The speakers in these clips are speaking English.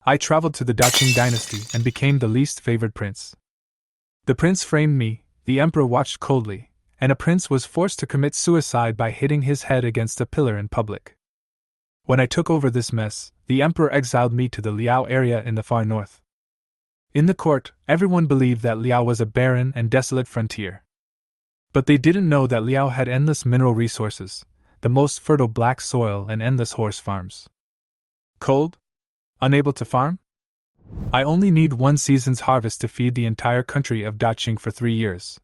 I traveled to the Daqing Dynasty and became the least favored prince. The prince framed me, the emperor watched coldly, and a prince was forced to commit suicide by hitting his head against a pillar in public. When I took over this mess, the emperor exiled me to the Liao area in the far north. In the court, everyone believed that Liao was a barren and desolate frontier. But they didn't know that Liao had endless mineral resources, the most fertile black soil, and endless horse farms. Cold? Unable to farm? I only need one season's harvest to feed the entire country of Daqing for 3 years.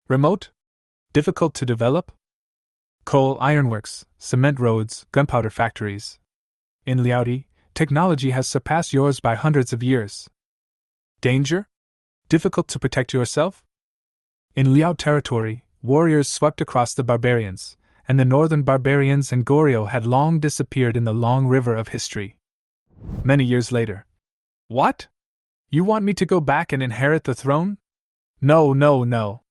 Remote? Difficult to develop? Coal ironworks, cement roads, gunpowder factories. In Liaodi, technology has surpassed yours by hundreds of years. Danger? Difficult to protect yourself? In Liao territory, warriors swept across the barbarians, and the northern barbarians and Goryeo had long disappeared in the long river of history. Many years later. What? You want me to go back and inherit the throne? No, no, no.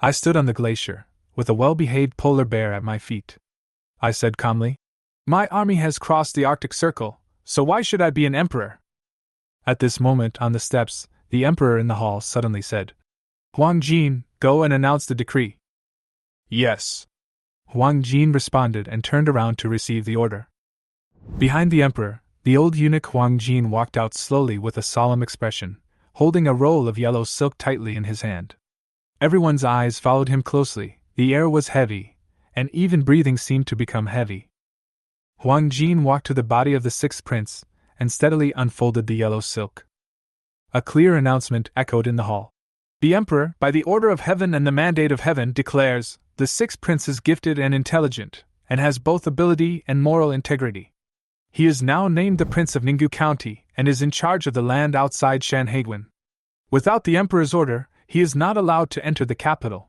I stood on the glacier, with a well-behaved polar bear at my feet. I said calmly, "My army has crossed the Arctic Circle, so why should I be an emperor?" At this moment, on the steps, the emperor in the hall suddenly said, "Huang Jin, go and announce the decree." "Yes." Huang Jin responded and turned around to receive the order. Behind the emperor, the old eunuch Huang Jin walked out slowly with a solemn expression, holding a roll of yellow silk tightly in his hand. Everyone's eyes followed him closely. The air was heavy, and even breathing seemed to become heavy. Huang Jin walked to the body of the sixth prince and steadily unfolded the yellow silk. A clear announcement echoed in the hall. "The emperor, by the order of heaven and the mandate of heaven, declares, the sixth prince is gifted and intelligent, and has both ability and moral integrity. He is now named the Prince of Ninggu County and is in charge of the land outside Shanhaiguan. Without the emperor's order, he is not allowed to enter the capital.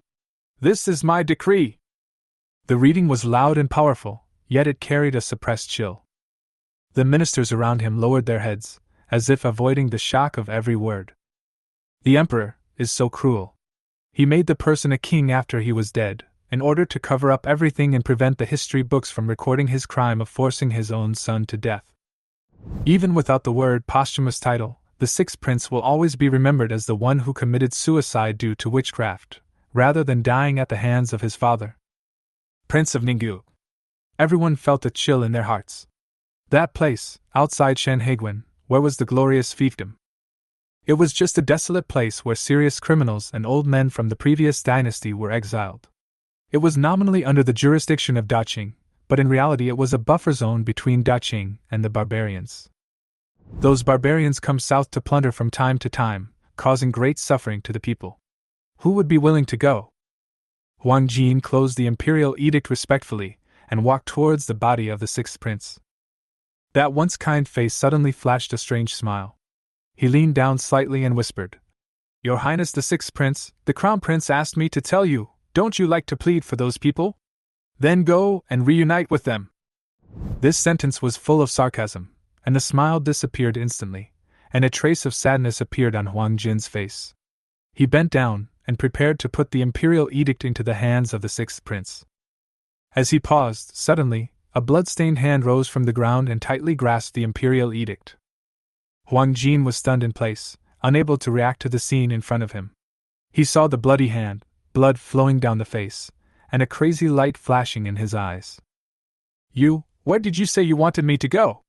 This is my decree." The reading was loud and powerful, yet it carried a suppressed chill. The ministers around him lowered their heads, as if avoiding the shock of every word. The emperor is so cruel. He made the person a king after he was dead, in order to cover up everything and prevent the history books from recording his crime of forcing his own son to death. Even without the word posthumous title, the sixth prince will always be remembered as the one who committed suicide due to witchcraft, rather than dying at the hands of his father. Prince of Ninggu. Everyone felt a chill in their hearts. That place, outside Shanhaiguan, where was the glorious fiefdom? It was just a desolate place where serious criminals and old men from the previous dynasty were exiled. It was nominally under the jurisdiction of Daqing, but in reality it was a buffer zone between Daqing and the barbarians. Those barbarians come south to plunder from time to time, causing great suffering to the people. Who would be willing to go? Huang Jin closed the imperial edict respectfully and walked towards the body of the sixth prince. That once kind face suddenly flashed a strange smile. He leaned down slightly and whispered, "Your Highness the sixth prince, the crown prince asked me to tell you, don't you like to plead for those people? Then go and reunite with them." This sentence was full of sarcasm, and the smile disappeared instantly, and a trace of sadness appeared on Huang Jin's face. He bent down and prepared to put the imperial edict into the hands of the sixth prince. As he paused, suddenly, a blood-stained hand rose from the ground and tightly grasped the imperial edict. Huang Jin was stunned in place, unable to react to the scene in front of him. He saw the bloody hand, blood flowing down the face, and a crazy light flashing in his eyes. Where did you say you wanted me to go?"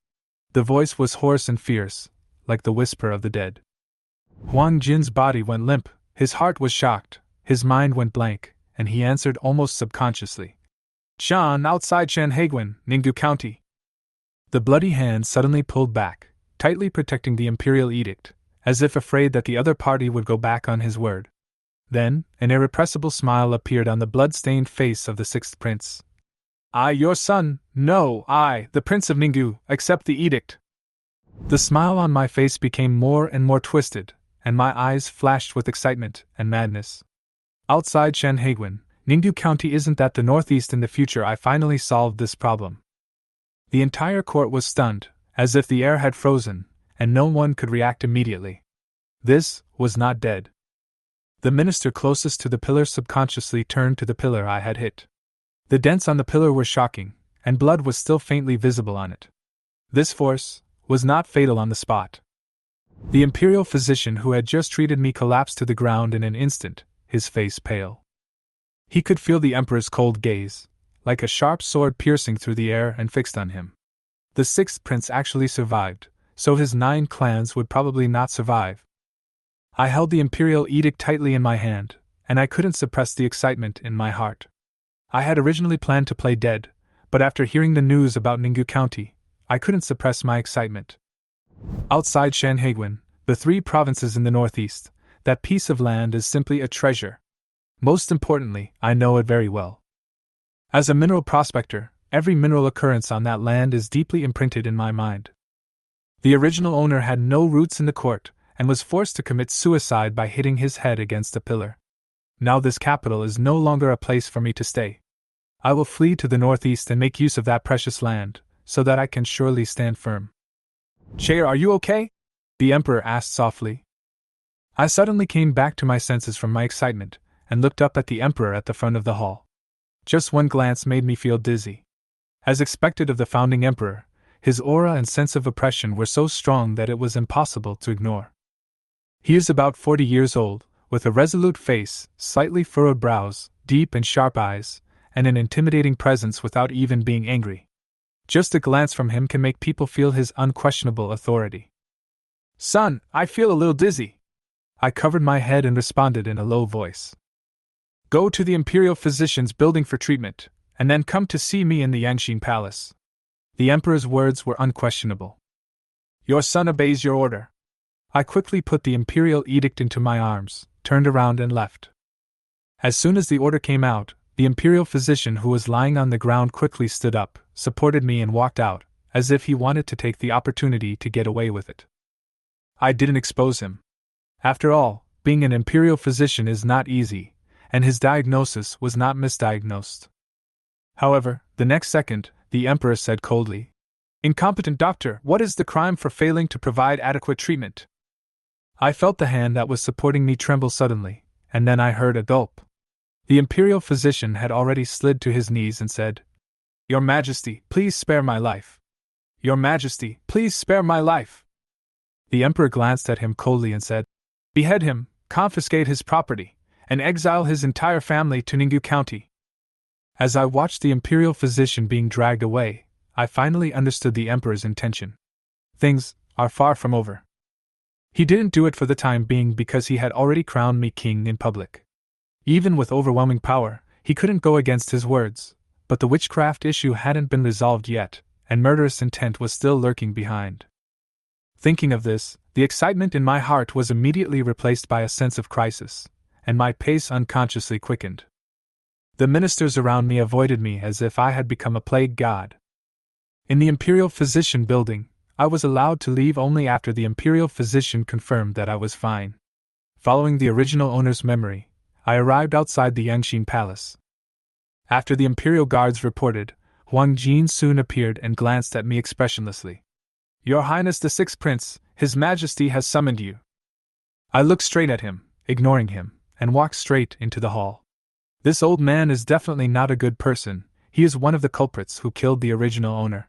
The voice was hoarse and fierce, like the whisper of the dead. Huang Jin's body went limp, his heart was shocked, his mind went blank, and he answered almost subconsciously. "Shan, outside Shanhaiguan, Ninggu County." The bloody hand suddenly pulled back, tightly protecting the imperial edict, as if afraid that the other party would go back on his word. Then, an irrepressible smile appeared on the blood-stained face of the sixth prince. "I, your son, no, I, the Prince of Ninggu, accept the edict." The smile on my face became more and more twisted, and my eyes flashed with excitement and madness. Outside Shanhaiguan, Ningdu County isn't that the northeast in the future. I finally solved this problem. The entire court was stunned, as if the air had frozen, and no one could react immediately. This was not dead. The minister closest to the pillar subconsciously turned to the pillar I had hit. The dents on the pillar were shocking, and blood was still faintly visible on it. This force was not fatal on the spot. The imperial physician who had just treated me collapsed to the ground in an instant, his face pale. He could feel the emperor's cold gaze, like a sharp sword piercing through the air and fixed on him. The sixth prince actually survived, so his 9 clans would probably not survive. I held the imperial edict tightly in my hand, and I couldn't suppress the excitement in my heart. I had originally planned to play dead, but after hearing the news about Ninggu County, I couldn't suppress my excitement. Outside Shanhaiguan, the 3 provinces in the northeast, that piece of land is simply a treasure. Most importantly, I know it very well. As a mineral prospector, every mineral occurrence on that land is deeply imprinted in my mind. The original owner had no roots in the court, and was forced to commit suicide by hitting his head against a pillar. Now this capital is no longer a place for me to stay. I will flee to the northeast and make use of that precious land, so that I can surely stand firm. Chair, are you okay? The emperor asked softly. I suddenly came back to my senses from my excitement, and looked up at the emperor at the front of the hall. Just one glance made me feel dizzy. As expected of the founding emperor, his aura and sense of oppression were so strong that it was impossible to ignore. He is about 40 years old, with a resolute face, slightly furrowed brows, deep and sharp eyes, and an intimidating presence without even being angry. Just a glance from him can make people feel his unquestionable authority. Son, I feel a little dizzy. I covered my head and responded in a low voice. Go to the Imperial Physician's building for treatment, and then come to see me in the Yangshin Palace. The Emperor's words were unquestionable. Your son obeys your order. I quickly put the Imperial Edict into my arms, turned around and left. As soon as the order came out, the Imperial Physician who was lying on the ground quickly stood up, supported me and walked out, as if he wanted to take the opportunity to get away with it. I didn't expose him. After all, being an Imperial Physician is not easy, and his diagnosis was not misdiagnosed. However, the next second, the Emperor said coldly, Incompetent doctor, what is the crime for failing to provide adequate treatment? I felt the hand that was supporting me tremble suddenly, and then I heard a gulp. The Imperial Physician had already slid to his knees and said, Your Majesty, please spare my life. Your Majesty, please spare my life. The Emperor glanced at him coldly and said, Behead him, confiscate his property, and exile his entire family to Ninggu County. As I watched the Imperial Physician being dragged away, I finally understood the Emperor's intention. Things are far from over. He didn't do it for the time being because he had already crowned me king in public. Even with overwhelming power, he couldn't go against his words, but the witchcraft issue hadn't been resolved yet, and murderous intent was still lurking behind. Thinking of this, the excitement in my heart was immediately replaced by a sense of crisis, and my pace unconsciously quickened. The ministers around me avoided me as if I had become a plague god. In the Imperial Physician building, I was allowed to leave only after the Imperial Physician confirmed that I was fine. Following the original owner's memory, I arrived outside the Yangshin Palace. After the Imperial Guards reported, Huang Jin soon appeared and glanced at me expressionlessly. Your Highness the Sixth Prince, His Majesty has summoned you. I looked straight at him, ignoring him, and walked straight into the hall. This old man is definitely not a good person, he is one of the culprits who killed the original owner.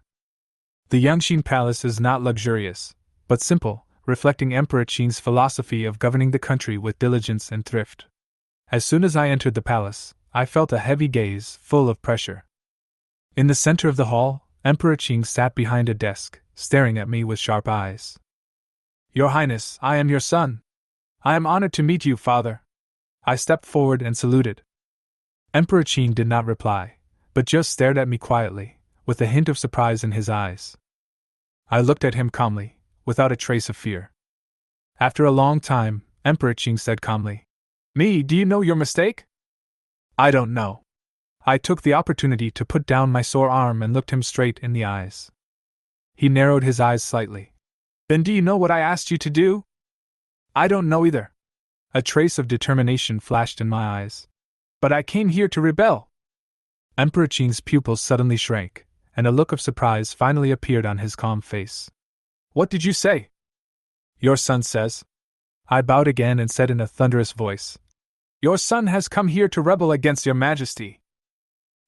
The Yangshin Palace is not luxurious, but simple, reflecting Emperor Qing's philosophy of governing the country with diligence and thrift. As soon as I entered the palace, I felt a heavy gaze, full of pressure. In the center of the hall, Emperor Qing sat behind a desk, staring at me with sharp eyes. Your Highness, I am your son. I am honored to meet you, father. I stepped forward and saluted. Emperor Qing did not reply, but just stared at me quietly, with a hint of surprise in his eyes. I looked at him calmly, without a trace of fear. After a long time, Emperor Qing said calmly, Me, do you know your mistake? I don't know. I took the opportunity to put down my sore arm and looked him straight in the eyes. He narrowed his eyes slightly. Then do you know what I asked you to do? I don't know either. A trace of determination flashed in my eyes. But I came here to rebel. Emperor Qing's pupils suddenly shrank, and a look of surprise finally appeared on his calm face. What did you say? Your son says. I bowed again and said in a thunderous voice, Your son has come here to rebel against your Majesty.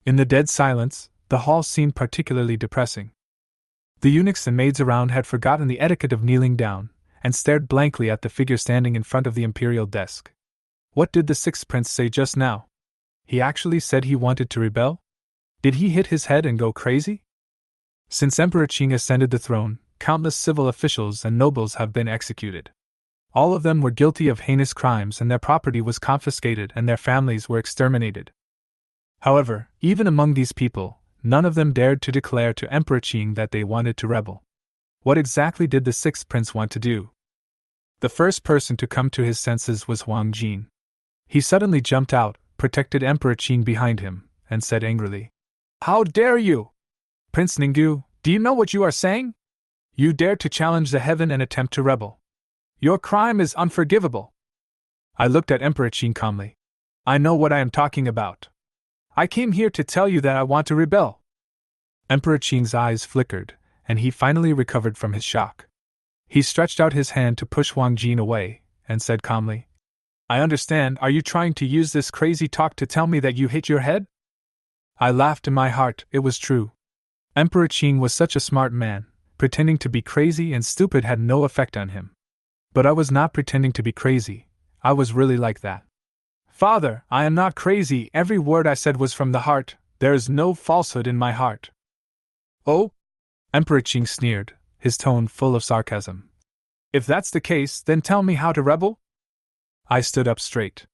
In the dead silence, the hall seemed particularly depressing. The eunuchs and maids around had forgotten the etiquette of kneeling down, and stared blankly at the figure standing in front of the imperial desk. What did the sixth prince say just now? He actually said he wanted to rebel? Did he hit his head and go crazy? Since Emperor Qing ascended the throne, countless civil officials and nobles have been executed. All of them were guilty of heinous crimes, and their property was confiscated and their families were exterminated. However, even among these people, none of them dared to declare to Emperor Qing that they wanted to rebel. What exactly did the sixth prince want to do? The first person to come to his senses was Huang Jin. He suddenly jumped out, protected Emperor Qing behind him, and said angrily, "How dare you? Prince Ninggu, do you know what you are saying? You dare to challenge the heaven and attempt to rebel. Your crime is unforgivable." I looked at Emperor Qing calmly. "I know what I am talking about. I came here to tell you that I want to rebel." Emperor Qing's eyes flickered, and he finally recovered from his shock. He stretched out his hand to push Huang Jin away, and said calmly, "I understand. Are you trying to use this crazy talk to tell me that you hit your head?" I laughed in my heart. It was true. Emperor Qing was such a smart man. Pretending to be crazy and stupid had no effect on him. But I was not pretending to be crazy. I was really like that. "Father, I am not crazy. Every word I said was from the heart. There is no falsehood in my heart." "Oh?" Emperor Qing sneered, his tone full of sarcasm. "If that's the case, then tell me how to rebel?" I stood up straight.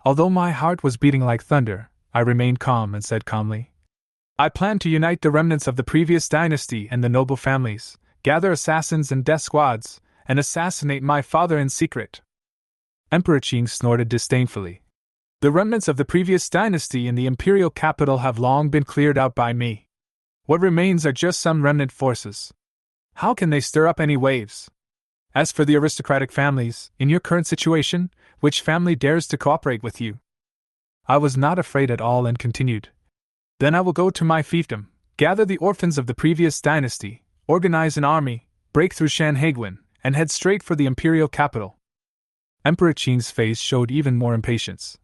Although my heart was beating like thunder, I remained calm and said calmly, "I plan to unite the remnants of the previous dynasty and the noble families, gather assassins and death squads, and assassinate my father in secret." Emperor Qing snorted disdainfully. "The remnants of the previous dynasty in the imperial capital have long been cleared out by me. What remains are just some remnant forces. How can they stir up any waves? As for the aristocratic families, in your current situation, which family dares to cooperate with you?" I was not afraid at all and continued, "Then I will go to my fiefdom, gather the orphans of the previous dynasty, organize an army, break through Shanhaiguan, and head straight for the imperial capital." Emperor Qing's face showed even more impatience.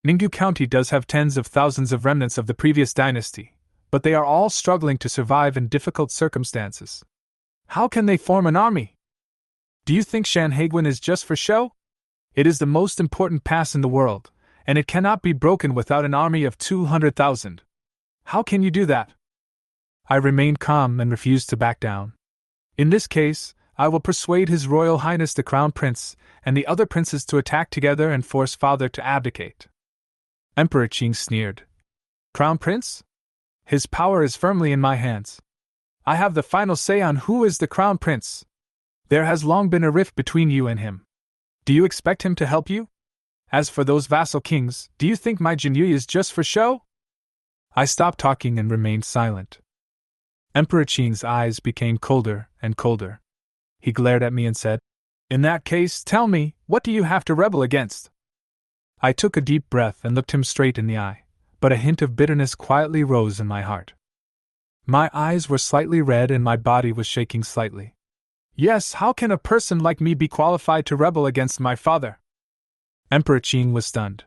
"Ninggu County does have tens of thousands of remnants of the previous dynasty, but they are all struggling to survive in difficult circumstances. How can they form an army? Do you think Shanhaiguan is just for show? It is the most important pass in the world, and it cannot be broken without an army of 200,000. How can you do that?" I remained calm and refused to back down. "In this case, I will persuade His Royal Highness the Crown Prince and the other princes to attack together and force Father to abdicate." Emperor Qing sneered. "Crown Prince? His power is firmly in my hands. I have the final say on who is the Crown Prince. There has long been a rift between you and him. Do you expect him to help you? As for those vassal kings, do you think my Jinyu is just for show?" I stopped talking and remained silent. Emperor Qing's eyes became colder and colder. He glared at me and said, "In that case, tell me, what do you have to rebel against?" I took a deep breath and looked him straight in the eye, but a hint of bitterness quietly rose in my heart. My eyes were slightly red and my body was shaking slightly. "Yes, how can a person like me be qualified to rebel against my father?" Emperor Qing was stunned.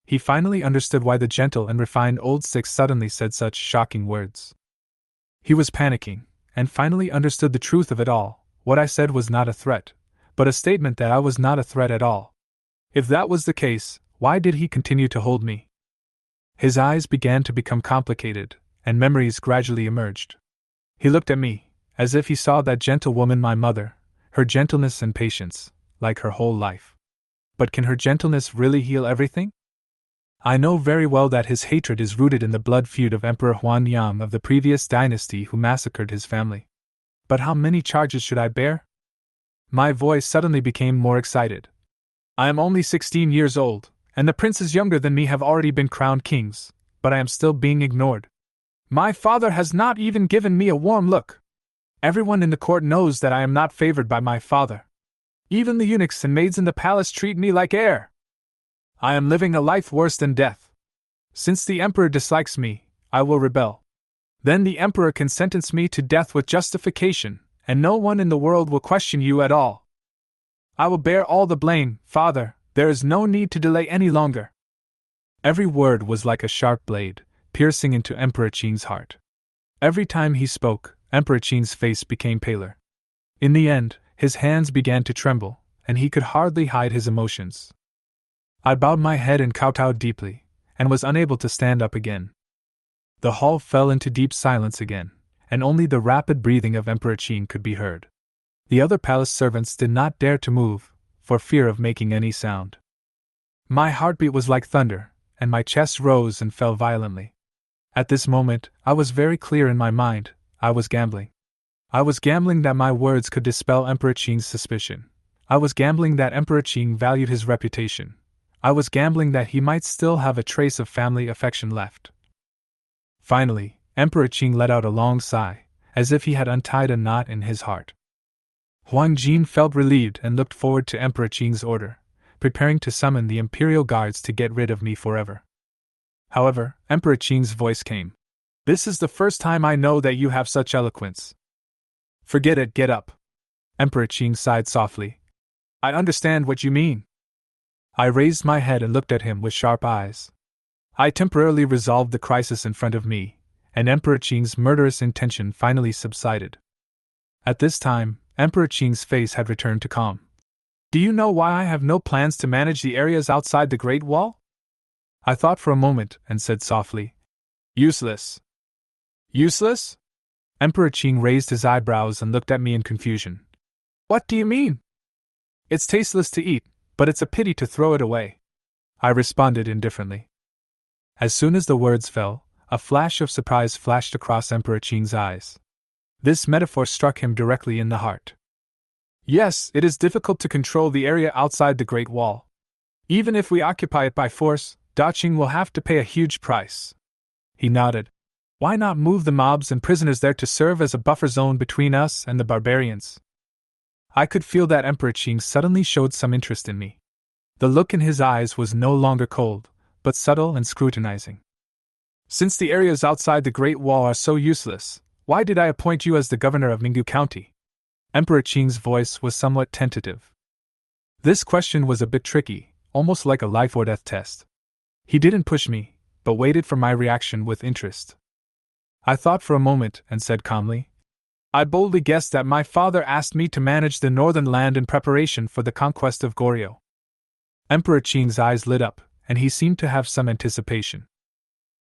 He finally understood why the gentle and refined old six suddenly said such shocking words. He was panicking, and finally understood the truth of it all. What I said was not a threat, but a statement that I was not a threat at all. If that was the case, why did he continue to hold me? His eyes began to become complicated, and memories gradually emerged. He looked at me, as if he saw that gentle woman, my mother, her gentleness and patience, like her whole life. But can her gentleness really heal everything? I know very well that his hatred is rooted in the blood feud of Emperor Huanyang of the previous dynasty who massacred his family. But how many charges should I bear? My voice suddenly became more excited. I am only 16 years old, and the princes younger than me have already been crowned kings, but I am still being ignored. My father has not even given me a warm look. Everyone in the court knows that I am not favored by my father. Even the eunuchs and maids in the palace treat me like air. I am living a life worse than death. Since the emperor dislikes me, I will rebel. Then the emperor can sentence me to death with justification, and no one in the world will question you at all. I will bear all the blame, father. There is no need to delay any longer." Every word was like a sharp blade, piercing into Emperor Qing's heart. Every time he spoke, Emperor Qing's face became paler. In the end, his hands began to tremble, and he could hardly hide his emotions. I bowed my head and kowtowed deeply, and was unable to stand up again. The hall fell into deep silence again, and only the rapid breathing of Emperor Qing could be heard. The other palace servants did not dare to move, for fear of making any sound. My heartbeat was like thunder, and my chest rose and fell violently. At this moment, I was very clear in my mind. I was gambling. I was gambling that my words could dispel Emperor Qing's suspicion. I was gambling that Emperor Qing valued his reputation. I was gambling that he might still have a trace of family affection left. Finally, Emperor Qing let out a long sigh, as if he had untied a knot in his heart. Huang Jin felt relieved and looked forward to Emperor Qing's order, preparing to summon the imperial guards to get rid of me forever. However, Emperor Qing's voice came. "This is the first time I know that you have such eloquence." "Forget it, get up." Emperor Qing sighed softly. "I understand what you mean." I raised my head and looked at him with sharp eyes. I temporarily resolved the crisis in front of me, and Emperor Qing's murderous intention finally subsided. At this time, Emperor Qing's face had returned to calm. "Do you know why I have no plans to manage the areas outside the Great Wall?" I thought for a moment and said softly, "Useless." "Useless?" Emperor Qing raised his eyebrows and looked at me in confusion. "What do you mean?" "It's tasteless to eat, but it's a pity to throw it away," I responded indifferently. As soon as the words fell, a flash of surprise flashed across Emperor Qing's eyes. This metaphor struck him directly in the heart. "Yes, it is difficult to control the area outside the Great Wall. Even if we occupy it by force, Daqing will have to pay a huge price." He nodded. "Why not move the mobs and prisoners there to serve as a buffer zone between us and the barbarians?" I could feel that Emperor Qing suddenly showed some interest in me. The look in his eyes was no longer cold, but subtle and scrutinizing. "Since the areas outside the Great Wall are so useless, why did I appoint you as the governor of Ninggu County?" Emperor Qing's voice was somewhat tentative. This question was a bit tricky, almost like a life-or-death test. He didn't push me, but waited for my reaction with interest. I thought for a moment and said calmly, "I boldly guessed that my father asked me to manage the northern land in preparation for the conquest of Goryeo." Emperor Qing's eyes lit up, and he seemed to have some anticipation.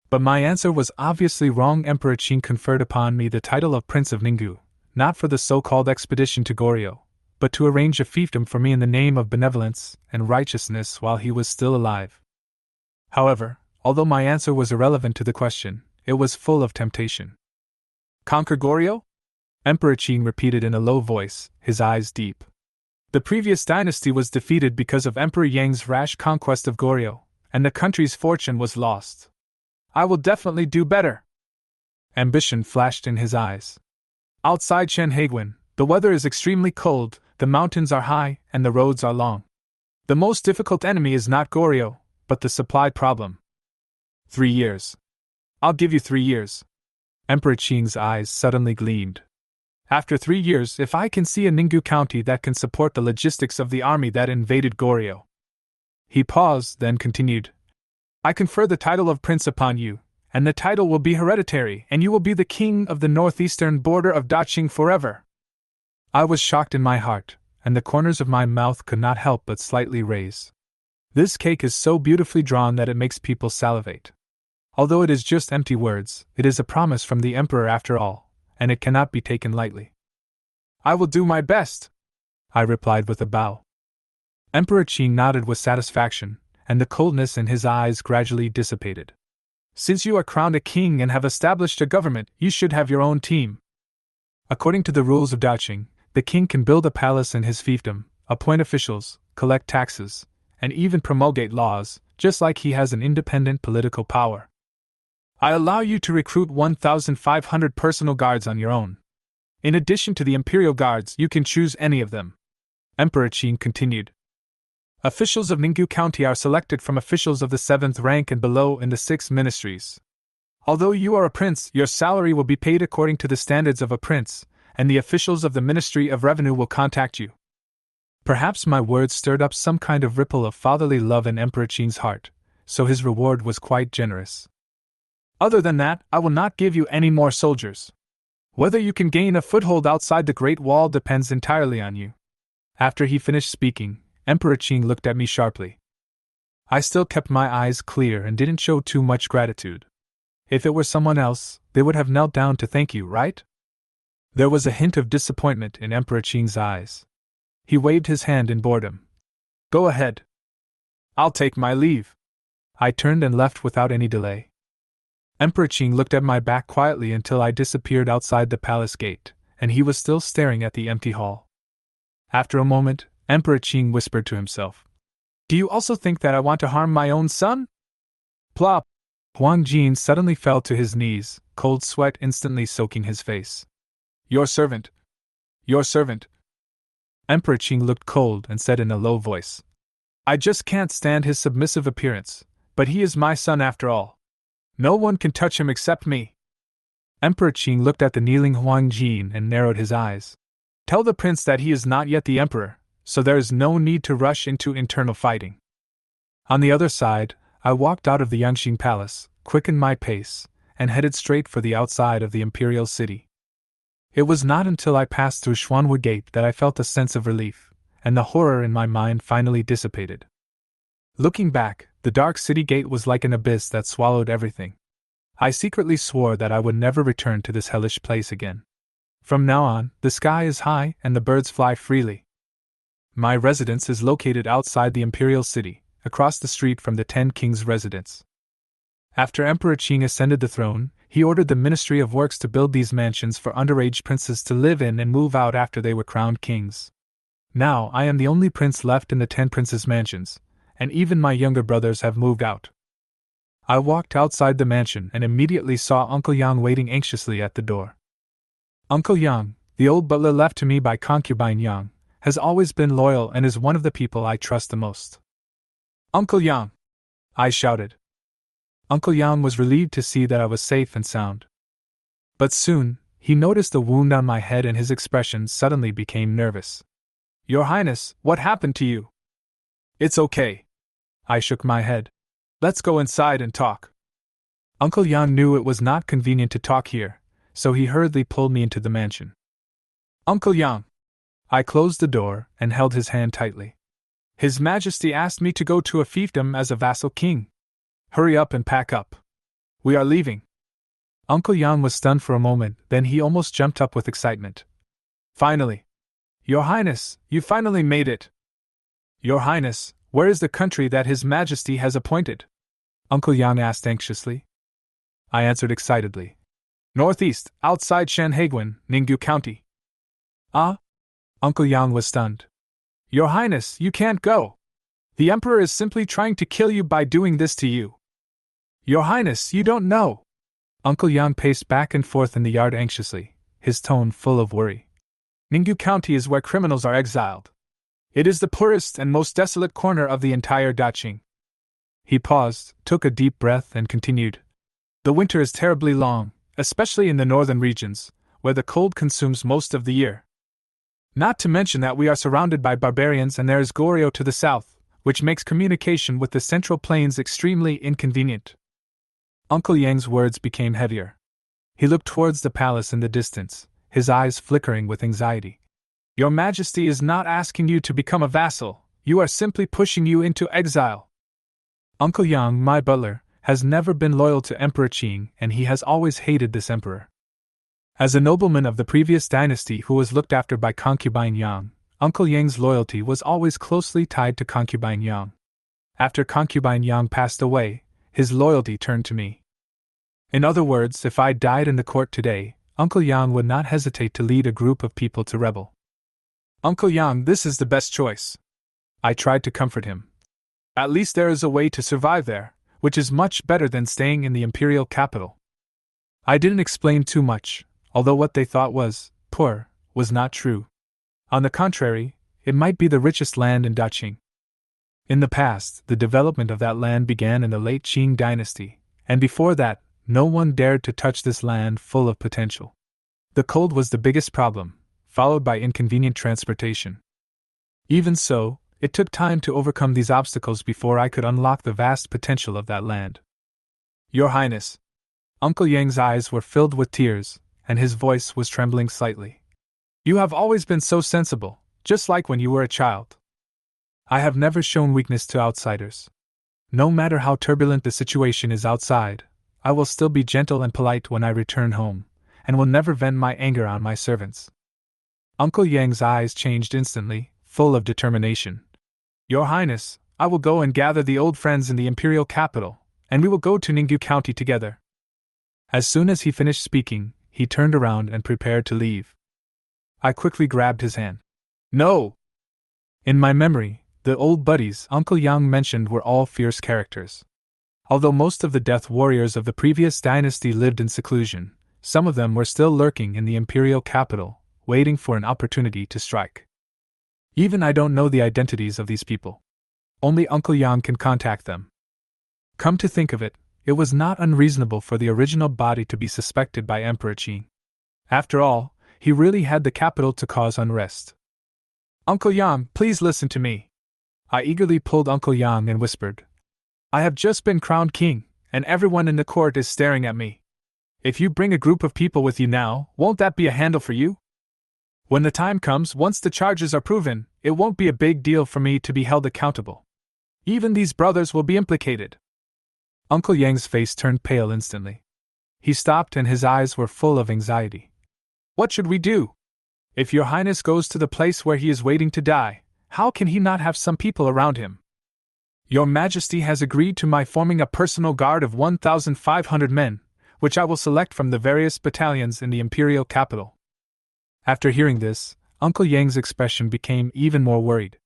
But my answer was obviously wrong. Emperor Qing conferred upon me the title of Prince of Ninggu, not for the so-called expedition to Goryeo, but to arrange a fiefdom for me in the name of benevolence and righteousness while he was still alive. However, although my answer was irrelevant to the question, it was full of temptation. "Conquer Goryeo?" Emperor Qing repeated in a low voice, his eyes deep. "The previous dynasty was defeated because of Emperor Yang's rash conquest of Goryeo, and the country's fortune was lost. I will definitely do better." Ambition flashed in his eyes. "Outside Shenheiguan, the weather is extremely cold, the mountains are high, and the roads are long. The most difficult enemy is not Goryeo, but the supply problem. 3 years. I'll give you 3 years." Emperor Qing's eyes suddenly gleamed. "After 3 years, if I can see a Ninggu county that can support the logistics of the army that invaded Goryeo." He paused, then continued, "I confer the title of prince upon you, and the title will be hereditary, and you will be the king of the northeastern border of Daqing forever." I was shocked in my heart, and the corners of my mouth could not help but slightly raise. This cake is so beautifully drawn that it makes people salivate. Although it is just empty words, it is a promise from the emperor after all, and it cannot be taken lightly. "I will do my best," I replied with a bow. Emperor Qing nodded with satisfaction, and the coldness in his eyes gradually dissipated. "Since you are crowned a king and have established a government, you should have your own team. According to the rules of Daqing, the king can build a palace in his fiefdom, appoint officials, collect taxes, and even promulgate laws, just like he has an independent political power. I allow you to recruit 1,500 personal guards on your own. In addition to the imperial guards, you can choose any of them." Emperor Qing continued. "Officials of Ninggu County are selected from officials of the 7th rank and below in the 6 ministries. Although you are a prince, your salary will be paid according to the standards of a prince, and the officials of the Ministry of Revenue will contact you." Perhaps my words stirred up some kind of ripple of fatherly love in Emperor Qing's heart, so his reward was quite generous. "Other than that, I will not give you any more soldiers. Whether you can gain a foothold outside the Great Wall depends entirely on you. After he finished speaking, Emperor Qing looked at me sharply. I still kept my eyes clear and didn't show too much gratitude. If it were someone else, they would have knelt down to thank you, right? There was a hint of disappointment in Emperor Qing's eyes. He waved his hand in boredom. Go ahead. I'll take my leave. I turned and left without any delay. Emperor Qing looked at my back quietly until I disappeared outside the palace gate, and he was still staring at the empty hall. After a moment, Emperor Qing whispered to himself. Do you also think that I want to harm my own son? Plop! Huang Jin suddenly fell to his knees, cold sweat instantly soaking his face. Your servant. Your servant. Emperor Qing looked cold and said in a low voice. I just can't stand his submissive appearance, but he is my son after all. No one can touch him except me. Emperor Qing looked at the kneeling Huang Jin and narrowed his eyes. Tell the prince that he is not yet the emperor, so there is no need to rush into internal fighting. On the other side, I walked out of the Yangxing Palace, quickened my pace, and headed straight for the outside of the imperial city. It was not until I passed through Xuanwu Gate that I felt a sense of relief, and the horror in my mind finally dissipated. Looking back, the dark city gate was like an abyss that swallowed everything. I secretly swore that I would never return to this hellish place again. From now on, the sky is high and the birds fly freely. My residence is located outside the imperial city, across the street from the 10 Kings' residence. After Emperor Qing ascended the throne, he ordered the Ministry of Works to build these mansions for underage princes to live in and move out after they were crowned kings. Now I am the only prince left in the 10 princes' mansions, and even my younger brothers have moved out. I walked outside the mansion and immediately saw Uncle Yang waiting anxiously at the door. Uncle Yang, the old butler left to me by concubine Yang, has always been loyal and is one of the people I trust the most. Uncle Yang! I shouted. Uncle Yang was relieved to see that I was safe and sound. But soon, he noticed a wound on my head and his expression suddenly became nervous. Your Highness, what happened to you? It's okay. I shook my head. Let's go inside and talk. Uncle Yang knew it was not convenient to talk here, so he hurriedly pulled me into the mansion. Uncle Yang! I closed the door and held his hand tightly. His Majesty asked me to go to a fiefdom as a vassal king. Hurry up and pack up. We are leaving. Uncle Yang was stunned for a moment, then he almost jumped up with excitement. Finally! Your Highness, you finally made it! Your Highness, where is the country that His Majesty has appointed? Uncle Yang asked anxiously. I answered excitedly. Northeast, outside Shanhaiguan, Ninggu County. Ah? Uncle Yang was stunned. Your Highness, you can't go. The Emperor is simply trying to kill you by doing this to you. Your Highness, you don't know. Uncle Yang paced back and forth in the yard anxiously, his tone full of worry. Ninggu County is where criminals are exiled. It is the poorest and most desolate corner of the entire Daqing. He paused, took a deep breath and continued. The winter is terribly long, especially in the northern regions, where the cold consumes most of the year. Not to mention that we are surrounded by barbarians and there is Goryeo to the south, which makes communication with the central plains extremely inconvenient. Uncle Yang's words became heavier. He looked towards the palace in the distance, his eyes flickering with anxiety. Your Majesty is not asking you to become a vassal, you are simply pushing you into exile. Uncle Yang, my butler, has never been loyal to Emperor Qing and he has always hated this emperor. As a nobleman of the previous dynasty who was looked after by concubine Yang, Uncle Yang's loyalty was always closely tied to concubine Yang. After concubine Yang passed away, his loyalty turned to me. In other words, if I died in the court today, Uncle Yang would not hesitate to lead a group of people to rebel. Uncle Yang, this is the best choice. I tried to comfort him. At least there is a way to survive there, which is much better than staying in the imperial capital. I didn't explain too much, although what they thought was poor was not true. On the contrary, it might be the richest land in Daqing. In the past, the development of that land began in the late Qing Dynasty, and before that, no one dared to touch this land full of potential. The cold was the biggest problem, followed by inconvenient transportation. Even so, it took time to overcome these obstacles before I could unlock the vast potential of that land. Your Highness! Uncle Yang's eyes were filled with tears, and his voice was trembling slightly. You have always been so sensible, just like when you were a child. I have never shown weakness to outsiders. No matter how turbulent the situation is outside, I will still be gentle and polite when I return home, and will never vent my anger on my servants. Uncle Yang's eyes changed instantly, full of determination. Your Highness, I will go and gather the old friends in the imperial capital, and we will go to Ningyu County together. As soon as he finished speaking, he turned around and prepared to leave. I quickly grabbed his hand. No! In my memory, the old buddies Uncle Yang mentioned were all fierce characters. Although most of the death warriors of the previous dynasty lived in seclusion, some of them were still lurking in the imperial capital, waiting for an opportunity to strike. Even I don't know the identities of these people. Only Uncle Yang can contact them. Come to think of it, it was not unreasonable for the original body to be suspected by Emperor Qin. After all, he really had the capital to cause unrest. Uncle Yang, please listen to me. I eagerly pulled Uncle Yang and whispered. I have just been crowned king, and everyone in the court is staring at me. If you bring a group of people with you now, won't that be a handle for you? When the time comes, once the charges are proven, it won't be a big deal for me to be held accountable. Even these brothers will be implicated. Uncle Yang's face turned pale instantly. He stopped and his eyes were full of anxiety. What should we do? If your Highness goes to the place where he is waiting to die, how can he not have some people around him? Your Majesty has agreed to my forming a personal guard of 1,500 men, which I will select from the various battalions in the imperial capital. After hearing this, Uncle Yang's expression became even more worried.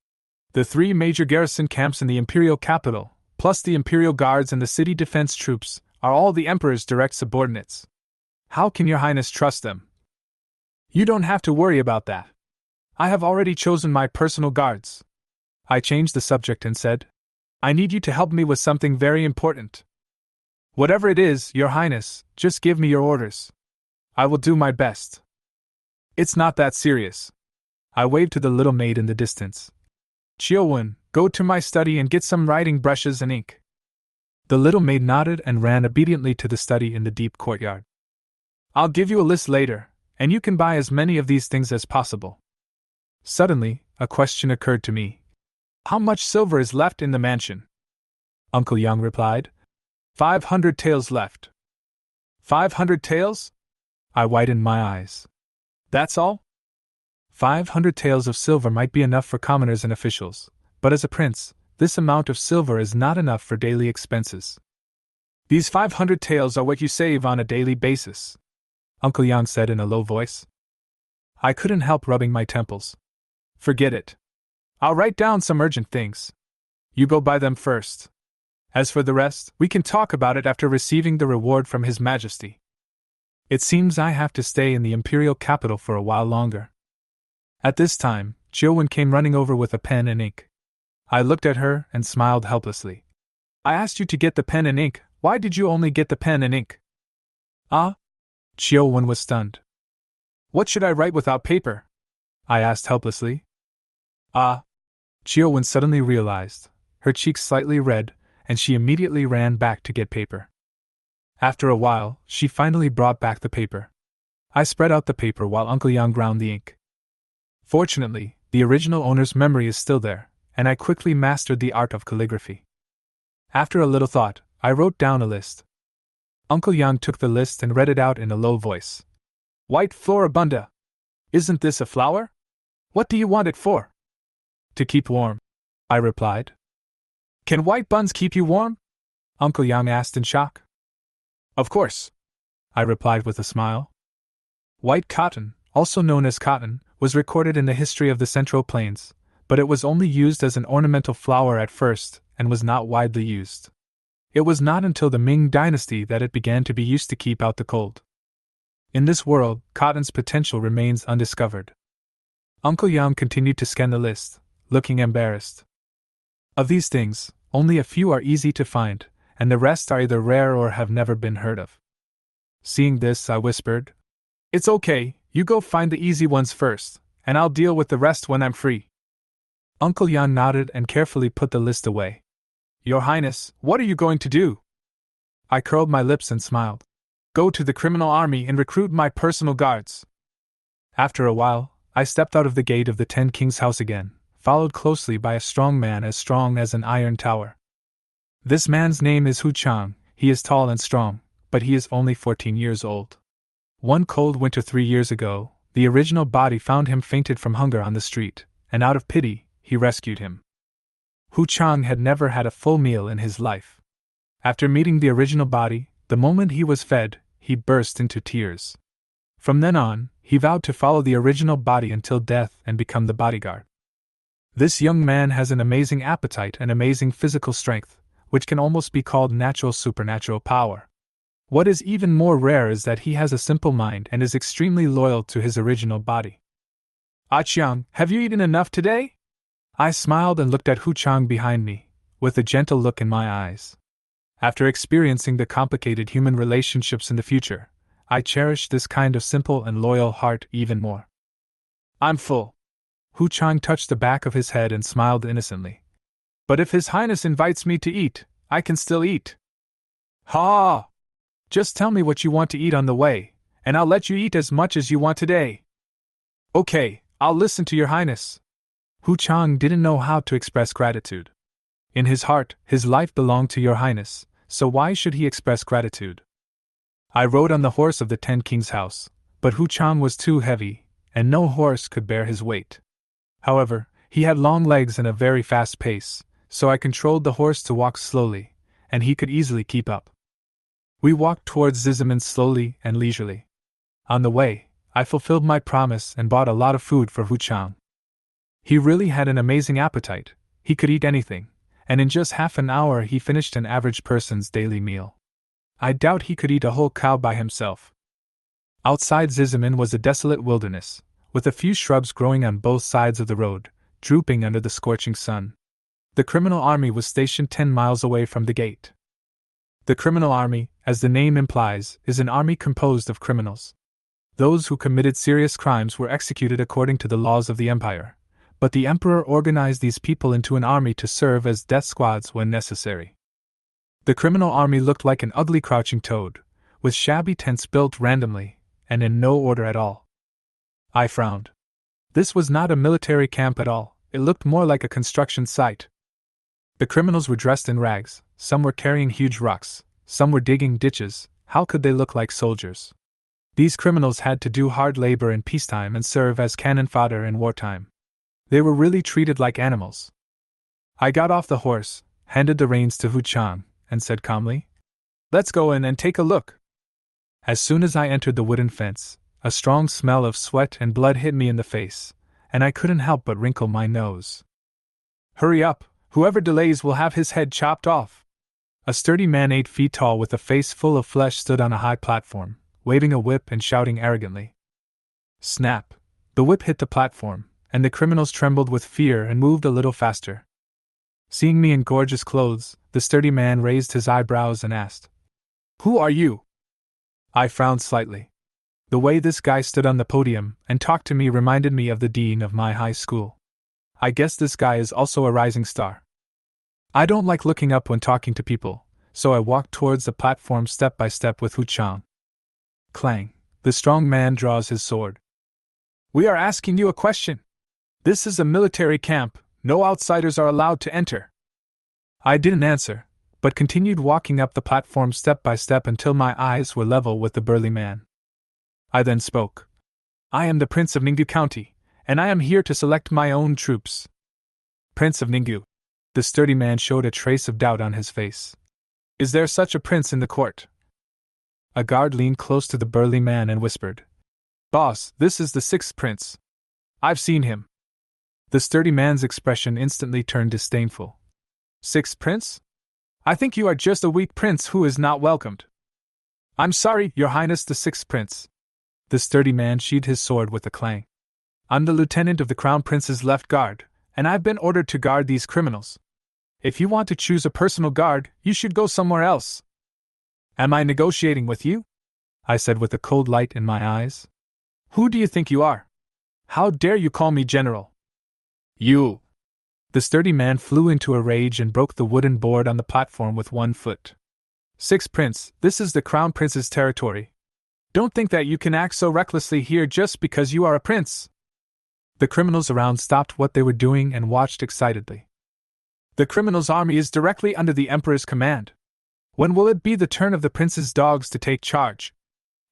The 3 major garrison camps in the imperial capital, plus the imperial guards and the city defense troops, are all the Emperor's direct subordinates. How can your Highness trust them? You don't have to worry about that. I have already chosen my personal guards. I changed the subject and said, I need you to help me with something very important. Whatever it is, your Highness, just give me your orders. I will do my best. It's not that serious. I waved to the little maid in the distance. Chiowun, go to my study and get some writing brushes and ink. The little maid nodded and ran obediently to the study in the deep courtyard. I'll give you a list later, and you can buy as many of these things as possible. Suddenly, a question occurred to me. How much silver is left in the mansion? Uncle Yang replied. 500 taels left. 500 taels? I widened my eyes. That's all? 500 taels of silver might be enough for commoners and officials, but as a prince, this amount of silver is not enough for daily expenses. These 500 taels are what you save on a daily basis, Uncle Yang said in a low voice. I couldn't help rubbing my temples. Forget it. I'll write down some urgent things. You go buy them first. As for the rest, we can talk about it after receiving the reward from His Majesty. It seems I have to stay in the imperial capital for a while longer. At this time, Chiowun came running over with a pen and ink. I looked at her and smiled helplessly. I asked you to get the pen and ink, why did you only get the pen and ink? Ah? Chiowun was stunned. What should I write without paper? I asked helplessly. Ah. Chiowun suddenly realized, her cheeks slightly red, and she immediately ran back to get paper. After a while, she finally brought back the paper. I spread out the paper while Uncle Yang ground the ink. Fortunately, the original owner's memory is still there, and I quickly mastered the art of calligraphy. After a little thought, I wrote down a list. Uncle Yang took the list and read it out in a low voice. White floribunda. Isn't this a flower? What do you want it for? To keep warm, I replied. Can white buns keep you warm? Uncle Yang asked in shock. Of course, I replied with a smile. White cotton, also known as cotton, was recorded in the history of the Central Plains, but it was only used as an ornamental flower at first and was not widely used. It was not until the Ming Dynasty that it began to be used to keep out the cold. In this world, cotton's potential remains undiscovered. Uncle Yang continued to scan the list, looking embarrassed. Of these things, only a few are easy to find, and the rest are either rare or have never been heard of. Seeing this, I whispered, It's okay, you go find the easy ones first, and I'll deal with the rest when I'm free. Uncle Yang nodded and carefully put the list away. Your Highness, what are you going to do? I curled my lips and smiled. Go to the criminal army and recruit my personal guards. After a while, I stepped out of the gate of the Ten Kings' house again, followed closely by a strong man as strong as an iron tower. This man's name is Hu Chang. He is tall and strong, but he is only 14 years old. One cold winter 3 years ago, the original body found him fainted from hunger on the street, and out of pity, he rescued him. Hu Chang had never had a full meal in his life. After meeting the original body, the moment he was fed, he burst into tears. From then on, he vowed to follow the original body until death and become the bodyguard. This young man has an amazing appetite and amazing physical strength, which can almost be called natural supernatural power. What is even more rare is that he has a simple mind and is extremely loyal to his original body. Ah Chiang, have you eaten enough today? I smiled and looked at Hu Chang behind me, with a gentle look in my eyes. After experiencing the complicated human relationships in the future, I cherish this kind of simple and loyal heart even more. I'm full. Hu Chang touched the back of his head and smiled innocently. But if His Highness invites me to eat, I can still eat. Ha! Just tell me what you want to eat on the way, and I'll let you eat as much as you want today. Okay, I'll listen to your highness. Hu Chang didn't know how to express gratitude. In his heart, his life belonged to your highness, so why should he express gratitude? I rode on the horse of the Ten Kings' house, but Hu Chang was too heavy, and no horse could bear his weight. However, he had long legs and a very fast pace, so I controlled the horse to walk slowly, and he could easily keep up. We walked towards Zizaman slowly and leisurely. On the way, I fulfilled my promise and bought a lot of food for Hu Chang. He really had an amazing appetite, he could eat anything, and in just half an hour he finished an average person's daily meal. I doubt he could eat a whole cow by himself. Outside Zizaman was a desolate wilderness, with a few shrubs growing on both sides of the road, drooping under the scorching sun. The criminal army was stationed 10 miles away from the gate. The criminal army, as the name implies, is an army composed of criminals. Those who committed serious crimes were executed according to the laws of the empire, but the emperor organized these people into an army to serve as death squads when necessary. The criminal army looked like an ugly crouching toad, with shabby tents built randomly, and in no order at all. I frowned. This was not a military camp at all, it looked more like a construction site. The criminals were dressed in rags, some were carrying huge rocks, some were digging ditches. How could they look like soldiers? These criminals had to do hard labor in peacetime and serve as cannon fodder in wartime. They were really treated like animals. I got off the horse, handed the reins to Hu Chang, and said calmly, "Let's go in and take a look." As soon as I entered the wooden fence, a strong smell of sweat and blood hit me in the face, and I couldn't help but wrinkle my nose. "Hurry up, whoever delays will have his head chopped off." A sturdy man 8 feet tall with a face full of flesh stood on a high platform, waving a whip and shouting arrogantly. Snap! The whip hit the platform, and the criminals trembled with fear and moved a little faster. Seeing me in gorgeous clothes, the sturdy man raised his eyebrows and asked, "Who are you?" I frowned slightly. The way this guy stood on the podium and talked to me reminded me of the dean of my high school. I guess this guy is also a rising star. I don't like looking up when talking to people, so I walked towards the platform step by step with Hu Chang. Clang! The strong man draws his sword. "We are asking you a question. This is a military camp, no outsiders are allowed to enter." I didn't answer, but continued walking up the platform step by step until my eyes were level with the burly man. I then spoke. "I am the Prince of Ninggu County, and I am here to select my own troops." "Prince of Ninggu?" The sturdy man showed a trace of doubt on his face. "Is there such a prince in the court?" A guard leaned close to the burly man and whispered, "Boss, this is the 6th prince. I've seen him." The sturdy man's expression instantly turned disdainful. "6th prince? I think you are just a weak prince who is not welcomed." "I'm sorry, your highness, the 6th prince." The sturdy man sheathed his sword with a clang. "I'm the lieutenant of the crown prince's left guard, and I've been ordered to guard these criminals. If you want to choose a personal guard, you should go somewhere else." "Am I negotiating with you?" I said with a cold light in my eyes. "Who do you think you are? How dare you call me general?" "You!" The sturdy man flew into a rage and broke the wooden board on the platform with one foot. Sixth Prince, this is the Crown Prince's territory. Don't think that you can act so recklessly here just because you are a prince. The criminals around stopped what they were doing and watched excitedly. The criminals' army is directly under the Emperor's command. When will it be the turn of the prince's dogs to take charge?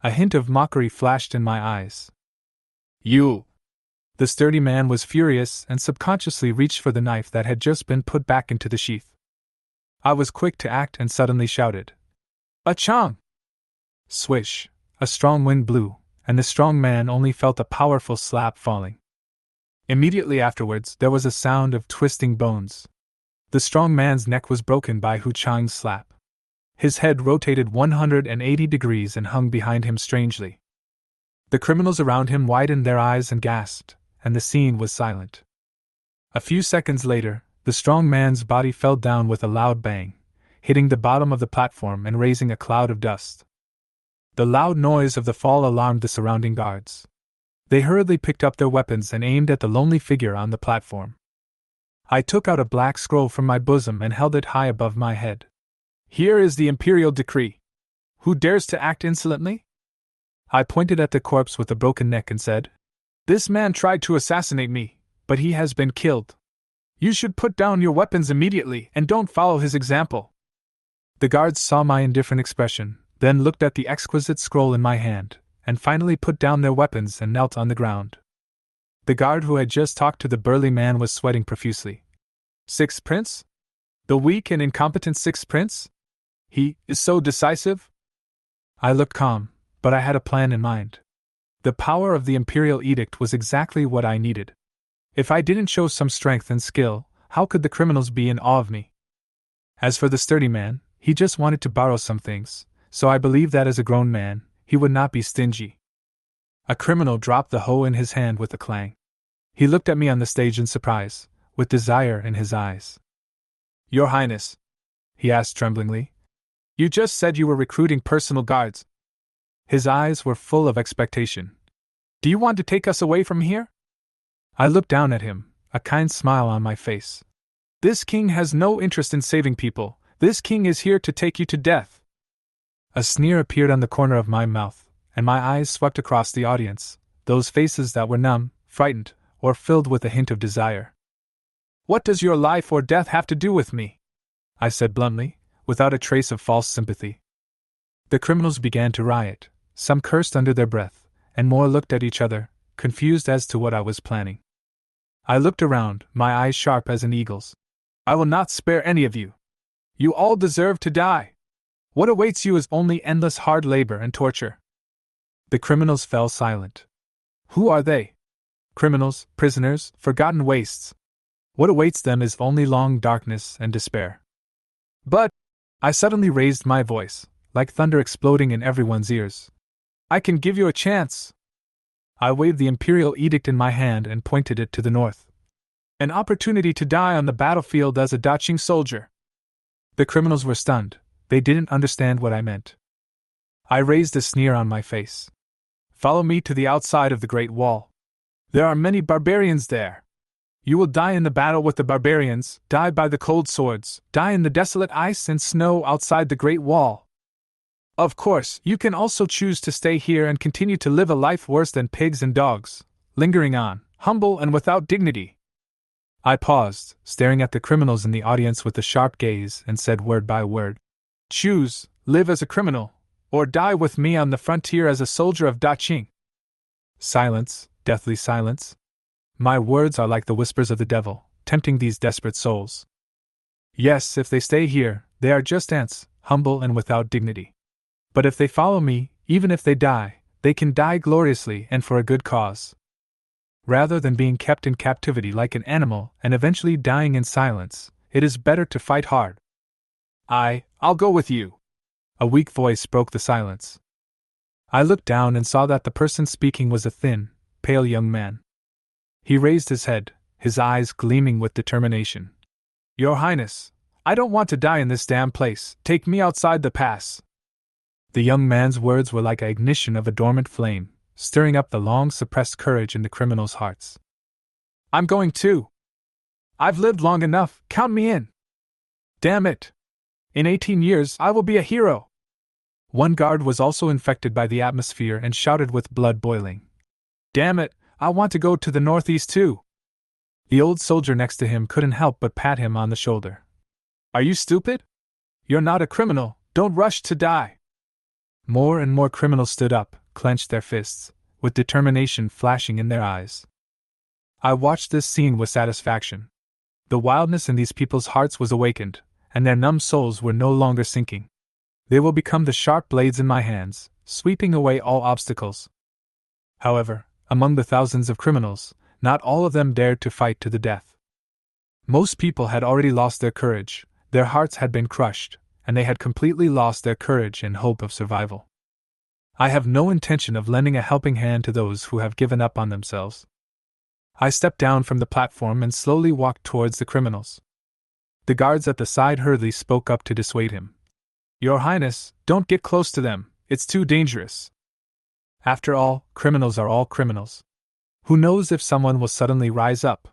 A hint of mockery flashed in my eyes. You! The sturdy man was furious and subconsciously reached for the knife that had just been put back into the sheath. I was quick to act and suddenly shouted, "Achong!" Swish! A strong wind blew, and the strong man only felt a powerful slap falling. Immediately afterwards, there was a sound of twisting bones. The strong man's neck was broken by Hu Chang's slap. His head rotated 180 degrees and hung behind him strangely. The criminals around him widened their eyes and gasped, and the scene was silent. A few seconds later, the strong man's body fell down with a loud bang, hitting the bottom of the platform and raising a cloud of dust. The loud noise of the fall alarmed the surrounding guards. They hurriedly picked up their weapons and aimed at the lonely figure on the platform. I took out a black scroll from my bosom and held it high above my head. Here is the imperial decree. Who dares to act insolently? I pointed at the corpse with the broken neck and said, "This man tried to assassinate me, but he has been killed. You should put down your weapons immediately and don't follow his example." The guards saw my indifferent expression, then looked at the exquisite scroll in my hand, and finally put down their weapons and knelt on the ground. The guard who had just talked to the burly man was sweating profusely. Sixth Prince? The weak and incompetent Sixth Prince? He is so decisive? I looked calm, but I had a plan in mind. The power of the imperial edict was exactly what I needed. If I didn't show some strength and skill, how could the criminals be in awe of me? As for the sturdy man, he just wanted to borrow some things, so I believed that as a grown man, he would not be stingy. A criminal dropped the hoe in his hand with a clang. He looked at me on the stage in surprise, with desire in his eyes. "Your Highness," he asked tremblingly, "you just said you were recruiting personal guards." His eyes were full of expectation. "Do you want to take us away from here?" I looked down at him, a kind smile on my face. "This king has no interest in saving people. This king is here to take you to death." A sneer appeared on the corner of my mouth, and my eyes swept across the audience, those faces that were numb, frightened, or filled with a hint of desire. "What does your life or death have to do with me?" I said bluntly, without a trace of false sympathy. The criminals began to riot. Some cursed under their breath, and more looked at each other, confused as to what I was planning. I looked around, my eyes sharp as an eagle's. "I will not spare any of you. You all deserve to die. What awaits you is only endless hard labor and torture." The criminals fell silent. Who are they? Criminals, prisoners, forgotten wastes. What awaits them is only long darkness and despair. "But," I suddenly raised my voice, like thunder exploding in everyone's ears, "I can give you a chance." I waved the imperial edict in my hand and pointed it to the north. "An opportunity to die on the battlefield as a Daqing soldier." The criminals were stunned. They didn't understand what I meant. I raised a sneer on my face. "Follow me to the outside of the Great Wall. There are many barbarians there. You will die in the battle with the barbarians, die by the cold swords, die in the desolate ice and snow outside the Great Wall. Of course, you can also choose to stay here and continue to live a life worse than pigs and dogs, lingering on, humble and without dignity." I paused, staring at the criminals in the audience with a sharp gaze, and said word by word, "Choose, live as a criminal, or die with me on the frontier as a soldier of Daqing." Silence, deathly silence. My words are like the whispers of the devil, tempting these desperate souls. Yes, if they stay here, they are just ants, humble and without dignity. But if they follow me, even if they die, they can die gloriously and for a good cause. Rather than being kept in captivity like an animal and eventually dying in silence, it is better to fight hard. I'll go with you." A weak voice broke the silence. I looked down and saw that the person speaking was a thin, pale young man. He raised his head, his eyes gleaming with determination. "Your Highness, I don't want to die in this damn place. Take me outside the pass." The young man's words were like an ignition of a dormant flame, stirring up the long-suppressed courage in the criminals' hearts. "I'm going too. I've lived long enough, count me in." "Damn it! In 18 years, I will be a hero! One guard was also infected by the atmosphere and shouted with blood boiling. Damn it, I want to go to the northeast too! The old soldier next to him couldn't help but pat him on the shoulder. Are you stupid? You're not a criminal, don't rush to die! More and more criminals stood up, clenched their fists, with determination flashing in their eyes. I watched this scene with satisfaction. The wildness in these people's hearts was awakened, and their numb souls were no longer sinking. They will become the sharp blades in my hands, sweeping away all obstacles. However, among the thousands of criminals, not all of them dared to fight to the death. Most people had already lost their courage, their hearts had been crushed, and they had completely lost their courage and hope of survival. I have no intention of lending a helping hand to those who have given up on themselves. I stepped down from the platform and slowly walked towards the criminals. The guards at the side hurriedly spoke up to dissuade him. Your Highness, don't get close to them, it's too dangerous. After all, criminals are all criminals. Who knows if someone will suddenly rise up?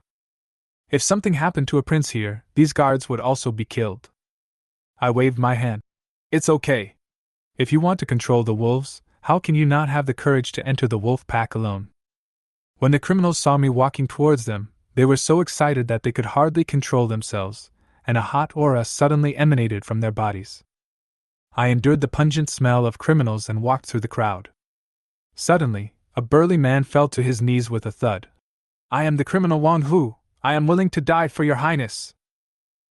If something happened to a prince here, these guards would also be killed. I waved my hand. It's okay. If you want to control the wolves, how can you not have the courage to enter the wolf pack alone? When the criminals saw me walking towards them, they were so excited that they could hardly control themselves, and a hot aura suddenly emanated from their bodies. I endured the pungent smell of criminals and walked through the crowd. Suddenly, a burly man fell to his knees with a thud. I am the criminal Wang Hu. I am willing to die for your highness.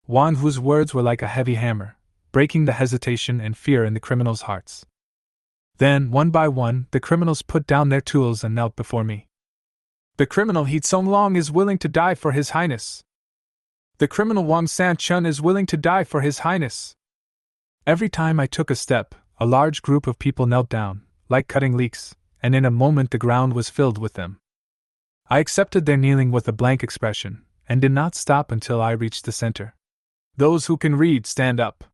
Wang Hu's words were like a heavy hammer, breaking the hesitation and fear in the criminals' hearts. Then, one by one, the criminals put down their tools and knelt before me. The criminal He Tsong Long is willing to die for his highness. The criminal Wang San Chun is willing to die for his highness. Every time I took a step, a large group of people knelt down, like cutting leeks, and in a moment the ground was filled with them. I accepted their kneeling with a blank expression, and did not stop until I reached the center. Those who can read, stand up.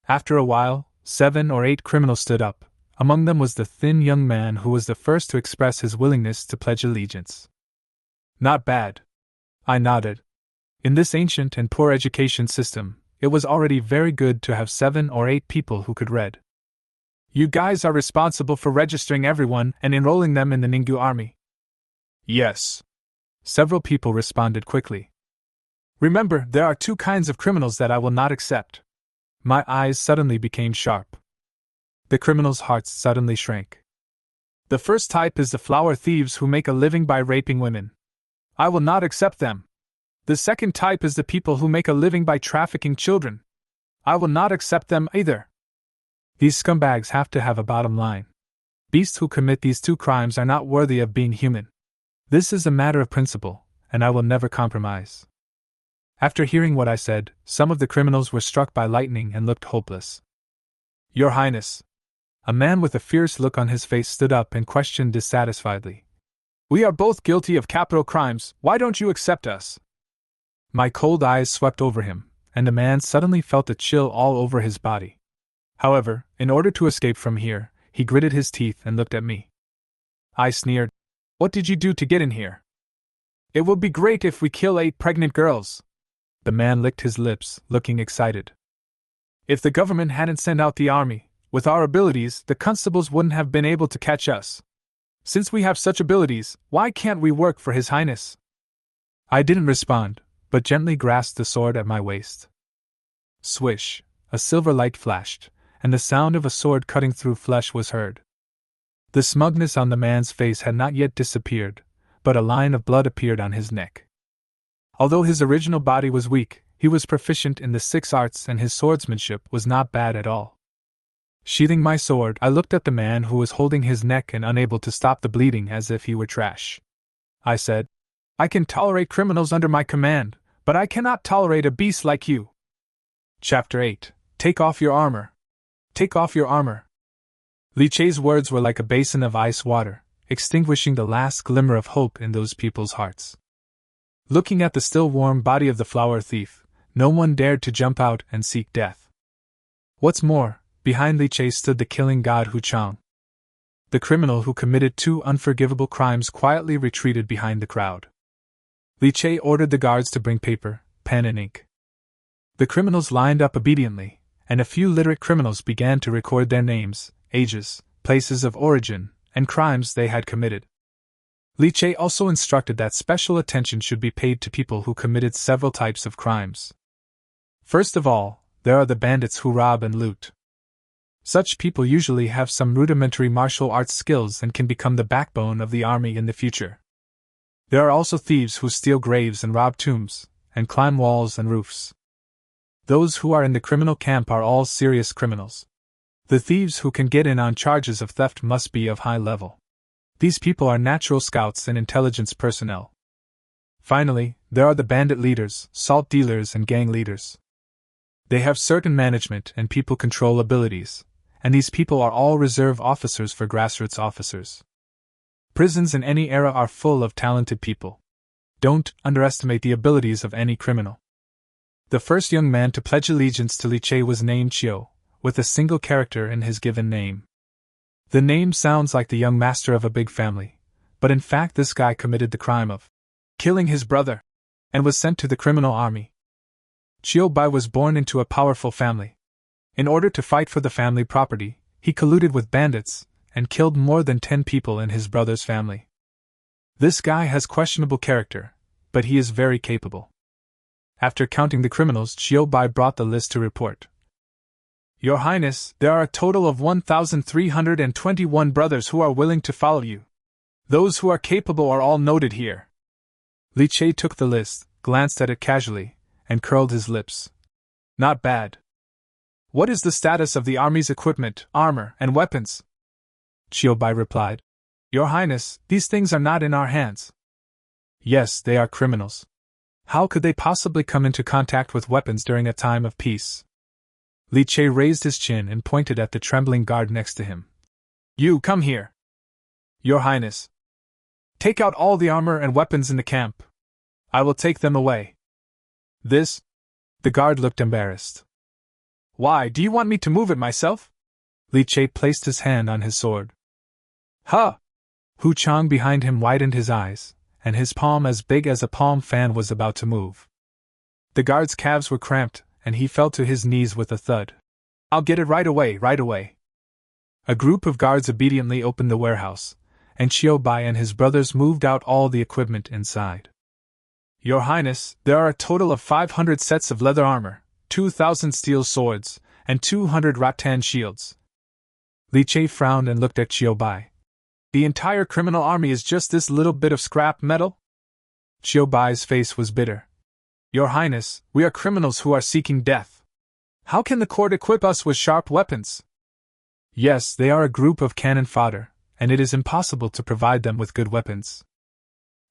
After a while, 7 or 8 criminals stood up. Among them was the thin young man who was the first to express his willingness to pledge allegiance. Not bad. I nodded. In this ancient and poor education system, it was already very good to have 7 or 8 people who could read. You guys are responsible for registering everyone and enrolling them in the Ninggu army. Yes. Several people responded quickly. Remember, there are 2 kinds of criminals that I will not accept. My eyes suddenly became sharp. The criminals' hearts suddenly shrank. The first type is the flower thieves who make a living by raping women. I will not accept them. The second type is the people who make a living by trafficking children. I will not accept them either. These scumbags have to have a bottom line. Beasts who commit these 2 crimes are not worthy of being human. This is a matter of principle, and I will never compromise. After hearing what I said, some of the criminals were struck by lightning and looked hopeless. Your Highness. A man with a fierce look on his face stood up and questioned dissatisfiedly. We are both guilty of capital crimes, why don't you accept us? My cold eyes swept over him, and the man suddenly felt a chill all over his body. However, in order to escape from here, he gritted his teeth and looked at me. I sneered. What did you do to get in here? It will be great if we kill 8 pregnant girls. The man licked his lips, looking excited. If the government hadn't sent out the army, with our abilities, the constables wouldn't have been able to catch us. Since we have such abilities, why can't we work for His Highness? I didn't respond, but gently grasped the sword at my waist. Swish, a silver light flashed, and the sound of a sword cutting through flesh was heard. The smugness on the man's face had not yet disappeared, but a line of blood appeared on his neck. Although his original body was weak, he was proficient in the 6 arts and his swordsmanship was not bad at all. Sheathing my sword, I looked at the man who was holding his neck and unable to stop the bleeding as if he were trash. I said, I can tolerate criminals under my command, but I cannot tolerate a beast like you. Chapter 8. Take off your armor. Take off your armor. Li Chei's words were like a basin of ice water, extinguishing the last glimmer of hope in those people's hearts. Looking at the still warm body of the flower thief, no one dared to jump out and seek death. What's more, behind Li Chei stood the killing god Hu Chang. The criminal who committed 2 unforgivable crimes quietly retreated behind the crowd. Li Chei ordered the guards to bring paper, pen and ink. The criminals lined up obediently, and a few literate criminals began to record their names, ages, places of origin, and crimes they had committed. Liao also instructed that special attention should be paid to people who committed several types of crimes. First of all, there are the bandits who rob and loot. Such people usually have some rudimentary martial arts skills and can become the backbone of the army in the future. There are also thieves who steal graves and rob tombs, and climb walls and roofs. Those who are in the criminal camp are all serious criminals. The thieves who can get in on charges of theft must be of high level. These people are natural scouts and intelligence personnel. Finally, there are the bandit leaders, salt dealers, and gang leaders. They have certain management and people control abilities, and these people are all reserve officers for grassroots officers. Prisons in any era are full of talented people. Don't underestimate the abilities of any criminal. The first young man to pledge allegiance to Liao was named Chiu, with a single character in his given name. The name sounds like the young master of a big family, but in fact this guy committed the crime of killing his brother, and was sent to the criminal army. Chiu Bai was born into a powerful family. In order to fight for the family property, he colluded with bandits, and killed more than 10 people in his brother's family. This guy has questionable character, but he is very capable. After counting the criminals, Chiu Bai brought the list to report. Your Highness, there are a total of 1,321 brothers who are willing to follow you. Those who are capable are all noted here. Liao took the list, glanced at it casually, and curled his lips. Not bad. What is the status of the army's equipment, armor, and weapons? Chiu Bai replied. Your Highness, these things are not in our hands. Yes, they are criminals. How could they possibly come into contact with weapons during a time of peace? Liao raised his chin and pointed at the trembling guard next to him. You, come here. Your Highness. Take out all the armor and weapons in the camp. I will take them away. This? The guard looked embarrassed. Why, do you want me to move it myself? Liao placed his hand on his sword. Huh! Hu Chang behind him widened his eyes, and his palm as big as a palm fan was about to move. The guard's calves were cramped, and he fell to his knees with a thud. I'll get it right away, right away. A group of guards obediently opened the warehouse, and Chiu Bai and his brothers moved out all the equipment inside. Your Highness, there are a total of 500 sets of leather armor, 2,000 steel swords, and 200 rattan shields. Liao frowned and looked at Chiu Bai. The entire criminal army is just this little bit of scrap metal? Chiu Bai's face was bitter. Your Highness, we are criminals who are seeking death. How can the court equip us with sharp weapons? Yes, they are a group of cannon fodder, and it is impossible to provide them with good weapons.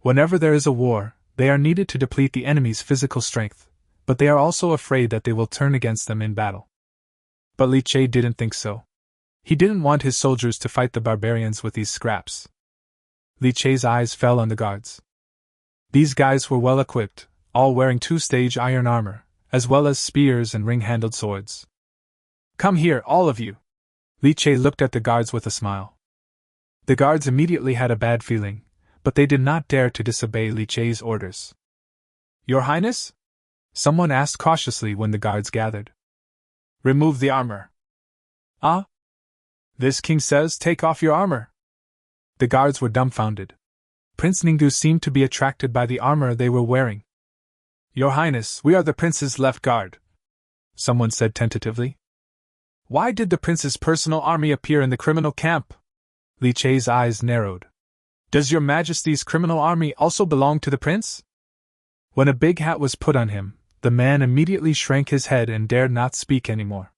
Whenever there is a war, they are needed to deplete the enemy's physical strength, but they are also afraid that they will turn against them in battle. But Liao didn't think so. He didn't want his soldiers to fight the barbarians with these scraps. Liao's eyes fell on the guards. These guys were well equipped, all wearing 2-stage iron armor, as well as spears and ring-handled swords. Come here, all of you. Liao looked at the guards with a smile. The guards immediately had a bad feeling, but they did not dare to disobey Liao's orders. Your Highness? Someone asked cautiously when the guards gathered. Remove the armor. Ah? This king says take off your armor. The guards were dumbfounded. Prince Ningdu seemed to be attracted by the armor they were wearing. Your Highness, we are the prince's left guard, someone said tentatively. Why did the prince's personal army appear in the criminal camp? Liao's eyes narrowed. Does your majesty's criminal army also belong to the prince? When a big hat was put on him, the man immediately shrank his head and dared not speak anymore.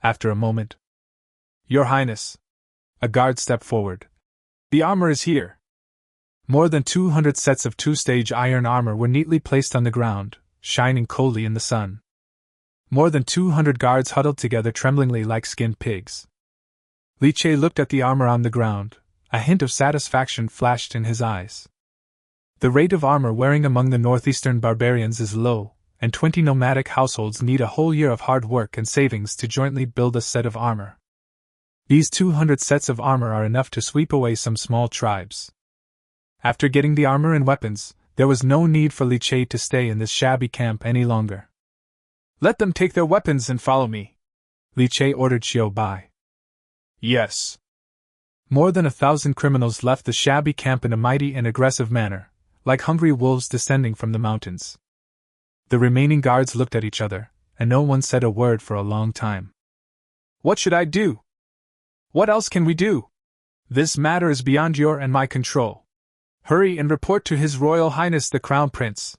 After a moment, Your Highness, a guard stepped forward. The armor is here. More than 200 sets of 2-stage iron armor were neatly placed on the ground, shining coldly in the sun. More than 200 guards huddled together tremblingly like skinned pigs. Liao looked at the armor on the ground. A hint of satisfaction flashed in his eyes. The rate of armor wearing among the northeastern barbarians is low, and 20 nomadic households need a whole year of hard work and savings to jointly build a set of armor. These 200 sets of armor are enough to sweep away some small tribes. After getting the armor and weapons, there was no need for Liao to stay in this shabby camp any longer. Let them take their weapons and follow me, Li Che ordered Xiao Bai. Yes. More than 1,000 criminals left the shabby camp in a mighty and aggressive manner, like hungry wolves descending from the mountains. The remaining guards looked at each other, and no one said a word for a long time. What should I do? What else can we do? This matter is beyond your and my control. Hurry and report to His Royal Highness the Crown Prince.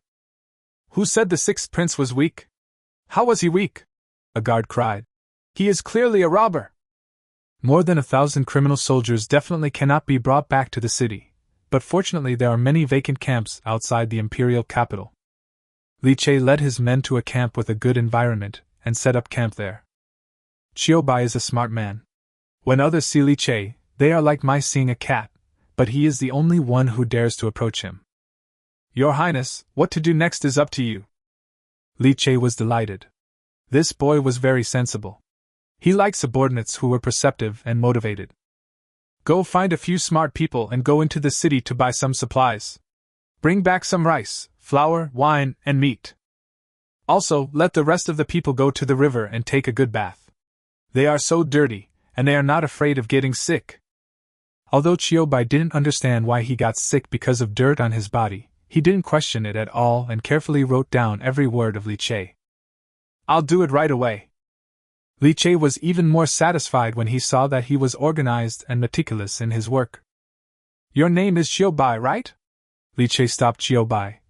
Who said the sixth prince was weak? How was he weak? A guard cried. He is clearly a robber. More than 1,000 criminal soldiers definitely cannot be brought back to the city, but fortunately there are many vacant camps outside the imperial capital. Li Che led his men to a camp with a good environment and set up camp there. Xiao Bai is a smart man. When others see Li Che, they are like mice seeing a cat, but he is the only one who dares to approach him. Your Highness, what to do next is up to you. Li Che was delighted. This boy was very sensible. He liked subordinates who were perceptive and motivated. Go find a few smart people and go into the city to buy some supplies. Bring back some rice, flour, wine, and meat. Also, let the rest of the people go to the river and take a good bath. They are so dirty, and they are not afraid of getting sick. Although Xiao Bai didn't understand why he got sick because of dirt on his body, he didn't question it at all and carefully wrote down every word of Li Che. I'll do it right away. Li Che was even more satisfied when he saw that he was organized and meticulous in his work. Your name is Xiao Bai, right? Li Che stopped Xiao Bai.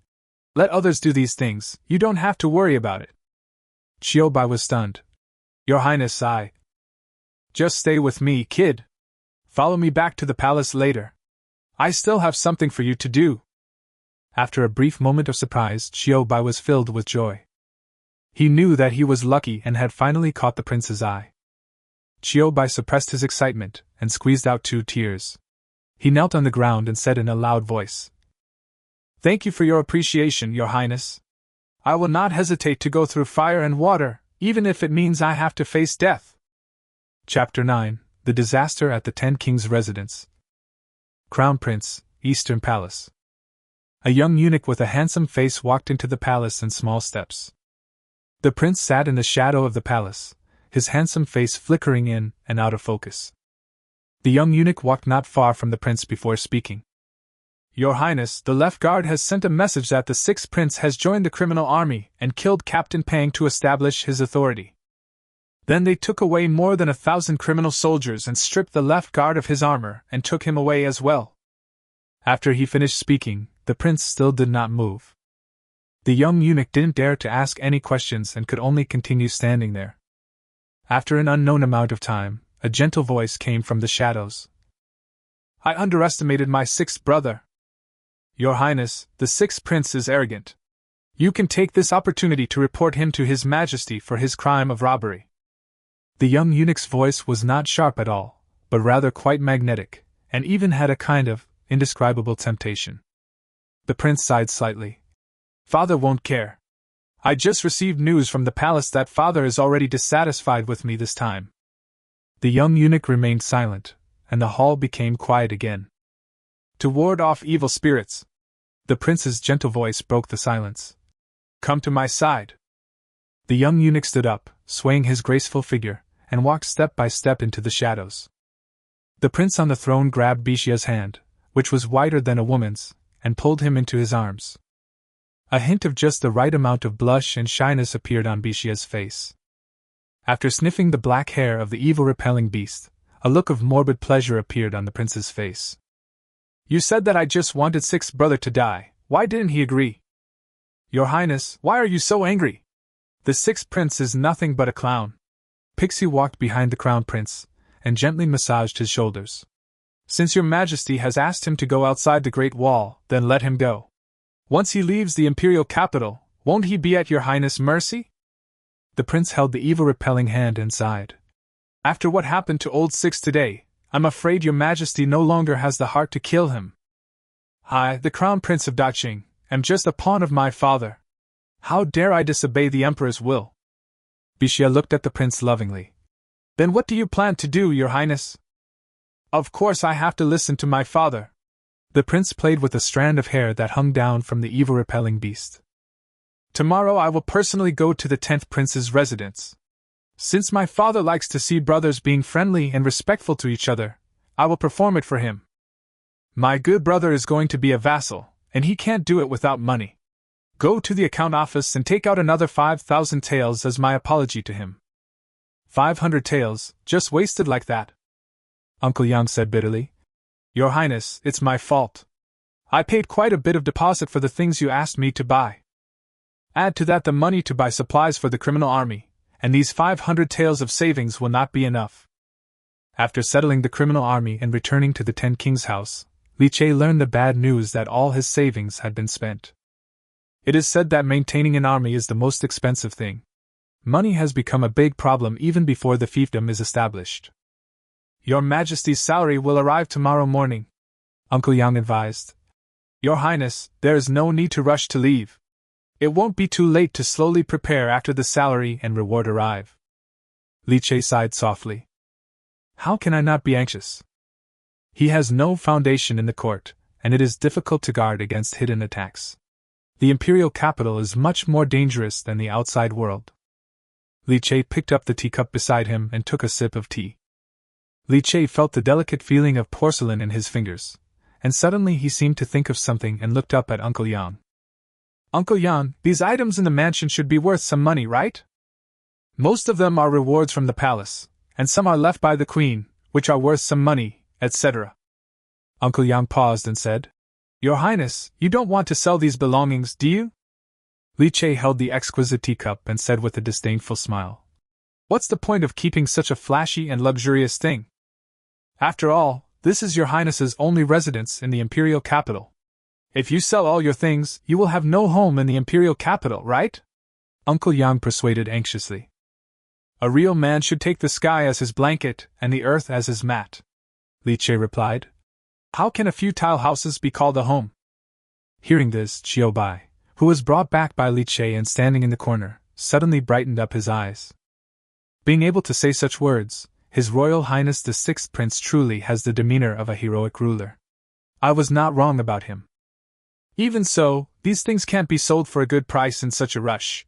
Let others do these things, you don't have to worry about it. Xiao Bai was stunned. Your Highness, Just stay with me, kid. Follow me back to the palace later. I still have something for you to do. After a brief moment of surprise, Xiao Bai was filled with joy. He knew that he was lucky and had finally caught the prince's eye. Xiao Bai suppressed his excitement and squeezed out 2 tears. He knelt on the ground and said in a loud voice, Thank you for your appreciation, Your Highness. I will not hesitate to go through fire and water, even if it means I have to face death. Chapter 9. The Disaster at the Ten Kings' Residence. Crown Prince, Eastern Palace. A young eunuch with a handsome face walked into the palace in small steps. The prince sat in the shadow of the palace, his handsome face flickering in and out of focus. The young eunuch walked not far from the prince before speaking. Your Highness, the left guard has sent a message that the sixth prince has joined the criminal army and killed Captain Pang to establish his authority. Then they took away more than 1,000 criminal soldiers and stripped the left guard of his armor and took him away as well. After he finished speaking, the prince still did not move. The young eunuch didn't dare to ask any questions and could only continue standing there. After an unknown amount of time, a gentle voice came from the shadows. I underestimated my sixth brother. Your Highness, the sixth prince is arrogant. You can take this opportunity to report him to His Majesty for his crime of robbery. The young eunuch's voice was not sharp at all, but rather quite magnetic, and even had a kind of indescribable temptation. The prince sighed slightly. Father won't care. I just received news from the palace that father is already dissatisfied with me this time. The young eunuch remained silent, and the hall became quiet again. To ward off evil spirits. The prince's gentle voice broke the silence. Come to my side. The young eunuch stood up, swaying his graceful figure, and walked step by step into the shadows. The prince on the throne grabbed Bishia's hand, which was wider than a woman's, and pulled him into his arms. A hint of just the right amount of blush and shyness appeared on Bishia's face. After sniffing the black hair of the evil-repelling beast, a look of morbid pleasure appeared on the prince's face. You said that I just wanted sixth brother to die, why didn't he agree? Your Highness, why are you so angry? The sixth prince is nothing but a clown. Pixie walked behind the crown prince, and gently massaged his shoulders. Since your majesty has asked him to go outside the Great Wall, then let him go. Once he leaves the imperial capital, won't he be at your highness' mercy? The prince held the evil-repelling hand and sighed. After what happened to old Six today, I'm afraid your majesty no longer has the heart to kill him. I, the crown prince of Daqing, am just a pawn of my father. How dare I disobey the emperor's will? Bishia looked at the prince lovingly. Then what do you plan to do, your highness? Of course I have to listen to my father. The prince played with a strand of hair that hung down from the evil-repelling beast. Tomorrow I will personally go to the 10th prince's residence. Since my father likes to see brothers being friendly and respectful to each other, I will perform it for him. My good brother is going to be a vassal, and he can't do it without money. Go to the account office and take out another 5,000 taels as my apology to him. 500 taels, just wasted like that. Uncle Yang said bitterly. Your Highness, it's my fault. I paid quite a bit of deposit for the things you asked me to buy. Add to that the money to buy supplies for the criminal army, and these 500 taels of savings will not be enough. After settling the criminal army and returning to the Ten Kings' house, Li Che learned the bad news that all his savings had been spent. It is said that maintaining an army is the most expensive thing. Money has become a big problem even before the fiefdom is established. Your Majesty's salary will arrive tomorrow morning, Uncle Yang advised. Your Highness, there is no need to rush to leave. It won't be too late to slowly prepare after the salary and reward arrive. Li Che sighed softly. How can I not be anxious? He has no foundation in the court, and it is difficult to guard against hidden attacks. The imperial capital is much more dangerous than the outside world. Li Che picked up the teacup beside him and took a sip of tea. Li Che felt the delicate feeling of porcelain in his fingers, and suddenly he seemed to think of something and looked up at Uncle Yang. Uncle Yang, these items in the mansion should be worth some money, right? Most of them are rewards from the palace, and some are left by the queen, which are worth some money, etc. Uncle Yang paused and said, Your Highness, you don't want to sell these belongings, do you? Li Che held the exquisite teacup and said with a disdainful smile, What's the point of keeping such a flashy and luxurious thing? After all, this is your Highness's only residence in the imperial capital. If you sell all your things, you will have no home in the imperial capital, right? Uncle Yang persuaded anxiously. A real man should take the sky as his blanket and the earth as his mat, Li Che replied. How can a few tile houses be called a home? Hearing this, Qiu Bai, who was brought back by Li Che and standing in the corner, suddenly brightened up his eyes. Being able to say such words, His Royal Highness the Sixth Prince truly has the demeanor of a heroic ruler. I was not wrong about him. Even so, these things can't be sold for a good price in such a rush,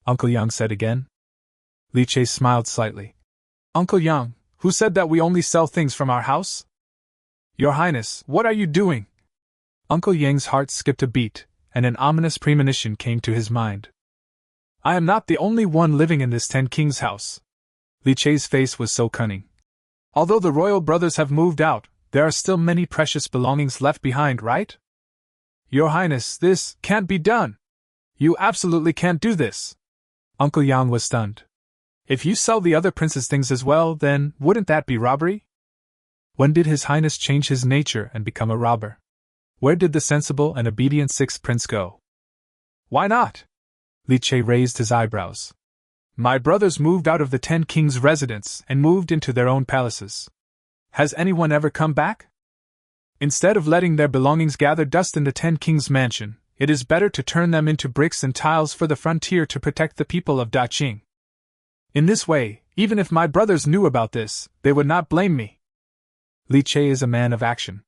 Uncle Yang said again. Li Che smiled slightly. Uncle Yang, who said that we only sell things from our house? Your Highness, what are you doing? Uncle Yang's heart skipped a beat, and an ominous premonition came to his mind. I am not the only one living in this Ten Kings house. Li Che's face was so cunning. Although the royal brothers have moved out, there are still many precious belongings left behind, right? Your Highness, this can't be done. You absolutely can't do this. Uncle Yang was stunned. If you sell the other prince's things as well, then wouldn't that be robbery? When did His Highness change his nature and become a robber? Where did the sensible and obedient Sixth Prince go? Why not? Li Che raised his eyebrows. My brothers moved out of the Ten Kings' residence and moved into their own palaces. Has anyone ever come back? Instead of letting their belongings gather dust in the Ten Kings' mansion, it is better to turn them into bricks and tiles for the frontier to protect the people of Daqing. In this way, even if my brothers knew about this, they would not blame me. Li Che is a man of action.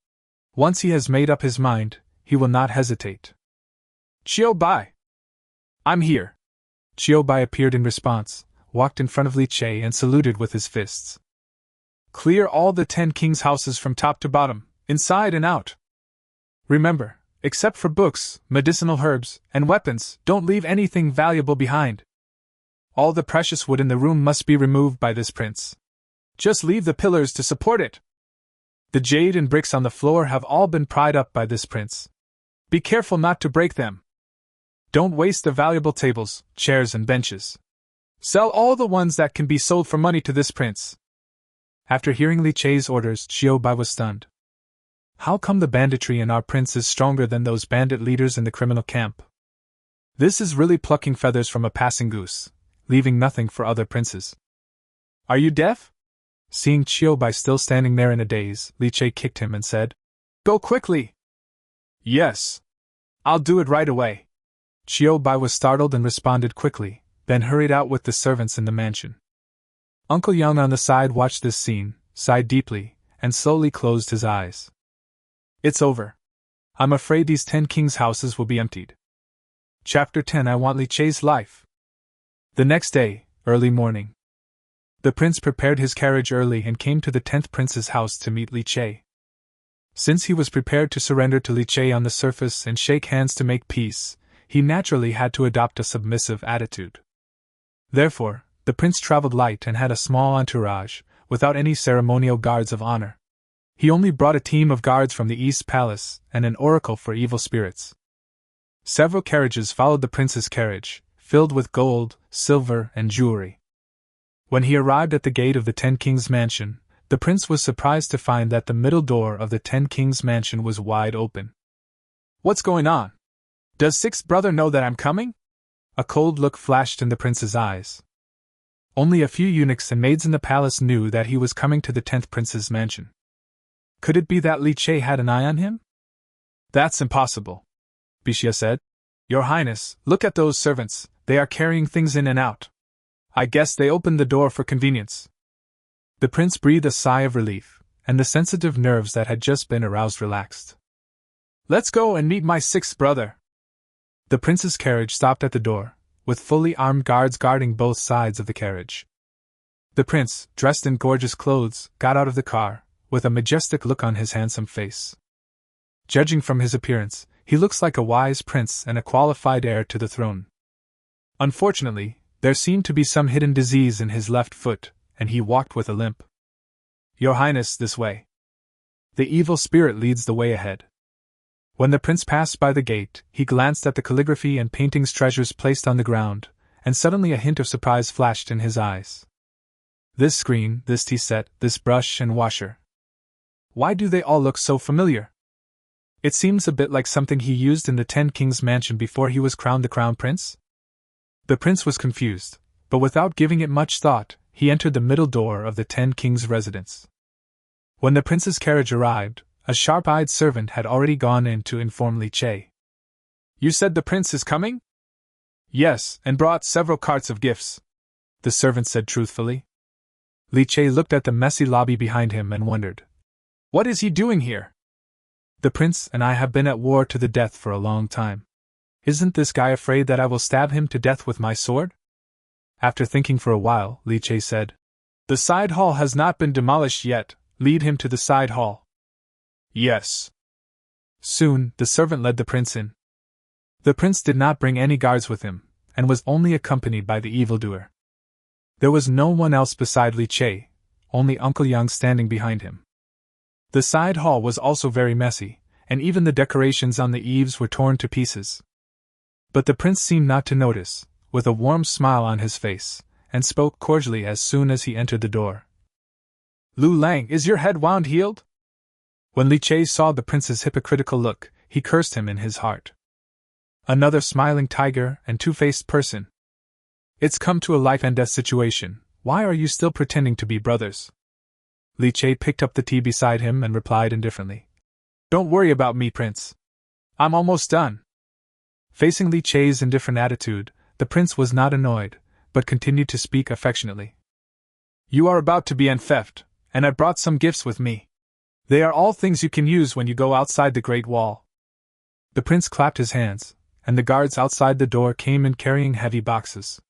Once he has made up his mind, he will not hesitate. Qiu Bai! I'm here. Qiu Bai appeared in response, walked in front of Li Che and saluted with his fists. Clear all the Ten Kings' houses from top to bottom, inside and out. Remember, except for books, medicinal herbs, and weapons, don't leave anything valuable behind. All the precious wood in the room must be removed by this prince. Just leave the pillars to support it. The jade and bricks on the floor have all been pried up by this prince. Be careful not to break them. Don't waste the valuable tables, chairs, and benches. Sell all the ones that can be sold for money to this prince. After hearing Li Che's orders, Qiu Bai was stunned. How come the banditry in our prince is stronger than those bandit leaders in the criminal camp? This is really plucking feathers from a passing goose, leaving nothing for other princes. Are you deaf? Seeing Qiu Bai still standing there in a daze, Li Che kicked him and said, Go quickly! Yes. I'll do it right away. Qiu Bai was startled and responded quickly, then hurried out with the servants in the mansion. Uncle Yang on the side watched this scene, sighed deeply, and slowly closed his eyes. It's over. I'm afraid these 10 kings' houses will be emptied. Chapter 10 I Want Li Che's Life. The next day, early morning. The prince prepared his carriage early and came to the 10th prince's house to meet Li Che. Since he was prepared to surrender to Li Che on the surface and shake hands to make peace, he naturally had to adopt a submissive attitude. Therefore, the prince traveled light and had a small entourage, without any ceremonial guards of honor. He only brought a team of guards from the East Palace and an oracle for evil spirits. Several carriages followed the prince's carriage, filled with gold, silver, and jewelry. When he arrived at the gate of the 10 Kings' mansion, the prince was surprised to find that the middle door of the 10 Kings' mansion was wide open. What's going on? Does Sixth Brother know that I'm coming? A cold look flashed in the prince's eyes. Only a few eunuchs and maids in the palace knew that he was coming to the 10th prince's mansion. Could it be that Li Che had an eye on him? That's impossible, Bixia said. Your Highness, look at those servants, they are carrying things in and out. I guess they opened the door for convenience. The prince breathed a sigh of relief, and the sensitive nerves that had just been aroused relaxed. Let's go and meet my 6th brother. The prince's carriage stopped at the door, with fully armed guards guarding both sides of the carriage. The prince, dressed in gorgeous clothes, got out of the car, with a majestic look on his handsome face. Judging from his appearance, he looks like a wise prince and a qualified heir to the throne. Unfortunately, there seemed to be some hidden disease in his left foot, and he walked with a limp. Your Highness, this way. The evil spirit leads the way ahead. When the prince passed by the gate, he glanced at the calligraphy and paintings treasures placed on the ground, and suddenly a hint of surprise flashed in his eyes. This screen, this tea set, this brush and washer. Why do they all look so familiar? It seems a bit like something he used in the 10 Kings' mansion before he was crowned the crown prince. The prince was confused, but without giving it much thought, he entered the middle door of the 10 Kings' residence. When the prince's carriage arrived, a sharp-eyed servant had already gone in to inform Li Che. You said the prince is coming? Yes, and brought several carts of gifts, the servant said truthfully. Li Che looked at the messy lobby behind him and wondered. What is he doing here? The prince and I have been at war to the death for a long time. Isn't this guy afraid that I will stab him to death with my sword? After thinking for a while, Li Che said, The side hall has not been demolished yet, lead him to the side hall. Yes. Soon, the servant led the prince in. The prince did not bring any guards with him, and was only accompanied by the evildoer. There was no one else beside Li Che, only Uncle Yang standing behind him. The side hall was also very messy, and even the decorations on the eaves were torn to pieces. But the prince seemed not to notice, with a warm smile on his face, and spoke cordially as soon as he entered the door. Lu Lang, is your head wound healed? When Li Che saw the prince's hypocritical look, he cursed him in his heart. Another smiling tiger and two-faced person. It's come to a life-and-death situation, why are you still pretending to be brothers? Li Che picked up the tea beside him and replied indifferently. Don't worry about me, Prince. I'm almost done. Facing Li Che's indifferent attitude, the prince was not annoyed, but continued to speak affectionately. You are about to be theft, and I brought some gifts with me. They are all things you can use when you go outside the Great Wall. The prince clapped his hands, and the guards outside the door came in carrying heavy boxes.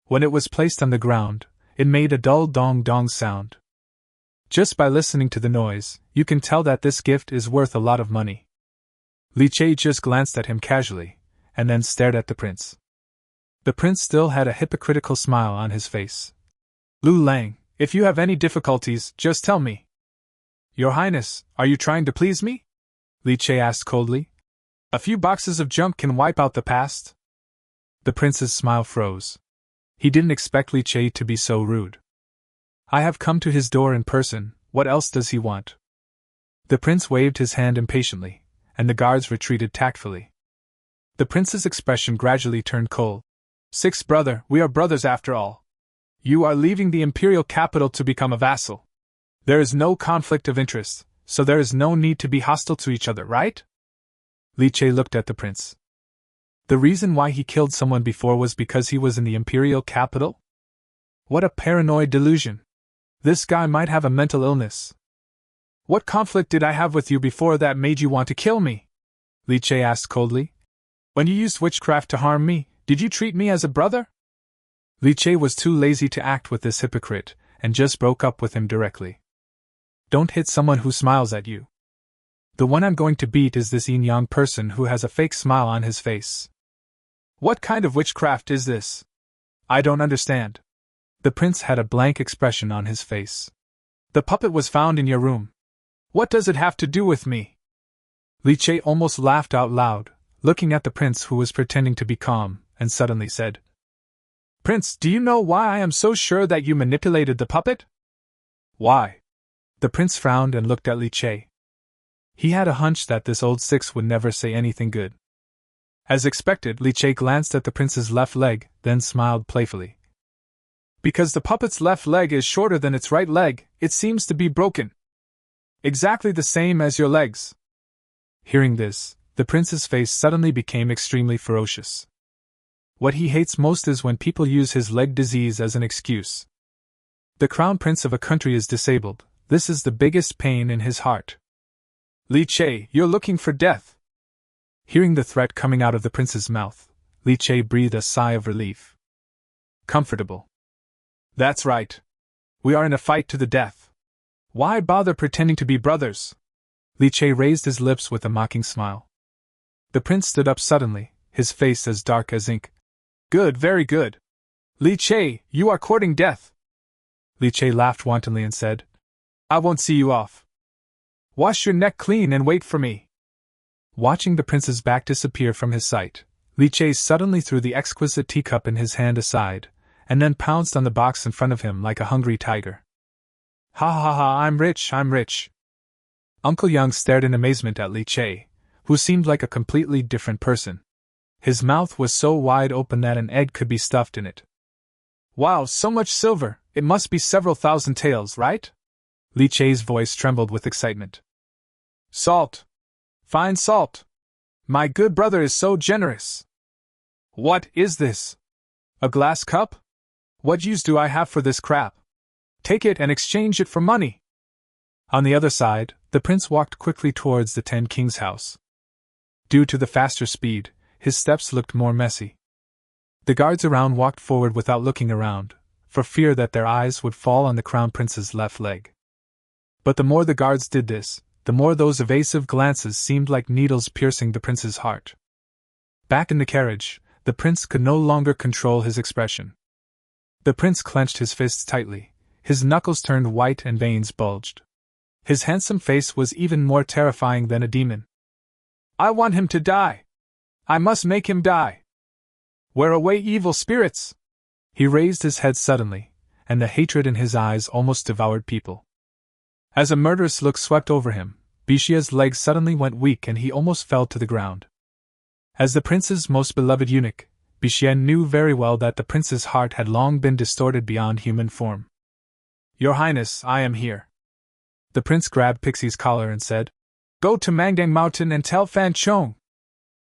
When it was placed on the ground, it made a dull dong-dong sound. Just by listening to the noise, you can tell that this gift is worth a lot of money. Li Che just glanced at him casually, and then stared at the prince. The prince still had a hypocritical smile on his face. Lu Lang, if you have any difficulties, just tell me. Your Highness, are you trying to please me? Li Che asked coldly. A few boxes of junk can wipe out the past. The prince's smile froze. He didn't expect Li Che to be so rude. I have come to his door in person, what else does he want? The prince waved his hand impatiently, and the guards retreated tactfully. The prince's expression gradually turned cold. Sixth brother, we are brothers after all. You are leaving the imperial capital to become a vassal. There is no conflict of interest, so there is no need to be hostile to each other, right? Li Che looked at the prince. The reason why he killed someone before was because he was in the imperial capital? What a paranoid delusion. This guy might have a mental illness. What conflict did I have with you before that made you want to kill me? Li Che asked coldly. When you used witchcraft to harm me, did you treat me as a brother? Li Che was too lazy to act with this hypocrite, and just broke up with him directly. Don't hit someone who smiles at you. The one I'm going to beat is this yin-yang person who has a fake smile on his face. What kind of witchcraft is this? I don't understand. The prince had a blank expression on his face. The puppet was found in your room. What does it have to do with me? Li Che almost laughed out loud, looking at the prince who was pretending to be calm, and suddenly said, Prince, do you know why I am so sure that you manipulated the puppet? Why? The prince frowned and looked at Li Che. He had a hunch that this old six would never say anything good. As expected, Li Che glanced at the prince's left leg, then smiled playfully. Because the puppet's left leg is shorter than its right leg, it seems to be broken. Exactly the same as your legs. Hearing this, the prince's face suddenly became extremely ferocious. What he hates most is when people use his leg disease as an excuse. The crown prince of a country is disabled. This is the biggest pain in his heart. Li Che, you're looking for death. Hearing the threat coming out of the prince's mouth, Li Che breathed a sigh of relief. Comfortable. That's right. We are in a fight to the death. Why bother pretending to be brothers? Li Che raised his lips with a mocking smile. The prince stood up suddenly, his face as dark as ink. Good, very good. Li Che, you are courting death. Li Che laughed wantonly and said, I won't see you off. Wash your neck clean and wait for me. Watching the prince's back disappear from his sight, Li Che suddenly threw the exquisite teacup in his hand aside, and then pounced on the box in front of him like a hungry tiger. Ha ha ha, I'm rich, I'm rich. Uncle Yang stared in amazement at Li Che, who seemed like a completely different person. His mouth was so wide open that an egg could be stuffed in it. Wow, so much silver, it must be several thousand taels, right? Li Che's voice trembled with excitement. Salt! Fine salt! My good brother is so generous! What is this? A glass cup? What use do I have for this crap? Take it and exchange it for money! On the other side, the prince walked quickly towards the 10 Kings' house. Due to the faster speed, his steps looked more messy. The guards around walked forward without looking around, for fear that their eyes would fall on the crown prince's left leg. But the more the guards did this, the more those evasive glances seemed like needles piercing the prince's heart. Back in the carriage, the prince could no longer control his expression. The prince clenched his fists tightly, his knuckles turned white and veins bulged. His handsome face was even more terrifying than a demon. I want him to die! I must make him die! Wear away evil spirits! He raised his head suddenly, and the hatred in his eyes almost devoured people. As a murderous look swept over him, Bishia's legs suddenly went weak and he almost fell to the ground. As the prince's most beloved eunuch, Bishia knew very well that the prince's heart had long been distorted beyond human form. Your Highness, I am here. The prince grabbed Pixie's collar and said, Go to Mangdang Mountain and tell Fan Chong.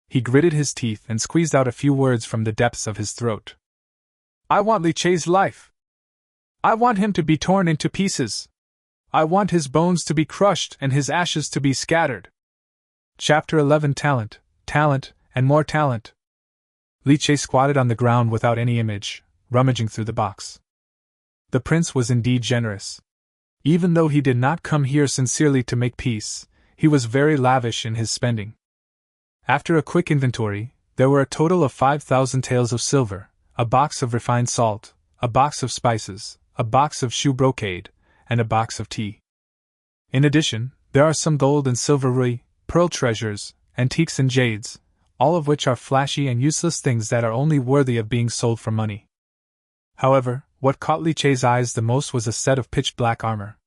He gritted his teeth and squeezed out a few words from the depths of his throat. I want Li Che's life. I want him to be torn into pieces. I want his bones to be crushed and his ashes to be scattered. Chapter 11 Talent, Talent, and More Talent. Li Che squatted on the ground without any image, rummaging through the box. The prince was indeed generous. Even though he did not come here sincerely to make peace, he was very lavish in his spending. After a quick inventory, there were a total of 5,000 taels of silver, a box of refined salt, a box of spices, a box of shoe brocade, and a box of tea. In addition, there are some gold and silver rouille, pearl treasures, antiques and jades, all of which are flashy and useless things that are only worthy of being sold for money. However, what caught Li Che's eyes the most was a set of pitch-black armor.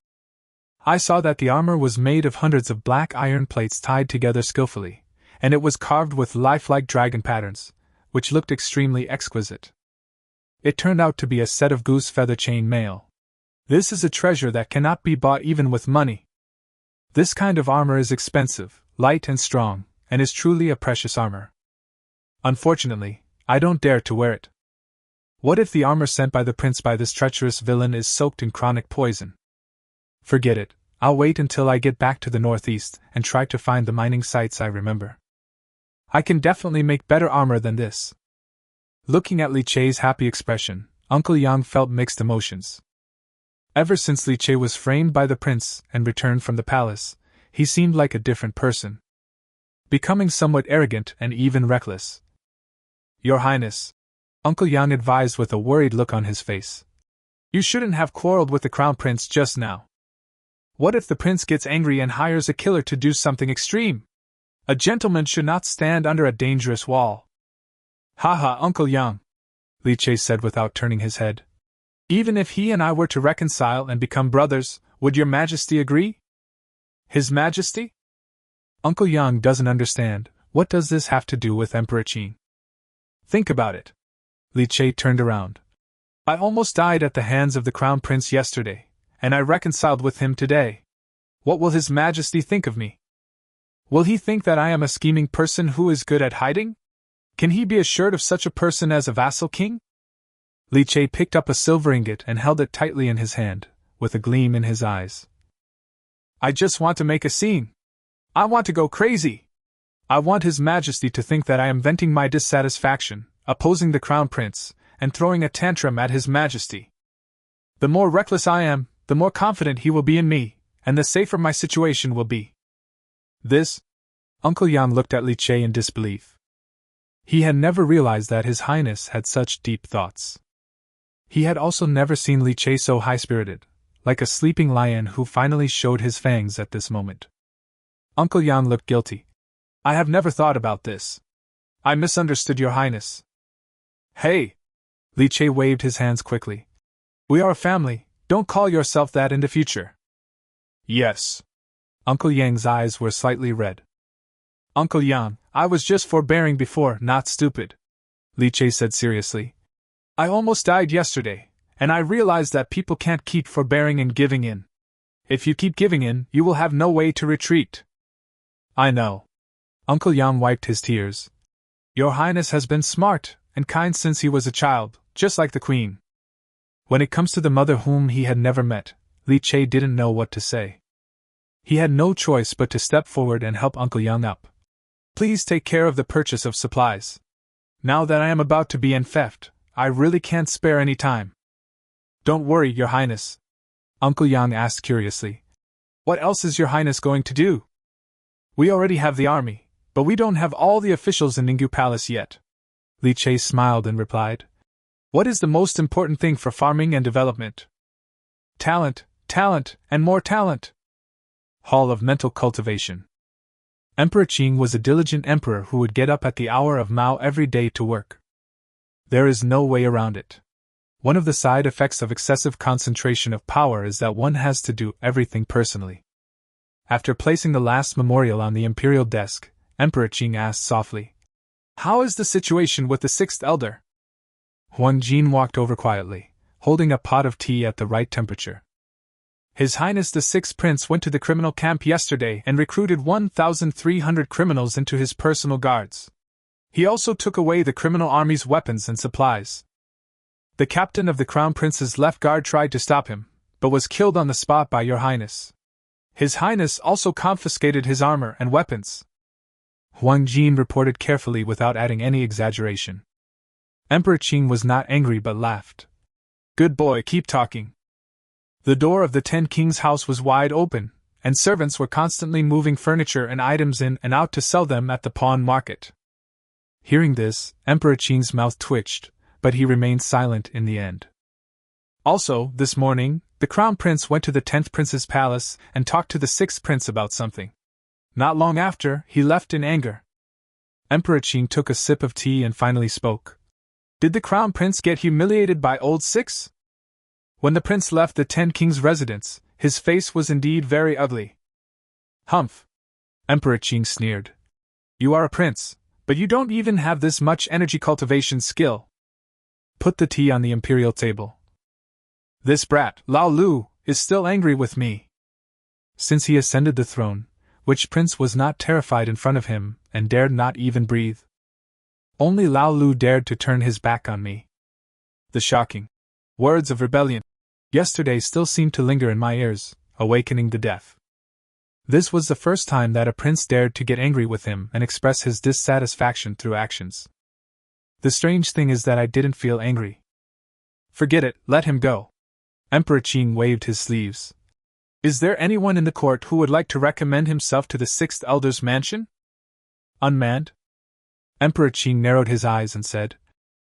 I saw that the armor was made of hundreds of black iron plates tied together skillfully, and it was carved with lifelike dragon patterns, which looked extremely exquisite. It turned out to be a set of goose feather chain mail. This is a treasure that cannot be bought even with money. This kind of armor is expensive, light and strong, and is truly a precious armor. Unfortunately, I don't dare to wear it. What if the armor sent by the prince by this treacherous villain is soaked in chronic poison? Forget it, I'll wait until I get back to the northeast and try to find the mining sites I remember. I can definitely make better armor than this. Looking at Li Che's happy expression, Uncle Yang felt mixed emotions. Ever since Li Che was framed by the prince and returned from the palace, he seemed like a different person, becoming somewhat arrogant and even reckless. Your Highness, Uncle Yang advised with a worried look on his face. You shouldn't have quarreled with the crown prince just now. What if the prince gets angry and hires a killer to do something extreme? A gentleman should not stand under a dangerous wall. Haha, Uncle Yang, Li Che said without turning his head. Even if he and I were to reconcile and become brothers, would your majesty agree? His Majesty? Uncle Yang doesn't understand. What does this have to do with Emperor Qing? Think about it. Li Che turned around. I almost died at the hands of the crown prince yesterday, and I reconciled with him today. What will His Majesty think of me? Will he think that I am a scheming person who is good at hiding? Can he be assured of such a person as a vassal king? Li Che picked up a silver ingot and held it tightly in his hand, with a gleam in his eyes. I just want to make a scene. I want to go crazy. I want His Majesty to think that I am venting my dissatisfaction, opposing the crown prince, and throwing a tantrum at His Majesty. The more reckless I am, the more confident he will be in me, and the safer my situation will be. This? Uncle Yang looked at Li Che in disbelief. He had never realized that His Highness had such deep thoughts. He had also never seen Li Che so high-spirited, like a sleeping lion who finally showed his fangs at this moment. Uncle Yang looked guilty. I have never thought about this. I misunderstood your Highness. Hey! Li Che waved his hands quickly. We are a family, don't call yourself that in the future. Yes. Uncle Yang's eyes were slightly red. Uncle Yang, I was just forbearing before, not stupid, Li Che said seriously. I almost died yesterday, and I realized that people can't keep forbearing and giving in. If you keep giving in, you will have no way to retreat. I know. Uncle Yang wiped his tears. Your Highness has been smart and kind since he was a child, just like the Queen. When it comes to the mother whom he had never met, Li Che didn't know what to say. He had no choice but to step forward and help Uncle Yang up. Please take care of the purchase of supplies. Now that I am about to be theft, I really can't spare any time. Don't worry, Your Highness. Uncle Yang asked curiously. What else is Your Highness going to do? We already have the army, but we don't have all the officials in Ninggu Palace yet. Li Che smiled and replied. What is the most important thing for farming and development? Talent, talent, and more talent. Hall of Mental Cultivation. Emperor Qing was a diligent emperor who would get up at the hour of Mao every day to work. There is no way around it. One of the side effects of excessive concentration of power is that one has to do everything personally. After placing the last memorial on the imperial desk, Emperor Qing asked softly, How is the situation with the sixth elder? Huang Jin walked over quietly, holding a pot of tea at the right temperature. His Highness the Sixth Prince went to the criminal camp yesterday and recruited 1,300 criminals into his personal guards. He also took away the criminal army's weapons and supplies. The captain of the Crown Prince's left guard tried to stop him, but was killed on the spot by Your Highness. His Highness also confiscated his armor and weapons. Huang Jin reported carefully without adding any exaggeration. Emperor Qing was not angry but laughed. Good boy, keep talking. The door of the Ten Kings' house was wide open, and servants were constantly moving furniture and items in and out to sell them at the pawn market. Hearing this, Emperor Qing's mouth twitched, but he remained silent in the end. Also, this morning, the Crown Prince went to the 10th Prince's palace and talked to the 6th Prince about something. Not long after, he left in anger. Emperor Qing took a sip of tea and finally spoke. Did the Crown Prince get humiliated by old Six? When the prince left the Ten Kings' residence, his face was indeed very ugly. Humph! Emperor Qing sneered. You are a prince, but you don't even have this much energy cultivation skill. Put the tea on the imperial table. This brat, Lao Lu, is still angry with me. Since he ascended the throne, which prince was not terrified in front of him and dared not even breathe? Only Lao Lu dared to turn his back on me. The shocking words of rebellion yesterday still seemed to linger in my ears, awakening the deaf. This was the first time that a prince dared to get angry with him and express his dissatisfaction through actions. The strange thing is that I didn't feel angry. Forget it, let him go. Emperor Qing waved his sleeves. Is there anyone in the court who would like to recommend himself to the sixth elder's mansion? Unmanned? Emperor Qing narrowed his eyes and said,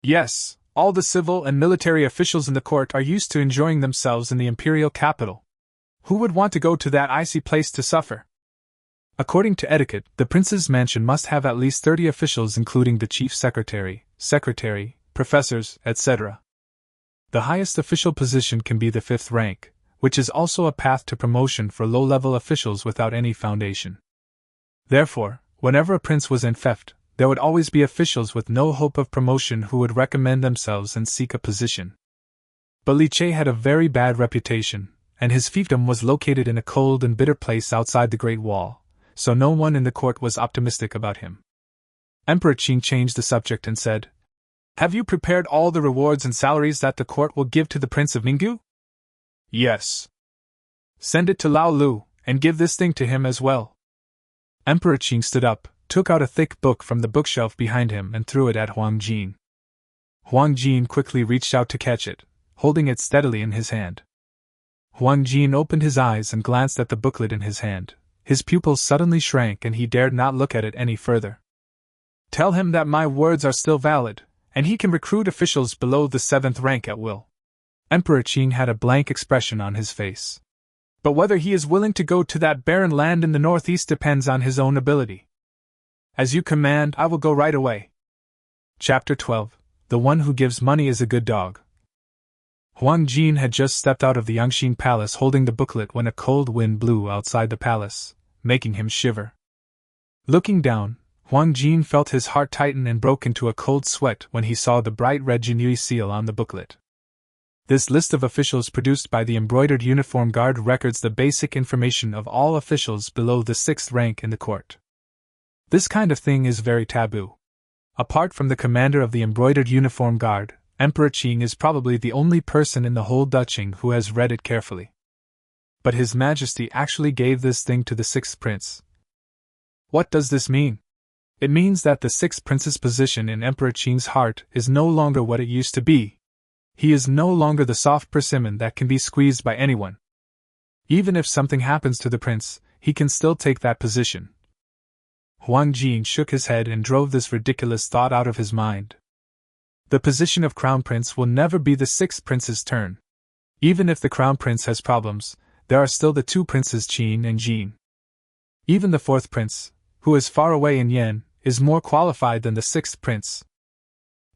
Yes, all the civil and military officials in the court are used to enjoying themselves in the imperial capital. Who would want to go to that icy place to suffer? According to etiquette, the prince's mansion must have at least 30 officials, including the chief secretary, professors, etc. The highest official position can be the 5th rank, which is also a path to promotion for low-level officials without any foundation. Therefore, whenever a prince was en theft, there would always be officials with no hope of promotion who would recommend themselves and seek a position. But Li Che had a very bad reputation, and his fiefdom was located in a cold and bitter place outside the Great Wall, so no one in the court was optimistic about him. Emperor Qing changed the subject and said, Have you prepared all the rewards and salaries that the court will give to the Prince of Ninggu? Yes. Send it to Lao Lu, and give this thing to him as well. Emperor Qing stood up, took out a thick book from the bookshelf behind him and threw it at Huang Jin. Huang Jin quickly reached out to catch it, holding it steadily in his hand. Huang Jin opened his eyes and glanced at the booklet in his hand. His pupils suddenly shrank and he dared not look at it any further. Tell him that my words are still valid, and he can recruit officials below the 7th rank at will. Emperor Qing had a blank expression on his face. But whether he is willing to go to that barren land in the northeast depends on his own ability. As you command, I will go right away. Chapter 12. The one who gives money is a good dog. Huang Jin had just stepped out of the Yangxin Palace holding the booklet when a cold wind blew outside the palace, making him shiver. Looking down, Huang Jin felt his heart tighten and broke into a cold sweat when he saw the bright red Jinhui seal on the booklet. This list of officials produced by the Embroidered Uniform Guard records the basic information of all officials below the 6th rank in the court. This kind of thing is very taboo. Apart from the commander of the Embroidered Uniform Guard, Emperor Qing is probably the only person in the whole Daqing who has read it carefully. But His Majesty actually gave this thing to the 6th prince. What does this mean? It means that the 6th prince's position in Emperor Qing's heart is no longer what it used to be. He is no longer the soft persimmon that can be squeezed by anyone. Even if something happens to the prince, he can still take that position. Huang Jin shook his head and drove this ridiculous thought out of his mind. The position of Crown Prince will never be the 6th prince's turn. Even if the Crown Prince has problems, there are still the 2 princes Qin and Jin. Even the 4th prince, who is far away in Yen, is more qualified than the 6th prince.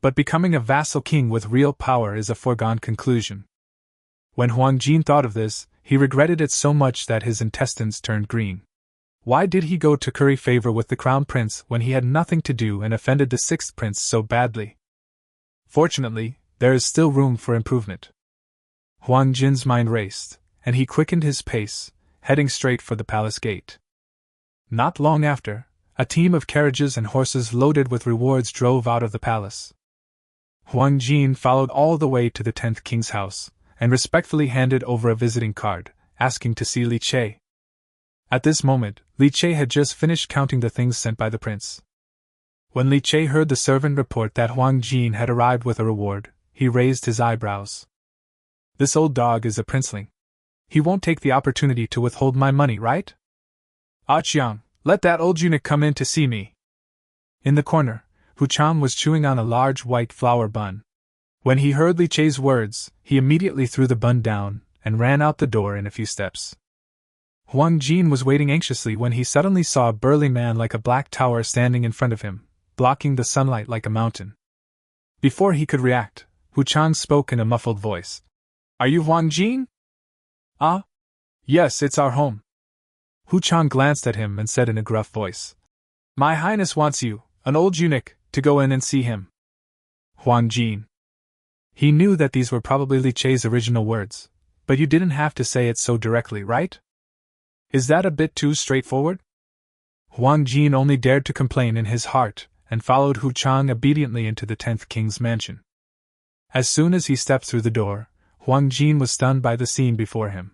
But becoming a vassal king with real power is a foregone conclusion. When Huang Jin thought of this, he regretted it so much that his intestines turned green. Why did he go to curry favor with the Crown Prince when he had nothing to do and offended the 6th prince so badly? Fortunately, there is still room for improvement. Huang Jin's mind raced, and he quickened his pace, heading straight for the palace gate. Not long after, a team of carriages and horses loaded with rewards drove out of the palace. Huang Jin followed all the way to the 10th king's house, and respectfully handed over a visiting card, asking to see Li Che. At this moment, Li Che had just finished counting the things sent by the prince. When Li Che heard the servant report that Huang Jin had arrived with a reward, he raised his eyebrows. This old dog is a princeling. He won't take the opportunity to withhold my money, right? Ah Qiang, let that old eunuch come in to see me. In the corner, Hu Chang was chewing on a large white flour bun. When he heard Li Che's words, he immediately threw the bun down and ran out the door in a few steps. Huang Jin was waiting anxiously when he suddenly saw a burly man like a black tower standing in front of him, blocking the sunlight like a mountain. Before he could react, Hu Chang spoke in a muffled voice. Are you Huang Jin? Ah? Yes, it's our home. Hu Chang glanced at him and said in a gruff voice. My Highness wants you, an old eunuch, to go in and see him. Huang Jin. He knew that these were probably Li Che's original words, but you didn't have to say it so directly, right? Is that a bit too straightforward? Huang Jin only dared to complain in his heart, and followed Hu Chang obediently into the 10th king's mansion. As soon as he stepped through the door, Huang Jin was stunned by the scene before him.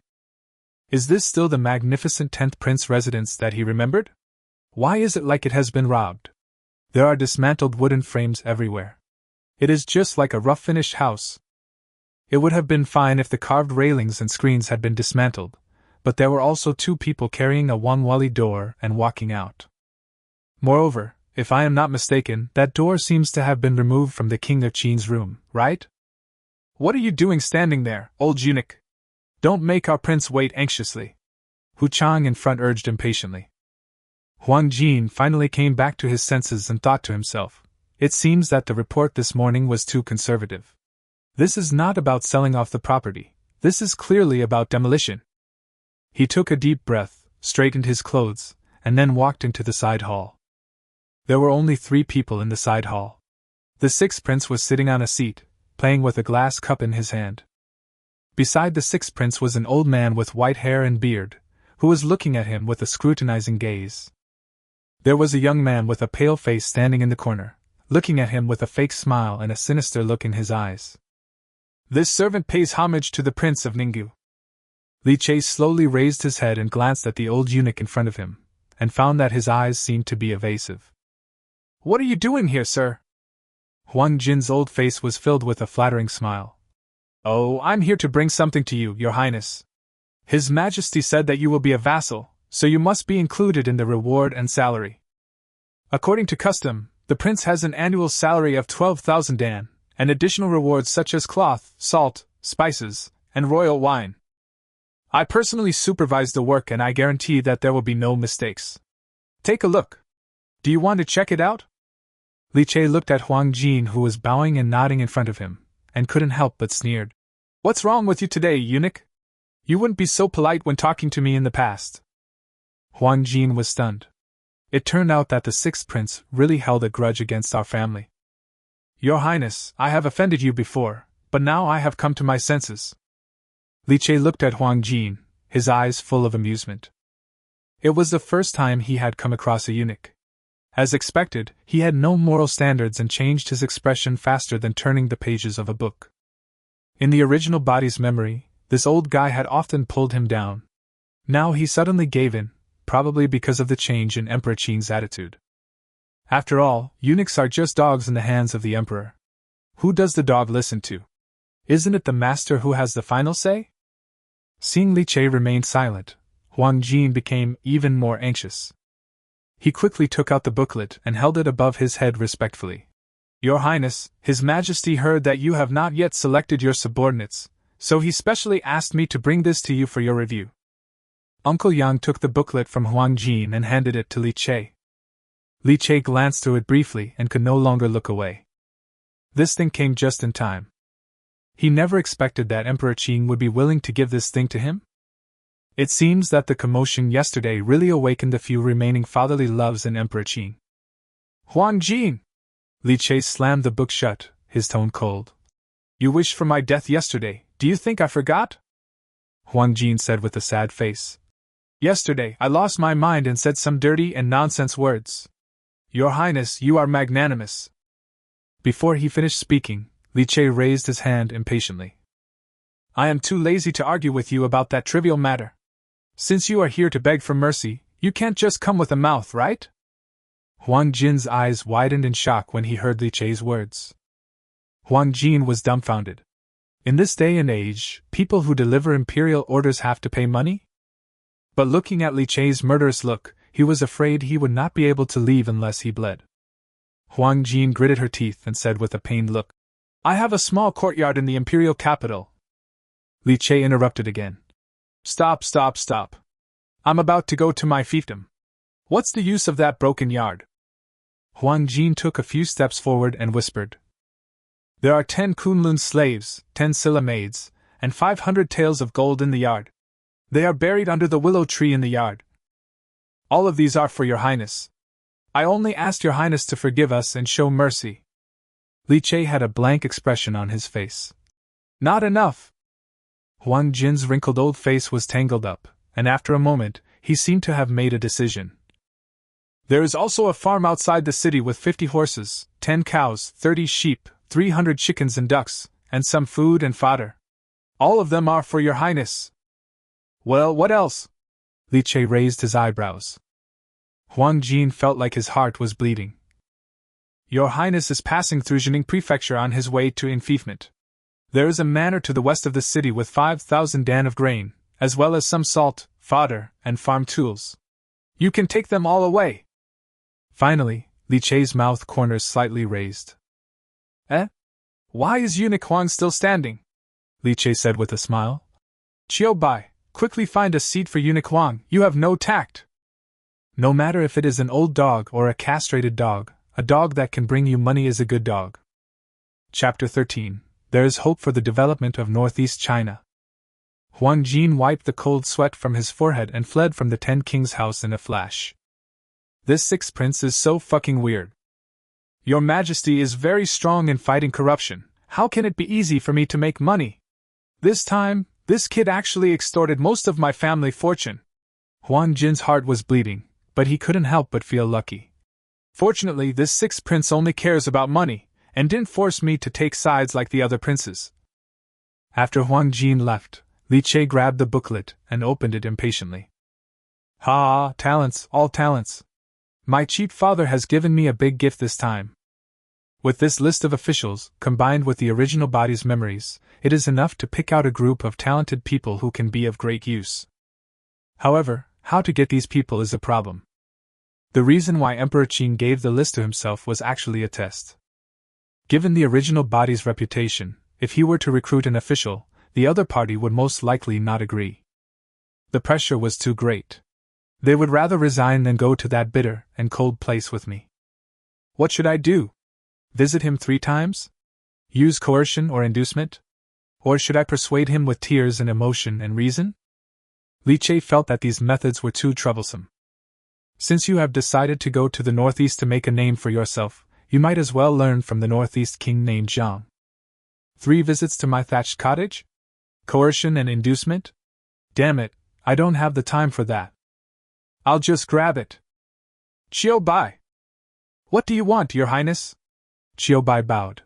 Is this still the magnificent 10th prince residence that he remembered? Why is it like it has been robbed? There are dismantled wooden frames everywhere. It is just like a rough-finished house. It would have been fine if the carved railings and screens had been dismantled, but there were also 2 people carrying a one-wali door and walking out. Moreover, if I am not mistaken, that door seems to have been removed from the King of Qin's room, right? What are you doing standing there, old eunuch? Don't make our prince wait anxiously. Hu Chang in front urged impatiently. Huang Jin finally came back to his senses and thought to himself, it seems that the report this morning was too conservative. This is not about selling off the property, this is clearly about demolition. He took a deep breath, straightened his clothes, and then walked into the side hall. There were only 3 people in the side hall. The 6th prince was sitting on a seat, playing with a glass cup in his hand. Beside the 6th prince was an old man with white hair and beard, who was looking at him with a scrutinizing gaze. There was a young man with a pale face standing in the corner, looking at him with a fake smile and a sinister look in his eyes. This servant pays homage to the Prince of Ninggu. Li Che slowly raised his head and glanced at the old eunuch in front of him, and found that his eyes seemed to be evasive. What are you doing here, sir? Huang Jin's old face was filled with a flattering smile. Oh, I'm here to bring something to you, your highness. His Majesty said that you will be a vassal, so you must be included in the reward and salary. According to custom, the prince has an annual salary of 12,000 dan, and additional rewards such as cloth, salt, spices, and royal wine. I personally supervise the work and I guarantee that there will be no mistakes. Take a look. Do you want to check it out? Li Che looked at Huang Jin, who was bowing and nodding in front of him, and couldn't help but sneered. What's wrong with you today, eunuch? You wouldn't be so polite when talking to me in the past. Huang Jin was stunned. It turned out that the 6th prince really held a grudge against our family. Your Highness, I have offended you before, but now I have come to my senses. Li Che looked at Huang Jin, his eyes full of amusement. It was the first time he had come across a eunuch. As expected, he had no moral standards and changed his expression faster than turning the pages of a book. In the original body's memory, this old guy had often pulled him down. Now he suddenly gave in, probably because of the change in Emperor Qing's attitude. After all, eunuchs are just dogs in the hands of the emperor. Who does the dog listen to? Isn't it the master who has the final say? Seeing Li Che remain silent, Huang Jin became even more anxious. He quickly took out the booklet and held it above his head respectfully. Your Highness, His Majesty heard that you have not yet selected your subordinates, so he specially asked me to bring this to you for your review. Uncle Yang took the booklet from Huang Jin and handed it to Li Che. Li Che glanced through it briefly and could no longer look away. This thing came just in time. He never expected that Emperor Qing would be willing to give this thing to him. It seems that the commotion yesterday really awakened the few remaining fatherly loves in Emperor Qing. Huang Jin! Li Che slammed the book shut, his tone cold. You wished for my death yesterday, do you think I forgot? Huang Jin said with a sad face. Yesterday I lost my mind and said some dirty and nonsense words. Your Highness, you are magnanimous. Before he finished speaking, Li Che raised his hand impatiently. I am too lazy to argue with you about that trivial matter. Since you are here to beg for mercy, you can't just come with a mouth, right? Huang Jin's eyes widened in shock when he heard Li Che's words. Huang Jin was dumbfounded. In this day and age, people who deliver imperial orders have to pay money? But looking at Li Che's murderous look, he was afraid he would not be able to leave unless he bled. Huang Jin gritted her teeth and said with a pained look, I have a small courtyard in the imperial capital. Li Che interrupted again. Stop. I'm about to go to my fiefdom. What's the use of that broken yard? Huang Jin took a few steps forward and whispered. There are 10 Kunlun slaves, 10 Silla maids, and 500 taels of gold in the yard. They are buried under the willow tree in the yard. All of these are for your highness. I only asked your highness to forgive us and show mercy. Li Che had a blank expression on his face. Not enough. Huang Jin's wrinkled old face was tangled up, and after a moment, he seemed to have made a decision. There is also a farm outside the city with 50 horses, 10 cows, 30 sheep, 300 chickens and ducks, and some food and fodder. All of them are for your highness. Well, what else? Li Che raised his eyebrows. Huang Jin felt like his heart was bleeding. Your highness is passing through Jining Prefecture on his way to enfeoffment. There is a manor to the west of the city with 5,000 dan of grain, as well as some salt, fodder, and farm tools. You can take them all away. Finally, Li Che's mouth corners slightly raised. Eh? Why is Eunuch Huang still standing? Li Che said with a smile. Chiu Bai, quickly find a seat for Eunuch Huang, you have no tact. No matter if it is an old dog or a castrated dog, a dog that can bring you money is a good dog. Chapter 13. There is hope for the development of Northeast China. Huang Jin wiped the cold sweat from his forehead and fled from the Ten Kings' house in a flash. This sixth prince is so fucking weird. Your Majesty is very strong in fighting corruption. How can it be easy for me to make money? This time, this kid actually extorted most of my family fortune. Huang Jin's heart was bleeding, but he couldn't help but feel lucky. Fortunately, this sixth prince only cares about money, and didn't force me to take sides like the other princes. After Huang Jin left, Li Che grabbed the booklet and opened it impatiently. Ha, talents, all talents. My cheat father has given me a big gift this time. With this list of officials, combined with the original body's memories, it is enough to pick out a group of talented people who can be of great use. However, how to get these people is a problem. The reason why Emperor Qing gave the list to himself was actually a test. Given the original body's reputation, if he were to recruit an official, the other party would most likely not agree. The pressure was too great. They would rather resign than go to that bitter and cold place with me. What should I do? Visit him 3 times? Use coercion or inducement? Or should I persuade him with tears and emotion and reason? Li Che felt that these methods were too troublesome. Since you have decided to go to the northeast to make a name for yourself, you might as well learn from the northeast king named Zhang. 3 visits to my thatched cottage? Coercion and inducement? Damn it, I don't have the time for that. I'll just grab it. Chiu Bai. What do you want, Your Highness? Chiu Bai bowed.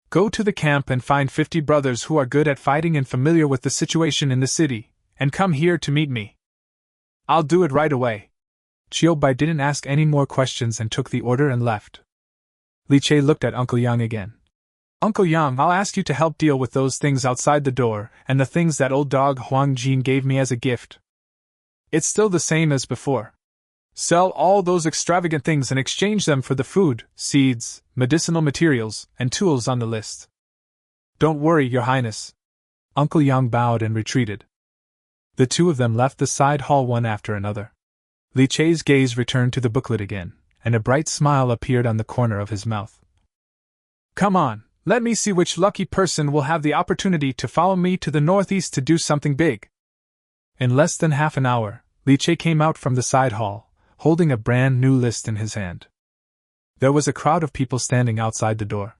Go to the camp and find 50 brothers who are good at fighting and familiar with the situation in the city, and come here to meet me. I'll do it right away. Chiu Bai didn't ask any more questions and took the order and left. Li Che looked at Uncle Yang again. Uncle Yang, I'll ask you to help deal with those things outside the door, and the things that old dog Huang Jin gave me as a gift. It's still the same as before. Sell all those extravagant things and exchange them for the food, seeds, medicinal materials, and tools on the list. Don't worry, Your Highness. Uncle Yang bowed and retreated. The two of them left the side hall one after another. Li Che's gaze returned to the booklet again, and a bright smile appeared on the corner of his mouth. Come on, let me see which lucky person will have the opportunity to follow me to the northeast to do something big. In less than half an hour, Li Che came out from the side hall, holding a brand new list in his hand. There was a crowd of people standing outside the door.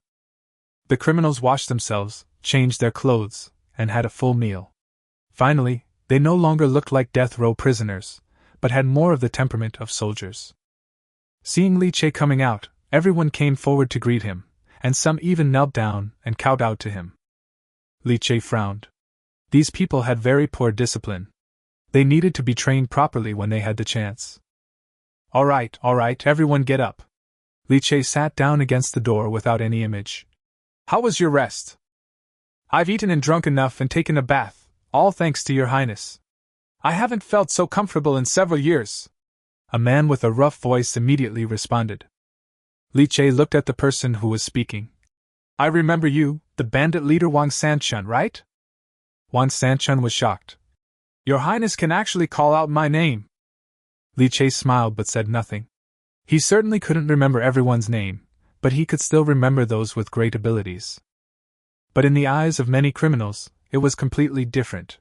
The criminals washed themselves, changed their clothes, and had a full meal. Finally, they no longer looked like death row prisoners, but had more of the temperament of soldiers. Seeing Li Che coming out, everyone came forward to greet him, and some even knelt down and kowtowed to him. Li Che frowned. These people had very poor discipline. They needed to be trained properly when they had the chance. All right, everyone get up. Li Che sat down against the door without any image. How was your rest? I've eaten and drunk enough and taken a bath, all thanks to Your Highness. I haven't felt so comfortable in several years. A man with a rough voice immediately responded. Li Che looked at the person who was speaking. I remember you, the bandit leader Wang Sanchun, right? Wang Sanchun was shocked. Your Highness can actually call out my name. Li Che smiled but said nothing. He certainly couldn't remember everyone's name, but he could still remember those with great abilities. But in the eyes of many criminals, it was completely different.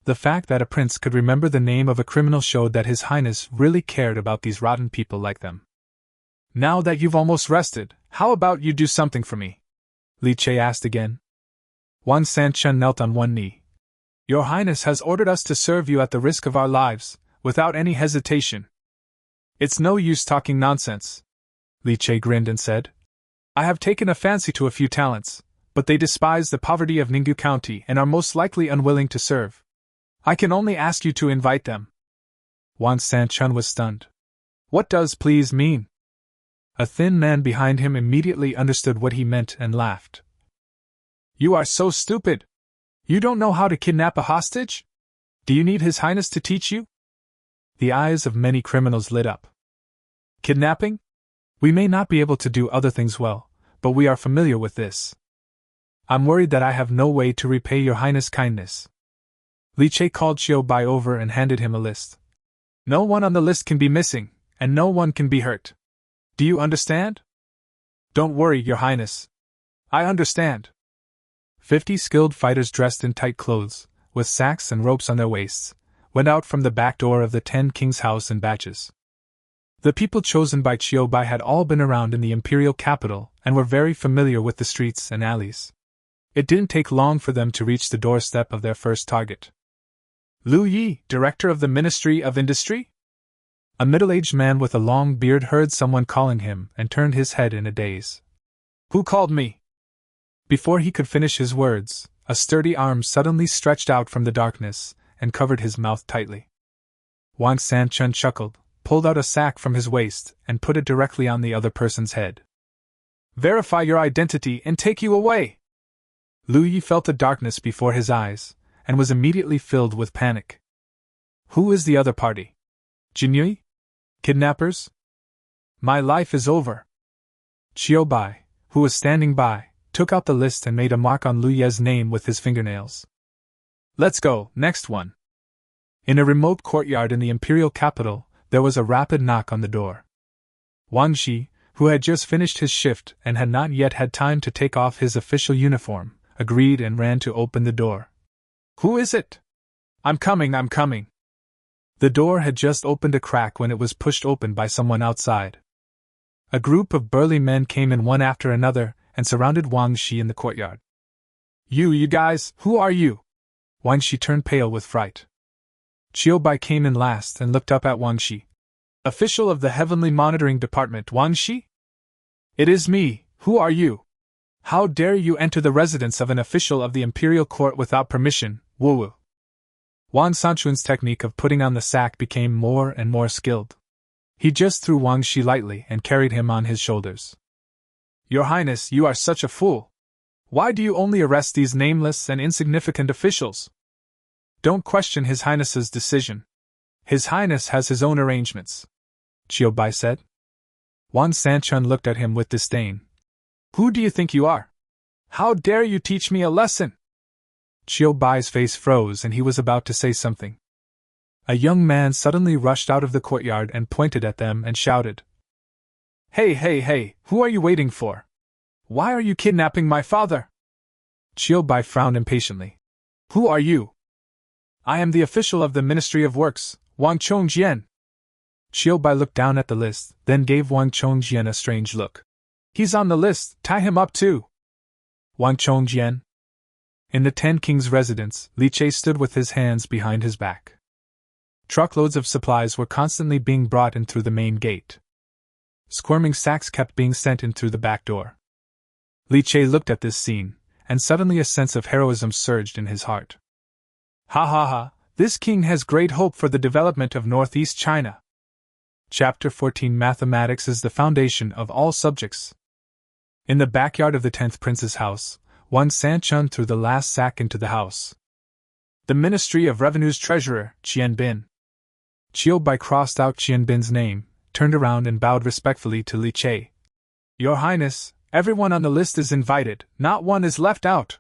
The fact that a prince could remember the name of a criminal showed that His Highness really cared about these rotten people like them. Now that you've almost rested, how about you do something for me? Li Che asked again. Wang Sanchun knelt on one knee. Your Highness has ordered us to serve you at the risk of our lives, without any hesitation. It's no use talking nonsense. Li Che grinned and said. I have taken a fancy to a few talents, but they despise the poverty of Ninggu County and are most likely unwilling to serve. I can only ask you to invite them. Wang Sanchun was stunned. What does please mean? A thin man behind him immediately understood what he meant and laughed. You are so stupid! You don't know how to kidnap a hostage? Do you need His Highness to teach you? The eyes of many criminals lit up. Kidnapping? We may not be able to do other things well, but we are familiar with this. I'm worried that I have no way to repay your Highness' kindness. Li Che called Qiu Bai over and handed him a list. No one on the list can be missing, and no one can be hurt. Do you understand? Don't worry, Your Highness. I understand. 50 skilled fighters dressed in tight clothes, with sacks and ropes on their waists, went out from the back door of the 10 Kings' house in batches. The people chosen by Qiu Bai had all been around in the imperial capital and were very familiar with the streets and alleys. It didn't take long for them to reach the doorstep of their first target. Lu Yi, director of the Ministry of Industry? A middle-aged man with a long beard heard someone calling him and turned his head in a daze. Who called me? Before he could finish his words, a sturdy arm suddenly stretched out from the darkness and covered his mouth tightly. Wang Sanchun chuckled, pulled out a sack from his waist, and put it directly on the other person's head. Verify your identity and take you away! Lu Yi felt the darkness before his eyes, and was immediately filled with panic. Who is the other party? Jinyui? Kidnappers? My life is over. Qiu Bai, who was standing by, took out the list and made a mark on Lu Ye's name with his fingernails. Let's go, next one. In a remote courtyard in the imperial capital, there was a rapid knock on the door. Wang Shi, who had just finished his shift and had not yet had time to take off his official uniform, agreed and ran to open the door. Who is it? I'm coming. The door had just opened a crack when it was pushed open by someone outside. A group of burly men came in one after another and surrounded Wang Shi in the courtyard. You guys, who are you? Wang Shi turned pale with fright. Qiu Bai came in last and looked up at Wang Shi. Official of the Heavenly Monitoring Department, Wang Shi? It is me. Who are you? How dare you enter the residence of an official of the Imperial Court without permission, Wu? Wang Sanchun's technique of putting on the sack became more and more skilled. He just threw Wang Shi lightly and carried him on his shoulders. Your Highness, you are such a fool. Why do you only arrest these nameless and insignificant officials? Don't question His Highness's decision. His Highness has his own arrangements, Qiu Bai said. Wang Sanchun looked at him with disdain. Who do you think you are? How dare you teach me a lesson? Qiu Bai's face froze and he was about to say something. A young man suddenly rushed out of the courtyard and pointed at them and shouted. Hey, who are you waiting for? Why are you kidnapping my father? Qiu Bai frowned impatiently. Who are you? I am the official of the Ministry of Works, Wang Chongjian. Qiu Bai looked down at the list, then gave Wang Chongjian a strange look. He's on the list, tie him up too. Wang Chongjian. In the 10 Kings' residence, Li Che stood with his hands behind his back. Truckloads of supplies were constantly being brought in through the main gate. Squirming sacks kept being sent in through the back door. Li Che looked at this scene, and suddenly a sense of heroism surged in his heart. Ha, this king has great hope for the development of northeast China. Chapter 14 Mathematics is the foundation of all subjects. In the backyard of the 10th prince's house, Wang Sanchun threw the last sack into the house. The Ministry of Revenue's treasurer, Qian Bin. Qiu Bai crossed out Qian Bin's name, turned around and bowed respectfully to Li Che. Your Highness, everyone on the list is invited, not one is left out.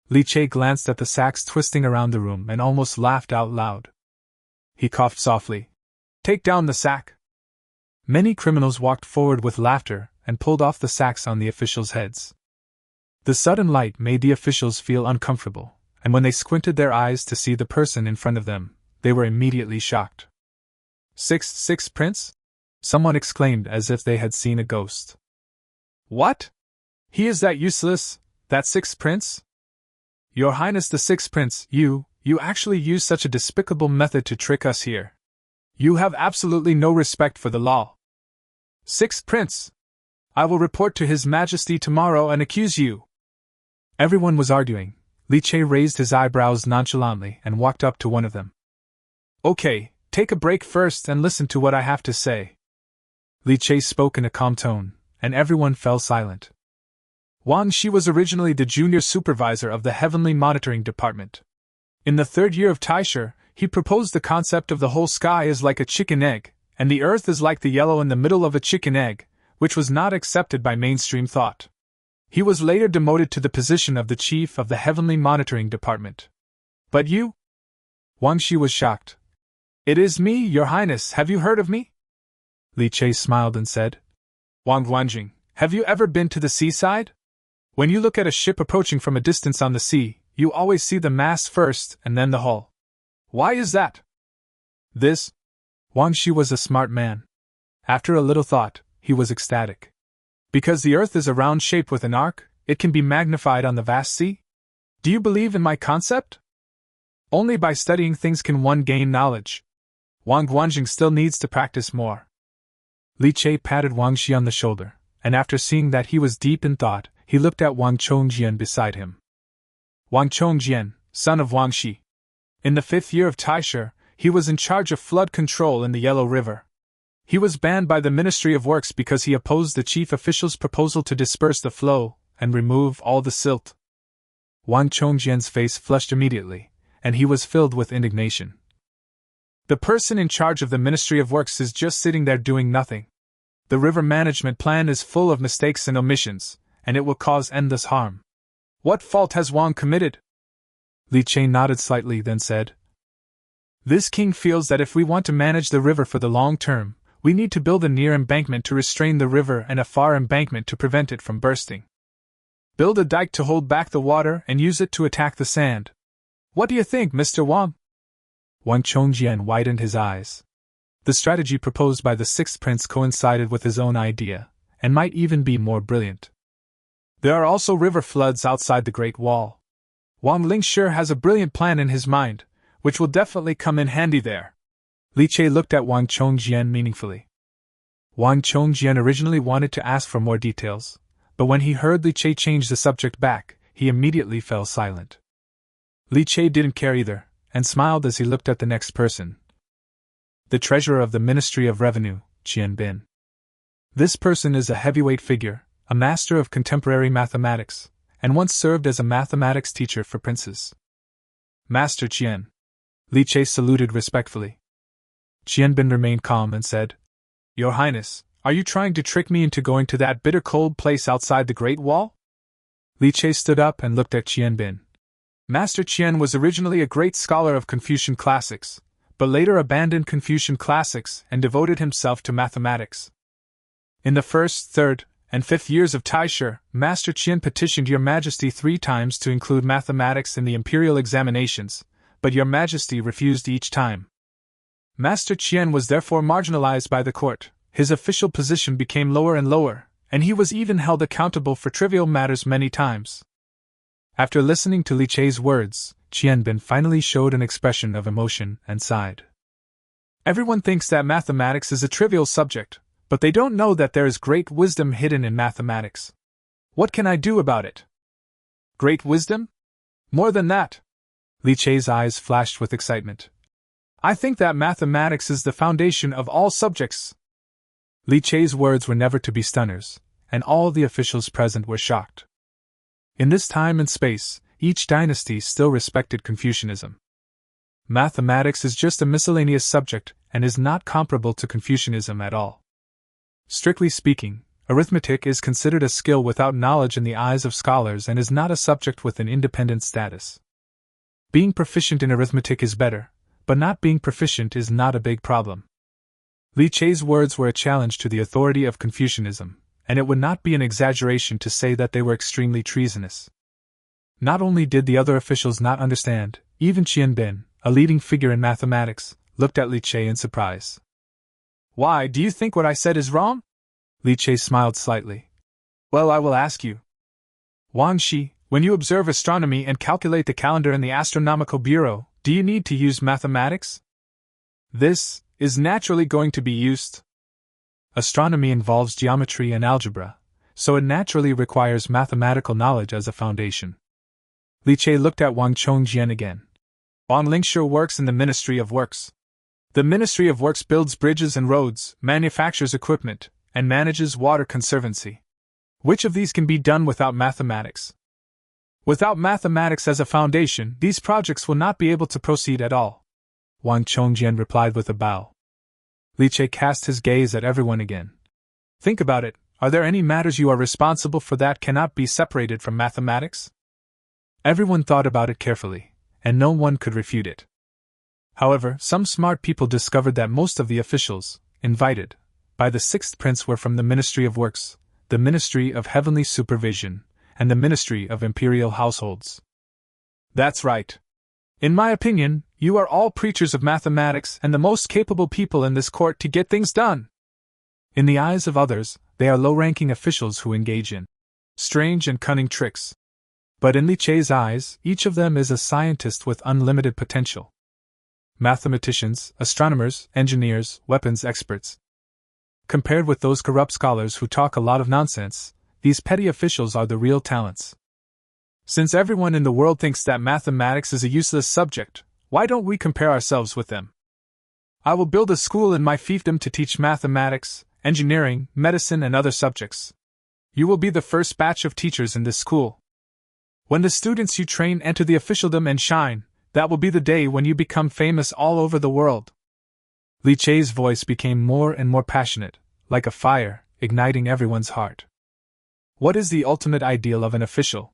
Li Che glanced at the sacks twisting around the room and almost laughed out loud. He coughed softly. Take down the sack. Many criminals walked forward with laughter and pulled off the sacks on the officials' heads. The sudden light made the officials feel uncomfortable, and when they squinted their eyes to see the person in front of them, they were immediately shocked. Sixth Prince? Someone exclaimed as if they had seen a ghost. What? He is that useless, that 6th Prince? Your Highness the 6th Prince, you actually use such a despicable method to trick us here. You have absolutely no respect for the law. 6th Prince! I will report to His Majesty tomorrow and accuse you. Everyone was arguing. Li Che raised his eyebrows nonchalantly and walked up to one of them. Okay, take a break first and listen to what I have to say. Li Che spoke in a calm tone, and everyone fell silent. Wang Shi was originally the junior supervisor of the Heavenly Monitoring Department. In the third year of Taisha, he proposed the concept of the whole sky is like a chicken egg, and the earth is like the yellow in the middle of a chicken egg, which was not accepted by mainstream thought. He was later demoted to the position of the chief of the Heavenly Monitoring Department. But you? Wang Shi was shocked. It is me, Your Highness, have you heard of me? Li Che smiled and said, Wang Guanjing, have you ever been to the seaside? When you look at a ship approaching from a distance on the sea, you always see the mast first and then the hull. Why is that? This? Wang Shi was a smart man. After a little thought, he was ecstatic. Because the earth is a round shape with an arc, it can be magnified on the vast sea? Do you believe in my concept? Only by studying things can one gain knowledge. Wang Guanjing still needs to practice more. Li Che patted Wang Shi on the shoulder, and after seeing that he was deep in thought, he looked at Wang Chongjian beside him. Wang Chongjian, son of Wang Shi. In the 5th year of Taisha, he was in charge of flood control in the Yellow River. He was banned by the Ministry of Works because he opposed the chief official's proposal to disperse the flow and remove all the silt. Wang Chongjian's face flushed immediately, and he was filled with indignation. The person in charge of the Ministry of Works is just sitting there doing nothing. The river management plan is full of mistakes and omissions, and it will cause endless harm. What fault has Wang committed? Li Che nodded slightly, then said, This king feels that if we want to manage the river for the long term, we need to build a near embankment to restrain the river and a far embankment to prevent it from bursting. Build a dike to hold back the water and use it to attack the sand. What do you think, Mr. Wang? Wang Chongjian widened his eyes. The strategy proposed by the 6th prince coincided with his own idea, and might even be more brilliant. There are also river floods outside the Great Wall. Wang Lingshi has a brilliant plan in his mind, which will definitely come in handy there. Li Che looked at Wang Chongjian meaningfully. Wang Chongjian originally wanted to ask for more details, but when he heard Li Che change the subject back, he immediately fell silent. Li Che didn't care either, and smiled as he looked at the next person. The treasurer of the Ministry of Revenue, Qian Bin. This person is a heavyweight figure, a master of contemporary mathematics, and once served as a mathematics teacher for princes. Master Qian. Li Che saluted respectfully. Qian Bin remained calm and said, Your Highness, are you trying to trick me into going to that bitter cold place outside the Great Wall? Li Che stood up and looked at Qian Bin. Master Qian was originally a great scholar of Confucian classics, but later abandoned Confucian classics and devoted himself to mathematics. In the 1st, 3rd, and 5th years of Taisha, Master Qian petitioned Your Majesty 3 times to include mathematics in the imperial examinations, but Your Majesty refused each time. Master Qian was therefore marginalized by the court, his official position became lower and lower, and he was even held accountable for trivial matters many times. After listening to Li Che's words, Qian Bin finally showed an expression of emotion and sighed. Everyone thinks that mathematics is a trivial subject, but they don't know that there is great wisdom hidden in mathematics. What can I do about it? Great wisdom? More than that. Li Che's eyes flashed with excitement. I think that mathematics is the foundation of all subjects. Li Che's words were never to be stunners, and all the officials present were shocked. In this time and space, each dynasty still respected Confucianism. Mathematics is just a miscellaneous subject and is not comparable to Confucianism at all. Strictly speaking, arithmetic is considered a skill without knowledge in the eyes of scholars and is not a subject with an independent status. Being proficient in arithmetic is better, but not being proficient is not a big problem. Li Che's words were a challenge to the authority of Confucianism, and it would not be an exaggeration to say that they were extremely treasonous. Not only did the other officials not understand, even Qian Bin, a leading figure in mathematics, looked at Li Che in surprise. Why, do you think what I said is wrong? Li Che smiled slightly. Well, I will ask you. Wang Shi, when you observe astronomy and calculate the calendar in the Astronomical Bureau, do you need to use mathematics? This is naturally going to be used. Astronomy involves geometry and algebra, so it naturally requires mathematical knowledge as a foundation. Li Che looked at Wang Chongjian again. Wang Lingshi works in the Ministry of Works. The Ministry of Works builds bridges and roads, manufactures equipment, and manages water conservancy. Which of these can be done without mathematics? Without mathematics as a foundation, these projects will not be able to proceed at all, Wang Chongjian replied with a bow. Li Che cast his gaze at everyone again. Think about it, are there any matters you are responsible for that cannot be separated from mathematics? Everyone thought about it carefully, and no one could refute it. However, some smart people discovered that most of the officials, invited by the sixth prince, were from the Ministry of Works, the Ministry of Heavenly Supervision, and the Ministry of Imperial Households. That's right. In my opinion, you are all preachers of mathematics and the most capable people in this court to get things done. In the eyes of others, they are low-ranking officials who engage in strange and cunning tricks. But in Li Che's eyes, each of them is a scientist with unlimited potential. Mathematicians, astronomers, engineers, weapons experts. Compared with those corrupt scholars who talk a lot of nonsense, these petty officials are the real talents. Since everyone in the world thinks that mathematics is a useless subject, why don't we compare ourselves with them? I will build a school in my fiefdom to teach mathematics, engineering, medicine, and other subjects. You will be the first batch of teachers in this school. When the students you train enter the officialdom and shine, that will be the day when you become famous all over the world. Li Che's voice became more and more passionate, like a fire, igniting everyone's heart. What is the ultimate ideal of an official?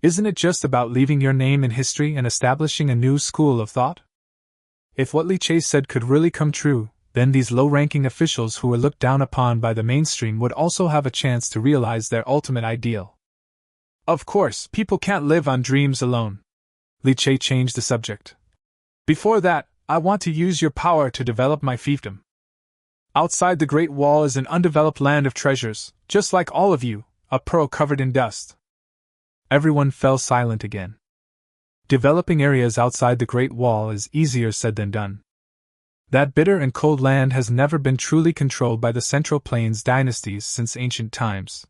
Isn't it just about leaving your name in history and establishing a new school of thought? If what Li Che said could really come true, then these low-ranking officials who were looked down upon by the mainstream would also have a chance to realize their ultimate ideal. Of course, people can't live on dreams alone. Li Che changed the subject. Before that, I want to use your power to develop my fiefdom. Outside the Great Wall is an undeveloped land of treasures, just like all of you, a pearl covered in dust. Everyone fell silent again. Developing areas outside the Great Wall is easier said than done. That bitter and cold land has never been truly controlled by the Central Plains dynasties since ancient times.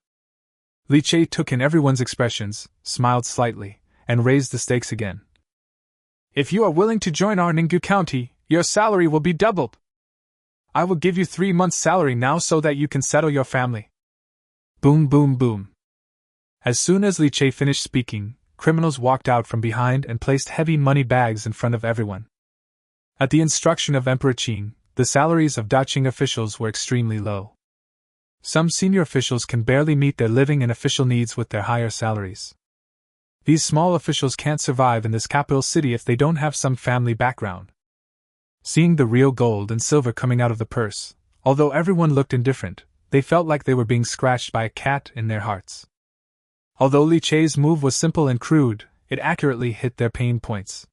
Li Che took in everyone's expressions, smiled slightly, and raised the stakes again. If you are willing to join our Ninggu County, your salary will be doubled. I will give you 3 months' salary now so that you can settle your family. Boom, boom, boom. As soon as Li Che finished speaking, criminals walked out from behind and placed heavy money bags in front of everyone. At the instruction of Emperor Qing, the salaries of Daqing officials were extremely low. Some senior officials can barely meet their living and official needs with their higher salaries. These small officials can't survive in this capital city if they don't have some family background. Seeing the real gold and silver coming out of the purse, although everyone looked indifferent, they felt like they were being scratched by a cat in their hearts. Although Li Che's move was simple and crude, it accurately hit their pain points.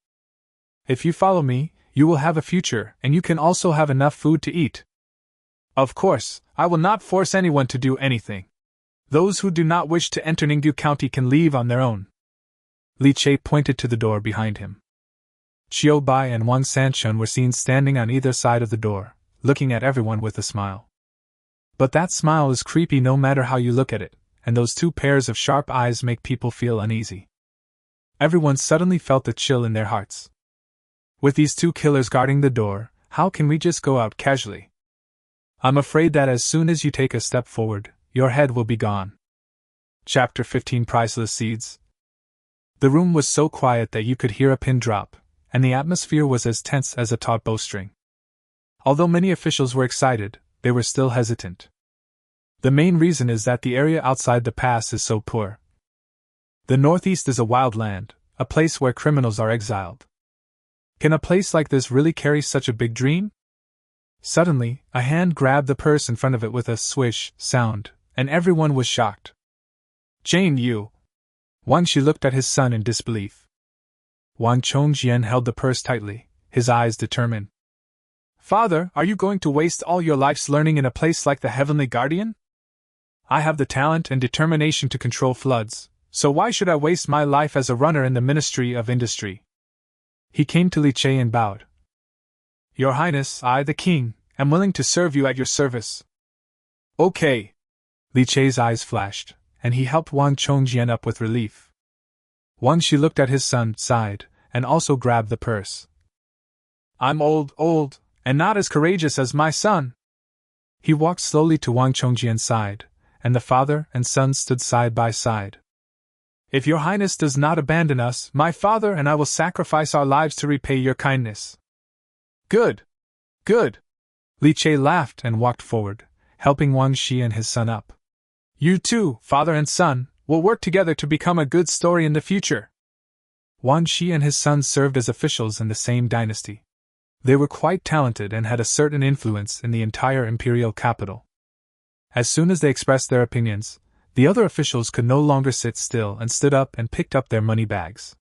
If you follow me, you will have a future, and you can also have enough food to eat. Of course, I will not force anyone to do anything. Those who do not wish to enter Ninggu County can leave on their own. Li Che pointed to the door behind him. Qiu Bai and Wang Sanchun were seen standing on either side of the door, looking at everyone with a smile. But that smile is creepy no matter how you look at it, and those two pairs of sharp eyes make people feel uneasy. Everyone suddenly felt the chill in their hearts. With these two killers guarding the door, how can we just go out casually? I'm afraid that as soon as you take a step forward, your head will be gone. Chapter 15 Priceless Seeds. The room was so quiet that you could hear a pin drop, and the atmosphere was as tense as a taut bowstring. Although many officials were excited, they were still hesitant. The main reason is that the area outside the pass is so poor. The Northeast is a wild land, a place where criminals are exiled. Can a place like this really carry such a big dream? Suddenly, a hand grabbed the purse in front of it with a swish sound, and everyone was shocked. Jane Yu! Wang Shi looked at his son in disbelief. Wang Chongjian held the purse tightly, his eyes determined. Father, are you going to waste all your life's learning in a place like the Heavenly Guardian? I have the talent and determination to control floods, so why should I waste my life as a runner in the Ministry of Industry? He came to Li Che and bowed. Your Highness, I, the King, am willing to serve you at your service. Okay. Li Che's eyes flashed, and he helped Wang Chongjian up with relief. Wang Shi looked at his son, sighed, and also grabbed the purse. I'm old, and not as courageous as my son. He walked slowly to Wang Chongjian's side, and the father and son stood side by side. "If your highness does not abandon us, my father and I will sacrifice our lives to repay your kindness." "Good! Good!" Li Che laughed and walked forward, helping Wang Shi and his son up. "You two, father and son, will work together to become a good story in the future." Wang Shi and his son served as officials in the same dynasty. They were quite talented and had a certain influence in the entire imperial capital. As soon as they expressed their opinions, the other officials could no longer sit still and stood up and picked up their money bags.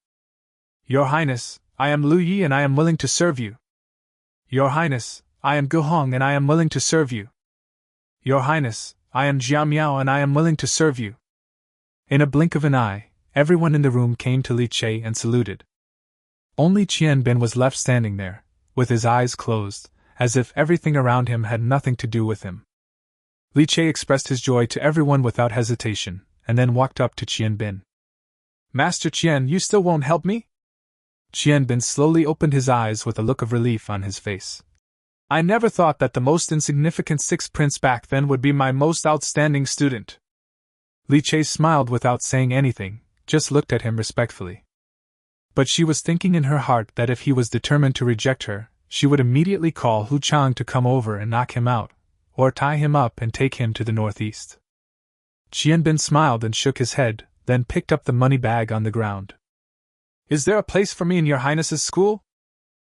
"Your Highness, I am Lu Yi and I am willing to serve you." "Your Highness, I am Gu Hong and I am willing to serve you." "Your Highness, I am Jia Miao and I am willing to serve you." In a blink of an eye, everyone in the room came to Li Che and saluted. Only Qian Bin was left standing there, with his eyes closed, as if everything around him had nothing to do with him. Li Che expressed his joy to everyone without hesitation, and then walked up to Qian Bin. "Master Qian, you still won't help me?" Qian Bin slowly opened his eyes with a look of relief on his face. "I never thought that the most insignificant sixth prince back then would be my most outstanding student." Li Che smiled without saying anything, just looked at him respectfully. But she was thinking in her heart that if he was determined to reject her, she would immediately call Hu Chang to come over and knock him out, or tie him up and take him to the northeast. Qian Bin smiled and shook his head, then picked up the money bag on the ground. "Is there a place for me in your highness's school?"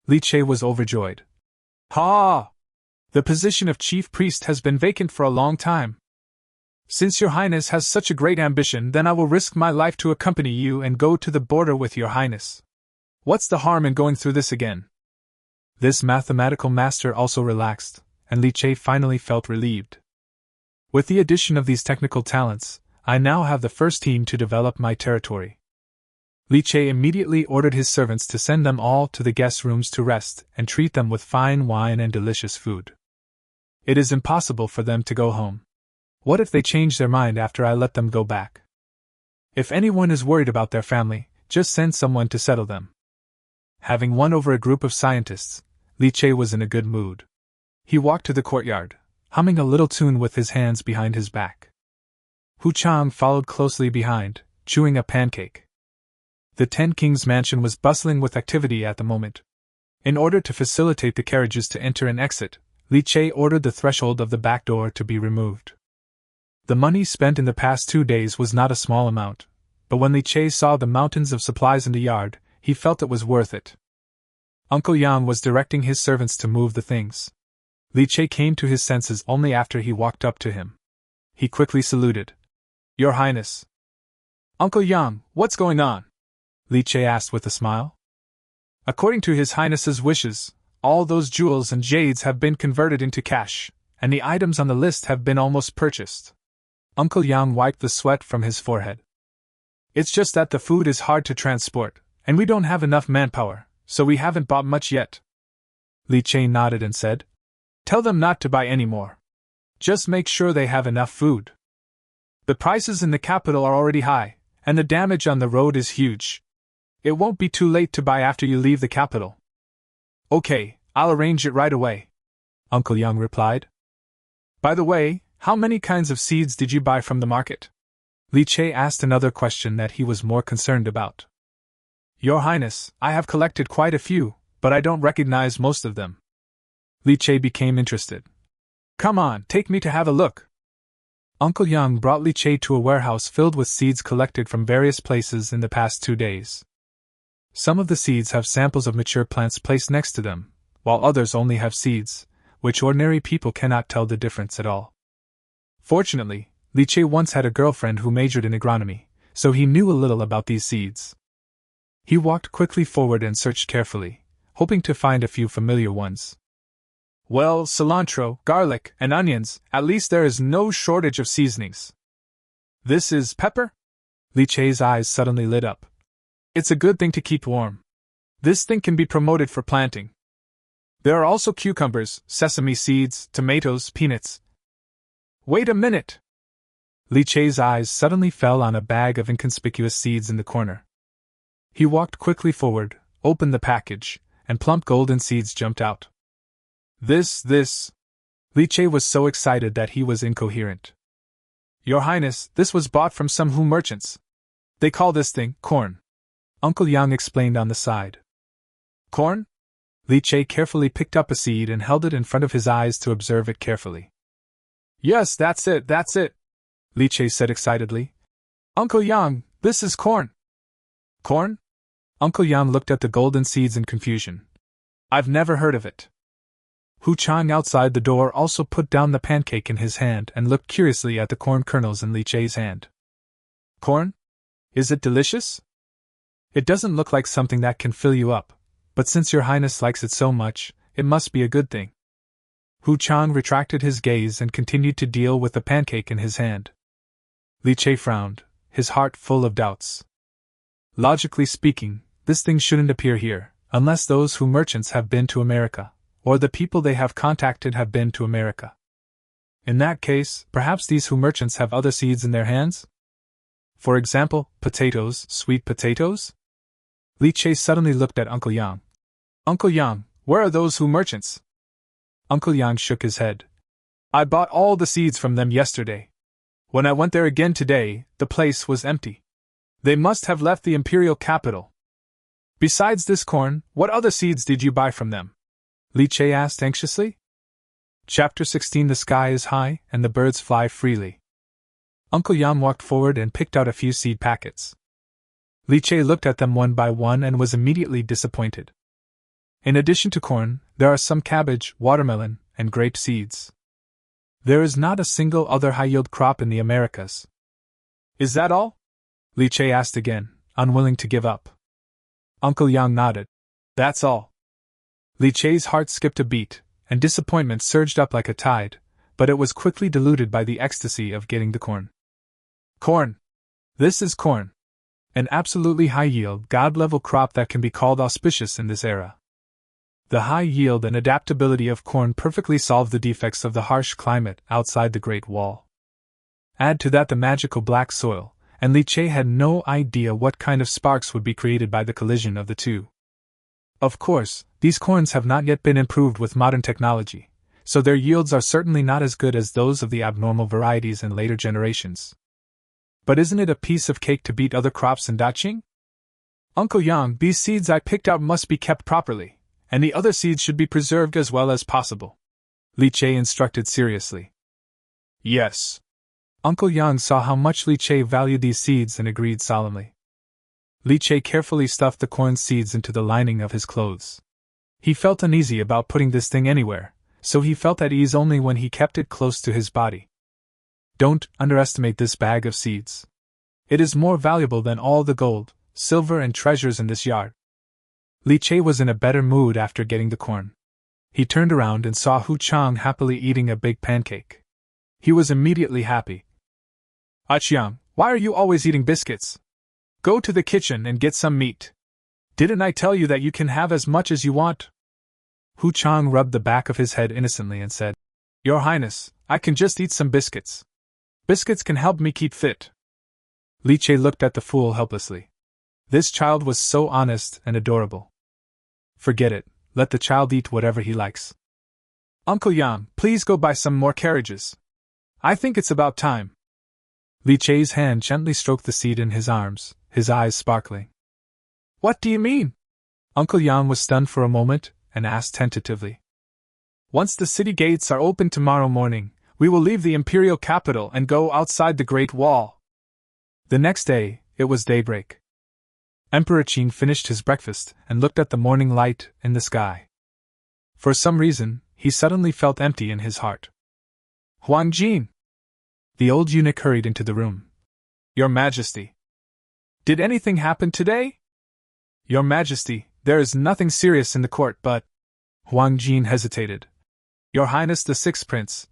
Li Che was overjoyed. "Ha! The position of chief priest has been vacant for a long time. Since your highness has such a great ambition, then I will risk my life to accompany you and go to the border with your highness. What's the harm in going through this again?" This mathematical master also relaxed, and Li Che finally felt relieved. "With the addition of these technical talents, I now have the first team to develop my territory." Li Che immediately ordered his servants to send them all to the guest rooms to rest and treat them with fine wine and delicious food. "It is impossible for them to go home. What if they change their mind after I let them go back? If anyone is worried about their family, just send someone to settle them." Having won over a group of scientists, Li Che was in a good mood. He walked to the courtyard, humming a little tune with his hands behind his back. Hu Chang followed closely behind, chewing a pancake. The Ten Kings mansion was bustling with activity at the moment. In order to facilitate the carriages to enter and exit, Li Che ordered the threshold of the back door to be removed. The money spent in the past 2 days was not a small amount, but when Li Che saw the mountains of supplies in the yard, he felt it was worth it. Uncle Yang was directing his servants to move the things. Li Che came to his senses only after he walked up to him. He quickly saluted. "Your Highness." "Uncle Yang, what's going on?" Li Che asked with a smile. "According to His Highness's wishes, all those jewels and jades have been converted into cash, and the items on the list have been almost purchased." Uncle Yang wiped the sweat from his forehead. "It's just that the food is hard to transport, and we don't have enough manpower, so we haven't bought much yet." Li Che nodded and said, "Tell them not to buy any more. Just make sure they have enough food. The prices in the capital are already high, and the damage on the road is huge. It won't be too late to buy after you leave the capital." "Okay, I'll arrange it right away," Uncle Yang replied. "By the way, how many kinds of seeds did you buy from the market?" Li Che asked another question that he was more concerned about. "Your Highness, I have collected quite a few, but I don't recognize most of them." Li Che became interested. "Come on, take me to have a look." Uncle Yang brought Li Che to a warehouse filled with seeds collected from various places in the past 2 days. Some of the seeds have samples of mature plants placed next to them, while others only have seeds, which ordinary people cannot tell the difference at all. Fortunately, Li Che once had a girlfriend who majored in agronomy, so he knew a little about these seeds. He walked quickly forward and searched carefully, hoping to find a few familiar ones. "Well, cilantro, garlic, and onions, at least there is no shortage of seasonings." "This is pepper?" Li Che's eyes suddenly lit up. "It's a good thing to keep warm. This thing can be promoted for planting. There are also cucumbers, sesame seeds, tomatoes, peanuts." "Wait a minute!" Li Che's eyes suddenly fell on a bag of inconspicuous seeds in the corner. He walked quickly forward, opened the package, and plump golden seeds jumped out. This. Li Che was so excited that he was incoherent. Your Highness, this was bought from some Hu merchants. They call this thing corn. Uncle Yang explained on the side. Corn? Li Che carefully picked up a seed and held it in front of his eyes to observe it carefully. Yes, that's it, Li Che said excitedly. Uncle Yang, this is corn. Corn? Uncle Yang looked at the golden seeds in confusion. I've never heard of it. Hu Chang outside the door also put down the pancake in his hand and looked curiously at the corn kernels in Li Che's hand. Corn? Is it delicious? It doesn't look like something that can fill you up, but since your Highness likes it so much, it must be a good thing. Hu Chang retracted his gaze and continued to deal with the pancake in his hand. Li Che frowned, his heart full of doubts. Logically speaking, this thing shouldn't appear here, unless those Hu merchants have been to America, or the people they have contacted have been to America. In that case, perhaps these Hu merchants have other seeds in their hands? For example, potatoes, sweet potatoes? Li Che suddenly looked at Uncle Yang. Uncle Yang, where are those Hu merchants? Uncle Yang shook his head. I bought all the seeds from them yesterday. When I went there again today, the place was empty. They must have left the imperial capital. Besides this corn, what other seeds did you buy from them? Li Che asked anxiously. Chapter 16. The sky is high, and the birds fly freely. Uncle Yang walked forward and picked out a few seed packets. Li Che looked at them one by one and was immediately disappointed. In addition to corn, there are some cabbage, watermelon, and grape seeds. There is not a single other high-yield crop in the Americas. Is that all? Li Che asked again, unwilling to give up. Uncle Yang nodded. That's all. Li Che's heart skipped a beat, and disappointment surged up like a tide, but it was quickly diluted by the ecstasy of getting the corn. Corn! This is corn! An absolutely high-yield, God-level crop that can be called auspicious in this era. The high yield and adaptability of corn perfectly solve the defects of the harsh climate outside the Great Wall. Add to that the magical black soil, and Li Che had no idea what kind of sparks would be created by the collision of the two. Of course, these corns have not yet been improved with modern technology, so their yields are certainly not as good as those of the abnormal varieties in later generations. But isn't it a piece of cake to beat other crops in Daqing? Uncle Yang, these seeds I picked out must be kept properly, and the other seeds should be preserved as well as possible, Li Che instructed seriously. Yes. Uncle Yang saw how much Li Che valued these seeds and agreed solemnly. Li Che carefully stuffed the corn seeds into the lining of his clothes. He felt uneasy about putting this thing anywhere, so he felt at ease only when he kept it close to his body. Don't underestimate this bag of seeds. It is more valuable than all the gold, silver, and treasures in this yard. Li Che was in a better mood after getting the corn. He turned around and saw Hu Chang happily eating a big pancake. He was immediately happy. Chiang, why are you always eating biscuits? Go to the kitchen and get some meat. Didn't I tell you that you can have as much as you want? Hu Chang rubbed the back of his head innocently and said, Your Highness, I can just eat some biscuits. Biscuits can help me keep fit. Li Che looked at the fool helplessly. This child was so honest and adorable. Forget it, let the child eat whatever he likes. Uncle Yang, please go buy some more carriages. I think it's about time. Li Che's hand gently stroked the seed in his arms, his eyes sparkling. What do you mean? Uncle Yang was stunned for a moment, and asked tentatively. Once the city gates are open tomorrow morning, we will leave the imperial capital and go outside the Great Wall. The next day, it was daybreak. Emperor Qin finished his breakfast and looked at the morning light in the sky. For some reason, he suddenly felt empty in his heart. Huang Jin! The old eunuch hurried into the room. Your Majesty! Did anything happen today? Your Majesty, there is nothing serious in the court, but... Huang Jin hesitated. Your Highness the Sixth Prince.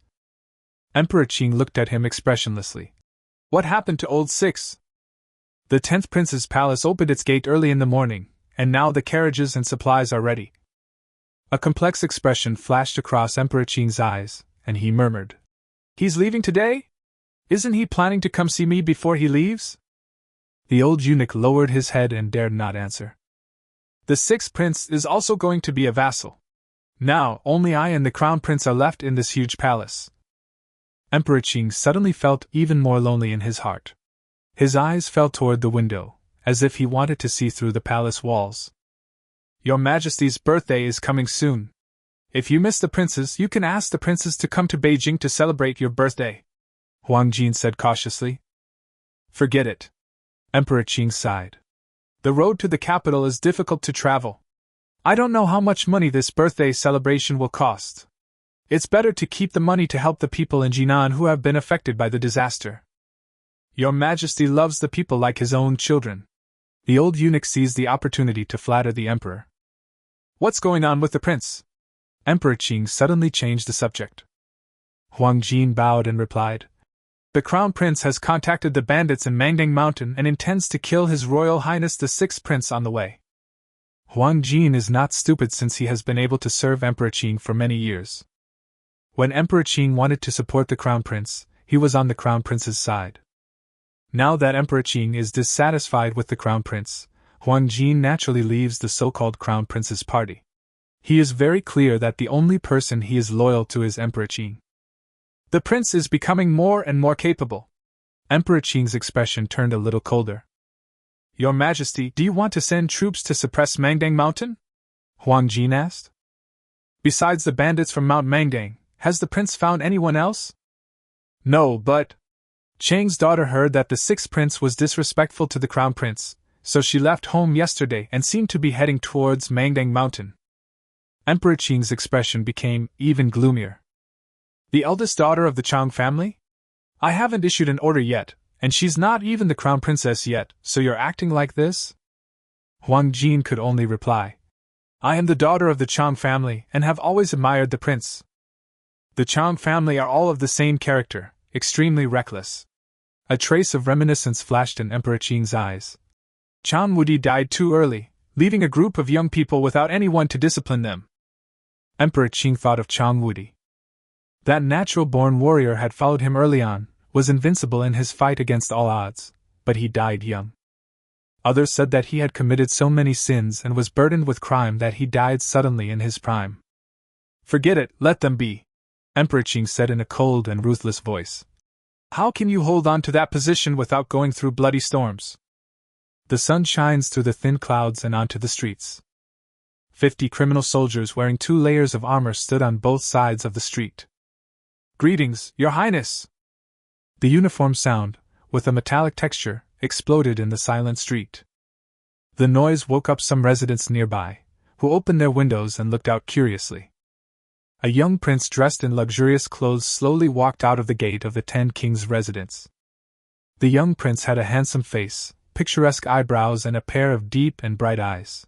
Emperor Qin looked at him expressionlessly. What happened to old Six? The 10th Prince's palace opened its gate early in the morning, and now the carriages and supplies are ready. A complex expression flashed across Emperor Qin's eyes, and he murmured. He's leaving today? Isn't he planning to come see me before he leaves? The old eunuch lowered his head and dared not answer. The 6th Prince is also going to be a vassal. Now, only I and the Crown Prince are left in this huge palace. Emperor Qing suddenly felt even more lonely in his heart. His eyes fell toward the window, as if he wanted to see through the palace walls. Your Majesty's birthday is coming soon. If you miss the princes, you can ask the princes to come to Beijing to celebrate your birthday, Huang Jin said cautiously. Forget it. Emperor Qing sighed. The road to the capital is difficult to travel. I don't know how much money this birthday celebration will cost. It's better to keep the money to help the people in Jinan who have been affected by the disaster. Your Majesty loves the people like his own children. The old eunuch seized the opportunity to flatter the emperor. What's going on with the prince? Emperor Qing suddenly changed the subject. Huang Jin bowed and replied, The crown prince has contacted the bandits in Mangdang Mountain and intends to kill His Royal Highness the Sixth Prince on the way. Huang Jin is not stupid since he has been able to serve Emperor Qing for many years. When Emperor Qing wanted to support the crown prince, he was on the crown prince's side. Now that Emperor Qing is dissatisfied with the crown prince, Huang Jin naturally leaves the so-called crown prince's party. He is very clear that the only person he is loyal to is Emperor Qing. The prince is becoming more and more capable. Emperor Qing's expression turned a little colder. Your Majesty, do you want to send troops to suppress Mangdang Mountain? Huang Jin asked. Besides the bandits from Mount Mangdang, has the prince found anyone else? No, but Chang's daughter heard that the sixth prince was disrespectful to the crown prince, so she left home yesterday and seemed to be heading towards Mangdang Mountain. Emperor Qing's expression became even gloomier. The eldest daughter of the Chang family? I haven't issued an order yet, and she's not even the crown princess yet, so you're acting like this? Huang Jin could only reply, I am the daughter of the Chang family and have always admired the prince. The Chang family are all of the same character, extremely reckless. A trace of reminiscence flashed in Emperor Qing's eyes. Chang Wudi died too early, leaving a group of young people without anyone to discipline them. Emperor Qing thought of Chang Wudi. That natural-born warrior had followed him early on, was invincible in his fight against all odds, but he died young. Others said that he had committed so many sins and was burdened with crime that he died suddenly in his prime. Forget it, let them be, Emperor Qing said in a cold and ruthless voice. How can you hold on to that position without going through bloody storms? The sun shines through the thin clouds and onto the streets. 50 criminal soldiers wearing 2 layers of armor stood on both sides of the street. Greetings, Your Highness! The uniform sound, with a metallic texture, exploded in the silent street. The noise woke up some residents nearby, who opened their windows and looked out curiously. A young prince dressed in luxurious clothes slowly walked out of the gate of the 10 kings' residence. The young prince had a handsome face, picturesque eyebrows and a pair of deep and bright eyes.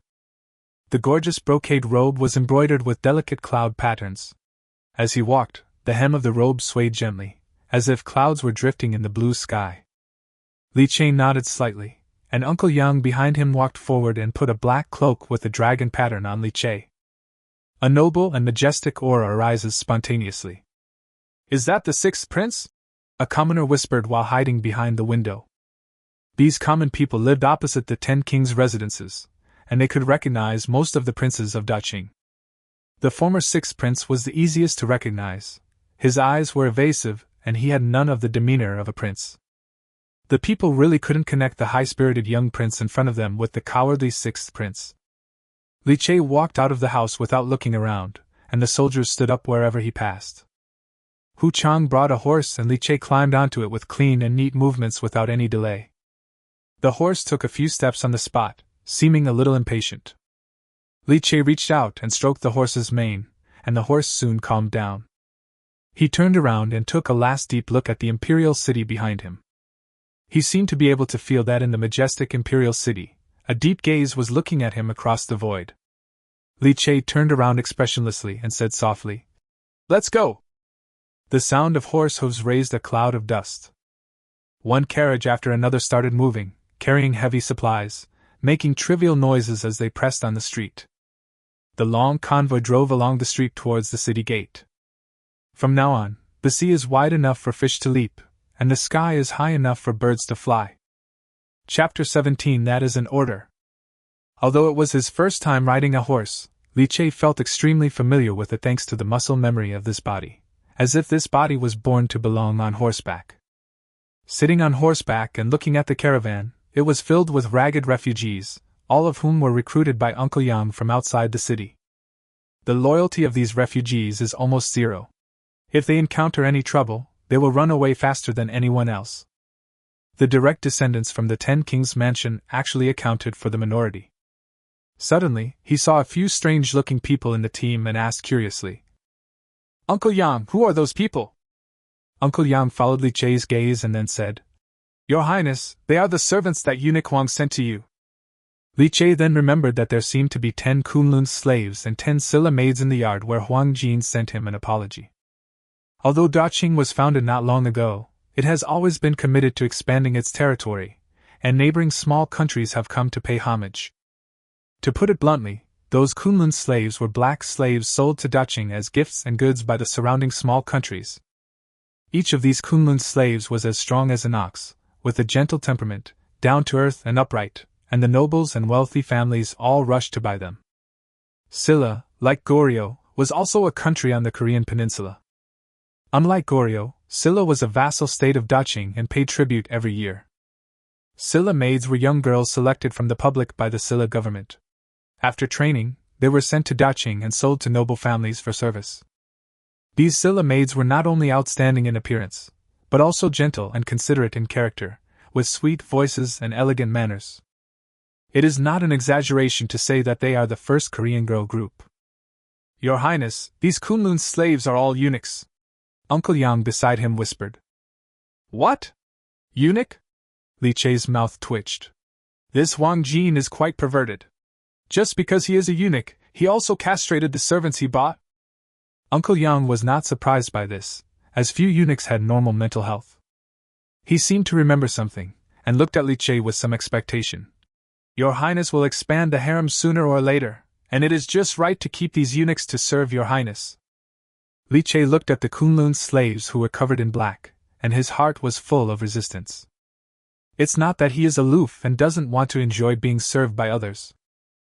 The gorgeous brocade robe was embroidered with delicate cloud patterns. As he walked, the hem of the robe swayed gently, as if clouds were drifting in the blue sky. Li Qian nodded slightly, and Uncle Yang behind him walked forward and put a black cloak with a dragon pattern on Li Qian. A noble and majestic aura arises spontaneously. Is that the sixth prince? A commoner whispered while hiding behind the window. These common people lived opposite the 10 kings' residences, and they could recognize most of the princes of Daqing. The former sixth prince was the easiest to recognize. His eyes were evasive, and he had none of the demeanor of a prince. The people really couldn't connect the high-spirited young prince in front of them with the cowardly sixth prince. Li Qian walked out of the house without looking around, and the soldiers stood up wherever he passed. Hu Chang brought a horse and Li Qian climbed onto it with clean and neat movements without any delay. The horse took a few steps on the spot, seeming a little impatient. Li Qian reached out and stroked the horse's mane, and the horse soon calmed down. He turned around and took a last deep look at the imperial city behind him. He seemed to be able to feel that in the majestic imperial city, a deep gaze was looking at him across the void. Li Qian turned around expressionlessly and said softly, "Let's go!" The sound of horse hooves raised a cloud of dust. One carriage after another started moving, carrying heavy supplies, making trivial noises as they pressed on the street. The long convoy drove along the street towards the city gate. From now on, the sea is wide enough for fish to leap, and the sky is high enough for birds to fly. Chapter 17. That is an order. Although it was his first time riding a horse, Li Qian felt extremely familiar with it thanks to the muscle memory of this body, as if this body was born to belong on horseback. Sitting on horseback and looking at the caravan, it was filled with ragged refugees, all of whom were recruited by Uncle Yang from outside the city. The loyalty of these refugees is almost zero. If they encounter any trouble, they will run away faster than anyone else. The direct descendants from the 10 Kings mansion actually accounted for the minority. Suddenly, he saw a few strange-looking people in the team and asked curiously, "Uncle Yang, who are those people?" Uncle Yang followed Li Chei's gaze and then said, "Your Highness, they are the servants that eunuch Huang sent to you." Li Chei then remembered that there seemed to be 10 Kunlun slaves and 10 Silla maids in the yard where Huang Jin sent him an apology. Although Daqing was founded not long ago, it has always been committed to expanding its territory, and neighboring small countries have come to pay homage. To put it bluntly, those Kunlun slaves were black slaves sold to Daqing as gifts and goods by the surrounding small countries. Each of these Kunlun slaves was as strong as an ox, with a gentle temperament, down to earth and upright, and the nobles and wealthy families all rushed to buy them. Silla, like Goryeo, was also a country on the Korean peninsula. Unlike Goryeo, Silla was a vassal state of Daqing and paid tribute every year. Silla maids were young girls selected from the public by the Silla government. After training, they were sent to Daqing and sold to noble families for service. These Silla maids were not only outstanding in appearance, but also gentle and considerate in character, with sweet voices and elegant manners. It is not an exaggeration to say that they are the first Korean girl group. "Your Highness, these Kunlun slaves are all eunuchs," Uncle Yang beside him whispered. "What? Eunuch?" Li Chei's mouth twitched. "This Huang Jin is quite perverted. Just because he is a eunuch, he also castrated the servants he bought?" Uncle Yang was not surprised by this, as few eunuchs had normal mental health. He seemed to remember something, and looked at Li Chei with some expectation. "Your Highness will expand the harem sooner or later, and it is just right to keep these eunuchs to serve your Highness." Li Chei looked at the Kunlun slaves who were covered in black, and his heart was full of resistance. It's not that he is aloof and doesn't want to enjoy being served by others.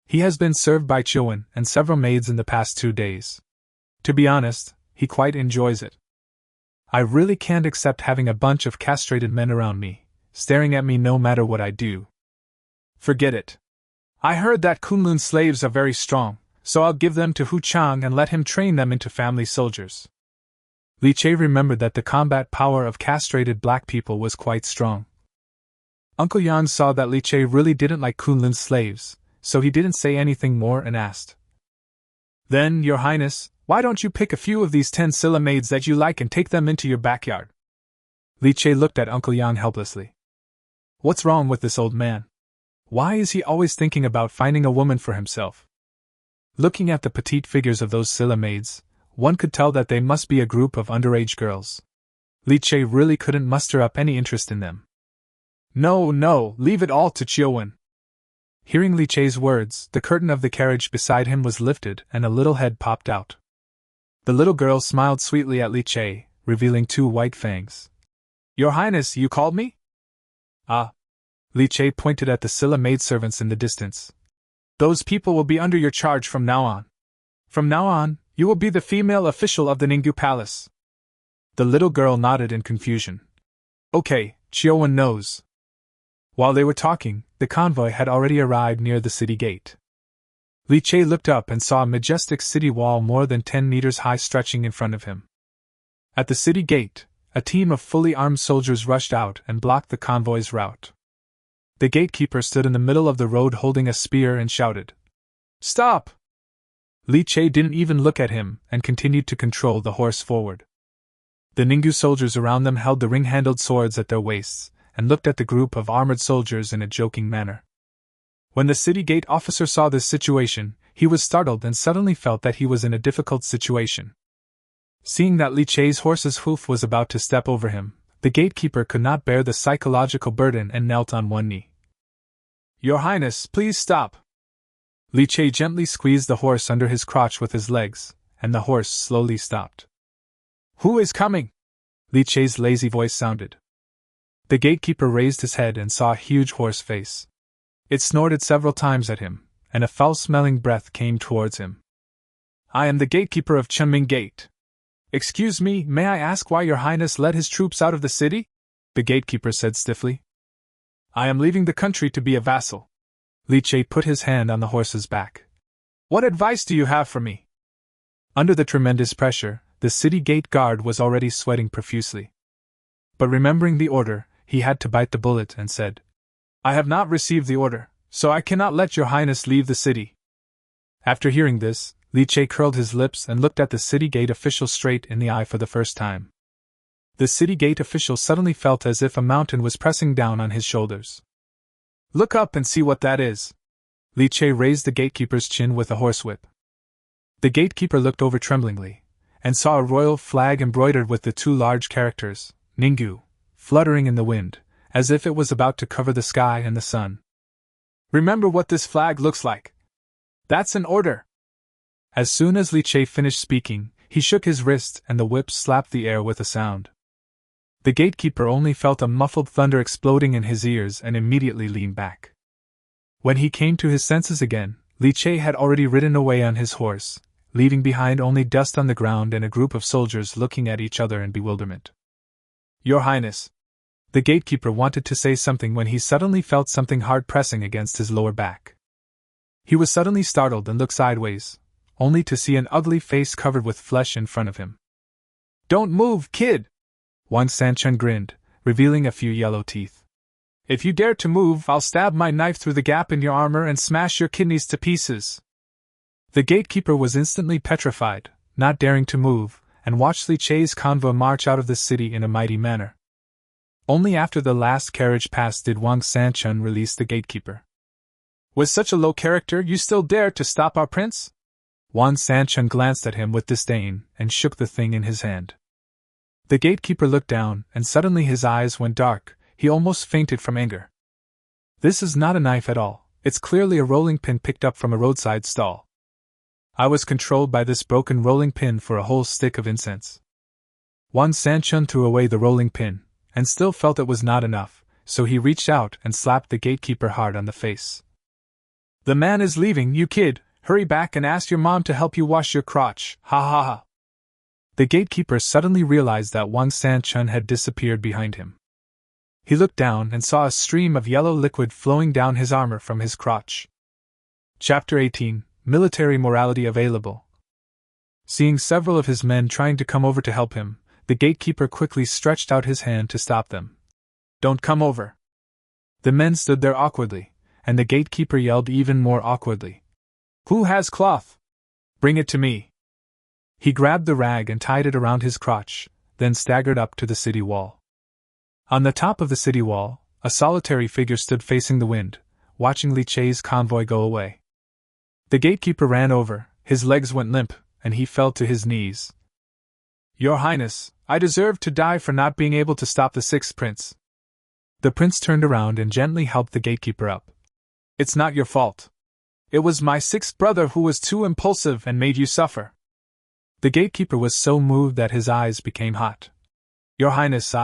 He has been served by Chilwen and several maids in the past 2 days. To be honest, he quite enjoys it. I really can't accept having a bunch of castrated men around me, staring at me no matter what I do. Forget it. I heard that Kunlun slaves are very strong, so I'll give them to Hu Chang and let him train them into family soldiers. Li Chei remembered that the combat power of castrated black people was quite strong. Uncle Yang saw that Li Chei really didn't like Kunlun slaves, so he didn't say anything more and asked, "Then, Your Highness, why don't you pick a few of these 10 Silla maids that you like and take them into your backyard?" Li Chei looked at Uncle Yang helplessly. What's wrong with this old man? Why is he always thinking about finding a woman for himself? Looking at the petite figures of those Silla maids, one could tell that they must be a group of underage girls. Li Chei really couldn't muster up any interest in them. "No, leave it all to Chilwen." Hearing Li Chei's words, the curtain of the carriage beside him was lifted and a little head popped out. The little girl smiled sweetly at Li Chei, revealing 2 white fangs. "Your Highness, you called me?" "Ah." Li Chei pointed at the Silla maidservants in the distance. "Those people will be under your charge from now on. From now on, you will be the female official of the Ninggu Palace." The little girl nodded in confusion. "Okay, Chiowen knows." While they were talking, the convoy had already arrived near the city gate. Li Chei looked up and saw a majestic city wall more than 10 meters high stretching in front of him. At the city gate, a team of fully armed soldiers rushed out and blocked the convoy's route. The gatekeeper stood in the middle of the road holding a spear and shouted, "Stop!" Li Chei didn't even look at him and continued to control the horse forward. The Ninggu soldiers around them held the ring-handled swords at their waists and looked at the group of armored soldiers in a joking manner. When the city gate officer saw this situation, he was startled and suddenly felt that he was in a difficult situation. Seeing that Li Chei's horse's hoof was about to step over him, the gatekeeper could not bear the psychological burden and knelt on one knee. "Your Highness, please stop." Li Chei gently squeezed the horse under his crotch with his legs, and the horse slowly stopped. "Who is coming?" Li Chei's lazy voice sounded. The gatekeeper raised his head and saw a huge horse face. It snorted several times at him, and a foul-smelling breath came towards him. "I am the gatekeeper of Chunming Gate. Excuse me, may I ask why your highness led his troops out of the city? The gatekeeper said stiffly. I am leaving the country to be a vassal. Li Che put his hand on the horse's back. What advice do you have for me? Under the tremendous pressure, the city gate guard was already sweating profusely. But remembering the order, he had to bite the bullet and said, I have not received the order, so I cannot let your highness leave the city. After hearing this, Li Che curled his lips and looked at the city gate official straight in the eye for the first time. The city gate official suddenly felt as if a mountain was pressing down on his shoulders. Look up and see what that is. Li Che raised the gatekeeper's chin with a horsewhip. The gatekeeper looked over tremblingly, and saw a royal flag embroidered with the two large characters, Ninggu, fluttering in the wind, as if it was about to cover the sky and the sun. Remember what this flag looks like. That's an order. As soon as Li Che finished speaking, he shook his wrist and the whip slapped the air with a sound. The gatekeeper only felt a muffled thunder exploding in his ears and immediately leaned back. When he came to his senses again, Li Che had already ridden away on his horse, leaving behind only dust on the ground and a group of soldiers looking at each other in bewilderment. Your Highness! The gatekeeper wanted to say something when he suddenly felt something hard pressing against his lower back. He was suddenly startled and looked sideways, only to see an ugly face covered with flesh in front of him. Don't move, kid! Wang Sanchun grinned, revealing a few yellow teeth. If you dare to move, I'll stab my knife through the gap in your armor and smash your kidneys to pieces. The gatekeeper was instantly petrified, not daring to move, and watched Li Che's convoy march out of the city in a mighty manner. Only after the last carriage passed did Wang Sanchun release the gatekeeper. With such a low character, you still dare to stop our prince? Wang Sanchun glanced at him with disdain and shook the thing in his hand. The gatekeeper looked down, and suddenly his eyes went dark. He almost fainted from anger. This is not a knife at all, it's clearly a rolling pin picked up from a roadside stall. I was controlled by this broken rolling pin for a whole stick of incense. Wang Sanchun threw away the rolling pin, and still felt it was not enough, so he reached out and slapped the gatekeeper hard on the face. The man is leaving, you kid! Hurry back and ask your mom to help you wash your crotch, ha ha ha! The gatekeeper suddenly realized that Wang Sanchun had disappeared behind him. He looked down and saw a stream of yellow liquid flowing down his armor from his crotch. Chapter 18, Military Morality Available. Seeing several of his men trying to come over to help him, the gatekeeper quickly stretched out his hand to stop them. Don't come over! The men stood there awkwardly, and the gatekeeper yelled even more awkwardly. Who has cloth? Bring it to me! He grabbed the rag and tied it around his crotch, then staggered up to the city wall. On the top of the city wall, a solitary figure stood facing the wind, watching Li Che's convoy go away. The gatekeeper ran over, his legs went limp, and he fell to his knees. Your Highness, I deserve to die for not being able to stop the sixth prince. The prince turned around and gently helped the gatekeeper up. It's not your fault. It was my sixth brother who was too impulsive and made you suffer. The gatekeeper was so moved that his eyes became hot. Your Highness,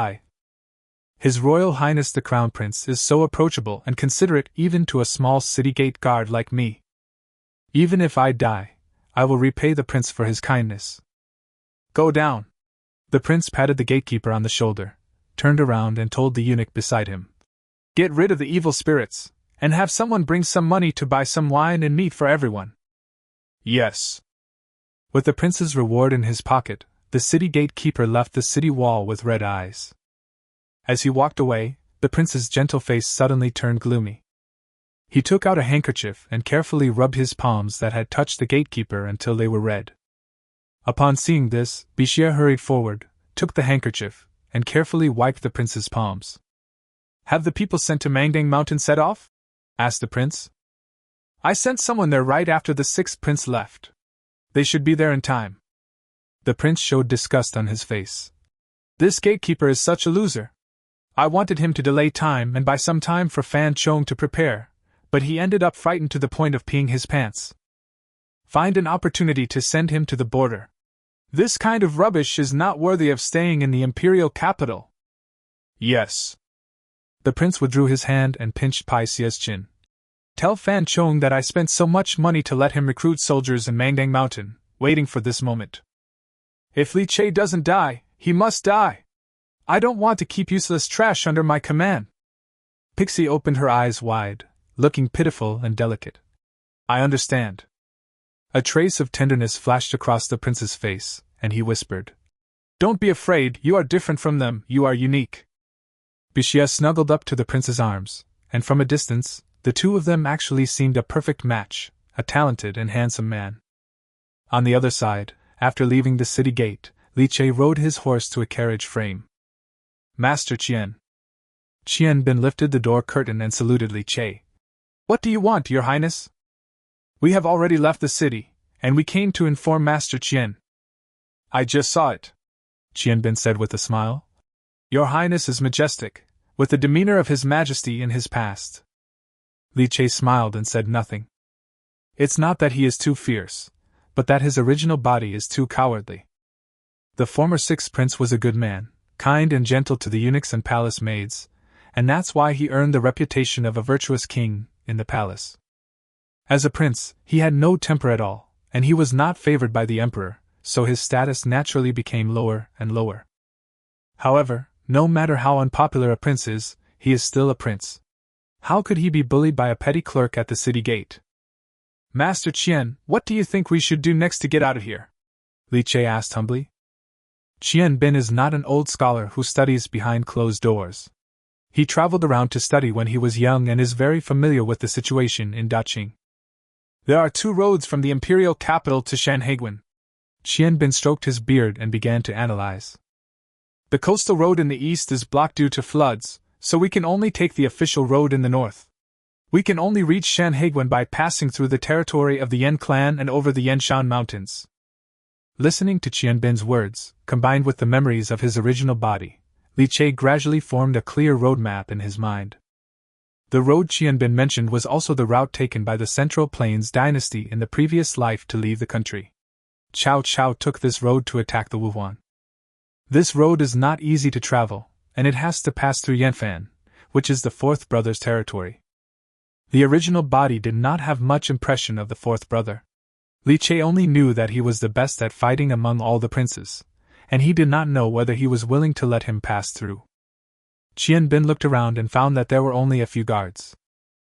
His Royal Highness the Crown Prince is so approachable and considerate even to a small city gate guard like me. Even if I die, I will repay the prince for his kindness. Go down. The prince patted the gatekeeper on the shoulder, turned around and told the eunuch beside him. Get rid of the evil spirits, and have someone bring some money to buy some wine and meat for everyone. Yes. With the prince's reward in his pocket, the city gatekeeper left the city wall with red eyes. As he walked away, the prince's gentle face suddenly turned gloomy. He took out a handkerchief and carefully rubbed his palms that had touched the gatekeeper until they were red. Upon seeing this, Bishir hurried forward, took the handkerchief, and carefully wiped the prince's palms. Have the people sent to Mangdang Mountain set off? Asked the prince. I sent someone there right after the sixth prince left. They should be there in time. The prince showed disgust on his face. This gatekeeper is such a loser. I wanted him to delay time and buy some time for Fan Chong to prepare, but he ended up frightened to the point of peeing his pants. Find an opportunity to send him to the border. This kind of rubbish is not worthy of staying in the imperial capital. Yes. The prince withdrew his hand and pinched Pai Xia's chin. Tell Fan Chong that I spent so much money to let him recruit soldiers in Mangdang Mountain, waiting for this moment. If Li Che doesn't die, he must die. I don't want to keep useless trash under my command. Pixie opened her eyes wide, looking pitiful and delicate. I understand. A trace of tenderness flashed across the prince's face, and he whispered, Don't be afraid, you are different from them, you are unique. Bixia snuggled up to the prince's arms, and from a distance, the two of them actually seemed a perfect match, a talented and handsome man. On the other side, after leaving the city gate, Li Che rode his horse to a carriage frame. Master Qian. Qian Bin lifted the door curtain and saluted Li Che. What do you want, Your Highness? We have already left the city, and we came to inform Master Qian. I just saw it, Qian Bin said with a smile. Your Highness is majestic, with the demeanor of His Majesty in his past. Li Che smiled and said nothing. It's not that he is too fierce, but that his original body is too cowardly. The former sixth prince was a good man, kind and gentle to the eunuchs and palace maids, and that's why he earned the reputation of a virtuous king in the palace. As a prince, he had no temper at all, and he was not favored by the emperor, so his status naturally became lower and lower. However, no matter how unpopular a prince is, he is still a prince. How could he be bullied by a petty clerk at the city gate? Master Qian, what do you think we should do next to get out of here? Li Che asked humbly. Qian Bin is not an old scholar who studies behind closed doors. He traveled around to study when he was young and is very familiar with the situation in Daqing. There are 2 roads from the imperial capital to Shanhaiguan. Qian Bin stroked his beard and began to analyze. The coastal road in the east is blocked due to floods, so we can only take the official road in the north. We can only reach Shanhaiguan by passing through the territory of the Yan clan and over the Yanshan mountains. Listening to Qian Bin's words, combined with the memories of his original body, Li Che gradually formed a clear roadmap in his mind. The road Qian Bin mentioned was also the route taken by the Central Plains dynasty in the previous life to leave the country. Cao Cao took this road to attack the Wuhuan. This road is not easy to travel, and it has to pass through Yanfan, which is the fourth brother's territory. The original body did not have much impression of the fourth brother. Li Che only knew that he was the best at fighting among all the princes, and he did not know whether he was willing to let him pass through. Qian Bin looked around and found that there were only a few guards.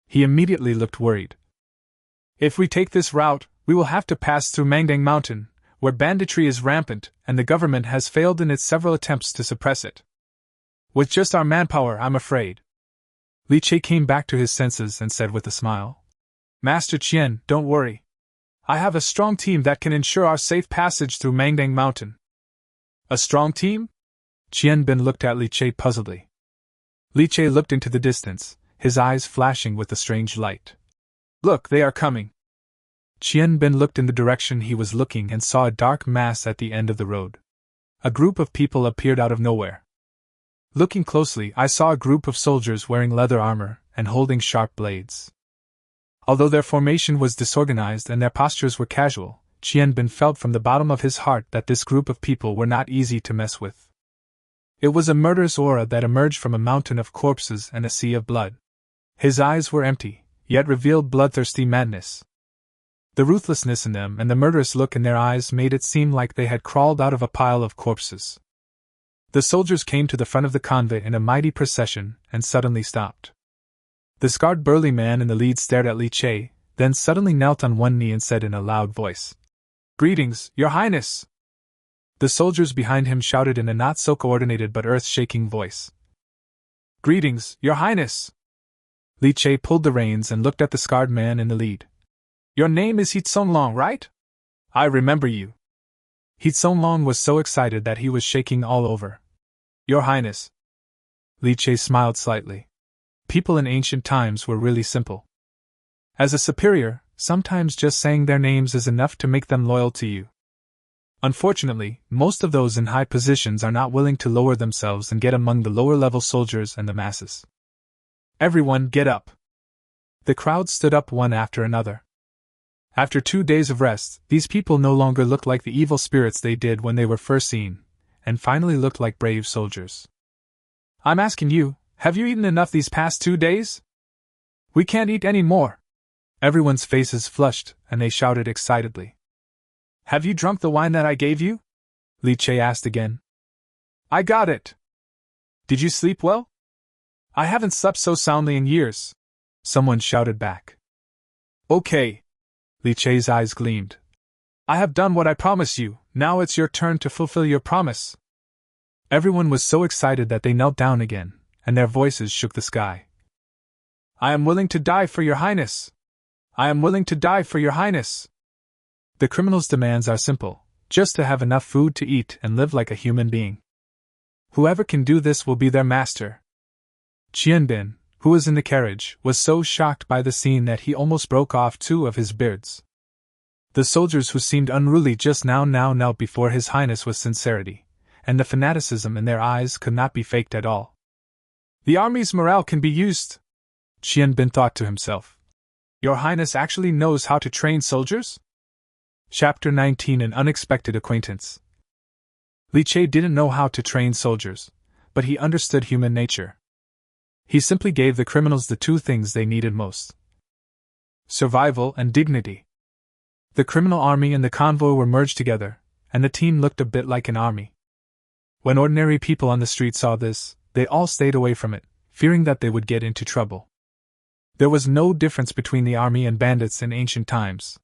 He immediately looked worried. If we take this route, we will have to pass through Mangdang Mountain, where banditry is rampant and the government has failed in its several attempts to suppress it. With just our manpower, I'm afraid. Li Che came back to his senses and said with a smile, Master Qian, don't worry. I have a strong team that can ensure our safe passage through Mangdang Mountain. A strong team? Qian Bin looked at Li Che puzzledly. Li Che looked into the distance, his eyes flashing with a strange light. Look, they are coming. Qian Bin looked in the direction he was looking and saw a dark mass at the end of the road. A group of people appeared out of nowhere. Looking closely, I saw a group of soldiers wearing leather armor and holding sharp blades. Although their formation was disorganized and their postures were casual, Qian Bin felt from the bottom of his heart that this group of people were not easy to mess with. It was a murderous aura that emerged from a mountain of corpses and a sea of blood. His eyes were empty, yet revealed bloodthirsty madness. The ruthlessness in them and the murderous look in their eyes made it seem like they had crawled out of a pile of corpses. The soldiers came to the front of the convent in a mighty procession and suddenly stopped. The scarred burly man in the lead stared at Li Che, then suddenly knelt on one knee and said in a loud voice, Greetings, Your Highness! The soldiers behind him shouted in a not-so-coordinated but earth-shaking voice, Greetings, Your Highness! Li Che pulled the reins and looked at the scarred man in the lead. Your name is Long, right? I remember you. Long was so excited that he was shaking all over. Your Highness. Li Che smiled slightly. People in ancient times were really simple. As a superior, sometimes just saying their names is enough to make them loyal to you. Unfortunately, most of those in high positions are not willing to lower themselves and get among the lower-level soldiers and the masses. Everyone get up. The crowd stood up one after another. After 2 days of rest, these people no longer looked like the evil spirits they did when they were first seen, and finally looked like brave soldiers. I'm asking you, have you eaten enough these past 2 days? We can't eat any more. Everyone's faces flushed, and they shouted excitedly. Have you drunk the wine that I gave you? Li Che asked again. I got it. Did you sleep well? I haven't slept so soundly in years, someone shouted back. Okay. Li Che's eyes gleamed. I have done what I promised you, now it's your turn to fulfill your promise. Everyone was so excited that they knelt down again, and their voices shook the sky. I am willing to die for your highness. I am willing to die for your highness. The criminal's demands are simple, just to have enough food to eat and live like a human being. Whoever can do this will be their master. Qianbin, who was in the carriage, was so shocked by the scene that he almost broke off 2 of his beards. The soldiers who seemed unruly just now knelt before His Highness with sincerity, and the fanaticism in their eyes could not be faked at all. The army's morale can be used, Qianbin thought to himself. Your Highness actually knows how to train soldiers? Chapter 19 An Unexpected Acquaintance. Li Che didn't know how to train soldiers, but he understood human nature. He simply gave the criminals the 2 things they needed most: survival and dignity. The criminal army and the convoy were merged together, and the team looked a bit like an army. When ordinary people on the street saw this, they all stayed away from it, fearing that they would get into trouble. There was no difference between the army and bandits in ancient times.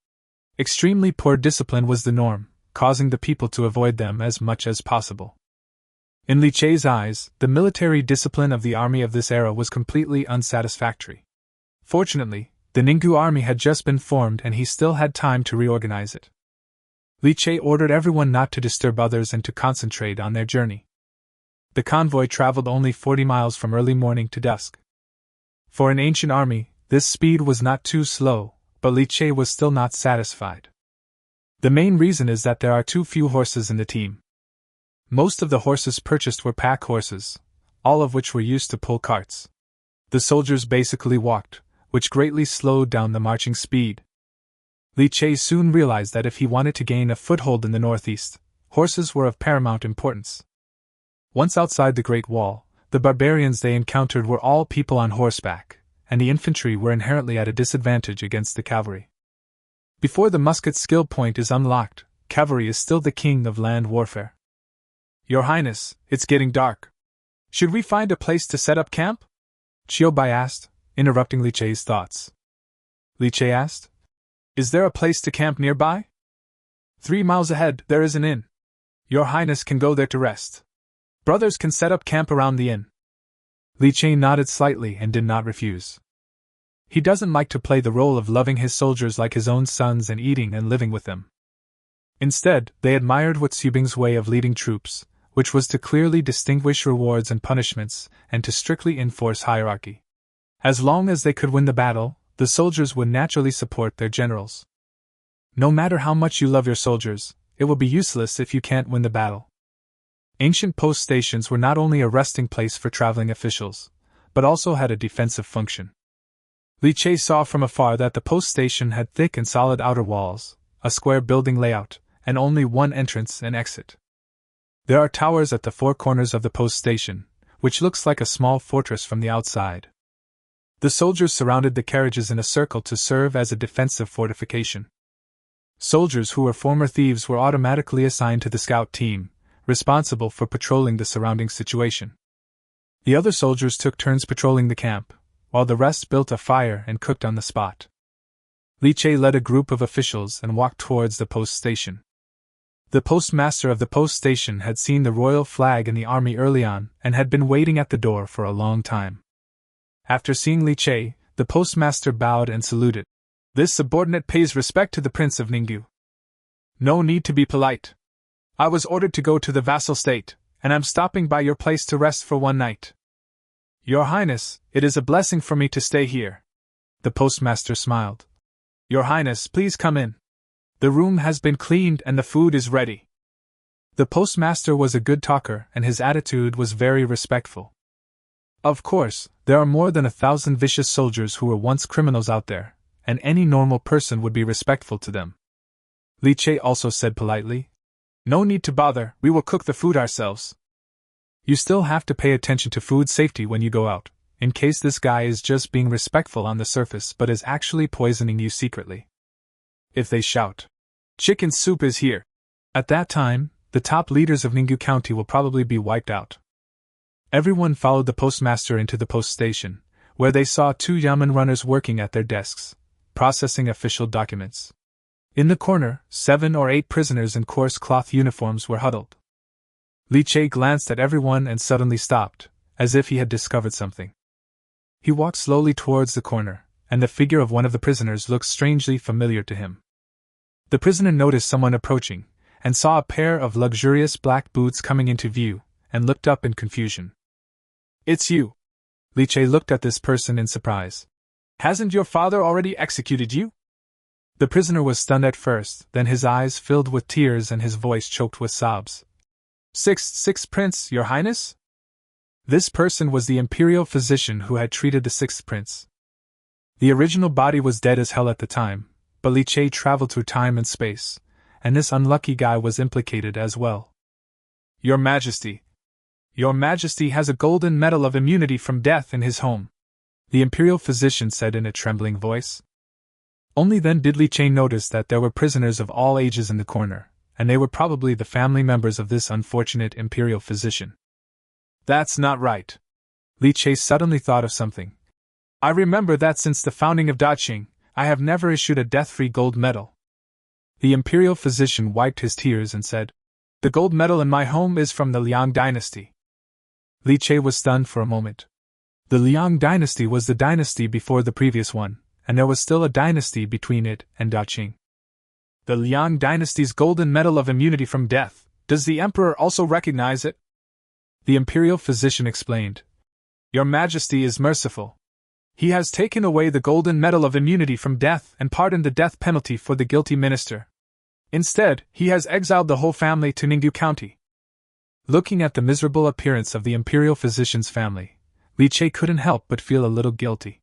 Extremely poor discipline was the norm, causing the people to avoid them as much as possible. In Li Che's eyes, the military discipline of the army of this era was completely unsatisfactory. Fortunately, the Ninggu army had just been formed and he still had time to reorganize it. Li Che ordered everyone not to disturb others and to concentrate on their journey. The convoy traveled only 40 miles from early morning to dusk. For an ancient army, this speed was not too slow, but Li Che was still not satisfied. The main reason is that there are too few horses in the team. Most of the horses purchased were pack horses, all of which were used to pull carts. The soldiers basically walked, which greatly slowed down the marching speed. Li Che soon realized that if he wanted to gain a foothold in the northeast, horses were of paramount importance. Once outside the Great Wall, the barbarians they encountered were all people on horseback, and the infantry were inherently at a disadvantage against the cavalry. Before the musket skill point is unlocked, cavalry is still the king of land warfare. Your Highness, it's getting dark. Should we find a place to set up camp? Qiubai asked, interrupting Li Che's thoughts. Li Che asked, Is there a place to camp nearby? 3 miles ahead, there is an inn. Your Highness can go there to rest. Brothers can set up camp around the inn. Li Che nodded slightly and did not refuse. He doesn't like to play the role of loving his soldiers like his own sons and eating and living with them. Instead, they admired Wu Zibing's way of leading troops, which was to clearly distinguish rewards and punishments, and to strictly enforce hierarchy. As long as they could win the battle, the soldiers would naturally support their generals. No matter how much you love your soldiers, it will be useless if you can't win the battle. Ancient post stations were not only a resting place for traveling officials, but also had a defensive function. Li Che saw from afar that the post station had thick and solid outer walls, a square building layout, and only one entrance and exit. There are towers at the 4 corners of the post station, which looks like a small fortress from the outside. The soldiers surrounded the carriages in a circle to serve as a defensive fortification. Soldiers who were former thieves were automatically assigned to the scout team, responsible for patrolling the surrounding situation. The other soldiers took turns patrolling the camp, while the rest built a fire and cooked on the spot. Li Che led a group of officials and walked towards the post station. The postmaster of the post station had seen the royal flag in the army early on and had been waiting at the door for a long time. After seeing Li Che, the postmaster bowed and saluted. This subordinate pays respect to the Prince of Ninggu. No need to be polite. I was ordered to go to the vassal state, and I'm stopping by your place to rest for 1 night. Your Highness, it is a blessing for me to stay here. The postmaster smiled. Your Highness, please come in. The room has been cleaned and the food is ready. The postmaster was a good talker and his attitude was very respectful. Of course, there are more than 1,000 vicious soldiers who were once criminals out there, and any normal person would be respectful to them. Li Che also said politely, No need to bother, we will cook the food ourselves. You still have to pay attention to food safety when you go out, in case this guy is just being respectful on the surface but is actually poisoning you secretly. If they shout, Chicken soup is here! At that time, The top leaders of Ningyu County will probably be wiped out. Everyone followed the postmaster into the post station, where they saw 2 yamen runners working at their desks, processing official documents. In the corner, 7 or 8 prisoners in coarse cloth uniforms were huddled. Li Che glanced at everyone and suddenly stopped, as if he had discovered something. He walked slowly towards the corner, and the figure of one of the prisoners looked strangely familiar to him. The prisoner noticed someone approaching, and saw a pair of luxurious black boots coming into view, and looked up in confusion. "It's you!" Li Che looked at this person in surprise. "Hasn't your father already executed you?" The prisoner was stunned at first, then his eyes filled with tears and his voice choked with sobs. Sixth Prince, Your Highness?" This person was the imperial physician who had treated the 6th prince. The original body was dead as hell at the time, but Li Che traveled through time and space, and this unlucky guy was implicated as well. "Your Majesty. Your Majesty has a golden medal of immunity from death in his home," the imperial physician said in a trembling voice. Only then did Li Che notice that there were prisoners of all ages in the corner, and they were probably the family members of this unfortunate imperial physician. "That's not right." Li Che suddenly thought of something. "I remember that since the founding of Daqing, I have never issued a death-free gold medal." The imperial physician wiped his tears and said, "The gold medal in my home is from the Liao Dynasty." Li Che was stunned for a moment. The Liao Dynasty was the dynasty before the previous one, and there was still a dynasty between it and Daqing. "The Liao Dynasty's golden medal of immunity from death, does the Emperor also recognize it?" The imperial physician explained. "Your Majesty is merciful. He has taken away the golden medal of immunity from death and pardoned the death penalty for the guilty minister. Instead, he has exiled the whole family to Ningyu County." Looking at the miserable appearance of the imperial physician's family, Li Che couldn't help but feel a little guilty.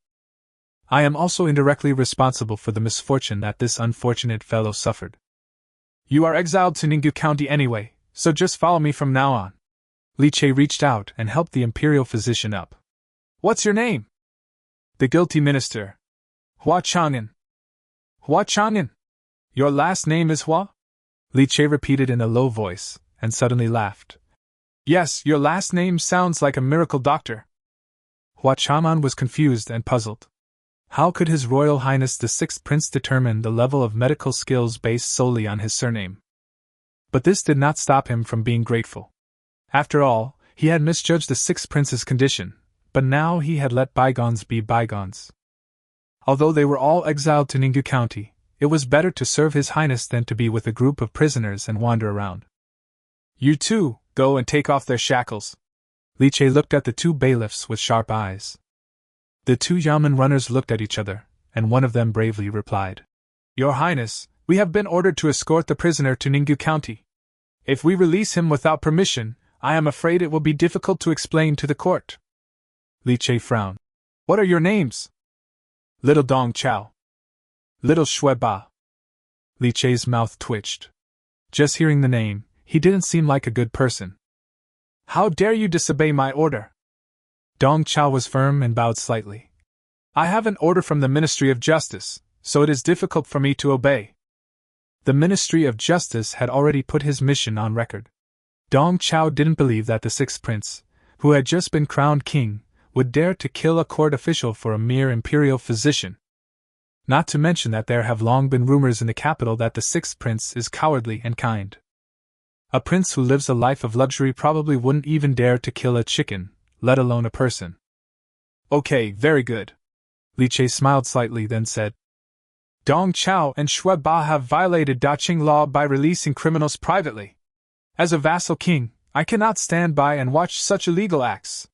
"I am also indirectly responsible for the misfortune that this unfortunate fellow suffered. You are exiled to Ningyu County anyway, so just follow me from now on." Li Che reached out and helped the imperial physician up. "What's your name?" "The guilty minister. Hua Chang'an." "Hua Chang'an? Your last name is Hua?" Li Che repeated in a low voice, and suddenly laughed. "Yes, your last name sounds like a miracle doctor." Hua Chang'an was confused and puzzled. How could His Royal Highness the 6th Prince determine the level of medical skills based solely on his surname? But this did not stop him from being grateful. After all, he had misjudged the 6th Prince's condition, but now he had let bygones be bygones. Although they were all exiled to Ningyu County, it was better to serve His Highness than to be with a group of prisoners and wander around. "You too, go and take off their shackles." Li Che looked at the 2 bailiffs with sharp eyes. The 2 yamen runners looked at each other, and one of them bravely replied, "Your Highness, we have been ordered to escort the prisoner to Ningyu County. If we release him without permission, I am afraid it will be difficult to explain to the court." Li Che frowned. "What are your names?" "Little Dong Chao." "Little Shui Ba." Li Che's mouth twitched. Just hearing the name, he didn't seem like a good person. "How dare you disobey my order?" Dong Chao was firm and bowed slightly. "I have an order from the Ministry of Justice, so it is difficult for me to obey." The Ministry of Justice had already put his mission on record. Dong Chao didn't believe that the 6th Prince, who had just been crowned king, would dare to kill a court official for a mere imperial physician. Not to mention that there have long been rumors in the capital that the 6th Prince is cowardly and kind. A prince who lives a life of luxury probably wouldn't even dare to kill a chicken, let alone a person. "Okay, very good." Li Che smiled slightly, then said, "Dong Chao and Shui Ba have violated Daqing law by releasing criminals privately. As a vassal king, I cannot stand by and watch such illegal acts.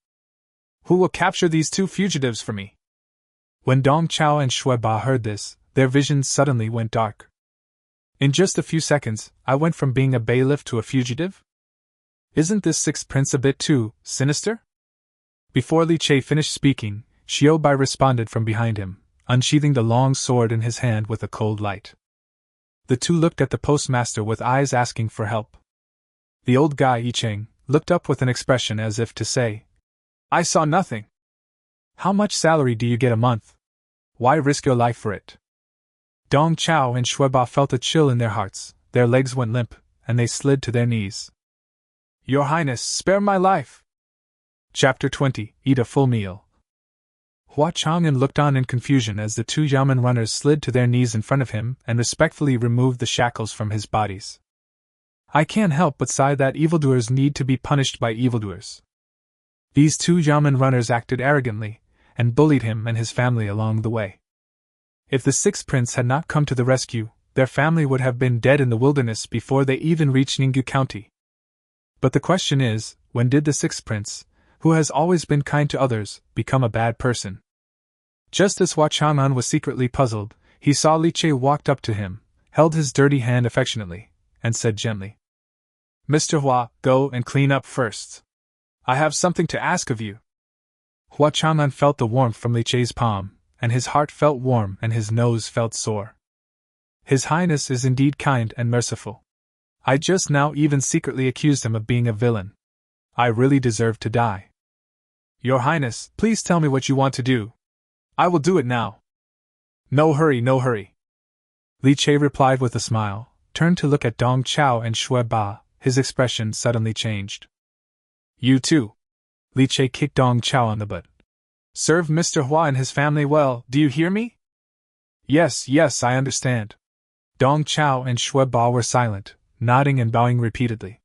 Who will capture these 2 fugitives for me?" When Dong Chao and Shui Ba heard this, their visions suddenly went dark. "In just a few seconds, I went from being a bailiff to a fugitive? Isn't this 6th Prince a bit too sinister?" Before Li Che finished speaking, Xiao Bai responded from behind him, unsheathing the long sword in his hand with a cold light. The 2 looked at the postmaster with eyes asking for help. The old guy, Yi Cheng, looked up with an expression as if to say, "I saw nothing." "How much salary do you get a month? Why risk your life for it?" Dong Chao and Shui Ba felt a chill in their hearts, their legs went limp, and they slid to their knees. "Your Highness, spare my life!" Chapter 20. Eat a full meal. Hua Chang'an looked on in confusion as the two yamen runners slid to their knees in front of him and respectfully removed the shackles from his bodies. "I can't help but sigh that evildoers need to be punished by evildoers." These two yamen runners acted arrogantly, and bullied him and his family along the way. If the sixth prince had not come to the rescue, their family would have been dead in the wilderness before they even reached Ninggu County. But the question is, when did the sixth prince, who has always been kind to others, become a bad person? Just as Hua Chang'an was secretly puzzled, he saw Li Che walked up to him, held his dirty hand affectionately, and said gently, "Mr. Hua, go and clean up first. I have something to ask of you." Hua Chang'an felt the warmth from Li Che's palm, and his heart felt warm and his nose felt sore. His Highness is indeed kind and merciful. I just now even secretly accused him of being a villain. I really deserve to die. Your Highness, please tell me what you want to do. I will do it now. No hurry, no hurry. Li Che replied with a smile, turned to look at Dong Chao and Shui Ba. His expression suddenly changed. You too. Li Che kicked Dong Chao on the butt. Serve Mr. Hua and his family well, do you hear me? Yes, yes, I understand. Dong Chao and Shui Ba were silent, nodding and bowing repeatedly.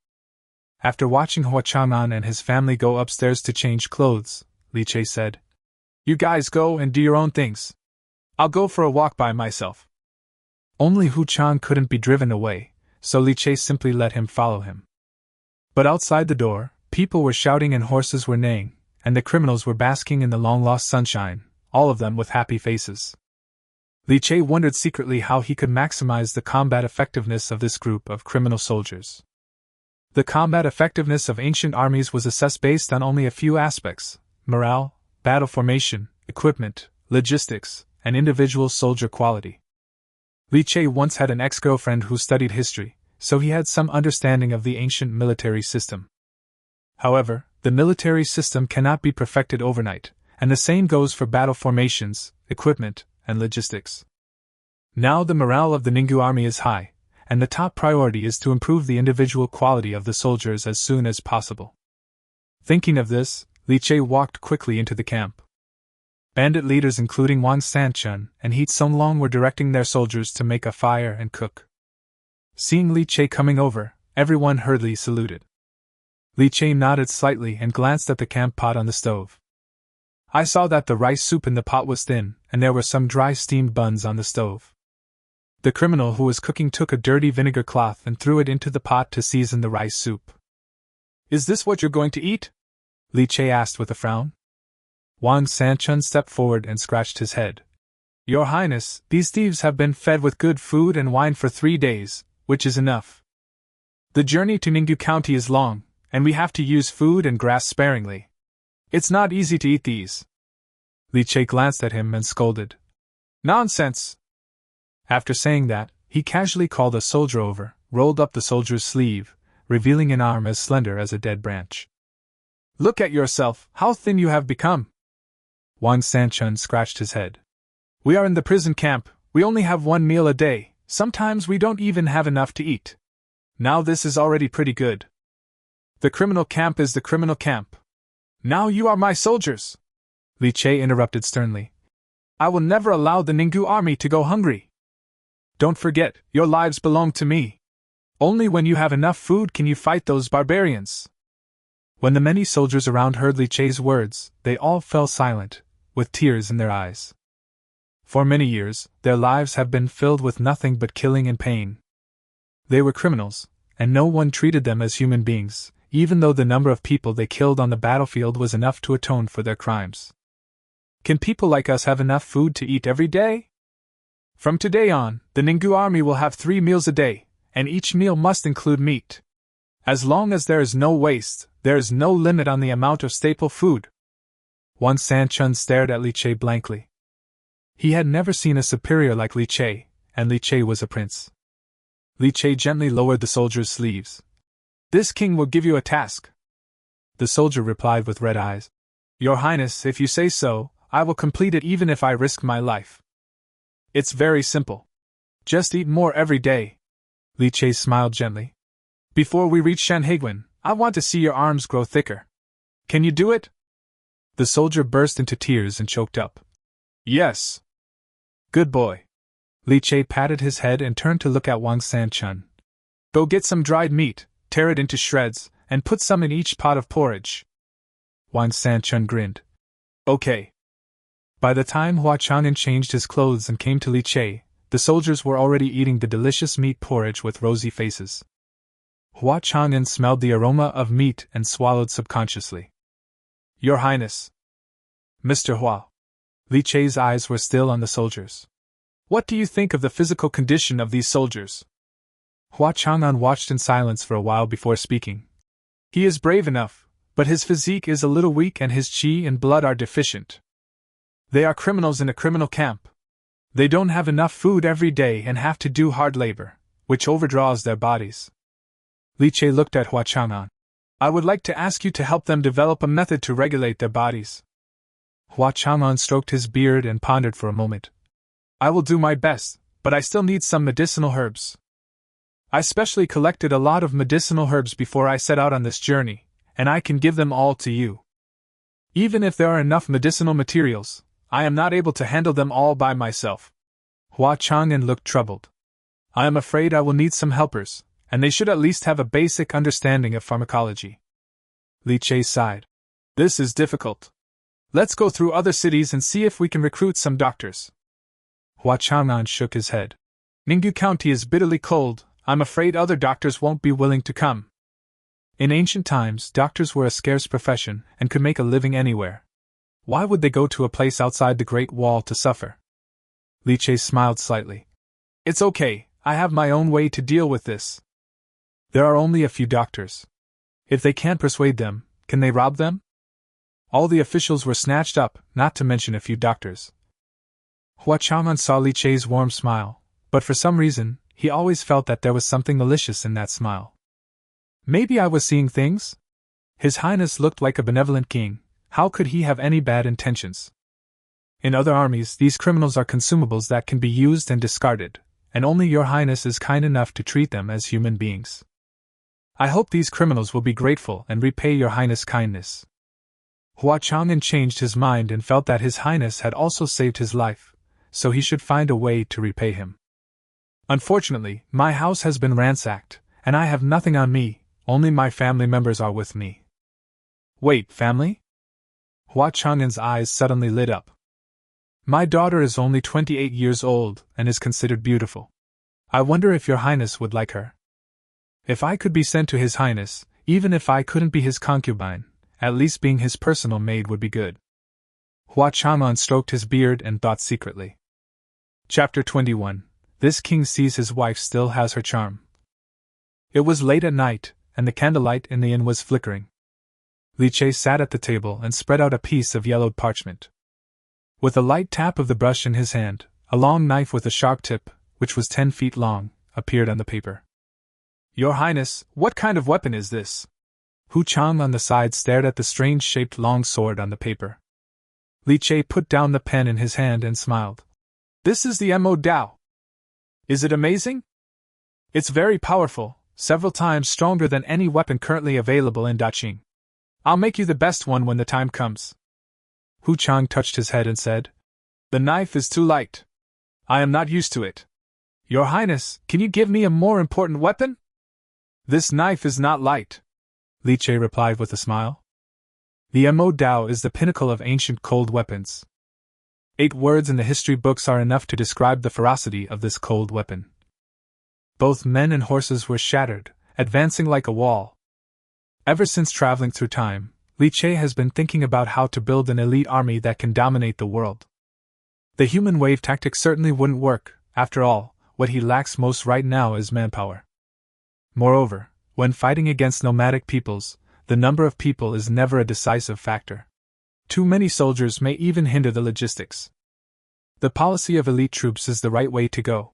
After watching Hua Chang'an and his family go upstairs to change clothes, Li Che said, "You guys go and do your own things. I'll go for a walk by myself." Only Hu Chang couldn't be driven away, so Li Che simply let him follow him. But outside the door, people were shouting and horses were neighing, and the criminals were basking in the long-lost sunshine, all of them with happy faces. Li Che wondered secretly how he could maximize the combat effectiveness of this group of criminal soldiers. The combat effectiveness of ancient armies was assessed based on only a few aspects: morale, battle formation, equipment, logistics, and individual soldier quality. Li Che once had an ex-girlfriend who studied history, so he had some understanding of the ancient military system. However, the military system cannot be perfected overnight, and the same goes for battle formations, equipment, and logistics. Now the morale of the Ninggu army is high, and the top priority is to improve the individual quality of the soldiers as soon as possible. Thinking of this, Li Che walked quickly into the camp. Bandit leaders including Wang Sanchun and He Tsonglong were directing their soldiers to make a fire and cook. Seeing Li Che coming over, everyone hurriedly saluted. Li Che nodded slightly and glanced at the camp pot on the stove. I saw that the rice soup in the pot was thin, and there were some dry steamed buns on the stove. The criminal who was cooking took a dirty vinegar cloth and threw it into the pot to season the rice soup. Is this what you're going to eat? Li Che asked with a frown. Wang Sanchun stepped forward and scratched his head. Your Highness, these thieves have been fed with good food and wine for 3 days, which is enough. The journey to Ninggu County is long, and we have to use food and grass sparingly. It's not easy to eat these. Li Che glanced at him and scolded. Nonsense! After saying that, he casually called a soldier over, rolled up the soldier's sleeve, revealing an arm as slender as a dead branch. Look at yourself, how thin you have become! Wang Sanchun scratched his head. We are in the prison camp, we only have 1 meal a day, sometimes we don't even have enough to eat. Now this is already pretty good. The criminal camp is the criminal camp. Now you are my soldiers! Li Che interrupted sternly. I will never allow the Ninggu army to go hungry. Don't forget, your lives belong to me. Only when you have enough food can you fight those barbarians. When the many soldiers around heard Li Che's words, they all fell silent, with tears in their eyes. For many years, their lives have been filled with nothing but killing and pain. They were criminals, and no one treated them as human beings, even though the number of people they killed on the battlefield was enough to atone for their crimes. Can people like us have enough food to eat every day? From today on, the Ninggu army will have 3 meals a day, and each meal must include meat. As long as there is no waste, there is no limit on the amount of staple food. Wang Sanchun stared at Li Che blankly. He had never seen a superior like Li Che, and Li Che was a prince. Li Che gently lowered the soldier's sleeves. This king will give you a task. The soldier replied with red eyes. Your Highness, if you say so, I will complete it even if I risk my life. It's very simple. Just eat more every day. Li Che smiled gently. Before we reach Shanhaiguan, I want to see your arms grow thicker. Can you do it? The soldier burst into tears and choked up. Yes. Good boy. Li Che patted his head and turned to look at Wang Sanchun. Go get some dried meat, tear it into shreds, and put some in each pot of porridge. Wang Sanchun grinned. Okay. By the time Hua Chang'an changed his clothes and came to Li Che, the soldiers were already eating the delicious meat porridge with rosy faces. Hua Chang'an smelled the aroma of meat and swallowed subconsciously. Your Highness. Mr. Hua. Li Che's eyes were still on the soldiers. What do you think of the physical condition of these soldiers? Hua Chang'an watched in silence for a while before speaking. He is brave enough, but his physique is a little weak and his qi and blood are deficient. They are criminals in a criminal camp. They don't have enough food every day and have to do hard labor, which overdraws their bodies. Li Che looked at Hua Chang'an. I would like to ask you to help them develop a method to regulate their bodies. Hua Chang'an stroked his beard and pondered for a moment. I will do my best, but I still need some medicinal herbs. I specially collected a lot of medicinal herbs before I set out on this journey, and I can give them all to you. Even if there are enough medicinal materials, I am not able to handle them all by myself. Hua Chang'an looked troubled. I am afraid I will need some helpers, and they should at least have a basic understanding of pharmacology. Li Che sighed. This is difficult. Let's go through other cities and see if we can recruit some doctors. Hua Chang'an shook his head. Ningyu County is bitterly cold. I'm afraid other doctors won't be willing to come. In ancient times, doctors were a scarce profession and could make a living anywhere. Why would they go to a place outside the Great Wall to suffer? Li Che smiled slightly. It's okay, I have my own way to deal with this. There are only a few doctors. If they can't persuade them, can they rob them? All the officials were snatched up, not to mention a few doctors. Hua Chang'an saw Li Che's warm smile, but for some reason, he always felt that there was something malicious in that smile. Maybe I was seeing things? His Highness looked like a benevolent king. How could he have any bad intentions? In other armies, these criminals are consumables that can be used and discarded, and only your Highness is kind enough to treat them as human beings. I hope these criminals will be grateful and repay your Highness' kindness. Hua Chang'an changed his mind and felt that his Highness had also saved his life, so he should find a way to repay him. Unfortunately, my house has been ransacked, and I have nothing on me, only my family members are with me. Wait, family? Hua Chang'an's eyes suddenly lit up. My daughter is only 28 years old and is considered beautiful. I wonder if your Highness would like her. If I could be sent to his Highness, even if I couldn't be his concubine, at least being his personal maid would be good. Hua Chang'an stroked his beard and thought secretly. Chapter 21. This king sees his wife still has her charm. It was late at night, and the candlelight in the inn was flickering. Li Che sat at the table and spread out a piece of yellowed parchment. With a light tap of the brush in his hand, a long knife with a sharp tip, which was 10 feet long, appeared on the paper. Your Highness, what kind of weapon is this? Hu Chang on the side stared at the strange-shaped long sword on the paper. Li Che put down the pen in his hand and smiled. This is the Mo Dao. Is it amazing? It's very powerful, several times stronger than any weapon currently available in Daqing. I'll make you the best one when the time comes. Hu Chang touched his head and said, The knife is too light. I am not used to it. Your Highness, can you give me a more important weapon? This knife is not light, Li Che replied with a smile. The Mo Dao is the pinnacle of ancient cold weapons. 8 words in the history books are enough to describe the ferocity of this cold weapon. Both men and horses were shattered, advancing like a wall. Ever since traveling through time, Li Che has been thinking about how to build an elite army that can dominate the world. The human wave tactic certainly wouldn't work. After all, what he lacks most right now is manpower. Moreover, when fighting against nomadic peoples, the number of people is never a decisive factor. Too many soldiers may even hinder the logistics. The policy of elite troops is the right way to go.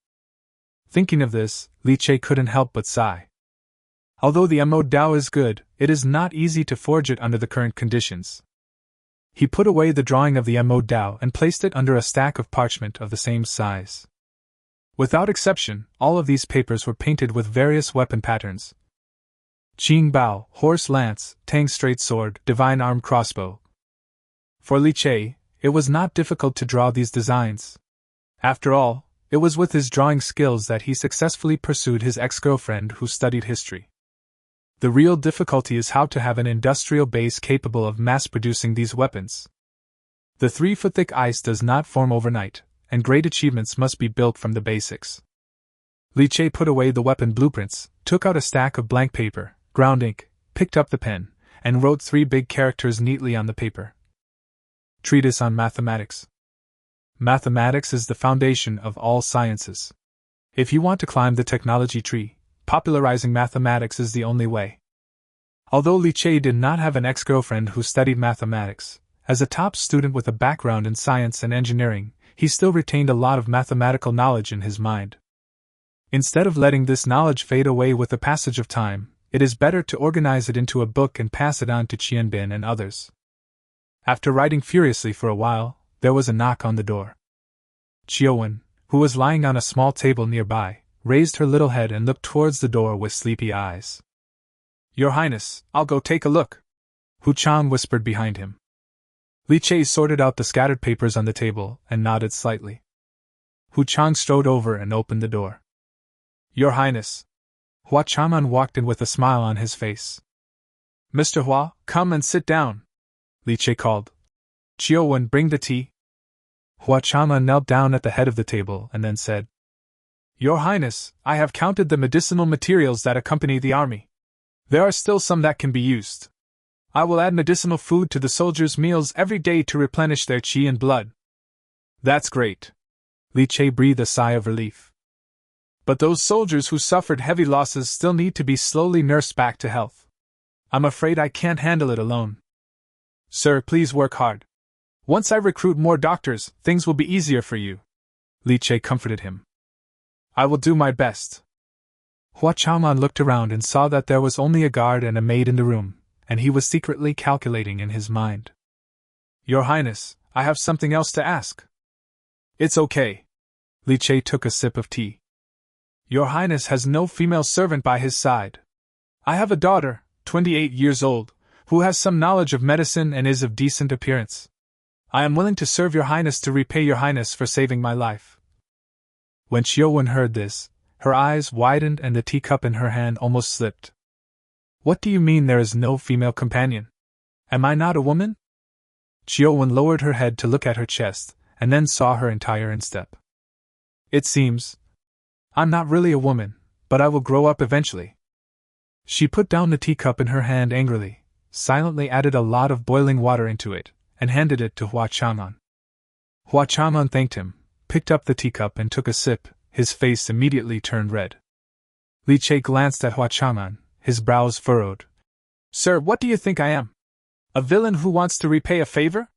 Thinking of this, Li Che couldn't help but sigh. Although the Mo Dao is good, it is not easy to forge it under the current conditions. He put away the drawing of the Mo Dao and placed it under a stack of parchment of the same size. Without exception, all of these papers were painted with various weapon patterns. Qing Bao, horse lance, Tang straight sword, divine arm crossbow. For Li Che, it was not difficult to draw these designs. After all, it was with his drawing skills that he successfully pursued his ex-girlfriend who studied history. The real difficulty is how to have an industrial base capable of mass-producing these weapons. The 3-foot-thick ice does not form overnight, and great achievements must be built from the basics. Li Che put away the weapon blueprints, took out a stack of blank paper, ground ink, picked up the pen, and wrote 3 big characters neatly on the paper. Treatise on Mathematics. Mathematics is the foundation of all sciences. If you want to climb the technology tree, popularizing mathematics is the only way. Although Li Che did not have an ex-girlfriend who studied mathematics, as a top student with a background in science and engineering, he still retained a lot of mathematical knowledge in his mind. Instead of letting this knowledge fade away with the passage of time, it is better to organize it into a book and pass it on to Qianbin and others. After writing furiously for a while, there was a knock on the door. Qiuwen, who was lying on a small table nearby, raised her little head and looked towards the door with sleepy eyes. "Your Highness, I'll go take a look," Hu Chang whispered behind him. Li Che sorted out the scattered papers on the table and nodded slightly. Hu Chang strode over and opened the door. "Your Highness." Hua Chaman walked in with a smile on his face. "Mr. Hua, come and sit down," Li Che called. "Qiuwen, bring the tea." Hua Chaman knelt down at the head of the table and then said, "Your Highness, I have counted the medicinal materials that accompany the army. There are still some that can be used. I will add medicinal food to the soldiers' meals every day to replenish their qi and blood." "That's great." Li Che breathed a sigh of relief. "But those soldiers who suffered heavy losses still need to be slowly nursed back to health. I'm afraid I can't handle it alone." "Sir, please work hard. Once I recruit more doctors, things will be easier for you," Li Che comforted him. "I will do my best." Hua Chaman looked around and saw that there was only a guard and a maid in the room, and he was secretly calculating in his mind. "Your Highness, I have something else to ask." "It's okay." Li Che took a sip of tea. "Your Highness has no female servant by his side. I have a daughter, 28 years old, who has some knowledge of medicine and is of decent appearance. I am willing to serve your Highness to repay your Highness for saving my life." When Qiuwen heard this, her eyes widened and the teacup in her hand almost slipped. "What do you mean there is no female companion? Am I not a woman?" Qiuwen lowered her head to look at her chest, and then saw her entire instep. "It seems I'm not really a woman, but I will grow up eventually." She put down the teacup in her hand angrily, silently added a lot of boiling water into it, and handed it to Hua Chaman. Hua Chaman thanked him, picked up the teacup and took a sip. His face immediately turned red. Li Che glanced at Hua Chaman, his brows furrowed. "Sir, what do you think I am? A villain who wants to repay a favor?"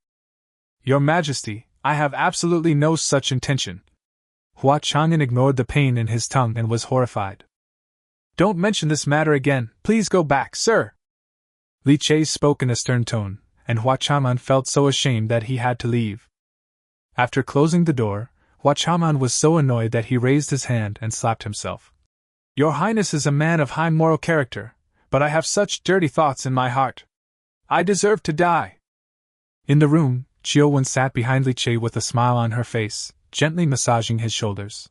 "Your Majesty, I have absolutely no such intention." Hua Chang'an ignored the pain in his tongue and was horrified. "Don't mention this matter again, please go back, sir." Li Che spoke in a stern tone, and Hua Chaman felt so ashamed that he had to leave. After closing the door, Hua Chaman was so annoyed that he raised his hand and slapped himself. "Your Highness is a man of high moral character, but I have such dirty thoughts in my heart. I deserve to die." In the room, Qiuwen sat behind Li Che with a smile on her face, gently massaging his shoulders.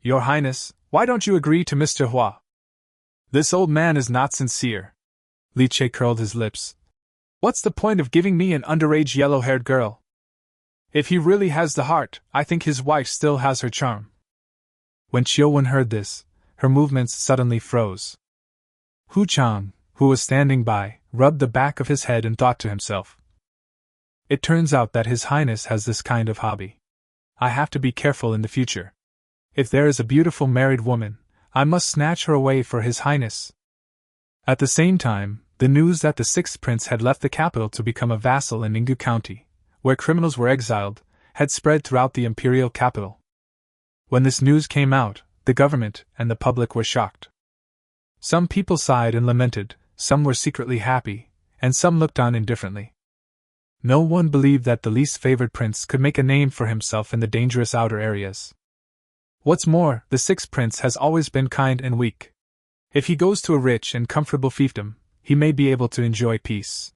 "Your Highness, why don't you agree to Mr. Hua? This old man is not sincere." Li Che curled his lips. "What's the point of giving me an underage yellow-haired girl? If he really has the heart, I think his wife still has her charm." When Qiuwen heard this, her movements suddenly froze. Hu Chang, who was standing by, rubbed the back of his head and thought to himself, "It turns out that His Highness has this kind of hobby. I have to be careful in the future. If there is a beautiful married woman, I must snatch her away for His Highness." At the same time, the news that the 6th prince had left the capital to become a vassal in Ninggu County, where criminals were exiled, had spread throughout the imperial capital. When this news came out, the government and the public were shocked. Some people sighed and lamented, some were secretly happy, and some looked on indifferently. No one believed that the least favored prince could make a name for himself in the dangerous outer areas. What's more, the 6th prince has always been kind and weak. If he goes to a rich and comfortable fiefdom, he may be able to enjoy peace.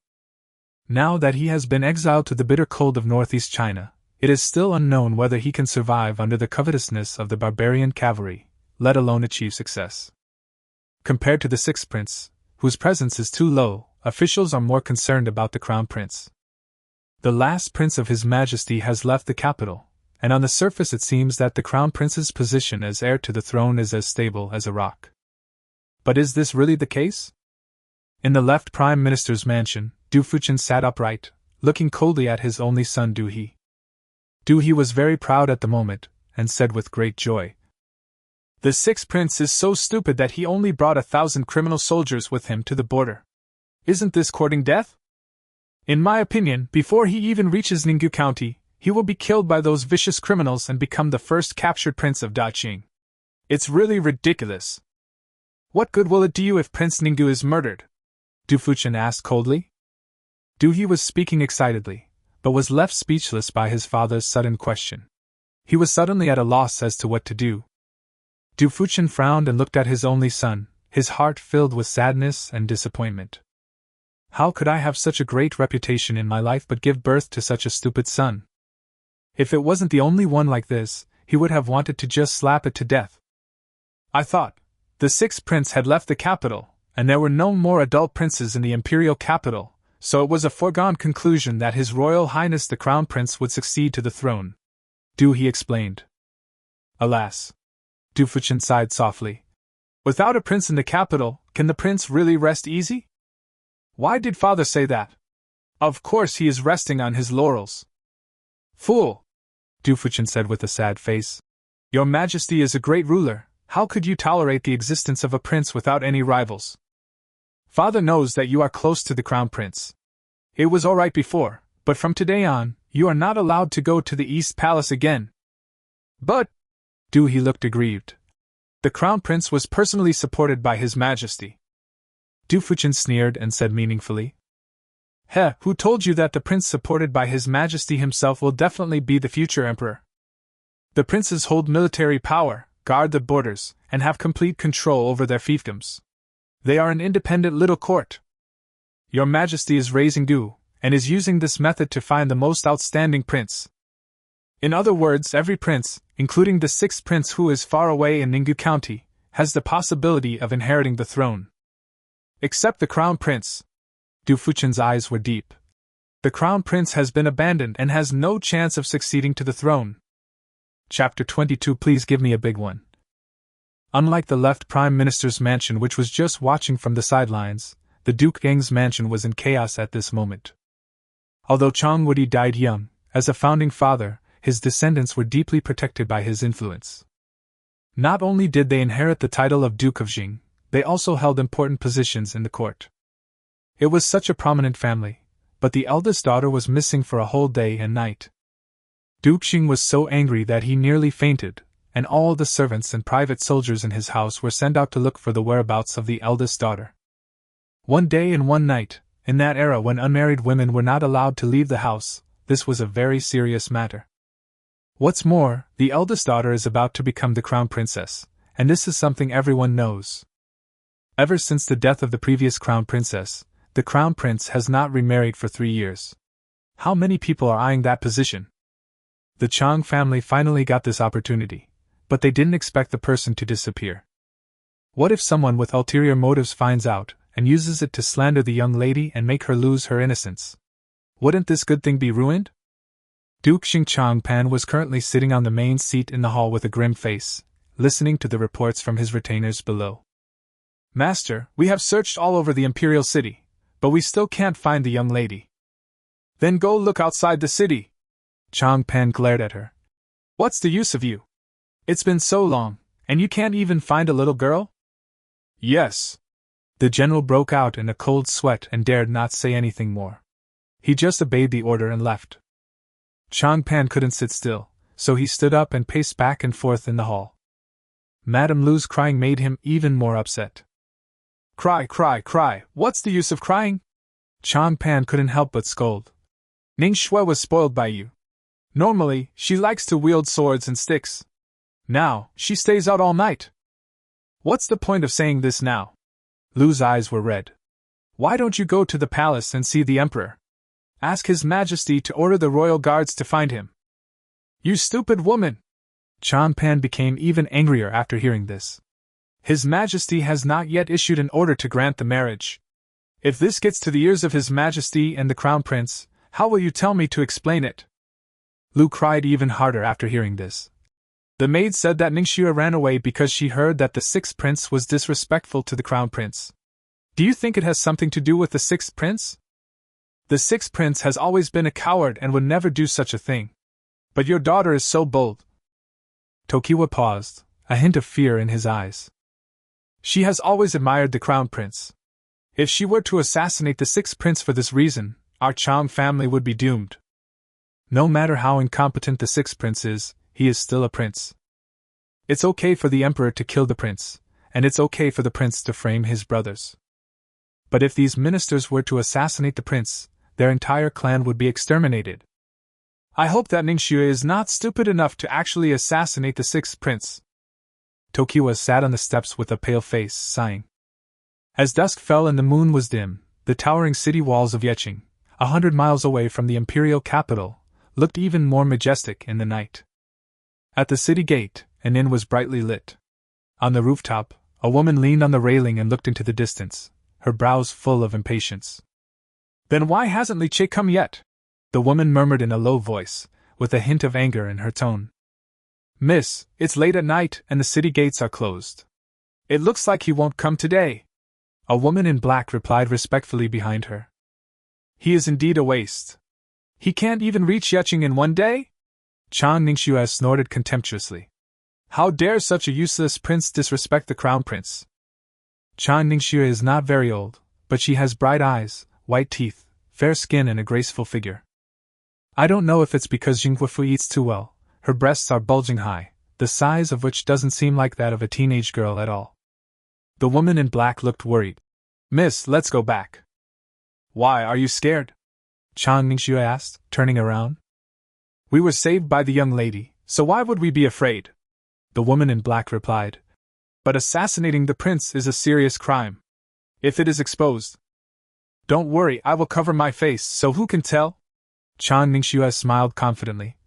Now that he has been exiled to the bitter cold of northeast China, it is still unknown whether he can survive under the covetousness of the barbarian cavalry, let alone achieve success. Compared to the sixth prince, whose presence is too low, officials are more concerned about the crown prince. The last prince of His Majesty has left the capital, and on the surface it seems that the crown prince's position as heir to the throne is as stable as a rock. But is this really the case? In the left prime minister's mansion, Du Fuqian sat upright, looking coldly at his only son Du He. Du He was very proud at the moment, and said with great joy, "The sixth prince is so stupid that he only brought 1,000 criminal soldiers with him to the border. Isn't this courting death? In my opinion, before he even reaches Ninggu County, he will be killed by those vicious criminals and become the first captured prince of Daqing. It's really ridiculous. What good will it do you if Prince Ninggu is murdered?" Du Fuqian asked coldly. Du He was speaking excitedly, but was left speechless by his father's sudden question. He was suddenly at a loss as to what to do. Du Fuqian frowned and looked at his only son, his heart filled with sadness and disappointment. How could I have such a great reputation in my life but give birth to such a stupid son? If it wasn't the only one like this, he would have wanted to just slap it to death. I thought the sixth prince had left the capital, and there were no more adult princes in the imperial capital, so it was a foregone conclusion that His Royal Highness the Crown Prince would succeed to the throne. Du He explained. Alas! Du Fuqian sighed softly. Without a prince in the capital, can the prince really rest easy? Why did father say that? Of course he is resting on his laurels. Fool! Du Fuqian said with a sad face. Your Majesty is a great ruler. How could you tolerate the existence of a prince without any rivals? Father knows that you are close to the crown prince. It was all right before, but from today on, you are not allowed to go to the East Palace again. But, Du He looked aggrieved. The crown prince was personally supported by His Majesty. Du Fuqian sneered and said meaningfully, "Heh, who told you that the prince supported by His Majesty himself will definitely be the future emperor? The princes hold military power, guard the borders, and have complete control over their fiefdoms. They are an independent little court. Your Majesty is raising Du, and is using this method to find the most outstanding prince. In other words, every prince, including the sixth prince who is far away in Ninggu County, has the possibility of inheriting the throne. Except the crown prince." Du Fuqian's eyes were deep. "The crown prince has been abandoned and has no chance of succeeding to the throne." Chapter 22. Please give me a big one. Unlike the left prime minister's mansion, which was just watching from the sidelines, the Duke Gang's mansion was in chaos at this moment. Although Chong Wudi died young, as a founding father, his descendants were deeply protected by his influence. Not only did they inherit the title of Duke of Jing, they also held important positions in the court. It was such a prominent family, but the eldest daughter was missing for a whole day and night. Duke Jing was so angry that he nearly fainted, and all the servants and private soldiers in his house were sent out to look for the whereabouts of the eldest daughter. One day and one night, in that era when unmarried women were not allowed to leave the house, this was a very serious matter. What's more, the eldest daughter is about to become the crown princess, and this is something everyone knows. Ever since the death of the previous crown princess, the crown prince has not remarried for 3 years. How many people are eyeing that position? The Chang family finally got this opportunity, but they didn't expect the person to disappear. What if someone with ulterior motives finds out, and uses it to slander the young lady and make her lose her innocence? Wouldn't this good thing be ruined? Duke Xing Changpan was currently sitting on the main seat in the hall with a grim face, listening to the reports from his retainers below. Master, we have searched all over the imperial city, but we still can't find the young lady. Then go look outside the city. Changpan glared at her. What's the use of you? It's been so long, and you can't even find a little girl? Yes. The general broke out in a cold sweat and dared not say anything more. He just obeyed the order and left. Changpan couldn't sit still, so he stood up and paced back and forth in the hall. Madame Lu's crying made him even more upset. Cry, cry, cry, what's the use of crying? Changpan couldn't help but scold. Ning Shui was spoiled by you. Normally, she likes to wield swords and sticks. Now, she stays out all night. What's the point of saying this now? Lu's eyes were red. Why don't you go to the palace and see the emperor? Ask His Majesty to order the royal guards to find him. You stupid woman! Changpan became even angrier after hearing this. His Majesty has not yet issued an order to grant the marriage. If this gets to the ears of His Majesty and the Crown Prince, how will you tell me to explain it? Lu cried even harder after hearing this. The maid said that Ningxue ran away because she heard that the sixth prince was disrespectful to the Crown Prince. Do you think it has something to do with the sixth prince? The sixth prince has always been a coward and would never do such a thing. But your daughter is so bold. Tokiwa paused, a hint of fear in his eyes. She has always admired the Crown Prince. If she were to assassinate the sixth prince for this reason, our Chang family would be doomed. No matter how incompetent the sixth prince is, he is still a prince. It's okay for the emperor to kill the prince, and it's okay for the prince to frame his brothers. But if these ministers were to assassinate the prince, their entire clan would be exterminated. I hope that Ningxue is not stupid enough to actually assassinate the sixth prince. Tokiwa sat on the steps with a pale face, sighing. As dusk fell and the moon was dim, the towering city walls of Yecheng, 100 miles away from the imperial capital, looked even more majestic in the night. At the city gate, an inn was brightly lit. On the rooftop, a woman leaned on the railing and looked into the distance, her brows full of impatience. Then why hasn't Li Che come yet? The woman murmured in a low voice, with a hint of anger in her tone. Miss, it's late at night and the city gates are closed. It looks like he won't come today. A woman in black replied respectfully behind her. He is indeed a waste. He can't even reach Yecheng in one day? Chang Ningxue snorted contemptuously. How dare such a useless prince disrespect the crown prince? Chang Ningxue is not very old, but she has bright eyes, white teeth, fair skin and a graceful figure. I don't know if it's because Jingguofu eats too well, her breasts are bulging high, the size of which doesn't seem like that of a teenage girl at all. The woman in black looked worried. Miss, let's go back. Why, are you scared? Chang Ningxue asked, turning around. We were saved by the young lady, so why would we be afraid? The woman in black replied. But assassinating the prince is a serious crime. If it is exposed. Don't worry, I will cover my face, so who can tell? Chang Ningxue smiled confidently.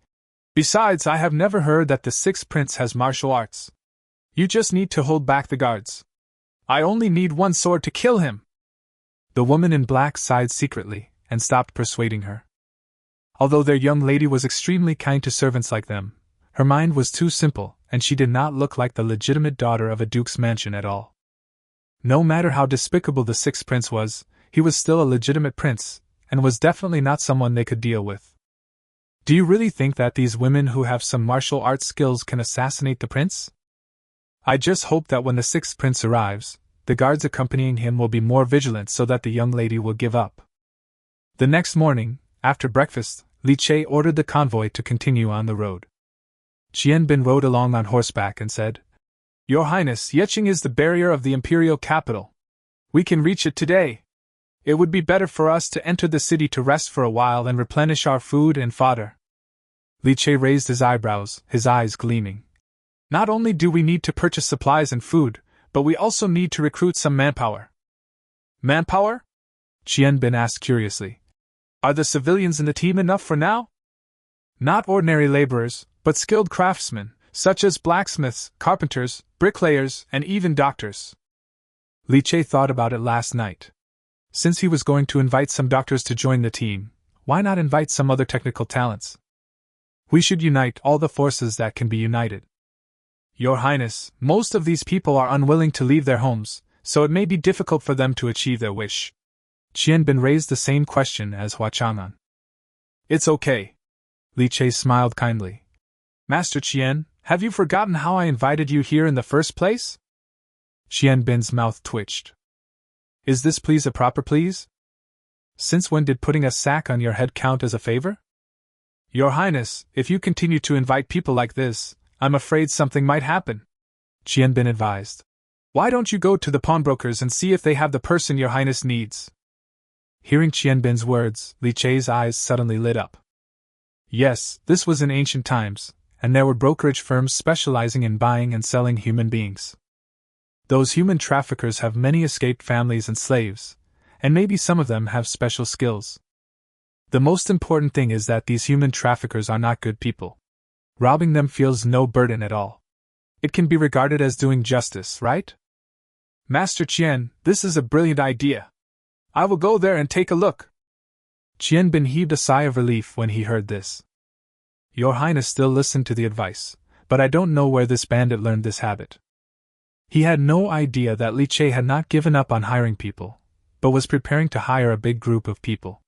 Besides, I have never heard that the sixth prince has martial arts. You just need to hold back the guards. I only need one sword to kill him. The woman in black sighed secretly, and stopped persuading her. Although their young lady was extremely kind to servants like them, her mind was too simple, and she did not look like the legitimate daughter of a duke's mansion at all. No matter how despicable the sixth prince was, he was still a legitimate prince, and was definitely not someone they could deal with. Do you really think that these women who have some martial arts skills can assassinate the prince? I just hope that when the sixth prince arrives, the guards accompanying him will be more vigilant so that the young lady will give up. The next morning, after breakfast, Li Che ordered the convoy to continue on the road. Qian Bin rode along on horseback and said, Your Highness, Yecheng is the barrier of the imperial capital. We can reach it today. It would be better for us to enter the city to rest for a while and replenish our food and fodder. Li Che raised his eyebrows, his eyes gleaming. Not only do we need to purchase supplies and food, but we also need to recruit some manpower. Manpower? Qian Bin asked curiously. Are the civilians in the team enough for now? Not ordinary laborers, but skilled craftsmen, such as blacksmiths, carpenters, bricklayers, and even doctors. Li Che thought about it last night. Since he was going to invite some doctors to join the team, why not invite some other technical talents? We should unite all the forces that can be united. Your Highness, most of these people are unwilling to leave their homes, so it may be difficult for them to achieve their wish. Qian Bin raised the same question as Hua Chang'an. It's okay. Li Che smiled kindly. Master Qian, have you forgotten how I invited you here in the first place? Qian Bin's mouth twitched. Is this please a proper please? Since when did putting a sack on your head count as a favor? Your Highness, if you continue to invite people like this, I'm afraid something might happen. Qian Bin advised. Why don't you go to the pawnbrokers and see if they have the person your Highness needs? Hearing Qian Bin's words, Li Che's eyes suddenly lit up. Yes, this was in ancient times, and there were brokerage firms specializing in buying and selling human beings. Those human traffickers have many escaped families and slaves, and maybe some of them have special skills. The most important thing is that these human traffickers are not good people. Robbing them feels no burden at all. It can be regarded as doing justice, right? Master Qian, this is a brilliant idea. I will go there and take a look. Qian Bin heaved a sigh of relief when he heard this. Your Highness still listened to the advice, but I don't know where this bandit learned this habit. He had no idea that Li Che had not given up on hiring people, but was preparing to hire a big group of people.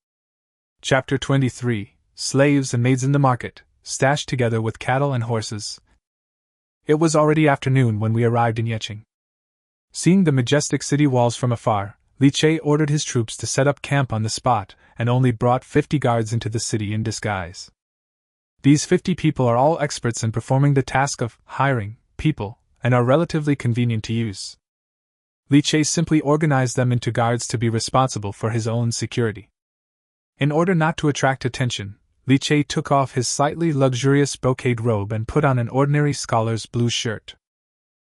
Chapter 23: Slaves and Maids in the Market, stashed together with cattle and horses. It was already afternoon when we arrived in Yecheng. Seeing the majestic city walls from afar, Li Che ordered his troops to set up camp on the spot and only brought 50 guards into the city in disguise. These 50 people are all experts in performing the task of hiring people and are relatively convenient to use. Li Che simply organized them into guards to be responsible for his own security. In order not to attract attention, Li Che took off his slightly luxurious brocade robe and put on an ordinary scholar's blue shirt.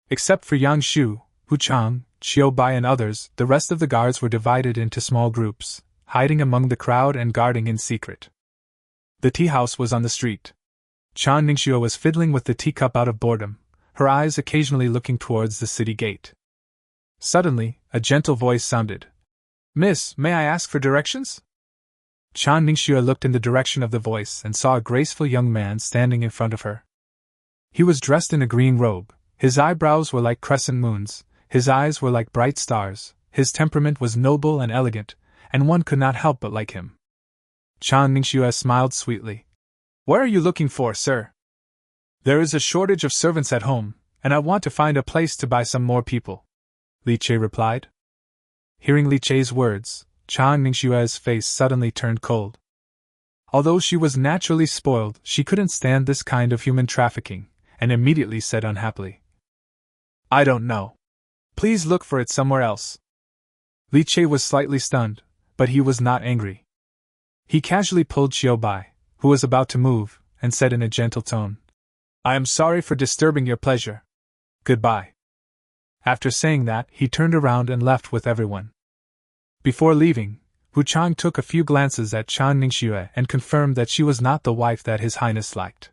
Except for Yang Shu, Hu Chang, Qiu Bai and others, the rest of the guards were divided into small groups, hiding among the crowd and guarding in secret. The tea house was on the street. Chan Ningxue was fiddling with the teacup out of boredom, her eyes occasionally looking towards the city gate. Suddenly, a gentle voice sounded. Miss, may I ask for directions? Chan Ningxue looked in the direction of the voice and saw a graceful young man standing in front of her. He was dressed in a green robe, his eyebrows were like crescent moons, his eyes were like bright stars, his temperament was noble and elegant, and one could not help but like him. Chan Ningxue smiled sweetly. What are you looking for, sir? There is a shortage of servants at home, and I want to find a place to buy some more people, Li Che replied. Hearing Li Che's words, Chan Ningxue's face suddenly turned cold. Although she was naturally spoiled, she couldn't stand this kind of human trafficking, and immediately said unhappily, I don't know. Please look for it somewhere else. Li Che was slightly stunned, but he was not angry. He casually pulled Qiu Bai, who was about to move, and said in a gentle tone, I am sorry for disturbing your pleasure. Goodbye. After saying that, he turned around and left with everyone. Before leaving, Hu Chang took a few glances at Chan Ningxue and confirmed that she was not the wife that His Highness liked.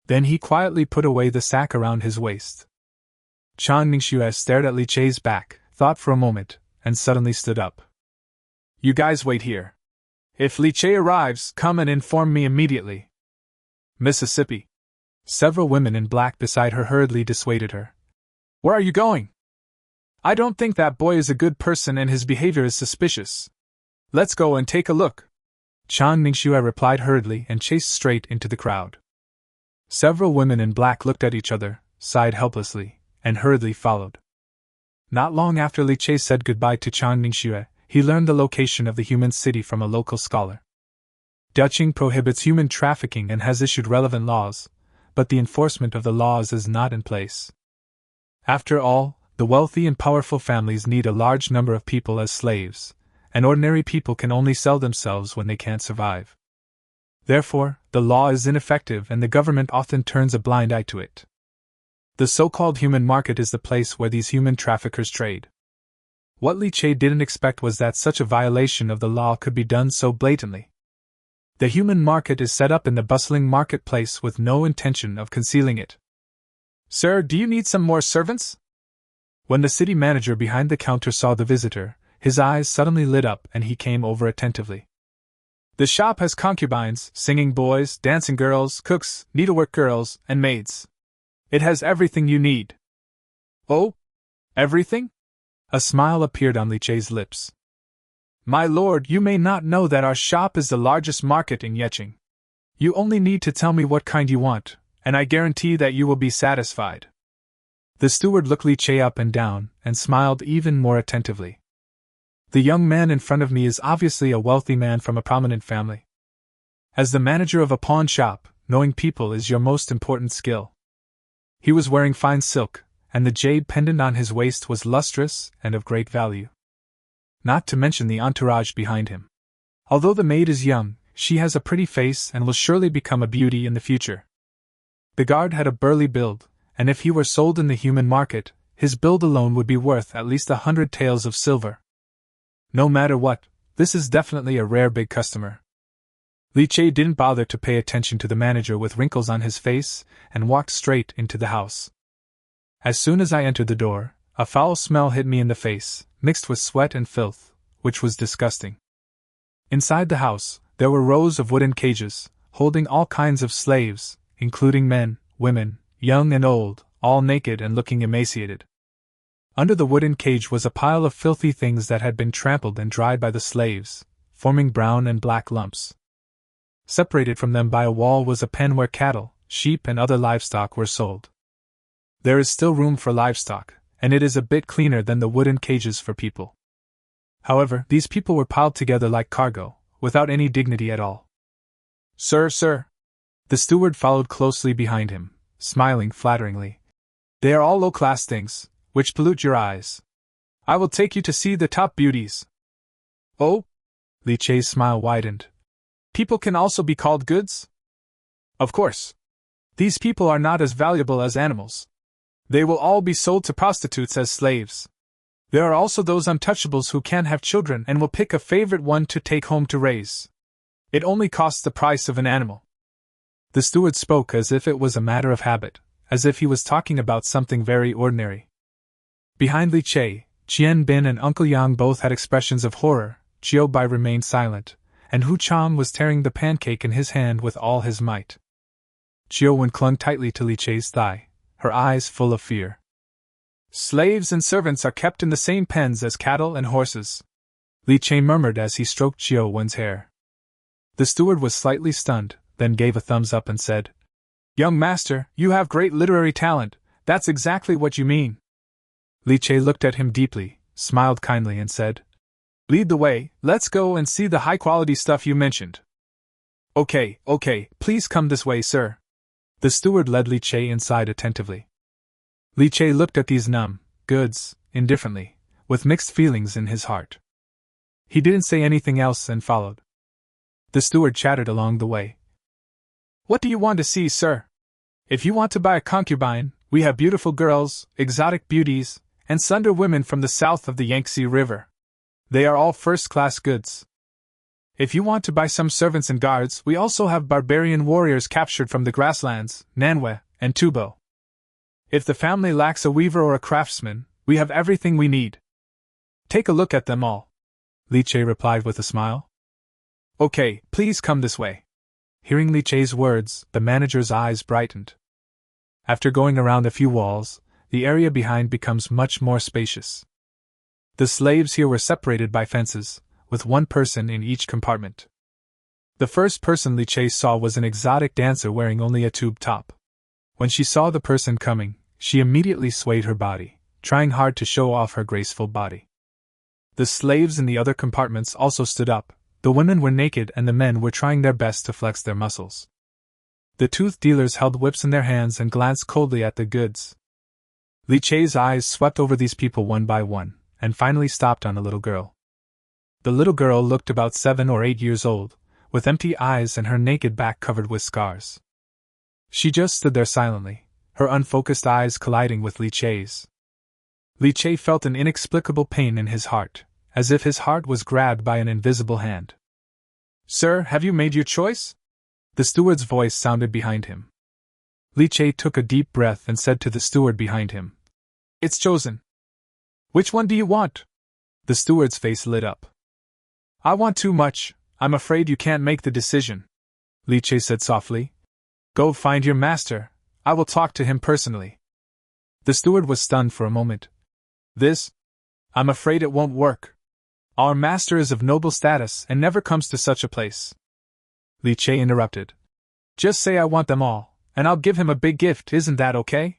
Then he quietly put away the sack around his waist. Chan Ningxue stared at Li Che's back, thought for a moment, and suddenly stood up. You guys wait here. If Li Che arrives, come and inform me immediately. Mississippi. Several women in black beside her hurriedly dissuaded her. Where are you going? I don't think that boy is a good person and his behavior is suspicious. Let's go and take a look. Chan Ningxue replied hurriedly and chased straight into the crowd. Several women in black looked at each other, sighed helplessly, and hurriedly followed. Not long after Li Che said goodbye to Chan Ningxue, he learned the location of the human city from a local scholar. Daqing prohibits human trafficking and has issued relevant laws, but the enforcement of the laws is not in place. After all, the wealthy and powerful families need a large number of people as slaves, and ordinary people can only sell themselves when they can't survive. Therefore, the law is ineffective and the government often turns a blind eye to it. The so-called human market is the place where these human traffickers trade. What Li Che didn't expect was that such a violation of the law could be done so blatantly. The human market is set up in the bustling marketplace with no intention of concealing it. Sir, do you need some more servants? When the city manager behind the counter saw the visitor, his eyes suddenly lit up and he came over attentively. The shop has concubines, singing boys, dancing girls, cooks, needlework girls, and maids. It has everything you need. Oh? Everything? A smile appeared on Li Che's lips. My lord, you may not know that our shop is the largest market in Yecheng. You only need to tell me what kind you want, and I guarantee that you will be satisfied. The steward looked Li Che up and down, and smiled even more attentively. The young man in front of me is obviously a wealthy man from a prominent family. As the manager of a pawn shop, knowing people is your most important skill. He was wearing fine silk, and the jade pendant on his waist was lustrous and of great value. Not to mention the entourage behind him. Although the maid is young, she has a pretty face and will surely become a beauty in the future. The guard had a burly build, and if he were sold in the human market, his build alone would be worth at least 100 taels of silver. No matter what, this is definitely a rare big customer. Li Che didn't bother to pay attention to the manager with wrinkles on his face and walked straight into the house. As soon as I entered the door, a foul smell hit me in the face, mixed with sweat and filth, which was disgusting. Inside the house, there were rows of wooden cages, holding all kinds of slaves, including men, women, young and old, all naked and looking emaciated. Under the wooden cage was a pile of filthy things that had been trampled and dried by the slaves, forming brown and black lumps. Separated from them by a wall was a pen where cattle, sheep and other livestock were sold. There is still room for livestock, and it is a bit cleaner than the wooden cages for people. However, these people were piled together like cargo, without any dignity at all. Sir, sir! The steward followed closely behind him, smiling flatteringly. They are all low-class things, which pollute your eyes. I will take you to see the top beauties. Oh? Li Che's smile widened. People can also be called goods? Of course. These people are not as valuable as animals. They will all be sold to prostitutes as slaves. There are also those untouchables who can't have children and will pick a favorite one to take home to raise. It only costs the price of an animal. The steward spoke as if it was a matter of habit, as if he was talking about something very ordinary. Behind Li Che, Qian Bin and Uncle Yang both had expressions of horror. Chiu Bai remained silent, and Hu Chang was tearing the pancake in his hand with all his might. Chiu Wen clung tightly to Li Che's thigh, her eyes full of fear. Slaves and servants are kept in the same pens as cattle and horses, Li Che murmured as he stroked Chiu Wen's hair. The steward was slightly stunned, then gave a thumbs up and said, Young master, you have great literary talent, that's exactly what you mean. Li Che looked at him deeply, smiled kindly and said, Lead the way, let's go and see the high-quality stuff you mentioned. Okay, please come this way, sir. The steward led Li Che inside attentively. Li Che looked at these goods, indifferently, with mixed feelings in his heart. He didn't say anything else and followed. The steward chattered along the way. What do you want to see, sir? If you want to buy a concubine, we have beautiful girls, exotic beauties, and slender women from the south of the Yangtze River. They are all first-class goods. If you want to buy some servants and guards, we also have barbarian warriors captured from the grasslands, Nanhua, and Tubo. If the family lacks a weaver or a craftsman, we have everything we need. Take a look at them all, Li Che replied with a smile. Okay, please come this way. Hearing Li Che's words, the manager's eyes brightened. After going around a few walls, the area behind becomes much more spacious. The slaves here were separated by fences, with one person in each compartment. The first person Li Che saw was an exotic dancer wearing only a tube top. When she saw the person coming, she immediately swayed her body, trying hard to show off her graceful body. The slaves in the other compartments also stood up. The women were naked and the men were trying their best to flex their muscles. The tooth dealers held whips in their hands and glanced coldly at the goods. Li Che's eyes swept over these people one by one, and finally stopped on a little girl. The little girl looked about 7 or 8 years old, with empty eyes and her naked back covered with scars. She just stood there silently, her unfocused eyes colliding with Li Che's. Li Che felt an inexplicable pain in his heart, as if his heart was grabbed by an invisible hand. Sir, have you made your choice? The steward's voice sounded behind him. Li Che took a deep breath and said to the steward behind him, It's chosen. Which one do you want? The steward's face lit up. I want too much, I'm afraid you can't make the decision, Li Che said softly. Go find your master, I will talk to him personally. The steward was stunned for a moment. This? I'm afraid it won't work. Our master is of noble status and never comes to such a place. Li Che interrupted. Just say I want them all, and I'll give him a big gift, isn't that okay?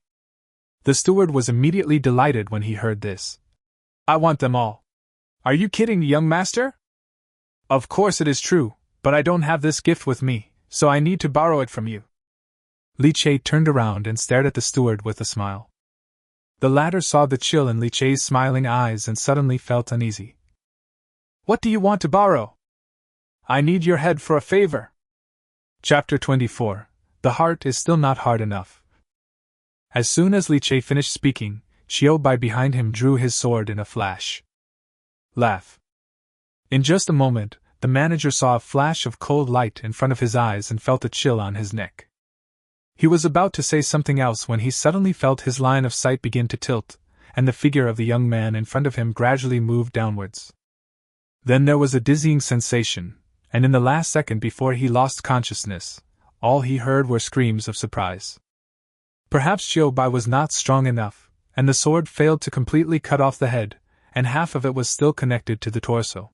The steward was immediately delighted when he heard this. I want them all. Are you kidding, young master? Of course it is true, but I don't have this gift with me, so I need to borrow it from you. Li Che turned around and stared at the steward with a smile. The latter saw the chill in Li Che's smiling eyes and suddenly felt uneasy. What do you want to borrow? I need your head for a favor. Chapter 24. The heart is still not hard enough. As soon as Li Che finished speaking, Chiu Bai behind him drew his sword in a flash. Laugh. In just a moment, the manager saw a flash of cold light in front of his eyes and felt a chill on his neck. He was about to say something else when he suddenly felt his line of sight begin to tilt, and the figure of the young man in front of him gradually moved downwards. Then there was a dizzying sensation, and in the last second before he lost consciousness, all he heard were screams of surprise. Perhaps Chiu Bai was not strong enough, and the sword failed to completely cut off the head, and half of it was still connected to the torso.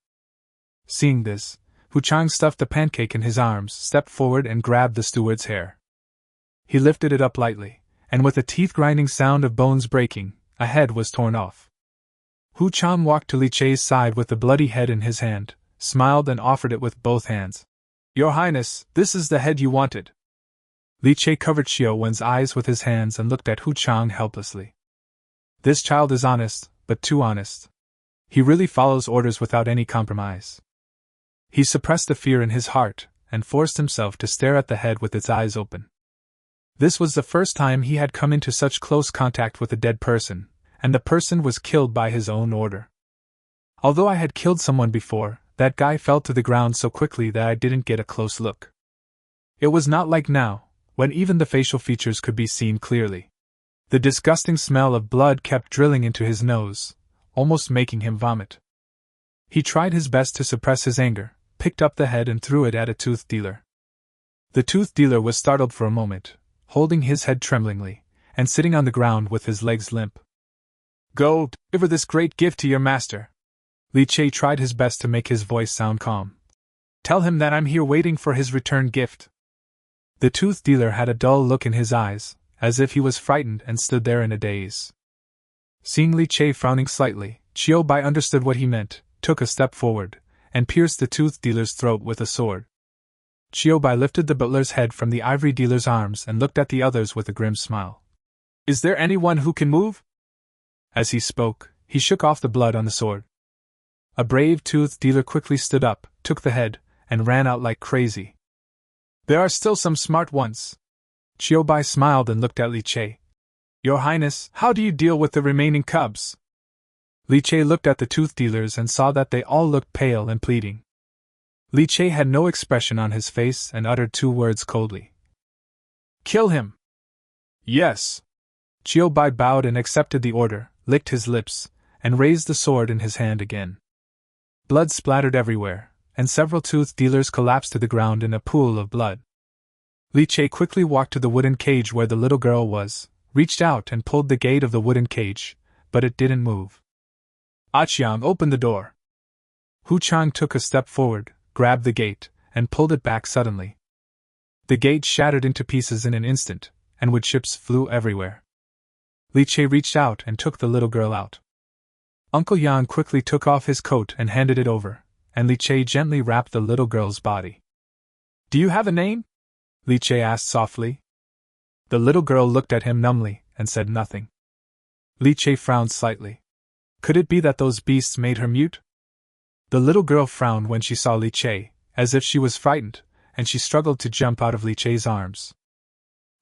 Seeing this, Hu Chang stuffed the pancake in his arms, stepped forward and grabbed the steward's hair. He lifted it up lightly, and with a teeth-grinding sound of bones breaking, a head was torn off. Hu Chang walked to Li Chei's side with the bloody head in his hand, smiled and offered it with both hands. "Your Highness, this is the head you wanted." Li Chei covered Chiu Wen's eyes with his hands and looked at Hu Chang helplessly. This child is honest, but too honest. He really follows orders without any compromise. He suppressed the fear in his heart, and forced himself to stare at the head with its eyes open. This was the first time he had come into such close contact with a dead person, and the person was killed by his own order. Although I had killed someone before, that guy fell to the ground so quickly that I didn't get a close look. It was not like now, when even the facial features could be seen clearly. The disgusting smell of blood kept drilling into his nose, almost making him vomit. He tried his best to suppress his anger, picked up the head and threw it at a tooth dealer. The tooth dealer was startled for a moment, holding his head tremblingly, and sitting on the ground with his legs limp. "Go, deliver this great gift to your master." Li Chei tried his best to make his voice sound calm. "Tell him that I'm here waiting for his return gift." The tooth dealer had a dull look in his eyes, as if he was frightened and stood there in a daze. Seeing Li Chei frowning slightly, Chiu Bai understood what he meant, took a step forward, and pierced the tooth dealer's throat with a sword. Chiu Bai lifted the butler's head from the ivory dealer's arms and looked at the others with a grim smile. "Is there anyone who can move?" As he spoke, he shook off the blood on the sword. A brave tooth dealer quickly stood up, took the head, and ran out like crazy. "There are still some smart ones." Chiu Bai smiled and looked at Li Chei. "Your Highness, how do you deal with the remaining cubs?" Li Chei looked at the tooth dealers and saw that they all looked pale and pleading. Li Chei had no expression on his face and uttered two words coldly. "Kill him!" "Yes." Chiu Bai bowed and accepted the order, licked his lips, and raised the sword in his hand again. Blood splattered everywhere, and several tooth dealers collapsed to the ground in a pool of blood. Li Chei quickly walked to the wooden cage where the little girl was, reached out and pulled the gate of the wooden cage, but it didn't move. "Aqiang, open the door." Hu Chang took a step forward, grabbed the gate, and pulled it back suddenly. The gate shattered into pieces in an instant, and wood chips flew everywhere. Li Chei reached out and took the little girl out. Uncle Yang quickly took off his coat and handed it over, and Li Chei gently wrapped the little girl's body. "Do you have a name?" Li Chei asked softly. The little girl looked at him numbly and said nothing. Li Chei frowned slightly. Could it be that those beasts made her mute? The little girl frowned when she saw Li Chei, as if she was frightened, and she struggled to jump out of Li Chei's arms.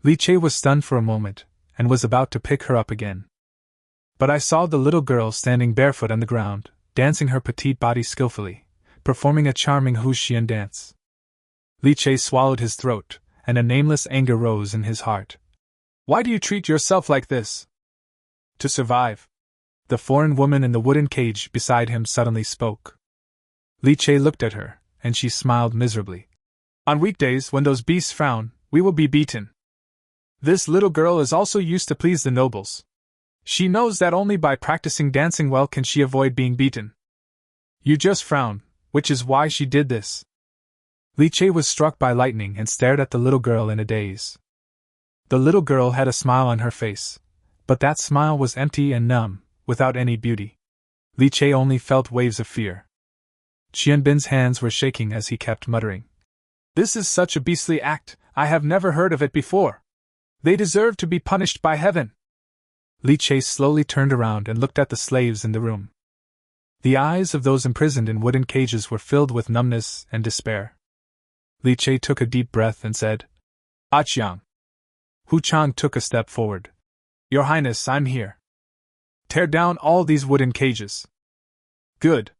Li Chei was stunned for a moment, and was about to pick her up again. But I saw the little girl standing barefoot on the ground, dancing her petite body skillfully, performing a charming Huxian dance. Li Chei swallowed his throat, and a nameless anger rose in his heart. "Why do you treat yourself like this?" "To survive." The foreign woman in the wooden cage beside him suddenly spoke. Li Chei looked at her, and she smiled miserably. "On weekdays, when those beasts frown, we will be beaten. This little girl is also used to please the nobles. She knows that only by practicing dancing well can she avoid being beaten. You just frown, which is why she did this." Li Chei was struck by lightning and stared at the little girl in a daze. The little girl had a smile on her face, but that smile was empty and numb, without any beauty. Li Chei only felt waves of fear. Qianbin's hands were shaking as he kept muttering. "This is such a beastly act, I have never heard of it before. They deserve to be punished by heaven." Li Chei slowly turned around and looked at the slaves in the room. The eyes of those imprisoned in wooden cages were filled with numbness and despair. Li Chei took a deep breath and said, "Aqiang." Hu Chang took a step forward. "Your Highness, I'm here." Tear down all these wooden cages. Good.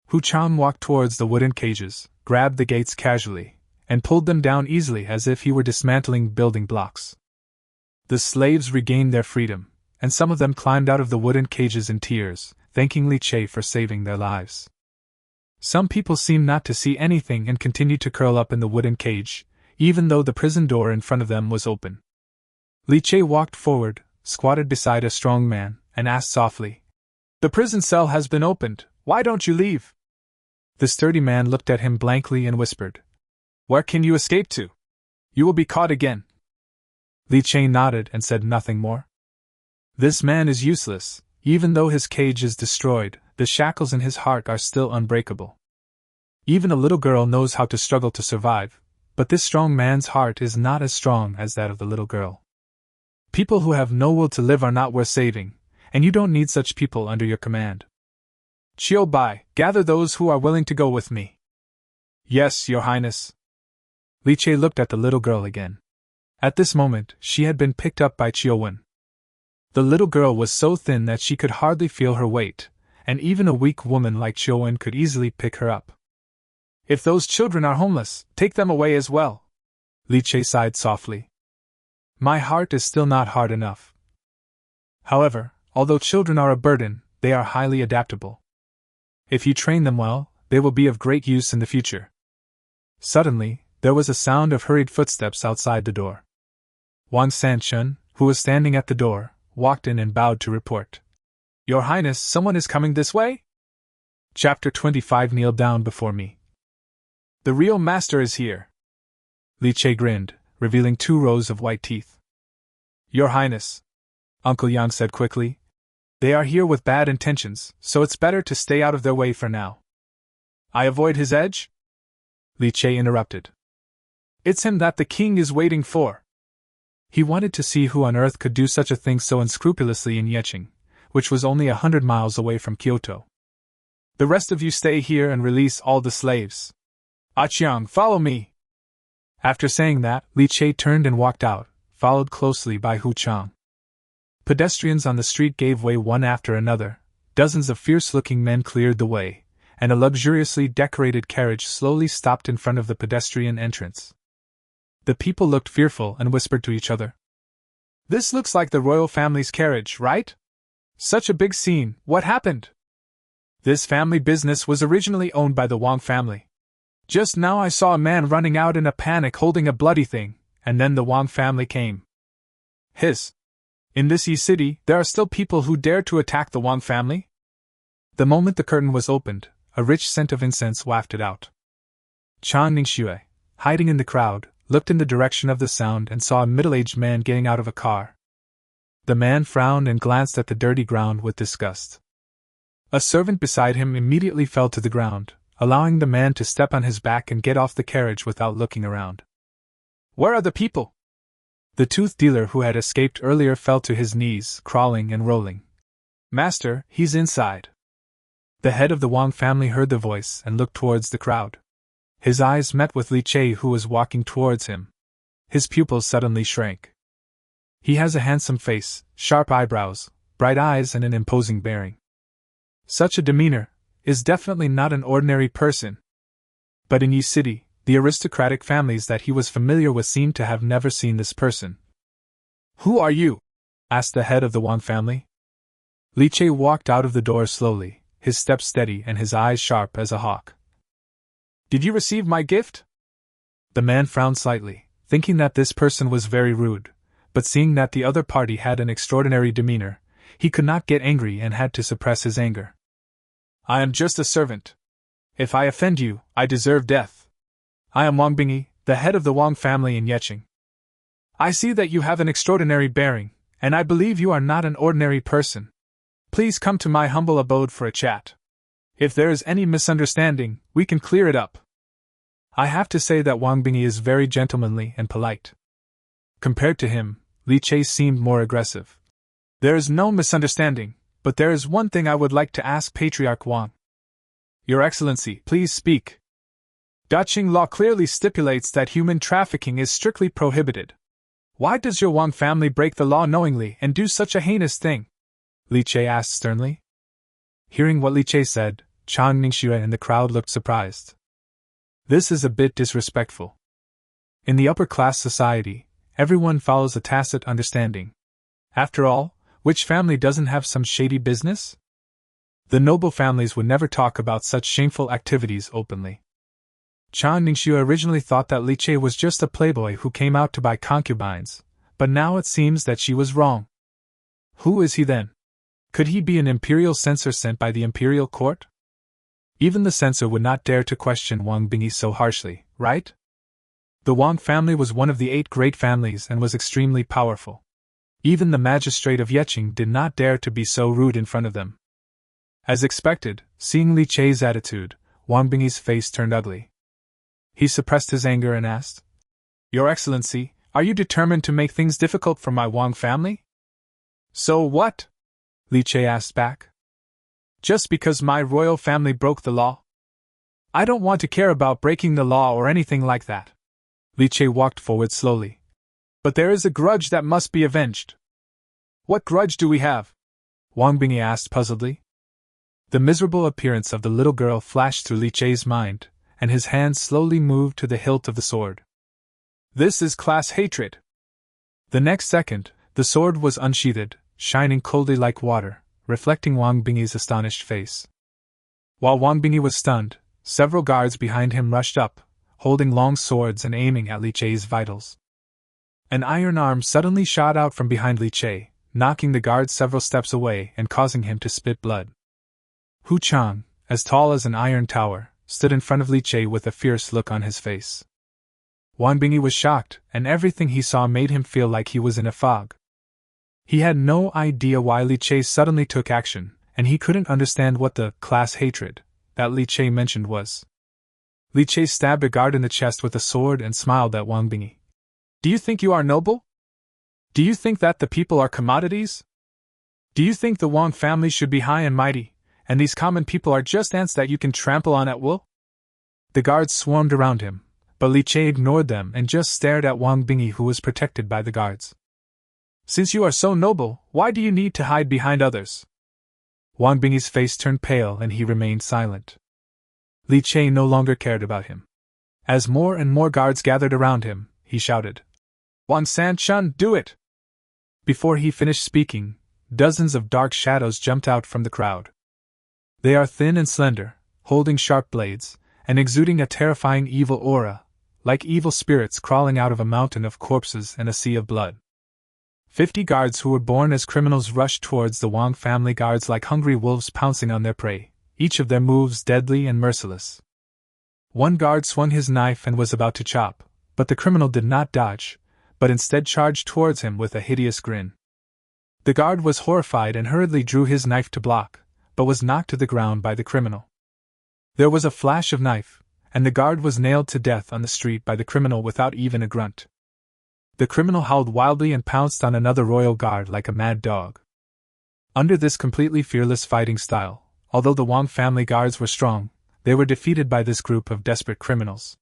Hu Chang walked towards the wooden cages, grabbed the gates casually, and pulled them down easily as if he were dismantling building blocks. The slaves regained their freedom, and some of them climbed out of the wooden cages in tears, thanking Li Che for saving their lives. Some people seemed not to see anything and continued to curl up in the wooden cage, even though the prison door in front of them was open. Li Che walked forward, squatted beside a strong man, and asked softly, "The prison cell has been opened, why don't you leave?" The sturdy man looked at him blankly and whispered, "Where can you escape to? You will be caught again." Li Che nodded and said nothing more. This man is useless. Even though his cage is destroyed, the shackles in his heart are still unbreakable. Even a little girl knows how to struggle to survive, but this strong man's heart is not as strong as that of the little girl. People who have no will to live are not worth saving, and you don't need such people under your command. Chiu Bai, gather those who are willing to go with me. Yes, Your Highness. Li Che looked at the little girl again. At this moment, she had been picked up by Chiu Wen. The little girl was so thin that she could hardly feel her weight, and even a weak woman like Chiu Wen could easily pick her up. If those children are homeless, take them away as well. Li Che sighed softly. My heart is still not hard enough. However, although children are a burden, they are highly adaptable. If you train them well, they will be of great use in the future. Suddenly, there was a sound of hurried footsteps outside the door. Wang Sanchun, who was standing at the door, walked in and bowed to report. Your Highness, someone is coming this way? Chapter 25. Kneel down before me. The real master is here. Li Che grinned, revealing 2 rows of white teeth. Your Highness, Uncle Yang said quickly. They are here with bad intentions, so it's better to stay out of their way for now. I avoid his edge? Li Che interrupted. It's him that the king is waiting for. He wanted to see who on earth could do such a thing so unscrupulously in Yecheng, which was only 100 miles away from Kyoto. The rest of you stay here and release all the slaves. Aqiang, follow me! After saying that, Li Che turned and walked out, followed closely by Hu Chang. Pedestrians on the street gave way one after another, dozens of fierce-looking men cleared the way, and a luxuriously decorated carriage slowly stopped in front of the pedestrian entrance. The people looked fearful and whispered to each other. This looks like the royal family's carriage, right? Such a big scene, what happened? This family business was originally owned by the Wang family. Just now I saw a man running out in a panic holding a bloody thing, and then the Wang family came. In this city, there are still people who dare to attack the Wang family? The moment the curtain was opened, a rich scent of incense wafted out. Chan Ningxue, hiding in the crowd, looked in the direction of the sound and saw a middle-aged man getting out of a car. The man frowned and glanced at the dirty ground with disgust. A servant beside him immediately fell to the ground, allowing the man to step on his back and get off the carriage without looking around. Where are the people? The tooth dealer who had escaped earlier fell to his knees, crawling and rolling. Master, he's inside. The head of the Wang family heard the voice and looked towards the crowd. His eyes met with Li Che, who was walking towards him. His pupils suddenly shrank. He has a handsome face, sharp eyebrows, bright eyes and an imposing bearing. Such a demeanor is definitely not an ordinary person. But in Yi City, the aristocratic families that he was familiar with seemed to have never seen this person. Who are you? Asked the head of the Wang family. Li Che walked out of the door slowly, his steps steady and his eyes sharp as a hawk. Did you receive my gift? The man frowned slightly, thinking that this person was very rude, but seeing that the other party had an extraordinary demeanor, he could not get angry and had to suppress his anger. I am just a servant. If I offend you, I deserve death. I am Wang Bingyi, the head of the Wang family in Yecheng. I see that you have an extraordinary bearing, and I believe you are not an ordinary person. Please come to my humble abode for a chat. If there is any misunderstanding, we can clear it up. I have to say that Wang Bingyi is very gentlemanly and polite. Compared to him, Li Che seemed more aggressive. There is no misunderstanding, but there is one thing I would like to ask Patriarch Wang. Your Excellency, please speak. Daqing law clearly stipulates that human trafficking is strictly prohibited. Why does your Wang family break the law knowingly and do such a heinous thing? Li Che asked sternly. Hearing what Li Che said, Chang Ningxue and the crowd looked surprised. This is a bit disrespectful. In the upper-class society, everyone follows a tacit understanding. After all, which family doesn't have some shady business? The noble families would never talk about such shameful activities openly. Chang Ningxue originally thought that Li Che was just a playboy who came out to buy concubines, but now it seems that she was wrong. Who is he then? Could he be an imperial censor sent by the imperial court? Even the censor would not dare to question Wang Bingyi so harshly, right? The Wang family was one of the 8 great families and was extremely powerful. Even the magistrate of Yeqing did not dare to be so rude in front of them. As expected, seeing Li Che's attitude, Wang Bingyi's face turned ugly. He suppressed his anger and asked, "Your Excellency, are you determined to make things difficult for my Wang family?" "So what?" Li Che asked back. "Just because my royal family broke the law? I don't want to care about breaking the law or anything like that." Li Che walked forward slowly. "But there is a grudge that must be avenged." "What grudge do we have?" Wang Bingyi asked puzzledly. The miserable appearance of the little girl flashed through Li Che's mind, and his hand slowly moved to the hilt of the sword. "This is class hatred." The next second, the sword was unsheathed, shining coldly like water, reflecting Wang Bingyi's astonished face. While Wang Bingyi was stunned, several guards behind him rushed up, holding long swords and aiming at Li Che's vitals. An iron arm suddenly shot out from behind Li Che, knocking the guard several steps away and causing him to spit blood. Hu Chang, as tall as an iron tower, stood in front of Li Che with a fierce look on his face. Wang Bingyi was shocked, and everything he saw made him feel like he was in a fog. He had no idea why Li Che suddenly took action, and he couldn't understand what the class hatred that Li Che mentioned was. Li Che stabbed a guard in the chest with a sword and smiled at Wang Bingyi. "Do you think you are noble? Do you think that the people are commodities? Do you think the Wang family should be high and mighty, and these common people are just ants that you can trample on at will?" The guards swarmed around him, but Li Che ignored them and just stared at Wang Bingyi, who was protected by the guards. "Since you are so noble, why do you need to hide behind others?" Wang Bingyi's face turned pale and he remained silent. Li Che no longer cared about him. As more and more guards gathered around him, he shouted, "Wan San Chun, do it!" Before he finished speaking, dozens of dark shadows jumped out from the crowd. They are thin and slender, holding sharp blades, and exuding a terrifying evil aura, like evil spirits crawling out of a mountain of corpses and a sea of blood. 50 guards who were born as criminals rushed towards the Wang family guards like hungry wolves pouncing on their prey, each of their moves deadly and merciless. One guard swung his knife and was about to chop, but the criminal did not dodge, but instead charged towards him with a hideous grin. The guard was horrified and hurriedly drew his knife to block, but was knocked to the ground by the criminal. There was a flash of knife, and the guard was nailed to death on the street by the criminal without even a grunt. The criminal howled wildly and pounced on another royal guard like a mad dog. Under this completely fearless fighting style, although the Wang family guards were strong, they were defeated by this group of desperate criminals.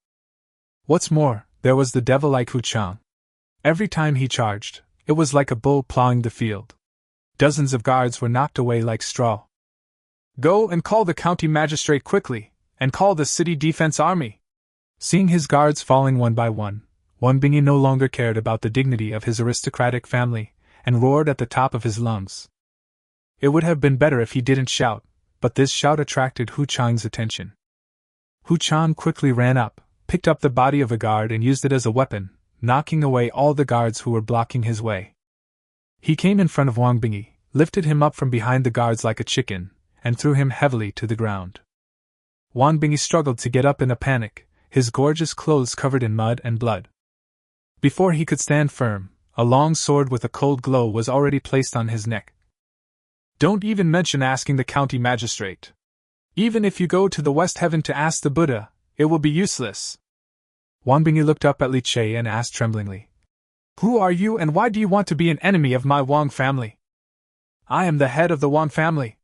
What's more, there was the devil like Hu Chang. Every time he charged, it was like a bull plowing the field. Dozens of guards were knocked away like straw. "Go and call the county magistrate quickly, and call the city defense army." Seeing his guards falling one by one, Wang Bingyi no longer cared about the dignity of his aristocratic family, and roared at the top of his lungs. It would have been better if he didn't shout, but this shout attracted Hu Chang's attention. Hu Chang quickly ran up, picked up the body of a guard and used it as a weapon, knocking away all the guards who were blocking his way. He came in front of Wang Bingyi, lifted him up from behind the guards like a chicken, and threw him heavily to the ground. Wang Bingyi struggled to get up in a panic, his gorgeous clothes covered in mud and blood. Before he could stand firm, a long sword with a cold glow was already placed on his neck. "Don't even mention asking the county magistrate. Even if you go to the West Heaven to ask the Buddha, it will be useless." Wang Bingyi looked up at Li Che and asked tremblingly, "Who are you and why do you want to be an enemy of my Wang family?" "I am the head of the Wang family.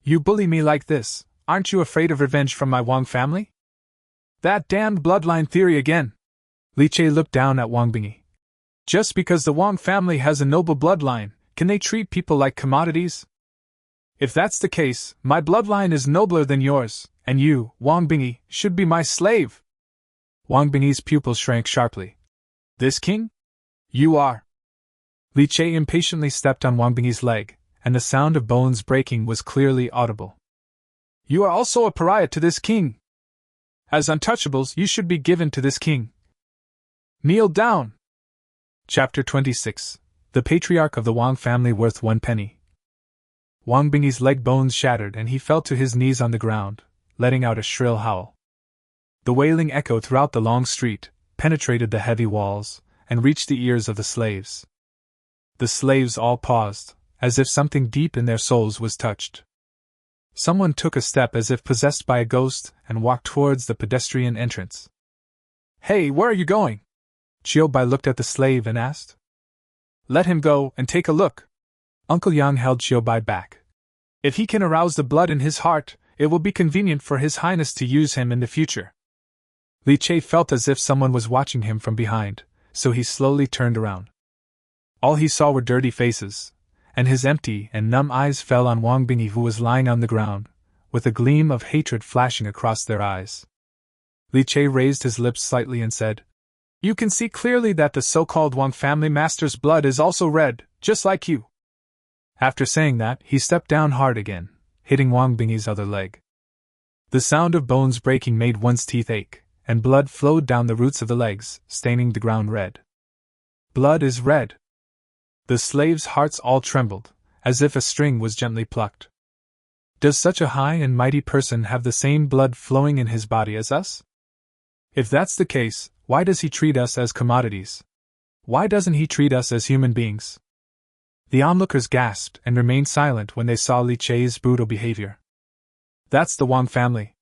You bully me like this, aren't you afraid of revenge from my Wang family?" "That damned bloodline theory again." Li Che looked down at Wang Bingyi. "Just because the Wang family has a noble bloodline, can they treat people like commodities? If that's the case, my bloodline is nobler than yours, and you, Wang Bingi, should be my slave. Wang Bingi's pupils shrank sharply. This king? You are. Li Che impatiently stepped on Wang Bingi's leg, and the sound of bones breaking was clearly audible. You are also a pariah to this king. As untouchables, you should be given to this king. Kneel down. Chapter 26. The Patriarch of the Wang Family Worth 1 Penny. Wang Bingi's leg bones shattered and he fell to his knees on the ground, letting out a shrill howl. The wailing echoed throughout the long street, penetrated the heavy walls, and reached the ears of the slaves. The slaves all paused, as if something deep in their souls was touched. Someone took a step as if possessed by a ghost and walked towards the pedestrian entrance. Hey, where are you going? Chiu Bai looked at the slave and asked. Let him go and take a look. Uncle Yang held Chiu Bai back. If he can arouse the blood in his heart, it will be convenient for His Highness to use him in the future. Li Che felt as if someone was watching him from behind, so he slowly turned around. All he saw were dirty faces, and his empty and numb eyes fell on Wang Bingi, who was lying on the ground, with a gleam of hatred flashing across their eyes. Li Che raised his lips slightly and said, You can see clearly that the so-called Wang family master's blood is also red, just like you. After saying that, he stepped down hard again, hitting Wang Bingi's other leg. The sound of bones breaking made one's teeth ache, and blood flowed down the roots of the legs, staining the ground red. Blood is red. The slaves' hearts all trembled, as if a string was gently plucked. Does such a high and mighty person have the same blood flowing in his body as us? If that's the case, why does he treat us as commodities? Why doesn't he treat us as human beings? The onlookers gasped and remained silent when they saw Li Che's brutal behavior. That's the Wang family.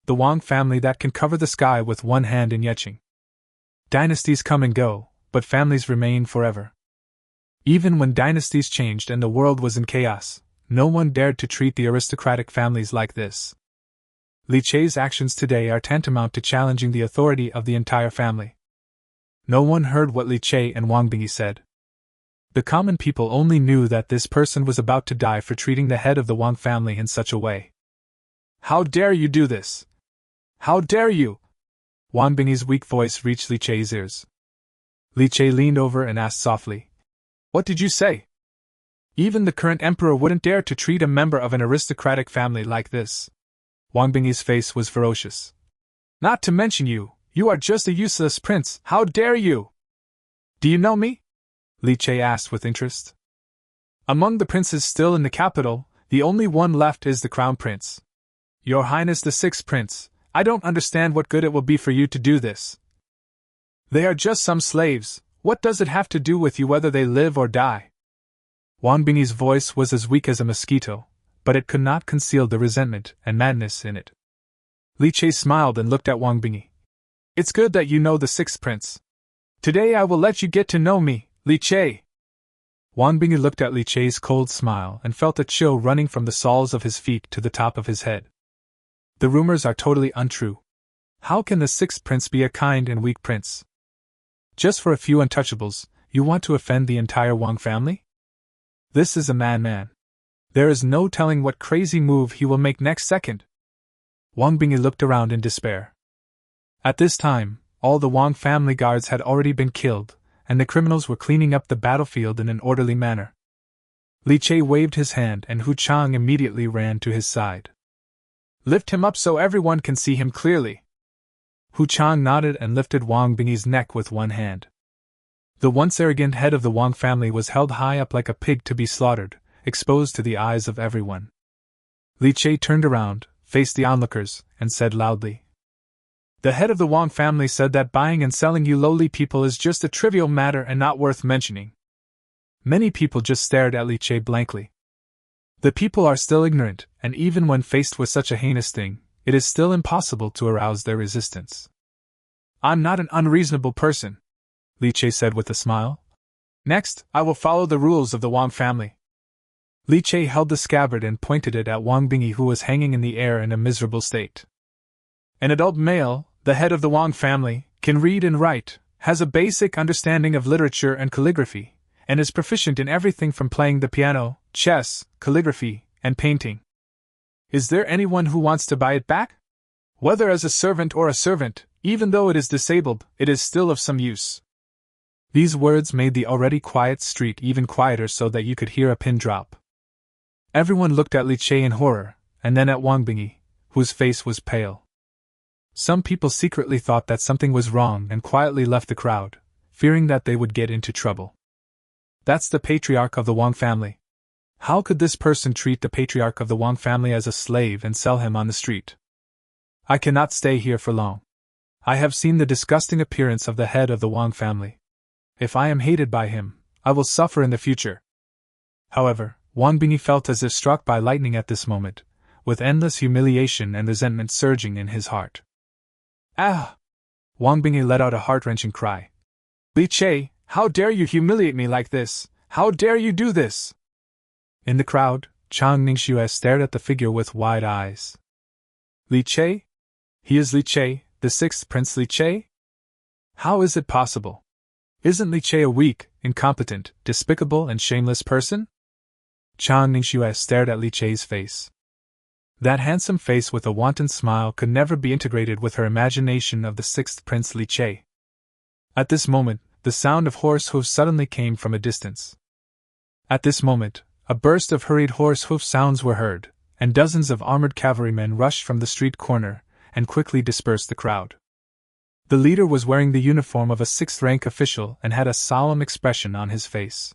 The Wang family that can cover the sky with one hand in Yeching. Dynasties come and go, but families remain forever. Even when dynasties changed and the world was in chaos, no one dared to treat the aristocratic families like this. Li Che's actions today are tantamount to challenging the authority of the entire family. No one heard what Li Che and Wang Bingi said. The common people only knew that this person was about to die for treating the head of the Wang family in such a way. How dare you do this? How dare you? Wang Bingi's weak voice reached Li Che's ears. Li Che leaned over and asked softly, What did you say? Even the current emperor wouldn't dare to treat a member of an aristocratic family like this. Wang Bingi's face was ferocious. Not to mention you are just a useless prince, how dare you? Do you know me? Li Che asked with interest. Among the princes still in the capital, the only one left is the crown prince. Your Highness the sixth prince, I don't understand what good it will be for you to do this. They are just some slaves, what does it have to do with you whether they live or die? Wang Bingi's voice was as weak as a mosquito, but it could not conceal the resentment and madness in it. Li Che smiled and looked at Wang Bingi. It's good that you know the sixth prince. Today I will let you get to know me, Li Che. Wang Bingi looked at Li Che's cold smile and felt a chill running from the soles of his feet to the top of his head. The rumors are totally untrue. How can the sixth prince be a kind and weak prince? Just for a few untouchables, you want to offend the entire Wang family? This is a madman. There is no telling what crazy move he will make next second. Wang Bingi looked around in despair. At this time, all the Wang family guards had already been killed, and the criminals were cleaning up the battlefield in an orderly manner. Li Che waved his hand and Hu Chang immediately ran to his side. Lift him up so everyone can see him clearly. Hu Chang nodded and lifted Wang Bingi's neck with one hand. The once arrogant head of the Wang family was held high up like a pig to be slaughtered, exposed to the eyes of everyone. Li Che turned around, faced the onlookers, and said loudly, The head of the Wang family said that buying and selling you lowly people is just a trivial matter and not worth mentioning. Many people just stared at Li Che blankly. The people are still ignorant, and even when faced with such a heinous thing, it is still impossible to arouse their resistance. I'm not an unreasonable person, Li Che said with a smile. Next, I will follow the rules of the Wang family. Li Che held the scabbard and pointed it at Wang Bingi, who was hanging in the air in a miserable state. An adult male, the head of the Wang family, can read and write, has a basic understanding of literature and calligraphy, and is proficient in everything from playing the piano, chess, calligraphy, and painting. Is there anyone who wants to buy it back? Whether as a servant or a servant, even though it is disabled, it is still of some use. These words made the already quiet street even quieter so that you could hear a pin drop. Everyone looked at Li Che in horror, and then at Wang Bingyi, whose face was pale. Some people secretly thought that something was wrong and quietly left the crowd, fearing that they would get into trouble. That's the patriarch of the Wang family. How could this person treat the patriarch of the Wang family as a slave and sell him on the street? I cannot stay here for long. I have seen the disgusting appearance of the head of the Wang family. If I am hated by him, I will suffer in the future. However, Wang Bingyi felt as if struck by lightning at this moment, with endless humiliation and resentment surging in his heart. Ah! Wang Bingyi let out a heart-wrenching cry. Li Che, how dare you humiliate me like this? How dare you do this? In the crowd, Chang Ningxue stared at the figure with wide eyes. Li Che? He is Li Che, the sixth Prince Li Che? How is it possible? Isn't Li Che a weak, incompetent, despicable and shameless person? Chang Ningxue stared at Li Che's face. That handsome face with a wanton smile could never be integrated with her imagination of the sixth Prince Li Che. At this moment, the sound of horse hooves suddenly came from a distance. At this moment, a burst of hurried horse hoof sounds were heard, and dozens of armored cavalrymen rushed from the street corner and quickly dispersed the crowd. The leader was wearing the uniform of a sixth-rank official and had a solemn expression on his face.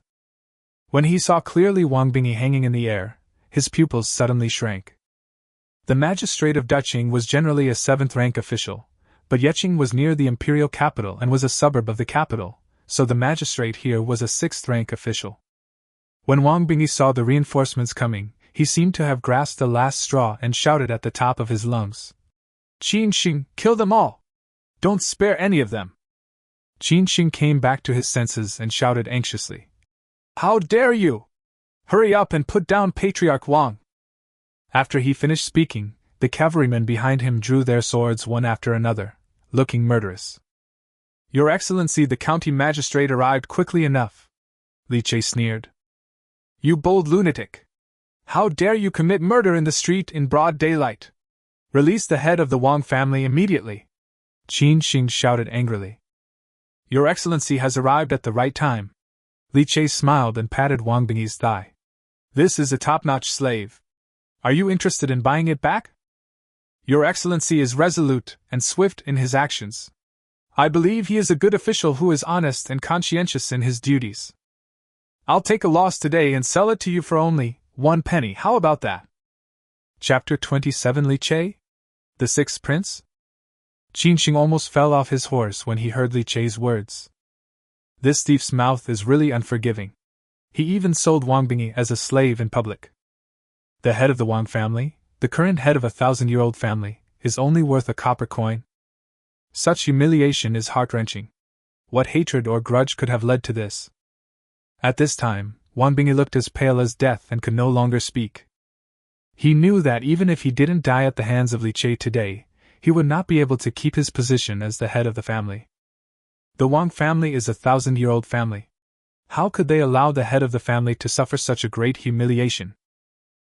When he saw clearly Wang Bingyi hanging in the air, his pupils suddenly shrank. The magistrate of Daqing was generally a seventh-rank official, but Yeching was near the imperial capital and was a suburb of the capital, so the magistrate here was a sixth-rank official. When Wang Bingyi saw the reinforcements coming, he seemed to have grasped the last straw and shouted at the top of his lungs. Qin Xing, kill them all! Don't spare any of them! Qin Xing came back to his senses and shouted anxiously. How dare you! Hurry up and put down Patriarch Wang! After he finished speaking, the cavalrymen behind him drew their swords one after another, looking murderous. Your Excellency, the county magistrate arrived quickly enough, Li Che sneered. You bold lunatic! How dare you commit murder in the street in broad daylight? Release the head of the Wang family immediately! Qin Xing shouted angrily. Your Excellency has arrived at the right time. Li Che smiled and patted Wang Bingyi's thigh. This is a top-notch slave. Are you interested in buying it back? Your Excellency is resolute and swift in his actions. I believe he is a good official who is honest and conscientious in his duties. I'll take a loss today and sell it to you for only 1 penny. How about that? Chapter 27. Li Che? The Sixth Prince? Qin Xing almost fell off his horse when he heard Li Che's words. This thief's mouth is really unforgiving. He even sold Wang Bingyi as a slave in public. The head of the Wang family, the current head of a 1,000-year-old family, is only worth a copper coin? Such humiliation is heart-wrenching. What hatred or grudge could have led to this? At this time, Wang Bingyi looked as pale as death and could no longer speak. He knew that even if he didn't die at the hands of Li Che today, he would not be able to keep his position as the head of the family. The Wang family is a 1,000-year-old family. How could they allow the head of the family to suffer such a great humiliation?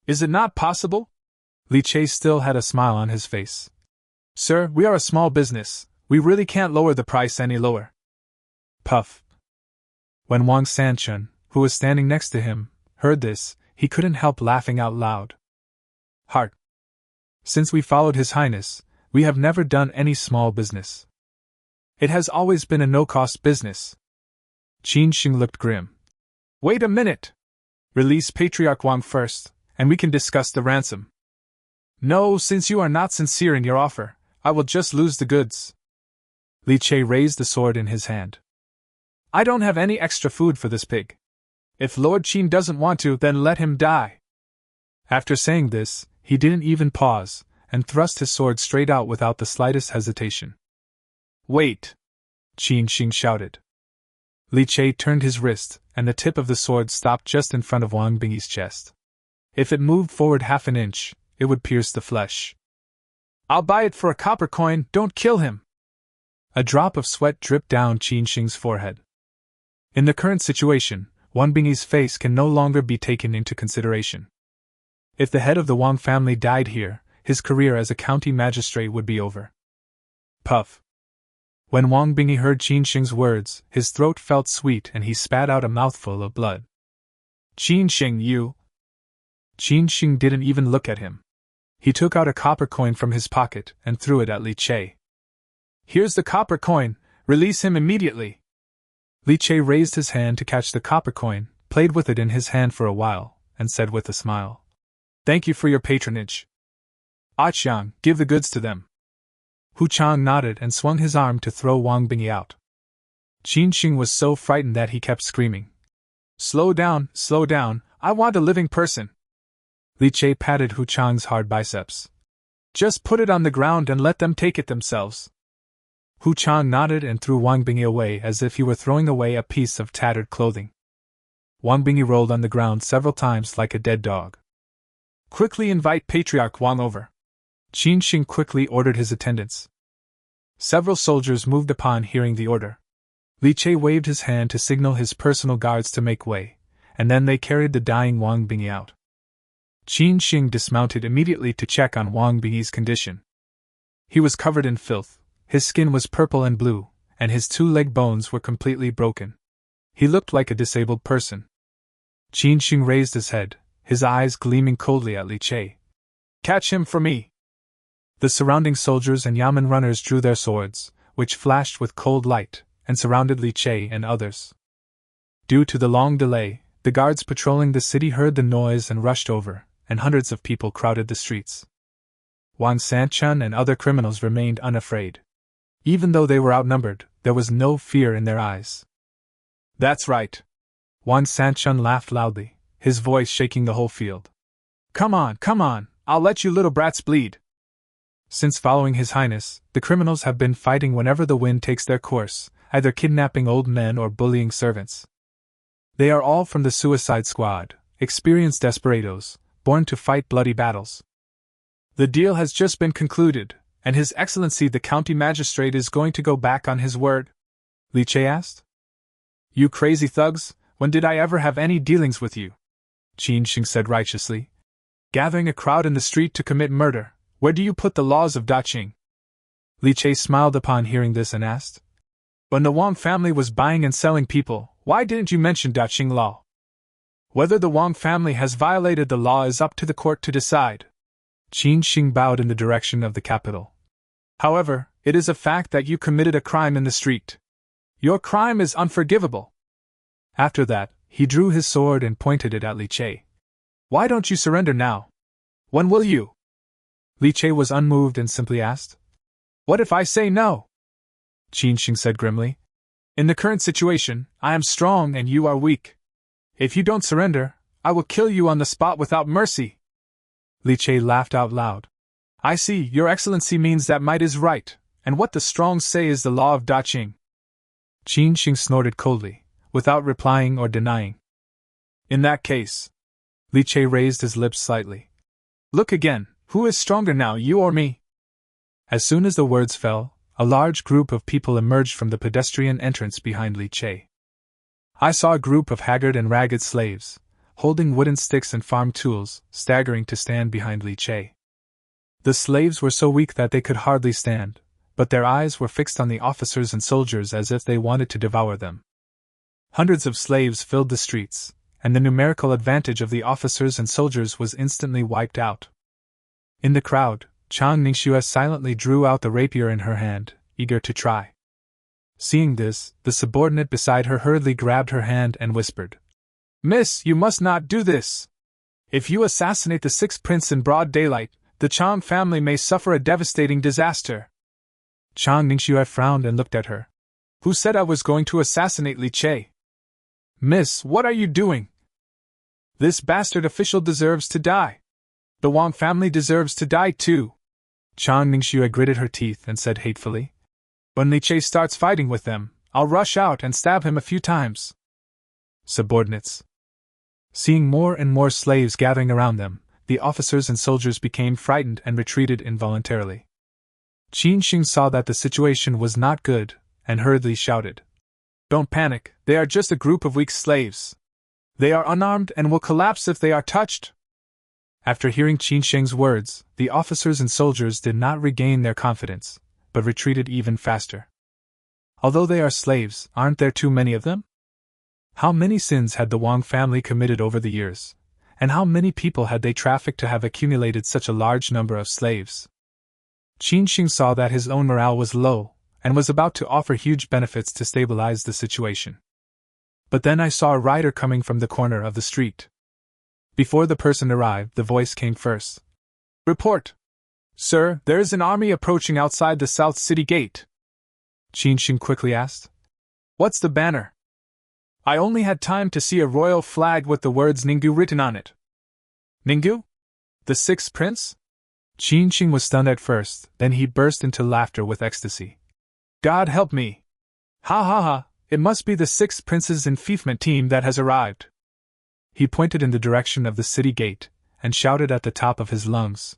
Is it not possible? Li Che still had a smile on his face. Sir, we are a small business. We really can't lower the price any lower. Puff. When Wang Sanchun, who was standing next to him, heard this, he couldn't help laughing out loud. Heart. Since we followed His Highness, we have never done any small business. It has always been a no-cost business. Qin Xing looked grim. Wait a minute! Release Patriarch Wang first, and we can discuss the ransom. No, since you are not sincere in your offer, I will just lose the goods. Li Che raised the sword in his hand. I don't have any extra food for this pig. If Lord Qin doesn't want to, then let him die. After saying this, he didn't even pause, and thrust his sword straight out without the slightest hesitation. Wait! Qin Xing shouted. Li Che turned his wrist, and the tip of the sword stopped just in front of Wang Bingyi's chest. If it moved forward half an inch, it would pierce the flesh. I'll buy it for a copper coin, don't kill him! A drop of sweat dripped down Qin Xing's forehead. In the current situation, Wang Bingyi's face can no longer be taken into consideration. If the head of the Wang family died here, his career as a county magistrate would be over. Puff. When Wang Bingi heard Qin Shing's words, his throat felt sweet and he spat out a mouthful of blood. Qin Shing, you! Qin Shing didn't even look at him. He took out a copper coin from his pocket and threw it at Li Che. Here's the copper coin, release him immediately! Li Che raised his hand to catch the copper coin, played with it in his hand for a while, and said with a smile, Thank you for your patronage. Ah Qiang, give the goods to them. Hu Chang nodded and swung his arm to throw Wang Bingi out. Qin Shing was so frightened that he kept screaming. Slow down, I want a living person. Li Che patted Hu Chang's hard biceps. Just put it on the ground and let them take it themselves. Hu Chang nodded and threw Wang Bingi away as if he were throwing away a piece of tattered clothing. Wang Bingi rolled on the ground several times like a dead dog. Quickly invite Patriarch Wang over. Qin Shing quickly ordered his attendants. Several soldiers moved upon hearing the order. Li Che waved his hand to signal his personal guards to make way, and then they carried the dying Wang Bingi out. Qin Shing dismounted immediately to check on Wang Bingi's condition. He was covered in filth, his skin was purple and blue, and his 2 leg bones were completely broken. He looked like a disabled person. Qin Shing raised his head, his eyes gleaming coldly at Li Che. Catch him for me! The surrounding soldiers and yamen runners drew their swords, which flashed with cold light, and surrounded Li Che and others. Due to the long delay, the guards patrolling the city heard the noise and rushed over, and hundreds of people crowded the streets. Wang Sanchun and other criminals remained unafraid. Even though they were outnumbered, there was no fear in their eyes. That's right. Wang Sanchun laughed loudly, his voice shaking the whole field. Come on, I'll let you little brats bleed. Since following His Highness, the criminals have been fighting whenever the wind takes their course, either kidnapping old men or bullying servants. They are all from the Suicide Squad, experienced desperados, born to fight bloody battles. The deal has just been concluded, and His Excellency the County Magistrate is going to go back on his word? Li Che asked. You crazy thugs, when did I ever have any dealings with you? Qin Shing said righteously. Gathering a crowd in the street to commit murder, where do you put the laws of Daqing? Li Che smiled upon hearing this and asked. When the Wang family was buying and selling people, why didn't you mention Daqing law? Whether the Wang family has violated the law is up to the court to decide. Qin Shing bowed in the direction of the capital. However, it is a fact that you committed a crime in the street. Your crime is unforgivable. After that, he drew his sword and pointed it at Li Che. Why don't you surrender now? When will you? Li Che was unmoved and simply asked. What if I say no? Qin Shing said grimly. In the current situation, I am strong and you are weak. If you don't surrender, I will kill you on the spot without mercy. Li Che laughed out loud. I see, Your Excellency means that might is right, and what the strong say is the law of Daqing. Qin Shing snorted coldly, without replying or denying. In that case, Li Che raised his lips slightly. Look again, who is stronger now, you or me? As soon as the words fell, a large group of people emerged from the pedestrian entrance behind Li Che. I saw a group of haggard and ragged slaves, holding wooden sticks and farm tools, staggering to stand behind Li Che. The slaves were so weak that they could hardly stand, but their eyes were fixed on the officers and soldiers as if they wanted to devour them. Hundreds of slaves filled the streets, and the numerical advantage of the officers and soldiers was instantly wiped out. In the crowd, Chang Ningxue silently drew out the rapier in her hand, eager to try. Seeing this, the subordinate beside her hurriedly grabbed her hand and whispered, Miss, you must not do this. If you assassinate the 6th prince in broad daylight, the Chang family may suffer a devastating disaster. Chang Ningxue frowned and looked at her. Who said I was going to assassinate Li Che? Miss, what are you doing? This bastard official deserves to die. The Wang family deserves to die too. Chang Ningxue gritted her teeth and said hatefully. When Li Che starts fighting with them, I'll rush out and stab him a few times. Subordinates. Seeing more and more slaves gathering around them, the officers and soldiers became frightened and retreated involuntarily. Qin Shing saw that the situation was not good, and hurriedly shouted. Don't panic, they are just a group of weak slaves. They are unarmed and will collapse if they are touched. After hearing Qin Sheng's words, the officers and soldiers did not regain their confidence, but retreated even faster. Although they are slaves, aren't there too many of them? How many sins had the Wang family committed over the years, and how many people had they trafficked to have accumulated such a large number of slaves? Qin Sheng saw that his own morale was low, and was about to offer huge benefits to stabilize the situation. But then I saw a rider coming from the corner of the street. Before the person arrived, the voice came first. Report! Sir, there is an army approaching outside the South City Gate. Qin Sheng quickly asked. What's the banner? I only had time to see a royal flag with the words Ninggu written on it. Ninggu? The sixth prince? Qin Sheng was stunned at first, then he burst into laughter with ecstasy. God help me! Ha ha ha, it must be the sixth prince's enfeoffment team that has arrived. He pointed in the direction of the city gate, and shouted at the top of his lungs.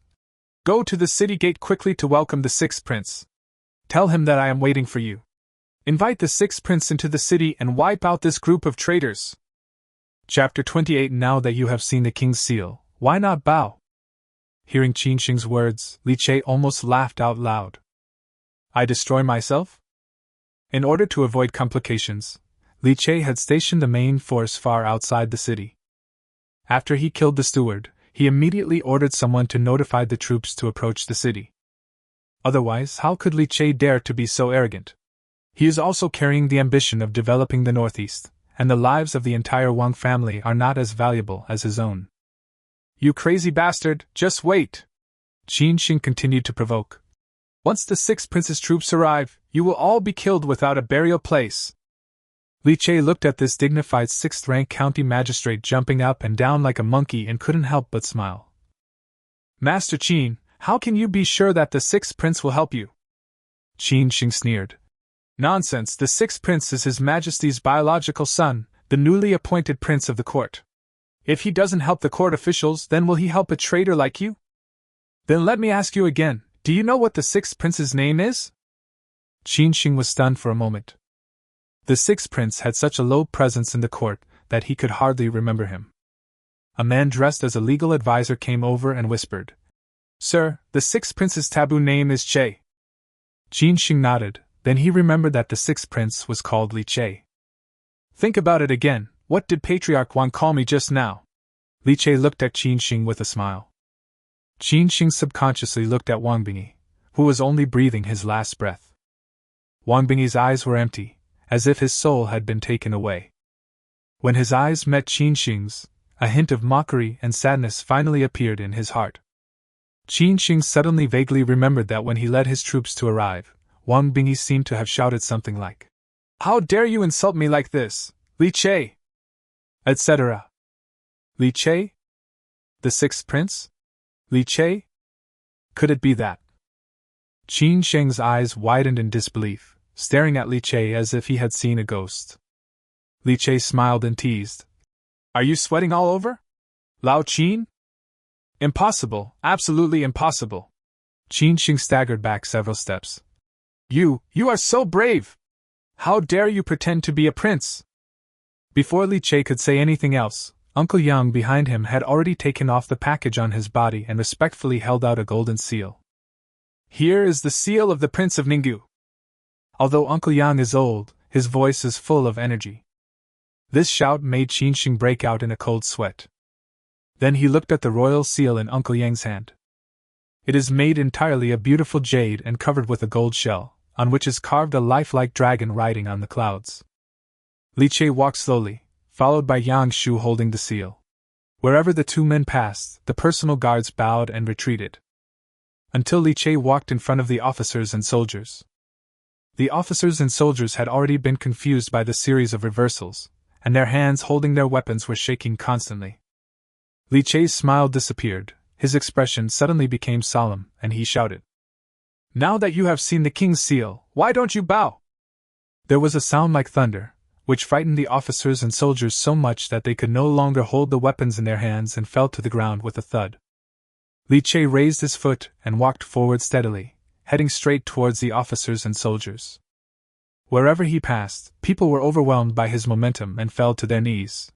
Go to the city gate quickly to welcome the sixth prince. Tell him that I am waiting for you. Invite the sixth prince into the city and wipe out this group of traitors. Chapter 28. Now that you have seen the king's seal, why not bow? Hearing Qin Sheng's words, Li Che almost laughed out loud. I destroy myself? In order to avoid complications, Li Che had stationed the main force far outside the city. After he killed the steward, he immediately ordered someone to notify the troops to approach the city. Otherwise, how could Li Che dare to be so arrogant? He is also carrying the ambition of developing the Northeast, and the lives of the entire Wang family are not as valuable as his own. You crazy bastard, just wait! Qin Sheng continued to provoke. Once the sixth prince's troops arrive, you will all be killed without a burial place. Li Che looked at this dignified sixth-rank county magistrate jumping up and down like a monkey and couldn't help but smile. Master Qin, how can you be sure that the sixth prince will help you? Qin Sheng sneered. Nonsense, the sixth prince is His Majesty's biological son, the newly appointed prince of the court. If he doesn't help the court officials, then will he help a traitor like you? Then let me ask you again, do you know what the sixth prince's name is? Qin Sheng was stunned for a moment. The sixth prince had such a low presence in the court that he could hardly remember him. A man dressed as a legal advisor came over and whispered, Sir, the sixth prince's taboo name is Che. Qin Sheng nodded, then he remembered that the sixth prince was called Li Che. Think about it again, what did Patriarch Wang call me just now? Li Che looked at Qin Sheng with a smile. Qin Sheng subconsciously looked at Wang Bingyi, who was only breathing his last breath. Wang Bingyi's eyes were empty, as if his soul had been taken away. When his eyes met Qin Sheng's, a hint of mockery and sadness finally appeared in his heart. Qin Sheng suddenly vaguely remembered that when he led his troops to arrive, Wang Bingyi seemed to have shouted something like, How dare you insult me like this, Li Che? Etc. Li Che? The sixth prince? Li Che? Could it be that? Qin Sheng's eyes widened in disbelief, staring at Li Che as if he had seen a ghost. Li Che smiled and teased. Are you sweating all over? Lao Qin? Impossible, absolutely impossible. Qin Sheng staggered back several steps. You are so brave! How dare you pretend to be a prince? Before Li Che could say anything else, Uncle Yang behind him had already taken off the package on his body and respectfully held out a golden seal. Here is the seal of the Prince of Ninggu. Although Uncle Yang is old, his voice is full of energy. This shout made Qin Sheng break out in a cold sweat. Then he looked at the royal seal in Uncle Yang's hand. It is made entirely of beautiful jade and covered with a gold shell, on which is carved a lifelike dragon riding on the clouds. Li Che walked slowly, followed by Yang Shu holding the seal. Wherever the two men passed, the personal guards bowed and retreated. Until Li Che walked in front of the officers and soldiers. The officers and soldiers had already been confused by the series of reversals, and their hands holding their weapons were shaking constantly. Li Che's smile disappeared, his expression suddenly became solemn, and he shouted, Now that you have seen the king's seal, why don't you bow? There was a sound like thunder, which frightened the officers and soldiers so much that they could no longer hold the weapons in their hands and fell to the ground with a thud. Li Che raised his foot and walked forward steadily, heading straight towards the officers and soldiers. Wherever he passed, people were overwhelmed by his momentum and fell to their knees.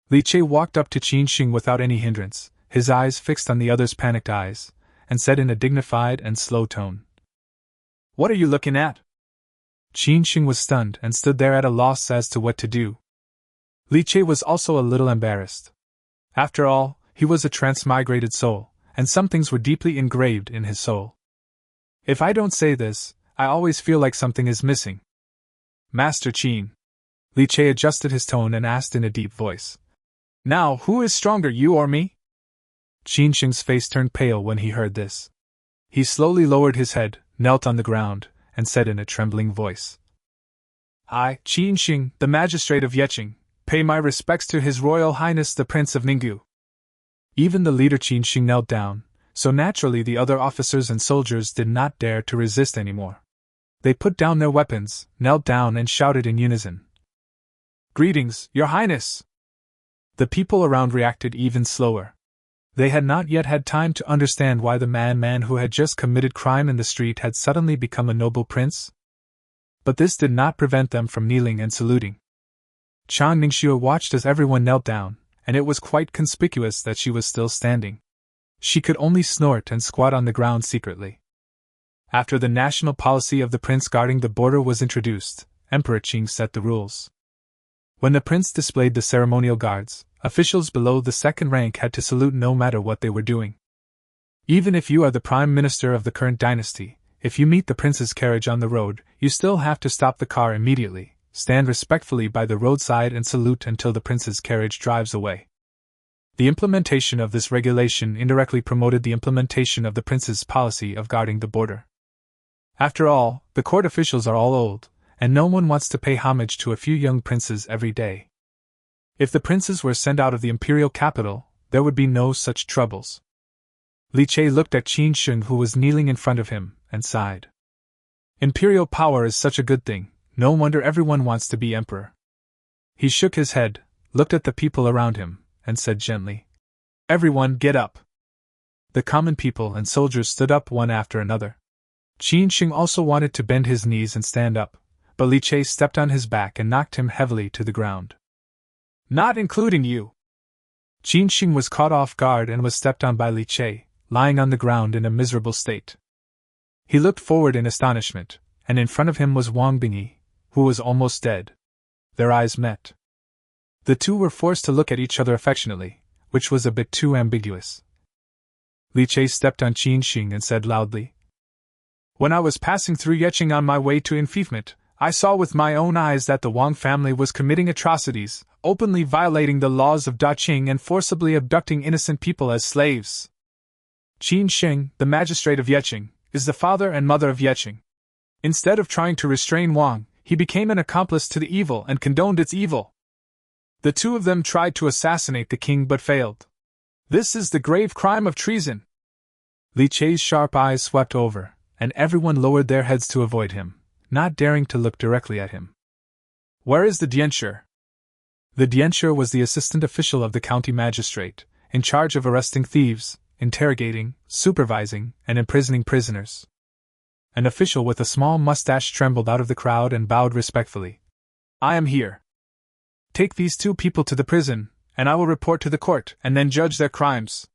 Li Che walked up to Qin Sheng without any hindrance, his eyes fixed on the other's panicked eyes, and said in a dignified and slow tone, "What are you looking at?" Qin Shing was stunned and stood there at a loss as to what to do. Li Che was also a little embarrassed. After all, he was a transmigrated soul, and some things were deeply engraved in his soul. "If I don't say this, I always feel like something is missing." "Master Qin." Li Che adjusted his tone and asked in a deep voice, "Now, who is stronger, you or me?" Qin Shing's face turned pale when he heard this. He slowly lowered his head, knelt on the ground, and said in a trembling voice, "I, Qin Shing, the magistrate of Yecheng, pay my respects to His Royal Highness the Prince of Ninggu." Even the leader Qin Shing knelt down, so naturally the other officers and soldiers did not dare to resist anymore. They put down their weapons, knelt down and shouted in unison, "Greetings, Your Highness!" The people around reacted even slower. They had not yet had time to understand why the man who had just committed crime in the street had suddenly become a noble prince. But this did not prevent them from kneeling and saluting. Chang Ningxue watched as everyone knelt down, and it was quite conspicuous that she was still standing. She could only snort and squat on the ground secretly. After the national policy of the prince guarding the border was introduced, Emperor Qing set the rules. When the prince displayed the ceremonial guards, officials below the second rank had to salute no matter what they were doing. Even if you are the prime minister of the current dynasty, if you meet the prince's carriage on the road, you still have to stop the car immediately, stand respectfully by the roadside and salute until the prince's carriage drives away. The implementation of this regulation indirectly promoted the implementation of the prince's policy of guarding the border. After all, the court officials are all old, and no one wants to pay homage to a few young princes every day. If the princes were sent out of the imperial capital, there would be no such troubles. Li Che looked at Qin Shing, who was kneeling in front of him, and sighed. Imperial power is such a good thing, no wonder everyone wants to be emperor. He shook his head, looked at the people around him, and said gently, "Everyone get up." The common people and soldiers stood up one after another. Qin Shing also wanted to bend his knees and stand up, but Li Che stepped on his back and knocked him heavily to the ground. "Not including you!" Qin Shing was caught off guard and was stepped on by Li Che, lying on the ground in a miserable state. He looked forward in astonishment, and in front of him was Wang Bingyi, who was almost dead. Their eyes met. The two were forced to look at each other affectionately, which was a bit too ambiguous. Li Che stepped on Qin Shing and said loudly, "When I was passing through Yecheng on my way to enfeoffment, I saw with my own eyes that the Wang family was committing atrocities, openly violating the laws of Daqing and forcibly abducting innocent people as slaves. Qin Shing, the magistrate of Yecheng, is the father and mother of Yecheng. Instead of trying to restrain Wang, he became an accomplice to the evil and condoned its evil. The two of them tried to assassinate the king but failed. This is the grave crime of treason." Li Che's sharp eyes swept over, and everyone lowered their heads to avoid him, not daring to look directly at him. "Where is the Diensher?" The Diensher was the assistant official of the county magistrate, in charge of arresting thieves, interrogating, supervising, and imprisoning prisoners. An official with a small mustache trembled out of the crowd and bowed respectfully. "I am here. Take these two people to the prison, and I will report to the court and then judge their crimes."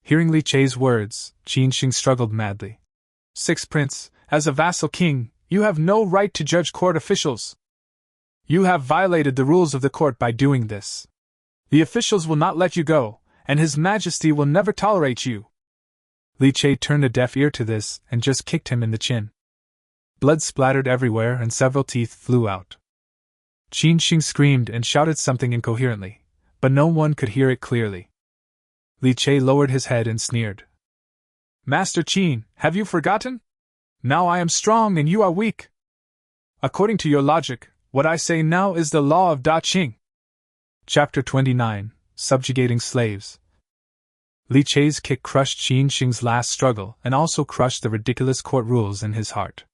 Hearing Li Che's words, Qin Shing struggled madly. "Sixth Prince, as a vassal king, you have no right to judge court officials. You have violated the rules of the court by doing this. The officials will not let you go, and His Majesty will never tolerate you." Li Che turned a deaf ear to this and just kicked him in the chin. Blood splattered everywhere and several teeth flew out. Qin Shing screamed and shouted something incoherently, but no one could hear it clearly. Li Che lowered his head and sneered. "Master Qin, have you forgotten? Now I am strong and you are weak. According to your logic, what I say now is the law of Daqing." Chapter 29, Subjugating Slaves. Li Che's kick crushed Qin Shing's last struggle and also crushed the ridiculous court rules in his heart.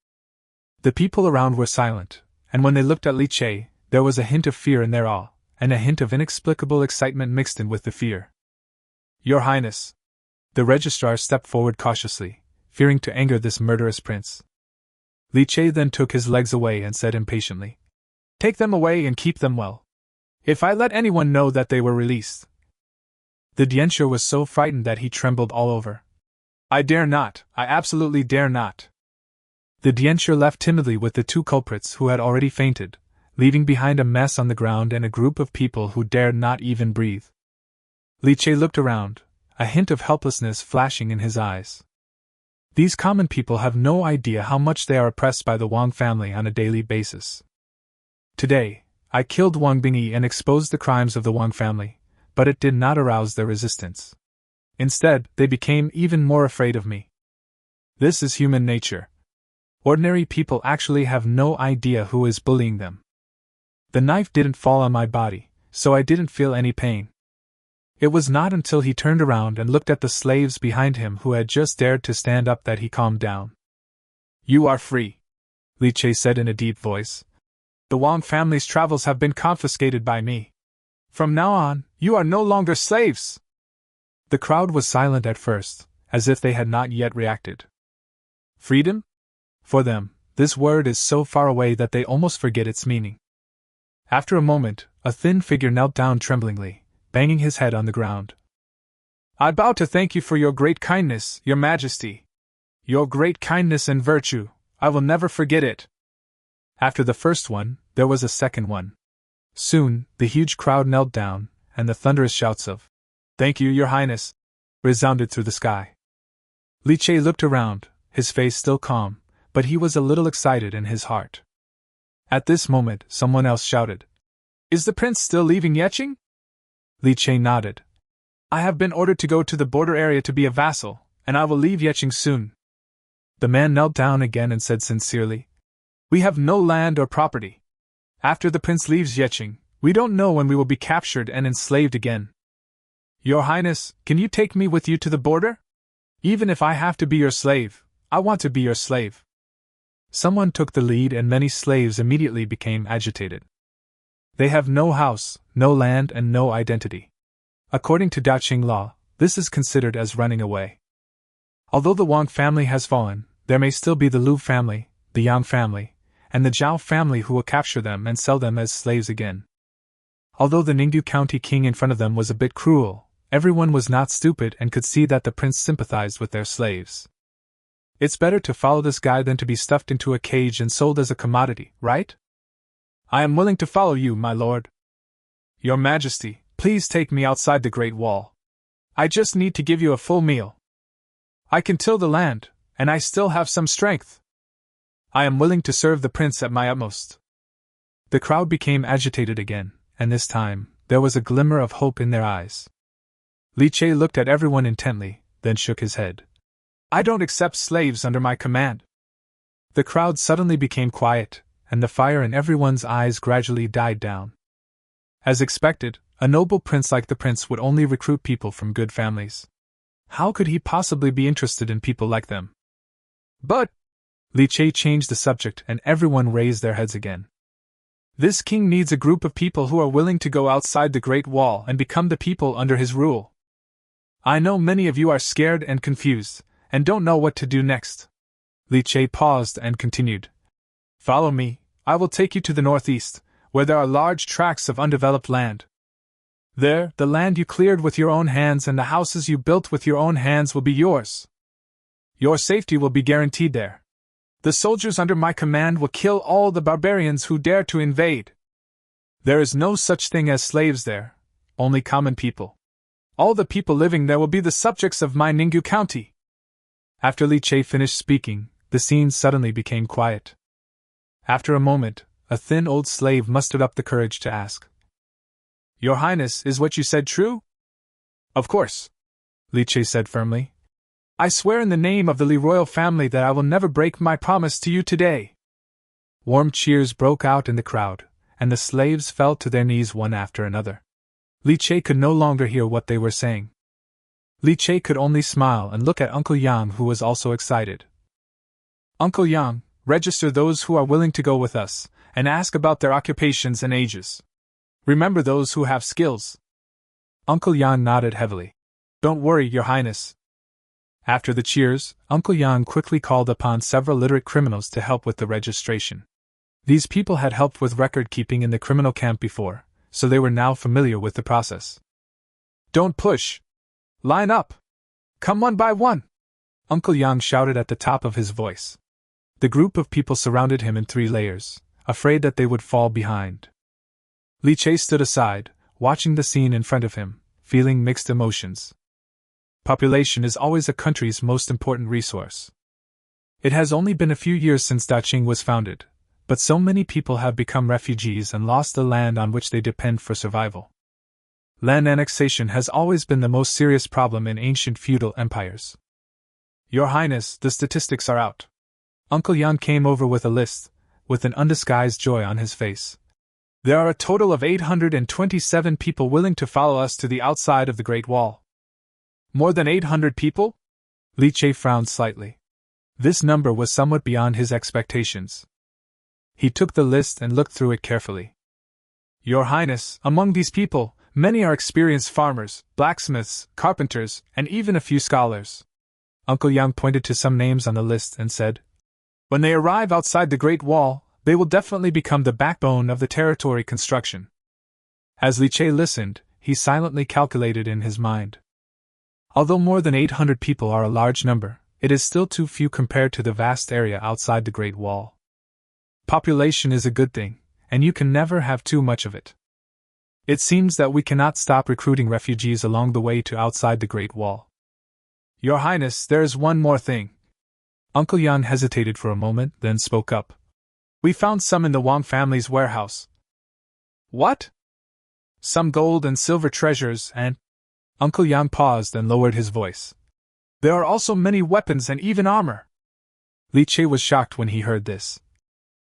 The people around were silent, and when they looked at Li Che, there was a hint of fear in their awe, and a hint of inexplicable excitement mixed in with the fear. "Your Highness." The registrar stepped forward cautiously, fearing to anger this murderous prince. Li Che then took his legs away and said impatiently, "Take them away and keep them well. If I let anyone know that they were released, The Dienshu was so frightened that he trembled all over. I dare not, I absolutely dare not. The Dienshu left timidly with the two culprits who had already fainted, leaving behind a mess on the ground and a group of people who dared not even breathe. Li Che looked around, a hint of helplessness flashing in his eyes. These common people have no idea how much they are oppressed by the Wang family on a daily basis. Today, I killed Wang Bingyi and exposed the crimes of the Wang family, but it did not arouse their resistance. Instead, they became even more afraid of me. This is human nature. Ordinary people actually have no idea who is bullying them. The knife didn't fall on my body, so I didn't feel any pain. It was not until he turned around and looked at the slaves behind him who had just dared to stand up that he calmed down. You are free, Li Che said in a deep voice. The Wang family's travels have been confiscated by me. From now on, you are no longer slaves. The crowd was silent at first, as if they had not yet reacted. Freedom? For them, this word is so far away that they almost forget its meaning. After a moment, a thin figure knelt down tremblingly, banging his head on the ground. I bow to thank you for your great kindness, your majesty. Your great kindness and virtue, I will never forget it. After the first one, there was a second one. Soon, the huge crowd knelt down, and the thunderous shouts of, Thank you, your highness, resounded through the sky. Li Che looked around, his face still calm, but he was a little excited in his heart. At this moment, someone else shouted, Is the prince still leaving Yeching? Li Che nodded. I have been ordered to go to the border area to be a vassal, and I will leave Yeching soon. The man knelt down again and said sincerely, We have no land or property. After the prince leaves Yeching, we don't know when we will be captured and enslaved again. Your Highness, can you take me with you to the border? Even if I have to be your slave, I want to be your slave. Someone took the lead and many slaves immediately became agitated. They have no house, no land, and no identity. According to Daqing law, this is considered as running away. Although the Wang family has fallen, there may still be the Lu family, the Yang family, and the Zhao family who will capture them and sell them as slaves again. Although the Ningdu County king in front of them was a bit cruel, everyone was not stupid and could see that the prince sympathized with their slaves. It's better to follow this guy than to be stuffed into a cage and sold as a commodity, right? I am willing to follow you, my lord. Your Majesty, please take me outside the Great Wall. I just need to give you a full meal. I can till the land, and I still have some strength. I am willing to serve the prince at my utmost. The crowd became agitated again, and this time, there was a glimmer of hope in their eyes. Li Che looked at everyone intently, then shook his head. I don't accept slaves under my command. The crowd suddenly became quiet, and the fire in everyone's eyes gradually died down. As expected, a noble prince like the prince would only recruit people from good families. How could he possibly be interested in people like them? But Li Che changed the subject and everyone raised their heads again. This king needs a group of people who are willing to go outside the Great Wall and become the people under his rule. I know many of you are scared and confused, and don't know what to do next. Li Che paused and continued. Follow me, I will take you to the northeast, where there are large tracts of undeveloped land. There, the land you cleared with your own hands and the houses you built with your own hands will be yours. Your safety will be guaranteed there. The soldiers under my command will kill all the barbarians who dare to invade. There is no such thing as slaves there, only common people. All the people living there will be the subjects of my Ningdu County. After Li Che finished speaking, the scene suddenly became quiet. After a moment, a thin old slave mustered up the courage to ask, Your Highness, is what you said true? Of course, Li Che said firmly. I swear in the name of the Li royal family that I will never break my promise to you today. Warm cheers broke out in the crowd, and the slaves fell to their knees one after another. Li Che could no longer hear what they were saying. Li Che could only smile and look at Uncle Yang, who was also excited. Uncle Yang, register those who are willing to go with us, and ask about their occupations and ages. Remember those who have skills. Uncle Yang nodded heavily. Don't worry, Your Highness. After the cheers, Uncle Yang quickly called upon several literate criminals to help with the registration. These people had helped with record keeping in the criminal camp before, so they were now familiar with the process. Don't push, Line up! Come one by one! Uncle Yang shouted at the top of his voice. The group of people surrounded him in 3 layers, afraid that they would fall behind. Li Che stood aside, watching the scene in front of him, feeling mixed emotions. Population is always a country's most important resource. It has only been a few years since Daqing was founded, but so many people have become refugees and lost the land on which they depend for survival. Land annexation has always been the most serious problem in ancient feudal empires. Your Highness, the statistics are out. Uncle Yang came over with a list, with an undisguised joy on his face. There are a total of 827 people willing to follow us to the outside of the Great Wall. More than 800 people? Li Che frowned slightly. This number was somewhat beyond his expectations. He took the list and looked through it carefully. Your Highness, among these people, many are experienced farmers, blacksmiths, carpenters, and even a few scholars. Uncle Yang pointed to some names on the list and said, when they arrive outside the Great Wall, they will definitely become the backbone of the territory construction. As Li Che listened, he silently calculated in his mind. Although more than 800 people are a large number, it is still too few compared to the vast area outside the Great Wall. Population is a good thing, and you can never have too much of it. It seems that we cannot stop recruiting refugees along the way to outside the Great Wall. Your Highness, there is one more thing. Uncle Yang hesitated for a moment, then spoke up. We found some in the Wang family's warehouse. What? Some gold and silver treasures and... Uncle Yang paused and lowered his voice. There are also many weapons and even armor. Li Che was shocked when he heard this.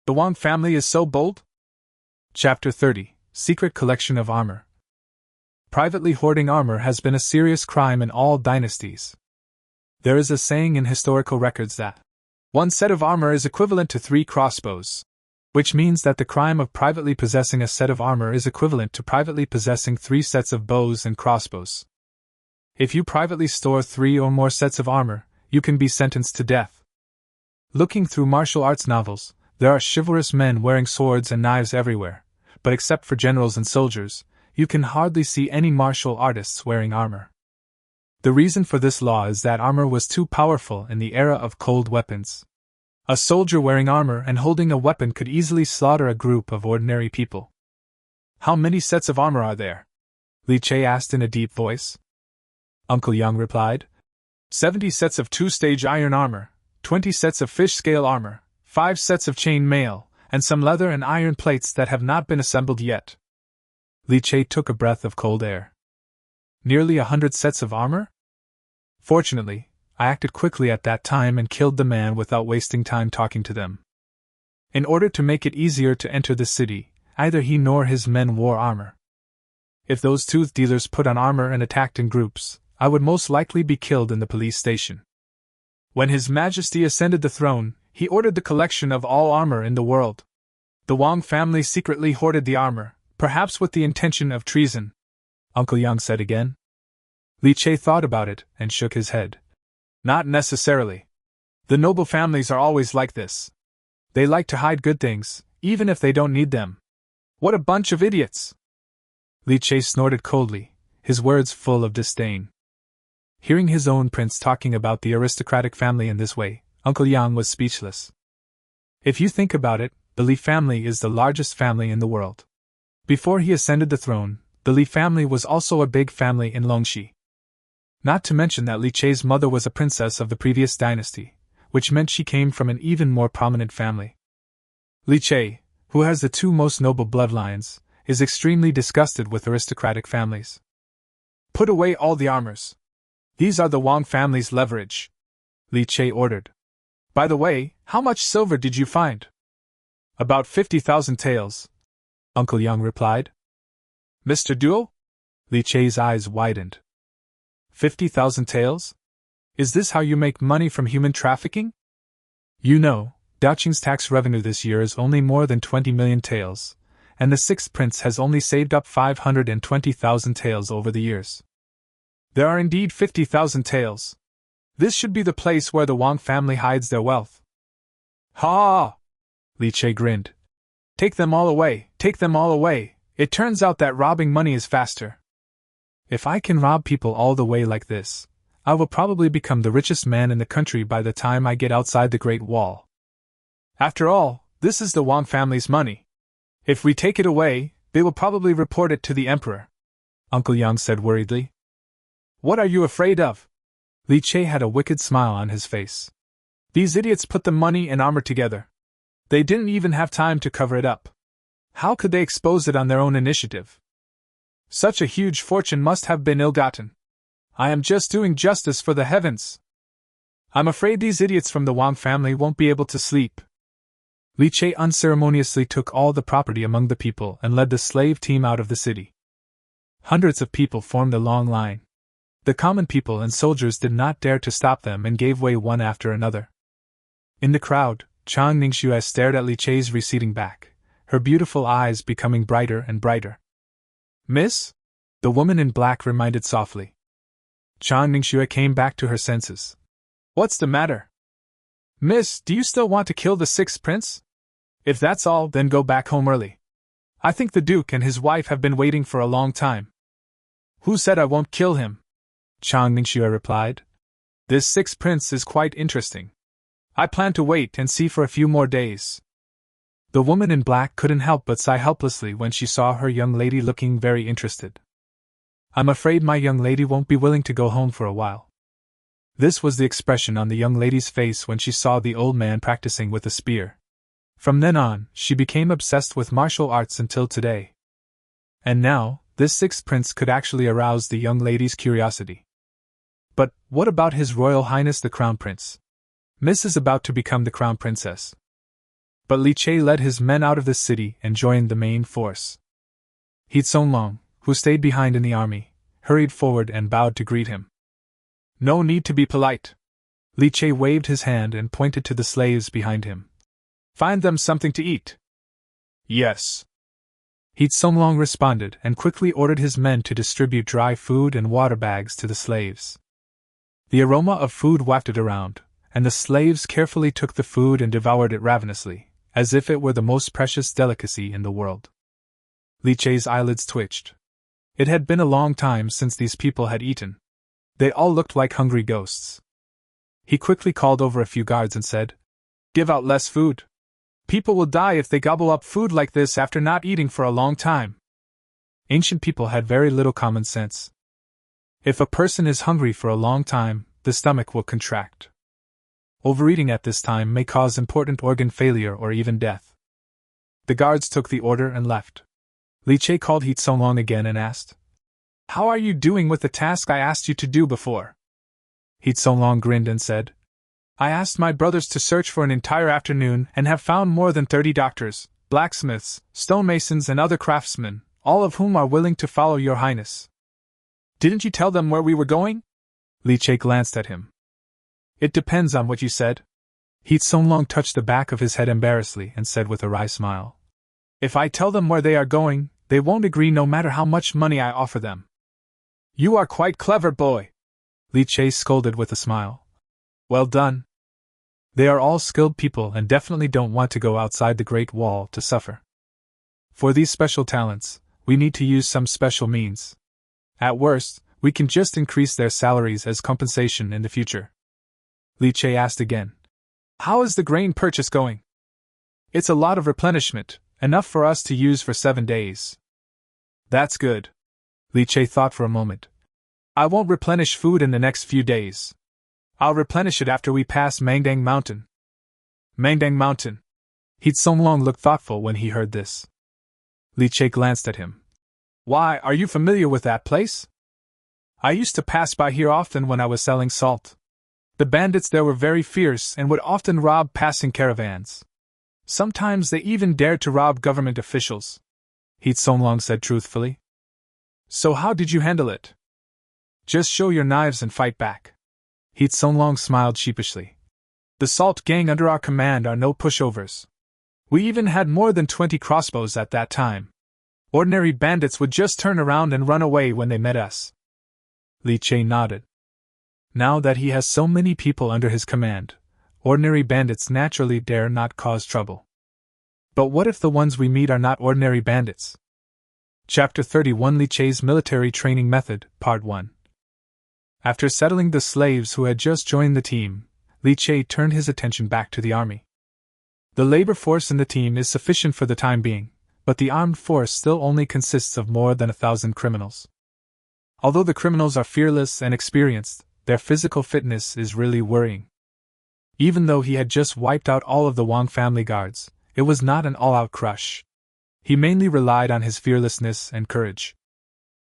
The Wang family is so bold? Chapter 30, Secret Collection of Armor. Privately hoarding armor has been a serious crime in all dynasties. There is a saying in historical records that 1 set of armor is equivalent to 3 crossbows, which means that the crime of privately possessing a set of armor is equivalent to privately possessing 3 sets of bows and crossbows. If you privately store 3 or more sets of armor, you can be sentenced to death. Looking through martial arts novels, there are chivalrous men wearing swords and knives everywhere, but except for generals and soldiers, you can hardly see any martial artists wearing armor. The reason for this law is that armor was too powerful in the era of cold weapons. A soldier wearing armor and holding a weapon could easily slaughter a group of ordinary people. How many sets of armor are there? Li Che asked in a deep voice. Uncle Yang replied. 70 sets of 2-stage iron armor, 20 sets of fish scale armor, 5 sets of chain mail, and some leather and iron plates that have not been assembled yet. Li Che took a breath of cold air. Nearly 100 sets of armor? Fortunately, I acted quickly at that time and killed the man without wasting time talking to them. In order to make it easier to enter the city, neither he nor his men wore armor. If those tooth dealers put on armor and attacked in groups, I would most likely be killed in the police station. When His Majesty ascended the throne, he ordered the collection of all armor in the world. The Wang family secretly hoarded the armor, perhaps with the intention of treason, Uncle Yang said again. Li Che thought about it and shook his head. Not necessarily. The noble families are always like this. They like to hide good things, even if they don't need them. What a bunch of idiots! Li Che snorted coldly, his words full of disdain. Hearing his own prince talking about the aristocratic family in this way, Uncle Yang was speechless. If you think about it, the Li family is the largest family in the world. Before he ascended the throne, the Li family was also a big family in Longxi. Not to mention that Li Che's mother was a princess of the previous dynasty, which meant she came from an even more prominent family. Li Che, who has the 2 most noble bloodlines, is extremely disgusted with aristocratic families. Put away all the armors. These are the Wang family's leverage, Li Che ordered. By the way, how much silver did you find? About 50,000 taels, Uncle Yang replied. Mr. Duo? Li Che's eyes widened. 50,000 taels? Is this how you make money from human trafficking? You know, Daqing's tax revenue this year is only more than 20 million taels, and the 6th prince has only saved up 520,000 taels over the years. There are indeed 50,000 taels. This should be the place where the Wang family hides their wealth. Ha! Li Che grinned. Take them all away, take them all away. It turns out that robbing money is faster. If I can rob people all the way like this, I will probably become the richest man in the country by the time I get outside the Great Wall. After all, this is the Wang family's money. If we take it away, they will probably report it to the emperor," Uncle Yang said worriedly. "What are you afraid of?" Li Che had a wicked smile on his face. "These idiots put the money and armor together. They didn't even have time to cover it up. How could they expose it on their own initiative? Such a huge fortune must have been ill-gotten. I am just doing justice for the heavens. I'm afraid these idiots from the Wang family won't be able to sleep." Li Che unceremoniously took all the property among the people and led the slave team out of the city. Hundreds of people formed a long line. The common people and soldiers did not dare to stop them and gave way one after another. In the crowd, Chang Ningxue stared at Li Che's receding back, her beautiful eyes becoming brighter and brighter. "Miss?" the woman in black reminded softly. Chang Ningxue came back to her senses. "What's the matter? Miss, do you still want to kill the sixth prince? If that's all, then go back home early. I think the Duke and his wife have been waiting for a long time." "Who said I won't kill him?" Chang Ningxue replied. "This sixth prince is quite interesting. I plan to wait and see for a few more days." The woman in black couldn't help but sigh helplessly when she saw her young lady looking very interested. "I'm afraid my young lady won't be willing to go home for a while." This was the expression on the young lady's face when she saw the old man practicing with a spear. From then on, she became obsessed with martial arts until today. And now, this sixth prince could actually arouse the young lady's curiosity. But what about His Royal Highness the Crown Prince? Miss is about to become the Crown Princess. But Li Che led his men out of the city and joined the main force. He Tsonglong, who stayed behind in the army, hurried forward and bowed to greet him. "No need to be polite." Li Che waved his hand and pointed to the slaves behind him. "Find them something to eat." "Yes." He Tsonglong responded and quickly ordered his men to distribute dry food and water bags to the slaves. The aroma of food wafted around, and the slaves carefully took the food and devoured it ravenously, as if it were the most precious delicacy in the world. Li Che's eyelids twitched. It had been a long time since these people had eaten. They all looked like hungry ghosts. He quickly called over a few guards and said, "Give out less food. People will die if they gobble up food like this after not eating for a long time." Ancient people had very little common sense. If a person is hungry for a long time, the stomach will contract. Overeating at this time may cause important organ failure or even death. The guards took the order and left. Li Che called He Tsonglong again and asked, "How are you doing with the task I asked you to do before?" He Tsonglong grinned and said, "I asked my brothers to search for an entire afternoon and have found more than 30 doctors, blacksmiths, stonemasons and other craftsmen, all of whom are willing to follow your highness." "Didn't you tell them where we were going?" Li Che glanced at him. "It depends on what you said." He Tsonglong touched the back of his head embarrassedly and said with a wry smile, "If I tell them where they are going, they won't agree no matter how much money I offer them." "You are quite clever, boy," Li Che scolded with a smile. "Well done. They are all skilled people and definitely don't want to go outside the Great Wall to suffer. For these special talents, we need to use some special means. At worst, we can just increase their salaries as compensation in the future." Li Che asked again, "How is the grain purchase going?" "It's a lot of replenishment, enough for us to use for 7 days." "That's good." Li Che thought for a moment. "I won't replenish food in the next few days. I'll replenish it after we pass Mangdang Mountain." "Mangdang Mountain." He Tsonglong looked thoughtful when he heard this. Li Che glanced at him. "Why, are you familiar with that place?" "I used to pass by here often when I was selling salt. The bandits there were very fierce and would often rob passing caravans. Sometimes they even dared to rob government officials," He Tsonglong said truthfully. "So how did you handle it?" "Just show your knives and fight back." He Tsonglong smiled sheepishly. "The salt gang under our command are no pushovers. We even had more than 20 crossbows at that time. Ordinary bandits would just turn around and run away when they met us." Li Che nodded. Now that he has so many people under his command, ordinary bandits naturally dare not cause trouble. But what if the ones we meet are not ordinary bandits? Chapter 31 Li Che's Military Training Method, Part 1. After settling the slaves who had just joined the team, Li Che turned his attention back to the army. The labor force in the team is sufficient for the time being, but the armed force still only consists of more than 1,000 criminals. Although the criminals are fearless and experienced, their physical fitness is really worrying. Even though he had just wiped out all of the Wang family guards, it was not an all-out crush. He mainly relied on his fearlessness and courage.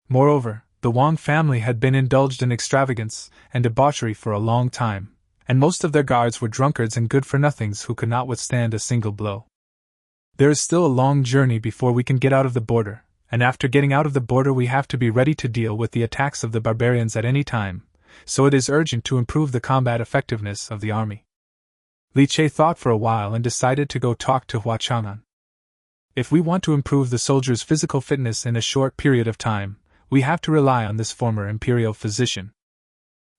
Moreover, the Wang family had been indulged in extravagance and debauchery for a long time, and most of their guards were drunkards and good-for-nothings who could not withstand a single blow. There is still a long journey before we can get out of the border, and after getting out of the border we have to be ready to deal with the attacks of the barbarians at any time, so it is urgent to improve the combat effectiveness of the army. Li Che thought for a while and decided to go talk to Hua Chang'an. If we want to improve the soldiers' physical fitness in a short period of time, we have to rely on this former imperial physician.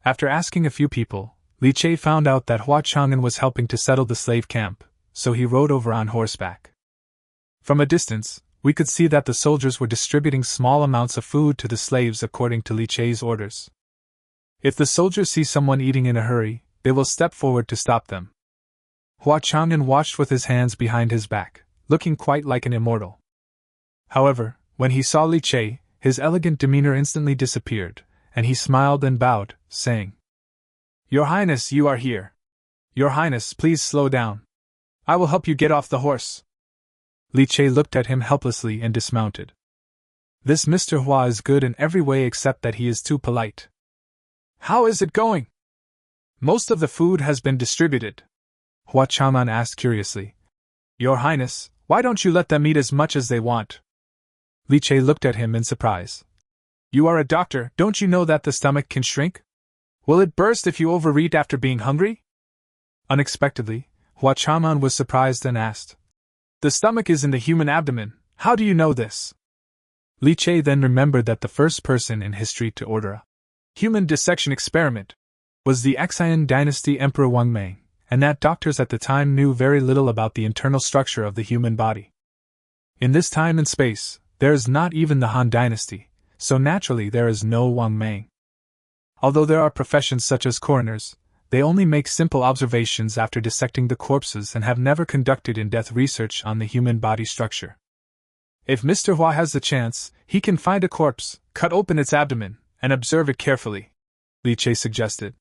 After asking a few people, Li Che found out that Hua Chang'an was helping to settle the slave camp, so he rode over on horseback. From a distance, we could see that the soldiers were distributing small amounts of food to the slaves according to Li Che's orders. If the soldiers see someone eating in a hurry, they will step forward to stop them. Hua Chang'an watched with his hands behind his back, looking quite like an immortal. However, when he saw Li Che, his elegant demeanor instantly disappeared, and he smiled and bowed, saying, "Your Highness, you are here. Your Highness, please slow down. I will help you get off the horse." Li Che looked at him helplessly and dismounted. This Mr. Hua is good in every way except that he is too polite. "How is it going?" "Most of the food has been distributed," Hua Chang'an asked curiously. "Your Highness, why don't you let them eat as much as they want?" Li Che looked at him in surprise. "You are a doctor, don't you know that the stomach can shrink? Will it burst if you overeat after being hungry?" Unexpectedly, Hua Chang'an was surprised and asked, "The stomach is in the human abdomen, how do you know this?" Li Che then remembered that the first person in history to order a human dissection experiment was the Daqing Dynasty Emperor Wang Meng, and that doctors at the time knew very little about the internal structure of the human body. In this time and space, there is not even the Han Dynasty, so naturally there is no Wang Meng. Although there are professions such as coroners, they only make simple observations after dissecting the corpses and have never conducted in-depth research on the human body structure. If Mr. Hua has the chance, he can find a corpse, cut open its abdomen, and observe it carefully, Li Che suggested.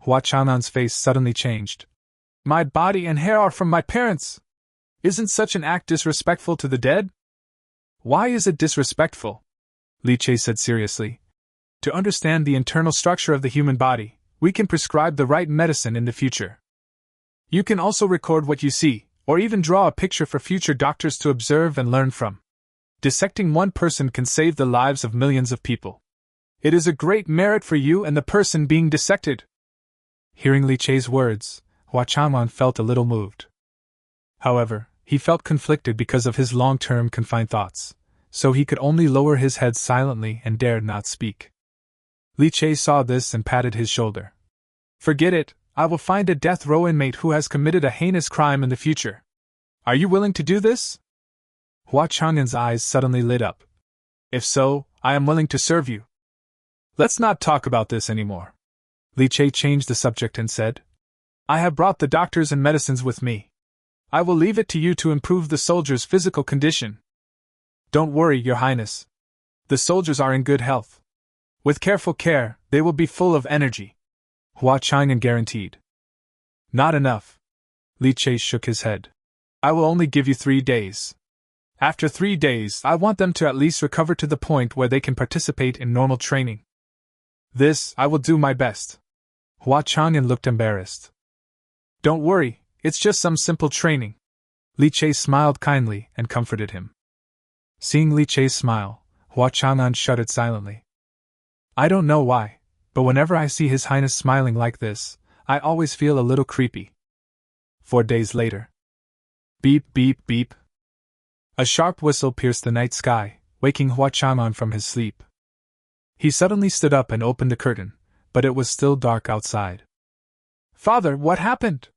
Hua Chang'an's face suddenly changed. "My body and hair are from my parents! Isn't such an act disrespectful to the dead?" "Why is it disrespectful?" Li Che said seriously. "To understand the internal structure of the human body, we can prescribe the right medicine in the future. You can also record what you see, or even draw a picture for future doctors to observe and learn from. Dissecting one person can save the lives of millions of people. It is a great merit for you and the person being dissected." Hearing Li Che's words, Hua Chang'an felt a little moved. However, he felt conflicted because of his long-term confined thoughts, so he could only lower his head silently and dared not speak. Li Che saw this and patted his shoulder. "Forget it, I will find a death row inmate who has committed a heinous crime in the future. Are you willing to do this?" Hua Chang'an's eyes suddenly lit up. "If so, I am willing to serve you." "Let's not talk about this anymore." Li Che changed the subject and said, "I have brought the doctors and medicines with me. I will leave it to you to improve the soldiers' physical condition." "Don't worry, Your Highness. The soldiers are in good health. With careful care, they will be full of energy," Hua Chang'an guaranteed. "Not enough." Li Che shook his head. "I will only give you 3 days. After 3 days, I want them to at least recover to the point where they can participate in normal training. This, I will do my best." Hua Chang'an looked embarrassed. "Don't worry, it's just some simple training." Li Che smiled kindly and comforted him. Seeing Li Che's smile, Hua Chang'an shuddered silently. "I don't know why, but whenever I see His Highness smiling like this, I always feel a little creepy." 4 days later. Beep, beep, beep. A sharp whistle pierced the night sky, waking Hua Chang'an from his sleep. He suddenly stood up and opened the curtain, but it was still dark outside. "Father, what happened?"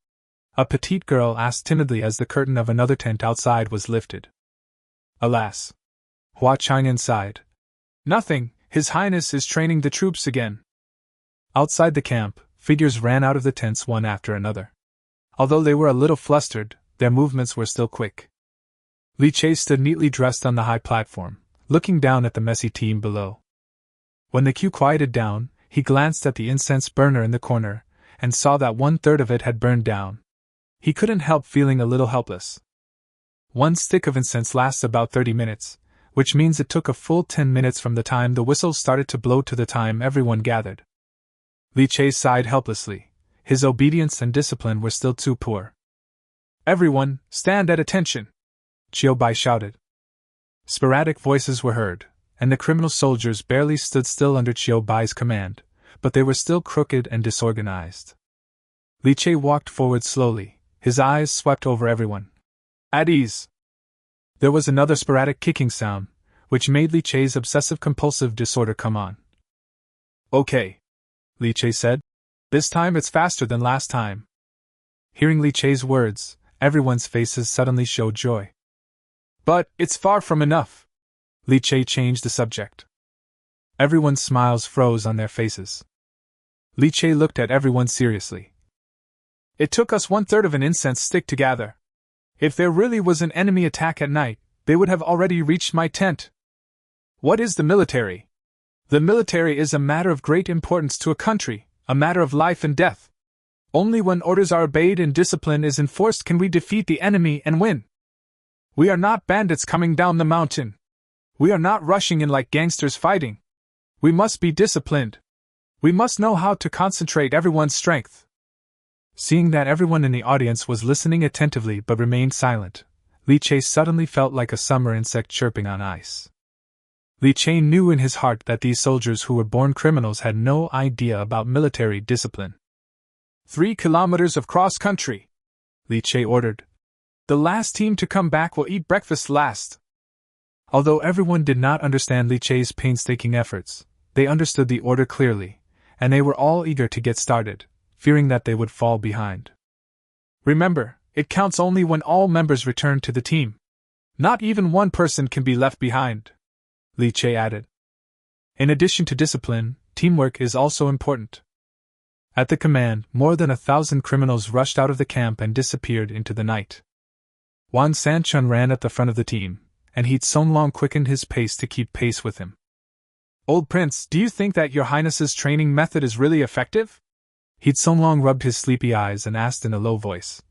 a petite girl asked timidly as the curtain of another tent outside was lifted. "Alas!" Hua Chang'an sighed. Nothing, His Highness is training the troops again. Outside the camp, figures ran out of the tents one after another. Although they were a little flustered, their movements were still quick. Li Che stood neatly dressed on the high platform, looking down at the messy team below. When the queue quieted down, he glanced at the incense burner in the corner, and saw that 1/3 of it had burned down. He couldn't help feeling a little helpless. One stick of incense lasts about 30 minutes, which means it took a full 10 minutes from the time the whistle started to blow to the time everyone gathered. Li Che sighed helplessly. His obedience and discipline were still too poor. Everyone, stand at attention! Chiu Bai shouted. Sporadic voices were heard, and the criminal soldiers barely stood still under Chiu Bai's command, but they were still crooked and disorganized. Li Che walked forward slowly, his eyes swept over everyone. At ease! There was another sporadic kicking sound, which made Li Che's obsessive-compulsive disorder come on. Okay, Li Che said. This time it's faster than last time. Hearing Li Che's words, everyone's faces suddenly showed joy. But it's far from enough. Li Che changed the subject. Everyone's smiles froze on their faces. Li Che looked at everyone seriously. It took us 1/3 of an incense stick to gather. If there really was an enemy attack at night, they would have already reached my tent. What is the military? The military is a matter of great importance to a country, a matter of life and death. Only when orders are obeyed and discipline is enforced can we defeat the enemy and win. We are not bandits coming down the mountain. We are not rushing in like gangsters fighting. We must be disciplined. We must know how to concentrate everyone's strength. Seeing that everyone in the audience was listening attentively but remained silent, Li Che suddenly felt like a summer insect chirping on ice. Li Che knew in his heart that these soldiers who were born criminals had no idea about military discipline. 3 kilometers of cross-country, Li Che ordered. The last team to come back will eat breakfast last. Although everyone did not understand Li Che's painstaking efforts, they understood the order clearly, and they were all eager to get started, fearing that they would fall behind. Remember, it counts only when all members return to the team. Not even one person can be left behind, Li Che added. In addition to discipline, teamwork is also important. At the command, more than 1,000 criminals rushed out of the camp and disappeared into the night. Wan Sanchun ran at the front of the team, and He Tsonglong quickened his pace to keep pace with him. Old Prince, do you think that Your Highness's training method is really effective? He Tsonglong rubbed his sleepy eyes and asked in a low voice.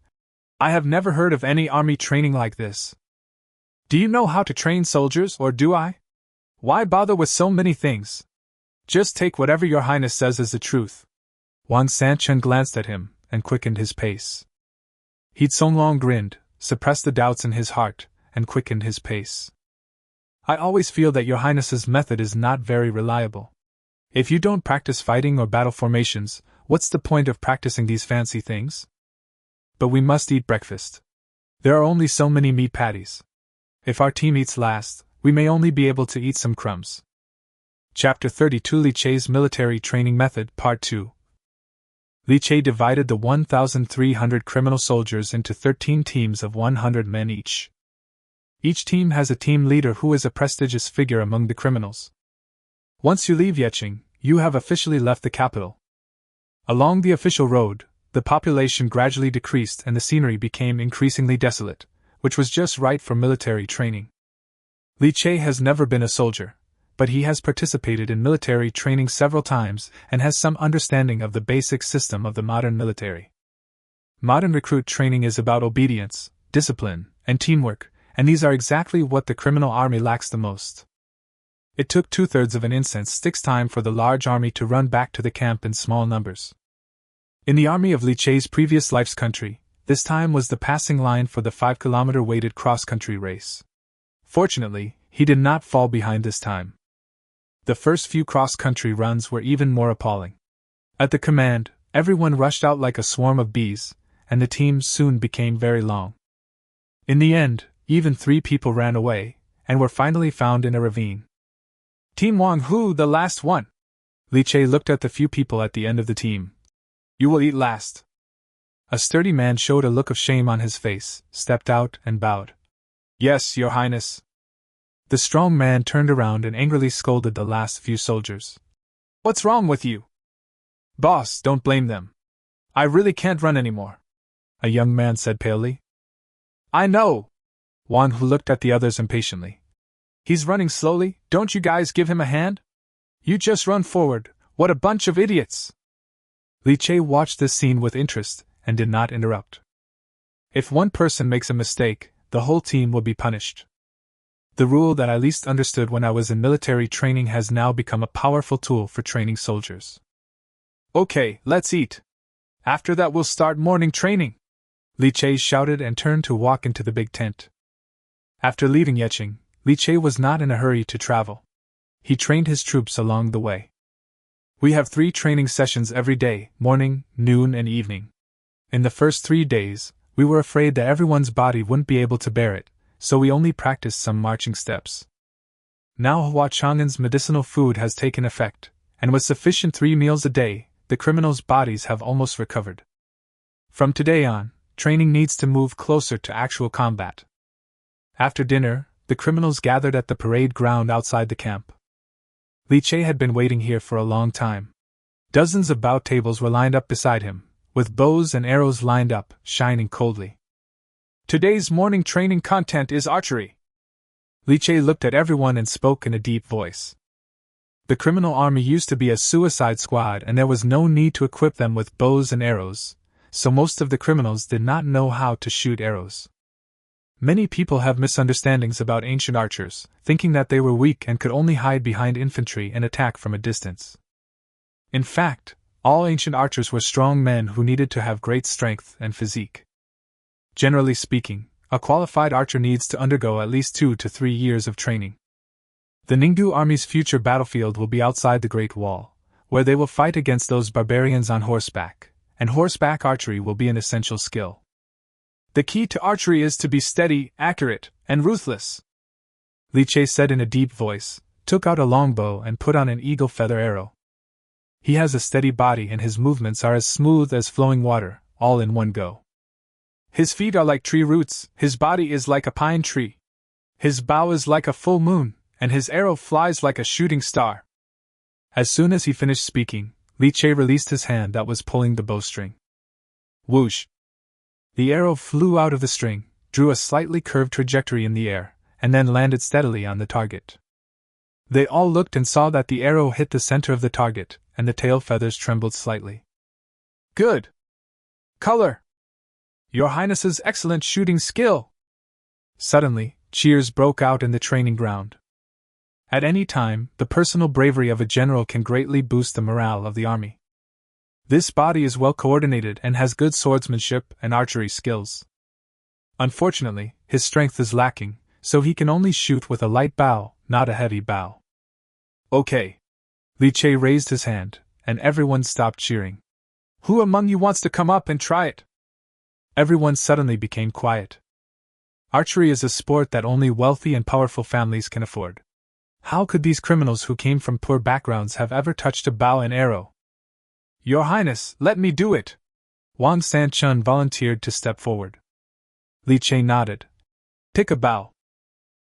I have never heard of any army training like this. Do you know how to train soldiers, or do I? Why bother with so many things? Just take whatever Your Highness says as the truth. Wan Sanchun glanced at him, and quickened his pace. He Tsonglong grinned, suppressed the doubts in his heart, and quickened his pace. I always feel that Your Highness's method is not very reliable. If you don't practice fighting or battle formations, what's the point of practicing these fancy things? But we must eat breakfast. There are only so many meat patties. If our team eats last, we may only be able to eat some crumbs. Chapter 32 Li Che's Military Training Method Part 2. Li Che divided the 1,300 criminal soldiers into 13 teams of 100 men each. Each team has a team leader who is a prestigious figure among the criminals. Once you leave Yecheng, you have officially left the capital. Along the official road, the population gradually decreased and the scenery became increasingly desolate, which was just right for military training. Li Che has never been a soldier, but he has participated in military training several times and has some understanding of the basic system of the modern military. Modern recruit training is about obedience, discipline, and teamwork, and these are exactly what the criminal army lacks the most. It took 2/3 of an incense stick's time for the large army to run back to the camp in small numbers. In the army of Li Che's previous life's country, this time was the passing line for the 5-kilometer weighted cross-country race. Fortunately, he did not fall behind this time. The first few cross-country runs were even more appalling. At the command, everyone rushed out like a swarm of bees, and the teams soon became very long. In the end, even 3 people ran away, and were finally found in a ravine. Team Wang Hu, the last one! Li Che looked at the few people at the end of the team. You will eat last. A sturdy man showed a look of shame on his face, stepped out, and bowed. Yes, Your Highness. The strong man turned around and angrily scolded the last few soldiers. "What's wrong with you?" "Boss, don't blame them. I really can't run anymore," a young man said palely. "I know," Wang Hu looked at the others impatiently. "He's running slowly, don't you guys give him a hand? You just run forward, what a bunch of idiots!" Li Che watched this scene with interest and did not interrupt. If one person makes a mistake, the whole team will be punished. The rule that I least understood when I was in military training has now become a powerful tool for training soldiers. "Okay, let's eat. After that we'll start morning training," Li Che shouted and turned to walk into the big tent. After leaving Yecheng, Li Che was not in a hurry to travel. He trained his troops along the way. "We have 3 training sessions every day, morning, noon and evening. In the first 3 days, we were afraid that everyone's body wouldn't be able to bear it, so we only practiced some marching steps. Now Hua Chang'an's medicinal food has taken effect, and with sufficient 3 meals a day, the criminals' bodies have almost recovered. From today on, training needs to move closer to actual combat." After dinner, the criminals gathered at the parade ground outside the camp. Li Che had been waiting here for a long time. Dozens of bout tables were lined up beside him, with bows and arrows lined up, shining coldly. "Today's morning training content is archery." Li Che looked at everyone and spoke in a deep voice. The criminal army used to be a suicide squad and there was no need to equip them with bows and arrows, so most of the criminals did not know how to shoot arrows. Many people have misunderstandings about ancient archers, thinking that they were weak and could only hide behind infantry and attack from a distance. In fact, all ancient archers were strong men who needed to have great strength and physique. Generally speaking, a qualified archer needs to undergo at least 2 to 3 years of training. The Ningdu army's future battlefield will be outside the Great Wall, where they will fight against those barbarians on horseback, and horseback archery will be an essential skill. "The key to archery is to be steady, accurate, and ruthless," Li Che said in a deep voice, took out a longbow and put on an eagle feather arrow. "He has a steady body and his movements are as smooth as flowing water, all in one go. His feet are like tree roots, his body is like a pine tree. His bow is like a full moon, and his arrow flies like a shooting star." As soon as he finished speaking, Li Che released his hand that was pulling the bowstring. Whoosh! The arrow flew out of the string, drew a slightly curved trajectory in the air, and then landed steadily on the target. They all looked and saw that the arrow hit the center of the target, and the tail feathers trembled slightly. "Good! Color! Your Highness's excellent shooting skill!" Suddenly, cheers broke out in the training ground. At any time, the personal bravery of a general can greatly boost the morale of the army. This body is well coordinated and has good swordsmanship and archery skills. Unfortunately, his strength is lacking, so he can only shoot with a light bow, not a heavy bow. "Okay." Li Che raised his hand, and everyone stopped cheering. "Who among you wants to come up and try it?" Everyone suddenly became quiet. Archery is a sport that only wealthy and powerful families can afford. How could these criminals who came from poor backgrounds have ever touched a bow and arrow? "Your Highness, let me do it!" Wang Sanchun volunteered to step forward. Li Che nodded. "Pick a bow."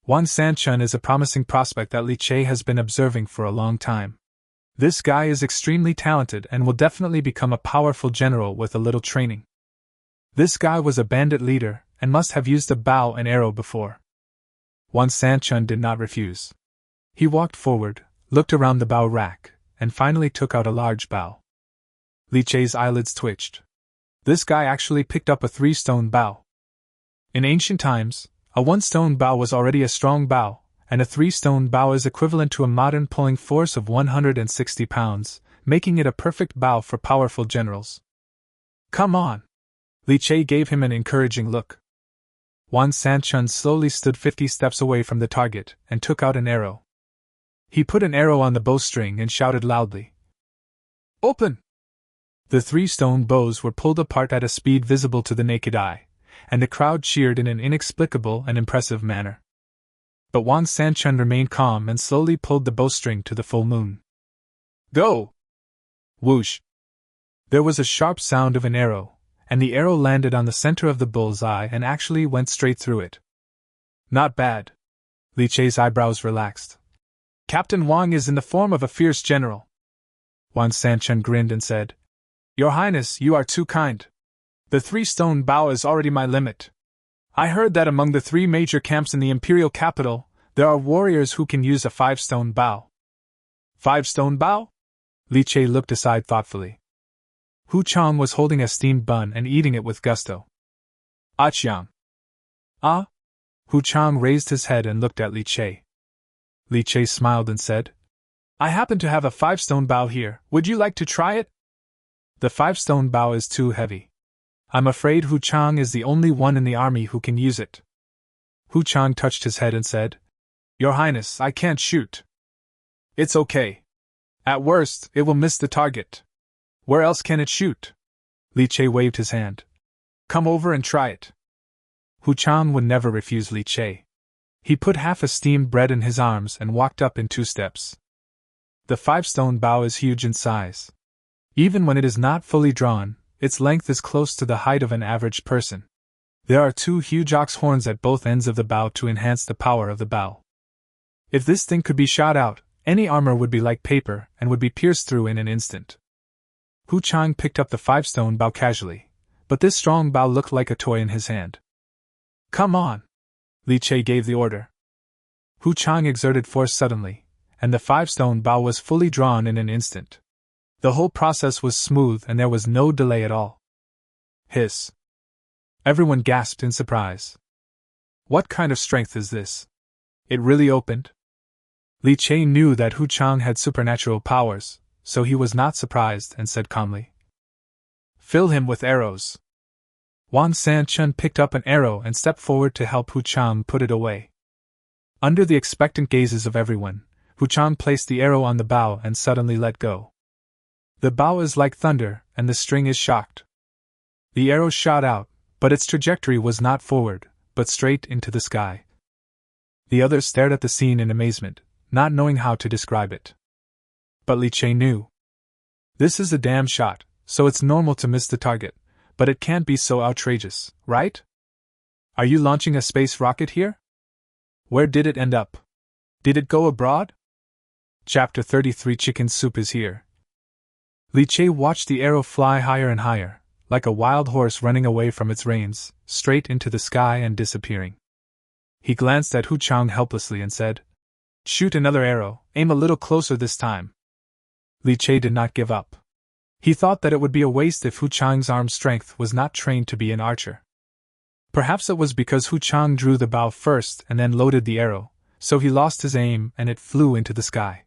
Wang Sanchun is a promising prospect that Li Che has been observing for a long time. This guy is extremely talented and will definitely become a powerful general with a little training. This guy was a bandit leader and must have used a bow and arrow before. Wang Sanchun did not refuse. He walked forward, looked around the bow rack, and finally took out a large bow. Li Che's eyelids twitched. This guy actually picked up a 3-stone bow. In ancient times, a 1-stone bow was already a strong bow, and a 3-stone bow is equivalent to a modern pulling force of 160 pounds, making it a perfect bow for powerful generals. "Come on!" Li Che gave him an encouraging look. Wan Sanchun slowly stood 50 steps away from the target and took out an arrow. He put an arrow on the bowstring and shouted loudly, "Open!" The 3-stone bows were pulled apart at a speed visible to the naked eye, and the crowd cheered in an inexplicable and impressive manner. But Wan Sanchun remained calm and slowly pulled the bowstring to the full moon. "Go!" Whoosh! There was a sharp sound of an arrow, and the arrow landed on the center of the bull's eye and actually went straight through it. "Not bad," Li Chei's eyebrows relaxed. Captain Wang is in the form of a fierce general. Wang Sanchen grinned and said, Your Highness, you are too kind. The 3-stone bow is already my limit. I heard that among the 3 major camps in the imperial capital, there are warriors who can use a 5-stone bow. 5-stone bow? Li Chei looked aside thoughtfully. Hu Chang was holding a steamed bun and eating it with gusto. Chiang. Ah? Hu Chang raised his head and looked at Li Chei. Li Chei smiled and said, I happen to have a 5-stone bow here, would you like to try it? The 5-stone bow is too heavy. I'm afraid Hu Chang is the only one in the army who can use it. Hu Chang touched his head and said, Your Highness, I can't shoot. It's okay. At worst, it will miss the target. Where else can it shoot? Li Chei waved his hand. Come over and try it. Hu Chang would never refuse Li Chei. He put half a steamed bread in his arms and walked up in 2 steps. The 5-stone bow is huge in size. Even when it is not fully drawn, its length is close to the height of an average person. There are 2 huge ox horns at both ends of the bow to enhance the power of the bow. If this thing could be shot out, any armor would be like paper and would be pierced through in an instant. Hu Chang picked up the 5-stone bow casually, but this strong bow looked like a toy in his hand. Come on! Li Chei gave the order. Hu Chang exerted force suddenly, and the 5-stone bow was fully drawn in an instant. The whole process was smooth and there was no delay at all. Hiss! Everyone gasped in surprise. What kind of strength is this? It really opened? Li Chei knew that Hu Chang had supernatural powers, so he was not surprised and said calmly, Fill him with arrows. Wan Sanchen picked up an arrow and stepped forward to help Hu Chang put it away. Under the expectant gazes of everyone, Hu Chang placed the arrow on the bow and suddenly let go. The bow is like thunder, and the string is shocked. The arrow shot out, but its trajectory was not forward, but straight into the sky. The others stared at the scene in amazement, not knowing how to describe it. But Li Chei knew. This is a damn shot, so it's normal to miss the target, but it can't be so outrageous, right? Are you launching a space rocket here? Where did it end up? Did it go abroad? Chapter 33 Chicken Soup is here. Li Chei watched the arrow fly higher and higher, like a wild horse running away from its reins, straight into the sky and disappearing. He glanced at Hu Chang helplessly and said, Shoot another arrow, aim a little closer this time. Li Chei did not give up. He thought that it would be a waste if Hu Chang's arm strength was not trained to be an archer. Perhaps it was because Hu Chang drew the bow first and then loaded the arrow, so he lost his aim and it flew into the sky.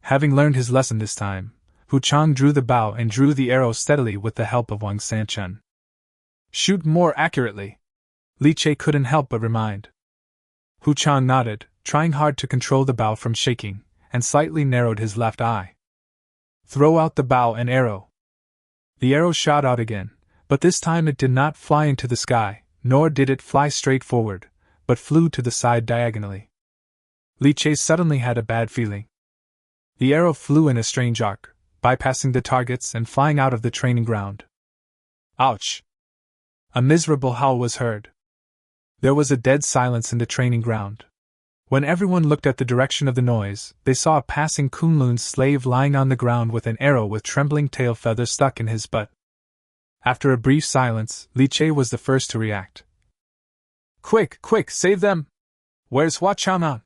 Having learned his lesson this time, Hu Chang drew the bow and drew the arrow steadily with the help of Wang Sanchen. Shoot more accurately, Li Chei couldn't help but remind. Hu Chang nodded, trying hard to control the bow from shaking, and slightly narrowed his left eye. Throw out the bow and arrow. The arrow shot out again, but this time it did not fly into the sky, nor did it fly straight forward, but flew to the side diagonally. Li Chei suddenly had a bad feeling. The arrow flew in a strange arc, bypassing the targets and flying out of the training ground. Ouch! A miserable howl was heard. There was a dead silence in the training ground. When everyone looked at the direction of the noise, they saw a passing Kunlun's slave lying on the ground with an arrow with trembling tail feathers stuck in his butt. After a brief silence, Li Chei was the first to react. Quick, quick, save them! Where's Hua Chang'an?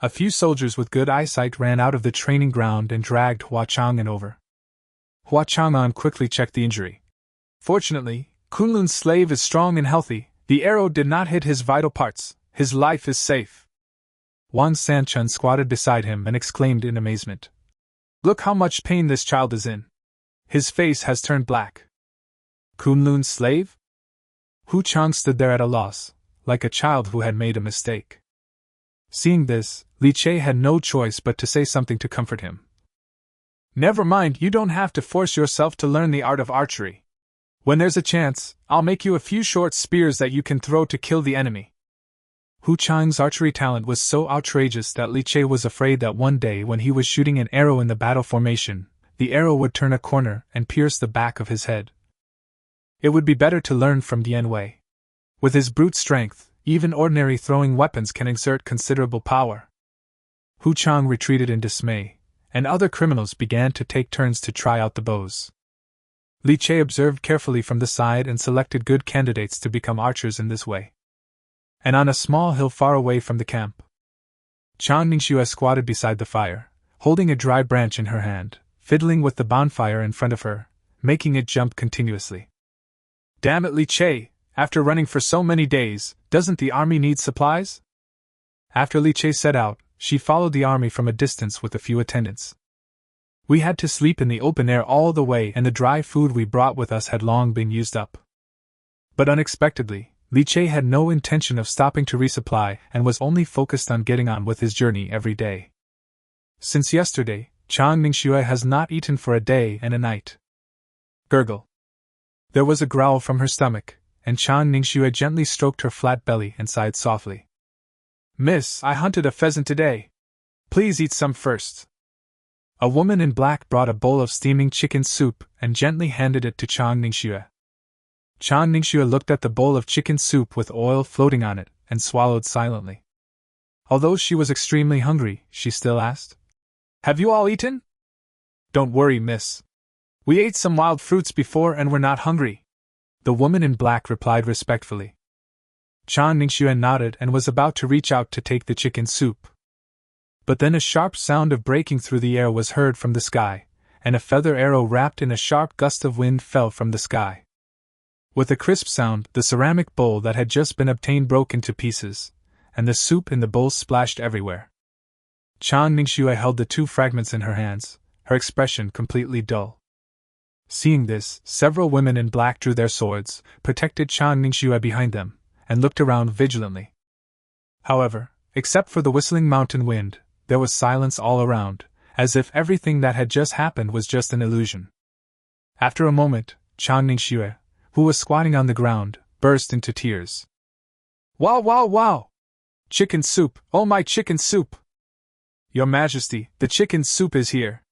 A few soldiers with good eyesight ran out of the training ground and dragged Hua Chang'an over. Hua Chang'an quickly checked the injury. Fortunately, Kunlun's slave is strong and healthy. The arrow did not hit his vital parts. His life is safe. Wang Sanchen squatted beside him and exclaimed in amazement. Look how much pain this child is in. His face has turned black. Kunlun's slave? Hu Chang stood there at a loss, like a child who had made a mistake. Seeing this, Li Chei had no choice but to say something to comfort him. Never mind, you don't have to force yourself to learn the art of archery. When there's a chance, I'll make you a few short spears that you can throw to kill the enemy. Hu Chang's archery talent was so outrageous that Li Chei was afraid that one day when he was shooting an arrow in the battle formation, the arrow would turn a corner and pierce the back of his head. It would be better to learn from Dian Wei. With his brute strength, Even ordinary throwing weapons can exert considerable power. Hu Chang retreated in dismay, and other criminals began to take turns to try out the bows. Li Che observed carefully from the side and selected good candidates to become archers in this way. And on a small hill far away from the camp, Chang Ningxue squatted beside the fire, holding a dry branch in her hand, fiddling with the bonfire in front of her, making it jump continuously. Damn it, Li Che! After running for so many days, doesn't the army need supplies? After Li Che set out, she followed the army from a distance with a few attendants. We had to sleep in the open air all the way, and the dry food we brought with us had long been used up. But unexpectedly, Li Che had no intention of stopping to resupply and was only focused on getting on with his journey every day. Since yesterday, Chang Ningxue has not eaten for a day and a night. Gurgle. There was a growl from her stomach, and Chang Ningxue gently stroked her flat belly and sighed softly. Miss, I hunted a pheasant today. Please eat some first. A woman in black brought a bowl of steaming chicken soup and gently handed it to Chang Ningxue. Chang Ningxue looked at the bowl of chicken soup with oil floating on it and swallowed silently. Although she was extremely hungry, she still asked, Have you all eaten? Don't worry, miss. We ate some wild fruits before and we're not hungry. The woman in black replied respectfully. Chang Ningxue nodded and was about to reach out to take the chicken soup. But then a sharp sound of breaking through the air was heard from the sky, and a feather arrow wrapped in a sharp gust of wind fell from the sky. With a crisp sound, the ceramic bowl that had just been obtained broke into pieces, and the soup in the bowl splashed everywhere. Chang Ningxue held the two fragments in her hands, her expression completely dull. Seeing this, several women in black drew their swords, protected Chang Ningxue behind them, and looked around vigilantly. However, except for the whistling mountain wind, there was silence all around, as if everything that had just happened was just an illusion. After a moment, Chang Ningxue, who was squatting on the ground, burst into tears. Wow, wow, wow! Chicken soup, oh my chicken soup! Your Majesty, the chicken soup is here!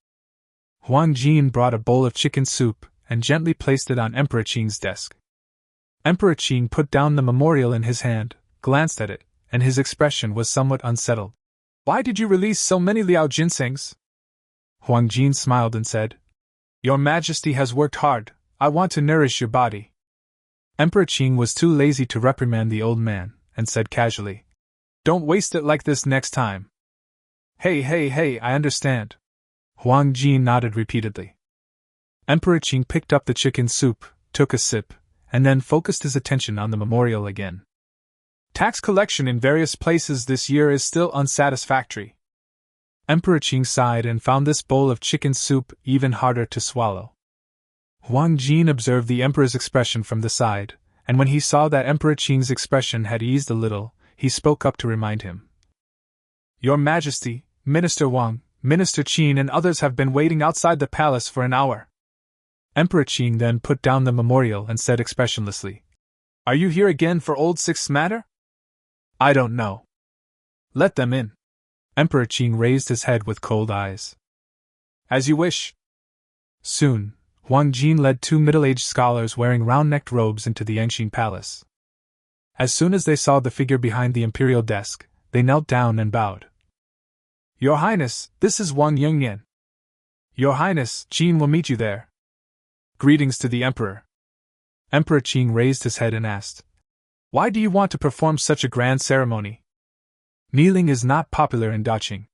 Huang Jin brought a bowl of chicken soup and gently placed it on Emperor Qing's desk. Emperor Qing put down the memorial in his hand, glanced at it, and his expression was somewhat unsettled. Why did you release so many Liao ginsengs? Huang Jin smiled and said, Your Majesty has worked hard, I want to nourish your body. Emperor Qing was too lazy to reprimand the old man, and said casually, Don't waste it like this next time. Hey, I understand. Huang Jin nodded repeatedly. Emperor Qing picked up the chicken soup, took a sip, and then focused his attention on the memorial again. Tax collection in various places this year is still unsatisfactory. Emperor Qing sighed and found this bowl of chicken soup even harder to swallow. Huang Jin observed the emperor's expression from the side, and when he saw that Emperor Qing's expression had eased a little, he spoke up to remind him. Your Majesty, Minister Wang, Minister Qin and others have been waiting outside the palace for an hour. Emperor Qing then put down the memorial and said expressionlessly, Are you here again for old Sixth matter? I don't know. Let them in. Emperor Qing raised his head with cold eyes. As you wish. Soon, Huang Jin led two middle-aged scholars wearing round-necked robes into the Yangxin Palace. As soon as they saw the figure behind the imperial desk, they knelt down and bowed. Your Highness, this is Wang Yongnian. Your Highness, Qin will meet you there. Greetings to the Emperor. Emperor Qing raised his head and asked, Why do you want to perform such a grand ceremony? Kneeling is not popular in Daqing.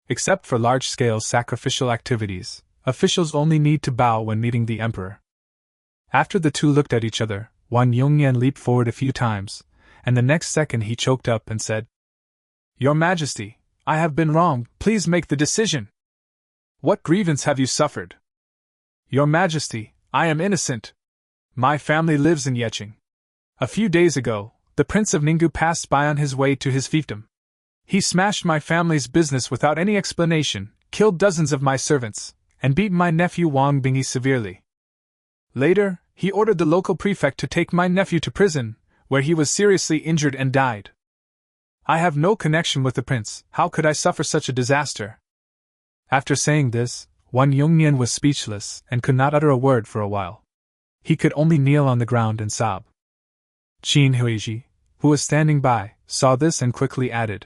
Except for large-scale sacrificial activities, officials only need to bow when meeting the Emperor. After the two looked at each other, Wang Yongnian leaped forward a few times, and the next second he choked up and said, Your Majesty, I have been wrong, please make the decision. What grievance have you suffered? Your Majesty, I am innocent. My family lives in Yeching. A few days ago, the Prince of Ninggu passed by on his way to his fiefdom. He smashed my family's business without any explanation, killed dozens of my servants, and beat my nephew Wang Bingyi severely. Later, he ordered the local prefect to take my nephew to prison, where he was seriously injured and died. I have no connection with the prince, how could I suffer such a disaster? After saying this, Wang Yongnian was speechless and could not utter a word for a while. He could only kneel on the ground and sob. Qin Huiji, who was standing by, saw this and quickly added,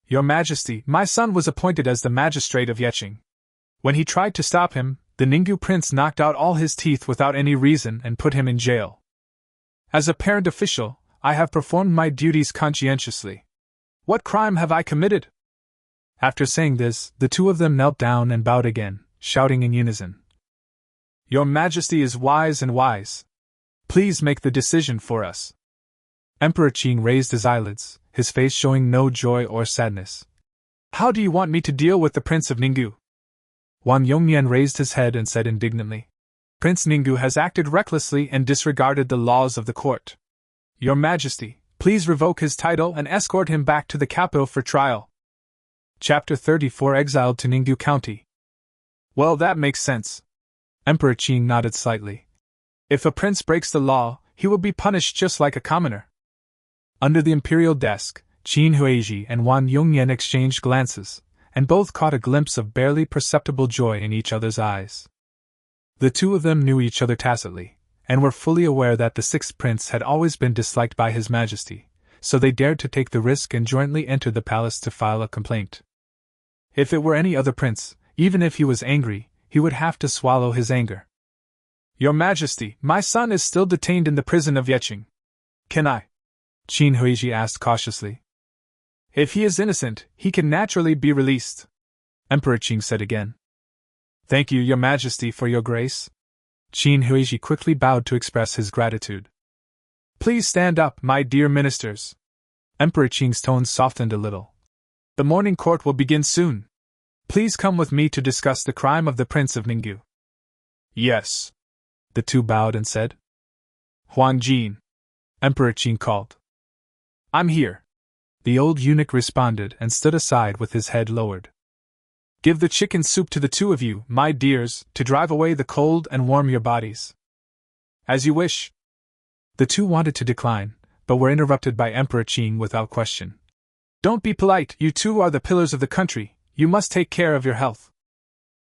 "Your Majesty, my son was appointed as the magistrate of Yeching. When he tried to stop him, the Ningyu prince knocked out all his teeth without any reason and put him in jail. As a parent official, I have performed my duties conscientiously. What crime have I committed?" After saying this, the two of them knelt down and bowed again, shouting in unison, "Your Majesty is wise and wise. Please make the decision for us." Emperor Qing raised his eyelids, his face showing no joy or sadness. "How do you want me to deal with the Prince of Ningyu?" Wang Yongnian raised his head and said indignantly, "Prince Ningyu has acted recklessly and disregarded the laws of the court. Your Majesty, please revoke his title and escort him back to the capital for trial." Chapter 34 Exiled to Ningyu County. "Well, that makes sense." Emperor Qing nodded slightly. "If a prince breaks the law, he will be punished just like a commoner." Under the imperial desk, Qin Huizhi and Wang Yongnian exchanged glances, and both caught a glimpse of barely perceptible joy in each other's eyes. The two of them knew each other tacitly, and were fully aware that the sixth prince had always been disliked by His Majesty, so they dared to take the risk and jointly enter the palace to file a complaint. If it were any other prince, even if he was angry, he would have to swallow his anger. "Your Majesty, my son is still detained in the prison of Yeching. Can I?" Qin Huizhi asked cautiously. "If he is innocent, he can naturally be released," Emperor Qing said again. "Thank you, Your Majesty, for your grace." Qin Huizhi quickly bowed to express his gratitude. "Please stand up, my dear ministers." Emperor Qing's tone softened a little. "The morning court will begin soon. Please come with me to discuss the crime of the Prince of Ningyu." "Yes." The two bowed and said. "Huang Jin," Emperor Qing called. "I'm here." The old eunuch responded and stood aside with his head lowered. "Give the chicken soup to the two of you, my dears, to drive away the cold and warm your bodies." "As you wish." The two wanted to decline, but were interrupted by Emperor Qing without question. "Don't be polite, you two are the pillars of the country, you must take care of your health."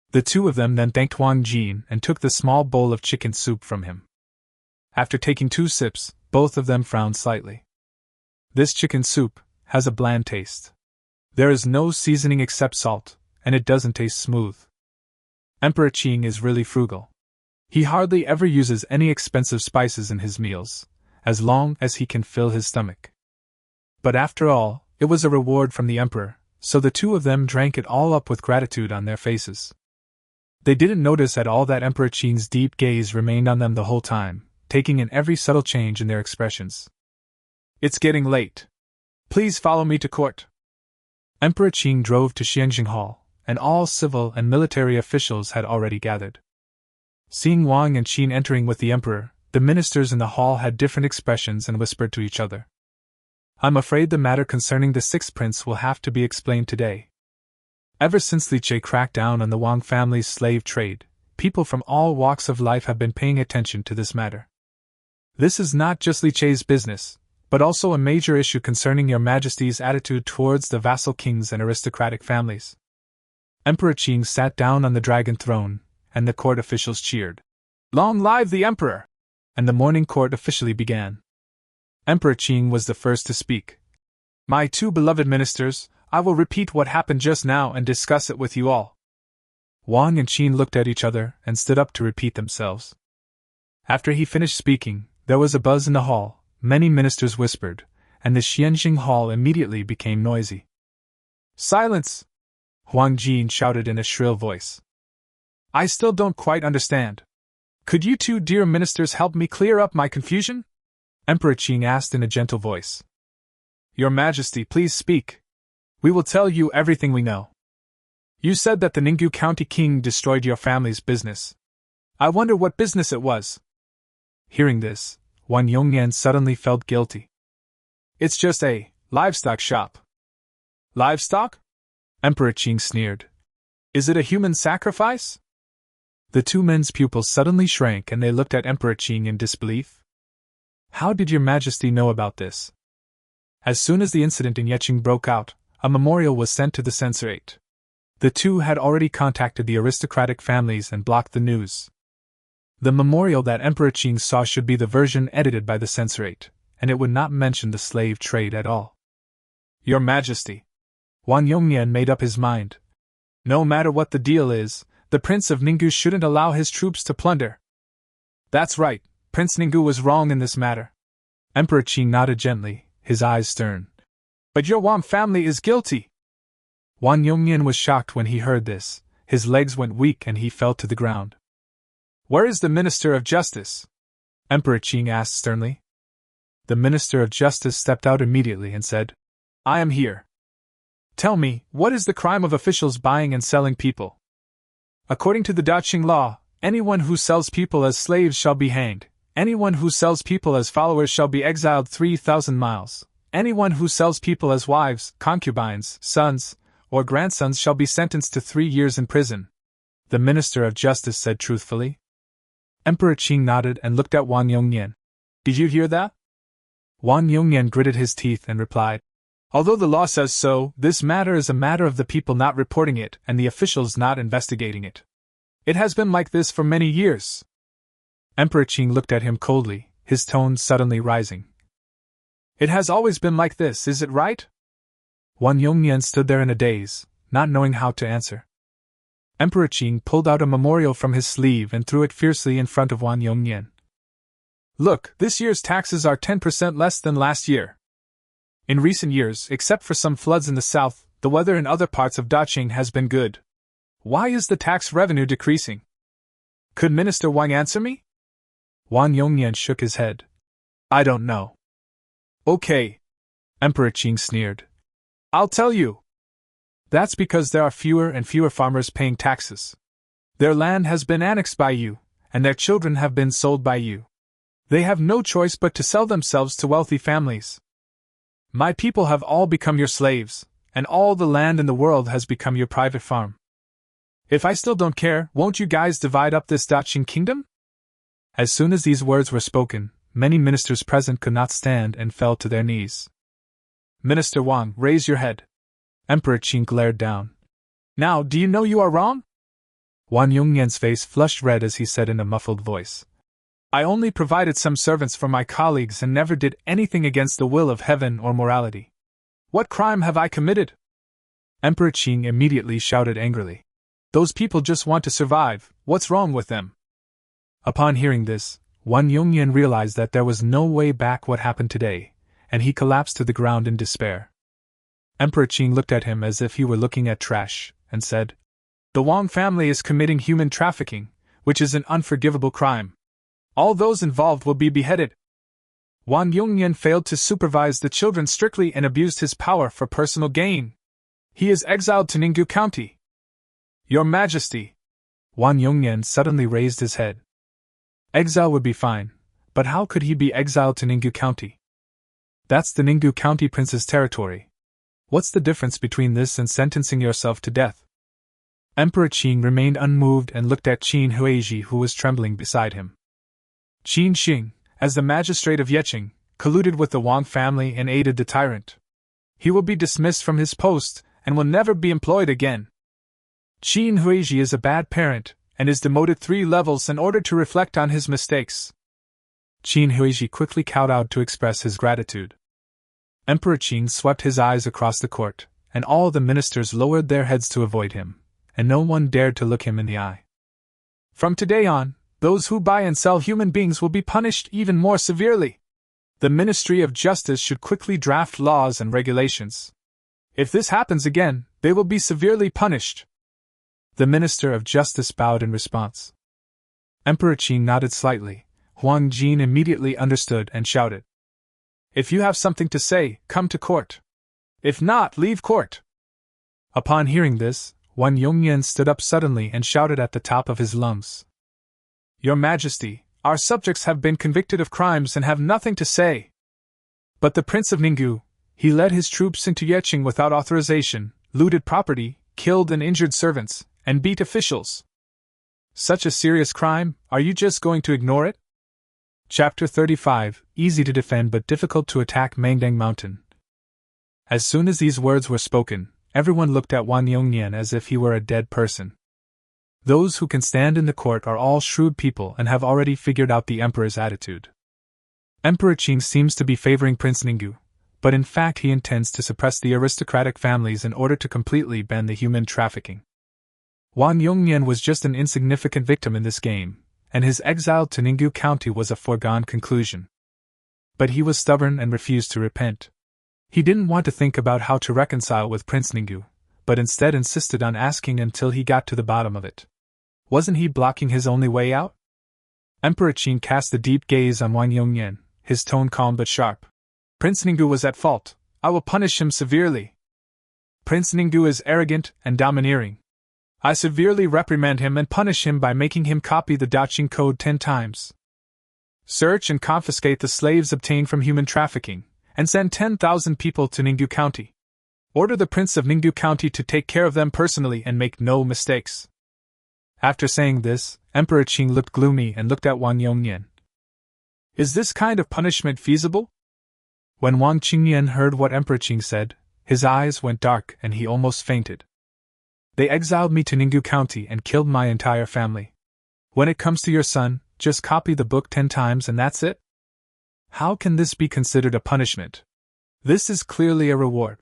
The two of them then thanked Wang Jin and took the small bowl of chicken soup from him. After taking 2 sips, both of them frowned slightly. This chicken soup has a bland taste. There is no seasoning except salt, and it doesn't taste smooth. Emperor Qing is really frugal. He hardly ever uses any expensive spices in his meals, as long as he can fill his stomach. But after all, it was a reward from the emperor, so the two of them drank it all up with gratitude on their faces. They didn't notice at all that Emperor Qing's deep gaze remained on them the whole time, taking in every subtle change in their expressions. "It's getting late. Please follow me to court." Emperor Qing drove to Xianjing Hall, and all civil and military officials had already gathered. Seeing Wang and Qin entering with the emperor, the ministers in the hall had different expressions and whispered to each other. "I'm afraid the matter concerning the sixth prince will have to be explained today. Ever since Li Che cracked down on the Wang family's slave trade, people from all walks of life have been paying attention to this matter. This is not just Li Che's business, but also a major issue concerning Your Majesty's attitude towards the vassal kings and aristocratic families." Emperor Qing sat down on the dragon throne, and the court officials cheered. "Long live the emperor!" And the morning court officially began. Emperor Qing was the first to speak. "My two beloved ministers, I will repeat what happened just now and discuss it with you all." Wang and Qin looked at each other and stood up to repeat themselves. After he finished speaking, there was a buzz in the hall, many ministers whispered, and the Xianjing Hall immediately became noisy. "Silence!" Huang Jin shouted in a shrill voice. "I still don't quite understand. Could you two dear ministers help me clear up my confusion?" Emperor Qing asked in a gentle voice. "Your Majesty, please speak. We will tell you everything we know. You said that the Ningyu County King destroyed your family's business. I wonder what business it was." Hearing this, Wang Yongnian suddenly felt guilty. "It's just a livestock shop." "Livestock?" Emperor Qing sneered. "Is it a human sacrifice?" The two men's pupils suddenly shrank and they looked at Emperor Qing in disbelief. "How did Your Majesty know about this?" As soon as the incident in Yeching broke out, a memorial was sent to the censorate. The two had already contacted the aristocratic families and blocked the news. The memorial that Emperor Qing saw should be the version edited by the censorate, and it would not mention the slave trade at all. Your Majesty. Wang Yongnian made up his mind. No matter what the deal is, the Prince of Ninggu shouldn't allow his troops to plunder. That's right, Prince Ninggu was wrong in this matter. Emperor Qing nodded gently, his eyes stern. But your Wang family is guilty. Wang Yongnian was shocked when he heard this. His legs went weak and he fell to the ground. Where is the Minister of Justice? Emperor Qing asked sternly. The Minister of Justice stepped out immediately and said, I am here. Tell me, what is the crime of officials buying and selling people? According to the Daqing law, anyone who sells people as slaves shall be hanged. Anyone who sells people as followers shall be exiled 3,000 miles. Anyone who sells people as wives, concubines, sons, or grandsons shall be sentenced to 3 years in prison. The Minister of Justice said truthfully. Emperor Qing nodded and looked at Wang Yongnian. Did you hear that? Wang Yongnian gritted his teeth and replied, Although the law says so, this matter is a matter of the people not reporting it and the officials not investigating it. It has been like this for many years. Emperor Qing looked at him coldly, his tone suddenly rising. It has always been like this, is it right? Wang Yongnian stood there in a daze, not knowing how to answer. Emperor Qing pulled out a memorial from his sleeve and threw it fiercely in front of Wang Yongnian. Look, this year's taxes are 10% less than last year. In recent years, except for some floods in the south, the weather in other parts of Daqing has been good. Why is the tax revenue decreasing? Could Minister Wang answer me? Wang Yongnian shook his head. I don't know. Okay. Emperor Qing sneered. I'll tell you. That's because there are fewer and fewer farmers paying taxes. Their land has been annexed by you, and their children have been sold by you. They have no choice but to sell themselves to wealthy families. My people have all become your slaves, and all the land in the world has become your private farm. If I still don't care, won't you guys divide up this Daqing kingdom? As soon as these words were spoken, many ministers present could not stand and fell to their knees. Minister Wang, raise your head. Emperor Qing glared down. Now, do you know you are wrong? Wang Yongnian's face flushed red as he said in a muffled voice. I only provided some servants for my colleagues and never did anything against the will of heaven or morality. What crime have I committed? Emperor Qing immediately shouted angrily. Those people just want to survive, what's wrong with them? Upon hearing this, Wang Yongnian realized that there was no way back what happened today, and he collapsed to the ground in despair. Emperor Qing looked at him as if he were looking at trash, and said, The Wang family is committing human trafficking, which is an unforgivable crime. All those involved will be beheaded. Wang Yongnian failed to supervise the children strictly and abused his power for personal gain. He is exiled to Ninggu County. Your Majesty! Wang Yongnian suddenly raised his head. Exile would be fine, but how could he be exiled to Ninggu County? That's the Ninggu County Prince's territory. What's the difference between this and sentencing yourself to death? Emperor Qing remained unmoved and looked at Qin Huizhi, who was trembling beside him. Qin Xing, as the magistrate of Yeqing, colluded with the Wang family and aided the tyrant. He will be dismissed from his post and will never be employed again. Qin Huizhi is a bad parent and is demoted 3 levels in order to reflect on his mistakes. Qin Huizhi quickly kowtowed to express his gratitude. Emperor Qing swept his eyes across the court, and all the ministers lowered their heads to avoid him, and no one dared to look him in the eye. From today on, those who buy and sell human beings will be punished even more severely. The Ministry of Justice should quickly draft laws and regulations. If this happens again, they will be severely punished. The Minister of Justice bowed in response. Emperor Qing nodded slightly. Huang Jin immediately understood and shouted, If you have something to say, come to court. If not, leave court. Upon hearing this, Wang Yongnian stood up suddenly and shouted at the top of his lungs. Your Majesty, our subjects have been convicted of crimes and have nothing to say. But the Prince of Ninggu, he led his troops into Yeqing without authorization, looted property, killed and injured servants, and beat officials. Such a serious crime, are you just going to ignore it? Chapter 35, Easy to defend but difficult to attack Mangdang Mountain. As soon as these words were spoken, everyone looked at Wang Yongnian as if he were a dead person. Those who can stand in the court are all shrewd people and have already figured out the emperor's attitude. Emperor Qing seems to be favoring Prince Ninggu, but in fact he intends to suppress the aristocratic families in order to completely ban the human trafficking. Wang Yongnian was just an insignificant victim in this game, and his exile to Ninggu County was a foregone conclusion. But he was stubborn and refused to repent. He didn't want to think about how to reconcile with Prince Ninggu, but instead insisted on asking until he got to the bottom of it. Wasn't he blocking his only way out? Emperor Qing cast a deep gaze on Wang Yongnian, his tone calm but sharp. Prince Ninggu was at fault. I will punish him severely. Prince Ninggu is arrogant and domineering. I severely reprimand him and punish him by making him copy the Daqing Code 10 times. Search and confiscate the slaves obtained from human trafficking, and send 10,000 people to Ninggu County. Order the Prince of Ninggu County to take care of them personally and make no mistakes. After saying this, Emperor Qing looked gloomy and looked at Wang Yongnian. Is this kind of punishment feasible? When Wang Qingnian heard what Emperor Qing said, his eyes went dark and he almost fainted. They exiled me to Ninggu County and killed my entire family. When it comes to your son, just copy the book 10 times and that's it? How can this be considered a punishment? This is clearly a reward.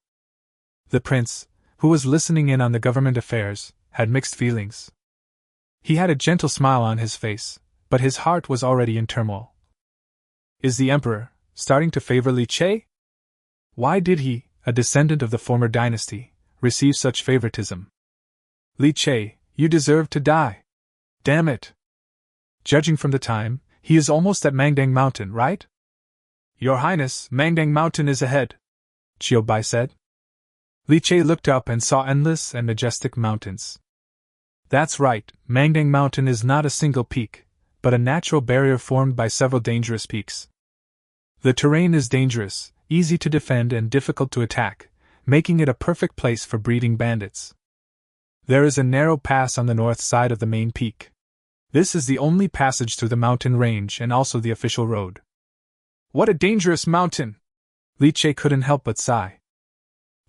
The prince, who was listening in on the government affairs, had mixed feelings. He had a gentle smile on his face, but his heart was already in turmoil. Is the emperor starting to favor Li Che? Why did he, a descendant of the former dynasty, receive such favoritism? Li Che, you deserve to die. Damn it. Judging from the time, he is almost at Mangdang Mountain, right? Your Highness, Mangdang Mountain is ahead, Qiu Bai said. Li Che looked up and saw endless and majestic mountains. That's right, Mangdang Mountain is not a single peak, but a natural barrier formed by several dangerous peaks. The terrain is dangerous, easy to defend and difficult to attack, making it a perfect place for breeding bandits. There is a narrow pass on the north side of the main peak. This is the only passage through the mountain range and also the official road. What a dangerous mountain! Li Che couldn't help but sigh.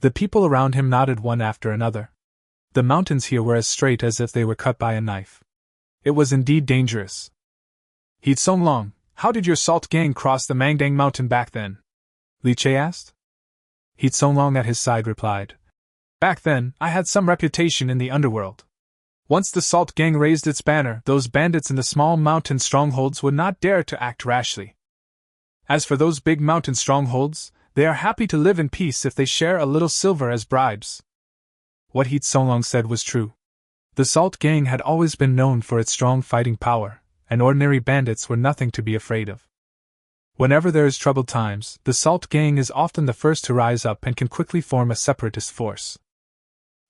The people around him nodded one after another. The mountains here were as straight as if they were cut by a knife. It was indeed dangerous. He Songlong, how did your salt gang cross the Mangdang Mountain back then? Li Che asked. He Songlong at his side replied. Back then, I had some reputation in the underworld. Once the salt gang raised its banner, those bandits in the small mountain strongholds would not dare to act rashly. As for those big mountain strongholds, they are happy to live in peace if they share a little silver as bribes. What He Songlong said was true. The Salt Gang had always been known for its strong fighting power, and ordinary bandits were nothing to be afraid of. Whenever there is troubled times, the Salt Gang is often the first to rise up and can quickly form a separatist force.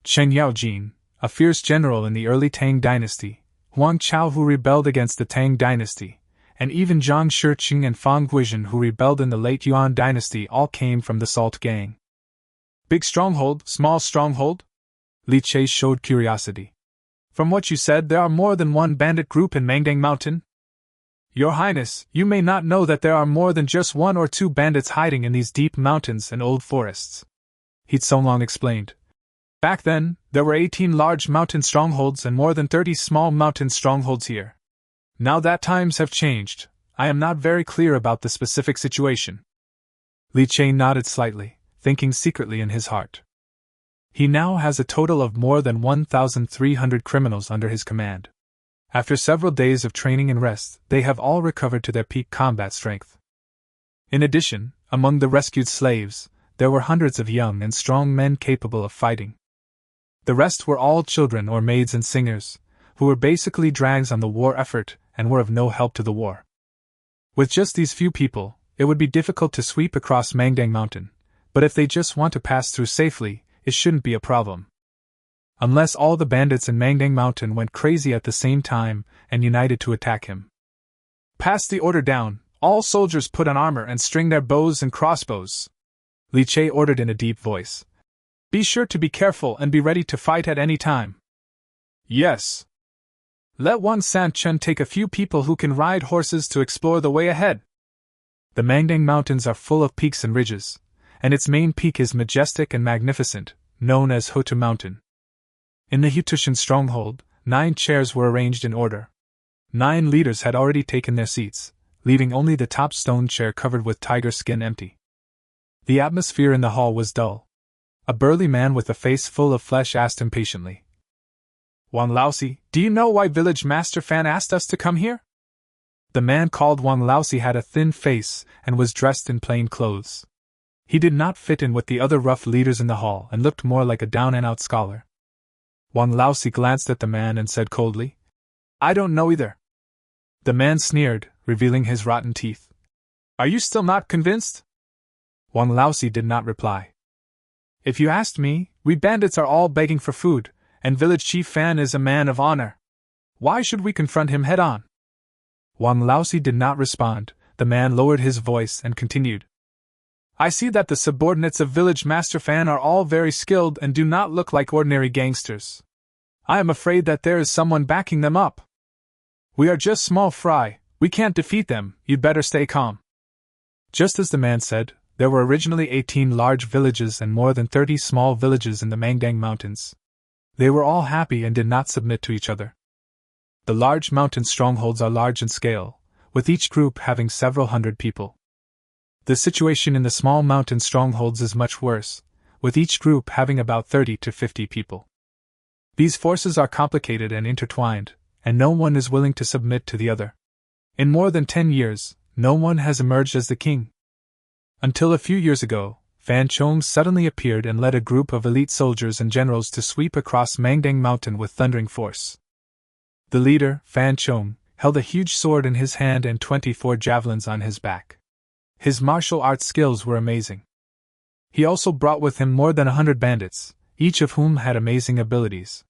Chen Yaojin, a fierce general in the early Tang Dynasty, Huang Chao who rebelled against the Tang Dynasty, and even Zhang Shiqing and Fang Guizhen who rebelled in the late Yuan Dynasty all came from the Salt Gang. Big stronghold, small stronghold? Li Che showed curiosity. From what you said, there are more than one bandit group in Mangdang Mountain? Your Highness, you may not know that there are more than just one or two bandits hiding in these deep mountains and old forests. He Songlong explained. Back then, there were 18 large mountain strongholds and more than 30 small mountain strongholds here. Now that times have changed, I am not very clear about the specific situation. Li Che nodded slightly, thinking secretly in his heart. He now has a total of more than 1,300 criminals under his command. After several days of training and rest, they have all recovered to their peak combat strength. In addition, among the rescued slaves, there were hundreds of young and strong men capable of fighting. The rest were all children or maids and singers, who were basically drags on the war effort and were of no help to the war. With just these few people, it would be difficult to sweep across Mangdang Mountain, but if they just want to pass through safely, it shouldn't be a problem. Unless all the bandits in Mangdang Mountain went crazy at the same time and united to attack him. Pass the order down, all soldiers put on armor and string their bows and crossbows. Li Che ordered in a deep voice. Be sure to be careful and be ready to fight at any time. Yes. Let Wan San Chen take a few people who can ride horses to explore the way ahead. The Mangdang Mountains are full of peaks and ridges, and its main peak is majestic and magnificent, known as Hotu Mountain. In the Hutushan stronghold, 9 chairs were arranged in order. 9 leaders had already taken their seats, leaving only the top stone chair covered with tiger skin empty. The atmosphere in the hall was dull. A burly man with a face full of flesh asked impatiently, "Wang Laosi, do you know why Village Master Fan asked us to come here?" The man called Wang Laosi had a thin face and was dressed in plain clothes. He did not fit in with the other rough leaders in the hall and looked more like a down-and-out scholar. Wang Laosi glanced at the man and said coldly, "I don't know either." The man sneered, revealing his rotten teeth. "Are you still not convinced?" Wang Laosi did not reply. "If you asked me, we bandits are all begging for food, and Village Chief Fan is a man of honor. Why should we confront him head-on?" Wang Laosi did not respond. The man lowered his voice and continued, "I see that the subordinates of Village Master Fan are all very skilled and do not look like ordinary gangsters. I am afraid that there is someone backing them up. We are just small fry, we can't defeat them, you'd better stay calm." Just as the man said, there were originally 18 large villages and more than 30 small villages in the Mangdang Mountains. They were all happy and did not submit to each other. The large mountain strongholds are large in scale, with each group having several hundred people. The situation in the small mountain strongholds is much worse, with each group having about 30 to 50 people. These forces are complicated and intertwined, and no one is willing to submit to the other. In more than 10 years, no one has emerged as the king. Until a few years ago, Fan Chong suddenly appeared and led a group of elite soldiers and generals to sweep across Mangdang Mountain with thundering force. The leader, Fan Chong, held a huge sword in his hand and 24 javelins on his back. His martial arts skills were amazing. He also brought with him more than 100 bandits, each of whom had amazing abilities.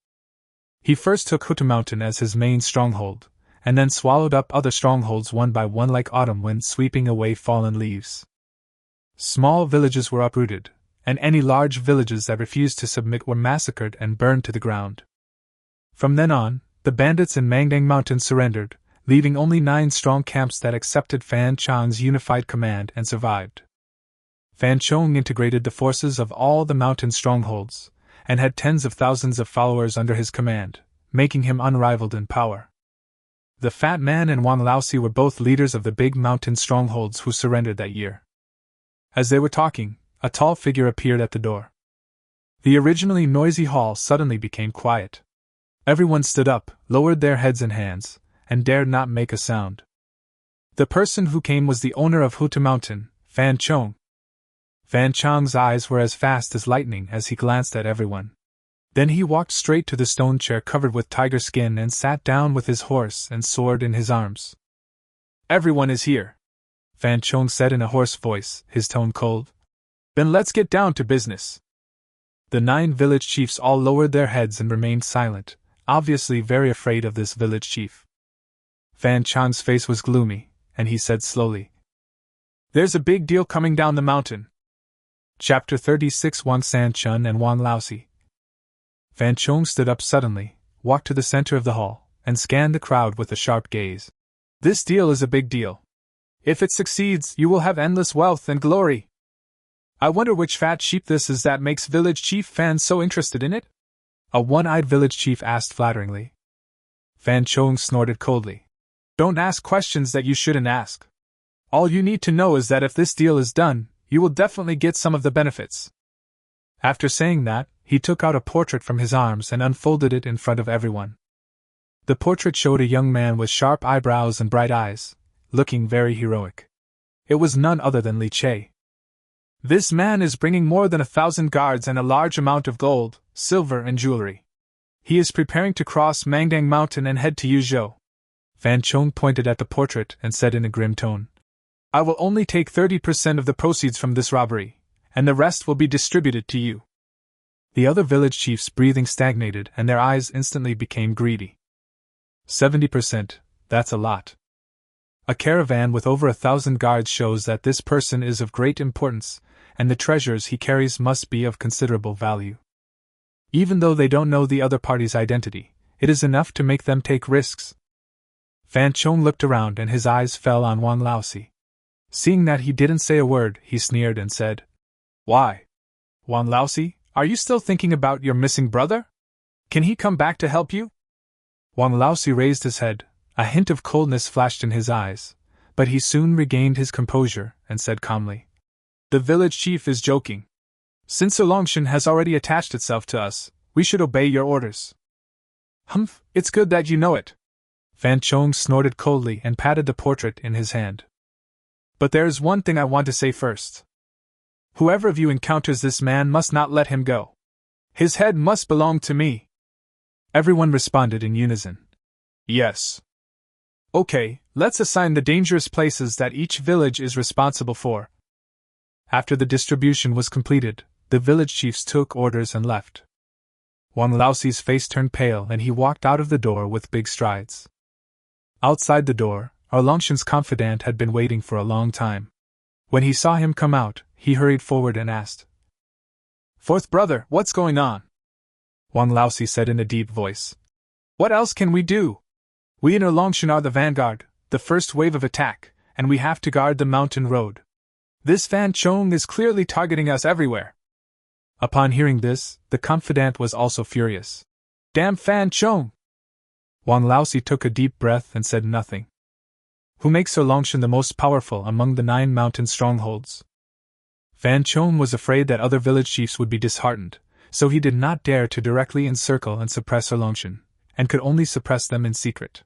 He first took Hutu Mountain as his main stronghold, and then swallowed up other strongholds one by one like autumn wind sweeping away fallen leaves. Small villages were uprooted, and any large villages that refused to submit were massacred and burned to the ground. From then on, the bandits in Mangdang Mountain surrendered, leaving only 9 strong camps that accepted Fan Chong's unified command and survived. Fan Chong integrated the forces of all the mountain strongholds, and had tens of thousands of followers under his command, making him unrivaled in power. The Fat Man and Wang Laosi were both leaders of the big mountain strongholds who surrendered that year. As they were talking, a tall figure appeared at the door. The originally noisy hall suddenly became quiet. Everyone stood up, lowered their heads and hands, and dared not make a sound. The person who came was the owner of Hutu Mountain, Fan Chong. Fan Chong's eyes were as fast as lightning as he glanced at everyone. Then he walked straight to the stone chair covered with tiger skin and sat down with his horse and sword in his arms. "Everyone is here," Fan Chong said in a hoarse voice, his tone cold. "Then let's get down to business." The 9 village chiefs all lowered their heads and remained silent, obviously very afraid of this village chief. Fan Chong's face was gloomy, and he said slowly, "There's a big deal coming down the mountain." Chapter 36 Wang Sanchun and Wang Laosi. Fan Chong stood up suddenly, walked to the center of the hall, and scanned the crowd with a sharp gaze. "This deal is a big deal. If it succeeds, you will have endless wealth and glory. I wonder which fat sheep this is that makes Village Chief Fan so interested in it?" A one-eyed village chief asked flatteringly. Fan Chong snorted coldly. "Don't ask questions that you shouldn't ask. All you need to know is that if this deal is done, you will definitely get some of the benefits." After saying that, he took out a portrait from his arms and unfolded it in front of everyone. The portrait showed a young man with sharp eyebrows and bright eyes, looking very heroic. It was none other than Li Che. "This man is bringing more than 1,000 guards and a large amount of gold, silver and jewelry. He is preparing to cross Mangdang Mountain and head to Yuzhou." Fan Chong pointed at the portrait and said in a grim tone, "I will only take 30% of the proceeds from this robbery, and the rest will be distributed to you." The other village chiefs' breathing stagnated and their eyes instantly became greedy. 70%, that's a lot. A caravan with over 1,000 guards shows that this person is of great importance, and the treasures he carries must be of considerable value. Even though they don't know the other party's identity, it is enough to make them take risks. Fan Chong looked around and his eyes fell on Wang Laosi. Seeing that he didn't say a word, he sneered and said, "Why? Wang Laosi, are you still thinking about your missing brother? Can he come back to help you?" Wang Laosi raised his head, a hint of coldness flashed in his eyes, but he soon regained his composure and said calmly, "The village chief is joking. Since Longshan has already attached itself to us, we should obey your orders." "Humph, it's good that you know it." Fan Chong snorted coldly and patted the portrait in his hand. "But there's one thing I want to say first. Whoever of you encounters this man must not let him go. His head must belong to me." Everyone responded in unison. "Yes." "Okay, let's assign the dangerous places that each village is responsible for." After the distribution was completed, the village chiefs took orders and left. Wang Laoxi's face turned pale and he walked out of the door with big strides. Outside the door, our Longshan's confidant had been waiting for a long time. When he saw him come out, he hurried forward and asked, "Fourth brother, what's going on?" Wang Laoxi said in a deep voice, "What else can we do? We in Longshan are the vanguard, the first wave of attack, and we have to guard the mountain road. This Fan Chong is clearly targeting us everywhere." Upon hearing this, the confidant was also furious. "Damn Fan Chong!" Wang Laoxi took a deep breath and said nothing. "Who makes Longshan the most powerful among the 9 mountain strongholds?" Fan Chong was afraid that other village chiefs would be disheartened, so he did not dare to directly encircle and suppress Longshan, and could only suppress them in secret.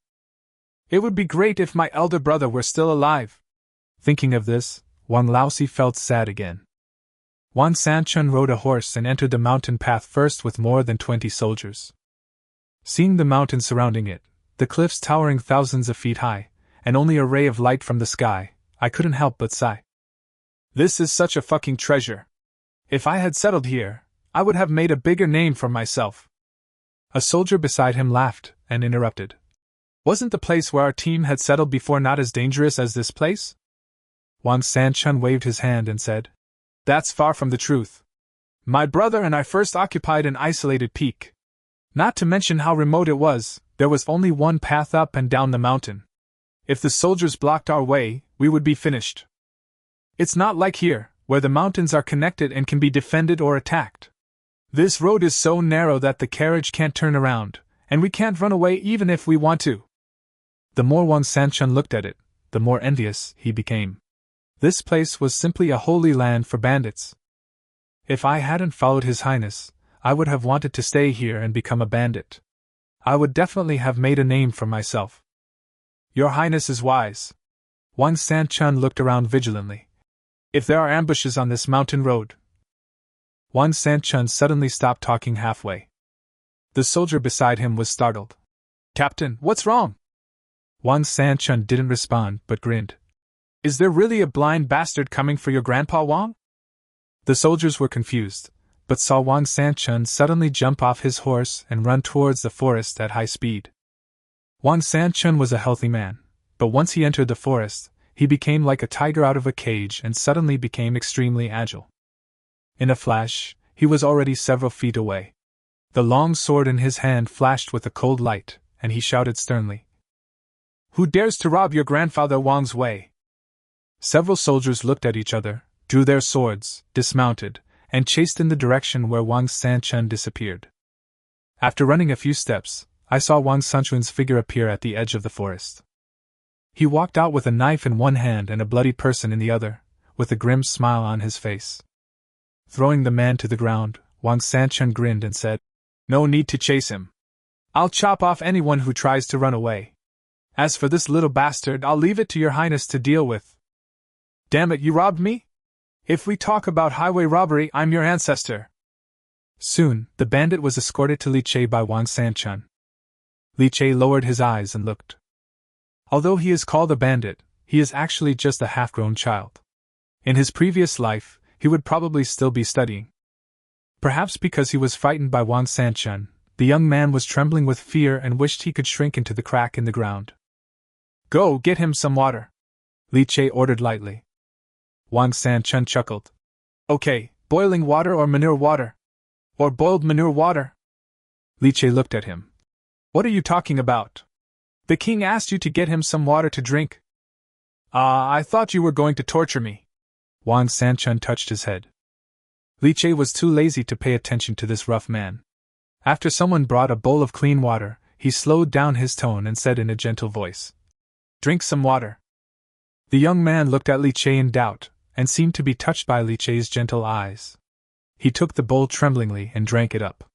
"It would be great if my elder brother were still alive." Thinking of this, Wang Laoxi felt sad again. Wang Sanchun rode a horse and entered the mountain path first with more than 20 soldiers. Seeing the mountain surrounding it, the cliffs towering thousands of feet high, and only a ray of light from the sky, I couldn't help but sigh. "This is such a fucking treasure. If I had settled here, I would have made a bigger name for myself." A soldier beside him laughed and interrupted. "Wasn't the place where our team had settled before not as dangerous as this place?" Wang Sanchun waved his hand and said, "That's far from the truth. My brother and I first occupied an isolated peak. Not to mention how remote it was, there was only one path up and down the mountain. If the soldiers blocked our way, we would be finished. It's not like here, where the mountains are connected and can be defended or attacked. This road is so narrow that the carriage can't turn around, and we can't run away even if we want to." The more Wang Sanchun looked at it, the more envious he became. This place was simply a holy land for bandits. If I hadn't followed His Highness, I would have wanted to stay here and become a bandit. I would definitely have made a name for myself. "Your Highness is wise." Wang Sanchun looked around vigilantly. "If there are ambushes on this mountain road..." Wang Sanchun suddenly stopped talking halfway. The soldier beside him was startled. "Captain, what's wrong?" Wang Sanchun didn't respond but grinned. "Is there really a blind bastard coming for your grandpa Wang?" The soldiers were confused, but saw Wang Sanchun suddenly jump off his horse and run towards the forest at high speed. Wang Sanchun was a healthy man, but once he entered the forest, he became like a tiger out of a cage and suddenly became extremely agile. In a flash, he was already several feet away. The long sword in his hand flashed with a cold light, and he shouted sternly, "Who dares to rob your grandfather Wang's way?" Several soldiers looked at each other, drew their swords, dismounted, and chased in the direction where Wang Sanchun disappeared. After running a few steps, I saw Wang Sanchun's figure appear at the edge of the forest. He walked out with a knife in one hand and a bloody person in the other, with a grim smile on his face. Throwing the man to the ground, Wang Sanchun grinned and said, "No need to chase him. I'll chop off anyone who tries to run away. As for this little bastard, I'll leave it to your highness to deal with." "Damn it, you robbed me? If we talk about highway robbery, I'm your ancestor." Soon, the bandit was escorted to Li Che by Wang Sanchun. Li Che lowered his eyes and looked. Although he is called a bandit, he is actually just a half-grown child. In his previous life, he would probably still be studying. Perhaps because he was frightened by Wang Sanchun, the young man was trembling with fear and wished he could shrink into the crack in the ground. "Go, get him some water," Li Che ordered lightly. Wang Sanchun chuckled. "Okay, boiling water or manure water? Or boiled manure water?" Li Che looked at him. "What are you talking about? The king asked you to get him some water to drink." I thought you were going to torture me." Wang Sanchun touched his head. Li Che was too lazy to pay attention to this rough man. After someone brought a bowl of clean water, he slowed down his tone and said in a gentle voice, "Drink some water." The young man looked at Li Che in doubt, and seemed to be touched by Li Che's gentle eyes. He took the bowl tremblingly and drank it up.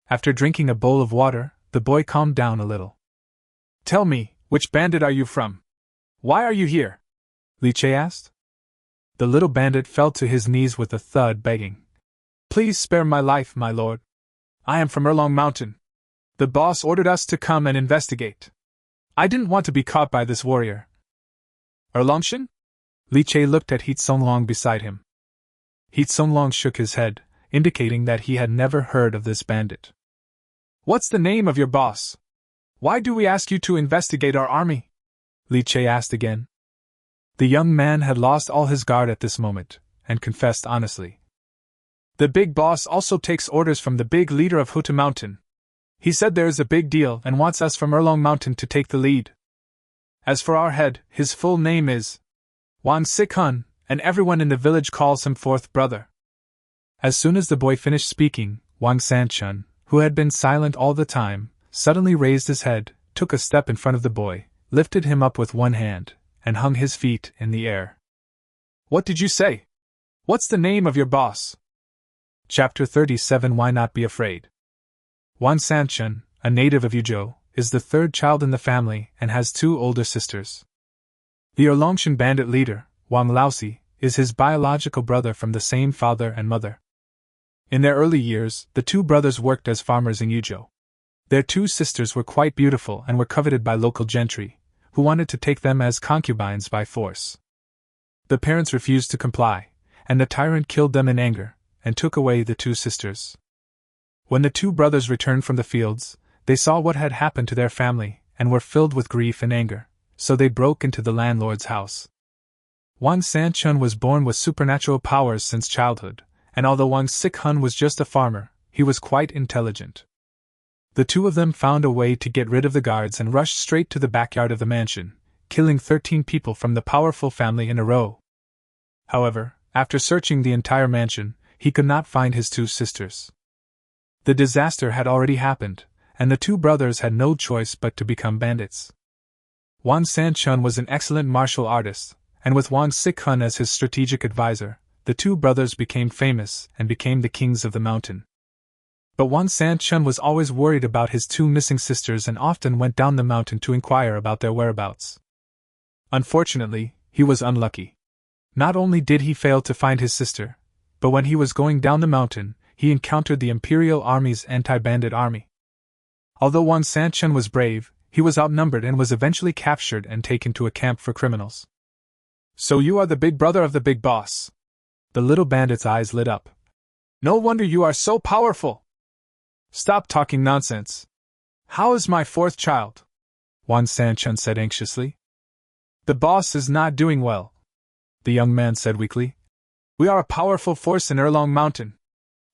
After drinking a bowl of water, the boy calmed down a little. Tell me, which bandit are you from? Why are you here? Li Che asked. The little bandit fell to his knees with a thud, begging. Please spare my life, my lord. I am from Erlong Mountain. The boss ordered us to come and investigate. I didn't want to be caught by this warrior. Erlongshan? Li Che looked at Heat Songlong beside him. Heat Songlong shook his head, indicating that he had never heard of this bandit. What's the name of your boss? Why do we ask you to investigate our army? Li Che asked again. The young man had lost all his guard at this moment, and confessed honestly. The big boss also takes orders from the big leader of Huta Mountain. He said there is a big deal and wants us from Erlong Mountain to take the lead. As for our head, his full name is Wang Sikhun, and everyone in the village calls him Fourth Brother. As soon as the boy finished speaking, Wang Sanchun, who had been silent all the time, suddenly raised his head, took a step in front of the boy, lifted him up with one hand, and hung his feet in the air. What did you say? What's the name of your boss? Chapter 37. Why Not Be Afraid. Wang Sanchun, a native of Yuzhou, is the third child in the family and has two older sisters. The Erlongshan bandit leader, Wang Laosi, is his biological brother from the same father and mother. In their early years, the two brothers worked as farmers in Yuzhou. Their two sisters were quite beautiful and were coveted by local gentry, who wanted to take them as concubines by force. The parents refused to comply, and the tyrant killed them in anger, and took away the two sisters. When the two brothers returned from the fields, they saw what had happened to their family, and were filled with grief and anger, so they broke into the landlord's house. Wang Sanchun was born with supernatural powers since childhood, and although Wang Sikhun was just a farmer, he was quite intelligent. The two of them found a way to get rid of the guards and rushed straight to the backyard of the mansion, killing 13 people from the powerful family in a row. However, after searching the entire mansion, he could not find his two sisters. The disaster had already happened, and the two brothers had no choice but to become bandits. Wang Sanchun was an excellent martial artist, and with Wang Sikhun as his strategic advisor, the two brothers became famous and became the kings of the mountain. But Wang Sanchun was always worried about his two missing sisters and often went down the mountain to inquire about their whereabouts. Unfortunately, he was unlucky. Not only did he fail to find his sister, but when he was going down the mountain, he encountered the Imperial Army's anti-bandit army. Although Wang Sanchun was brave, he was outnumbered and was eventually captured and taken to a camp for criminals. So you are the big brother of the big boss. The little bandit's eyes lit up. No wonder you are so powerful. Stop talking nonsense. How is my fourth child? Wang Sanchun said anxiously. The boss is not doing well, the young man said weakly. We are a powerful force in Erlong Mountain.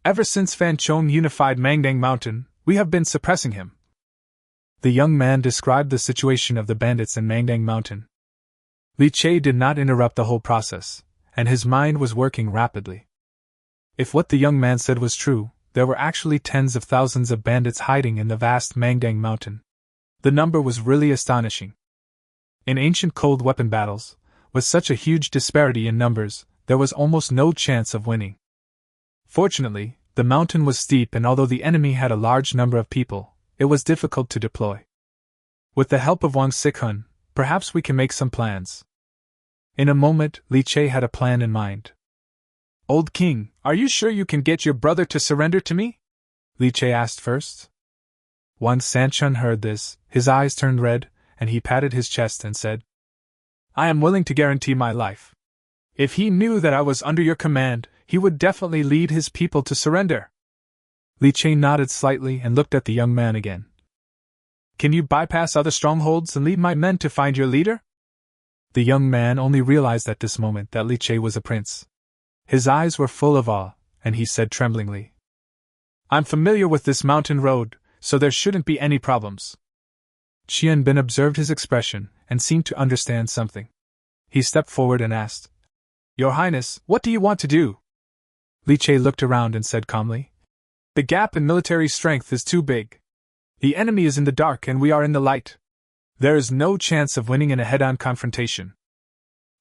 Ever since Fan Chong unified Mangdang Mountain, we have been suppressing him. The young man described the situation of the bandits in Mangdang Mountain. Li Che did not interrupt the whole process, and his mind was working rapidly. If what the young man said was true, there were actually tens of thousands of bandits hiding in the vast Mangdang Mountain. The number was really astonishing. In ancient cold weapon battles, with such a huge disparity in numbers, there was almost no chance of winning. Fortunately, the mountain was steep, and although the enemy had a large number of people, it was difficult to deploy. With the help of Wang Sikhun, perhaps we can make some plans. In a moment, Li Che had a plan in mind. Old King, are you sure you can get your brother to surrender to me? Li Che asked first. Wang Sanchun heard this, his eyes turned red, and he patted his chest and said, I am willing to guarantee my life. If he knew that I was under your command, he would definitely lead his people to surrender. Li Che nodded slightly and looked at the young man again. Can you bypass other strongholds and lead my men to find your leader? The young man only realized at this moment that Li Che was a prince. His eyes were full of awe, and he said tremblingly, I'm familiar with this mountain road, so there shouldn't be any problems. Qian Bin observed his expression and seemed to understand something. He stepped forward and asked, Your Highness, what do you want to do? Li Che looked around and said calmly, The gap in military strength is too big. The enemy is in the dark and we are in the light. There is no chance of winning in a head-on confrontation.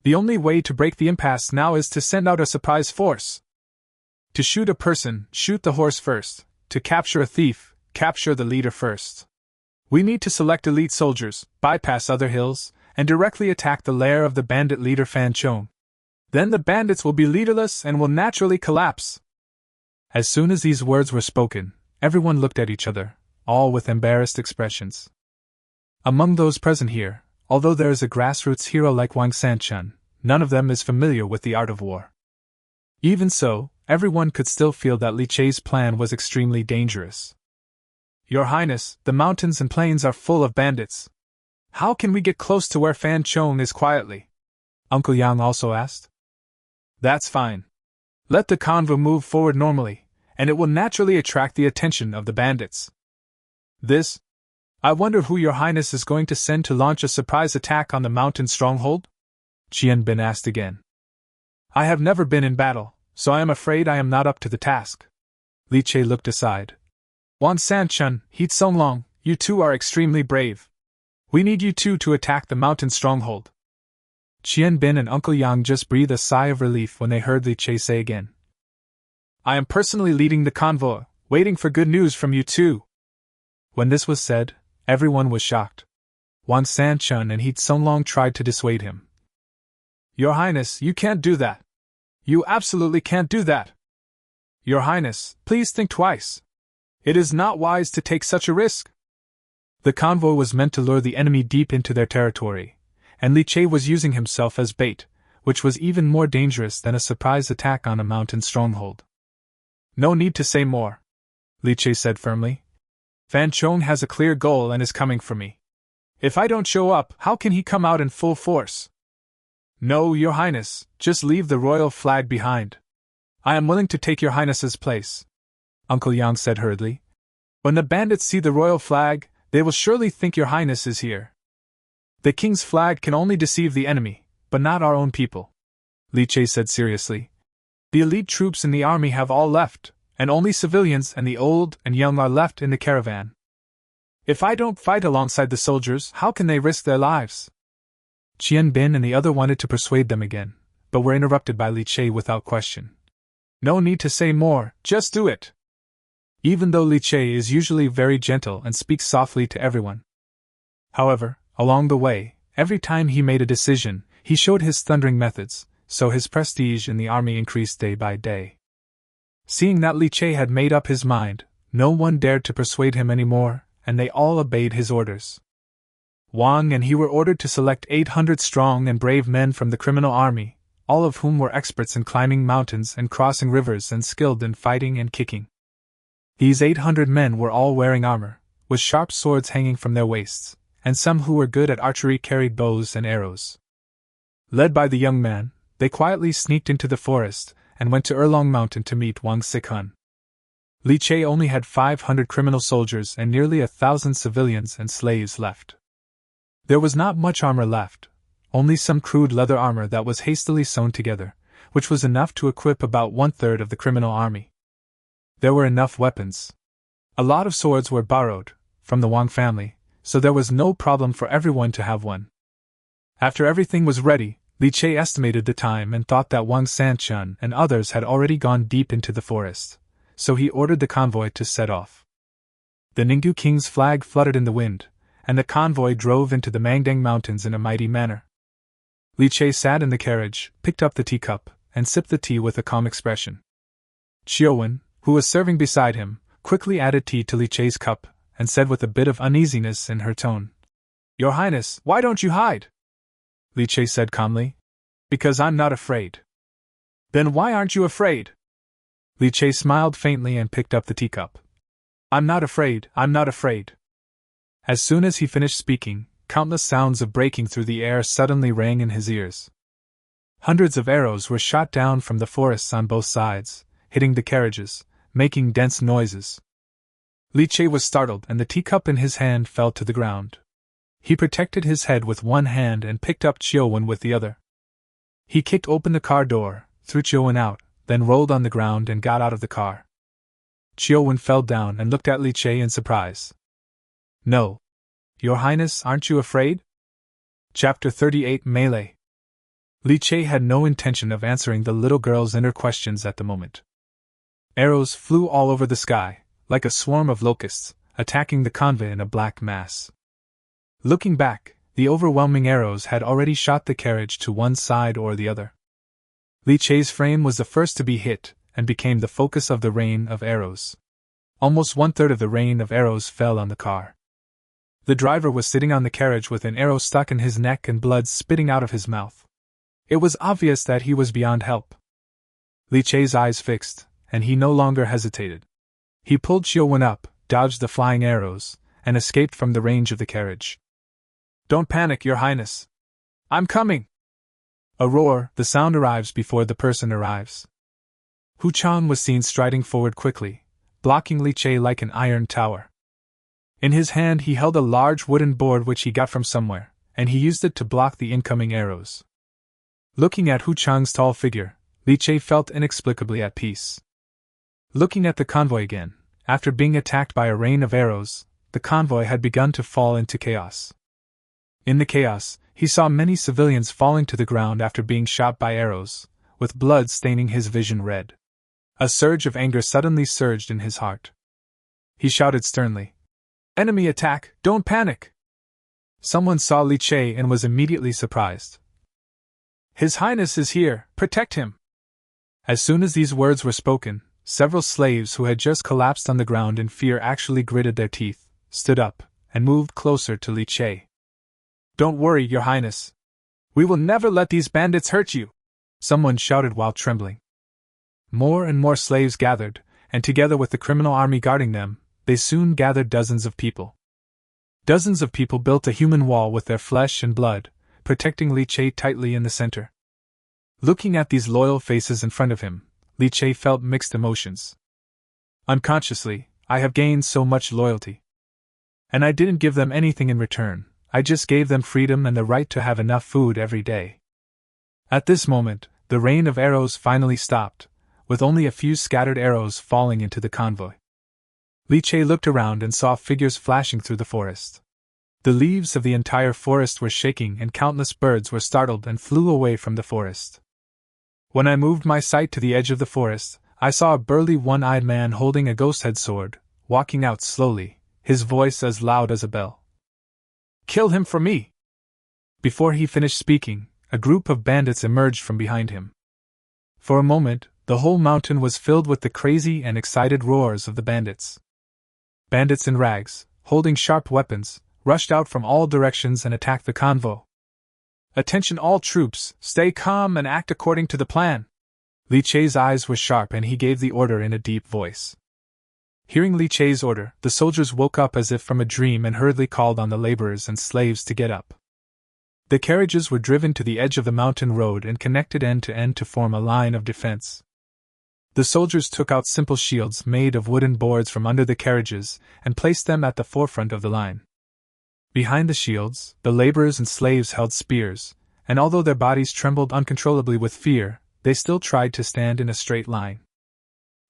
The only way to break the impasse now is to send out a surprise force. To shoot a person, shoot the horse first. To capture a thief, capture the leader first. We need to select elite soldiers, bypass other hills, and directly attack the lair of the bandit leader Fan Chong. Then the bandits will be leaderless and will naturally collapse. As soon as these words were spoken, everyone looked at each other, all with embarrassed expressions. Among those present here, although there is a grassroots hero like Wang Sanchun, none of them is familiar with the art of war. Even so, everyone could still feel that Li Chai's plan was extremely dangerous. Your Highness, the mountains and plains are full of bandits. How can we get close to where Fan Chong is quietly? Uncle Yang also asked. That's fine. Let the convoy move forward normally, and it will naturally attract the attention of the bandits. I wonder who Your Highness is going to send to launch a surprise attack on the mountain stronghold? Qian Bin asked again. I have never been in battle, so I am afraid I am not up to the task. Li Chai looked aside. Wan Sanchun, He Tsonglong, you two are extremely brave. We need you two to attack the mountain stronghold. Qian Bin and Uncle Yang just breathed a sigh of relief when they heard Li Chai say again. I am personally leading the convoy, waiting for good news from you two. When this was said, everyone was shocked. Wan Sanchun and He Tsonglong tried to dissuade him. Your Highness, you can't do that. You absolutely can't do that. Your Highness, please think twice. It is not wise to take such a risk. The convoy was meant to lure the enemy deep into their territory, and Li Chai was using himself as bait, which was even more dangerous than a surprise attack on a mountain stronghold. No need to say more, Li Chai said firmly. Fan Chong has a clear goal and is coming for me. If I don't show up, how can he come out in full force? No, Your Highness, just leave the royal flag behind. I am willing to take Your Highness's place, Uncle Yang said hurriedly. When the bandits see the royal flag, they will surely think Your Highness is here. The king's flag can only deceive the enemy, but not our own people, Li Chai said seriously. The elite troops in the army have all left, and only civilians and the old and young are left in the caravan. If I don't fight alongside the soldiers, how can they risk their lives? Qian Bin and the other wanted to persuade them again, but were interrupted by Li Chai without question. No need to say more, just do it. Even though Li Chai is usually very gentle and speaks softly to everyone. However, along the way, every time he made a decision, he showed his thundering methods, so his prestige in the army increased day by day. Seeing that Li Chai had made up his mind, no one dared to persuade him any more, and they all obeyed his orders. Wang and he were ordered to select 800 strong and brave men from the criminal army, all of whom were experts in climbing mountains and crossing rivers and skilled in fighting and kicking. These 800 men were all wearing armor, with sharp swords hanging from their waists, and some who were good at archery carried bows and arrows. Led by the young man, they quietly sneaked into the forest and went to Erlong Mountain to meet Wang Sikun. Li Chai only had 500 criminal soldiers and nearly 1,000 civilians and slaves left. There was not much armor left, only some crude leather armor that was hastily sewn together, which was enough to equip about 1/3 of the criminal army. There were enough weapons. A lot of swords were borrowed from the Wang family, so there was no problem for everyone to have one. After everything was ready, Li Chai estimated the time and thought that Wang Sanchun and others had already gone deep into the forest, so he ordered the convoy to set off. The Ningdu king's flag fluttered in the wind, and the convoy drove into the Mangdang Mountains in a mighty manner. Li Chai sat in the carriage, picked up the teacup, and sipped the tea with a calm expression. Xiaowen, who was serving beside him, quickly added tea to Li Chai's cup, and said with a bit of uneasiness in her tone, Your Highness, why don't you hide? Li Chai said calmly. Because I'm not afraid. Then why aren't you afraid? Li Chai smiled faintly and picked up the teacup. I'm not afraid, I'm not afraid. As soon as he finished speaking, countless sounds of breaking through the air suddenly rang in his ears. Hundreds of arrows were shot down from the forests on both sides, hitting the carriages, making dense noises. Li Chai was startled and the teacup in his hand fell to the ground. He protected his head with one hand and picked up Qiuwen with the other. He kicked open the car door, threw Qiuwen out, then rolled on the ground and got out of the car. Qiuwen fell down and looked at Li Chai in surprise. No. Your Highness, aren't you afraid? Chapter 38 Melee. Li Che had no intention of answering the little girl's inner questions at the moment. Arrows flew all over the sky, like a swarm of locusts, attacking the convoy in a black mass. Looking back, the overwhelming arrows had already shot the carriage to one side or the other. Li Che's frame was the first to be hit, and became the focus of the rain of arrows. Almost 1/3 of the rain of arrows fell on the car. The driver was sitting on the carriage with an arrow stuck in his neck and blood spitting out of his mouth. It was obvious that he was beyond help. Li Che's eyes fixed, and he no longer hesitated. He pulled Xiuwen up, dodged the flying arrows, and escaped from the range of the carriage. "Don't panic, Your Highness. I'm coming!" A roar, the sound arrives before the person arrives. Hu Chan was seen striding forward quickly, blocking Li Che like an iron tower. In his hand he held a large wooden board which he got from somewhere, and he used it to block the incoming arrows. Looking at Hu Chang's tall figure, Li Che felt inexplicably at peace. Looking at the convoy again, after being attacked by a rain of arrows, the convoy had begun to fall into chaos. In the chaos, he saw many civilians falling to the ground after being shot by arrows, with blood staining his vision red. A surge of anger suddenly surged in his heart. He shouted sternly, "Enemy attack, don't panic!" Someone saw Li Che and was immediately surprised. "His Highness is here, protect him!" As soon as these words were spoken, several slaves who had just collapsed on the ground in fear actually gritted their teeth, stood up, and moved closer to Li Che. "Don't worry, Your Highness. We will never let these bandits hurt you!" Someone shouted while trembling. More and more slaves gathered, and together with the criminal army guarding them, they soon gathered dozens of people. Dozens of people built a human wall with their flesh and blood, protecting Li Che tightly in the center. Looking at these loyal faces in front of him, Li Che felt mixed emotions. Unconsciously, I have gained so much loyalty. And I didn't give them anything in return, I just gave them freedom and the right to have enough food every day. At this moment, the rain of arrows finally stopped, with only a few scattered arrows falling into the convoy. Li Che looked around and saw figures flashing through the forest. The leaves of the entire forest were shaking and countless birds were startled and flew away from the forest. When I moved my sight to the edge of the forest, I saw a burly one-eyed man holding a ghost-head sword, walking out slowly, his voice as loud as a bell. "Kill him for me!" Before he finished speaking, a group of bandits emerged from behind him. For a moment, the whole mountain was filled with the crazy and excited roars of the bandits. Bandits in rags, holding sharp weapons, rushed out from all directions and attacked the convoy. "Attention all troops, stay calm and act according to the plan." Li Che's eyes were sharp and he gave the order in a deep voice. Hearing Li Che's order, the soldiers woke up as if from a dream and hurriedly called on the laborers and slaves to get up. The carriages were driven to the edge of the mountain road and connected end to end to form a line of defense. The soldiers took out simple shields made of wooden boards from under the carriages and placed them at the forefront of the line. Behind the shields, the laborers and slaves held spears, and although their bodies trembled uncontrollably with fear, they still tried to stand in a straight line.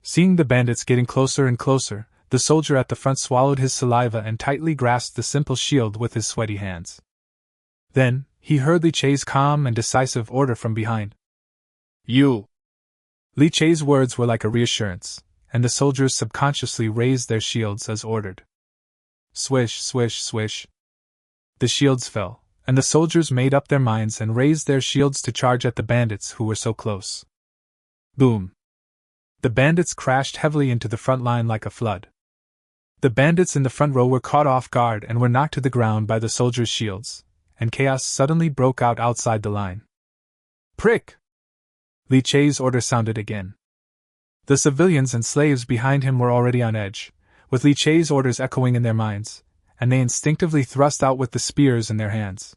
Seeing the bandits getting closer and closer, the soldier at the front swallowed his saliva and tightly grasped the simple shield with his sweaty hands. Then, he heard Li Che's calm and decisive order from behind. "You!" Li Che's words were like a reassurance, and the soldiers subconsciously raised their shields as ordered. Swish, swish, swish. The shields fell, and the soldiers made up their minds and raised their shields to charge at the bandits who were so close. Boom! The bandits crashed heavily into the front line like a flood. The bandits in the front row were caught off guard and were knocked to the ground by the soldiers' shields, and chaos suddenly broke out outside the line. "Prick!" Li Che's order sounded again. The civilians and slaves behind him were already on edge, with Li Che's orders echoing in their minds, and they instinctively thrust out with the spears in their hands.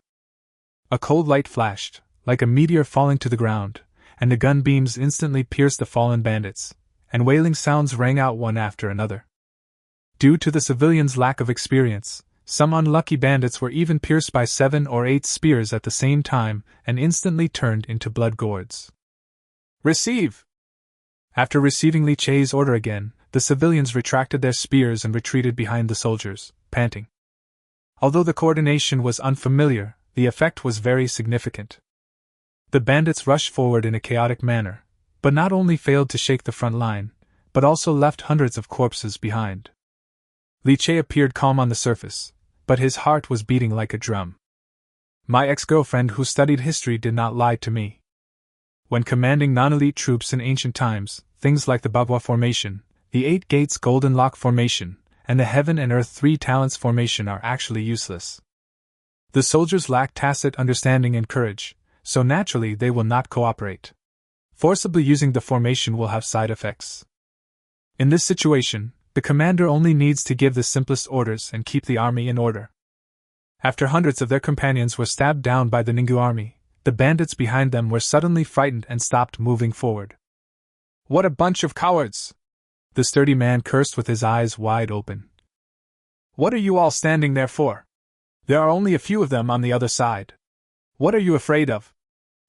A cold light flashed, like a meteor falling to the ground, and the gun beams instantly pierced the fallen bandits, and wailing sounds rang out one after another. Due to the civilians' lack of experience, some unlucky bandits were even pierced by 7 or 8 spears at the same time and instantly turned into blood gourds. "Receive!" After receiving Li Che's order again, the civilians retracted their spears and retreated behind the soldiers, panting. Although the coordination was unfamiliar, the effect was very significant. The bandits rushed forward in a chaotic manner, but not only failed to shake the front line, but also left hundreds of corpses behind. Liao appeared calm on the surface, but his heart was beating like a drum. My ex-girlfriend who studied history did not lie to me. When commanding non-elite troops in ancient times, things like the Bagua Formation, the 8 Gates Golden Lock Formation, and the Heaven and Earth 3 Talents Formation are actually useless. The soldiers lack tacit understanding and courage, so naturally they will not cooperate. Forcibly using the formation will have side effects. In this situation, the commander only needs to give the simplest orders and keep the army in order. After hundreds of their companions were stabbed down by the Ninggu army, the bandits behind them were suddenly frightened and stopped moving forward. "What a bunch of cowards!" The sturdy man cursed with his eyes wide open. "What are you all standing there for? There are only a few of them on the other side. What are you afraid of?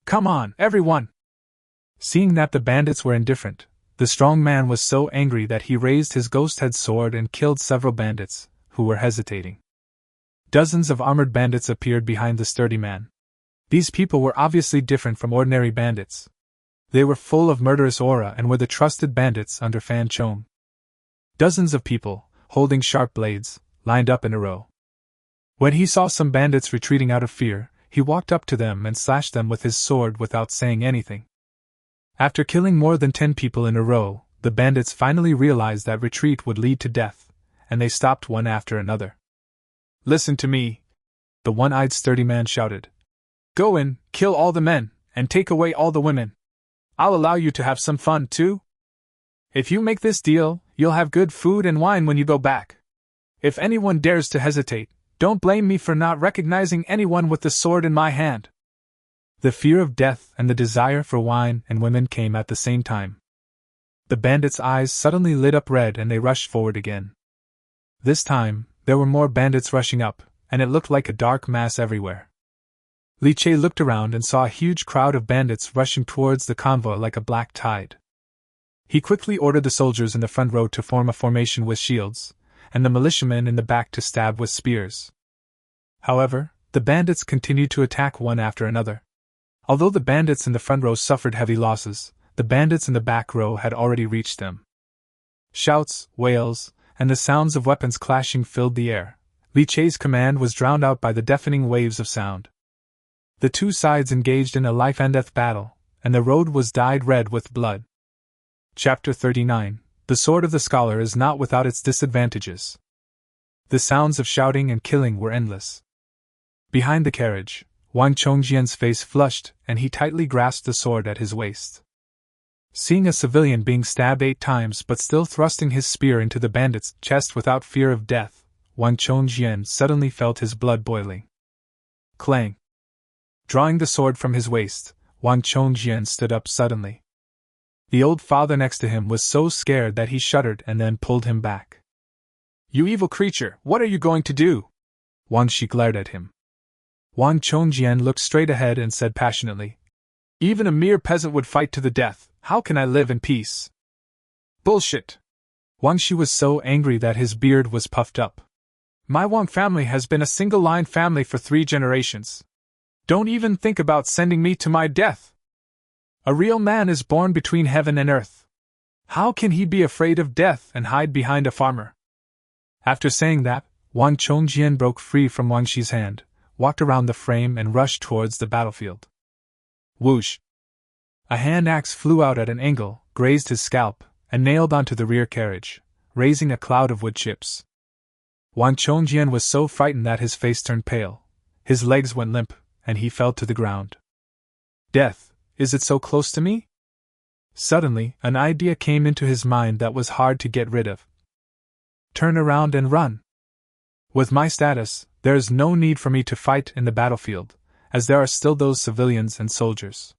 Come on, everyone!" Seeing that the bandits were indifferent, the strong man was so angry that he raised his ghost-head sword and killed several bandits, who were hesitating. Dozens of armored bandits appeared behind the sturdy man. These people were obviously different from ordinary bandits. They were full of murderous aura and were the trusted bandits under Fan Chong. Dozens of people, holding sharp blades, lined up in a row. When he saw some bandits retreating out of fear, he walked up to them and slashed them with his sword without saying anything. After killing more than 10 people in a row, the bandits finally realized that retreat would lead to death, and they stopped one after another. "Listen to me," the one-eyed sturdy man shouted. "Go in, kill all the men, and take away all the women. I'll allow you to have some fun, too. If you make this deal, you'll have good food and wine when you go back. If anyone dares to hesitate, don't blame me for not recognizing anyone with the sword in my hand." The fear of death and the desire for wine and women came at the same time. The bandits' eyes suddenly lit up red and they rushed forward again. This time, there were more bandits rushing up, and it looked like a dark mass everywhere. Liao looked around and saw a huge crowd of bandits rushing towards the convoy like a black tide. He quickly ordered the soldiers in the front row to form a formation with shields, and the militiamen in the back to stab with spears. However, the bandits continued to attack one after another. Although the bandits in the front row suffered heavy losses, the bandits in the back row had already reached them. Shouts, wails, and the sounds of weapons clashing filled the air. Liao's command was drowned out by the deafening waves of sound. The two sides engaged in a life-and-death battle, and the road was dyed red with blood. Chapter 39. The Sword of the Scholar is not without its disadvantages. The sounds of shouting and killing were endless. Behind the carriage, Wang Chongjian's face flushed, and he tightly grasped the sword at his waist. Seeing a civilian being stabbed 8 times but still thrusting his spear into the bandit's chest without fear of death, Wang Chongjian suddenly felt his blood boiling. Clang! Drawing the sword from his waist, Wang Chongjian stood up suddenly. The old father next to him was so scared that he shuddered and then pulled him back. "You evil creature, what are you going to do?" Wang Shi glared at him. Wang Chongjian looked straight ahead and said passionately, "Even a mere peasant would fight to the death. How can I live in peace?" "Bullshit!" Wang Shi was so angry that his beard was puffed up. "My Wang family has been a single-line family for 3 generations. Don't even think about sending me to my death. A real man is born between heaven and earth. How can he be afraid of death and hide behind a farmer?" After saying that, Wang Chongjian broke free from Wang Shi's hand, walked around the frame and rushed towards the battlefield. Whoosh! A hand axe flew out at an angle, grazed his scalp, and nailed onto the rear carriage, raising a cloud of wood chips. Wang Chongjian was so frightened that his face turned pale, his legs went limp, and he fell to the ground. Death, is it so close to me? Suddenly, an idea came into his mind that was hard to get rid of. Turn around and run. With my status, there is no need for me to fight in the battlefield, as there are still those civilians and soldiers.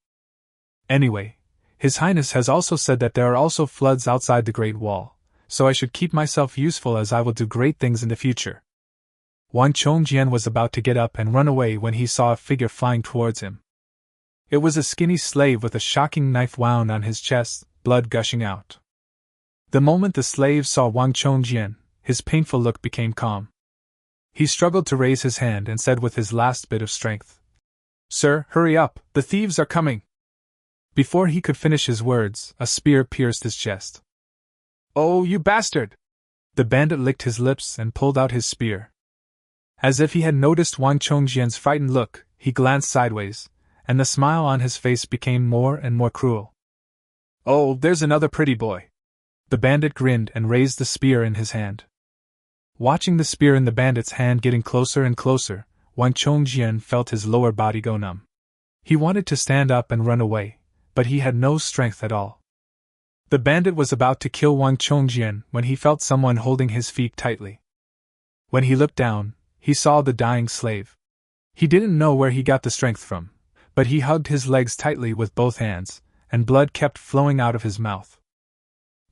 Anyway, His Highness has also said that there are also floods outside the Great Wall, so I should keep myself useful as I will do great things in the future. Wang Chongjian was about to get up and run away when he saw a figure flying towards him. It was a skinny slave with a shocking knife wound on his chest, blood gushing out. The moment the slave saw Wang Chongjian, his painful look became calm. He struggled to raise his hand and said with his last bit of strength, Sir, hurry up, the thieves are coming! Before he could finish his words, a spear pierced his chest. Oh, you bastard! The bandit licked his lips and pulled out his spear. As if he had noticed Wang Chongjian's frightened look, he glanced sideways, and the smile on his face became more and more cruel. Oh, there's another pretty boy! The bandit grinned and raised the spear in his hand. Watching the spear in the bandit's hand getting closer and closer, Wang Chongjian felt his lower body go numb. He wanted to stand up and run away, but he had no strength at all. The bandit was about to kill Wang Chongjian when he felt someone holding his feet tightly. When he looked down, he saw the dying slave. He didn't know where he got the strength from, but he hugged his legs tightly with both hands, and blood kept flowing out of his mouth.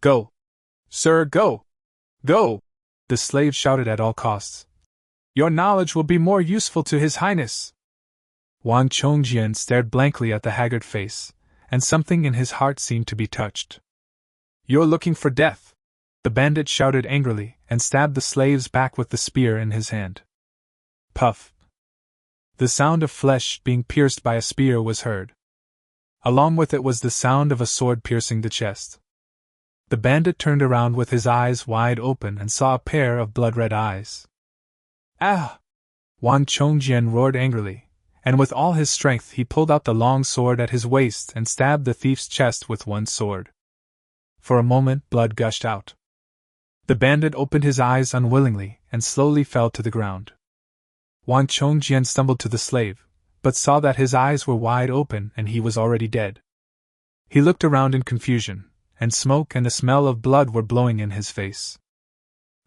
Go! Sir, go! Go! The slave shouted at all costs. Your knowledge will be more useful to His Highness! Wang Chongjian stared blankly at the haggard face, and something in his heart seemed to be touched. You're looking for death! The bandit shouted angrily, and stabbed the slave's back with the spear in his hand. Puff! The sound of flesh being pierced by a spear was heard. Along with it was the sound of a sword piercing the chest. The bandit turned around with his eyes wide open and saw a pair of blood-red eyes. Ah! Wang Chongjian roared angrily, and with all his strength he pulled out the long sword at his waist and stabbed the thief's chest with one sword. For a moment blood gushed out. The bandit opened his eyes unwillingly and slowly fell to the ground. Wang Chongjian stumbled to the slave, but saw that his eyes were wide open and he was already dead. He looked around in confusion, and smoke and the smell of blood were blowing in his face.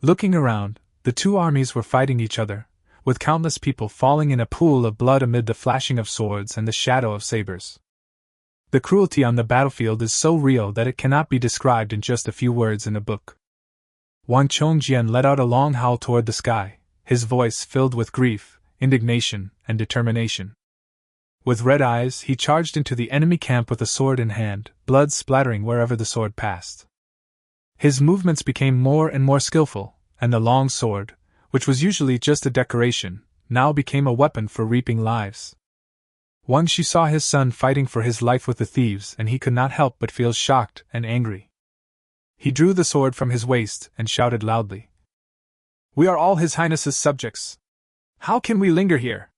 Looking around, the two armies were fighting each other, with countless people falling in a pool of blood amid the flashing of swords and the shadow of sabers. The cruelty on the battlefield is so real that it cannot be described in just a few words in a book. Wang Chongjian let out a long howl toward the sky, his voice filled with grief, indignation, and determination. With red eyes, he charged into the enemy camp with a sword in hand, blood splattering wherever the sword passed. His movements became more and more skillful, and the long sword, which was usually just a decoration, now became a weapon for reaping lives. Wang Shi saw his son fighting for his life with the thieves, and he could not help but feel shocked and angry. He drew the sword from his waist and shouted loudly, "We are all His Highness's subjects. How can we linger here?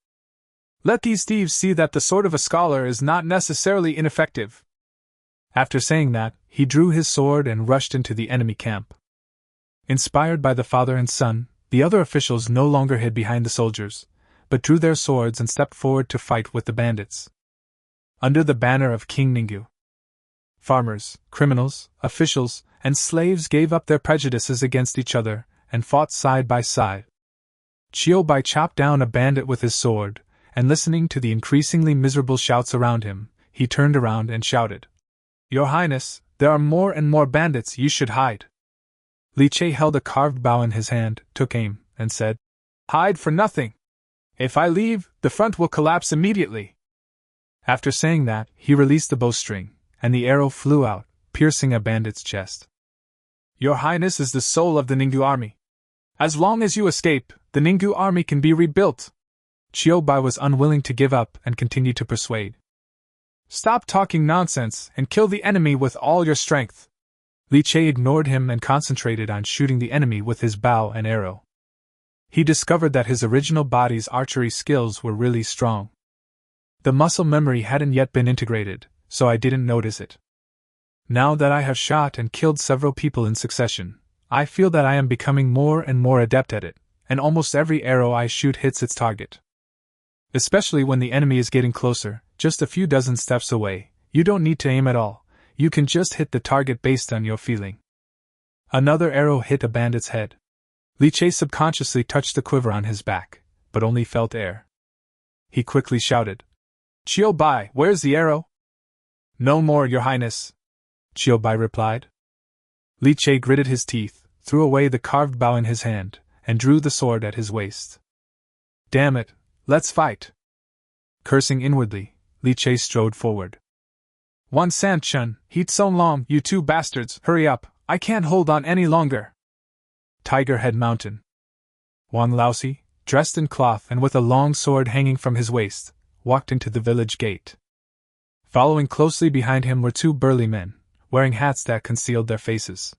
Let these thieves see that the sword of a scholar is not necessarily ineffective." After saying that, he drew his sword and rushed into the enemy camp. Inspired by the father and son, the other officials no longer hid behind the soldiers, but drew their swords and stepped forward to fight with the bandits. Under the banner of King Ninggu, farmers, criminals, officials, and slaves gave up their prejudices against each other and fought side by side. Chiu Bai chopped down a bandit with his sword, and listening to the increasingly miserable shouts around him, he turned around and shouted, "Your Highness, there are more and more bandits, you should hide." Li Che held a carved bow in his hand, took aim, and said, "Hide for nothing! If I leave, the front will collapse immediately." After saying that, he released the bowstring, and the arrow flew out, piercing a bandit's chest. "Your Highness is the soul of the Ninggu army. As long as you escape, the Ninggu army can be rebuilt." Chiu Bai was unwilling to give up and continued to persuade. "Stop talking nonsense and kill the enemy with all your strength." Li Che ignored him and concentrated on shooting the enemy with his bow and arrow. He discovered that his original body's archery skills were really strong. The muscle memory hadn't yet been integrated, so I didn't notice it. Now that I have shot and killed several people in succession, I feel that I am becoming more and more adept at it, and almost every arrow I shoot hits its target. Especially when the enemy is getting closer, just a few dozen steps away, you don't need to aim at all, you can just hit the target based on your feeling. Another arrow hit a bandit's head. Li Che subconsciously touched the quiver on his back, but only felt air. He quickly shouted, "Chiu Bai, where's the arrow?" "No more, Your Highness," Chiu Bai replied. Li Che gritted his teeth, threw away the carved bow in his hand, and drew the sword at his waist. "Damn it, let's fight!" Cursing inwardly, Li Che strode forward. "Wan San Chun, Heat Song Long, you two bastards, hurry up, I can't hold on any longer." Tiger Head Mountain. Wang Laosi, dressed in cloth and with a long sword hanging from his waist, walked into the village gate. Following closely behind him were two burly men, wearing hats that concealed their faces.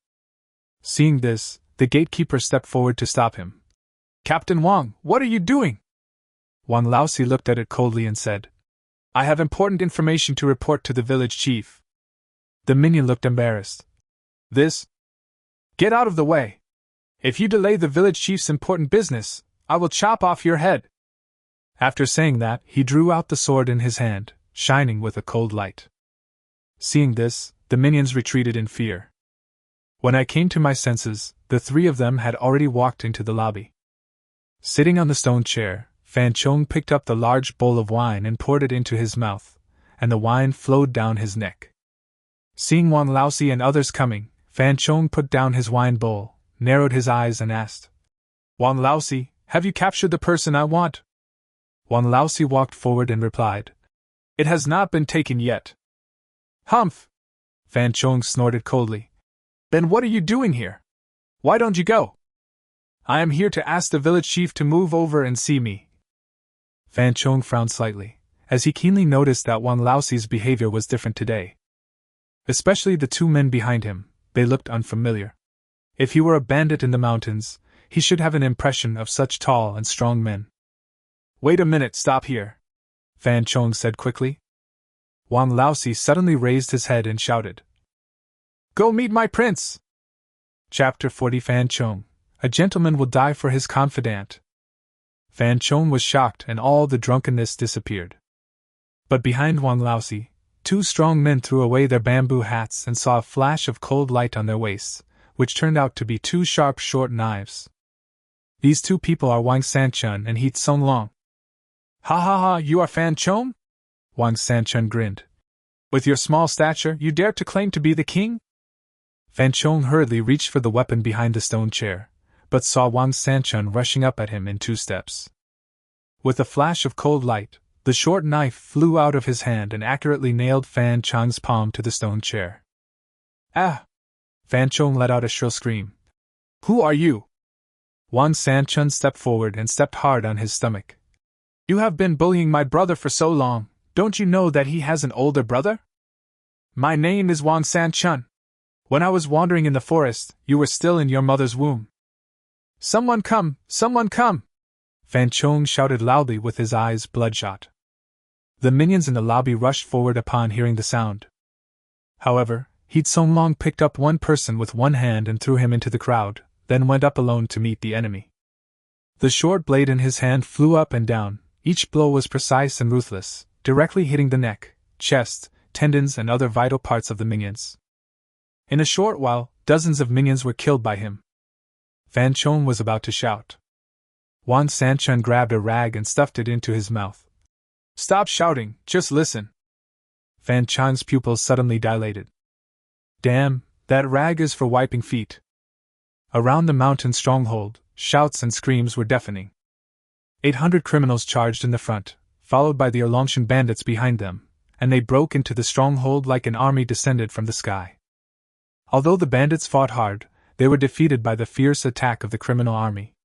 Seeing this, the gatekeeper stepped forward to stop him. "Captain Wang, what are you doing?" Wang Laosi looked at it coldly and said, "I have important information to report to the village chief." The minion looked embarrassed. "This? Get out of the way! If you delay the village chief's important business, I will chop off your head." After saying that, he drew out the sword in his hand, shining with a cold light. Seeing this, the minions retreated in fear. When I came to my senses, the three of them had already walked into the lobby. Sitting on the stone chair, Fan Chong picked up the large bowl of wine and poured it into his mouth, and the wine flowed down his neck. Seeing Wang Laosi and others coming, Fan Chong put down his wine bowl, narrowed his eyes and asked, "Wang Laosi, have you captured the person I want?" Wang Laosi walked forward and replied, "It has not been taken yet." "Humph!" Fan Chong snorted coldly. "Then what are you doing here? Why don't you go?" "I am here to ask the village chief to move over and see me." Fan Chong frowned slightly, as he keenly noticed that Wang Laosi's behavior was different today. Especially the two men behind him, they looked unfamiliar. If he were a bandit in the mountains, he should have an impression of such tall and strong men. "Wait a minute, stop here," Fan Chong said quickly. Wang Laosi suddenly raised his head and shouted, "Go meet my prince!" Chapter 40 Fan Chong, a gentleman will die for his confidant. Fan Chong was shocked and all the drunkenness disappeared. But behind Wang Laosi, two strong men threw away their bamboo hats and saw a flash of cold light on their waists, which turned out to be two sharp short knives. These two people are Wang Sanchun and He Tsonglong. "Ha ha ha, you are Fan Chong?" Wang Sanchun grinned. "With your small stature, you dare to claim to be the king?" Fan Chong hurriedly reached for the weapon behind the stone chair, but saw Wang Sanchun rushing up at him in 2 steps. With a flash of cold light, the short knife flew out of his hand and accurately nailed Fan Chong's palm to the stone chair. "Ah!" Fan Chong let out a shrill scream. "Who are you?" Wang Sanchun stepped forward and stepped hard on his stomach. "You have been bullying my brother for so long, don't you know that he has an older brother?" "My name is Wang Sanchun. When I was wandering in the forest, you were still in your mother's womb." "Someone come! Someone come!" Fan Chong shouted loudly with his eyes bloodshot. The minions in the lobby rushed forward upon hearing the sound. However, He Tsonglong picked up one person with one hand and threw him into the crowd, then went up alone to meet the enemy. The short blade in his hand flew up and down, each blow was precise and ruthless, directly hitting the neck, chest, tendons and other vital parts of the minions. In a short while, dozens of minions were killed by him. Fan Chong was about to shout. Wang Sanchun grabbed a rag and stuffed it into his mouth. "Stop shouting, just listen." Fan Chong's pupils suddenly dilated. "Damn, that rag is for wiping feet." Around the mountain stronghold, shouts and screams were deafening. 800 criminals charged in the front, followed by the Erlongshan bandits behind them, and they broke into the stronghold like an army descended from the sky. Although the bandits fought hard, they were defeated by the fierce attack of the criminal army.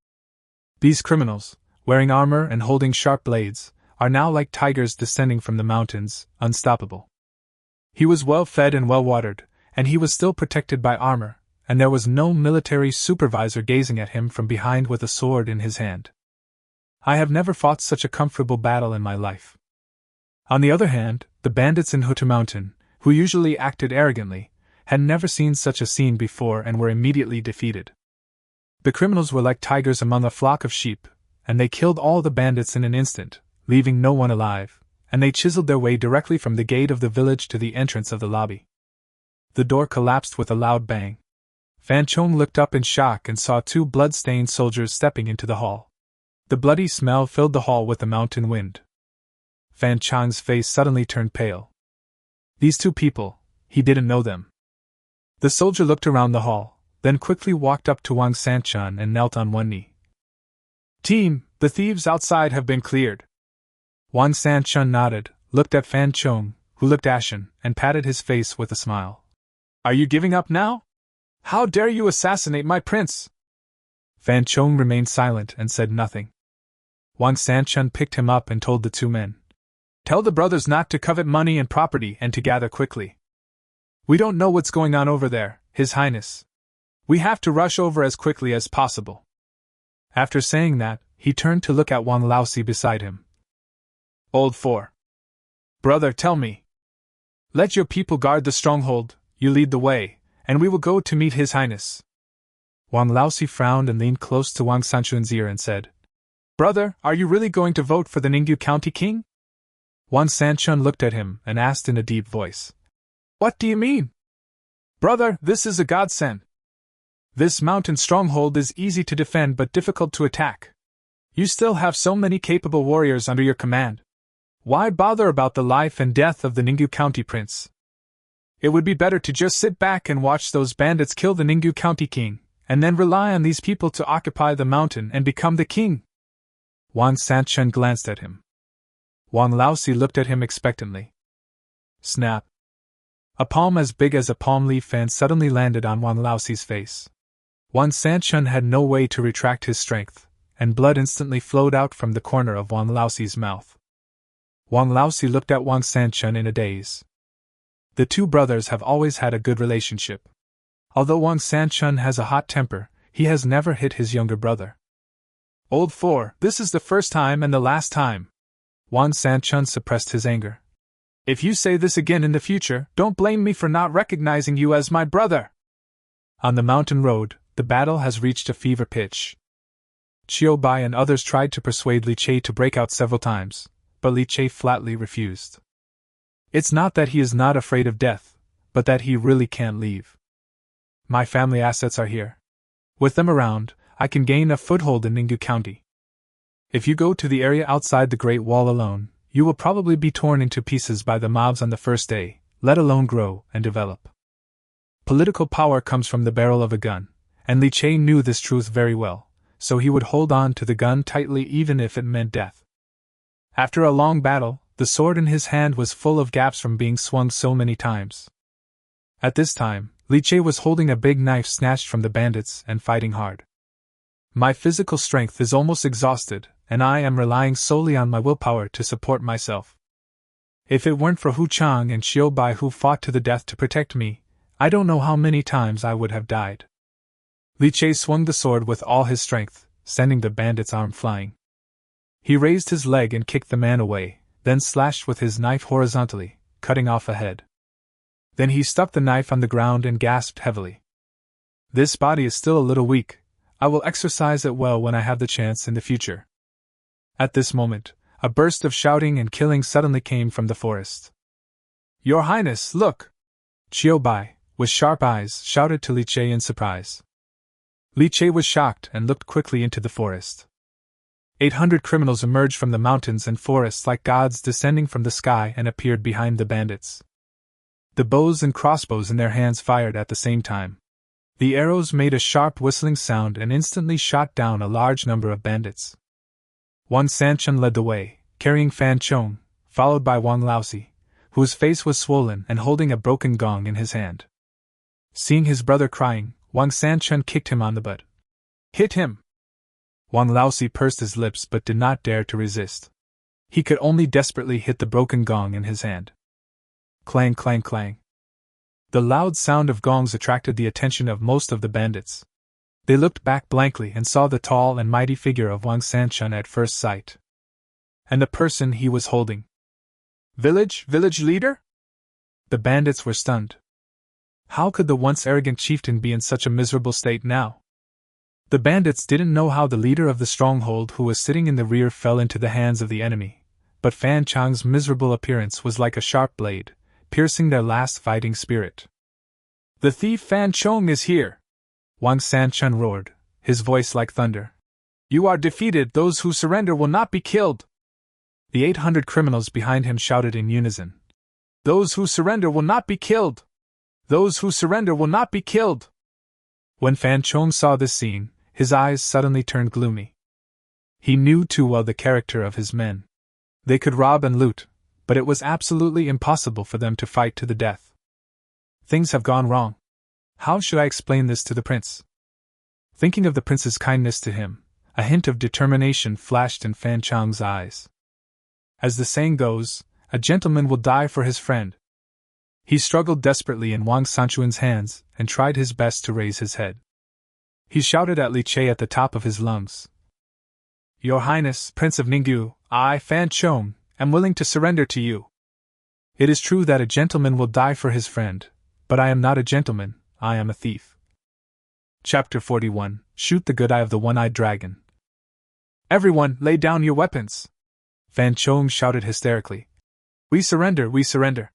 These criminals, wearing armor and holding sharp blades, are now like tigers descending from the mountains, unstoppable. He was well fed and well watered, and he was still protected by armor, and there was no military supervisor gazing at him from behind with a sword in his hand. I have never fought such a comfortable battle in my life. On the other hand, the bandits in Huta Mountain, who usually acted arrogantly, had never seen such a scene before and were immediately defeated. The criminals were like tigers among a flock of sheep, and they killed all the bandits in an instant, leaving no one alive, and they chiseled their way directly from the gate of the village to the entrance of the lobby. The door collapsed with a loud bang. Fan Chong looked up in shock and saw 2 blood-stained soldiers stepping into the hall. The bloody smell filled the hall with the mountain wind. Fan Chong's face suddenly turned pale. These 2 people, he didn't know them. The soldier looked around the hall, then quickly walked up to Wang Sanchun and knelt on one knee. "Team, the thieves outside have been cleared." Wang Sanchun nodded, looked at Fan Chong, who looked ashen, and patted his face with a smile. "Are you giving up now? How dare you assassinate my prince?" Fan Chong remained silent and said nothing. Wang Sanchun picked him up and told the 2 men. Tell the brothers not to covet money and property and to gather quickly. We don't know what's going on over there, His Highness. We have to rush over as quickly as possible. After saying that, he turned to look at Wang Laosi beside him. Old 4. Brother, tell me. Let your people guard the stronghold, you lead the way, and we will go to meet His Highness. Wang Laosi frowned and leaned close to Wang Sanchun's ear and said, Brother, are you really going to vote for the Ningyu County king? Wang Sanchun looked at him and asked in a deep voice. What do you mean? Brother, this is a godsend. This mountain stronghold is easy to defend but difficult to attack. You still have so many capable warriors under your command. Why bother about the life and death of the Ningyu County prince? It would be better to just sit back and watch those bandits kill the Ningyu County king, and then rely on these people to occupy the mountain and become the king. Wang Sanchun glanced at him. Wang Laosi looked at him expectantly. Snap. A palm as big as a palm leaf fan suddenly landed on Wang Laosi's face. Wang Sanchun had no way to retract his strength, and blood instantly flowed out from the corner of Wang Laosi's mouth. Wang Laosi looked at Wang Sanchun in a daze. The two brothers have always had a good relationship. Although Wang Sanchun has a hot temper, he has never hit his younger brother. Old 4, this is the first time and the last time. Wang Sanchun suppressed his anger. If you say this again in the future, don't blame me for not recognizing you as my brother. On the mountain road, the battle has reached a fever pitch. Qiu Bai and others tried to persuade Li Che to break out several times, but Li Che flatly refused. It's not that he is not afraid of death, but that he really can't leave. My family assets are here. With them around, I can gain a foothold in Ningyu County. If you go to the area outside the Great Wall alone, you will probably be torn into pieces by the mobs on the first day, let alone grow and develop. Political power comes from the barrel of a gun, and Li Che knew this truth very well, so he would hold on to the gun tightly even if it meant death. After a long battle, the sword in his hand was full of gaps from being swung so many times. At this time, Li Che was holding a big knife snatched from the bandits and fighting hard. My physical strength is almost exhausted, and I am relying solely on my willpower to support myself. If it weren't for Hu Chang and Qiu Bai who fought to the death to protect me, I don't know how many times I would have died. Li Che swung the sword with all his strength, sending the bandit's arm flying. He raised his leg and kicked the man away, then slashed with his knife horizontally, cutting off a head. Then he stuck the knife on the ground and gasped heavily. This body is still a little weak. I will exercise it well when I have the chance in the future. At this moment, a burst of shouting and killing suddenly came from the forest. Your Highness, look! Qiu Bai, with sharp eyes, shouted to Li Che in surprise. Li Che was shocked and looked quickly into the forest. 800 criminals emerged from the mountains and forests like gods descending from the sky and appeared behind the bandits. The bows and crossbows in their hands fired at the same time. The arrows made a sharp whistling sound and instantly shot down a large number of bandits. Wang Sanchun led the way, carrying Fan Chong, followed by Wang Laosi, whose face was swollen and holding a broken gong in his hand. Seeing his brother crying, Wang Sanchun kicked him on the butt. Hit him! Wang Laosi pursed his lips but did not dare to resist. He could only desperately hit the broken gong in his hand. Clang, clang, clang. The loud sound of gongs attracted the attention of most of the bandits. They looked back blankly and saw the tall and mighty figure of Wang Sanchun at first sight. And the person he was holding. Village leader? The bandits were stunned. How could the once arrogant chieftain be in such a miserable state now? The bandits didn't know how the leader of the stronghold who was sitting in the rear fell into the hands of the enemy, but Fan Chang's miserable appearance was like a sharp blade, piercing their last fighting spirit. The thief Fan Chong is here! Wang Sanchun roared, his voice like thunder. You are defeated, those who surrender will not be killed! The 800 criminals behind him shouted in unison. Those who surrender will not be killed! Those who surrender will not be killed! When Fan Chong saw this scene, his eyes suddenly turned gloomy. He knew too well the character of his men. They could rob and loot, but it was absolutely impossible for them to fight to the death. Things have gone wrong. How should I explain this to the prince? Thinking of the prince's kindness to him, a hint of determination flashed in Fan Chang's eyes. As the saying goes, a gentleman will die for his friend. He struggled desperately in Wang Sanchuan's hands and tried his best to raise his head. He shouted at Li Che at the top of his lungs. Your Highness, Prince of Ningyu, I, Fan Chong, am willing to surrender to you. It is true that a gentleman will die for his friend, but I am not a gentleman, I am a thief. Chapter 41, Shoot the Good Eye of the One-Eyed Dragon. Everyone, lay down your weapons! Fan Chong shouted hysterically. We surrender, we surrender!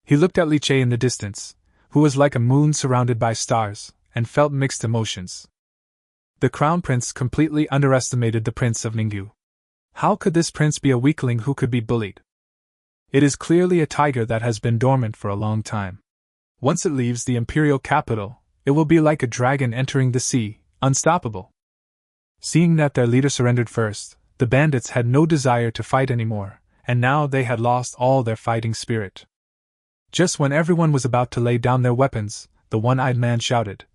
He looked at Li Che in the distance, who was like a moon surrounded by stars, and felt mixed emotions. The Crown Prince completely underestimated the Prince of Ningyu. How could this prince be a weakling who could be bullied? It is clearly a tiger that has been dormant for a long time. Once it leaves the imperial capital, it will be like a dragon entering the sea, unstoppable. Seeing that their leader surrendered first, the bandits had no desire to fight anymore, and now they had lost all their fighting spirit. Just when everyone was about to lay down their weapons, the one-eyed man shouted,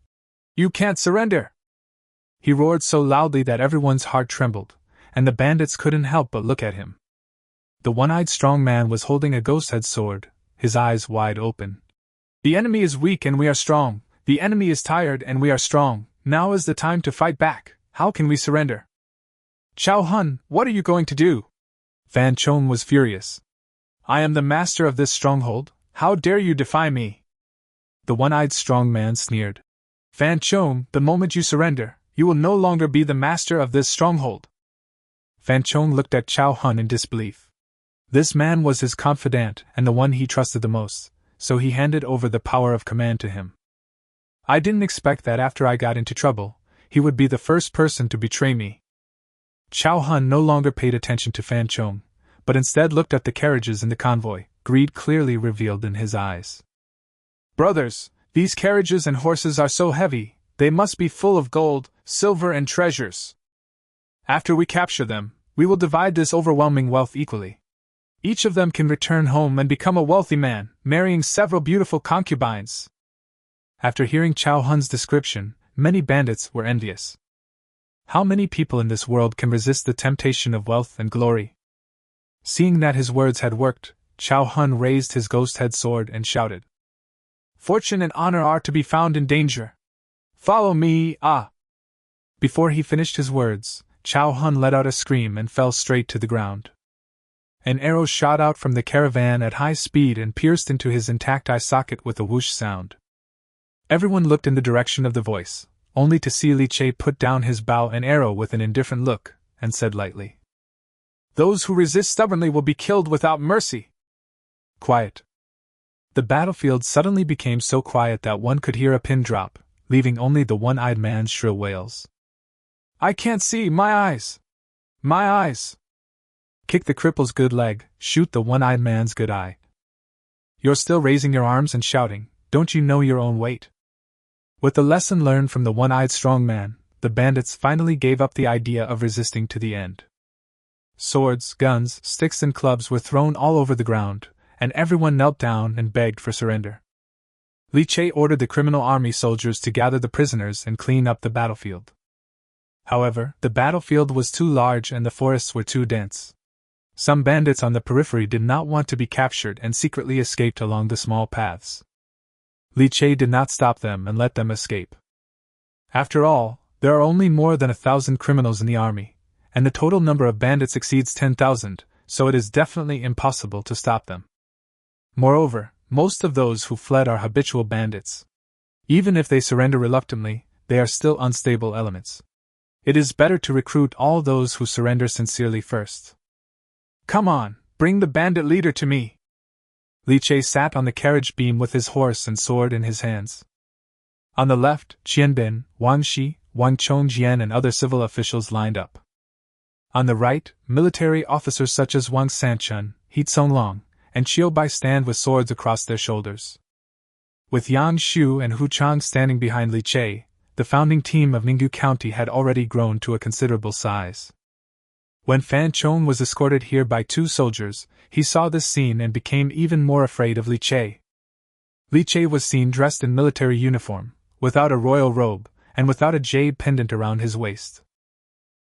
You can't surrender! He roared so loudly that everyone's heart trembled, and the bandits couldn't help but look at him. The one-eyed strong man was holding a ghost-head sword, his eyes wide open. The enemy is weak and we are strong. The enemy is tired and we are strong. Now is the time to fight back. How can we surrender? Chao Hun, what are you going to do? Fan Chong was furious. I am the master of this stronghold. How dare you defy me? The one-eyed strong man sneered. Fan Chong, the moment you surrender, you will no longer be the master of this stronghold. Fan Chong looked at Chao Hun in disbelief. This man was his confidant and the one he trusted the most, so he handed over the power of command to him. I didn't expect that after I got into trouble, he would be the first person to betray me. Chao Hun no longer paid attention to Fan Chong, but instead looked at the carriages in the convoy, greed clearly revealed in his eyes. Brothers, these carriages and horses are so heavy, they must be full of gold, silver and treasures. After we capture them, we will divide this overwhelming wealth equally. Each of them can return home and become a wealthy man, marrying several beautiful concubines. After hearing Chao Hun's description, many bandits were envious. How many people in this world can resist the temptation of wealth and glory? Seeing that his words had worked, Chao Hun raised his ghost-head sword and shouted. Fortune and honor are to be found in danger. Follow me, ah! Before he finished his words, Chao Hun let out a scream and fell straight to the ground. An arrow shot out from the caravan at high speed and pierced into his intact eye socket with a whoosh sound. Everyone looked in the direction of the voice, only to see Li Che put down his bow and arrow with an indifferent look, and said lightly, Those who resist stubbornly will be killed without mercy. Quiet. The battlefield suddenly became so quiet that one could hear a pin drop, leaving only the one-eyed man's shrill wails. I can't see, my eyes! My eyes! Kick the cripple's good leg, shoot the one-eyed man's good eye. You're still raising your arms and shouting, don't you know your own weight? With the lesson learned from the one-eyed strong man, the bandits finally gave up the idea of resisting to the end. Swords, guns, sticks and clubs were thrown all over the ground, and everyone knelt down and begged for surrender. Li Che ordered the criminal army soldiers to gather the prisoners and clean up the battlefield. However, the battlefield was too large and the forests were too dense. Some bandits on the periphery did not want to be captured and secretly escaped along the small paths. Li Che did not stop them and let them escape. After all, there are only more than 1,000 criminals in the army, and the total number of bandits exceeds 10,000, so it is definitely impossible to stop them. Moreover, most of those who fled are habitual bandits. Even if they surrender reluctantly, they are still unstable elements. It is better to recruit all those who surrender sincerely first. Come on, bring the bandit leader to me. Li Che sat on the carriage beam with his horse and sword in his hands. On the left, Qian Bin, Wang Shi, Wang Chongjian and other civil officials lined up. On the right, military officers such as Wang Sanchun, He Tsonglong, and Qiu Bai stand with swords across their shoulders. With Yang Shu and Hu Chang standing behind Li Che, the founding team of Ningyu County had already grown to a considerable size. When Fan Chong was escorted here by 2 soldiers, he saw this scene and became even more afraid of Li Che. Li Che was seen dressed in military uniform, without a royal robe, and without a jade pendant around his waist.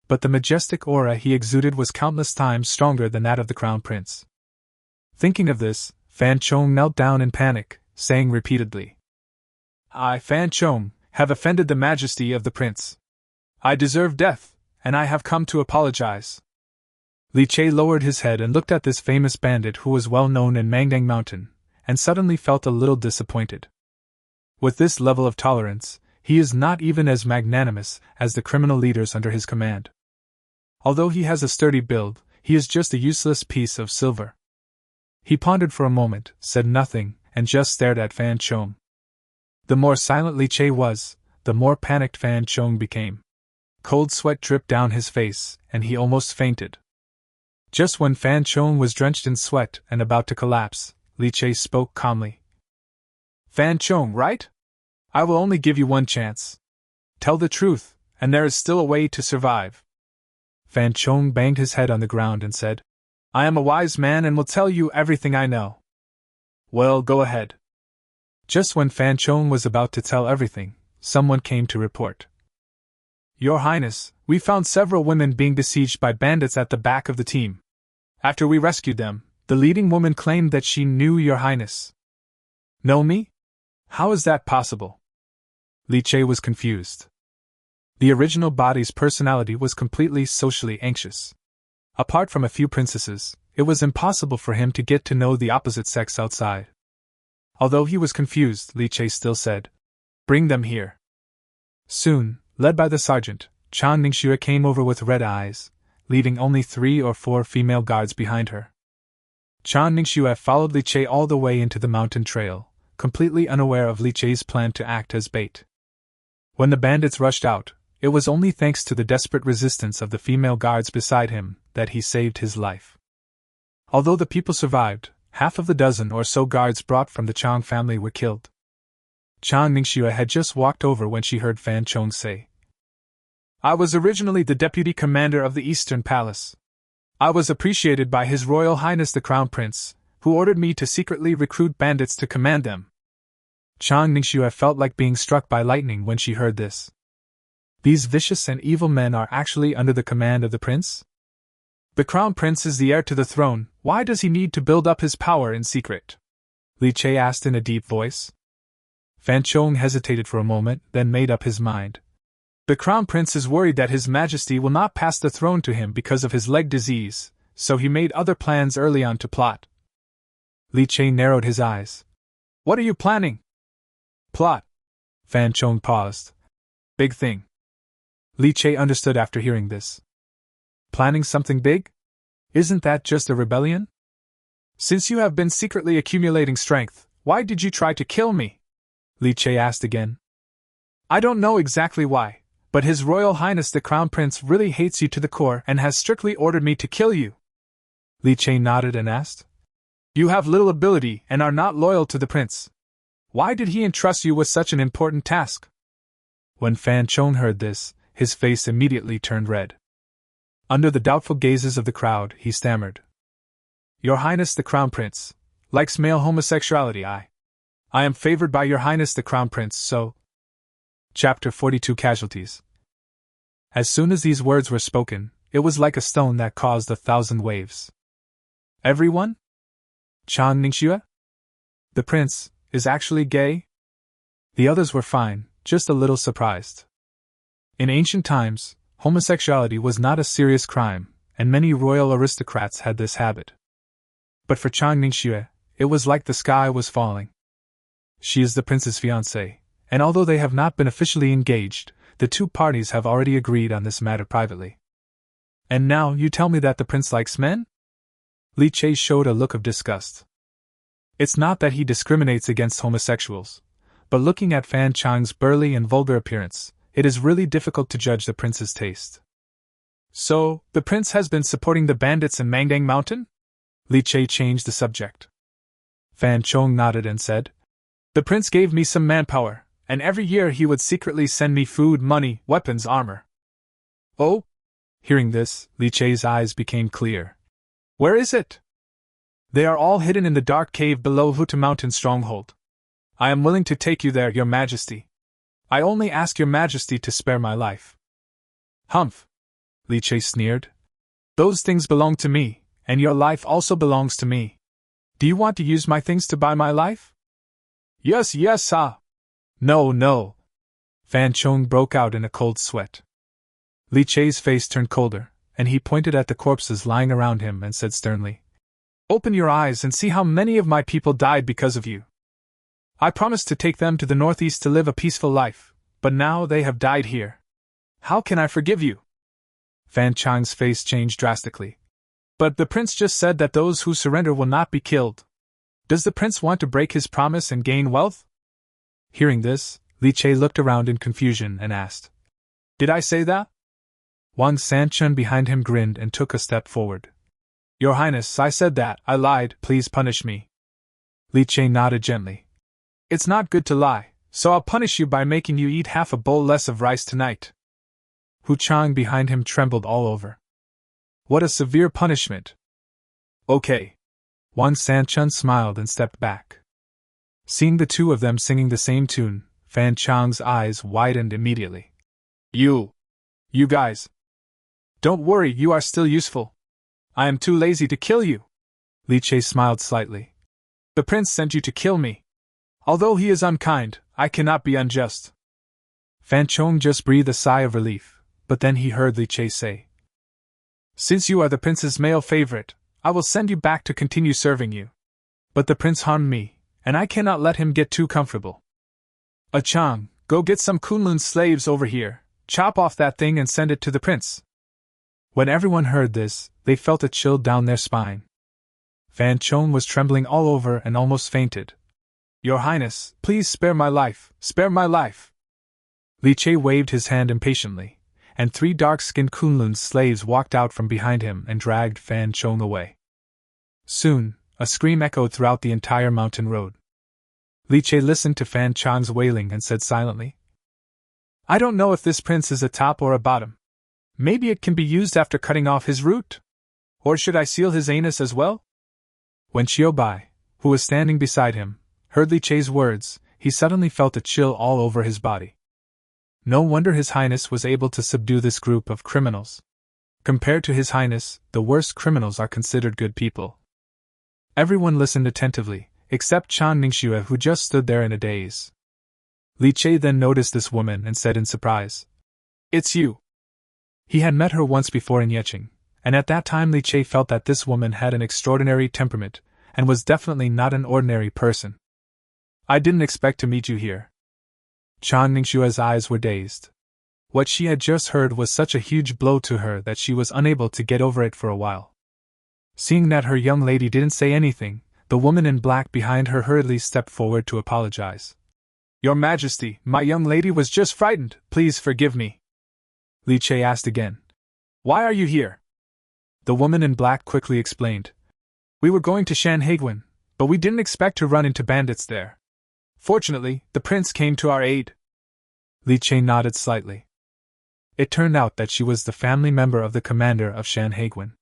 But the majestic aura he exuded was countless times stronger than that of the Crown Prince. Thinking of this, Fan Chong knelt down in panic, saying repeatedly, I, Fan Chong, have offended the majesty of the prince. I deserve death, and I have come to apologize. Li Che lowered his head and looked at this famous bandit who was well known in Mangdang Mountain, and suddenly felt a little disappointed. With this level of tolerance, he is not even as magnanimous as the criminal leaders under his command. Although he has a sturdy build, he is just a useless piece of silver. He pondered for a moment, said nothing, and just stared at Fan Chong. The more silent Li Che was, the more panicked Fan Chong became. Cold sweat dripped down his face, and he almost fainted. Just when Fan Chong was drenched in sweat and about to collapse, Li Che spoke calmly. Fan Chong, right? I will only give you one chance. Tell the truth, and there is still a way to survive. Fan Chong banged his head on the ground and said, I am a wise man and will tell you everything I know. Well, go ahead. Just when Fan Chong was about to tell everything, someone came to report. Your Highness, we found several women being besieged by bandits at the back of the team. After we rescued them, the leading woman claimed that she knew Your Highness. Know me? How is that possible? Li Che was confused. The original body's personality was completely socially anxious. Apart from a few princesses, it was impossible for him to get to know the opposite sex outside. Although he was confused, Li Che still said, Bring them here. Soon, led by the sergeant, Chan Ningxue came over with red eyes, leaving only 3 or 4 female guards behind her. Chan Ningxue followed Li Che all the way into the mountain trail, completely unaware of Li Che's plan to act as bait. When the bandits rushed out, it was only thanks to the desperate resistance of the female guards beside him that he saved his life. Although the people survived, half of the dozen or so guards brought from the Chang family were killed. Chan Ningxue had just walked over when she heard Fan Chong say, I was originally the deputy commander of the Eastern Palace. I was appreciated by His Royal Highness the Crown Prince, who ordered me to secretly recruit bandits to command them. Chan Ningxue felt like being struck by lightning when she heard this. These vicious and evil men are actually under the command of the prince? The Crown Prince is the heir to the throne, why does he need to build up his power in secret? Li Che asked in a deep voice. Fan Chong hesitated for a moment, then made up his mind. The Crown Prince is worried that His Majesty will not pass the throne to him because of his leg disease, so he made other plans early on to plot. Li Che narrowed his eyes. What are you planning? Plot. Fan Chong paused. Big thing. Li Che understood after hearing this. Planning something big? Isn't that just a rebellion? Since you have been secretly accumulating strength, why did you try to kill me? Li Che asked again. I don't know exactly why, but His Royal Highness the Crown Prince really hates you to the core and has strictly ordered me to kill you. Li Che nodded and asked. You have little ability and are not loyal to the prince. Why did he entrust you with such an important task? When Fan Chong heard this, his face immediately turned red. Under the doubtful gazes of the crowd, he stammered. Your Highness the Crown Prince likes male homosexuality. I am favored by Your Highness the Crown Prince, so... Chapter 42 Casualties. As soon as these words were spoken, it was like a stone that caused 1,000 waves. Everyone? Chan Ningxue? The prince is actually gay? The others were fine, just a little surprised. In ancient times, homosexuality was not a serious crime, and many royal aristocrats had this habit. But for Chan Ningxue, it was like the sky was falling. She is the prince's fiancée, and although they have not been officially engaged, the two parties have already agreed on this matter privately. And now you tell me that the prince likes men? Li Che showed a look of disgust. It's not that he discriminates against homosexuals, but looking at Fan Chang's burly and vulgar appearance, it is really difficult to judge the prince's taste. So, the prince has been supporting the bandits in Mangdang Mountain? Li Che changed the subject. Fan Chong nodded and said, The prince gave me some manpower, and every year he would secretly send me food, money, weapons, armor. Oh? Hearing this, Li Che's eyes became clear. Where is it? They are all hidden in the dark cave below Huta Mountain stronghold. I am willing to take you there, Your Majesty. I only ask Your Majesty to spare my life. Humph! Li Che sneered. Those things belong to me, and your life also belongs to me. Do you want to use my things to buy my life? Yes, ah. No. Fan Chong broke out in a cold sweat. Li Chei's face turned colder, and he pointed at the corpses lying around him and said sternly, Open your eyes and see how many of my people died because of you. I promised to take them to the northeast to live a peaceful life, but now they have died here. How can I forgive you? Fan Chang's face changed drastically. But the prince just said that those who surrender will not be killed. Does the prince want to break his promise and gain wealth? Hearing this, Li Chei looked around in confusion and asked, Did I say that? Wang Sanchun behind him grinned and took a step forward. Your Highness, I said that, I lied, please punish me. Li Chei nodded gently. It's not good to lie, so I'll punish you by making you eat half a bowl less of rice tonight. Hu Chang behind him trembled all over. What a severe punishment. Okay. Wang Sanchun smiled and stepped back. Seeing the two of them singing the same tune, Fan Chang's eyes widened immediately. You guys. Don't worry, you are still useful. I am too lazy to kill you. Li Chei smiled slightly. The prince sent you to kill me. Although he is unkind, I cannot be unjust. Fan Chong just breathed a sigh of relief, but then he heard Li Chei say, Since you are the prince's male favorite, I will send you back to continue serving you. But the prince harmed me, and I cannot let him get too comfortable. Chang, go get some Kunlun slaves over here, chop off that thing and send it to the prince. When everyone heard this, they felt a chill down their spine. Fan Chong was trembling all over and almost fainted. Your Highness, please spare my life, spare my life. Li Chei waved his hand impatiently, and 3 dark-skinned Kunlun slaves walked out from behind him and dragged Fan Chong away. Soon, a scream echoed throughout the entire mountain road. Li Chei listened to Fan Chang's wailing and said silently, I don't know if this prince is a top or a bottom. Maybe it can be used after cutting off his root? Or should I seal his anus as well? When Xiao Bai, who was standing beside him, heard Li Chei's words, he suddenly felt a chill all over his body. No wonder His Highness was able to subdue this group of criminals. Compared to His Highness, the worst criminals are considered good people. Everyone listened attentively, except Chan Ningxue, who just stood there in a daze. Li Chei then noticed this woman and said in surprise, It's you. He had met her once before in Yeqing, and at that time Li Chei felt that this woman had an extraordinary temperament, and was definitely not an ordinary person. I didn't expect to meet you here. Chan Ningxue's eyes were dazed. What she had just heard was such a huge blow to her that she was unable to get over it for a while. Seeing that her young lady didn't say anything, the woman in black behind her hurriedly stepped forward to apologize. Your Majesty, my young lady was just frightened, please forgive me. Li Chei asked again. Why are you here? The woman in black quickly explained. We were going to Shanhaiguan, but we didn't expect to run into bandits there. Fortunately, the prince came to our aid. Li Chei nodded slightly. It turned out that she was the family member of the commander of Shanhaiguan.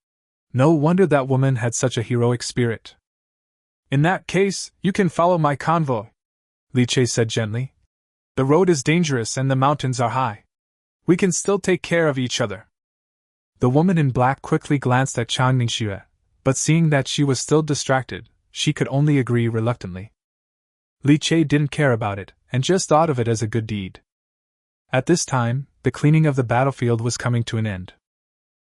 No wonder that woman had such a heroic spirit. In that case, you can follow my convoy, Li Chei said gently. The road is dangerous and the mountains are high. We can still take care of each other. The woman in black quickly glanced at Chan Ningxue, but seeing that she was still distracted, she could only agree reluctantly. Li Chei didn't care about it, and just thought of it as a good deed. At this time, the cleaning of the battlefield was coming to an end.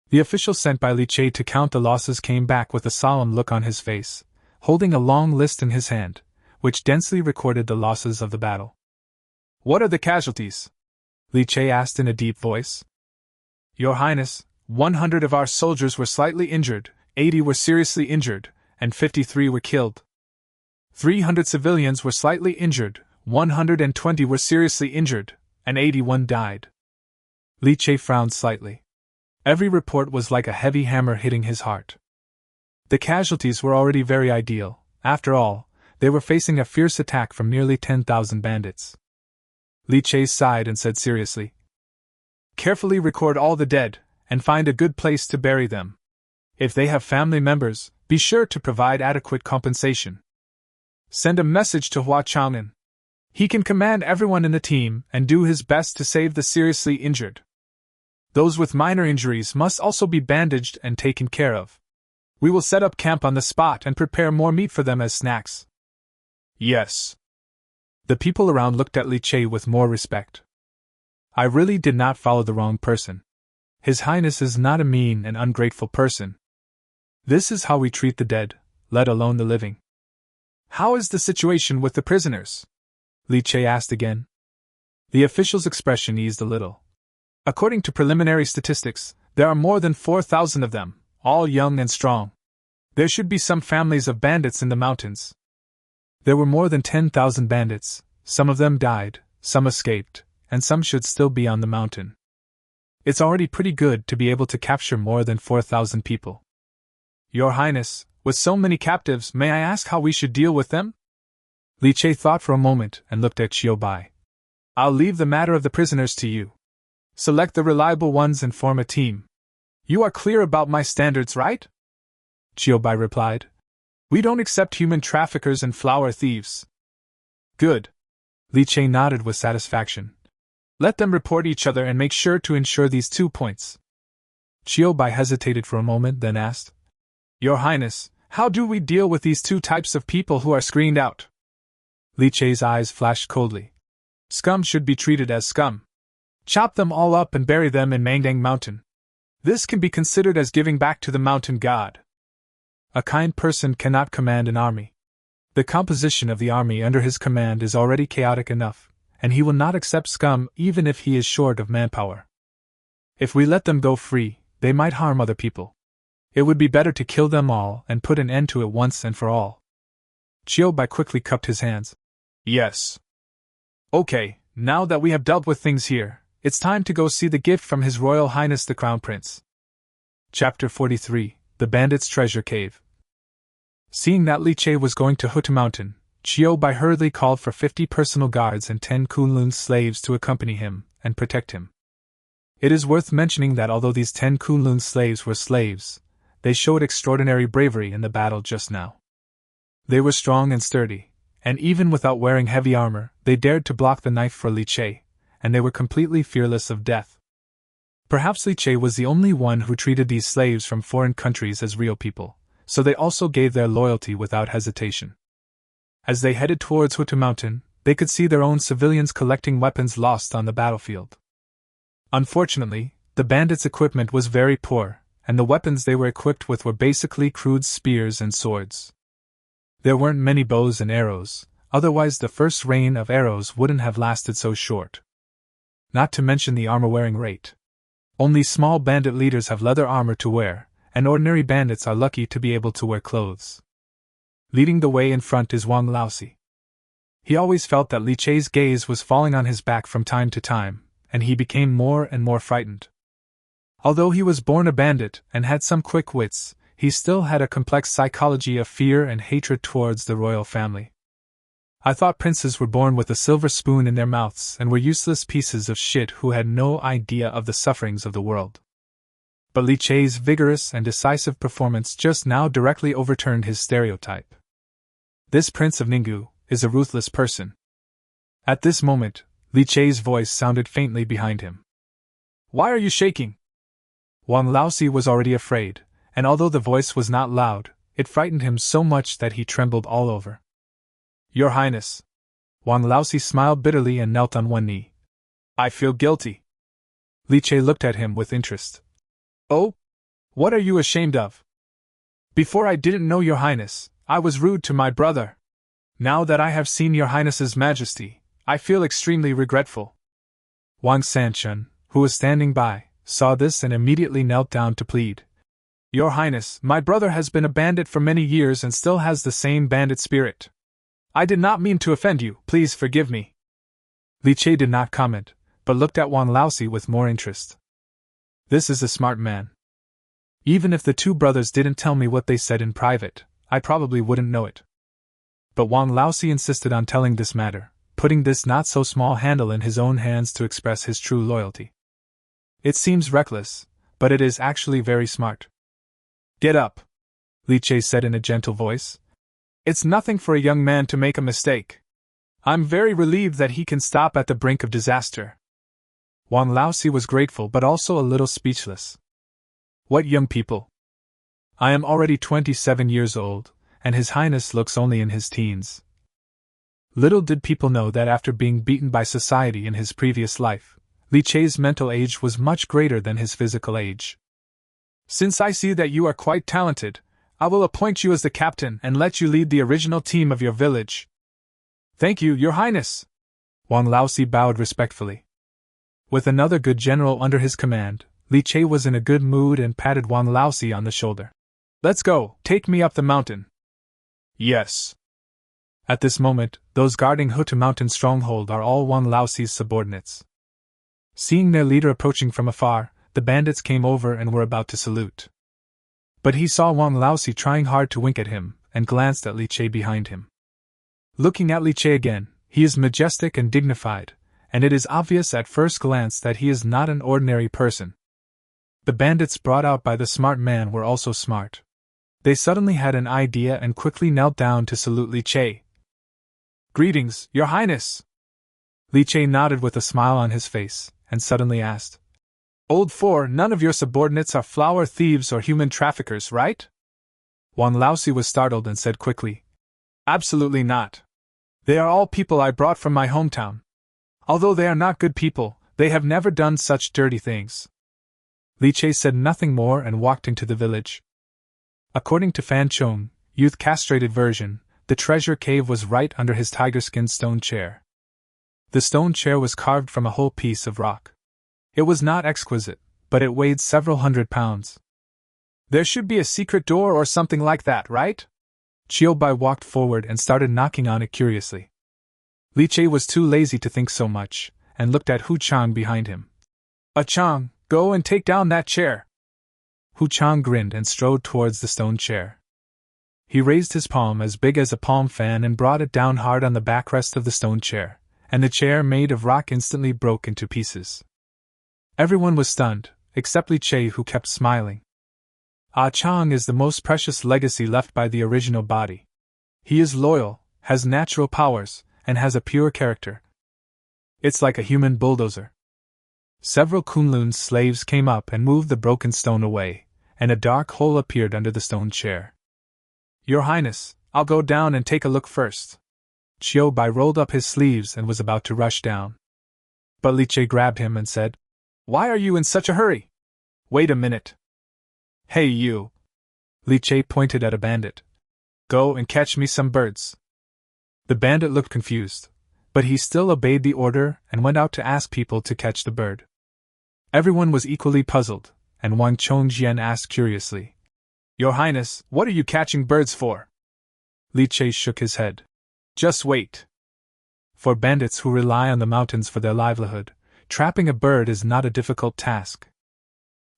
The official sent by Li Chei to count the losses came back with a solemn look on his face, holding a long list in his hand, which densely recorded the losses of the battle. What are the casualties? Li Chei asked in a deep voice. Your Highness, 100 of our soldiers were slightly injured, 80 were seriously injured, and 53 were killed. 300 civilians were slightly injured, 120 were seriously injured, and 81 died. Li Chei frowned slightly. Every report was like a heavy hammer hitting his heart. The casualties were already very ideal. After all, they were facing a fierce attack from nearly 10,000 bandits. Li Chei sighed and said seriously, Carefully record all the dead, and find a good place to bury them. If they have family members, be sure to provide adequate compensation. Send a message to Hua Chang'an. He can command everyone in the team and do his best to save the seriously injured. Those with minor injuries must also be bandaged and taken care of. We will set up camp on the spot and prepare more meat for them as snacks. Yes. The people around looked at Li Che with more respect. I really did not follow the wrong person. His Highness is not a mean and ungrateful person. This is how we treat the dead, let alone the living. How is the situation with the prisoners? Li Che asked again. The official's expression eased a little. According to preliminary statistics, there are more than 4,000 of them, all young and strong. There should be some families of bandits in the mountains. There were more than 10,000 bandits, some of them died, some escaped, and some should still be on the mountain. It's already pretty good to be able to capture more than 4,000 people. Your Highness, with so many captives, may I ask how we should deal with them? Li Che thought for a moment and looked at Qiu Bai. I'll leave the matter of the prisoners to you. Select the reliable ones and form a team. You are clear about my standards, right? Qiu Bai replied. We don't accept human traffickers and flower thieves. Good. Li Che nodded with satisfaction. Let them report each other and make sure to ensure these 2 points. Qiu Bai hesitated for a moment, then asked, Your Highness, how do we deal with these 2 types of people who are screened out? Li Che's eyes flashed coldly. Scum should be treated as scum. Chop them all up and bury them in Mangdang Mountain. This can be considered as giving back to the mountain god. A kind person cannot command an army. The composition of the army under his command is already chaotic enough, and he will not accept scum even if he is short of manpower. If we let them go free, they might harm other people. It would be better to kill them all and put an end to it once and for all. Qiu Bai quickly cupped his hands. Yes. Okay, now that we have dealt with things here, it's time to go see the gift from His Royal Highness the Crown Prince. Chapter 43, The Bandits' Treasure Cave. Seeing that Li Che was going to Hutu Mountain, Qiu Bai hurriedly called for 50 personal guards and 10 Kunlun slaves to accompany him and protect him. It is worth mentioning that although these 10 Kunlun slaves were slaves, they showed extraordinary bravery in the battle just now. They were strong and sturdy, and even without wearing heavy armor, they dared to block the knife for Li Che, and they were completely fearless of death. Perhaps Li Che was the only one who treated these slaves from foreign countries as real people, so they also gave their loyalty without hesitation. As they headed towards Hutu Mountain, they could see their own civilians collecting weapons lost on the battlefield. Unfortunately, the bandits' equipment was very poor, and the weapons they were equipped with were basically crude spears and swords. There weren't many bows and arrows, otherwise the first rain of arrows wouldn't have lasted so short. Not to mention the armor-wearing rate. Only small bandit leaders have leather armor to wear, and ordinary bandits are lucky to be able to wear clothes. Leading the way in front is Wang Laosi. He always felt that Li Che's gaze was falling on his back from time to time, and he became more and more frightened. Although he was born a bandit and had some quick wits, he still had a complex psychology of fear and hatred towards the royal family. I thought princes were born with a silver spoon in their mouths and were useless pieces of shit who had no idea of the sufferings of the world. But Li Che's vigorous and decisive performance just now directly overturned his stereotype. This prince of Ninggu is a ruthless person. At this moment, Li Che's voice sounded faintly behind him. Why are you shaking? Wang Laosi was already afraid, and although the voice was not loud, it frightened him so much that he trembled all over. Your Highness. Wang Laosi smiled bitterly and knelt on one knee. I feel guilty. Li Che looked at him with interest. Oh? What are you ashamed of? Before I didn't know Your Highness, I was rude to my brother. Now that I have seen Your Highness's Majesty, I feel extremely regretful. Wang Sanchun, who was standing by, saw this and immediately knelt down to plead. Your Highness, my brother has been a bandit for many years and still has the same bandit spirit. I did not mean to offend you, please forgive me. Li Che did not comment, but looked at Wang Laosi with more interest. This is a smart man. Even if the two brothers didn't tell me what they said in private, I probably wouldn't know it. But Wang Laosi insisted on telling this matter, putting this not-so-small handle in his own hands to express his true loyalty. It seems reckless, but it is actually very smart. Get up, Li Che said in a gentle voice. It's nothing for a young man to make a mistake. I'm very relieved that he can stop at the brink of disaster. Wang Laosi was grateful but also a little speechless. What young people? I am already 27 years old, and His Highness looks only in his teens. Little did people know that after being beaten by society in his previous life, Li Chei's mental age was much greater than his physical age. Since I see that you are quite talented, I will appoint you as the captain and let you lead the original team of your village. Thank you, Your Highness! Wang Laosi bowed respectfully. With another good general under his command, Li Chei was in a good mood and patted Wang Laosi on the shoulder. Let's go, take me up the mountain. Yes. At this moment, those guarding Hutu Mountain stronghold are all Wang Laosi's subordinates. Seeing their leader approaching from afar, the bandits came over and were about to salute. But he saw Wang Laosi trying hard to wink at him, and glanced at Li Chei behind him. Looking at Li Chei again, he is majestic and dignified, and it is obvious at first glance that he is not an ordinary person. The bandits brought out by the smart man were also smart. They suddenly had an idea and quickly knelt down to salute Li Chei. Greetings, Your Highness! Li Chei nodded with a smile on his face, and suddenly asked, Old Four, none of your subordinates are flower thieves or human traffickers, right? Wang Laosi was startled and said quickly, Absolutely not. They are all people I brought from my hometown. Although they are not good people, they have never done such dirty things. Li Chei said nothing more and walked into the village. According to Fan Chong, youth castrated version, the treasure cave was right under his tiger-skin stone chair. The stone chair was carved from a whole piece of rock. It was not exquisite, but it weighed several 100 pounds. There should be a secret door or something like that, right? Chiu Bai walked forward and started knocking on it curiously. Li Chei was too lazy to think so much, and looked at Hu Chang behind him. Chang, go and take down that chair. Hu Chang grinned and strode towards the stone chair. He raised his palm as big as a palm fan and brought it down hard on the backrest of the stone chair, and the chair made of rock instantly broke into pieces. Everyone was stunned, except Li Chei, who kept smiling. Chang is the most precious legacy left by the original body. He is loyal, has natural powers, and has a pure character. It's like a human bulldozer. Several Kunlun's slaves came up and moved the broken stone away, and a dark hole appeared under the stone chair. Your Highness, I'll go down and take a look first. Chiu Bai rolled up his sleeves and was about to rush down. But Li Chei grabbed him and said, Why are you in such a hurry? Wait a minute. Hey you! Li Chei pointed at a bandit. Go and catch me some birds. The bandit looked confused, but he still obeyed the order and went out to ask people to catch the bird. Everyone was equally puzzled, and Wang Chongjian asked curiously, Your Highness, what are you catching birds for? Li Chei shook his head. Just wait. For bandits who rely on the mountains for their livelihood, trapping a bird is not a difficult task.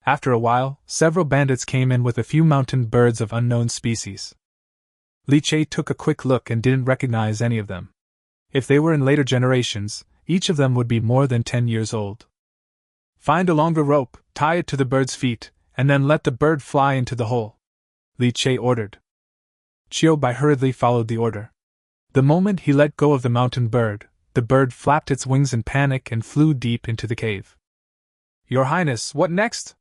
After a while, several bandits came in with a few mountain birds of unknown species. Li Chei took a quick look and didn't recognize any of them. If they were in later generations, each of them would be more than 10 years old. Find a longer rope, tie it to the bird's feet, and then let the bird fly into the hole, Li Chei ordered. Chiu Bai hurriedly followed the order. The moment he let go of the mountain bird, the bird flapped its wings in panic and flew deep into the cave. Your Highness, what next?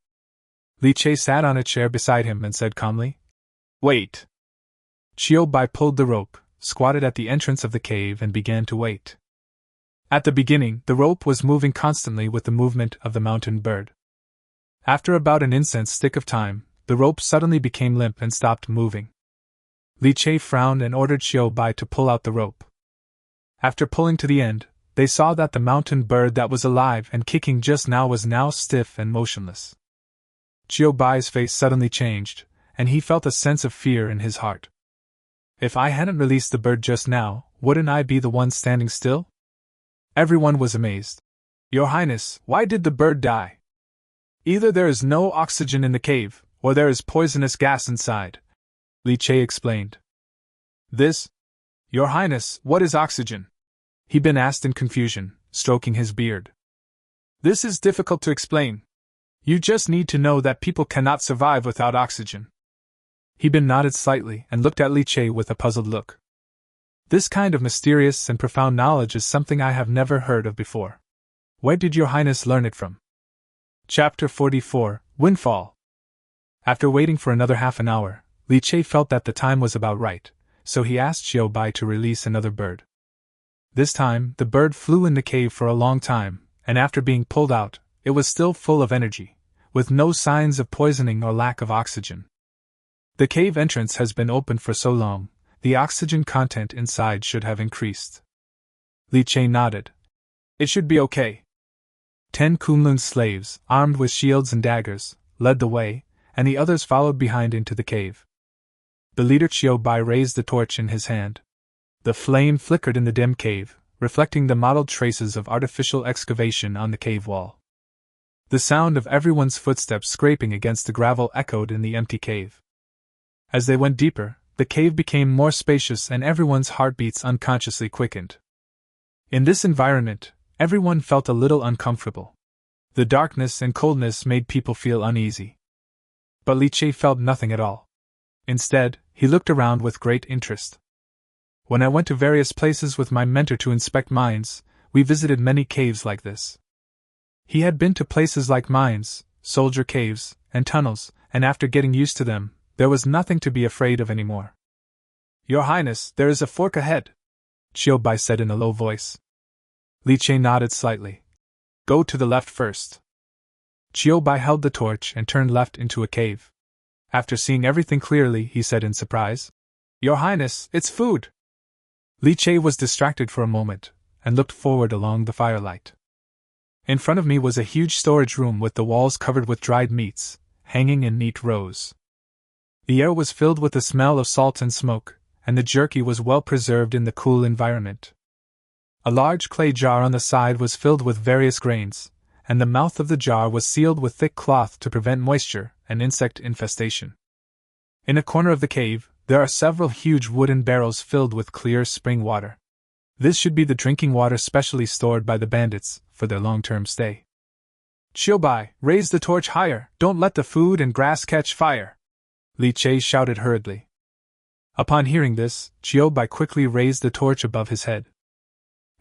Li Chei sat on a chair beside him and said calmly, Wait. Chiu Bai pulled the rope, squatted at the entrance of the cave and began to wait. At the beginning, the rope was moving constantly with the movement of the mountain bird. After about an incense stick of time, the rope suddenly became limp and stopped moving. Li Chei frowned and ordered Chiu Bai to pull out the rope. After pulling to the end, they saw that the mountain bird that was alive and kicking just now was now stiff and motionless. Chiu Bai's face suddenly changed, and he felt a sense of fear in his heart. If I hadn't released the bird just now, wouldn't I be the one standing still? Everyone was amazed. Your Highness, why did the bird die? Either there is no oxygen in the cave, or there is poisonous gas inside, Li Chei explained. This? Your Highness, what is oxygen? He been asked in confusion, stroking his beard. This is difficult to explain. You just need to know that people cannot survive without oxygen. He been nodded slightly and looked at Li Chei with a puzzled look. This kind of mysterious and profound knowledge is something I have never heard of before. Where did Your Highness learn it from? Chapter 44, Windfall. After waiting for another half an hour, Li Che felt that the time was about right, so he asked Xiao Bai to release another bird. This time, the bird flew in the cave for a long time, and after being pulled out, it was still full of energy, with no signs of poisoning or lack of oxygen. The cave entrance has been open for so long, the oxygen content inside should have increased. Li Che nodded. It should be okay. 10 Kunlun slaves, armed with shields and daggers, led the way, and the others followed behind into the cave. The leader Xiao Bai raised the torch in his hand. The flame flickered in the dim cave, reflecting the mottled traces of artificial excavation on the cave wall. The sound of everyone's footsteps scraping against the gravel echoed in the empty cave. As they went deeper, the cave became more spacious and everyone's heartbeats unconsciously quickened. In this environment, everyone felt a little uncomfortable. The darkness and coldness made people feel uneasy. But Li Che felt nothing at all. Instead, he looked around with great interest. When I went to various places with my mentor to inspect mines, we visited many caves like this. He had been to places like mines, soldier caves, and tunnels, and after getting used to them, there was nothing to be afraid of anymore. Your Highness, there is a fork ahead, Xiao Bai said in a low voice. Li Che nodded slightly. Go to the left first. Xiao Bai held the torch and turned left into a cave. After seeing everything clearly, he said in surprise, Your Highness, it's food! Li Che was distracted for a moment, and looked forward along the firelight. In front of me was a huge storage room with the walls covered with dried meats, hanging in neat rows. The air was filled with the smell of salt and smoke, and the jerky was well preserved in the cool environment. A large clay jar on the side was filled with various grains, and the mouth of the jar was sealed with thick cloth to prevent moisture and insect infestation. In a corner of the cave, there are several huge wooden barrels filled with clear spring water. This should be the drinking water specially stored by the bandits for their long-term stay. Xiao Bai, raise the torch higher, don't let the food and grass catch fire, Li Che shouted hurriedly. Upon hearing this, Xiao Bai quickly raised the torch above his head.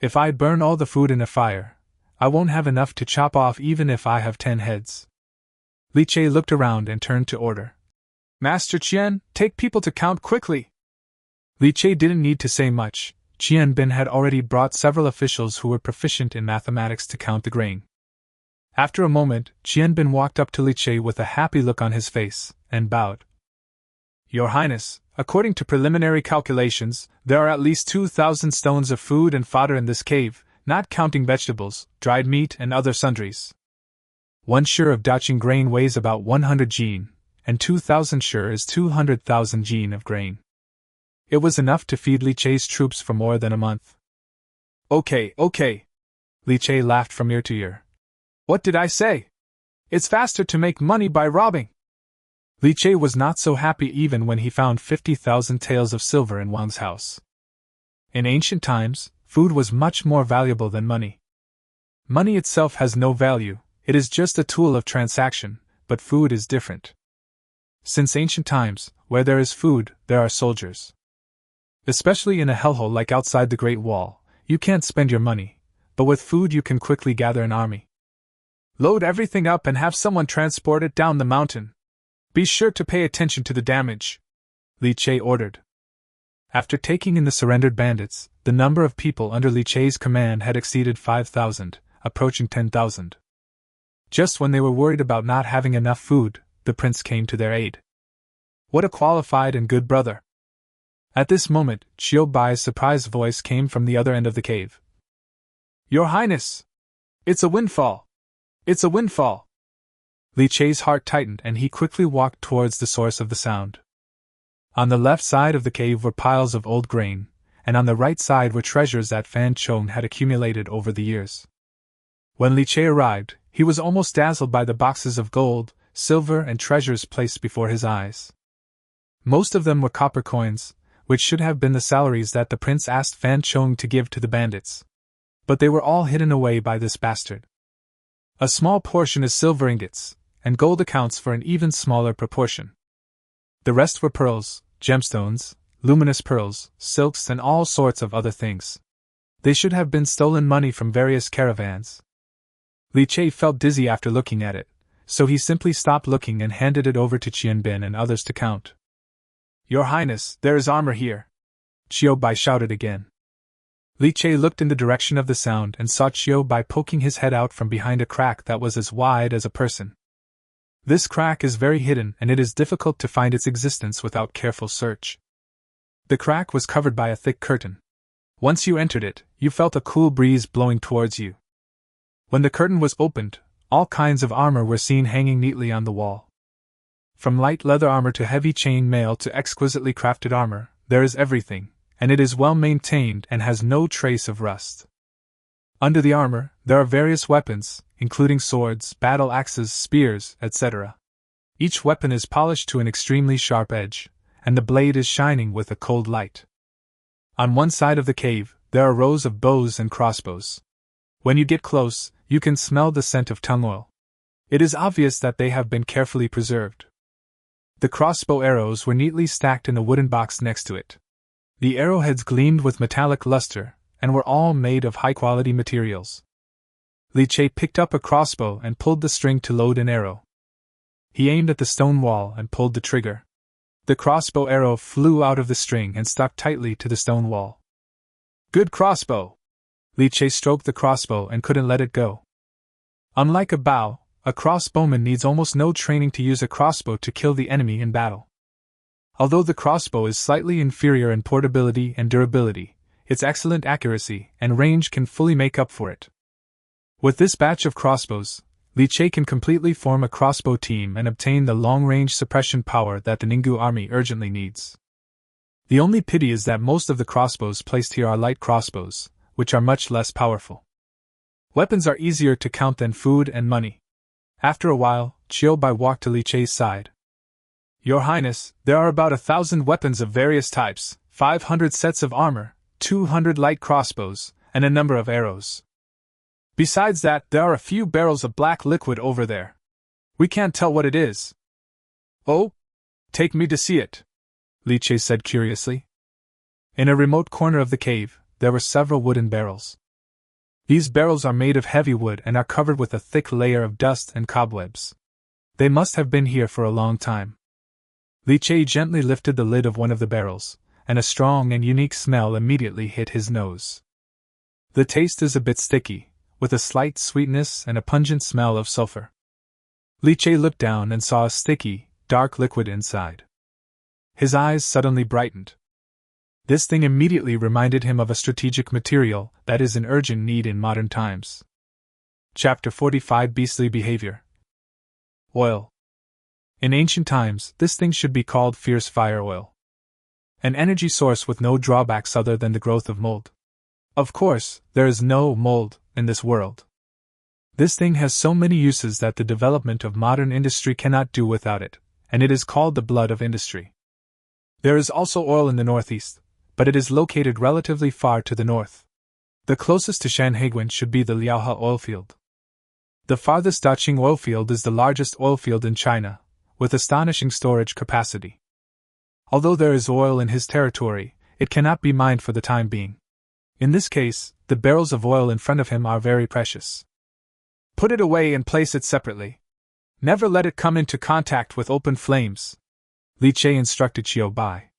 If I burn all the food in a fire, I won't have enough to chop off even if I have 10 heads. Li Che looked around and turned to order. Master Qian, take people to count quickly. Li Che didn't need to say much. Qian Bin had already brought several officials who were proficient in mathematics to count the grain. After a moment, Qian Bin walked up to Li Che with a happy look on his face, and bowed. Your Highness, according to preliminary calculations, there are at least 2,000 stones of food and fodder in this cave, not counting vegetables, dried meat and other sundries. 1 shur of Daqing grain weighs about 100 jin, and 2,000 shur is 200,000 jin of grain. It was enough to feed Li Che's troops for more than a month. Okay. Li Che laughed from ear to ear. What did I say? It's faster to make money by robbing. Li Che was not so happy even when he found 50,000 taels of silver in Wang's house. In ancient times, food was much more valuable than money. Money itself has no value, it is just a tool of transaction, but food is different. Since ancient times, where there is food, there are soldiers. Especially in a hellhole like outside the Great Wall, you can't spend your money, but with food you can quickly gather an army. Load everything up and have someone transport it down the mountain. Be sure to pay attention to the damage, Li Che ordered. After taking in the surrendered bandits, the number of people under Li Che's command had exceeded 5,000, approaching 10,000. Just when they were worried about not having enough food, the prince came to their aid. What a qualified and good brother! At this moment, Xiao Bai's surprised voice came from the other end of the cave. Your Highness! It's a windfall! It's a windfall! Li Che's heart tightened and he quickly walked towards the source of the sound. On the left side of the cave were piles of old grain, and on the right side were treasures that Fan Chong had accumulated over the years. When Li Che arrived, he was almost dazzled by the boxes of gold, silver and treasures placed before his eyes. Most of them were copper coins, which should have been the salaries that the prince asked Fan Chong to give to the bandits. But they were all hidden away by this bastard. A small portion is silver ingots, and gold accounts for an even smaller proportion. The rest were pearls, gemstones, luminous pearls, silks and all sorts of other things. They should have been stolen money from various caravans. Li Che felt dizzy after looking at it, so he simply stopped looking and handed it over to Qianbin and others to count. Your Highness, there is armor here, Qiu Bai shouted again. Li Che looked in the direction of the sound and saw Qiu Bai poking his head out from behind a crack that was as wide as a person. This crack is very hidden and it is difficult to find its existence without careful search. The crack was covered by a thick curtain. Once you entered it, you felt a cool breeze blowing towards you. When the curtain was opened, all kinds of armor were seen hanging neatly on the wall. From light leather armor to heavy chain mail to exquisitely crafted armor, there is everything, and it is well maintained and has no trace of rust. Under the armor, there are various weapons, including swords, battle axes, spears, etc. Each weapon is polished to an extremely sharp edge, and the blade is shining with a cold light. On one side of the cave, there are rows of bows and crossbows. When you get close, you can smell the scent of tung oil. It is obvious that they have been carefully preserved. The crossbow arrows were neatly stacked in a wooden box next to it. The arrowheads gleamed with metallic luster, and were all made of high-quality materials. Li Che picked up a crossbow and pulled the string to load an arrow. He aimed at the stone wall and pulled the trigger. The crossbow arrow flew out of the string and stuck tightly to the stone wall. Good crossbow! Li Che stroked the crossbow and couldn't let it go. Unlike a bow, a crossbowman needs almost no training to use a crossbow to kill the enemy in battle. Although the crossbow is slightly inferior in portability and durability, its excellent accuracy and range can fully make up for it. With this batch of crossbows, Li Che can completely form a crossbow team and obtain the long-range suppression power that the Ninggu army urgently needs. The only pity is that most of the crossbows placed here are light crossbows, which are much less powerful. Weapons are easier to count than food and money. After a while, Qiu Bai walked to Li Che's side. Your Highness, there are about 1,000 weapons of various types, 500 sets of armor, 200 light crossbows, and a number of arrows. Besides that, there are a few barrels of black liquid over there. We can't tell what it is. Oh? Take me to see it, Li Che said curiously. In a remote corner of the cave, there were several wooden barrels. These barrels are made of heavy wood and are covered with a thick layer of dust and cobwebs. They must have been here for a long time. Li Che gently lifted the lid of one of the barrels, and a strong and unique smell immediately hit his nose. The taste is a bit sticky, with a slight sweetness and a pungent smell of sulfur. Li Che looked down and saw a sticky, dark liquid inside. His eyes suddenly brightened. This thing immediately reminded him of a strategic material that is in urgent need in modern times. Chapter 45 Beastly Behavior. Oil. In ancient times, this thing should be called fierce fire oil. An energy source with no drawbacks other than the growth of mold. Of course, there is no mold in this world. This thing has so many uses that the development of modern industry cannot do without it, and it is called the blood of industry. There is also oil in the northeast, but it is located relatively far to the north. The closest to Shanhaiguan should be the Liao oilfield. The farthest Daqing oilfield is the largest oilfield in China, with astonishing storage capacity. Although there is oil in his territory, it cannot be mined for the time being. In this case, the barrels of oil in front of him are very precious. Put it away and place it separately. Never let it come into contact with open flames, Li Che instructed Qiu Bai.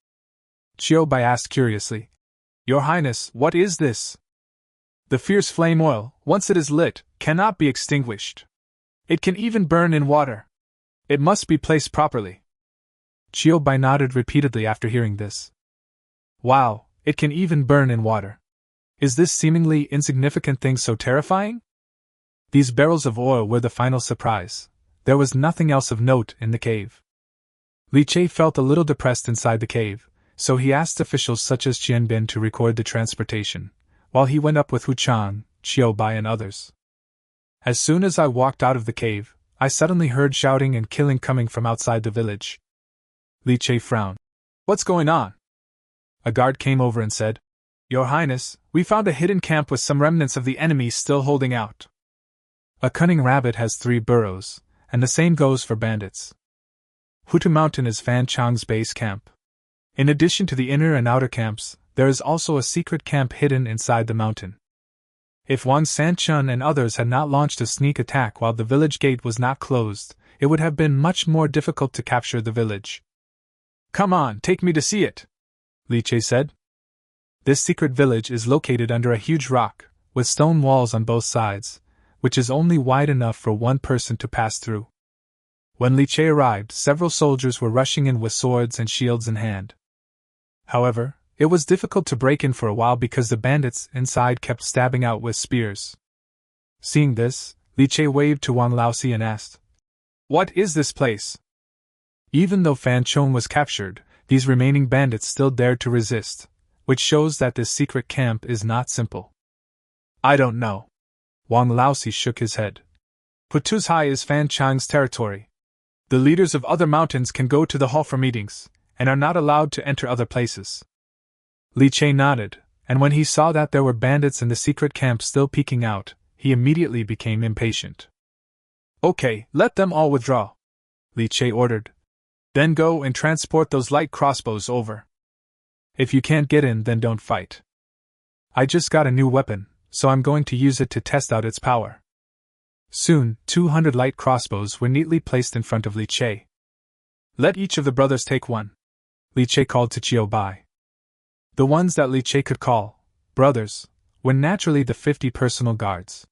Qiu Bai asked curiously, Your Highness, what is this? The fierce flame oil, once it is lit, cannot be extinguished. It can even burn in water. It must be placed properly. Qiu Bai nodded repeatedly after hearing this. Wow, it can even burn in water. Is this seemingly insignificant thing so terrifying? These barrels of oil were the final surprise. There was nothing else of note in the cave. Li Che felt a little depressed inside the cave, so he asked officials such as Qianbin to record the transportation, while he went up with Hu Chang, Qiu Bai and others. As soon as I walked out of the cave, I suddenly heard shouting and killing coming from outside the village. Li Che frowned. What's going on? A guard came over and said, Your Highness, we found a hidden camp with some remnants of the enemy still holding out. A cunning rabbit has 3 burrows, and the same goes for bandits. Hutu Mountain is Fan Chang's base camp. In addition to the inner and outer camps, there is also a secret camp hidden inside the mountain. If Wang Sanchun and others had not launched a sneak attack while the village gate was not closed, it would have been much more difficult to capture the village. Come on, take me to see it, Li Che said. This secret village is located under a huge rock, with stone walls on both sides, which is only wide enough for one person to pass through. When Li Che arrived, several soldiers were rushing in with swords and shields in hand. However, it was difficult to break in for a while because the bandits inside kept stabbing out with spears. Seeing this, Li Che waved to Wang Laosi and asked, "What is this place?" Even though Fan Chong was captured, these remaining bandits still dared to resist, which shows that this secret camp is not simple. "I don't know." Wang Laosi shook his head. "Putuz High is Fan Chang's territory. The leaders of other mountains can go to the hall for meetings, and are not allowed to enter other places." Li Che nodded, and when he saw that there were bandits in the secret camp still peeking out, he immediately became impatient. "Okay, let them all withdraw," Li Che ordered. "Then go and transport those light crossbows over. If you can't get in, then don't fight. I just got a new weapon, so I'm going to use it to test out its power." Soon, 200 light crossbows were neatly placed in front of Li Che. "Let each of the brothers take one," Li Che called to Chiu Bai. The ones that Li Che could call brothers were naturally the 50 personal guards.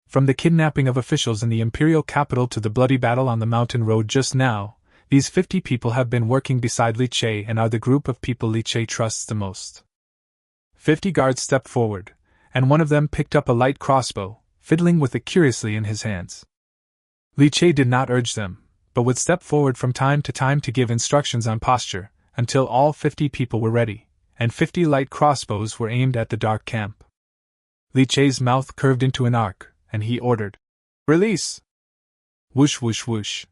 From the kidnapping of officials in the imperial capital to the bloody battle on the mountain road just now, these 50 people have been working beside Li Che and are the group of people Li Che trusts the most. 50 guards stepped forward, and one of them picked up a light crossbow, fiddling with it curiously in his hands. Li Che did not urge them, but would step forward from time to time to give instructions on posture, until all 50 people were ready, and 50 light crossbows were aimed at the dark camp. Li Che's mouth curved into an arc, and he ordered, "Release!" Whoosh whoosh whoosh.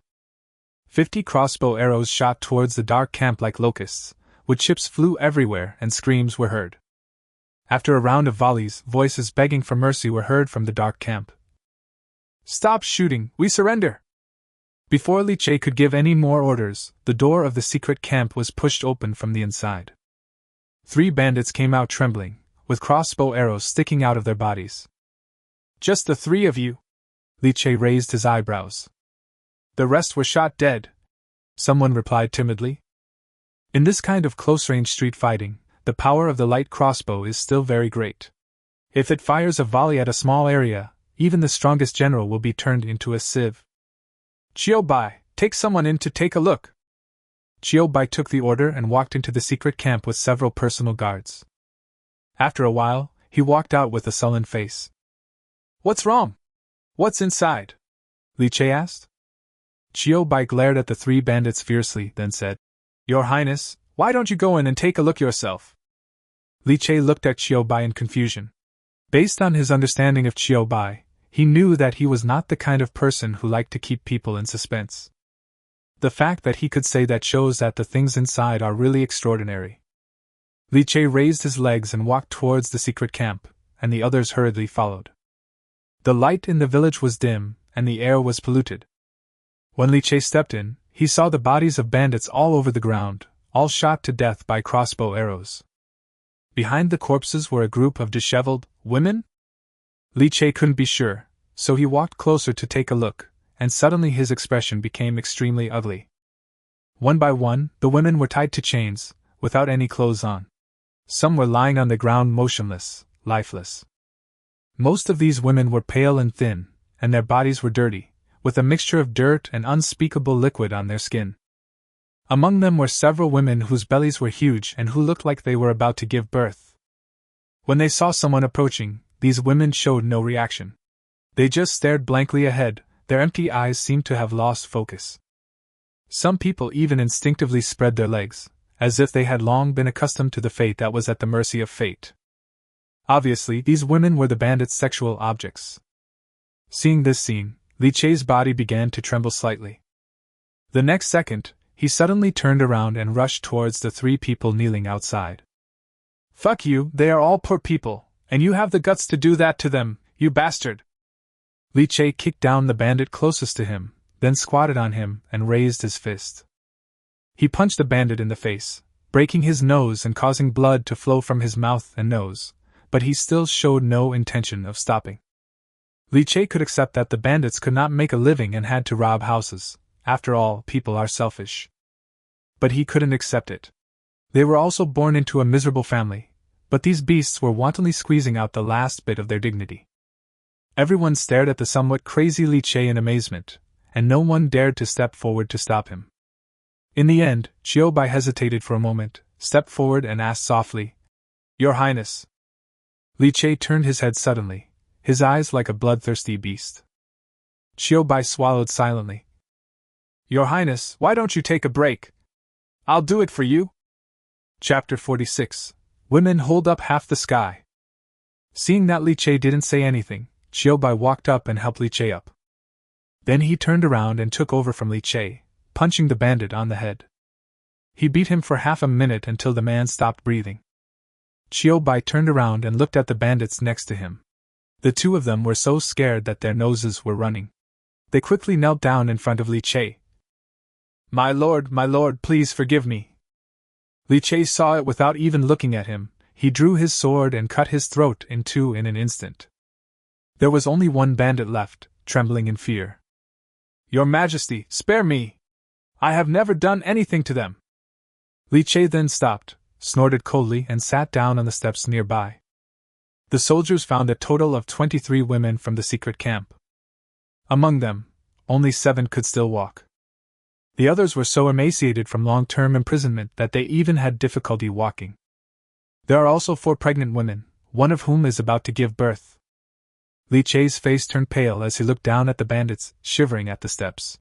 50 crossbow arrows shot towards the dark camp like locusts, wood chips flew everywhere and screams were heard. After a round of volleys, voices begging for mercy were heard from the dark camp. "Stop shooting, we surrender!" Before Li Che could give any more orders, the door of the secret camp was pushed open from the inside. 3 bandits came out trembling, with crossbow arrows sticking out of their bodies. "Just the 3 of you?" Li Che raised his eyebrows. "The rest were shot dead," someone replied timidly. In this kind of close-range street fighting, the power of the light crossbow is still very great. If it fires a volley at a small area, even the strongest general will be turned into a sieve. "Chiu Bai, take someone in to take a look." Chiu Bai took the order and walked into the secret camp with several personal guards. After a while, he walked out with a sullen face. "What's wrong? What's inside?" Li Che asked. Chiu Bai glared at the 3 bandits fiercely, then said, "Your Highness, why don't you go in and take a look yourself?" Li Che looked at Chiu Bai in confusion. Based on his understanding of Chiu Bai, he knew that he was not the kind of person who liked to keep people in suspense. The fact that he could say that shows that the things inside are really extraordinary. Li Che raised his legs and walked towards the secret camp, and the others hurriedly followed. The light in the village was dim, and the air was polluted. When Li Che stepped in, he saw the bodies of bandits all over the ground, all shot to death by crossbow arrows. Behind the corpses were a group of disheveled women? Li Che couldn't be sure, so he walked closer to take a look, and suddenly his expression became extremely ugly. One by one, the women were tied to chains, without any clothes on. Some were lying on the ground motionless, lifeless. Most of these women were pale and thin, and their bodies were dirty, with a mixture of dirt and unspeakable liquid on their skin. Among them were several women whose bellies were huge and who looked like they were about to give birth. When they saw someone approaching, these women showed no reaction. They just stared blankly ahead, their empty eyes seemed to have lost focus. Some people even instinctively spread their legs, as if they had long been accustomed to the fate that was at the mercy of fate. Obviously, these women were the bandits' sexual objects. Seeing this scene, Li Che's body began to tremble slightly. The next second, he suddenly turned around and rushed towards the 3 people kneeling outside. "Fuck you, they are all poor people, and you have the guts to do that to them, you bastard!" Li Che kicked down the bandit closest to him, then squatted on him and raised his fist. He punched the bandit in the face, breaking his nose and causing blood to flow from his mouth and nose, but he still showed no intention of stopping. Li Che could accept that the bandits could not make a living and had to rob houses. After all, people are selfish. But he couldn't accept it. They were also born into a miserable family, but these beasts were wantonly squeezing out the last bit of their dignity. Everyone stared at the somewhat crazy Li Che in amazement, and no one dared to step forward to stop him. In the end, Chiu Bai hesitated for a moment, stepped forward and asked softly, "Your Highness." Li Che turned his head suddenly, his eyes like a bloodthirsty beast. Chiu Bai swallowed silently. "Your Highness, why don't you take a break? I'll do it for you." Chapter 46. Women Hold Up Half the Sky. Seeing that Li Che didn't say anything, Chiu Bai walked up and helped Li Che up. Then he turned around and took over from Li Che, punching the bandit on the head. He beat him for half a minute until the man stopped breathing. Chiu Bai turned around and looked at the bandits next to him. The two of them were so scared that their noses were running. They quickly knelt down in front of Li Che. My lord, please forgive me." Li Che saw it without even looking at him. He drew his sword and cut his throat in two in an instant. There was only one bandit left, trembling in fear. "Your Majesty, spare me! I have never done anything to them." Li Che then stopped, snorted coldly, and sat down on the steps nearby. The soldiers found a total of 23 women from the secret camp. Among them, only 7 could still walk. The others were so emaciated from long-term imprisonment that they even had difficulty walking. There are also 4 pregnant women, one of whom is about to give birth. Li Che's face turned pale as he looked down at the bandits, shivering at the steps.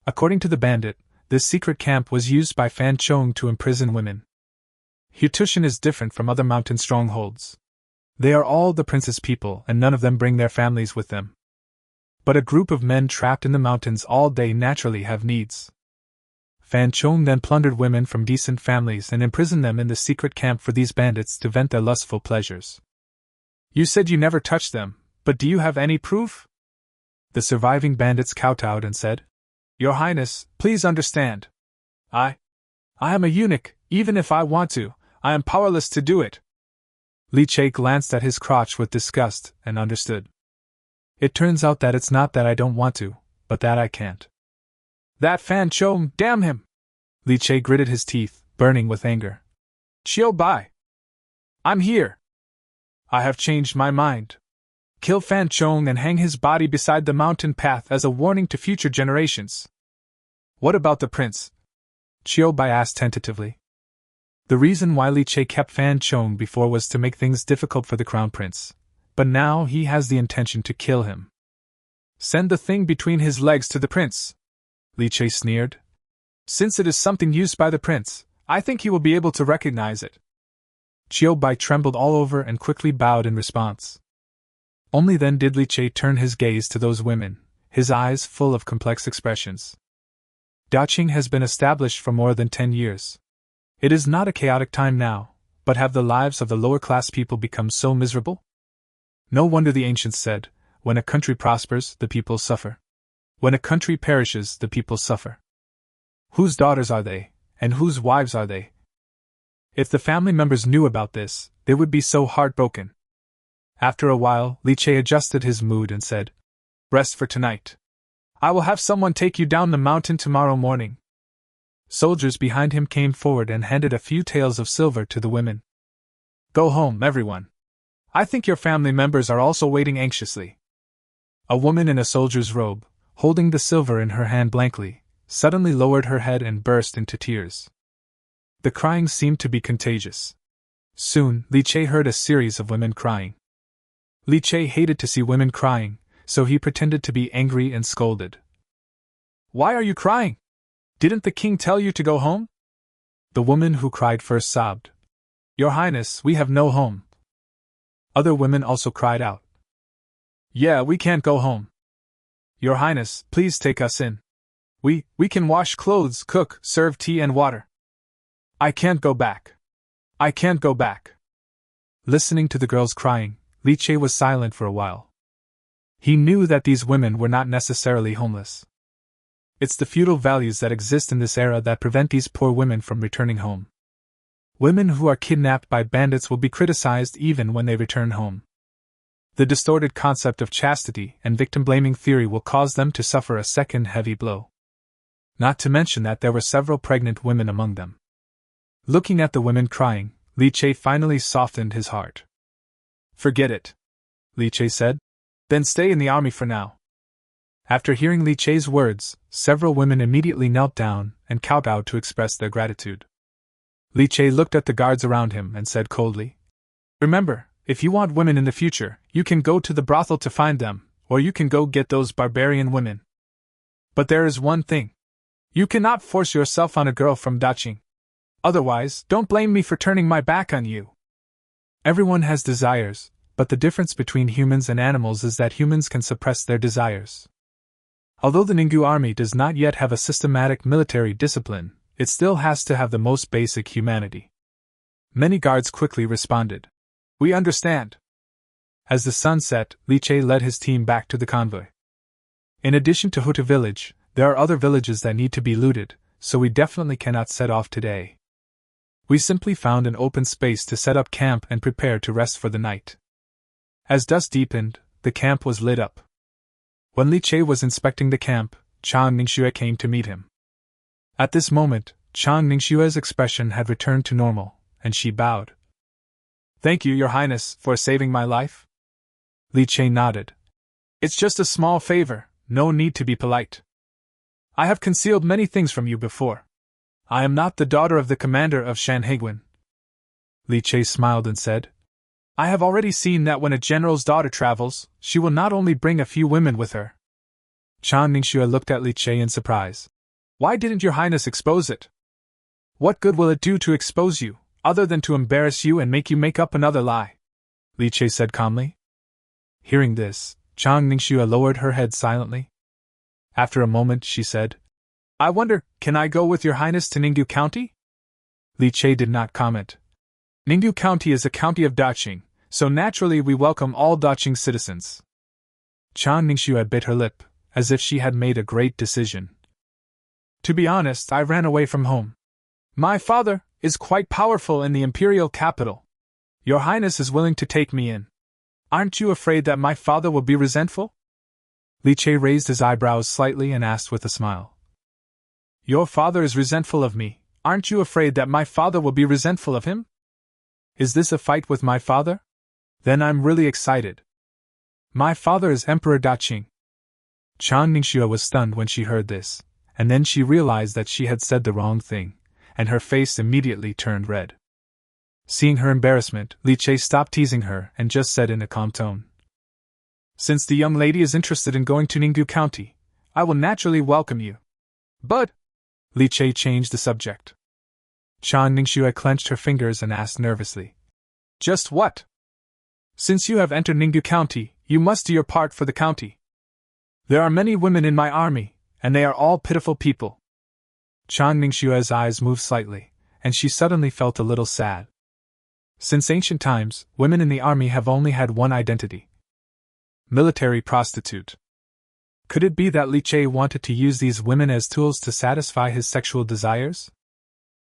According to the bandit, this secret camp was used by Fan Chong to imprison women. Hutushan is different from other mountain strongholds. They are all the prince's people and none of them bring their families with them. But a group of men trapped in the mountains all day naturally have needs. Fan Chong then plundered women from decent families and imprisoned them in the secret camp for these bandits to vent their lustful pleasures. "You said you never touched them, but do you have any proof?" The surviving bandits kowtowed and said, "Your Highness, please understand. I am a eunuch. Even if I want to, I am powerless to do it." Li Che glanced at his crotch with disgust and understood. "It turns out that it's not that I don't want to, but that I can't." "That Fan Chong, damn him!" Li Che gritted his teeth, burning with anger. "Chiu Bai! I'm here! I have changed my mind. Kill Fan Chong and hang his body beside the mountain path as a warning to future generations." "What about the prince?" Chiu Bai asked tentatively. The reason why Li Che kept Fan Chong before was to make things difficult for the crown prince, but now he has the intention to kill him. "Send the thing between his legs to the prince," Li Che sneered. "Since it is something used by the prince, I think he will be able to recognize it." Chiu Bai trembled all over and quickly bowed in response. Only then did Li Che turn his gaze to those women, his eyes full of complex expressions. Daqing has been established for more than 10 years. It is not a chaotic time now, but have the lives of the lower-class people become so miserable? No wonder the ancients said, when a country prospers, the people suffer. When a country perishes, the people suffer. Whose daughters are they, and whose wives are they? If the family members knew about this, they would be so heartbroken. After a while, Li Che adjusted his mood and said, "Rest for tonight. I will have someone take you down the mountain tomorrow morning." Soldiers behind him came forward and handed a few taels of silver to the women. "Go home, everyone. I think your family members are also waiting anxiously." A woman in a soldier's robe, holding the silver in her hand blankly, suddenly lowered her head and burst into tears. The crying seemed to be contagious. Soon, Li Che heard a series of women crying. Li Che hated to see women crying, so he pretended to be angry and scolded. "Why are you crying? Didn't the king tell you to go home?" The woman who cried first sobbed. "Your Highness, we have no home." Other women also cried out. "Yeah, we can't go home. Your Highness, please take us in. We can wash clothes, cook, serve tea and water. I can't go back. I can't go back." Listening to the girls crying, Li Che was silent for a while. He knew that these women were not necessarily homeless. It's the feudal values that exist in this era that prevent these poor women from returning home. Women who are kidnapped by bandits will be criticized even when they return home. The distorted concept of chastity and victim-blaming theory will cause them to suffer a second heavy blow. Not to mention that there were several pregnant women among them. Looking at the women crying, Li Che finally softened his heart. "Forget it," Li Che said. "Then stay in the army for now." After hearing Li Che's words, several women immediately knelt down and kowtowed to express their gratitude. Li Che looked at the guards around him and said coldly, "Remember, if you want women in the future, you can go to the brothel to find them, or you can go get those barbarian women. But there is one thing. You cannot force yourself on a girl from Daqing. Otherwise, don't blame me for turning my back on you." Everyone has desires, but the difference between humans and animals is that humans can suppress their desires. Although the Ninggu army does not yet have a systematic military discipline, it still has to have the most basic humanity. Many guards quickly responded, "We understand." As the sun set, Li Che led his team back to the convoy. In addition to Huta village, there are other villages that need to be looted, so we definitely cannot set off today. We simply found an open space to set up camp and prepare to rest for the night. As dusk deepened, the camp was lit up. When Li Che was inspecting the camp, Chang Ningxue came to meet him. At this moment, Chang Ningxue's expression had returned to normal, and she bowed. "Thank you, Your Highness, for saving my life." Li Che nodded. "It's just a small favor, no need to be polite. I have concealed many things from you before. I am not the daughter of the commander of Shanhaiguan." Li Che smiled and said, "I have already seen that when a general's daughter travels, she will not only bring a few women with her." Chang Ningxue looked at Li Che in surprise. "Why didn't Your Highness expose it? What good will it do to expose you, other than to embarrass you and make you make up another lie?" Li Che said calmly. Hearing this, Chang Ningxue lowered her head silently. After a moment she said, "I wonder, can I go with Your Highness to Ninggu County?" Li Che did not comment. Ninggu County is a county of Daqing, so naturally we welcome all Daqing citizens. Chang Ningxue bit her lip, as if she had made a great decision. "To be honest, I ran away from home. My father is quite powerful in the imperial capital. Your Highness is willing to take me in. Aren't you afraid that my father will be resentful?" Li Che raised his eyebrows slightly and asked with a smile. "Your father is resentful of me, aren't you afraid that my father will be resentful of him? Is this a fight with my father? Then I'm really excited. My father is Emperor Daqing." Chang Ningxue was stunned when she heard this, and then she realized that she had said the wrong thing, and her face immediately turned red. Seeing her embarrassment, Li Che stopped teasing her and just said in a calm tone, "Since the young lady is interested in going to Ninggu County, I will naturally welcome you. But—" Li Che changed the subject. Chang Ningxue clenched her fingers and asked nervously, "Just what?" "Since you have entered Ninggu County, you must do your part for the county. There are many women in my army, and they are all pitiful people." Chang Ningxue's eyes moved slightly, and she suddenly felt a little sad. Since ancient times, women in the army have only had one identity: military prostitute. Could it be that Li Che wanted to use these women as tools to satisfy his sexual desires?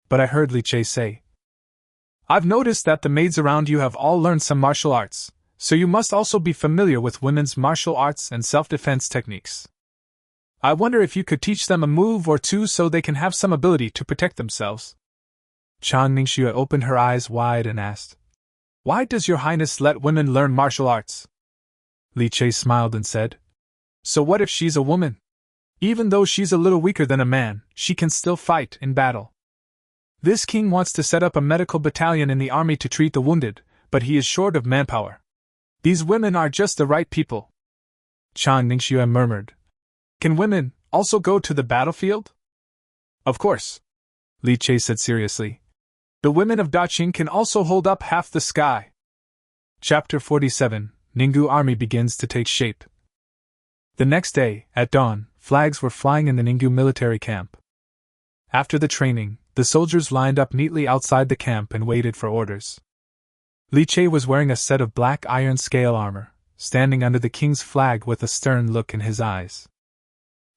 But I heard Li Che say, "I've noticed that the maids around you have all learned some martial arts, so you must also be familiar with women's martial arts and self-defense techniques. I wonder if you could teach them a move or two so they can have some ability to protect themselves." Chang Ningxue opened her eyes wide and asked, "Why does Your Highness let women learn martial arts?" Li Che smiled and said, "So what if she's a woman? Even though she's a little weaker than a man, she can still fight in battle. This king wants to set up a medical battalion in the army to treat the wounded, but he is short of manpower. These women are just the right people." Chang Ningxue murmured, "Can women also go to the battlefield?" "Of course," Li Che said seriously. "The women of Daqing can also hold up half the sky." Chapter 47, Ninggu Army begins to take shape. The next day, at dawn, flags were flying in the Ninggu military camp. After the training, the soldiers lined up neatly outside the camp and waited for orders. Li Che was wearing a set of black iron scale armor, standing under the king's flag with a stern look in his eyes.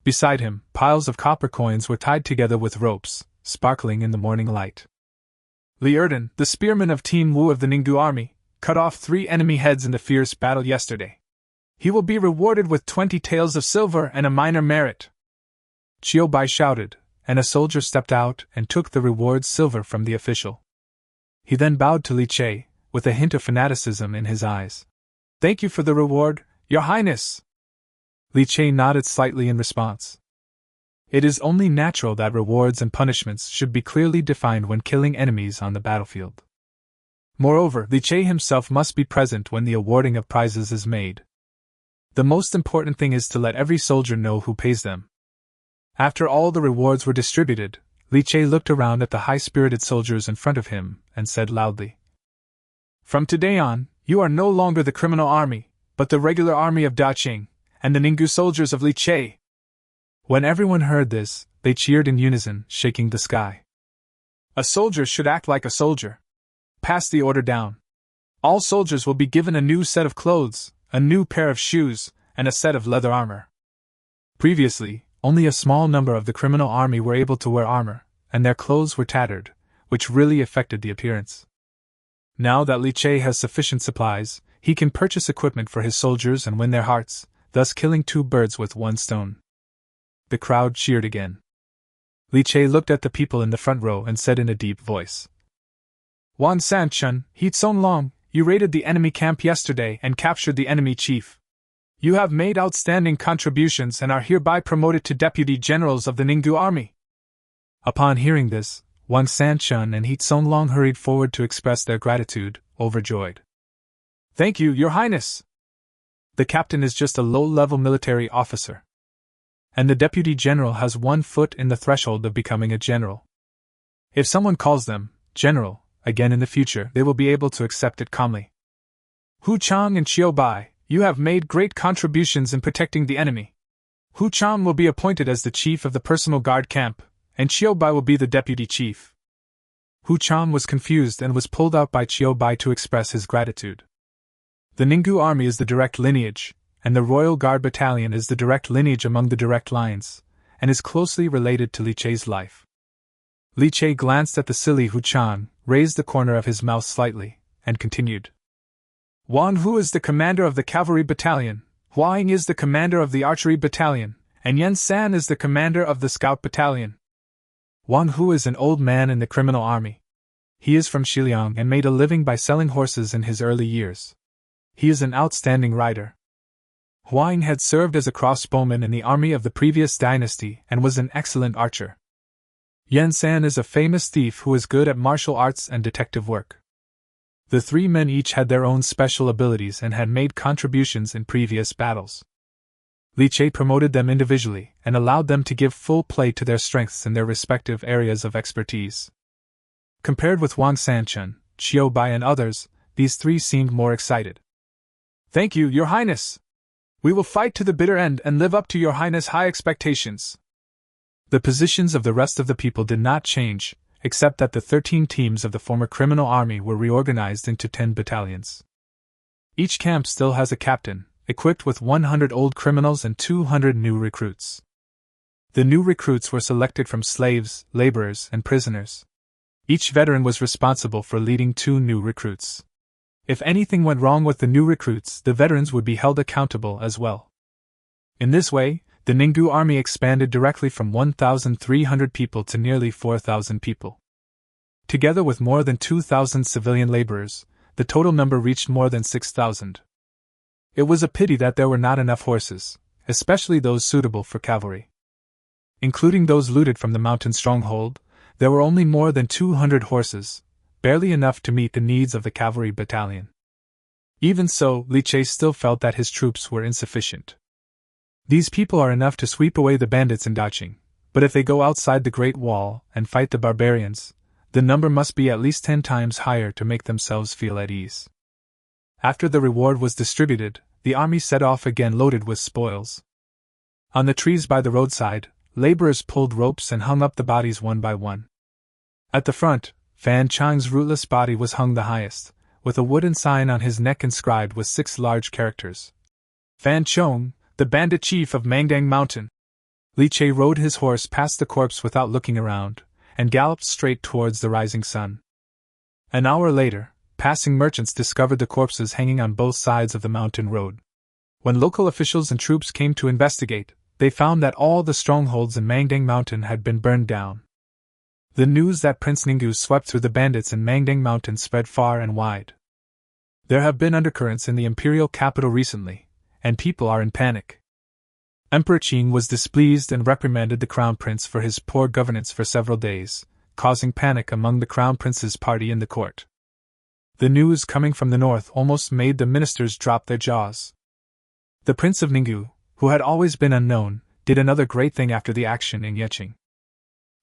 Beside him, piles of copper coins were tied together with ropes, sparkling in the morning light. Li Erden, the spearman of Team Wu of the Ninggu army, cut off 3 enemy heads in the fierce battle yesterday. He will be rewarded with 20 taels of silver and a minor merit. Qiu Bai shouted, and a soldier stepped out and took the reward silver from the official. He then bowed to Li Che, with a hint of fanaticism in his eyes. Thank you for the reward, Your Highness! Li Che nodded slightly in response. It is only natural that rewards and punishments should be clearly defined when killing enemies on the battlefield. Moreover, Li Che himself must be present when the awarding of prizes is made. The most important thing is to let every soldier know who pays them. After all the rewards were distributed, Li Che looked around at the high-spirited soldiers in front of him and said loudly, From today on, you are no longer the criminal army, but the regular army of Daqing, and the Ninggu soldiers of Li Che. When everyone heard this, they cheered in unison, shaking the sky. A soldier should act like a soldier. Pass the order down. All soldiers will be given a new set of clothes, a new pair of shoes, and a set of leather armor. Previously, only a small number of the criminal army were able to wear armor, and their clothes were tattered, which really affected the appearance. Now that Li Che has sufficient supplies, he can purchase equipment for his soldiers and win their hearts, thus killing 2 birds with 1 stone. The crowd cheered again. Li Che looked at the people in the front row and said in a deep voice, Wan Sanchun, He Tsong Long, you raided the enemy camp yesterday and captured the enemy chief. You have made outstanding contributions and are hereby promoted to deputy generals of the Ninggu army. Upon hearing this, Wang Sanchun and He Tsong Long hurried forward to express their gratitude, overjoyed. Thank you, Your Highness! The captain is just a low-level military officer. And the deputy general has 1 foot in the threshold of becoming a general. If someone calls them general again in the future, they will be able to accept it calmly. Hu Chang and Qiu Bai, you have made great contributions in protecting the enemy. Hu Chang will be appointed as the chief of the personal guard camp, and Qiu Bai will be the deputy chief. Hu Chang was confused and was pulled out by Qiu Bai to express his gratitude. The Ninggu army is the direct lineage, and the Royal Guard Battalion is the direct lineage among the direct lines, and is closely related to Li Che's life. Li Che glanced at the silly Hu Chang, raised the corner of his mouth slightly, and continued. Wan Hu is the commander of the cavalry battalion, Hua Ying is the commander of the archery battalion, and Yen San is the commander of the scout battalion. Wan Hu is an old man in the criminal army. He is from Xiliang and made a living by selling horses in his early years. He is an outstanding rider. Hua Ying had served as a crossbowman in the army of the previous dynasty and was an excellent archer. Yen San is a famous thief who is good at martial arts and detective work. The 3 men each had their own special abilities and had made contributions in previous battles. Li Che promoted them individually and allowed them to give full play to their strengths in their respective areas of expertise. Compared with Wang Sanchun, Qiu Bai and others, these 3 seemed more excited. Thank you, Your Highness! We will fight to the bitter end and live up to Your Highness' high expectations. The positions of the rest of the people did not change, except that the 13 teams of the former criminal army were reorganized into 10 battalions. Each camp still has a captain, equipped with 100 old criminals and 200 new recruits. The new recruits were selected from slaves, laborers, and prisoners. Each veteran was responsible for leading 2 new recruits. If anything went wrong with the new recruits, the veterans would be held accountable as well. In this way, the Ninggu army expanded directly from 1,300 people to nearly 4,000 people. Together with more than 2,000 civilian laborers, the total number reached more than 6,000. It was a pity that there were not enough horses, especially those suitable for cavalry. Including those looted from the mountain stronghold, there were only more than 200 horses, barely enough to meet the needs of the cavalry battalion. Even so, Li Che still felt that his troops were insufficient. These people are enough to sweep away the bandits in Daqing, but if they go outside the Great Wall and fight the barbarians, the number must be at least 10 times higher to make themselves feel at ease. After the reward was distributed, the army set off again loaded with spoils. On the trees by the roadside, laborers pulled ropes and hung up the bodies one by one. At the front, Fan Chang's rootless body was hung the highest, with a wooden sign on his neck inscribed with 6 large characters. Fan Chong, the bandit chief of Mangdang Mountain. Li Che rode his horse past the corpse without looking around, and galloped straight towards the rising sun. An hour later, passing merchants discovered the corpses hanging on both sides of the mountain road. When local officials and troops came to investigate, they found that all the strongholds in Mangdang Mountain had been burned down. The news that Prince Ninggu swept through the bandits in Mangdang Mountain spread far and wide. There have been undercurrents in the imperial capital recently, and people are in panic. Emperor Qing was displeased and reprimanded the crown prince for his poor governance for several days, causing panic among the crown prince's party in the court. The news coming from the north almost made the ministers drop their jaws. The Prince of Ninggu, who had always been unknown, did another great thing after the action in Yeqing.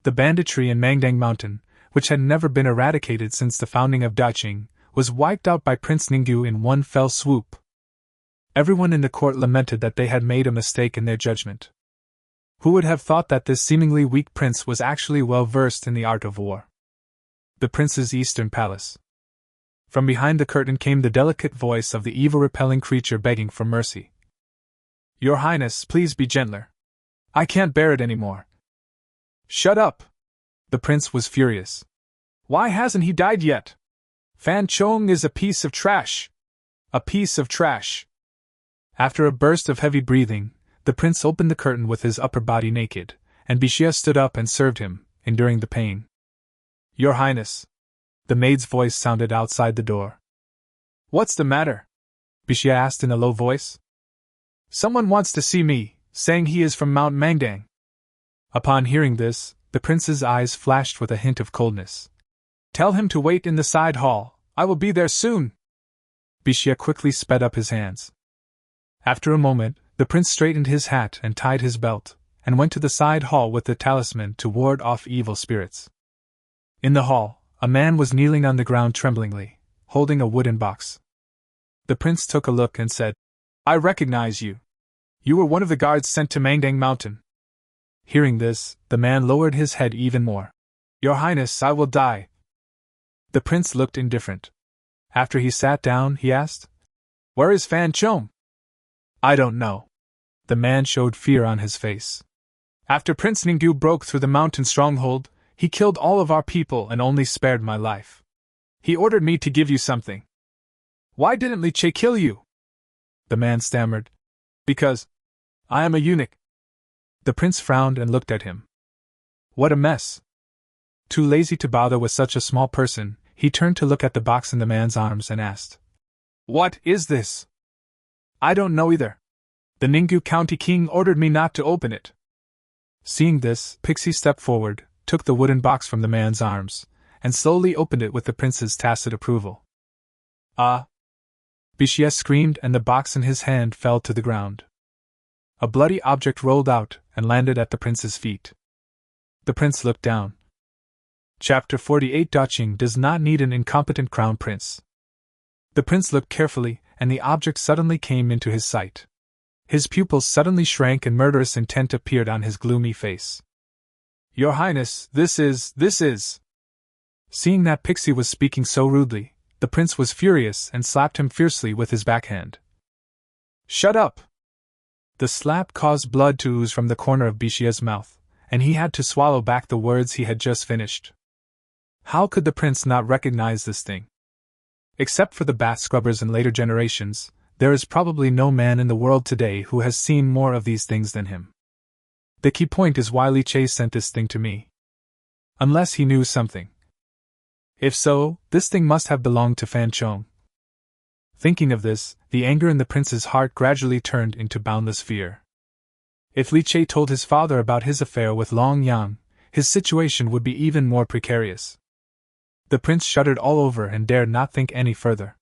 The banditry in Mangdang Mountain, which had never been eradicated since the founding of Daqing, was wiped out by Prince Ninggu in one fell swoop. Everyone in the court lamented that they had made a mistake in their judgment. Who would have thought that this seemingly weak prince was actually well versed in the art of war? The prince's eastern palace. From behind the curtain came the delicate voice of the evil-repelling creature begging for mercy. Your Highness, please be gentler. I can't bear it anymore. Shut up! The prince was furious. Why hasn't he died yet? Fan Chong is a piece of trash. A piece of trash. After a burst of heavy breathing, the prince opened the curtain with his upper body naked, and Bixia stood up and served him, enduring the pain. Your Highness. The maid's voice sounded outside the door. What's the matter? Bixia asked in a low voice. Someone wants to see me, saying he is from Mount Mangdang. Upon hearing this, the prince's eyes flashed with a hint of coldness. Tell him to wait in the side hall, I will be there soon. Bixia quickly sped up his hands. After a moment, the prince straightened his hat and tied his belt, and went to the side hall with the talisman to ward off evil spirits. In the hall, a man was kneeling on the ground tremblingly, holding a wooden box. The prince took a look and said, I recognize you. You were one of the guards sent to Mangdang Mountain. Hearing this, the man lowered his head even more. Your Highness, I will die. The prince looked indifferent. After he sat down, he asked, Where is Fan Chong? I don't know. The man showed fear on his face. After Prince Ninggu broke through the mountain stronghold, he killed all of our people and only spared my life. He ordered me to give you something. Why didn't Li Che kill you? The man stammered. Because I am a eunuch. The prince frowned and looked at him. What a mess. Too lazy to bother with such a small person, he turned to look at the box in the man's arms and asked, What is this? I don't know either. The Ninggu County King ordered me not to open it. Seeing this, Pixie stepped forward, took the wooden box from the man's arms, and slowly opened it with the prince's tacit approval. Ah! Bixia screamed and the box in his hand fell to the ground. A bloody object rolled out and landed at the prince's feet. The prince looked down. Chapter 48 Daqing does not need an incompetent crown prince. The prince looked carefully, and the object suddenly came into his sight. His pupils suddenly shrank and murderous intent appeared on his gloomy face. Your Highness, this is… Seeing that Pixie was speaking so rudely, the prince was furious and slapped him fiercely with his backhand. Shut up! The slap caused blood to ooze from the corner of Bixia's mouth, and he had to swallow back the words he had just finished. How could the prince not recognize this thing? Except for the bath scrubbers in later generations, there is probably no man in the world today who has seen more of these things than him. The key point is why Li Che sent this thing to me. Unless he knew something. If so, this thing must have belonged to Fan Chong. Thinking of this, the anger in the prince's heart gradually turned into boundless fear. If Li Che told his father about his affair with Long Yang, his situation would be even more precarious. The prince shuddered all over and dared not think any further.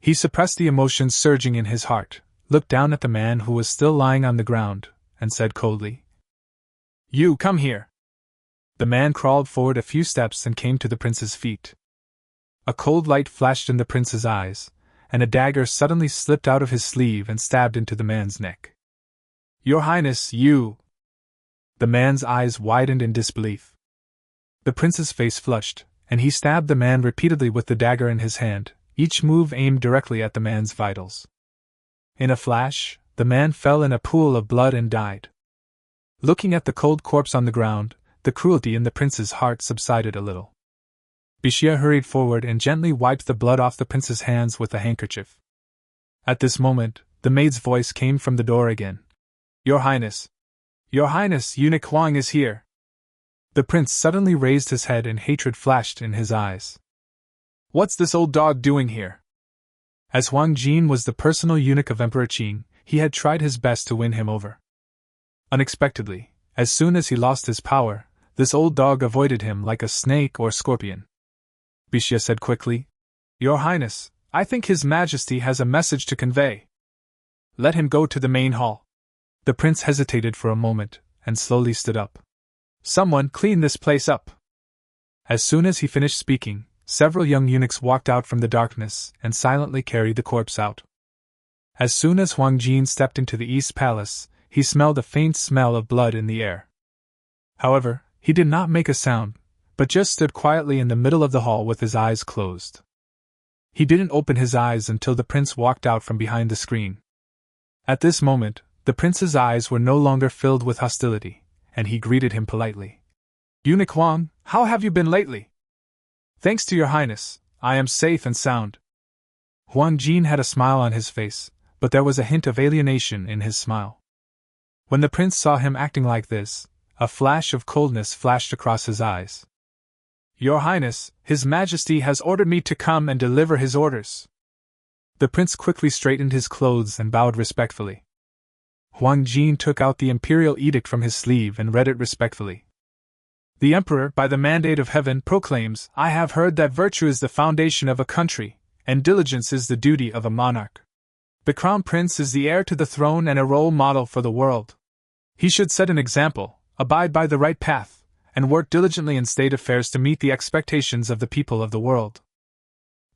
He suppressed the emotions surging in his heart, looked down at the man who was still lying on the ground, and said coldly, You come here. The man crawled forward a few steps and came to the prince's feet. A cold light flashed in the prince's eyes, and a dagger suddenly slipped out of his sleeve and stabbed into the man's neck. Your Highness, you… The man's eyes widened in disbelief. The prince's face flushed, and he stabbed the man repeatedly with the dagger in his hand, each move aimed directly at the man's vitals. In a flash, the man fell in a pool of blood and died. Looking at the cold corpse on the ground, the cruelty in the prince's heart subsided a little. Bixia hurried forward and gently wiped the blood off the prince's hands with a handkerchief. At this moment, the maid's voice came from the door again. Your Highness, Eunuch Huang is here. The prince suddenly raised his head and hatred flashed in his eyes. What's this old dog doing here? As Huang Jin was the personal eunuch of Emperor Qing, he had tried his best to win him over. Unexpectedly, as soon as he lost his power, this old dog avoided him like a snake or scorpion. Bixia said quickly, Your Highness, I think His Majesty has a message to convey. Let him go to the main hall. The prince hesitated for a moment, and slowly stood up. Someone clean this place up. As soon as he finished speaking, several young eunuchs walked out from the darkness and silently carried the corpse out. As soon as Huang Jin stepped into the East Palace, he smelled a faint smell of blood in the air. However, he did not make a sound, but just stood quietly in the middle of the hall with his eyes closed. He didn't open his eyes until the prince walked out from behind the screen. At this moment, the prince's eyes were no longer filled with hostility, and he greeted him politely. Eunuch Huang, how have you been lately? Thanks to your highness, I am safe and sound. Huang Jin had a smile on his face, but there was a hint of alienation in his smile. When the prince saw him acting like this, a flash of coldness flashed across his eyes. Your Highness, His Majesty has ordered me to come and deliver his orders. The prince quickly straightened his clothes and bowed respectfully. Huang Jin took out the imperial edict from his sleeve and read it respectfully. The Emperor, by the mandate of heaven, proclaims, I have heard that virtue is the foundation of a country, and diligence is the duty of a monarch. The Crown Prince is the heir to the throne and a role model for the world. He should set an example, abide by the right path, and work diligently in state affairs to meet the expectations of the people of the world.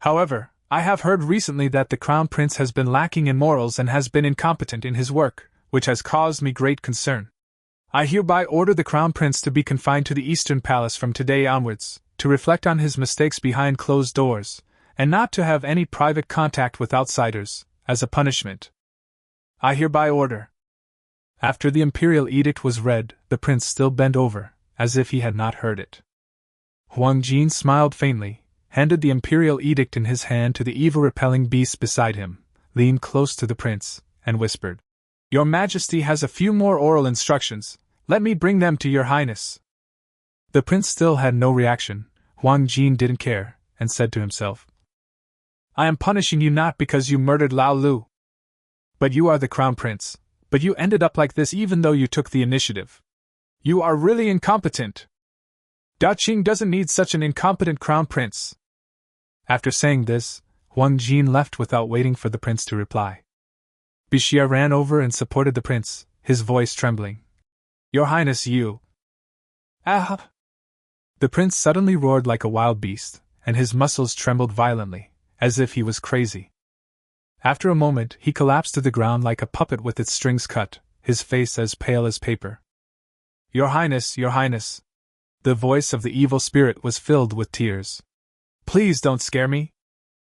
However, I have heard recently that the Crown Prince has been lacking in morals and has been incompetent in his work, which has caused me great concern. I hereby order the Crown Prince to be confined to the Eastern Palace from today onwards, to reflect on his mistakes behind closed doors, and not to have any private contact with outsiders, as a punishment. I hereby order. After the imperial edict was read, the prince still bent over, as if he had not heard it. Huang Jin smiled faintly, handed the imperial edict in his hand to the evil-repelling beast beside him, leaned close to the prince, and whispered, Your Majesty has a few more oral instructions. Let me bring them to your highness. The prince still had no reaction. Huang Jin didn't care, and said to himself, I am punishing you not because you murdered Lao Lu. But you are the crown prince, but you ended up like this even though you took the initiative. You are really incompetent. Daqing doesn't need such an incompetent crown prince. After saying this, Huang Jin left without waiting for the prince to reply. Bixia ran over and supported the prince, his voice trembling. Your Highness, you... Ah! The prince suddenly roared like a wild beast, and his muscles trembled violently, as if he was crazy. After a moment, he collapsed to the ground like a puppet with its strings cut, his face as pale as paper. Your Highness, Your Highness! The voice of the evil spirit was filled with tears. Please don't scare me.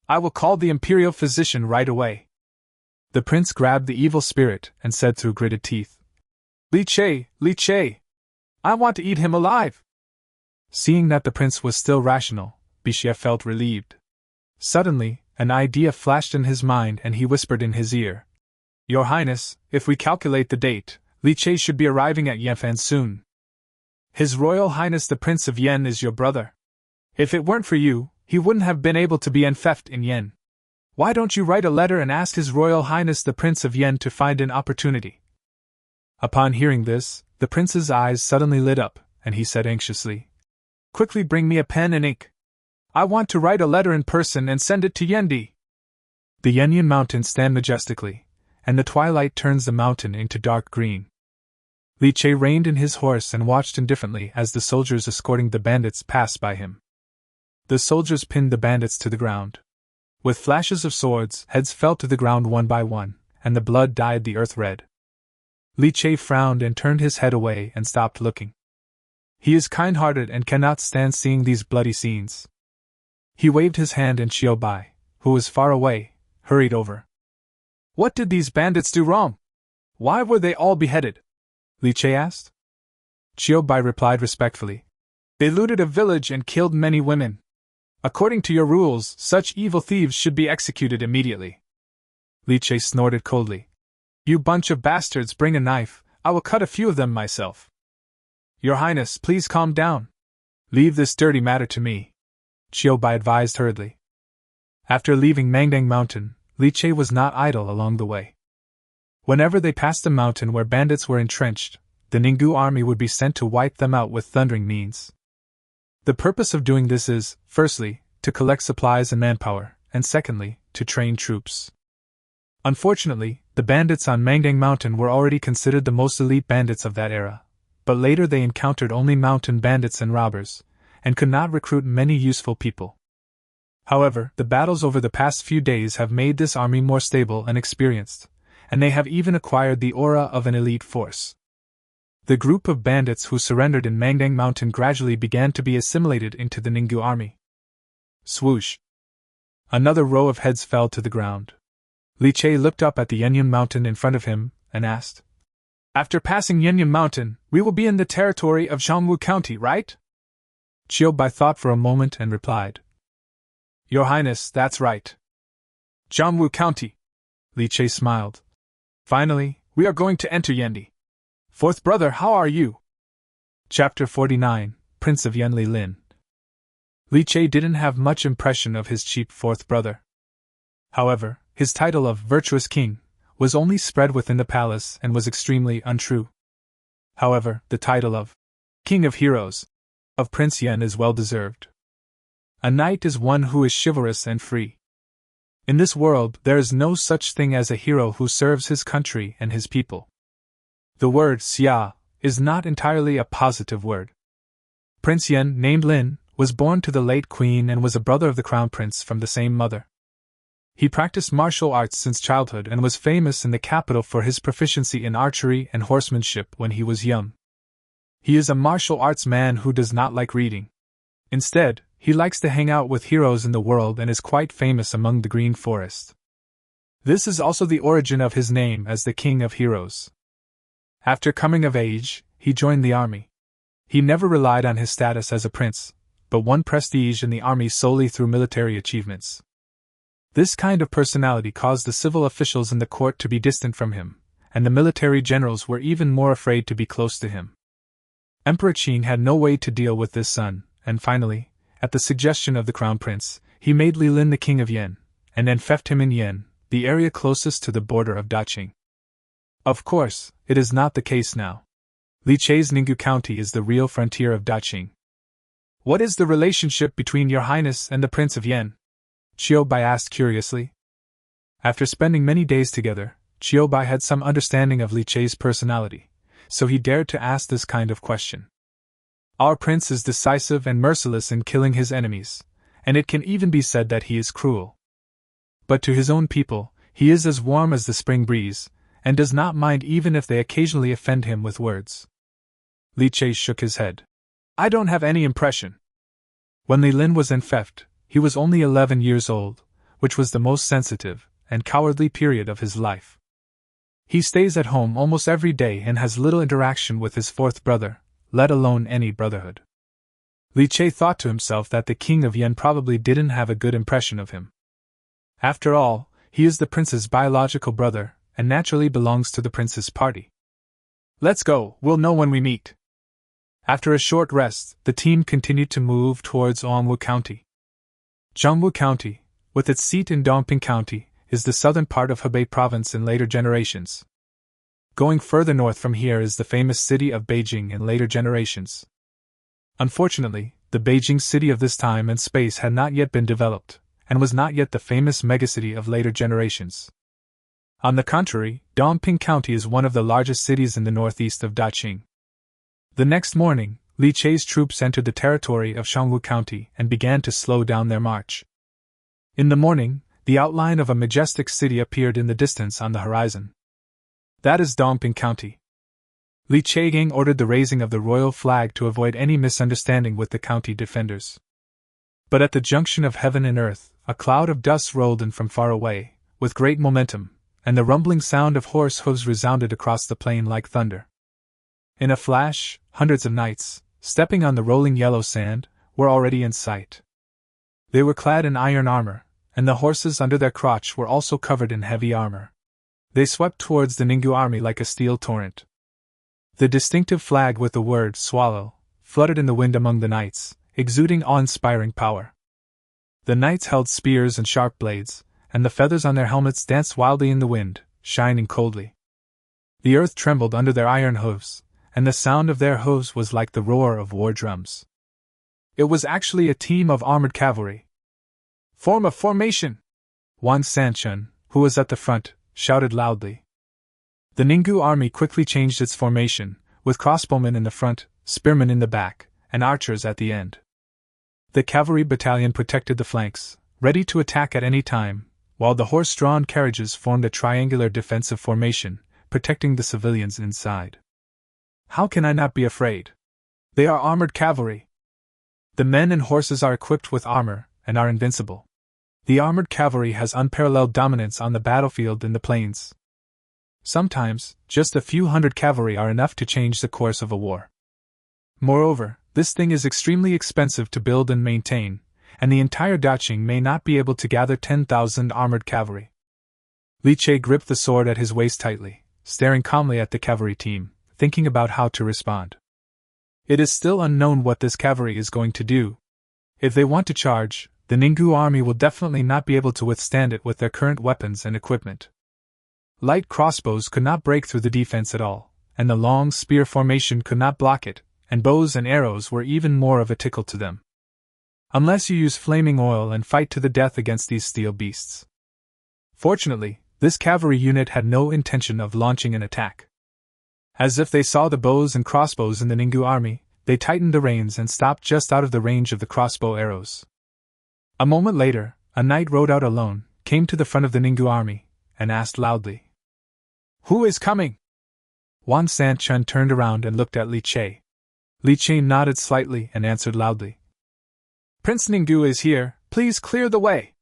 I will call the imperial physician right away. The prince grabbed the evil spirit and said through gritted teeth, Li Che! I want to eat him alive! Seeing that the prince was still rational, Bixia felt relieved. Suddenly, an idea flashed in his mind and he whispered in his ear, Your Highness, if we calculate the date, Li Che should be arriving at Yanfan soon. His Royal Highness the Prince of Yen is your brother. If it weren't for you, he wouldn't have been able to be enfeoffed in Yen. Why don't you write a letter and ask His Royal Highness the Prince of Yen to find an opportunity? Upon hearing this, the prince's eyes suddenly lit up, and he said anxiously, Quickly bring me a pen and ink. I want to write a letter in person and send it to Yendi. The Yanyan Mountains stand majestically, and the twilight turns the mountain into dark green. Li Che reined in his horse and watched indifferently as the soldiers escorting the bandits passed by him. The soldiers pinned the bandits to the ground. With flashes of swords, heads fell to the ground one by one, and the blood dyed the earth red. Li Che frowned and turned his head away and stopped looking. He is kind-hearted and cannot stand seeing these bloody scenes. He waved his hand and Xiao Bai, who was far away, hurried over. What did these bandits do wrong? Why were they all beheaded? Li Che asked. Xiao Bai replied respectfully. They looted a village and killed many women. According to your rules, such evil thieves should be executed immediately. Li Che snorted coldly. You bunch of bastards, bring a knife, I will cut a few of them myself. Your Highness, please calm down. Leave this dirty matter to me, Chiu Bai advised hurriedly. After leaving Mangdang Mountain, Li Che was not idle along the way. Whenever they passed a mountain where bandits were entrenched, the Ninggu army would be sent to wipe them out with thundering means. The purpose of doing this is, firstly, to collect supplies and manpower, and secondly, to train troops. Unfortunately, the bandits on Mangdang Mountain were already considered the most elite bandits of that era, but later they encountered only mountain bandits and robbers, and could not recruit many useful people. However, the battles over the past few days have made this army more stable and experienced, and they have even acquired the aura of an elite force. The group of bandits who surrendered in Mangdang Mountain gradually began to be assimilated into the Ninggu army. Swoosh! Another row of heads fell to the ground. Li Che looked up at the Yenyun Mountain in front of him and asked, After passing Yenyun Mountain, we will be in the territory of Zhongwu County, right? Chiu Bai thought for a moment and replied, Your Highness, that's right. Zhongwu County. Li Che smiled. Finally, we are going to enter Yendi. Fourth brother, how are you? Chapter 49, Prince of Yen Lin. Li Che didn't have much impression of his cheap fourth brother. However, his title of Virtuous King was only spread within the palace and was extremely untrue. However, the title of King of Heroes of Prince Yen is well deserved. A knight is one who is chivalrous and free. In this world, there is no such thing as a hero who serves his country and his people. The word xia is not entirely a positive word. Prince Yen, named Lin, was born to the late queen and was a brother of the crown prince from the same mother. He practiced martial arts since childhood and was famous in the capital for his proficiency in archery and horsemanship when he was young. He is a martial arts man who does not like reading. Instead, he likes to hang out with heroes in the world and is quite famous among the Green Forest. This is also the origin of his name as the King of Heroes. After coming of age, he joined the army. He never relied on his status as a prince, but won prestige in the army solely through military achievements. This kind of personality caused the civil officials in the court to be distant from him, and the military generals were even more afraid to be close to him. Emperor Qing had no way to deal with this son, and finally, at the suggestion of the crown prince, he made Li Lin the king of Yen, and then left him in Yen, the area closest to the border of Daqing. Of course, it is not the case now. Li Che's Ninggu County is the real frontier of Daqing. What is the relationship between your highness and the Prince of Yen? Chiu Bai asked curiously. After spending many days together, Chiu Bai had some understanding of Li Che's personality, so he dared to ask this kind of question. Our prince is decisive and merciless in killing his enemies, and it can even be said that he is cruel. But to his own people, he is as warm as the spring breeze, and does not mind even if they occasionally offend him with words. Li Che shook his head. I don't have any impression. When Li Lin was enfeoffed, he was only 11 years old, which was the most sensitive and cowardly period of his life. He stays at home almost every day and has little interaction with his fourth brother, let alone any brotherhood. Li Che thought to himself that the king of Yen probably didn't have a good impression of him. After all, he is the prince's biological brother, and naturally belongs to the prince's party. Let's go, we'll know when we meet. After a short rest, the team continued to move towards Zhongwu County. Zhongwu County, with its seat in Dongping County, is the southern part of Hebei Province in later generations. Going further north from here is the famous city of Beijing in later generations. Unfortunately, the Beijing city of this time and space had not yet been developed, and was not yet the famous megacity of later generations. On the contrary, Dongping County is one of the largest cities in the northeast of Daqing. The next morning, Li Che's troops entered the territory of Zhongwu County and began to slow down their march. In the morning, the outline of a majestic city appeared in the distance on the horizon. That is Dongping County. Li Chegang ordered the raising of the royal flag to avoid any misunderstanding with the county defenders. But at the junction of heaven and earth, a cloud of dust rolled in from far away, with great momentum, and the rumbling sound of horse hooves resounded across the plain like thunder. In a flash, hundreds of knights, stepping on the rolling yellow sand, were already in sight. They were clad in iron armor, and the horses under their crotch were also covered in heavy armor. They swept towards the Ninggu army like a steel torrent. The distinctive flag with the word "swallow" fluttered in the wind among the knights, exuding awe-inspiring power. The knights held spears and sharp blades, and the feathers on their helmets danced wildly in the wind, shining coldly. The earth trembled under their iron hooves, and the sound of their hooves was like the roar of war drums. It was actually a team of armored cavalry. "Form a formation!" Wan Sanchun, who was at the front, shouted loudly. The Ninggu army quickly changed its formation, with crossbowmen in the front, spearmen in the back, and archers at the end. The cavalry battalion protected the flanks, ready to attack at any time, while the horse-drawn carriages formed a triangular defensive formation, protecting the civilians inside. How can I not be afraid? They are armored cavalry. The men and horses are equipped with armor, and are invincible. The armored cavalry has unparalleled dominance on the battlefield in the plains. Sometimes, just a few hundred cavalry are enough to change the course of a war. Moreover, this thing is extremely expensive to build and maintain, and the entire Daqing may not be able to gather 10,000 armored cavalry. Li Che gripped the sword at his waist tightly, staring calmly at the cavalry team, thinking about how to respond. It is still unknown what this cavalry is going to do. If they want to charge, the Ninggu army will definitely not be able to withstand it with their current weapons and equipment. Light crossbows could not break through the defense at all, and the long spear formation could not block it, and bows and arrows were even more of a tickle to them. Unless you use flaming oil and fight to the death against these steel beasts. Fortunately, this cavalry unit had no intention of launching an attack. As if they saw the bows and crossbows in the Ninggu army, they tightened the reins and stopped just out of the range of the crossbow arrows. A moment later, a knight rode out alone, came to the front of the Ninggu army, and asked loudly, "Who is coming?" Wan Sanchun turned around and looked at Li Che. Li Che nodded slightly and answered loudly, "Prince Ninggu is here, please clear the way."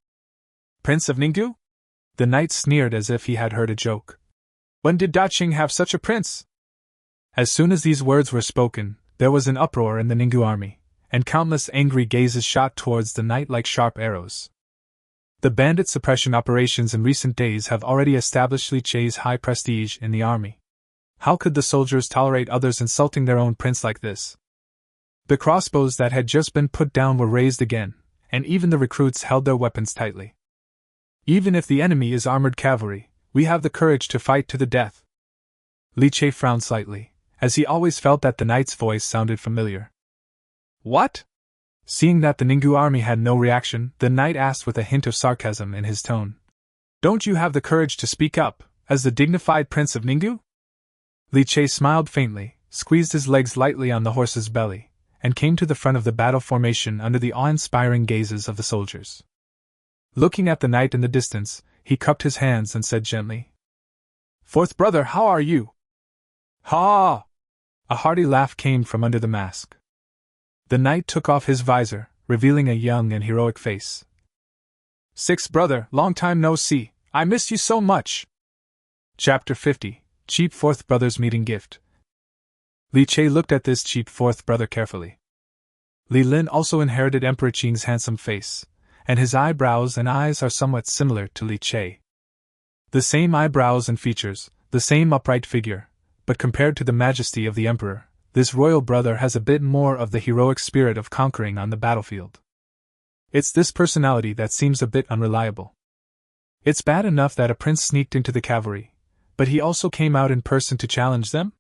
"Prince of Ninggu?" The knight sneered as if he had heard a joke. "When did Daqing have such a prince?" As soon as these words were spoken, there was an uproar in the Ninggu army, and countless angry gazes shot towards the knight like sharp arrows. The bandit suppression operations in recent days have already established Li Che's high prestige in the army. How could the soldiers tolerate others insulting their own prince like this? The crossbows that had just been put down were raised again, and even the recruits held their weapons tightly. "Even if the enemy is armored cavalry, we have the courage to fight to the death." Li Che frowned slightly, as he always felt that the knight's voice sounded familiar. "What?" Seeing that the Ninggu army had no reaction, the knight asked with a hint of sarcasm in his tone, "Don't you have the courage to speak up, as the dignified prince of Ninggu?" Li Che smiled faintly, squeezed his legs lightly on the horse's belly, and came to the front of the battle formation under the awe-inspiring gazes of the soldiers. Looking at the knight in the distance, he cupped his hands and said gently, "Fourth brother, how are you?" "Ha!" A hearty laugh came from under the mask. The knight took off his visor, revealing a young and heroic face. "Sixth brother, long time no see, I missed you so much." Chapter 50, Cheap Fourth Brother's Meeting Gift. Li Che looked at this cheap fourth brother carefully. Li Lin also inherited Emperor Qing's handsome face, and his eyebrows and eyes are somewhat similar to Li Che. The same eyebrows and features, the same upright figure, but compared to the majesty of the emperor, this royal brother has a bit more of the heroic spirit of conquering on the battlefield. It's this personality that seems a bit unreliable. It's bad enough that a prince sneaked into the cavalry, but he also came out in person to challenge them?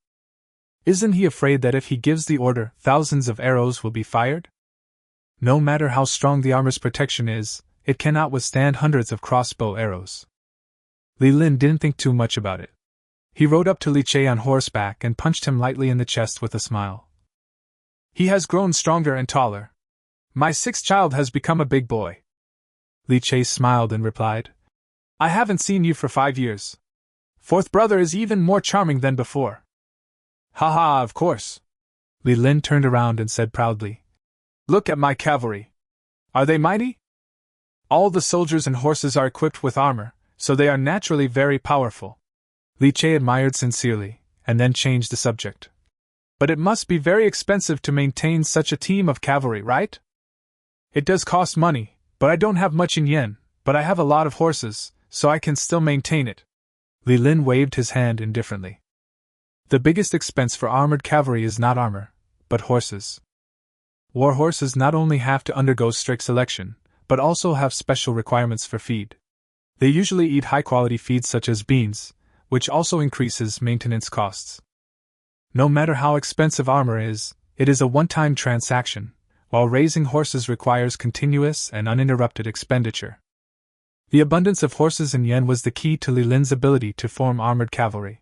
Isn't he afraid that if he gives the order, thousands of arrows will be fired? No matter how strong the armor's protection is, it cannot withstand hundreds of crossbow arrows. Li Lin didn't think too much about it. He rode up to Li Che on horseback and punched him lightly in the chest with a smile. "He has grown stronger and taller. My sixth child has become a big boy." Li Che smiled and replied, "I haven't seen you for 5 years. Fourth brother is even more charming than before." "Ha ha, of course." Li Lin turned around and said proudly, "Look at my cavalry. Are they mighty? All the soldiers and horses are equipped with armor, so they are naturally very powerful." Li Che admired sincerely, and then changed the subject. "But it must be very expensive to maintain such a team of cavalry, right?" "It does cost money, but I don't have much in yen, but I have a lot of horses, so I can still maintain it. Li Lin waved his hand indifferently. The biggest expense for armored cavalry is not armor, but horses. War horses not only have to undergo strict selection, but also have special requirements for feed. They usually eat high-quality feeds such as beans, which also increases maintenance costs. No matter how expensive armor is, it is a one-time transaction, while raising horses requires continuous and uninterrupted expenditure. The abundance of horses in yen was the key to Li Lin's ability to form armored cavalry.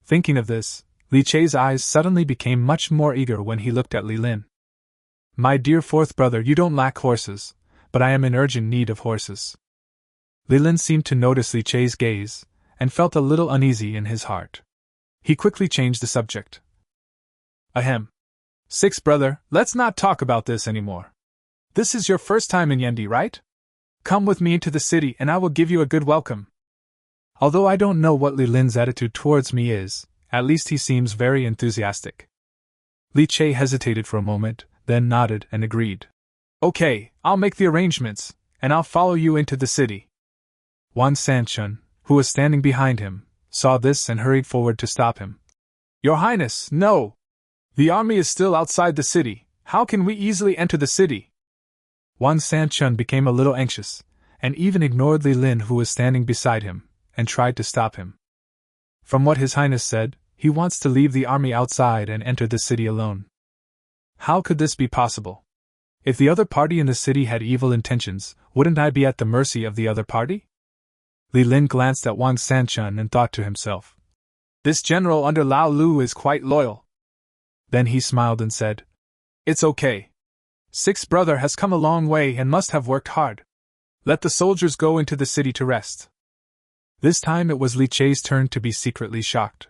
Thinking of this, Li Chei's eyes suddenly became much more eager when he looked at Li Lin. My dear fourth brother, you don't lack horses, but I am in urgent need of horses. Li Lin seemed to notice Li Chei's gaze, and felt a little uneasy in his heart. He quickly changed the subject. Ahem. Sixth brother, let's not talk about this anymore. This is your first time in Yendi, right? Come with me into the city and I will give you a good welcome. Although I don't know what Li Lin's attitude towards me is, at least he seems very enthusiastic. Li Chei hesitated for a moment, then nodded and agreed. Okay, I'll make the arrangements, and I'll follow you into the city. Wan Sanchun, who was standing behind him, saw this and hurried forward to stop him. Your Highness, no! The army is still outside the city. How can we easily enter the city? Wan Sanchun became a little anxious, and even ignored Li Lin, who was standing beside him, and tried to stop him. From what His Highness said, he wants to leave the army outside and enter the city alone. How could this be possible? If the other party in the city had evil intentions, wouldn't I be at the mercy of the other party? Li Lin glanced at Wan Sanchun and thought to himself, this general under Lao Lu is quite loyal. Then he smiled and said, it's okay. Sixth brother has come a long way and must have worked hard. Let the soldiers go into the city to rest. This time it was Li Chei's turn to be secretly shocked.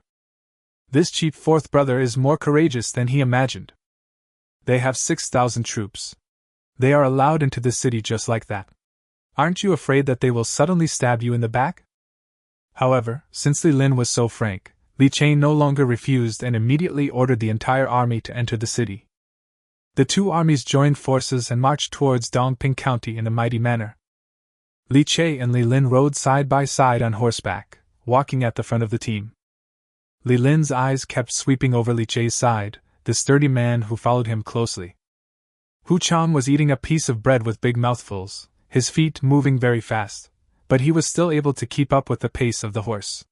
This chief fourth brother is more courageous than he imagined. They have 6,000 troops. They are allowed into the city just like that. Aren't you afraid that they will suddenly stab you in the back? However, since Li Lin was so frank, Li Chei no longer refused and immediately ordered the entire army to enter the city. The two armies joined forces and marched towards Dongping County in a mighty manner. Li Chei and Li Lin rode side by side on horseback, walking at the front of the team. Li Lin's eyes kept sweeping over Li Chei's side, the sturdy man who followed him closely. Hu Chang was eating a piece of bread with big mouthfuls, his feet moving very fast, but he was still able to keep up with the pace of the horse.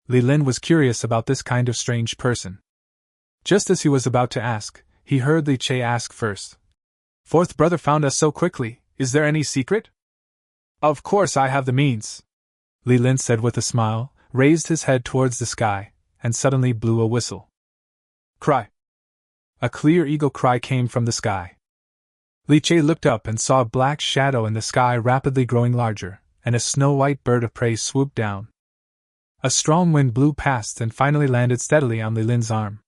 Li Lin was curious about this kind of strange person. Just as he was about to ask, he heard Li Chei ask first. Fourth brother found us so quickly, is there any secret? Of course I have the means, Li Lin said with a smile, raised his head towards the sky, and suddenly blew a whistle. Cry! A clear eagle cry came from the sky. Li Chei looked up and saw a black shadow in the sky rapidly growing larger, and a snow-white bird of prey swooped down. A strong wind blew past and finally landed steadily on Li Lin's arm.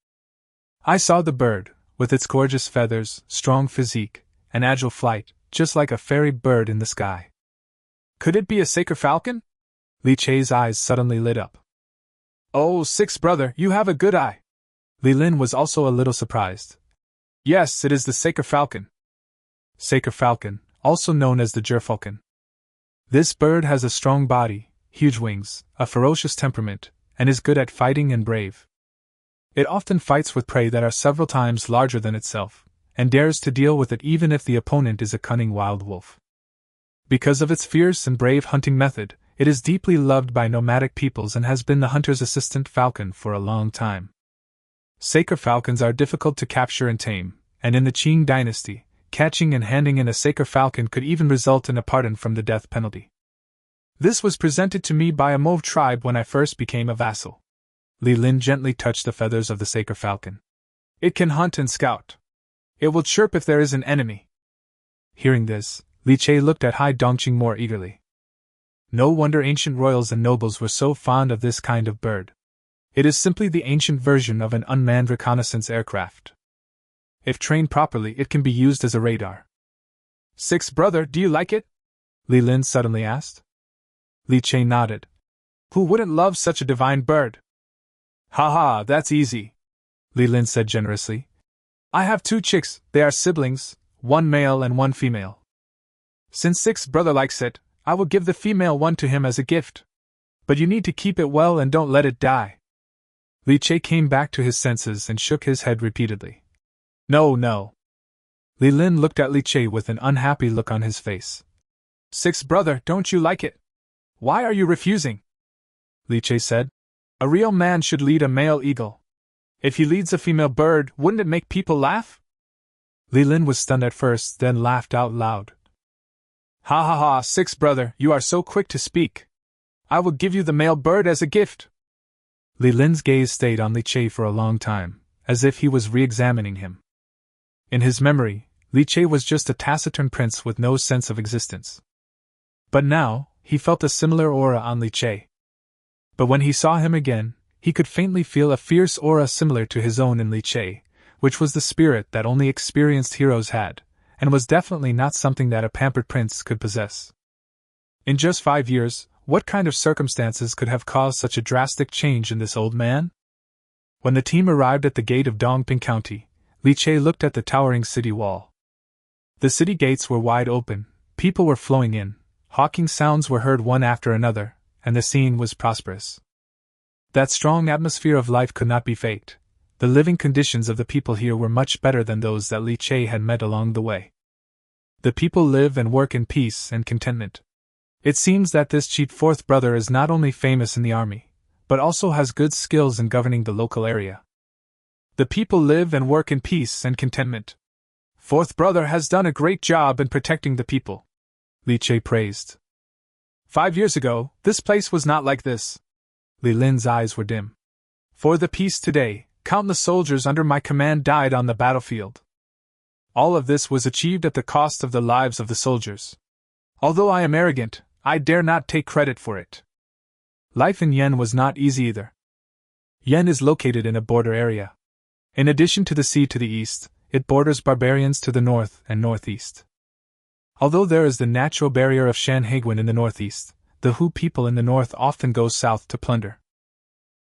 I saw the bird, with its gorgeous feathers, strong physique, and agile flight, just like a fairy bird in the sky. Could it be a sacred falcon? Li Chei's eyes suddenly lit up. Oh, sixth brother, you have a good eye. Li Lin was also a little surprised. Yes, it is the sacred falcon. Sacred falcon, also known as the gerfalcon. This bird has a strong body, huge wings, a ferocious temperament, and is good at fighting and brave. It often fights with prey that are several times larger than itself, and dares to deal with it even if the opponent is a cunning wild wolf. Because of its fierce and brave hunting method, it is deeply loved by nomadic peoples and has been the hunter's assistant falcon for a long time. Sacred falcons are difficult to capture and tame, and in the Qing Dynasty, catching and handing in a sacred falcon could even result in a pardon from the death penalty. This was presented to me by a Mauve tribe when I first became a vassal. Li Lin gently touched the feathers of the sacred falcon. It can hunt and scout. It will chirp if there is an enemy. Hearing this, Li Chei looked at Hai Dongqing more eagerly. No wonder ancient royals and nobles were so fond of this kind of bird. It is simply the ancient version of an unmanned reconnaissance aircraft. If trained properly, it can be used as a radar. Sixth brother, do you like it? Li Lin suddenly asked. Li Chei nodded. Who wouldn't love such a divine bird? Ha, that's easy, Li Lin said generously. I have 2 chicks, they are siblings, one male and one female. Since sixth brother likes it, I will give the female one to him as a gift. But you need to keep it well and don't let it die. Li Che came back to his senses and shook his head repeatedly. No, no. Li Lin looked at Li Che with an unhappy look on his face. Sixth brother, don't you like it? Why are you refusing? Li Che said. A real man should lead a male eagle. If he leads a female bird, wouldn't it make people laugh? Li Lin was stunned at first, then laughed out loud. Ha ha ha, sixth brother, you are so quick to speak. I will give you the male bird as a gift. Li Lin's gaze stayed on Li Che for a long time, as if he was re-examining him. In his memory, Li Che was just a taciturn prince with no sense of existence. But now, he felt a similar aura on Li Che. But when he saw him again, he could faintly feel a fierce aura similar to his own in Li Che, which was the spirit that only experienced heroes had, and was definitely not something that a pampered prince could possess. In just 5 years, what kind of circumstances could have caused such a drastic change in this old man? When the team arrived at the gate of Dongping County, Li Che looked at the towering city wall. The city gates were wide open, people were flowing in, hawking sounds were heard one after another, and the scene was prosperous. That strong atmosphere of life could not be faked. The living conditions of the people here were much better than those that Li Che had met along the way. The people live and work in peace and contentment. It seems that this cheat fourth brother is not only famous in the army, but also has good skills in governing the local area. The people live and work in peace and contentment. Fourth brother has done a great job in protecting the people, Li Che praised. 5 years ago, this place was not like this. Li Lin's eyes were dim. For the peace today, countless soldiers under my command died on the battlefield. All of this was achieved at the cost of the lives of the soldiers. Although I am arrogant, I dare not take credit for it. Life in Yen was not easy either. Yen is located in a border area. In addition to the sea to the east, it borders barbarians to the north and northeast. Although there is the natural barrier of Shanhaiguan in the northeast, the Hu people in the north often go south to plunder.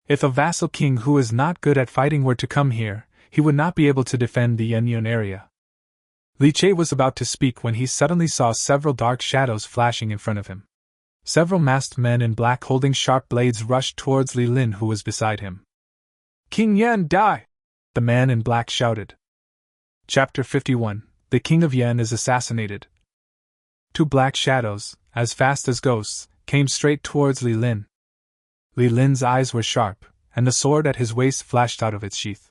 If a vassal king who is not good at fighting were to come here, he would not be able to defend the Yenyun area. Li Che was about to speak when he suddenly saw several dark shadows flashing in front of him. Several masked men in black holding sharp blades rushed towards Li Lin, who was beside him. King Yan, die! The man in black shouted. Chapter 51. The King of Yen is assassinated. 2 black shadows, as fast as ghosts, came straight towards Li Lin. Li Lin's eyes were sharp, and the sword at his waist flashed out of its sheath.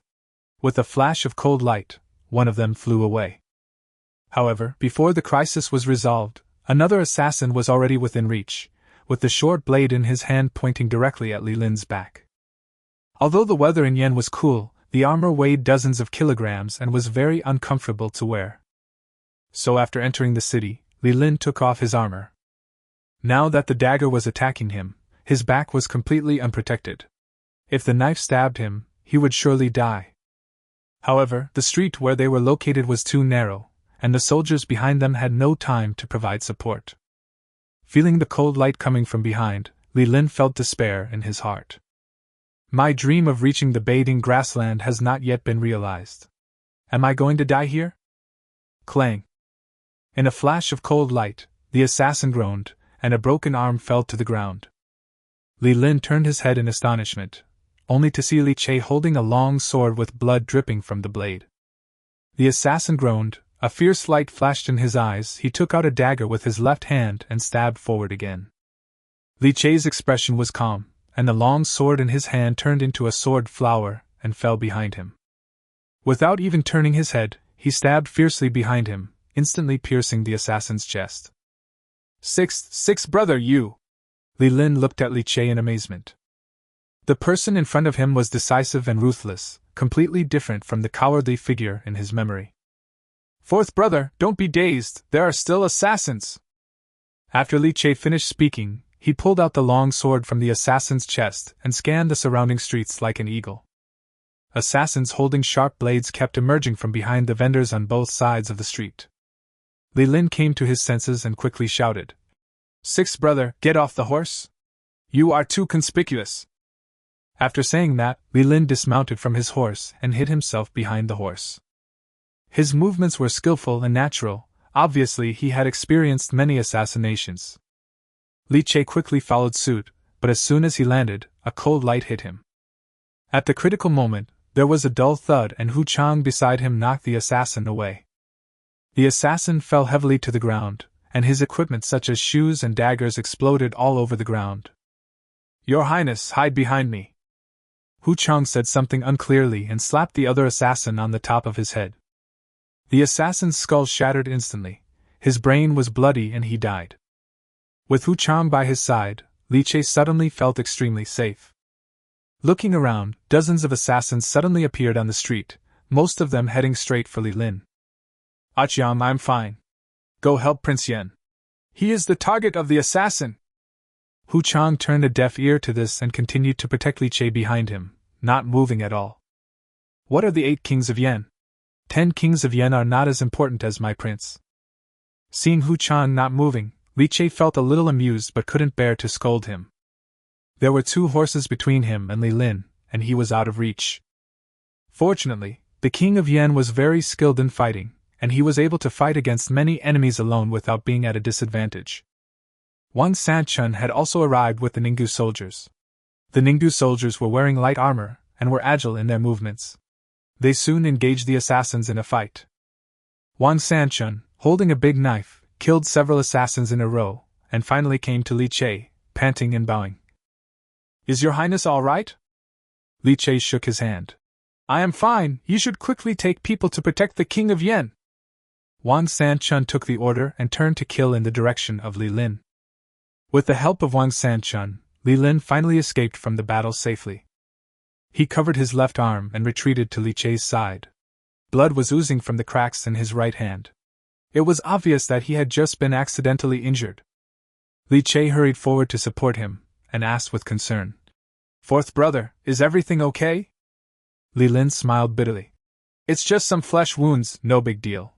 With a flash of cold light, one of them flew away. However, before the crisis was resolved, another assassin was already within reach, with the short blade in his hand pointing directly at Li Lin's back. Although the weather in Yen was cool, the armor weighed dozens of kilograms and was very uncomfortable to wear. So after entering the city, Li Lin took off his armor. Now that the dagger was attacking him, his back was completely unprotected. If the knife stabbed him, he would surely die. However, the street where they were located was too narrow, and the soldiers behind them had no time to provide support. Feeling the cold light coming from behind, Li Lin felt despair in his heart. My dream of reaching the bathing grassland has not yet been realized. Am I going to die here? Clang! In a flash of cold light, the assassin groaned, and a broken arm fell to the ground. Li Lin turned his head in astonishment, only to see Li Che holding a long sword with blood dripping from the blade. The assassin groaned, a fierce light flashed in his eyes. He took out a dagger with his left hand and stabbed forward again. Li Che's expression was calm, and the long sword in his hand turned into a sword flower and fell behind him. Without even turning his head, he stabbed fiercely behind him, instantly piercing the assassin's chest. Sixth brother, you! Li Lin looked at Li Che in amazement. The person in front of him was decisive and ruthless, completely different from the cowardly figure in his memory. Fourth brother, don't be dazed, there are still assassins! After Li Che finished speaking, he pulled out the long sword from the assassin's chest and scanned the surrounding streets like an eagle. Assassins holding sharp blades kept emerging from behind the vendors on both sides of the street. Li Lin came to his senses and quickly shouted, Sixth brother, get off the horse! You are too conspicuous! After saying that, Li Lin dismounted from his horse and hid himself behind the horse. His movements were skillful and natural, Obviously, he had experienced many assassinations. Li Che quickly followed suit, but as soon as he landed, a cold light hit him. At the critical moment, there was a dull thud and Hu Chang beside him knocked the assassin away. The assassin fell heavily to the ground, and his equipment such as shoes and daggers exploded all over the ground. "Your Highness, hide behind me!" Hu Chang said something unclearly and slapped the other assassin on the top of his head. The assassin's skull shattered instantly, his brain was bloody and he died. With Hu Chang by his side, Li Che suddenly felt extremely safe. Looking around, dozens of assassins suddenly appeared on the street, most of them heading straight for Li Lin. "Achiang, I'm fine. Go help Prince Yen. He is the target of the assassin." Hu Chang turned a deaf ear to this and continued to protect Li Che behind him, not moving at all. "What are the 8 kings of Yen? 10 kings of Yen are not as important as my prince." Seeing Hu Chang not moving, Li Che felt a little amused but couldn't bear to scold him. There were 2 horses between him and Li Lin, and he was out of reach. Fortunately, the king of Yen was very skilled in fighting, and he was able to fight against many enemies alone without being at a disadvantage. Wang Sanchun had also arrived with the Ninggu soldiers. The Ninggu soldiers were wearing light armor and were agile in their movements. They soon engaged the assassins in a fight. Wang Sanchun, holding a big knife, killed several assassins in a row, and finally came to Li Che, panting and bowing. "Is your Highness all right?" Li Che shook his hand. "I am fine. You should quickly take people to protect the King of Yen." Wang Sanchun took the order and turned to kill in the direction of Li Lin. With the help of Wang Sanchun, Li Lin finally escaped from the battle safely. He covered his left arm and retreated to Li Che's side. Blood was oozing from the cracks in his right hand. It was obvious that he had just been accidentally injured. Li Che hurried forward to support him, and asked with concern, "Fourth brother, is everything okay?" Li Lin smiled bitterly. "It's just some flesh wounds, no big deal.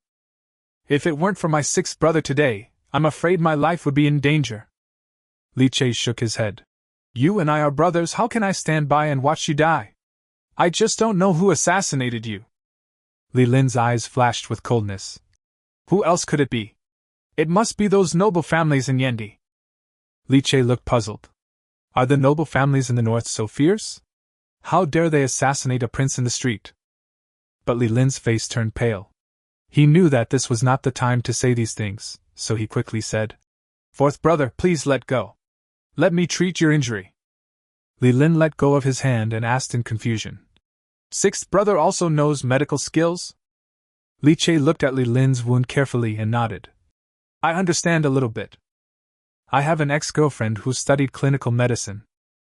If it weren't for my 6th brother today, I'm afraid my life would be in danger." Li Che shook his head. "You and I are brothers, how can I stand by and watch you die? I just don't know who assassinated you." Li Lin's eyes flashed with coldness. "Who else could it be? It must be those noble families in Yendi." Li Che looked puzzled. Are the noble families in the north so fierce? How dare they assassinate a prince in the street? But Li Lin's face turned pale. He knew that this was not the time to say these things, so he quickly said, "Fourth brother, please let go. Let me treat your injury." Li Lin let go of his hand and asked in confusion, "Sixth brother also knows medical skills?" Li Che looked at Li Lin's wound carefully and nodded. "I understand a little bit. I have an ex-girlfriend who studied clinical medicine.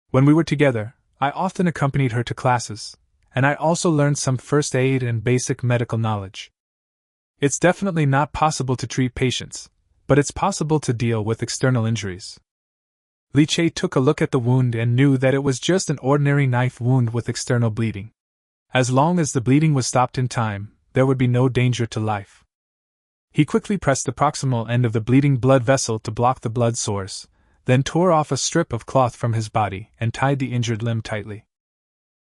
When we were together, I often accompanied her to classes, and I also learned some first aid and basic medical knowledge. It's definitely not possible to treat patients, but it's possible to deal with external injuries." Li Che took a look at the wound and knew that it was just an ordinary knife wound with external bleeding. As long as the bleeding was stopped in time, there would be no danger to life. He quickly pressed the proximal end of the bleeding blood vessel to block the blood source, then tore off a strip of cloth from his body and tied the injured limb tightly.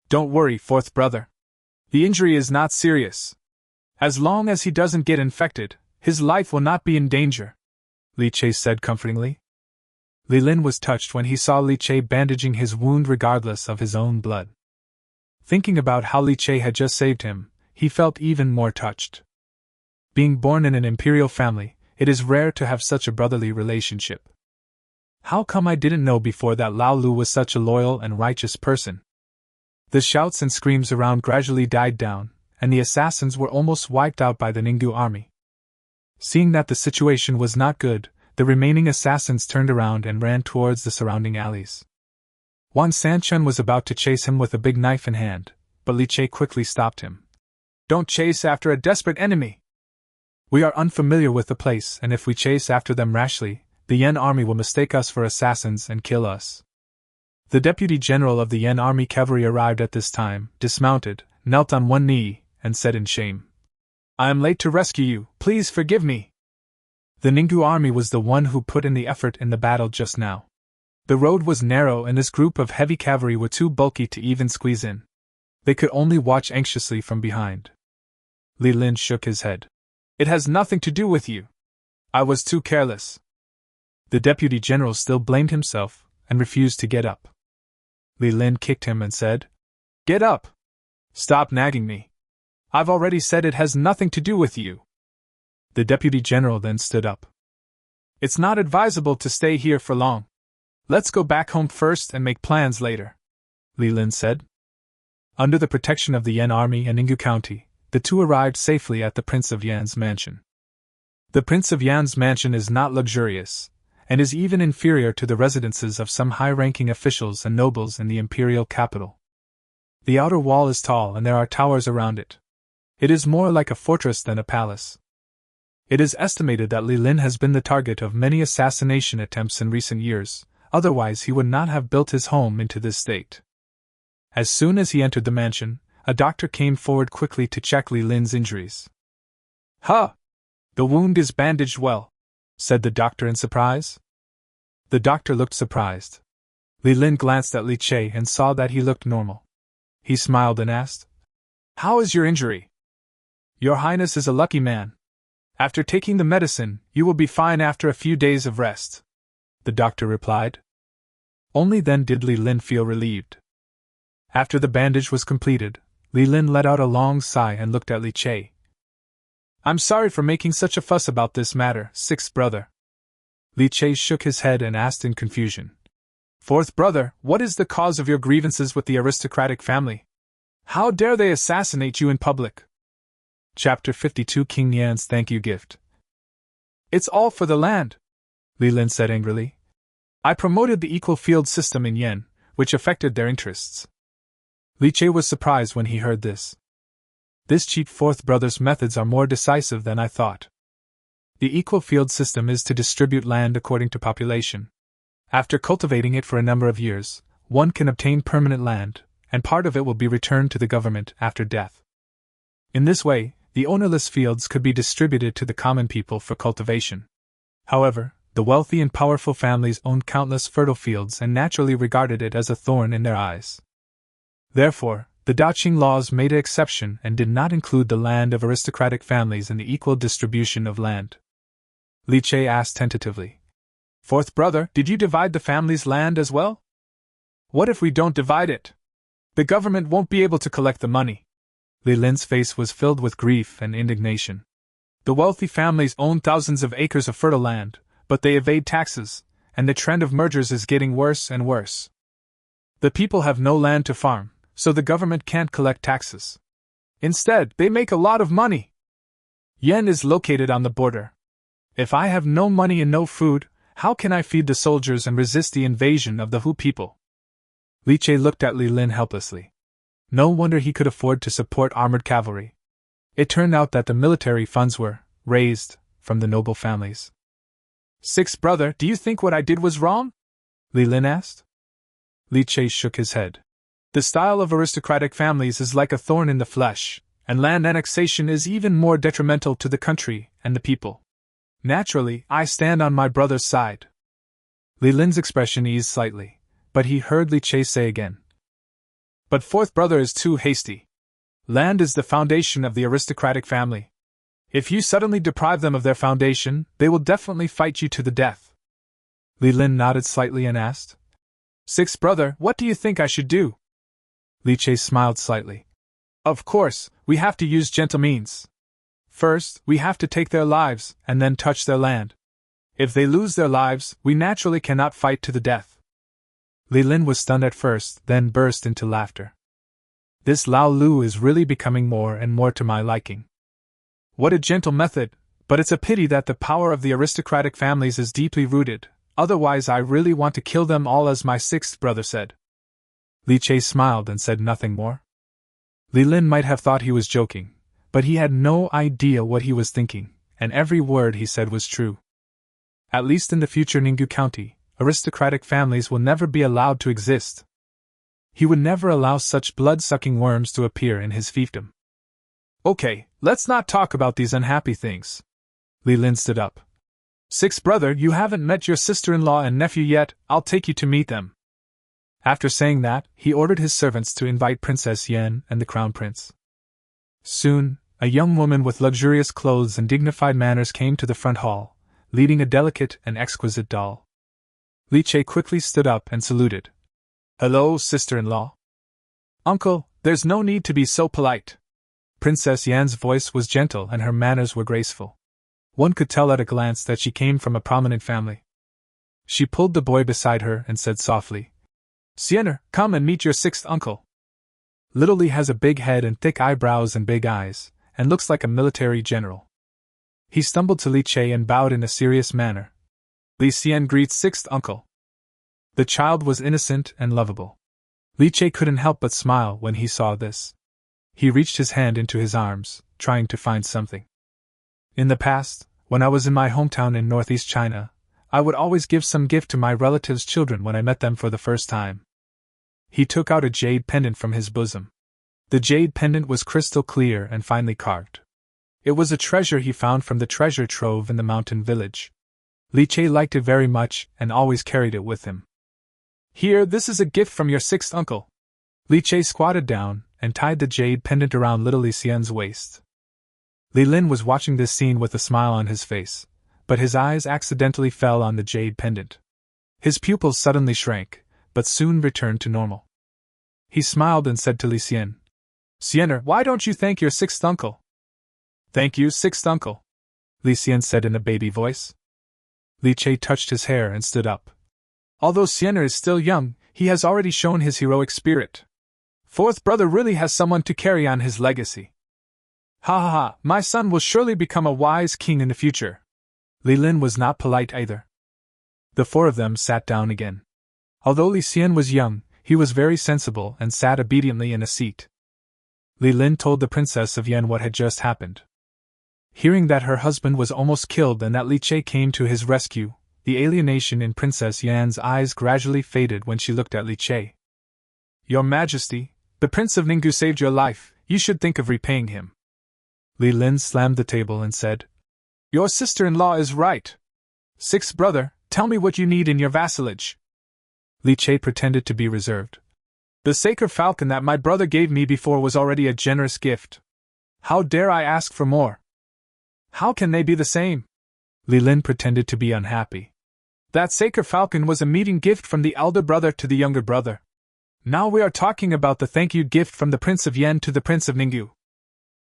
"Don't worry, fourth brother. The injury is not serious. As long as he doesn't get infected, his life will not be in danger," Li Che said comfortingly. Li Lin was touched when he saw Li Che bandaging his wound regardless of his own blood. Thinking about how Li Che had just saved him, he felt even more touched. Being born in an imperial family, it is rare to have such a brotherly relationship. How come I didn't know before that Lao Lu was such a loyal and righteous person? The shouts and screams around gradually died down, and the assassins were almost wiped out by the Ninggu army. Seeing that the situation was not good, the remaining assassins turned around and ran towards the surrounding alleys. Wan Sanchun was about to chase him with a big knife in hand, but Li Che quickly stopped him. "Don't chase after a desperate enemy. We are unfamiliar with the place, and if we chase after them rashly, the Yen army will mistake us for assassins and kill us." The deputy general of the Yen army cavalry arrived at this time, dismounted, knelt on one knee, and said in shame, "I am late to rescue you, please forgive me." The Ninggu army was the one who put in the effort in the battle just now. The road was narrow and this group of heavy cavalry were too bulky to even squeeze in. They could only watch anxiously from behind. Li Lin shook his head. "It has nothing to do with you. I was too careless. The deputy general still blamed himself and refused to get up. Li Lin kicked him and said, Get up! Stop nagging me. I've already said it has nothing to do with you. The deputy general then stood up. It's not advisable to stay here for long. Let's go back home first and make plans later, Li Lin said. Under the protection of the Yan army and Ninggu County, the two arrived safely at the Prince of Yan's mansion. The Prince of Yan's mansion is not luxurious, and is even inferior to the residences of some high-ranking officials and nobles in the imperial capital. The outer wall is tall and there are towers around it. It is more like a fortress than a palace. It is estimated that Li Lin has been the target of many assassination attempts in recent years, otherwise he would not have built his home into this state. As soon as he entered the mansion, a doctor came forward quickly to check Li Lin's injuries. Huh! The wound is bandaged well, said the doctor in surprise. The doctor looked surprised. Li Lin glanced at Li Che and saw that he looked normal. He smiled and asked, How is your injury? Your Highness is a lucky man. After taking the medicine, you will be fine after a few days of rest, the doctor replied. Only then did Li Lin feel relieved. After the bandage was completed, Li Lin let out a long sigh and looked at Li Che. I'm sorry for making such a fuss about this matter, sixth brother. Li Che shook his head and asked in confusion. Fourth brother, what is the cause of your grievances with the aristocratic family? How dare they assassinate you in public? Chapter 52 King Yan's Thank You Gift. It's all for the land, Li Lin said angrily. I promoted the equal field system in Yen, which affected their interests. Li Che was surprised when he heard this. This cheat fourth brother's methods are more decisive than I thought. The equal field system is to distribute land according to population. After cultivating it for a number of years, one can obtain permanent land, and part of it will be returned to the government after death. In this way, the ownerless fields could be distributed to the common people for cultivation. However, the wealthy and powerful families owned countless fertile fields and naturally regarded it as a thorn in their eyes. Therefore, the Daqing laws made an exception and did not include the land of aristocratic families in the equal distribution of land. Li Che asked tentatively, Fourth brother, did you divide the family's land as well? What if we don't divide it? The government won't be able to collect the money. Li Lin's face was filled with grief and indignation. The wealthy families own thousands of acres of fertile land, but they evade taxes, and the trend of mergers is getting worse and worse. The people have no land to farm, so the government can't collect taxes. Instead, they make a lot of money. Yen is located on the border. If I have no money and no food, how can I feed the soldiers and resist the invasion of the Hu people? Li Che looked at Li Lin helplessly. No wonder he could afford to support armored cavalry. It turned out that the military funds were raised from the noble families. Sixth brother, do you think what I did was wrong? Li Lin asked. Li Che shook his head. The style of aristocratic families is like a thorn in the flesh, and land annexation is even more detrimental to the country and the people. Naturally, I stand on my brother's side. Li Lin's expression eased slightly, but he heard Li Che say again. But fourth brother is too hasty. Land is the foundation of the aristocratic family. If you suddenly deprive them of their foundation, they will definitely fight you to the death. Li Lin nodded slightly and asked, Sixth brother, what do you think I should do? Li Che smiled slightly. Of course, we have to use gentle means. First, we have to take their lives, and then touch their land. If they lose their lives, we naturally cannot fight to the death. Li Lin was stunned at first, then burst into laughter. This Lao Lu is really becoming more and more to my liking. What a gentle method, but it's a pity that the power of the aristocratic families is deeply rooted, otherwise I really want to kill them all, as my sixth brother said. Li Che smiled and said nothing more. Li Lin might have thought he was joking, but he had no idea what he was thinking, and every word he said was true. At least in the future Ninggu County, aristocratic families will never be allowed to exist. He would never allow such blood-sucking worms to appear in his fiefdom. Okay, let's not talk about these unhappy things. Li Lin stood up. Sixth brother, you haven't met your sister-in-law and nephew yet, I'll take you to meet them. After saying that, he ordered his servants to invite Princess Yan and the Crown Prince. Soon, a young woman with luxurious clothes and dignified manners came to the front hall, leading a delicate and exquisite doll. Li Che quickly stood up and saluted. "Hello, sister-in-law." "Uncle, there's no need to be so polite." Princess Yan's voice was gentle and her manners were graceful. One could tell at a glance that she came from a prominent family. She pulled the boy beside her and said softly, "Xianer, come and meet your sixth uncle. Little Li has a big head and thick eyebrows and big eyes, and looks like a military general." He stumbled to Li Che and bowed in a serious manner. "Li Xian greets sixth uncle." The child was innocent and lovable. Li Che couldn't help but smile when he saw this. He reached his hand into his arms, trying to find something. "In the past, when I was in my hometown in northeast China, I would always give some gift to my relatives' children when I met them for the first time." He took out a jade pendant from his bosom. The jade pendant was crystal clear and finely carved. It was a treasure he found from the treasure trove in the mountain village. Li Che liked it very much and always carried it with him. "Here, this is a gift from your sixth uncle." Li Che squatted down and tied the jade pendant around little Li Xian's waist. Li Lin was watching this scene with a smile on his face, but his eyes accidentally fell on the jade pendant. His pupils suddenly shrank, but soon returned to normal. He smiled and said to Li Xian, "Xianer, why don't you thank your sixth uncle?" "Thank you, sixth uncle," Li Xian said in a baby voice. Li Che touched his hair and stood up. "Although Xianer is still young, he has already shown his heroic spirit. Fourth brother really has someone to carry on his legacy. Ha ha ha, my son will surely become a wise king in the future." Li Lin was not polite either. The four of them sat down again. Although Li Xian was young, he was very sensible and sat obediently in a seat. Li Lin told the Princess of Yan what had just happened. Hearing that her husband was almost killed and that Li Che came to his rescue, the alienation in Princess Yan's eyes gradually faded when she looked at Li Che. "Your Majesty, the Prince of Ninggu saved your life, you should think of repaying him." Li Lin slammed the table and said, "Your sister-in-law is right. Sixth brother, tell me what you need in your vassalage." Li Che pretended to be reserved. "The sacred falcon that my brother gave me before was already a generous gift. How dare I ask for more? How can they be the same?" Li Lin pretended to be unhappy. "That sacred falcon was a meeting gift from the elder brother to the younger brother. Now we are talking about the thank you gift from the Prince of Yan to the Prince of Ninggu."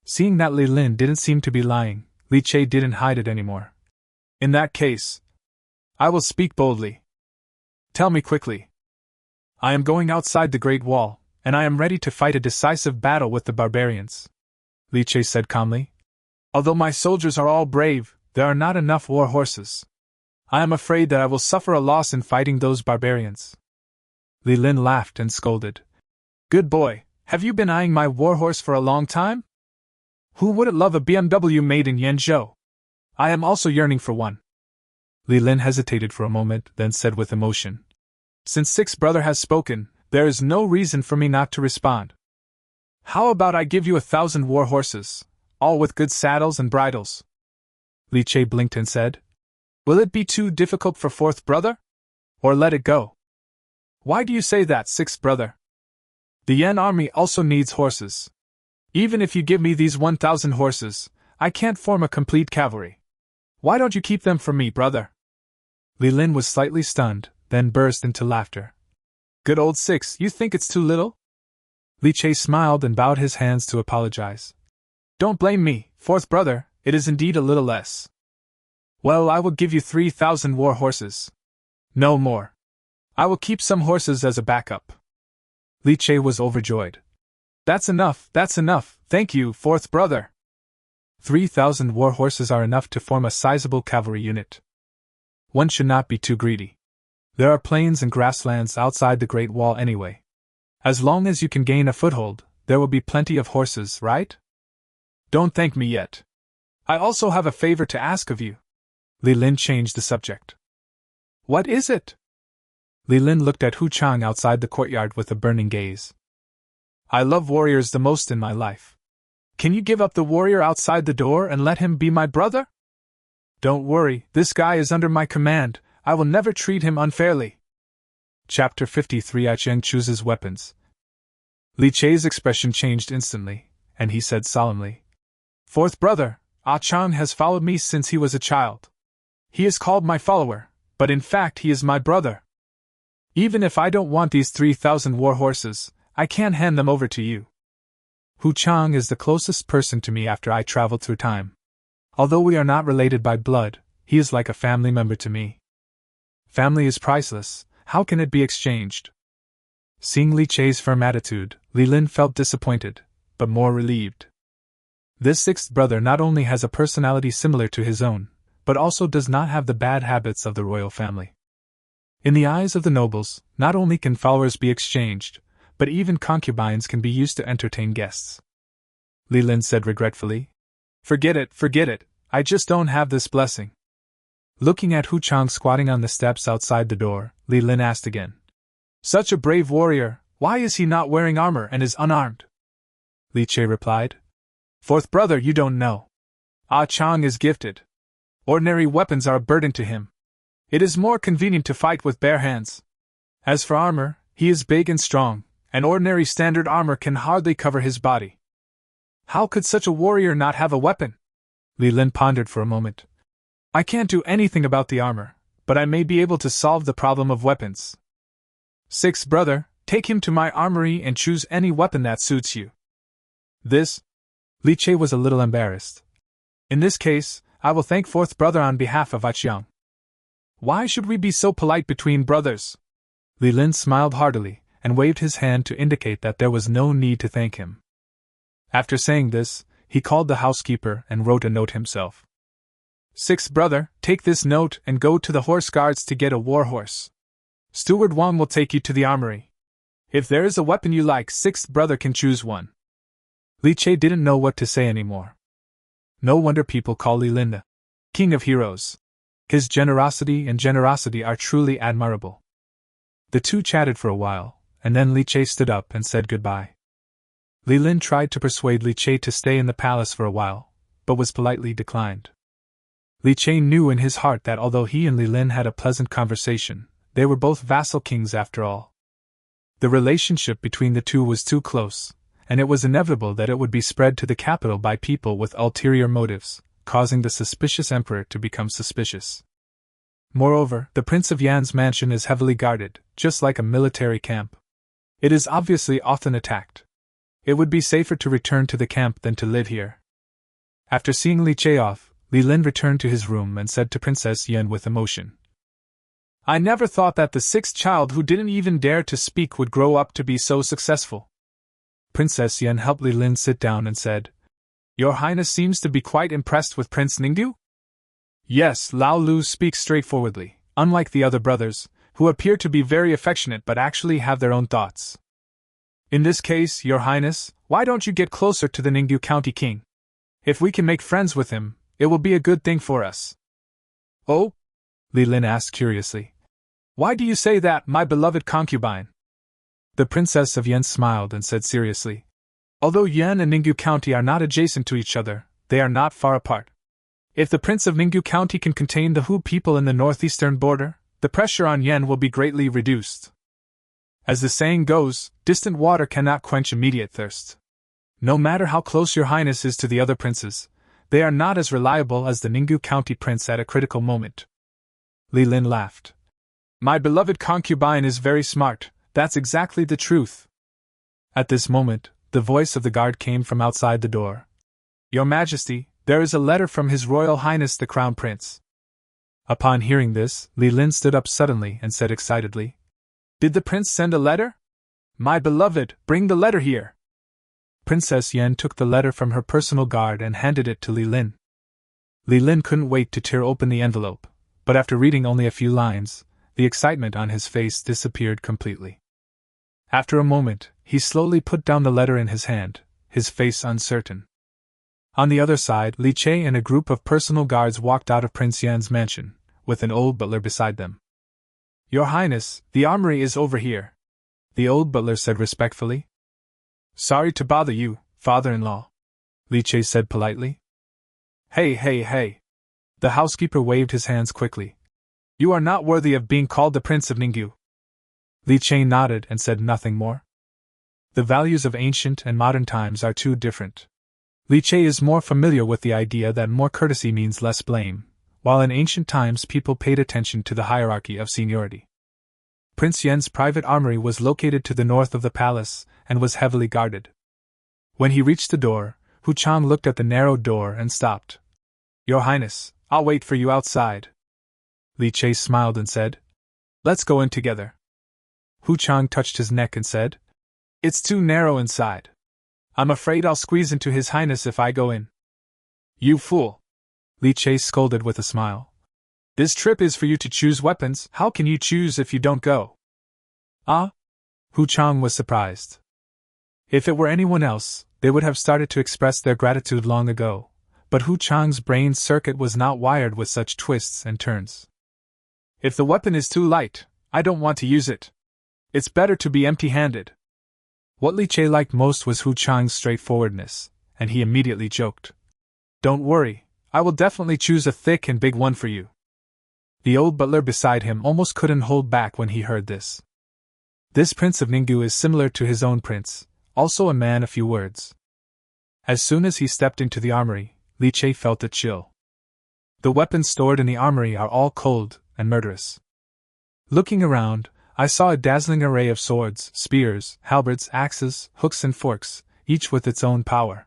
Seeing that Li Lin didn't seem to be lying, Li Che didn't hide it anymore. "In that case, I will speak boldly. Tell me quickly. I am going outside the Great Wall, and I am ready to fight a decisive battle with the barbarians," Li Che said calmly. "Although my soldiers are all brave, there are not enough war horses. I am afraid that I will suffer a loss in fighting those barbarians." Li Lin laughed and scolded. "Good boy, have you been eyeing my war horse for a long time? Who wouldn't love a BMW made in Yenzhou? I am also yearning for one." Li Lin hesitated for a moment, then said with emotion, "Since sixth brother has spoken, there is no reason for me not to respond. How about I give you 1,000 war horses, all with good saddles and bridles?" Li Che blinked and said, "Will it be too difficult for fourth brother? Or let it go?" "Why do you say that, sixth brother? The Yan army also needs horses. Even if you give me these 1,000 horses, I can't form a complete cavalry. Why don't you keep them for me, brother?" Li Lin was slightly stunned, then burst into laughter. "Good old six, you think it's too little?" Li Che smiled and bowed his hands to apologize. "Don't blame me, fourth brother, it is indeed a little less. Well, I will give you 3,000 war horses. No more. I will keep some horses as a backup." Li Che was overjoyed. That's enough, thank you, fourth brother." 3,000 war horses are enough to form a sizable cavalry unit. One should not be too greedy. There are plains and grasslands outside the Great Wall anyway. As long as you can gain a foothold, there will be plenty of horses, right? Don't thank me yet. I also have a favor to ask of you." Li Lin changed the subject. "What is it?" Li Lin looked at Hu Chang outside the courtyard with a burning gaze. "I love warriors the most in my life. Can you give up the warrior outside the door and let him be my brother?" "Don't worry, this guy is under my command. I will never treat him unfairly." Chapter 53 I Cheng chooses weapons. Li Che's expression changed instantly, and he said solemnly, "Fourth brother, Ah Chang has followed me since he was a child. He is called my follower, but in fact he is my brother. Even if I don't want these 3,000 war horses, I can't hand them over to you. Hu Chang is the closest person to me after I traveled through time. Although we are not related by blood, he is like a family member to me. Family is priceless, how can it be exchanged? Seeing Li Chei's firm attitude, Li Lin felt disappointed, but more relieved. This sixth brother not only has a personality similar to his own, but also does not have the bad habits of the royal family. In the eyes of the nobles, not only can followers be exchanged, but even concubines can be used to entertain guests. Li Lin said regretfully. Forget it, I just don't have this blessing. Looking at Hu Chang squatting on the steps outside the door, Li Lin asked again. Such a brave warrior, why is he not wearing armor and is unarmed? Li Chei replied. Fourth brother, you don't know. Ah Chang is gifted. Ordinary weapons are a burden to him. It is more convenient to fight with bare hands. As for armor, he is big and strong, and ordinary standard armor can hardly cover his body. How could such a warrior not have a weapon? Li Lin pondered for a moment. I can't do anything about the armor, but I may be able to solve the problem of weapons. Sixth brother, take him to my armory and choose any weapon that suits you. This? Li Chei was a little embarrassed. In this case, I will thank fourth brother on behalf of Aichiang. Why should we be so polite between brothers? Li Lin smiled heartily, and waved his hand to indicate that there was no need to thank him. After saying this, he called the housekeeper and wrote a note himself. Sixth brother, take this note and go to the horse guards to get a war horse. Steward Wang will take you to the armory. If there is a weapon you like, sixth brother can choose one. Li Chei didn't know what to say anymore. No wonder people call Li Lin the King of Heroes. His generosity are truly admirable. The two chatted for a while, and then Li Chei stood up and said goodbye. Li Lin tried to persuade Li Chei to stay in the palace for a while, but was politely declined. Li Chei knew in his heart that although he and Li Lin had a pleasant conversation, they were both vassal kings after all. The relationship between the two was too close, and it was inevitable that it would be spread to the capital by people with ulterior motives, causing the suspicious emperor to become suspicious. Moreover, the Prince of Yan's mansion is heavily guarded, just like a military camp. It is obviously often attacked. It would be safer to return to the camp than to live here. After seeing Li Chei off, Li Lin returned to his room and said to Princess Yan with emotion. I never thought that the sixth child who didn't even dare to speak would grow up to be so successful. Princess Yan helped Li Lin sit down and said, Your Highness seems to be quite impressed with Prince Ningdu? Yes, Lao Lu speaks straightforwardly, unlike the other brothers, who appear to be very affectionate but actually have their own thoughts. In this case, Your Highness, why don't you get closer to the Ningdu County King? If we can make friends with him, it will be a good thing for us. Oh? Li Lin asked curiously. Why do you say that, my beloved concubine? The Princess of Yan smiled and said seriously. Although Yan and Ninggu County are not adjacent to each other, they are not far apart. If the Prince of Ninggu County can contain the Hu people in the northeastern border, the pressure on Yan will be greatly reduced. As the saying goes, distant water cannot quench immediate thirst. No matter how close Your Highness is to the other princes, they are not as reliable as the Ninggu County prince at a critical moment. Li Lin laughed. My beloved concubine is very smart, that's exactly the truth. At this moment, the voice of the guard came from outside the door. Your Majesty, there is a letter from His Royal Highness the Crown Prince. Upon hearing this, Li Lin stood up suddenly and said excitedly, Did the prince send a letter? My beloved, bring the letter here. Princess Yan took the letter from her personal guard and handed it to Li Lin. Li Lin couldn't wait to tear open the envelope, but after reading only a few lines, the excitement on his face disappeared completely. After a moment, he slowly put down the letter in his hand, his face uncertain. On the other side, Li Chei and a group of personal guards walked out of Prince Yan's mansion, with an old butler beside them. Your Highness, the armory is over here, the old butler said respectfully. Sorry to bother you, father-in-law, Li Chei said politely. Hey. The housekeeper waved his hands quickly. You are not worthy of being called the Prince of Ninggu. Li Chei nodded and said nothing more. The values of ancient and modern times are too different. Li Chei is more familiar with the idea that more courtesy means less blame, while in ancient times people paid attention to the hierarchy of seniority. Prince Yen's private armory was located to the north of the palace and was heavily guarded. When he reached the door, Hu Chang looked at the narrow door and stopped. "Your Highness, I'll wait for you outside." Li Che smiled and said, "Let's go in together." Hu Chang touched his neck and said, "It's too narrow inside. I'm afraid I'll squeeze into His Highness if I go in." "You fool!" Li Che scolded with a smile. "This trip is for you to choose weapons. How can you choose if you don't go?" "Ah?" Hu Chang was surprised. If it were anyone else, they would have started to express their gratitude long ago, but Hu Chang's brain circuit was not wired with such twists and turns. "If the weapon is too light, I don't want to use it. It's better to be empty-handed." What Li Che liked most was Hu Chang's straightforwardness, and he immediately joked. "Don't worry, I will definitely choose a thick and big one for you." The old butler beside him almost couldn't hold back when he heard this. This prince of Ninggu is similar to his own prince, also a man of few words. As soon as he stepped into the armory, Li Che felt a chill. The weapons stored in the armory are all cold and murderous. Looking around, I saw a dazzling array of swords, spears, halberds, axes, hooks and forks, each with its own power.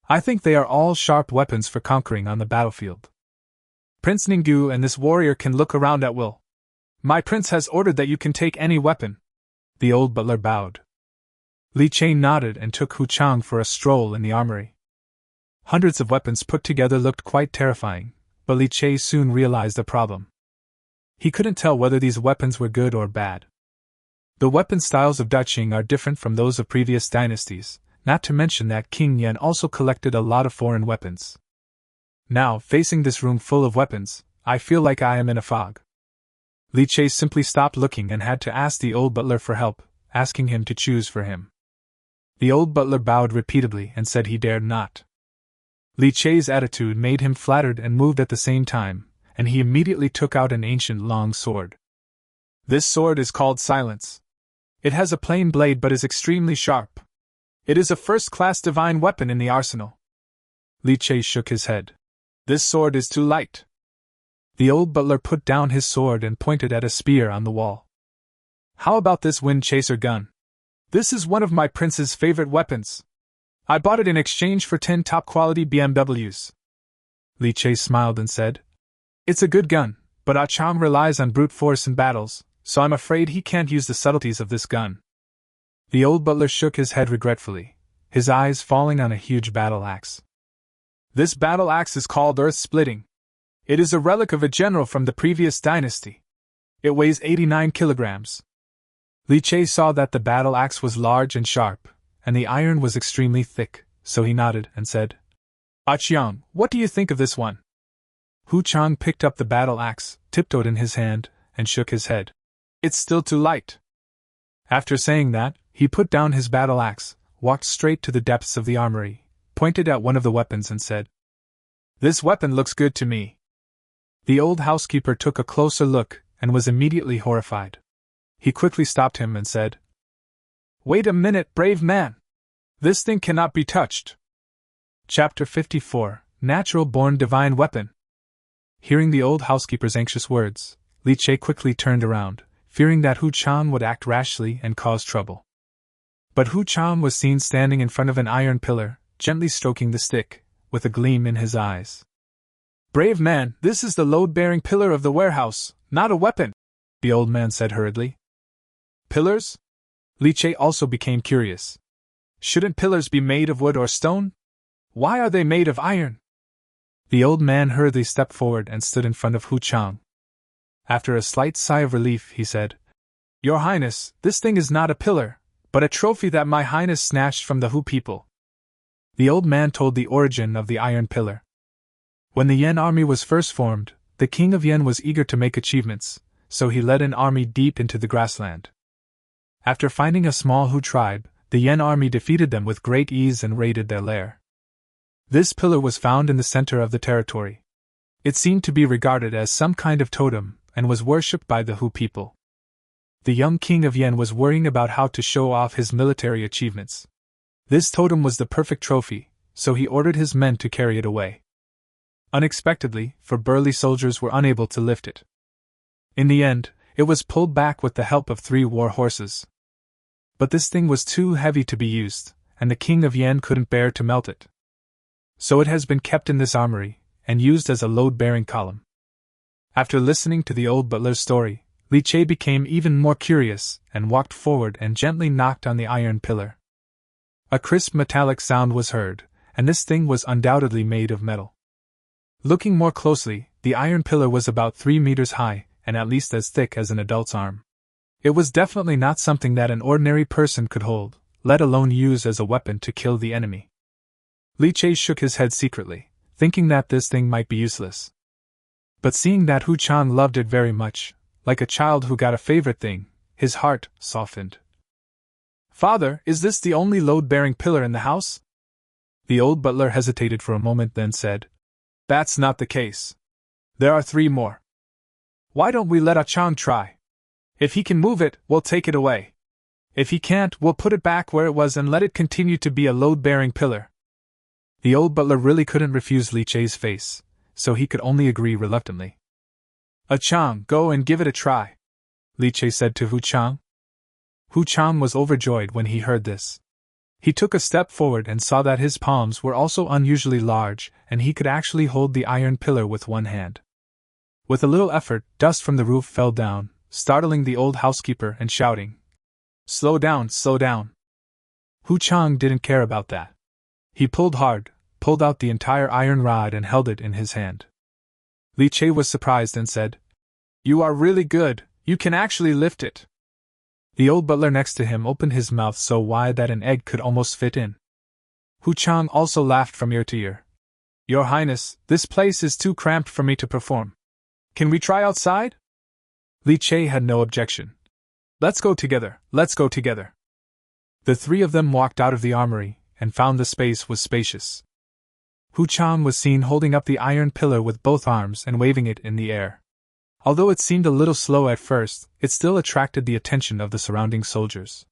I think they are all sharp weapons for conquering on the battlefield. Prince Ninggu and this warrior can look around at will. My prince has ordered that you can take any weapon. The old butler bowed. Li Che nodded and took Hu Chang for a stroll in the armory. Hundreds of weapons put together looked quite terrifying, but Li Che soon realized the problem. He couldn't tell whether these weapons were good or bad. The weapon styles of Daqing are different from those of previous dynasties, not to mention that King Yen also collected a lot of foreign weapons. Now, facing this room full of weapons, I feel like I am in a fog. Li Che simply stopped looking and had to ask the old butler for help, asking him to choose for him. The old butler bowed repeatedly and said he dared not. Li Che's attitude made him flattered and moved at the same time, and he immediately took out an ancient long sword. "This sword is called Silence. It has a plain blade but is extremely sharp. It is a first-class divine weapon in the arsenal." Li Che shook his head. "This sword is too light." The old butler put down his sword and pointed at a spear on the wall. "How about this wind chaser gun? This is one of my prince's favorite weapons. I bought it in exchange for 10 top-quality BMWs. Li Che smiled and said, "It's a good gun, but Ah Chang relies on brute force in battles, so I'm afraid he can't use the subtleties of this gun." The old butler shook his head regretfully, his eyes falling on a huge battle axe. "This battle axe is called Earth Splitting. It is a relic of a general from the previous dynasty. It weighs 89 kilograms. Li Che saw that the battle axe was large and sharp, and the iron was extremely thick, so he nodded and said, "Ah Chiang, what do you think of this one?" Hu Chang picked up the battle axe, tiptoed in his hand, and shook his head. "It's still too light." After saying that, he put down his battle axe, walked straight to the depths of the armory, pointed at one of the weapons and said, "This weapon looks good to me." The old housekeeper took a closer look and was immediately horrified. He quickly stopped him and said, "Wait a minute, brave man! This thing cannot be touched." Chapter 54, Natural-Born Divine Weapon. Hearing the old housekeeper's anxious words, Li Che quickly turned around, fearing that Hu Chang would act rashly and cause trouble. But Hu Chang was seen standing in front of an iron pillar, gently stroking the stick, with a gleam in his eyes. "Brave man, this is the load-bearing pillar of the warehouse, not a weapon," the old man said hurriedly. "Pillars?" Li Che also became curious. "Shouldn't pillars be made of wood or stone? Why are they made of iron?" The old man hurriedly stepped forward and stood in front of Hu Chang. After a slight sigh of relief, he said, "Your Highness, this thing is not a pillar, but a trophy that my Highness snatched from the Hu people." The old man told the origin of the iron pillar. When the Yen army was first formed, the king of Yen was eager to make achievements, so he led an army deep into the grassland. After finding a small Hu tribe, the Yen army defeated them with great ease and raided their lair. This pillar was found in the center of the territory. It seemed to be regarded as some kind of totem, and was worshipped by the Hu people. The young king of Yen was worrying about how to show off his military achievements. This totem was the perfect trophy, so he ordered his men to carry it away. Unexpectedly, for burly soldiers were unable to lift it. In the end, it was pulled back with the help of 3 war horses. But this thing was too heavy to be used, and the king of Yan couldn't bear to melt it. So it has been kept in this armory, and used as a load-bearing column. After listening to the old butler's story, Li Che became even more curious, and walked forward and gently knocked on the iron pillar. A crisp metallic sound was heard, and this thing was undoubtedly made of metal. Looking more closely, the iron pillar was about 3 meters high, and at least as thick as an adult's arm. It was definitely not something that an ordinary person could hold, let alone use as a weapon to kill the enemy. Li Che shook his head secretly, thinking that this thing might be useless. But seeing that Hu Chang loved it very much, like a child who got a favorite thing, his heart softened. "Father, is this the only load-bearing pillar in the house?" The old butler hesitated for a moment, then said, "That's not the case. There are 3 more. Why don't we let Ah Chang try? If he can move it, we'll take it away. If he can't, we'll put it back where it was and let it continue to be a load-bearing pillar." The old butler really couldn't refuse Li Che's face, so he could only agree reluctantly. "Ah Chang, go and give it a try," Li Che said to Hu Chang. Hu Chang was overjoyed when he heard this. He took a step forward and saw that his palms were also unusually large, and he could actually hold the iron pillar with one hand. With a little effort, dust from the roof fell down, startling the old housekeeper and shouting, "Slow down, slow down." Hu Chang didn't care about that. He pulled hard, pulled out the entire iron rod and held it in his hand. Li Che was surprised and said, "You are really good, you can actually lift it." The old butler next to him opened his mouth so wide that an egg could almost fit in. Hu Chang also laughed from ear to ear. "Your Highness, this place is too cramped for me to perform. Can we try outside?" Li Che had no objection. "Let's go together, let's go together." The 3 of them walked out of the armory, and found the space was spacious. Hu Chang was seen holding up the iron pillar with both arms and waving it in the air. Although it seemed a little slow at first, it still attracted the attention of the surrounding soldiers.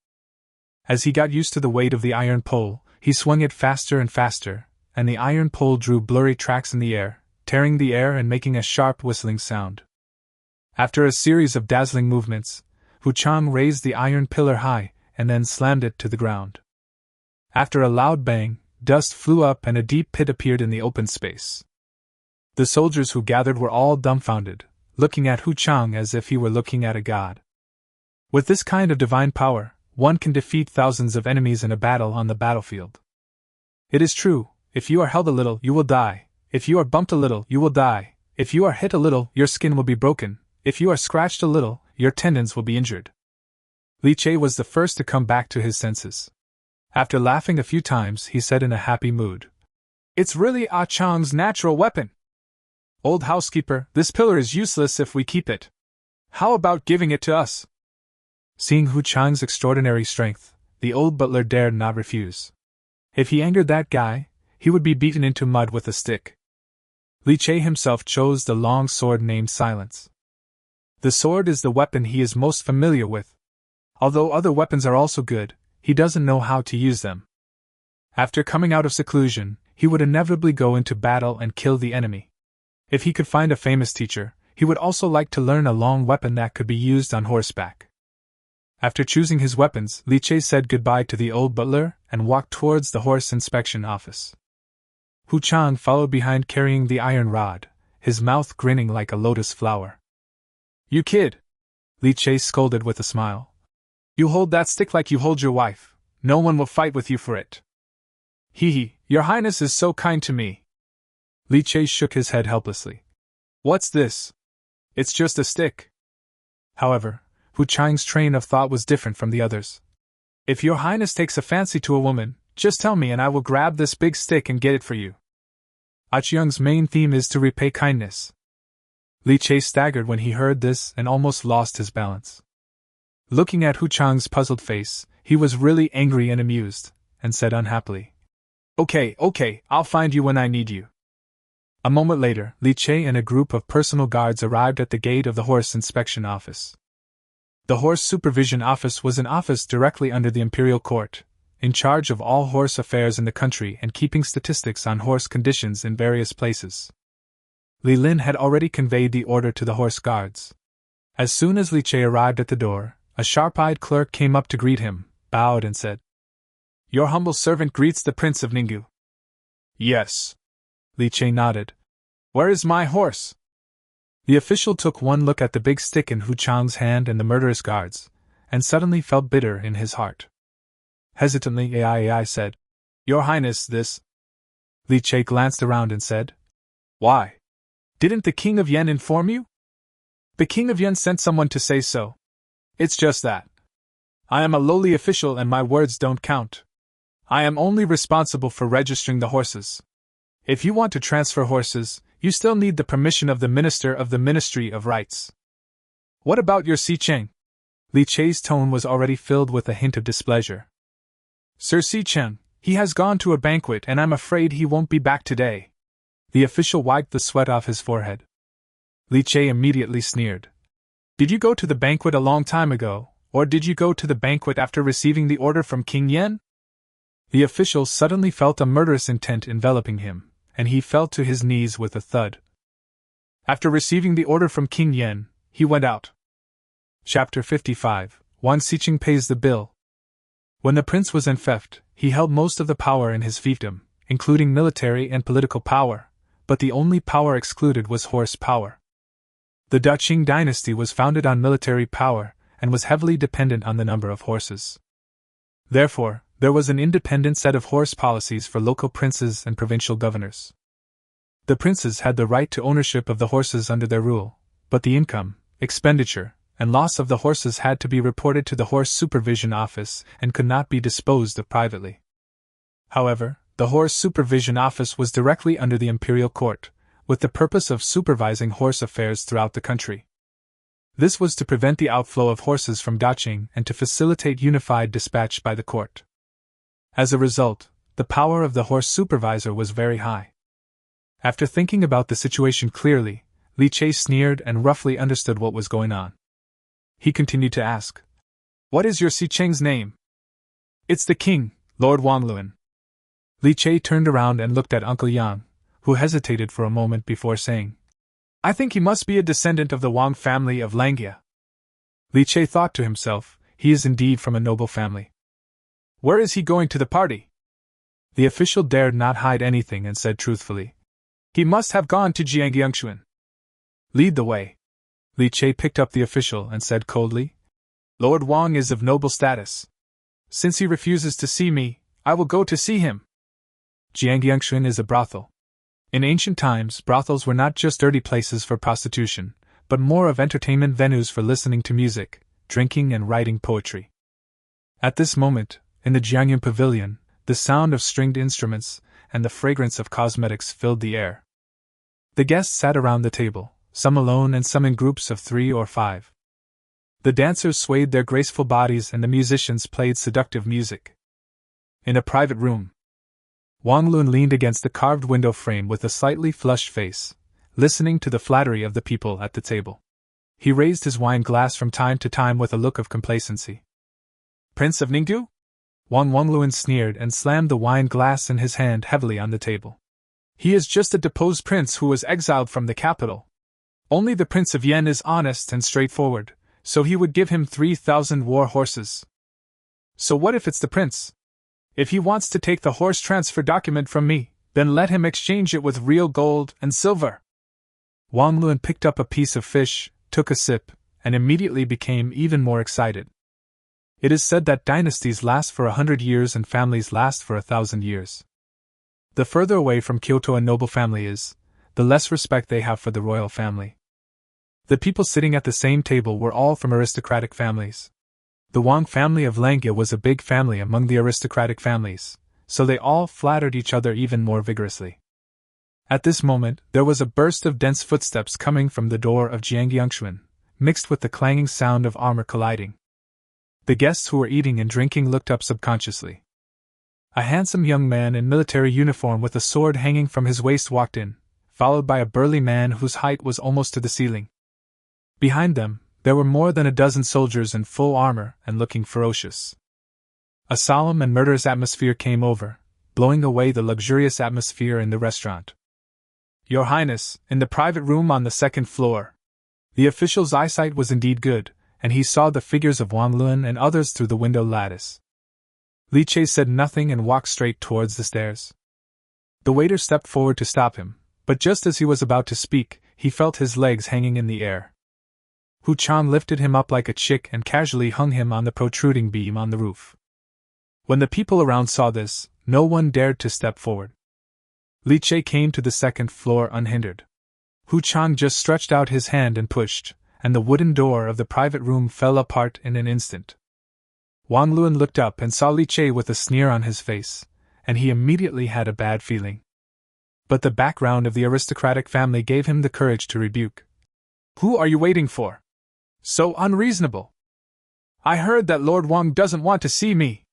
As he got used to the weight of the iron pole, he swung it faster and faster, and the iron pole drew blurry tracks in the air, tearing the air and making a sharp whistling sound. After a series of dazzling movements, Hu Chang raised the iron pillar high, and then slammed it to the ground. After a loud bang, dust flew up and a deep pit appeared in the open space. The soldiers who gathered were all dumbfounded, looking at Hu Chang as if he were looking at a god. With this kind of divine power, one can defeat thousands of enemies in a battle on the battlefield. It is true, if you are held a little, you will die. If you are bumped a little, you will die. If you are hit a little, your skin will be broken. If you are scratched a little, your tendons will be injured. Li Che was the first to come back to his senses. After laughing a few times, he said in a happy mood, "It's really Ah Chang's natural weapon. Old housekeeper, this pillar is useless if we keep it. How about giving it to us?" Seeing Hu Chang's extraordinary strength, the old butler dared not refuse. If he angered that guy, he would be beaten into mud with a stick. Li Che himself chose the long sword named Silence. The sword is the weapon he is most familiar with. Although other weapons are also good, he doesn't know how to use them. After coming out of seclusion, he would inevitably go into battle and kill the enemy. If he could find a famous teacher, he would also like to learn a long weapon that could be used on horseback. After choosing his weapons, Li Che said goodbye to the old butler and walked towards the horse inspection office. Hu Chang followed behind carrying the iron rod, his mouth grinning like a lotus flower. "You kid!" Li Che scolded with a smile. "You hold that stick like you hold your wife. No one will fight with you for it." "Hee hee, your Highness is so kind to me." Li Che shook his head helplessly. "What's this? It's just a stick." However, Hu Chang's train of thought was different from the others. "If your Highness takes a fancy to a woman, just tell me and I will grab this big stick and get it for you. Ah Chiang's main theme is to repay kindness." Li Che staggered when he heard this and almost lost his balance. Looking at Hu Chang's puzzled face, he was really angry and amused, and said unhappily, Okay, I'll find you when I need you." A moment later, Li Che and a group of personal guards arrived at the gate of the horse inspection office. The horse supervision office was an office directly under the imperial court, in charge of all horse affairs in the country and keeping statistics on horse conditions in various places. Li Lin had already conveyed the order to the horse guards. As soon as Li Che arrived at the door, a sharp-eyed clerk came up to greet him, bowed and said, "Your humble servant greets the Prince of Ninggu." "Yes." Li Che nodded. "Where is my horse?" The official took one look at the big stick in Hu Chang's hand and the murderous guards, and suddenly felt bitter in his heart. Hesitantly, Ai said, "Your Highness, this." Li Che glanced around and said, "Why? Didn't the King of Yen inform you?" "The King of Yen sent someone to say so. It's just that. I am a lowly official and my words don't count. I am only responsible for registering the horses. If you want to transfer horses, you still need the permission of the Minister of the Ministry of Rights." "What about your Si Cheng?" Li Che's tone was already filled with a hint of displeasure. "Sir Si Cheng, he has gone to a banquet and I'm afraid he won't be back today." The official wiped the sweat off his forehead. Li Che immediately sneered. "Did you go to the banquet a long time ago, or did you go to the banquet after receiving the order from King Yen?" The official suddenly felt a murderous intent enveloping him, and he fell to his knees with a thud. "After receiving the order from King Yen, he went out." Chapter 55. Wang Xiqing pays the bill. When the prince was enfeoffed, he held most of the power in his fiefdom, including military and political power, but the only power excluded was horse power. The Daqing Dynasty was founded on military power and was heavily dependent on the number of horses. Therefore, there was an independent set of horse policies for local princes and provincial governors. The princes had the right to ownership of the horses under their rule, but the income, expenditure, and loss of the horses had to be reported to the Horse Supervision Office and could not be disposed of privately. However, the Horse Supervision Office was directly under the imperial court, with the purpose of supervising horse affairs throughout the country. This was to prevent the outflow of horses from Daqing and to facilitate unified dispatch by the court. As a result, the power of the horse supervisor was very high. After thinking about the situation clearly, Li Che sneered and roughly understood what was going on. He continued to ask, "What is your Si Cheng's name?" "It's the king, Lord Wangluan." Li Che turned around and looked at Uncle Yang, who hesitated for a moment before saying, "I think he must be a descendant of the Wang family of Langia." Li Che thought to himself, he is indeed from a noble family. "Where is he going to the party?" The official dared not hide anything and said truthfully, "He must have gone to Jiangyangshuan." "Lead the way." Li Che picked up the official and said coldly, "Lord Wang is of noble status. Since he refuses to see me, I will go to see him." Jiangyangshuan is a brothel. In ancient times, brothels were not just dirty places for prostitution, but more of entertainment venues for listening to music, drinking, and writing poetry. At this moment, in the Jiangyun Pavilion, the sound of stringed instruments and the fragrance of cosmetics filled the air. The guests sat around the table, some alone and some in groups of 3 or 5. The dancers swayed their graceful bodies and the musicians played seductive music. In a private room, Wang Lun leaned against the carved window frame with a slightly flushed face, listening to the flattery of the people at the table. He raised his wine glass from time to time with a look of complacency. "Prince of Ningdu?" Wang Lun sneered and slammed the wine glass in his hand heavily on the table. "He is just a deposed prince who was exiled from the capital. Only the Prince of Yen is honest and straightforward, so he would give him 3,000 war horses. So what if it's the prince? If he wants to take the horse transfer document from me, then let him exchange it with real gold and silver." Wang Lun picked up a piece of fish, took a sip, and immediately became even more excited. It is said that dynasties last for 100 years and families last for 1,000 years. The further away from Kyoto a noble family is, the less respect they have for the royal family. The people sitting at the same table were all from aristocratic families. The Wang family of Langia was a big family among the aristocratic families, so they all flattered each other even more vigorously. At this moment, there was a burst of dense footsteps coming from the door of Jiangyangshuan, mixed with the clanging sound of armor colliding. The guests who were eating and drinking looked up subconsciously. A handsome young man in military uniform with a sword hanging from his waist walked in, followed by a burly man whose height was almost to the ceiling. Behind them, there were more than a dozen soldiers in full armor and looking ferocious. A solemn and murderous atmosphere came over, blowing away the luxurious atmosphere in the restaurant. Your Highness, in the private room on the second floor. The official's eyesight was indeed good, and he saw the figures of Wang Luan and others through the window lattice. Li Che said nothing and walked straight towards the stairs. The waiter stepped forward to stop him, but just as he was about to speak, he felt his legs hanging in the air. Hu Chan lifted him up like a chick and casually hung him on the protruding beam on the roof. When the people around saw this, no one dared to step forward. Li Che came to the second floor unhindered. Hu Chan just stretched out his hand and pushed, and the wooden door of the private room fell apart in an instant. Wang Luan looked up and saw Li Che with a sneer on his face, and he immediately had a bad feeling. But the background of the aristocratic family gave him the courage to rebuke. Who are you waiting for? So unreasonable! I heard that Lord Wang doesn't want to see me.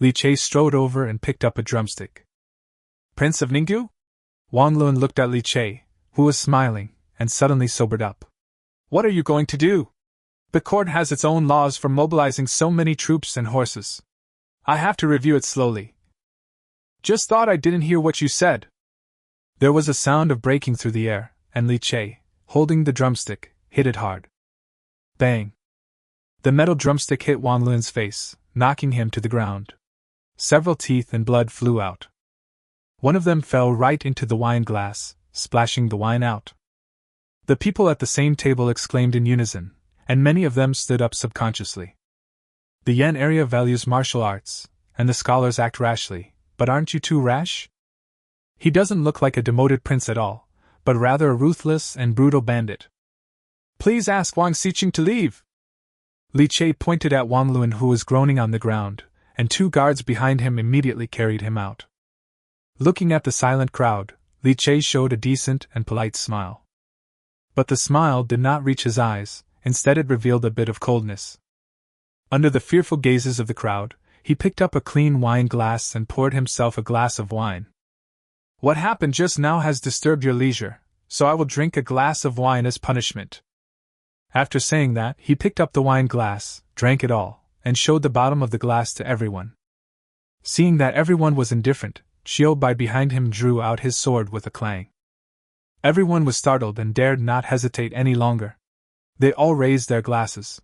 Li Che strode over and picked up a drumstick. Prince of Ninggu? Wang Luan looked at Li Che, who was smiling, and suddenly sobered up. What are you going to do? The court has its own laws for mobilizing so many troops and horses. I have to review it slowly. Just thought I didn't hear what you said. There was a sound of breaking through the air, and Li Che, holding the drumstick, hit it hard. Bang! The metal drumstick hit Wang Luan's face, knocking him to the ground. Several teeth and blood flew out. One of them fell right into the wine glass, splashing the wine out. The people at the same table exclaimed in unison, and many of them stood up subconsciously. The Yen area values martial arts, and the scholars act rashly, but aren't you too rash? He doesn't look like a demoted prince at all, but rather a ruthless and brutal bandit. Please ask Wang Xiqing to leave. Li Che pointed at Wang Luan, who was groaning on the ground, and two guards behind him immediately carried him out. Looking at the silent crowd, Li Che showed a decent and polite smile. But the smile did not reach his eyes, instead it revealed a bit of coldness. Under the fearful gazes of the crowd, he picked up a clean wine glass and poured himself a glass of wine. What happened just now has disturbed your leisure, so I will drink a glass of wine as punishment. After saying that, he picked up the wine glass, drank it all, and showed the bottom of the glass to everyone. Seeing that everyone was indifferent, Xiao Bai behind him drew out his sword with a clang. Everyone was startled and dared not hesitate any longer. They all raised their glasses.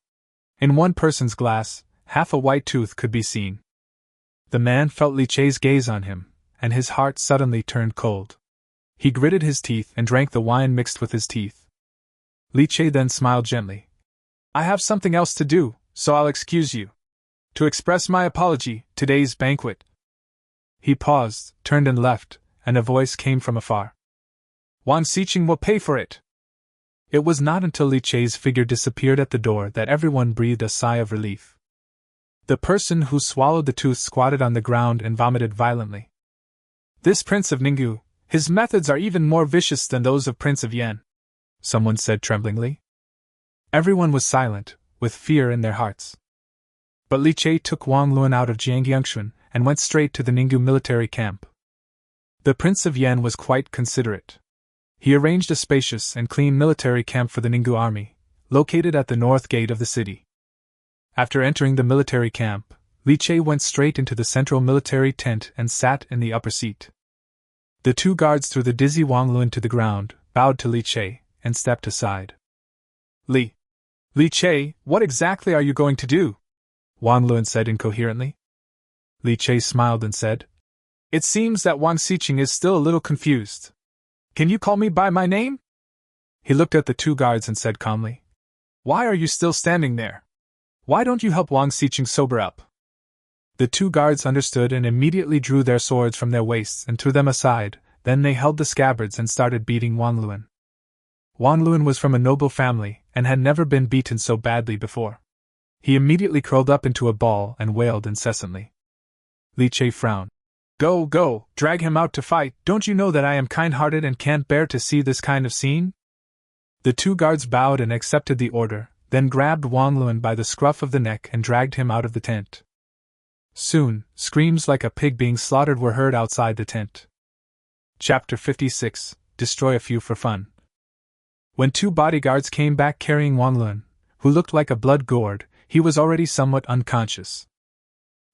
In one person's glass, half a white tooth could be seen. The man felt Li Che's gaze on him, and his heart suddenly turned cold. He gritted his teeth and drank the wine mixed with his teeth. Li Che then smiled gently. I have something else to do, so I'll excuse you. To express my apology, today's banquet. He paused, turned and left, and a voice came from afar. Wang Xiqing will pay for it. It was not until Li Che's figure disappeared at the door that everyone breathed a sigh of relief. The person who swallowed the tooth squatted on the ground and vomited violently. This Prince of Ninggu, his methods are even more vicious than those of Prince of Yen, someone said tremblingly. Everyone was silent, with fear in their hearts. But Li Che took Wang Luan out of Jiangyangshan and went straight to the Ninggu military camp. The Prince of Yen was quite considerate. He arranged a spacious and clean military camp for the Ninggu army, located at the north gate of the city. After entering the military camp, Li Che went straight into the central military tent and sat in the upper seat. The two guards threw the dizzy Wang Luan to the ground, bowed to Li Che, and stepped aside. Li Che, what exactly are you going to do? Wang Luan said incoherently. Li Che smiled and said, It seems that Wang Xiqing is still a little confused. Can you call me by my name? He looked at the two guards and said calmly, Why are you still standing there? Why don't you help Wang Xiqing sober up? The two guards understood and immediately drew their swords from their waists and threw them aside, then they held the scabbards and started beating Wang Luan. Wang Luan was from a noble family and had never been beaten so badly before. He immediately curled up into a ball and wailed incessantly. Li Che frowned. Go, drag him out to fight, don't you know that I am kind-hearted and can't bear to see this kind of scene? The two guards bowed and accepted the order, then grabbed Wang Luan by the scruff of the neck and dragged him out of the tent. Soon, screams like a pig being slaughtered were heard outside the tent. Chapter 56, Destroy a Few for Fun. When two bodyguards came back carrying Wang Luan, who looked like a blood gourd, he was already somewhat unconscious.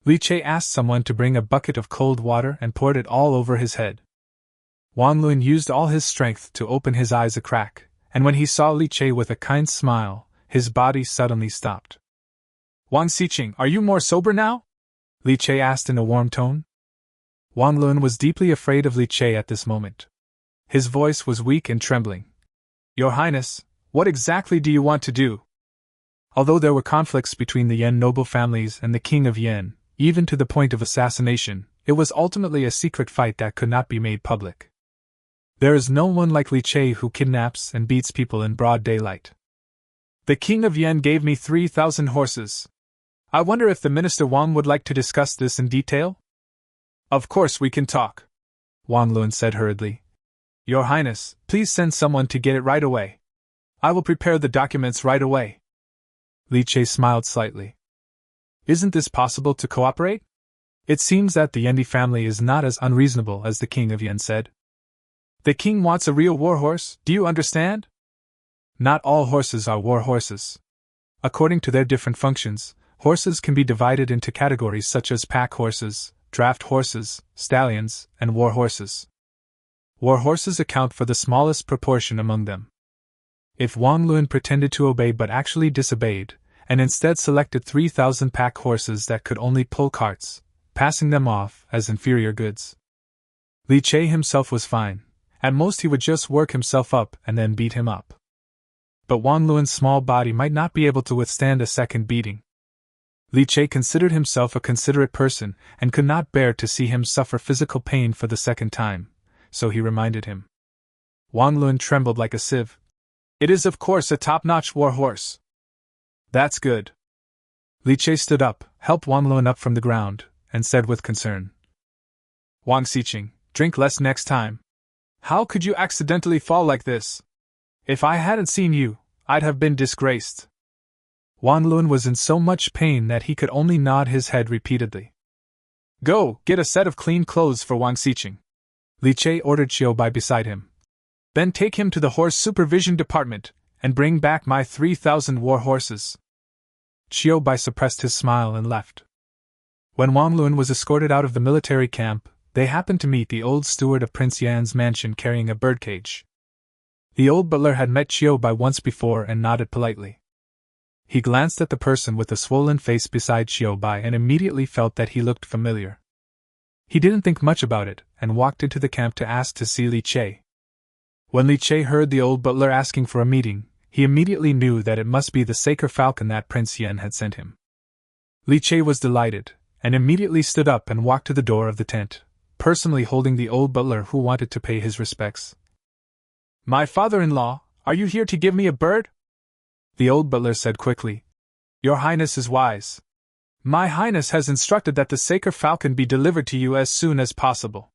Li Che asked someone to bring a bucket of cold water and poured it all over his head. Wang Lun used all his strength to open his eyes a crack, and when he saw Li Che with a kind smile, his body suddenly stopped. Wang Xiqing, are you more sober now? Li Che asked in a warm tone. Wang Lun was deeply afraid of Li Che at this moment. His voice was weak and trembling. Your Highness, what exactly do you want to do? Although there were conflicts between the Yan noble families and the King of Yan, even to the point of assassination, it was ultimately a secret fight that could not be made public. There is no one like Li Che who kidnaps and beats people in broad daylight. The King of Yan gave me 3,000 horses. I wonder if the Minister Wang would like to discuss this in detail? Of course we can talk, Wang Lun said hurriedly. Your Highness, please send someone to get it right away. I will prepare the documents right away. Li Che smiled slightly. Isn't this possible to cooperate? It seems that the Yendi family is not as unreasonable as the King of Yan said. The king wants a real warhorse, do you understand? Not all horses are war horses. According to their different functions, horses can be divided into categories such as pack horses, draft horses, stallions, and war horses. War horses account for the smallest proportion among them. If Wang Lun pretended to obey but actually disobeyed, and instead selected 3,000 pack horses that could only pull carts, passing them off as inferior goods. Li Che himself was fine. At most he would just work himself up and then beat him up. But Wang Lun's small body might not be able to withstand a second beating. Li Che considered himself a considerate person and could not bear to see him suffer physical pain for the second time, so he reminded him. Wang Lun trembled like a sieve. It is of course a top-notch war horse. That's good. Li Che stood up, helped Wang Lun up from the ground, and said with concern. Wang Xiqing, drink less next time. How could you accidentally fall like this? If I hadn't seen you, I'd have been disgraced. Wang Lun was in so much pain that he could only nod his head repeatedly. Go, get a set of clean clothes for Wang Xiqing. Li Che ordered Xiao Bai beside him. Then take him to the horse supervision department, and bring back my 3,000 war horses. Xiao Bai suppressed his smile and left. When Wang Lun was escorted out of the military camp, they happened to meet the old steward of Prince Yan's mansion carrying a birdcage. The old butler had met Xiao Bai once before and nodded politely. He glanced at the person with the swollen face beside Xiao Bai and immediately felt that he looked familiar. He didn't think much about it and walked into the camp to ask to see Li Che. When Li Che heard the old butler asking for a meeting, he immediately knew that it must be the sacred falcon that Prince Yan had sent him. Li Che was delighted, and immediately stood up and walked to the door of the tent, personally holding the old butler who wanted to pay his respects. My father-in-law, are you here to give me a bird? The old butler said quickly. Your Highness is wise. My Highness has instructed that the sacred falcon be delivered to you as soon as possible.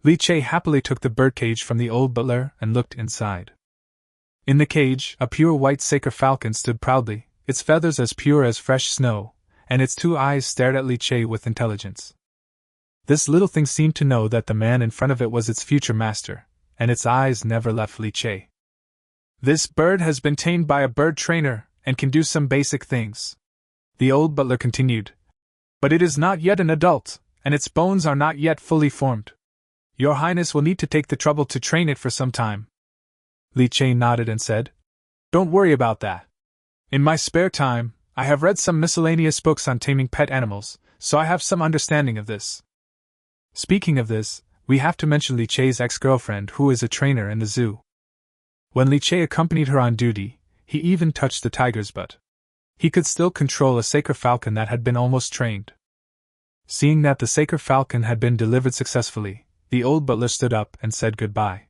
Li Che happily took the birdcage from the old butler and looked inside. In the cage, a pure white sacred falcon stood proudly, its feathers as pure as fresh snow, and its two eyes stared at Li Che with intelligence. This little thing seemed to know that the man in front of it was its future master, and its eyes never left Li Che. This bird has been tamed by a bird trainer, and can do some basic things. The old butler continued. But it is not yet an adult, and its bones are not yet fully formed. Your Highness will need to take the trouble to train it for some time. Li Che nodded and said, Don't worry about that. In my spare time, I have read some miscellaneous books on taming pet animals, so I have some understanding of this. Speaking of this, we have to mention Li Che's ex-girlfriend who is a trainer in the zoo. When Li Che accompanied her on duty, he even touched the tiger's butt. He could still control a sacred falcon that had been almost trained. Seeing that the sacred falcon had been delivered successfully, the old butler stood up and said goodbye.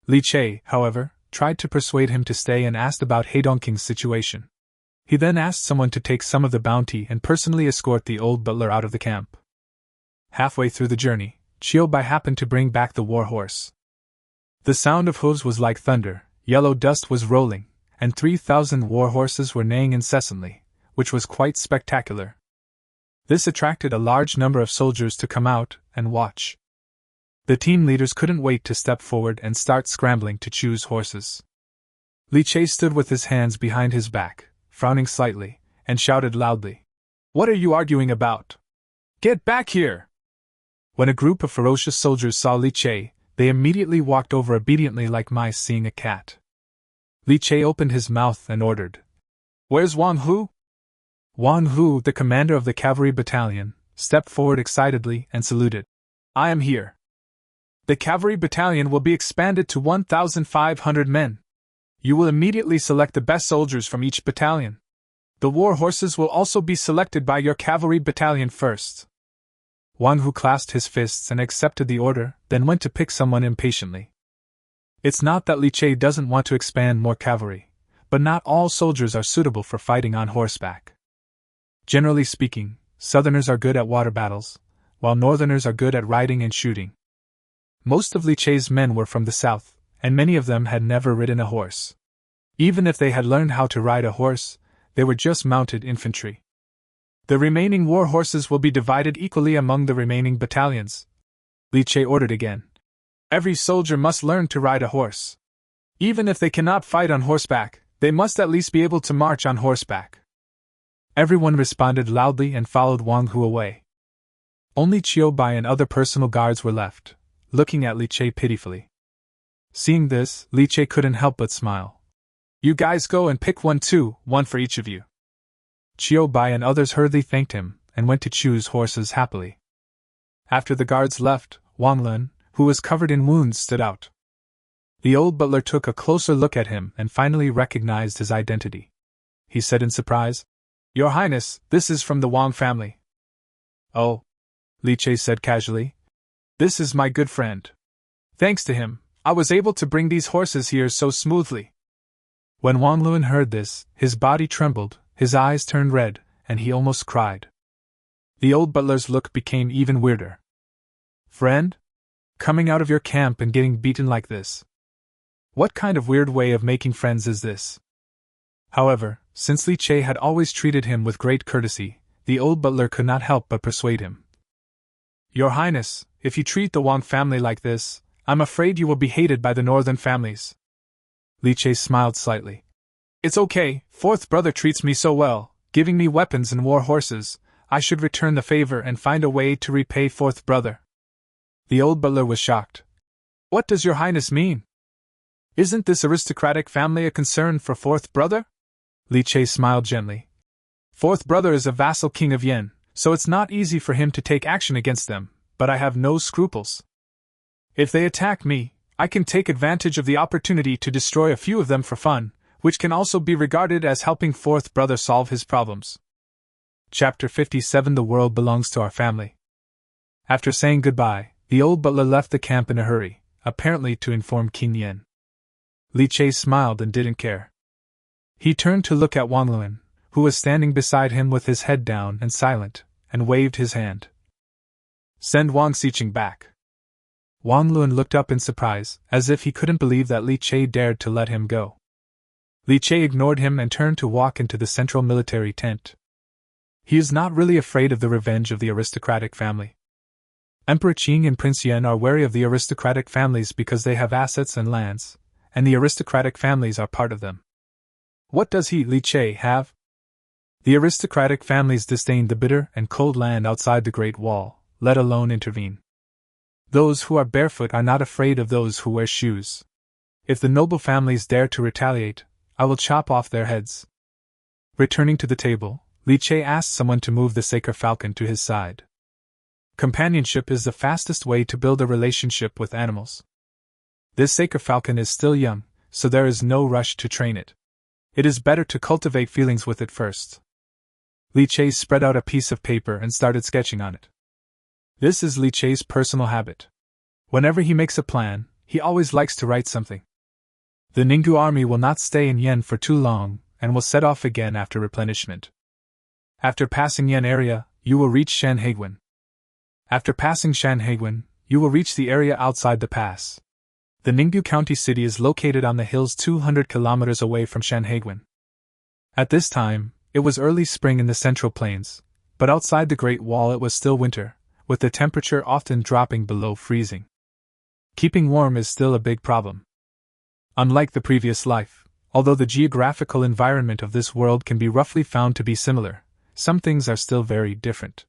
Li Che, however, tried to persuade him to stay and asked about Heidongking's situation. He then asked someone to take some of the bounty and personally escort the old butler out of the camp. Halfway through the journey, Xiao Bai happened to bring back the war horse. The sound of hooves was like thunder, yellow dust was rolling, and 3,000 war horses were neighing incessantly, which was quite spectacular. This attracted a large number of soldiers to come out and watch. The team leaders couldn't wait to step forward and start scrambling to choose horses. Li Che stood with his hands behind his back, frowning slightly, and shouted loudly, What are you arguing about? Get back here! When a group of ferocious soldiers saw Li Che, they immediately walked over obediently like mice seeing a cat. Li Che opened his mouth and ordered, "Where's Wang Hu?" Wang Hu, the commander of the cavalry battalion, stepped forward excitedly and saluted. "I am here. The cavalry battalion will be expanded to 1,500 men. You will immediately select the best soldiers from each battalion. The war horses will also be selected by your cavalry battalion first." Wang Hu clasped his fists and accepted the order, then went to pick someone impatiently. It's not that Li Che doesn't want to expand more cavalry, but not all soldiers are suitable for fighting on horseback. Generally speaking, Southerners are good at water battles, while Northerners are good at riding and shooting. Most of Li Che's men were from the South, and many of them had never ridden a horse. Even if they had learned how to ride a horse, they were just mounted infantry. The remaining war horses will be divided equally among the remaining battalions. Li Che ordered again. Every soldier must learn to ride a horse. Even if they cannot fight on horseback, they must at least be able to march on horseback. Everyone responded loudly and followed Wang Hu away. Only Chiu Bai and other personal guards were left, looking at Li Che pitifully. Seeing this, Li Che couldn't help but smile. "You guys go and pick one too, one for each of you." Chiu Bai and others hurriedly thanked him and went to choose horses happily. After the guards left, Wang Lun, who was covered in wounds, stood out. The old butler took a closer look at him and finally recognized his identity. He said in surprise, "Your Highness, this is from the Wang family." "Oh," Li Che said casually. "This is my good friend. Thanks to him, I was able to bring these horses here so smoothly." When Wang Lun heard this, his body trembled, his eyes turned red, and he almost cried. The old butler's look became even weirder. "Friend? Coming out of your camp and getting beaten like this? What kind of weird way of making friends is this?" However, since Li Che had always treated him with great courtesy, the old butler could not help but persuade him. "Your Highness, if you treat the Wang family like this, I'm afraid you will be hated by the northern families." Li Che smiled slightly. "It's okay, fourth brother treats me so well, giving me weapons and war horses. I should return the favor and find a way to repay fourth brother." The old butler was shocked. "What does your Highness mean? Isn't this aristocratic family a concern for fourth brother?" Li Che smiled gently. "Fourth brother is a vassal king of Yen, so it's not easy for him to take action against them, but I have no scruples. If they attack me, I can take advantage of the opportunity to destroy a few of them for fun, which can also be regarded as helping fourth brother solve his problems." Chapter 57. The world belongs to our family. After saying goodbye, the old butler left the camp in a hurry, apparently to inform King Yen. Li Che smiled and didn't care. He turned to look at Wang Lun, who was standing beside him with his head down and silent, and waved his hand. "Send Wang Xiqing back." Wang Lun looked up in surprise, as if he couldn't believe that Li Che dared to let him go. Li Che ignored him and turned to walk into the central military tent. He is not really afraid of the revenge of the aristocratic family. Emperor Qing and Prince Yan are wary of the aristocratic families because they have assets and lands, and the aristocratic families are part of them. What does he, Li Che, have? The aristocratic families disdain the bitter and cold land outside the Great Wall, let alone intervene. Those who are barefoot are not afraid of those who wear shoes. If the noble families dare to retaliate, I will chop off their heads. Returning to the table, Li Che asked someone to move the sacred falcon to his side. Companionship is the fastest way to build a relationship with animals. This sacred falcon is still young, so there is no rush to train it. It is better to cultivate feelings with it first. Li Che spread out a piece of paper and started sketching on it. This is Li Che's personal habit. Whenever he makes a plan, he always likes to write something. The Ninggu army will not stay in Yen for too long, and will set off again after replenishment. After passing Yen area, you will reach Shanhaiguan. After passing Shanhaiguan, you will reach the area outside the pass. The Ninggu County city is located on the hills 200 kilometers away from Shanhaiguan. At this time, it was early spring in the Central Plains, but outside the Great Wall it was still winter, with the temperature often dropping below freezing. Keeping warm is still a big problem. Unlike the previous life, although the geographical environment of this world can be roughly found to be similar, some things are still very different.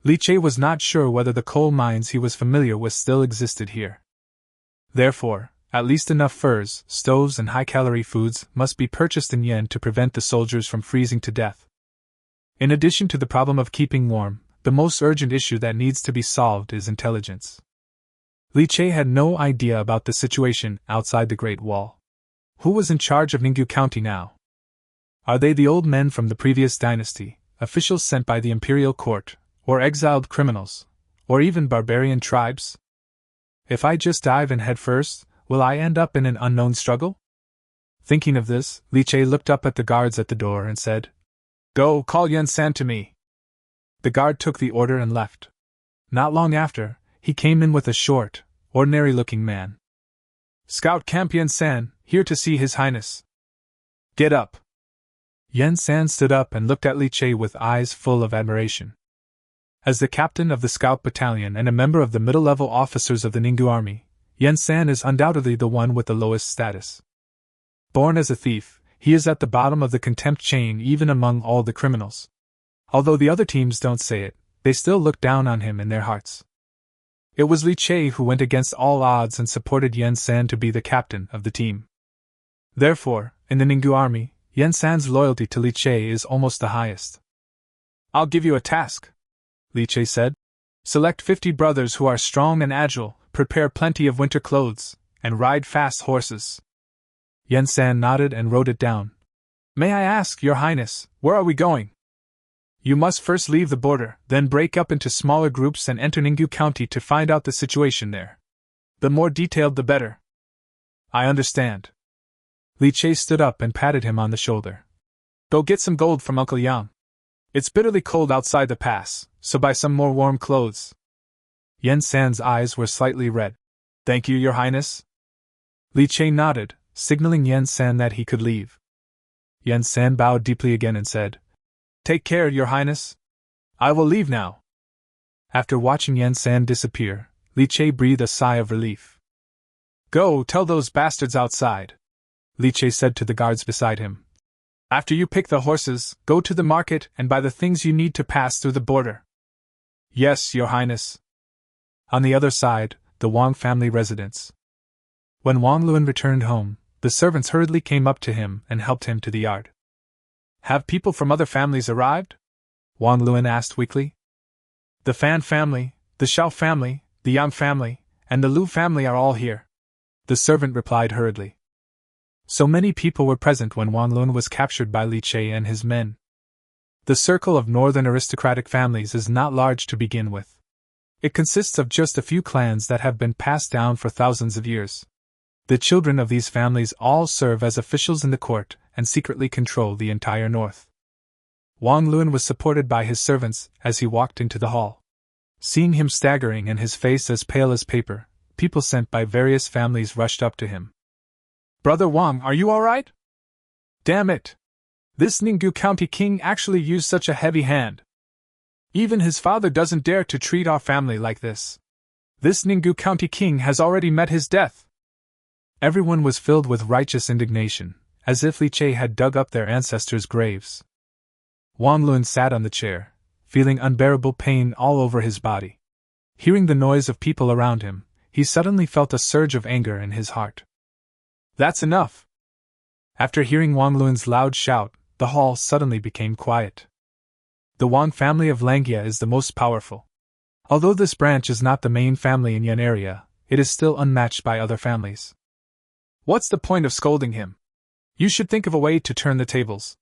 Li Che was not sure whether the coal mines he was familiar with still existed here. Therefore, at least enough furs, stoves, and high-calorie foods must be purchased in yen to prevent the soldiers from freezing to death. In addition to the problem of keeping warm, the most urgent issue that needs to be solved is intelligence. Li Che had no idea about the situation outside the Great Wall. Who was in charge of Ninggu County now? Are they the old men from the previous dynasty, officials sent by the imperial court, or exiled criminals, or even barbarian tribes? If I just dive in head first, will I end up in an unknown struggle? Thinking of this, Li Che looked up at the guards at the door and said, "Go, call Yen-san to me." The guard took the order and left. Not long after, he came in with a short, ordinary-looking man. "Scout Camp Yen-san, here to see His Highness." "Get up." Yen-san stood up and looked at Li Che with eyes full of admiration. As the captain of the scout battalion and a member of the middle-level officers of the Ninggu army, Yen-san is undoubtedly the one with the lowest status. Born as a thief, he is at the bottom of the contempt chain even among all the criminals. Although the other teams don't say it, they still look down on him in their hearts. It was Li Che who went against all odds and supported Yen-san to be the captain of the team. Therefore, in the Ninggu army, Yen-san's loyalty to Li Che is almost the highest. "I'll give you a task," Li Che said. "Select 50 brothers who are strong and agile, prepare plenty of winter clothes, and ride fast horses." Yen-san nodded and wrote it down. "May I ask, Your Highness, where are we going?" "You must first leave the border, then break up into smaller groups and enter Ninggu County to find out the situation there. The more detailed the better." "I understand." Li Che stood up and patted him on the shoulder. "Go get some gold from Uncle Yang. It's bitterly cold outside the pass, so buy some more warm clothes." Yen-san's eyes were slightly red. "Thank you, Your Highness." Li Che nodded, signaling Yen-san that he could leave. Yen-san bowed deeply again and said, "Take care, Your Highness. I will leave now." After watching Yen-san disappear, Li Che breathed a sigh of relief. "Go tell those bastards outside," Li Che said to the guards beside him. "After you pick the horses, go to the market and buy the things you need to pass through the border." "Yes, Your Highness." On the other side, the Wang family residence. When Wang Luan returned home, the servants hurriedly came up to him and helped him to the yard. "Have people from other families arrived?" Wang Luan asked weakly. "The Fan family, the Xiao family, the Yang family, and the Lu family are all here," the servant replied hurriedly. So many people were present when Wang Luan was captured by Li Che and his men. The circle of northern aristocratic families is not large to begin with. It consists of just a few clans that have been passed down for thousands of years. The children of these families all serve as officials in the court and secretly control the entire north. Wang Luan was supported by his servants as he walked into the hall. Seeing him staggering and his face as pale as paper, people sent by various families rushed up to him. "Brother Wang, are you all right? Damn it! This Ninggu County king actually used such a heavy hand. Even his father doesn't dare to treat our family like this. This Ninggu County king has already met his death." Everyone was filled with righteous indignation, as if Li Che had dug up their ancestors' graves. Wang Luan sat on the chair, feeling unbearable pain all over his body. Hearing the noise of people around him, he suddenly felt a surge of anger in his heart. "That's enough!" After hearing Wang Luan's loud shout, the hall suddenly became quiet. The Wang family of Langia is the most powerful. Although this branch is not the main family in Yan area, it is still unmatched by other families. "What's the point of scolding him? You should think of a way to turn the tables."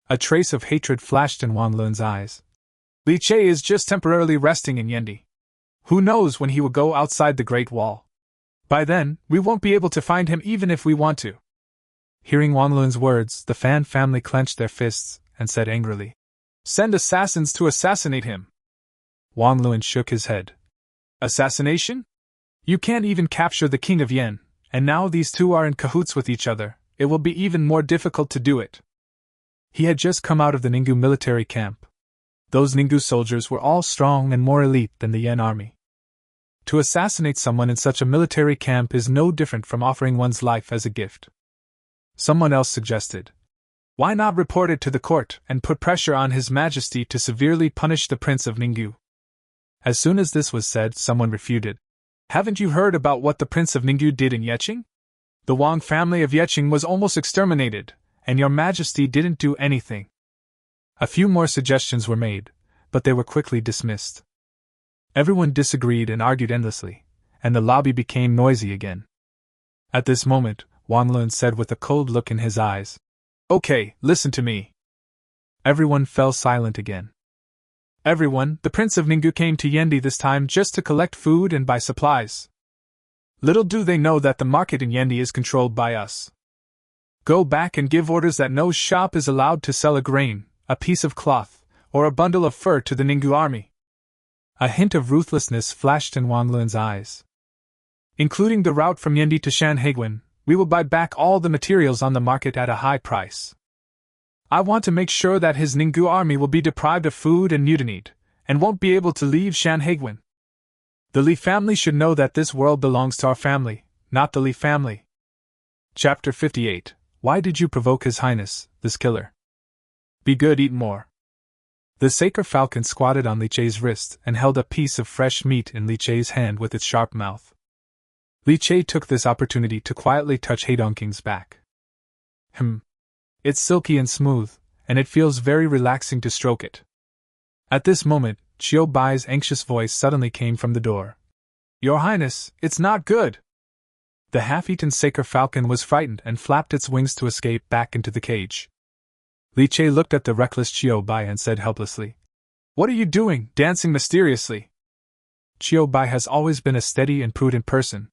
A trace of hatred flashed in Wang Luan's eyes. "Li Che is just temporarily resting in Yendi. Who knows when he will go outside the Great Wall? By then, we won't be able to find him even if we want to." Hearing Wang Luan's words, the Fan family clenched their fists and said angrily, "Send assassins to assassinate him." Wang Luan shook his head. "Assassination? You can't even capture the king of Yen, and now these two are in cahoots with each other. It will be even more difficult to do it." He had just come out of the Ninggu military camp. Those Ninggu soldiers were all strong and more elite than the Yen army. To assassinate someone in such a military camp is no different from offering one's life as a gift. Someone else suggested, "Why not report it to the court and put pressure on His Majesty to severely punish the Prince of Ninggu?" As soon as this was said, someone refuted, Haven't you heard about what the Prince of Ningyu did in Yeching? The Wang family of Yeching was almost exterminated, and your majesty didn't do anything. A few more suggestions were made, but they were quickly dismissed. Everyone disagreed and argued endlessly, and the lobby became noisy again. At this moment, Wang Lun said with a cold look in his eyes, "Okay, listen to me." Everyone fell silent again. Everyone, the Prince of Ningyu came to Yendi this time just to collect food and buy supplies. Little do they know that the market in Yendi is controlled by us. Go back and give orders that no shop is allowed to sell a grain, a piece of cloth, or a bundle of fur to the Ningyu army. A hint of ruthlessness flashed in Wang Lun's eyes. Including the route from Yendi to Shanhaiguan, we will buy back all the materials on the market at a high price. I want to make sure that his Ningyu army will be deprived of food and mutinied, and won't be able to leave Shanhaiguan. The Li family should know that this world belongs to our family, not the Li family. Chapter 58. Why did you provoke His Highness, this killer? Be good, eat more. The Saker falcon squatted on Li Chei's wrist and held a piece of fresh meat in Li Chei's hand with its sharp mouth. Li Chei took this opportunity to quietly touch Heidongking's back. It's silky and smooth, and it feels very relaxing to stroke it. At this moment, Chiu Bai's anxious voice suddenly came from the door. Your Highness, it's not good! The half-eaten Saker falcon was frightened and flapped its wings to escape back into the cage. Li Chei looked at the reckless Chiu Bai and said helplessly, What are you doing, dancing mysteriously? Chiu Bai has always been a steady and prudent person.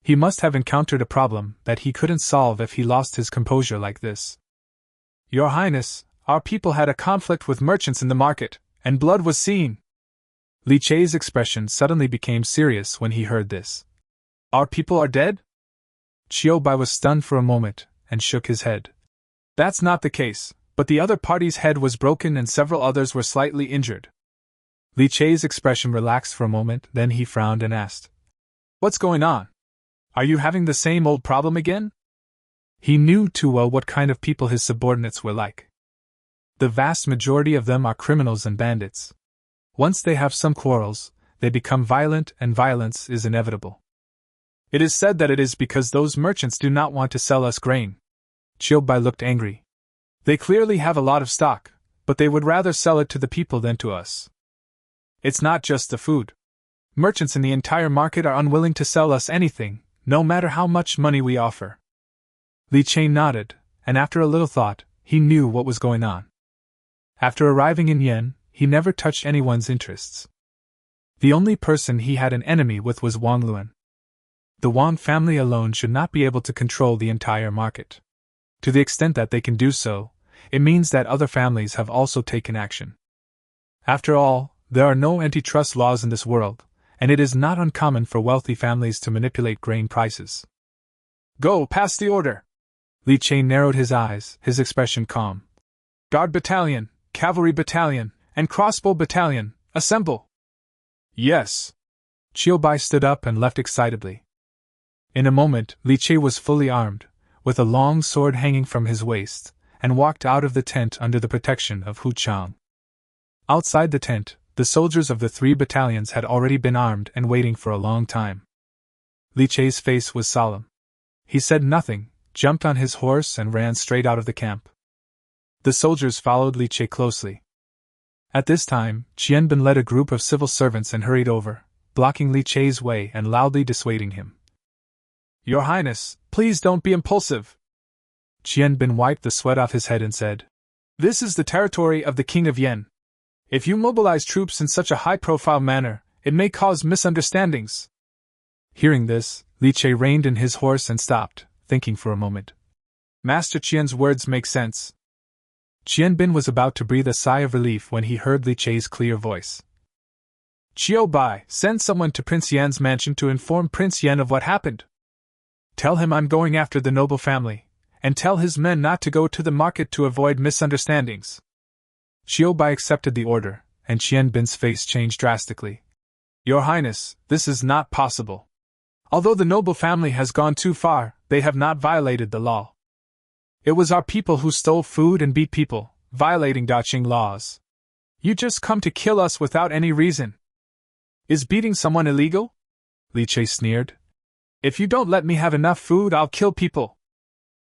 He must have encountered a problem that he couldn't solve if he lost his composure like this. Your Highness, our people had a conflict with merchants in the market, and blood was seen. Li Chei's expression suddenly became serious when he heard this. Our people are dead? Chiu Bai was stunned for a moment, and shook his head. That's not the case, but the other party's head was broken and several others were slightly injured. Li Chei's expression relaxed for a moment, then he frowned and asked, What's going on? Are you having the same old problem again? He knew too well what kind of people his subordinates were like. The vast majority of them are criminals and bandits. Once they have some quarrels, they become violent, and violence is inevitable. It is said that it is because those merchants do not want to sell us grain. Chiu Bai looked angry. They clearly have a lot of stock, but they would rather sell it to the people than to us. It's not just the food. Merchants in the entire market are unwilling to sell us anything, no matter how much money we offer. Li Chei nodded, and after a little thought, he knew what was going on. After arriving in Yen, he never touched anyone's interests. The only person he had an enemy with was Wang Lun. The Wang family alone should not be able to control the entire market. To the extent that they can do so, it means that other families have also taken action. After all, there are no antitrust laws in this world, and it is not uncommon for wealthy families to manipulate grain prices. Go, pass the order! Li Chei narrowed his eyes, his expression calm. Guard battalion, cavalry battalion, and crossbow battalion, assemble! Yes! Chiu Bai stood up and left excitedly. In a moment, Li Chei was fully armed, with a long sword hanging from his waist, and walked out of the tent under the protection of Hu Chang. Outside the tent, the soldiers of the 3 battalions had already been armed and waiting for a long time. Li Chei's face was solemn. He said nothing, jumped on his horse and ran straight out of the camp. The soldiers followed Li Chei closely. At this time, Qian Bin led a group of civil servants and hurried over, blocking Li Chei's way and loudly dissuading him. Your Highness, please don't be impulsive. Qian Bin wiped the sweat off his head and said, This is the territory of the King of Yen. If you mobilize troops in such a high-profile manner, it may cause misunderstandings. Hearing this, Li Chei reined in his horse and stopped, thinking for a moment. Master Qian's words make sense. Qian Bin was about to breathe a sigh of relief when he heard Li Chei's clear voice. Chiu Bai, send someone to Prince Yan's mansion to inform Prince Yan of what happened. Tell him I'm going after the noble family, and tell his men not to go to the market to avoid misunderstandings. Chiu Bai accepted the order, and Qian Bin's face changed drastically. Your Highness, this is not possible. Although the noble family has gone too far, they have not violated the law. It was our people who stole food and beat people, violating Daqing laws. You just come to kill us without any reason. Is beating someone illegal? Li Che sneered. If you don't let me have enough food, I'll kill people.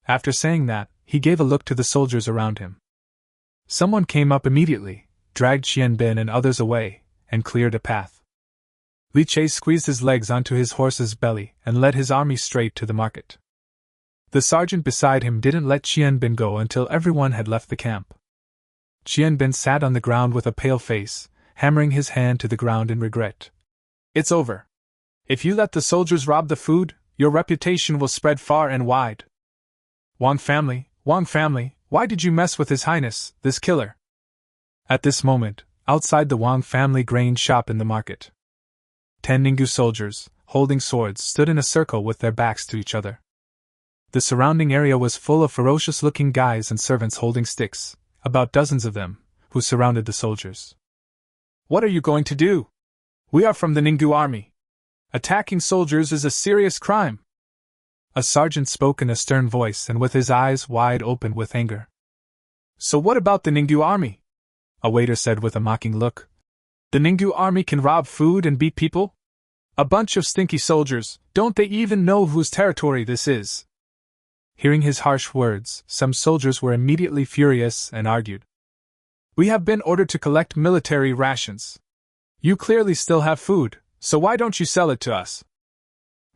After saying that, he gave a look to the soldiers around him. Someone came up immediately, dragged Xianbin and others away, and cleared a path. Li Che squeezed his legs onto his horse's belly and led his army straight to the market. The sergeant beside him didn't let Xianbin go until everyone had left the camp. Xianbin sat on the ground with a pale face, hammering his hand to the ground in regret. It's over. If you let the soldiers rob the food, your reputation will spread far and wide. Wang family, why did you mess with His Highness, this killer? At this moment, outside the Wang family grain shop in the market, 10 Ninggu soldiers, holding swords, stood in a circle with their backs to each other. The surrounding area was full of ferocious-looking guys and servants holding sticks, about dozens of them, who surrounded the soldiers. What are you going to do? We are from the Ninggu army. Attacking soldiers is a serious crime. A sergeant spoke in a stern voice and with his eyes wide open with anger. So what about the Ninggu army? A waiter said with a mocking look. The Ninggu army can rob food and beat people? A bunch of stinky soldiers, don't they even know whose territory this is? Hearing his harsh words, some soldiers were immediately furious and argued. We have been ordered to collect military rations. You clearly still have food, so why don't you sell it to us?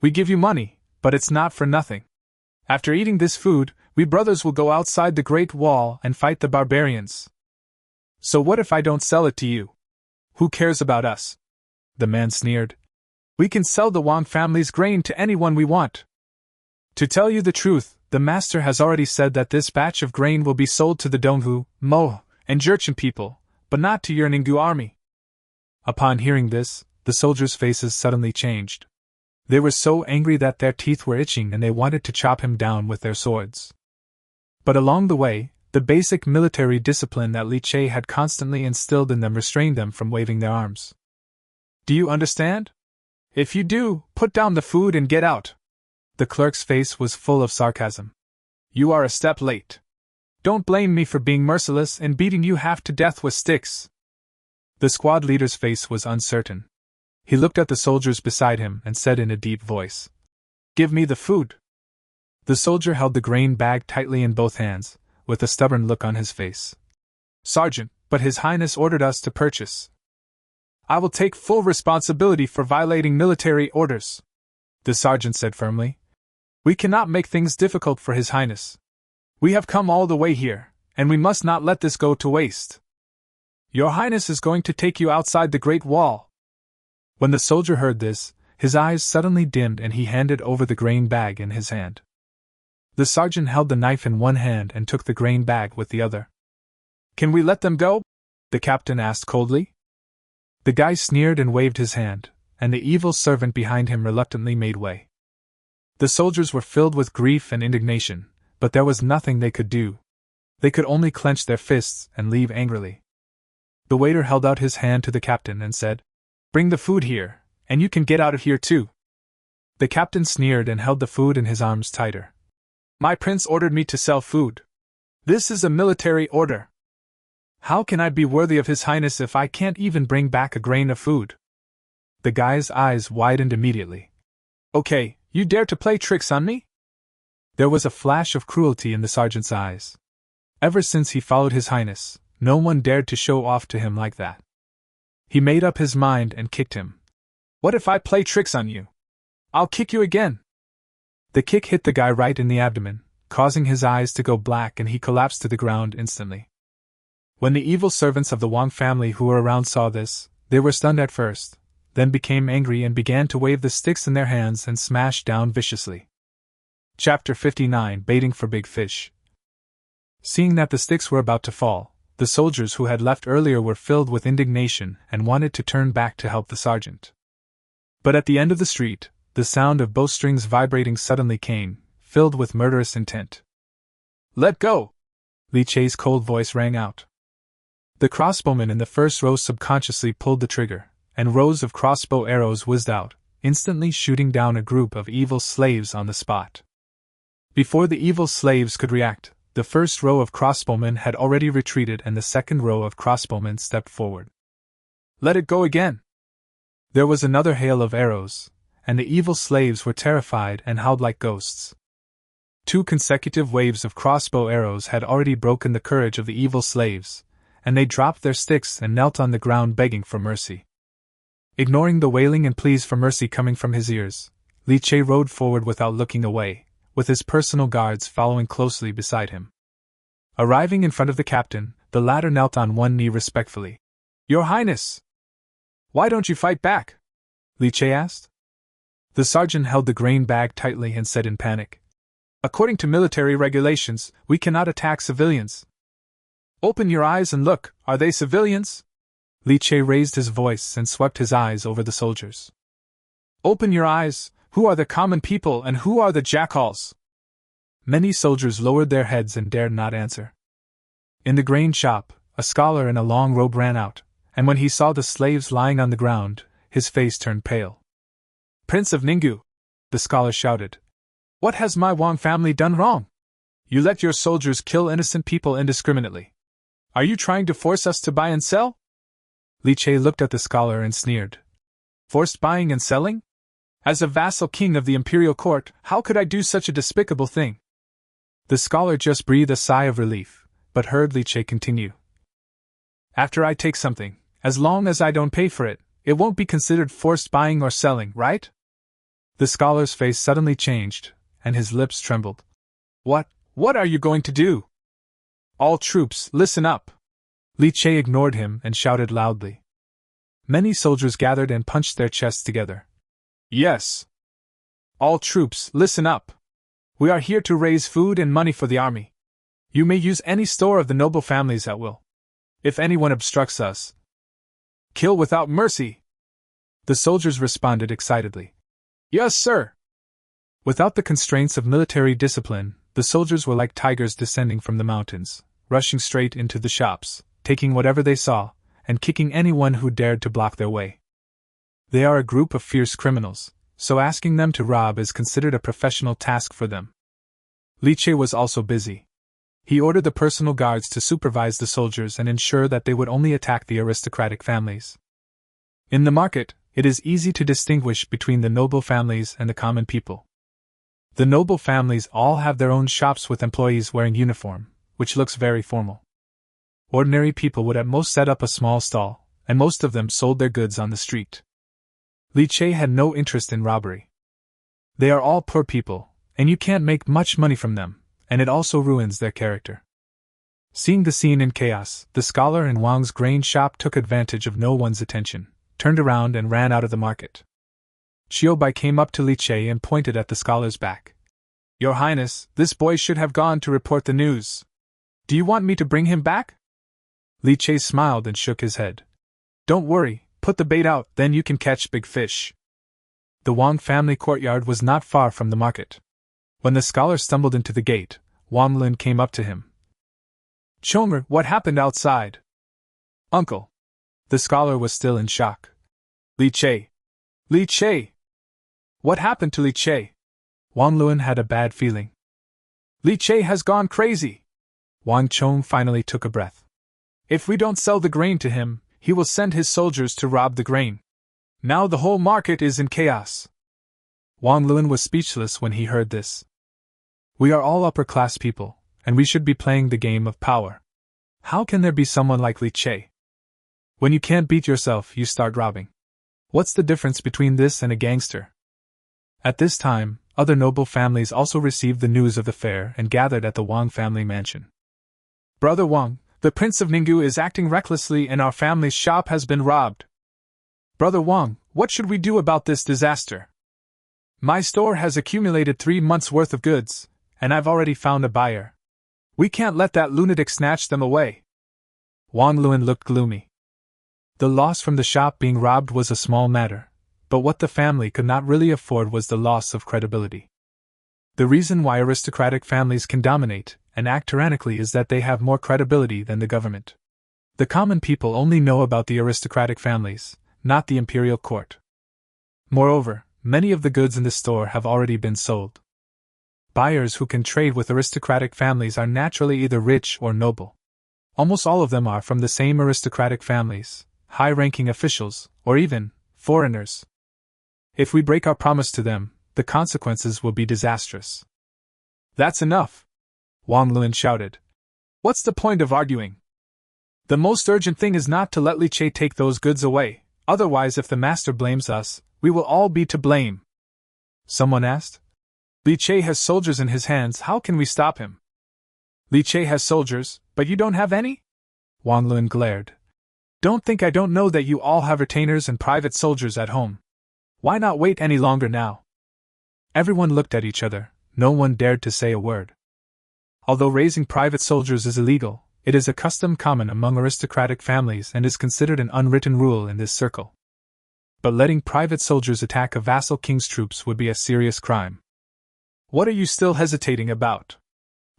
We give you money, but it's not for nothing. After eating this food, we brothers will go outside the Great Wall and fight the barbarians. So what if I don't sell it to you? Who cares about us? The man sneered. We can sell the Wang family's grain to anyone we want. To tell you the truth, the master has already said that this batch of grain will be sold to the Donghu, Mo, and Jurchen people, but not to your Ninggu army. Upon hearing this, the soldiers' faces suddenly changed. They were so angry that their teeth were itching and they wanted to chop him down with their swords. But along the way, the basic military discipline that Li Che had constantly instilled in them restrained them from waving their arms. Do you understand? If you do, put down the food and get out. The clerk's face was full of sarcasm. You are a step late. Don't blame me for being merciless and beating you half to death with sticks. The squad leader's face was uncertain. He looked at the soldiers beside him and said in a deep voice, Give me the food. The soldier held the grain bag tightly in both hands, with a stubborn look on his face. Sergeant, but His Highness ordered us to purchase. I will take full responsibility for violating military orders, the sergeant said firmly. We cannot make things difficult for His Highness. We have come all the way here, and we must not let this go to waste. Your Highness is going to take you outside the Great Wall. When the soldier heard this, his eyes suddenly dimmed and he handed over the grain bag in his hand. The sergeant held the knife in one hand and took the grain bag with the other. Can we let them go? The captain asked coldly. The guy sneered and waved his hand, and the evil servant behind him reluctantly made way. The soldiers were filled with grief and indignation, but there was nothing they could do. They could only clench their fists and leave angrily. The waiter held out his hand to the captain and said, Bring the food here, and you can get out of here too. The captain sneered and held the food in his arms tighter. My prince ordered me to sell food. This is a military order. How can I be worthy of His Highness if I can't even bring back a grain of food? The guy's eyes widened immediately. Okay, you dare to play tricks on me? There was a flash of cruelty in the sergeant's eyes. Ever since he followed His Highness, no one dared to show off to him like that. He made up his mind and kicked him. What if I play tricks on you? I'll kick you again. The kick hit the guy right in the abdomen, causing his eyes to go black and he collapsed to the ground instantly. When the evil servants of the Wang family who were around saw this, they were stunned at first, then became angry and began to wave the sticks in their hands and smash down viciously. Chapter 59 Baiting for Big Fish. Seeing that the sticks were about to fall, the soldiers who had left earlier were filled with indignation and wanted to turn back to help the sergeant. But at the end of the street, the sound of bowstrings vibrating suddenly came, filled with murderous intent. Let go! Li Che's cold voice rang out. The crossbowman in the first row subconsciously pulled the trigger, and rows of crossbow arrows whizzed out, instantly shooting down a group of evil slaves on the spot. Before the evil slaves could react, the first row of crossbowmen had already retreated and the second row of crossbowmen stepped forward. Let it go again! There was another hail of arrows, and the evil slaves were terrified and howled like ghosts. 2 consecutive waves of crossbow arrows had already broken the courage of the evil slaves, and they dropped their sticks and knelt on the ground begging for mercy. Ignoring the wailing and pleas for mercy coming from his ears, Li Che rode forward without looking away, with his personal guards following closely beside him. Arriving in front of the captain, the latter knelt on one knee respectfully. "Your Highness! Why don't you fight back?" Li Che asked. The sergeant held the grain bag tightly and said in panic, "According to military regulations, we cannot attack civilians." "Open your eyes and look, are they civilians?" Li Che raised his voice and swept his eyes over the soldiers. "Open your eyes, who are the common people and who are the jackals?" Many soldiers lowered their heads and dared not answer. In the grain shop, a scholar in a long robe ran out, and when he saw the slaves lying on the ground, his face turned pale. "Prince of Ninggu," the scholar shouted, "what has my Wang family done wrong? You let your soldiers kill innocent people indiscriminately. Are you trying to force us to buy and sell?" Li Che looked at the scholar and sneered. "Forced buying and selling? As a vassal king of the imperial court, how could I do such a despicable thing?" The scholar just breathed a sigh of relief, but heard Li Che continue. "After I take something, as long as I don't pay for it, it won't be considered forced buying or selling, right?" The scholar's face suddenly changed, and his lips trembled. What are you going to do?" "All troops, listen up!" Li Che ignored him and shouted loudly. Many soldiers gathered and punched their chests together. "Yes! All troops, listen up! We are here to raise food and money for the army. You may use any store of the noble families at will. If anyone obstructs us, kill without mercy!" The soldiers responded excitedly. "Yes, sir!" Without the constraints of military discipline, the soldiers were like tigers descending from the mountains, rushing straight into the shops, taking whatever they saw, and kicking anyone who dared to block their way. They are a group of fierce criminals, so asking them to rob is considered a professional task for them. Li Che was also busy. He ordered the personal guards to supervise the soldiers and ensure that they would only attack the aristocratic families. In the market, it is easy to distinguish between the noble families and the common people. The noble families all have their own shops with employees wearing uniform, which looks very formal. Ordinary people would at most set up a small stall, and most of them sold their goods on the street. Li Che had no interest in robbery. They are all poor people, and you can't make much money from them, and it also ruins their character. Seeing the scene in chaos, the scholar in Wang's grain shop took advantage of no one's attention, turned around and ran out of the market. Bai came up to Li Che and pointed at the scholar's back. "Your Highness, this boy should have gone to report the news. Do you want me to bring him back?" Li Che smiled and shook his head. "Don't worry, put the bait out, then you can catch big fish." The Wang family courtyard was not far from the market. When the scholar stumbled into the gate, Wang Lin came up to him. "Chong'er, what happened outside?" "Uncle." The scholar was still in shock. Li Che! Li Che! What happened to Li Che?" Wang Luan had a bad feeling. "Li Che has gone crazy!" Wang Chong finally took a breath. "If we don't sell the grain to him, he will send his soldiers to rob the grain. Now the whole market is in chaos." Wang Luan was speechless when he heard this. "We are all upper-class people, and we should be playing the game of power. How can there be someone like Li Che? When you can't beat yourself, you start robbing. What's the difference between this and a gangster?" At this time, other noble families also received the news of the fair and gathered at the Wang family mansion. "Brother Wang, the Prince of Ninggu is acting recklessly and our family's shop has been robbed. Brother Wang, what should we do about this disaster? My store has accumulated 3 months' worth of goods, and I've already found a buyer. We can't let that lunatic snatch them away." Wang Luan looked gloomy. The loss from the shop being robbed was a small matter, but what the family could not really afford was the loss of credibility. The reason why aristocratic families can dominate and act tyrannically is that they have more credibility than the government. The common people only know about the aristocratic families, not the imperial court. Moreover, many of the goods in the store have already been sold. Buyers who can trade with aristocratic families are naturally either rich or noble. Almost all of them are from the same aristocratic families, high-ranking officials, or even foreigners. If we break our promise to them, the consequences will be disastrous. That's enough! Wang Lun shouted. What's the point of arguing? The most urgent thing is not to let Li Che take those goods away, otherwise if the master blames us, we will all be to blame. Someone asked. Li Che has soldiers in his hands, how can we stop him? Li Che has soldiers, but you don't have any? Wang Lun glared. Don't think I don't know that you all have retainers and private soldiers at home. Why not wait any longer now? Everyone looked at each other, no one dared to say a word. Although raising private soldiers is illegal, it is a custom common among aristocratic families and is considered an unwritten rule in this circle. But letting private soldiers attack a vassal king's troops would be a serious crime. What are you still hesitating about?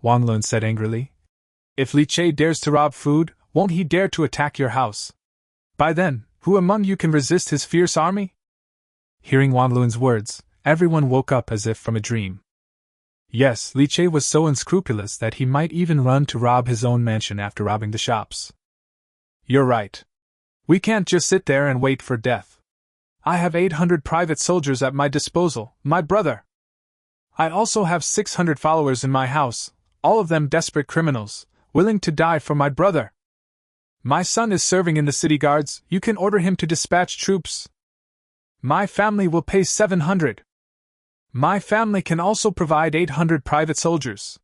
Wang Lun said angrily. If Li Che dares to rob food, won't he dare to attack your house? By then, who among you can resist his fierce army? Hearing Wang Lun's words, everyone woke up as if from a dream. Yes, Li Che was so unscrupulous that he might even run to rob his own mansion after robbing the shops. You're right. We can't just sit there and wait for death. I have 800 private soldiers at my disposal, my brother. I also have 600 followers in my house, all of them desperate criminals, willing to die for my brother. My son is serving in the city guards, you can order him to dispatch troops. My family will pay 700. My family can also provide 800 private soldiers.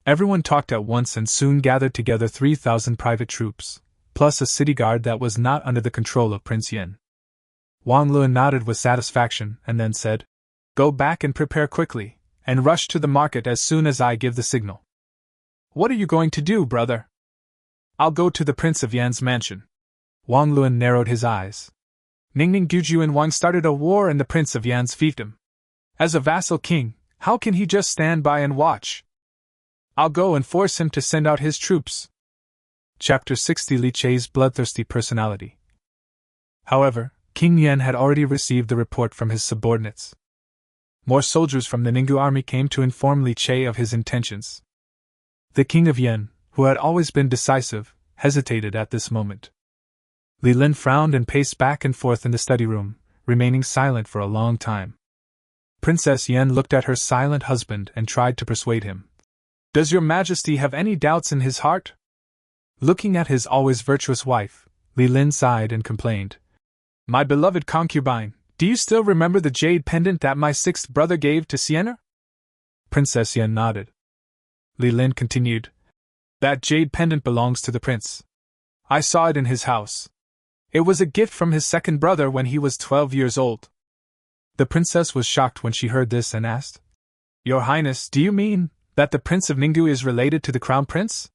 Everyone talked at once and soon gathered together 3,000 private troops, plus a city guard that was not under the control of Prince Yin. Wang Lun nodded with satisfaction and then said, Go back and prepare quickly, and rush to the market as soon as I give the signal. What are you going to do, brother? I'll go to the Prince of Yan's mansion. Wang Lun narrowed his eyes. Ningning Guju and Wang started a war in the Prince of Yan's fiefdom. As a vassal king, how can he just stand by and watch? I'll go and force him to send out his troops. Chapter 60 Li Che's bloodthirsty personality. However, King Yan had already received the report from his subordinates. More soldiers from the Ninggu army came to inform Li Che of his intentions. The king of Yan, who had always been decisive, hesitated at this moment. Li Lin frowned and paced back and forth in the study room, remaining silent for a long time. Princess Yan looked at her silent husband and tried to persuade him. Does your majesty have any doubts in his heart? Looking at his always virtuous wife, Li Lin sighed and complained. My beloved concubine, do you still remember the jade pendant that my sixth brother gave to Sienna? Princess Yan nodded. Li Lin continued. That jade pendant belongs to the prince. I saw it in his house. It was a gift from his second brother when he was 12 years old. The princess was shocked when she heard this and asked, Your Highness, do you mean that the Prince of Ningdu is related to the Crown Prince?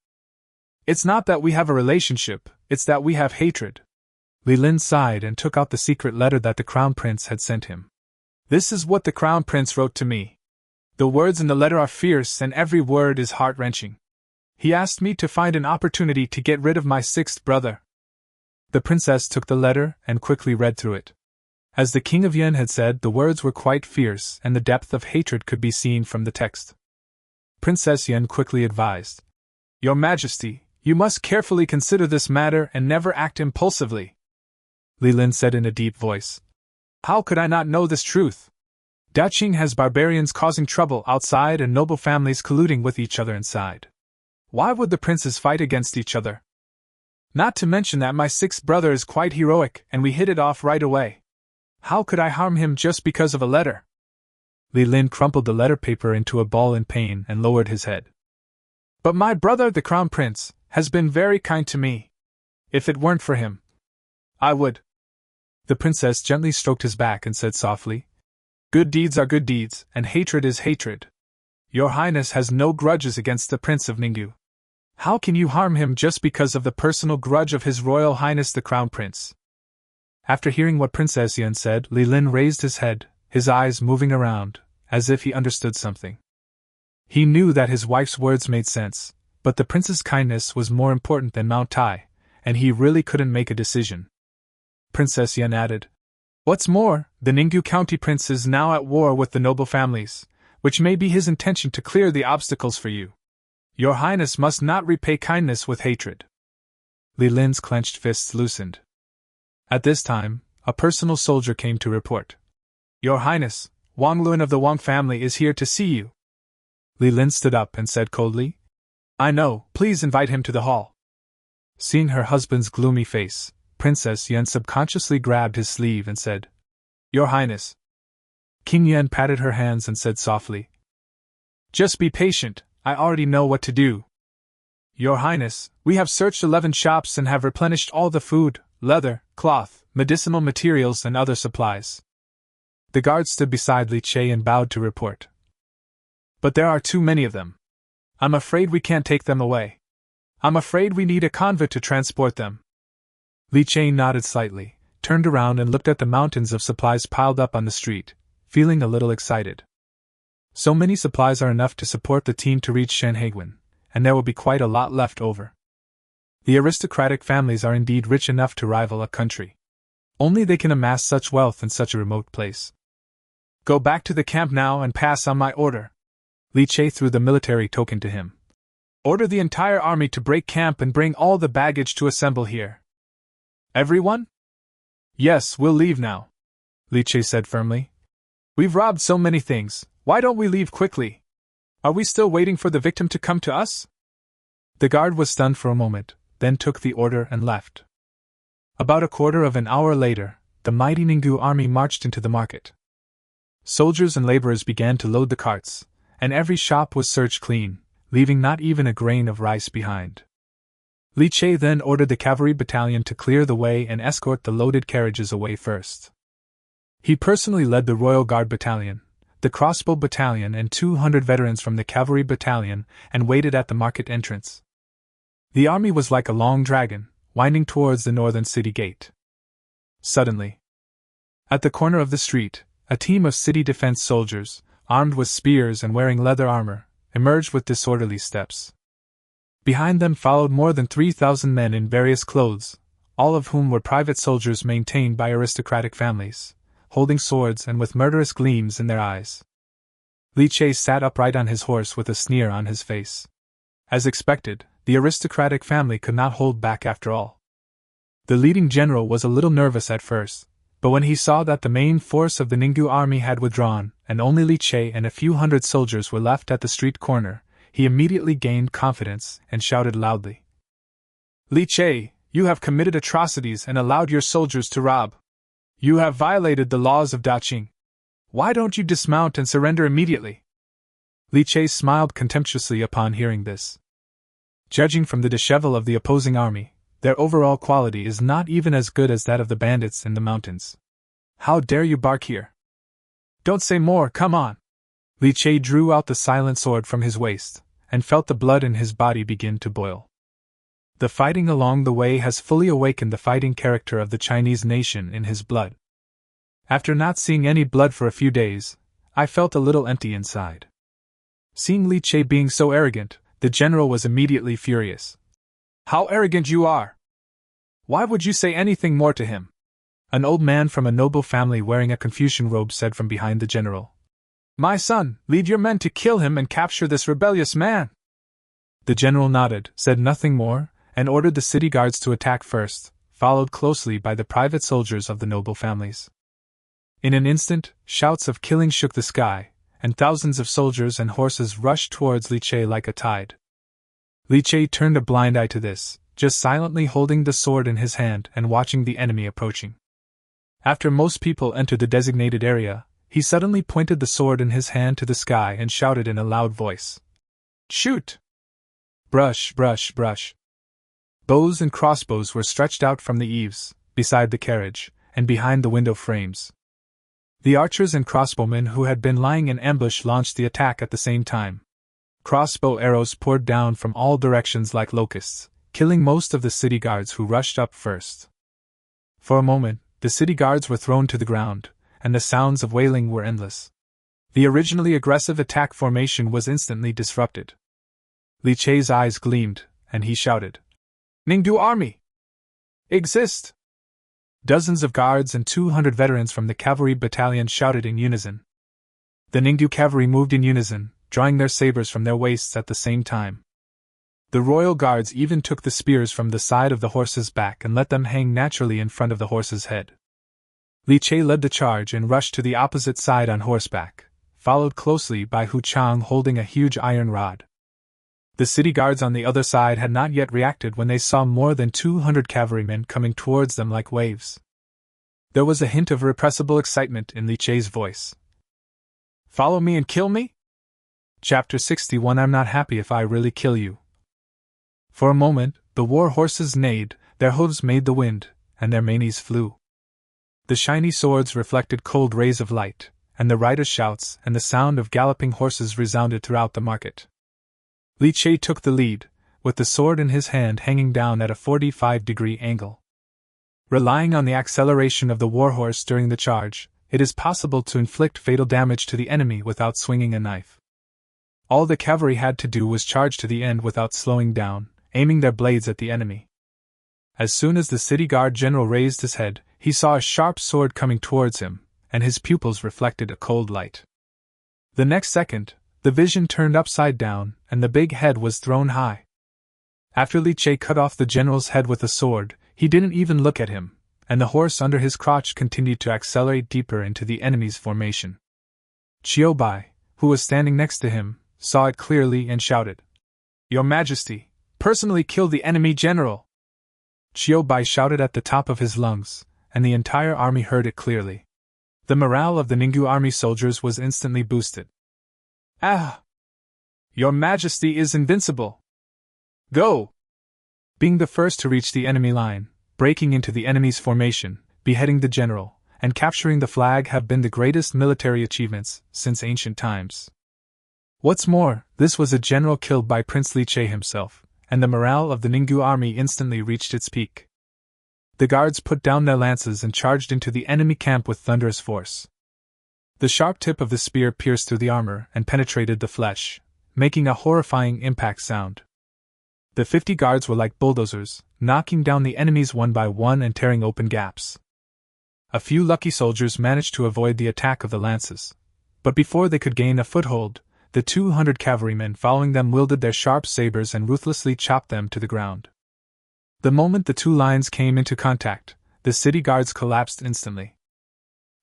It's not that we have a relationship, it's that we have hatred. Li Lin sighed and took out the secret letter that the Crown Prince had sent him. This is what the Crown Prince wrote to me. The words in the letter are fierce and every word is heart-wrenching. He asked me to find an opportunity to get rid of my sixth brother. The princess took the letter and quickly read through it. As the king of Yan had said, the words were quite fierce and the depth of hatred could be seen from the text. Princess Yan quickly advised, Your Majesty, you must carefully consider this matter and never act impulsively. Li Lin said in a deep voice. How could I not know this truth? Daqing has barbarians causing trouble outside and noble families colluding with each other inside. Why would the princes fight against each other? Not to mention that my sixth brother is quite heroic and we hit it off right away. How could I harm him just because of a letter? Li Lin crumpled the letter paper into a ball in pain and lowered his head. But my brother, the Crown Prince, has been very kind to me. If it weren't for him, I would. The princess gently stroked his back and said softly, Good deeds are good deeds, and hatred is hatred. Your Highness has no grudges against the Prince of Ninggu. How can you harm him just because of the personal grudge of His Royal Highness the Crown Prince? After hearing what Princess Yan said, Li Lin raised his head, his eyes moving around, as if he understood something. He knew that his wife's words made sense, but the prince's kindness was more important than Mount Tai, and he really couldn't make a decision. Princess Yan added, What's more, the Ninggu County Prince is now at war with the noble families, which may be his intention to clear the obstacles for you. Your Highness must not repay kindness with hatred. Li Lin's clenched fists loosened. At this time, a personal soldier came to report. Your Highness, Wang Lun of the Wang family is here to see you. Li Lin stood up and said coldly. I know, please invite him to the hall. Seeing her husband's gloomy face, Princess Yan subconsciously grabbed his sleeve and said, Your Highness. King Yan patted her hands and said softly, Just be patient, I already know what to do. Your Highness, we have searched 11 shops and have replenished all the food, leather, cloth, medicinal materials and other supplies. The guard stood beside Li Che and bowed to report. But there are too many of them. I'm afraid we can't take them away. I'm afraid we need a convoy to transport them. Li Che nodded slightly, turned around and looked at the mountains of supplies piled up on the street, feeling a little excited. So many supplies are enough to support the team to reach Shanhaiguan, and there will be quite a lot left over. The aristocratic families are indeed rich enough to rival a country. Only they can amass such wealth in such a remote place. Go back to the camp now and pass on my order. Li Che threw the military token to him. Order the entire army to break camp and bring all the baggage to assemble here. Everyone? Yes, we'll leave now, Li Che said firmly. We've robbed so many things, why don't we leave quickly? Are we still waiting for the victim to come to us? The guard was stunned for a moment, then took the order and left. About a quarter of an hour later, the mighty Ninggu army marched into the market. Soldiers and laborers began to load the carts, and every shop was searched clean, leaving not even a grain of rice behind. Li Che then ordered the cavalry battalion to clear the way and escort the loaded carriages away first. He personally led the Royal Guard Battalion, the Crossbow Battalion and 200 veterans from the Cavalry Battalion and waited at the market entrance. The army was like a long dragon, winding towards the northern city gate. Suddenly, at the corner of the street, a team of city defense soldiers, armed with spears and wearing leather armor, emerged with disorderly steps. Behind them followed more than 3,000 men in various clothes, all of whom were private soldiers maintained by aristocratic families, holding swords and with murderous gleams in their eyes. Li Che sat upright on his horse with a sneer on his face. As expected, the aristocratic family could not hold back after all. The leading general was a little nervous at first, but when he saw that the main force of the Ninggu army had withdrawn and only Li Che and a few hundred soldiers were left at the street corner, he immediately gained confidence and shouted loudly. Li Che, you have committed atrocities and allowed your soldiers to rob. You have violated the laws of Daqing. Why don't you dismount and surrender immediately? Li Che smiled contemptuously upon hearing this. Judging from the dishevel of the opposing army, their overall quality is not even as good as that of the bandits in the mountains. How dare you bark here? Don't say more, come on! Li Che drew out the silent sword from his waist, and felt the blood in his body begin to boil. The fighting along the way has fully awakened the fighting character of the Chinese nation in his blood. After not seeing any blood for a few days, I felt a little empty inside. Seeing Li Che being so arrogant, the general was immediately furious. How arrogant you are! Why would you say anything more to him? An old man from a noble family wearing a Confucian robe said from behind the general. My son, lead your men to kill him and capture this rebellious man. The general nodded, said nothing more, and ordered the city guards to attack first, followed closely by the private soldiers of the noble families. In an instant, shouts of killing shook the sky, and thousands of soldiers and horses rushed towards Li Che like a tide. Li Che turned a blind eye to this, just silently holding the sword in his hand and watching the enemy approaching. After most people entered the designated area, he suddenly pointed the sword in his hand to the sky and shouted in a loud voice. Shoot! Brush, brush, brush. Bows and crossbows were stretched out from the eaves, beside the carriage, and behind the window frames. The archers and crossbowmen who had been lying in ambush launched the attack at the same time. Crossbow arrows poured down from all directions like locusts, killing most of the city guards who rushed up first. For a moment, the city guards were thrown to the ground, and the sounds of wailing were endless. The originally aggressive attack formation was instantly disrupted. Li Che's eyes gleamed, and he shouted, Ningdu army! Exist! Dozens of guards and 200 veterans from the cavalry battalion shouted in unison. The Ningdu cavalry moved in unison, drawing their sabers from their waists at the same time. The royal guards even took the spears from the side of the horse's back and let them hang naturally in front of the horse's head. Li Che led the charge and rushed to the opposite side on horseback, followed closely by Hu Chang holding a huge iron rod. The city guards on the other side had not yet reacted when they saw more than 200 cavalrymen coming towards them like waves. There was a hint of irrepressible excitement in Li Che's voice. "Follow me and kill me?" Chapter 61. I'm not happy if I really kill you. For a moment, the war horses neighed, their hooves made the wind, and their manes flew. The shiny swords reflected cold rays of light, and the riders' shouts and the sound of galloping horses resounded throughout the market. Li Che took the lead, with the sword in his hand hanging down at a 45-degree angle. Relying on the acceleration of the warhorse during the charge, it is possible to inflict fatal damage to the enemy without swinging a knife. All the cavalry had to do was charge to the end without slowing down, aiming their blades at the enemy. As soon as the city guard general raised his head, he saw a sharp sword coming towards him, and his pupils reflected a cold light. The next second, the vision turned upside down, and the big head was thrown high. After Li Che cut off the general's head with a sword, he didn't even look at him, and the horse under his crotch continued to accelerate deeper into the enemy's formation. Chiu Bai, who was standing next to him, saw it clearly and shouted, "Your Majesty, personally kill the enemy general!" Chiu Bai shouted at the top of his lungs, and the entire army heard it clearly. The morale of the Ninggu army soldiers was instantly boosted. "Ah! Your Majesty is invincible! Go!" Being the first to reach the enemy line, breaking into the enemy's formation, beheading the general, and capturing the flag have been the greatest military achievements since ancient times. What's more, this was a general killed by Prince Li Che himself, and the morale of the Ninggu army instantly reached its peak. The guards put down their lances and charged into the enemy camp with thunderous force. The sharp tip of the spear pierced through the armor and penetrated the flesh, making a horrifying impact sound. The 50 guards were like bulldozers, knocking down the enemies one by one and tearing open gaps. A few lucky soldiers managed to avoid the attack of the lances, but before they could gain a foothold, the 200 cavalrymen following them wielded their sharp sabers and ruthlessly chopped them to the ground. The moment the two lines came into contact, the city guards collapsed instantly.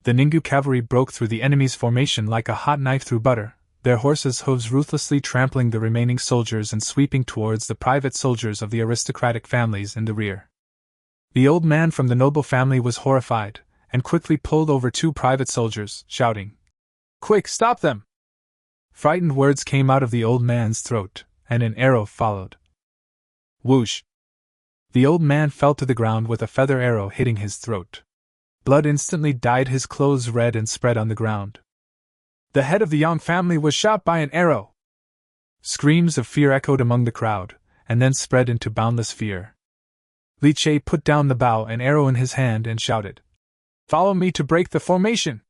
The Ninggu cavalry broke through the enemy's formation like a hot knife through butter, their horses' hooves ruthlessly trampling the remaining soldiers and sweeping towards the private soldiers of the aristocratic families in the rear. The old man from the noble family was horrified, and quickly pulled over 2 private soldiers, shouting, "Quick, stop them!" Frightened words came out of the old man's throat, and an arrow followed. Whoosh! The old man fell to the ground with a feather arrow hitting his throat. Blood instantly dyed his clothes red and spread on the ground. The head of the Yang family was shot by an arrow! Screams of fear echoed among the crowd, and then spread into boundless fear. Li Che put down the bow and arrow in his hand and shouted, "Follow me to break the formation!"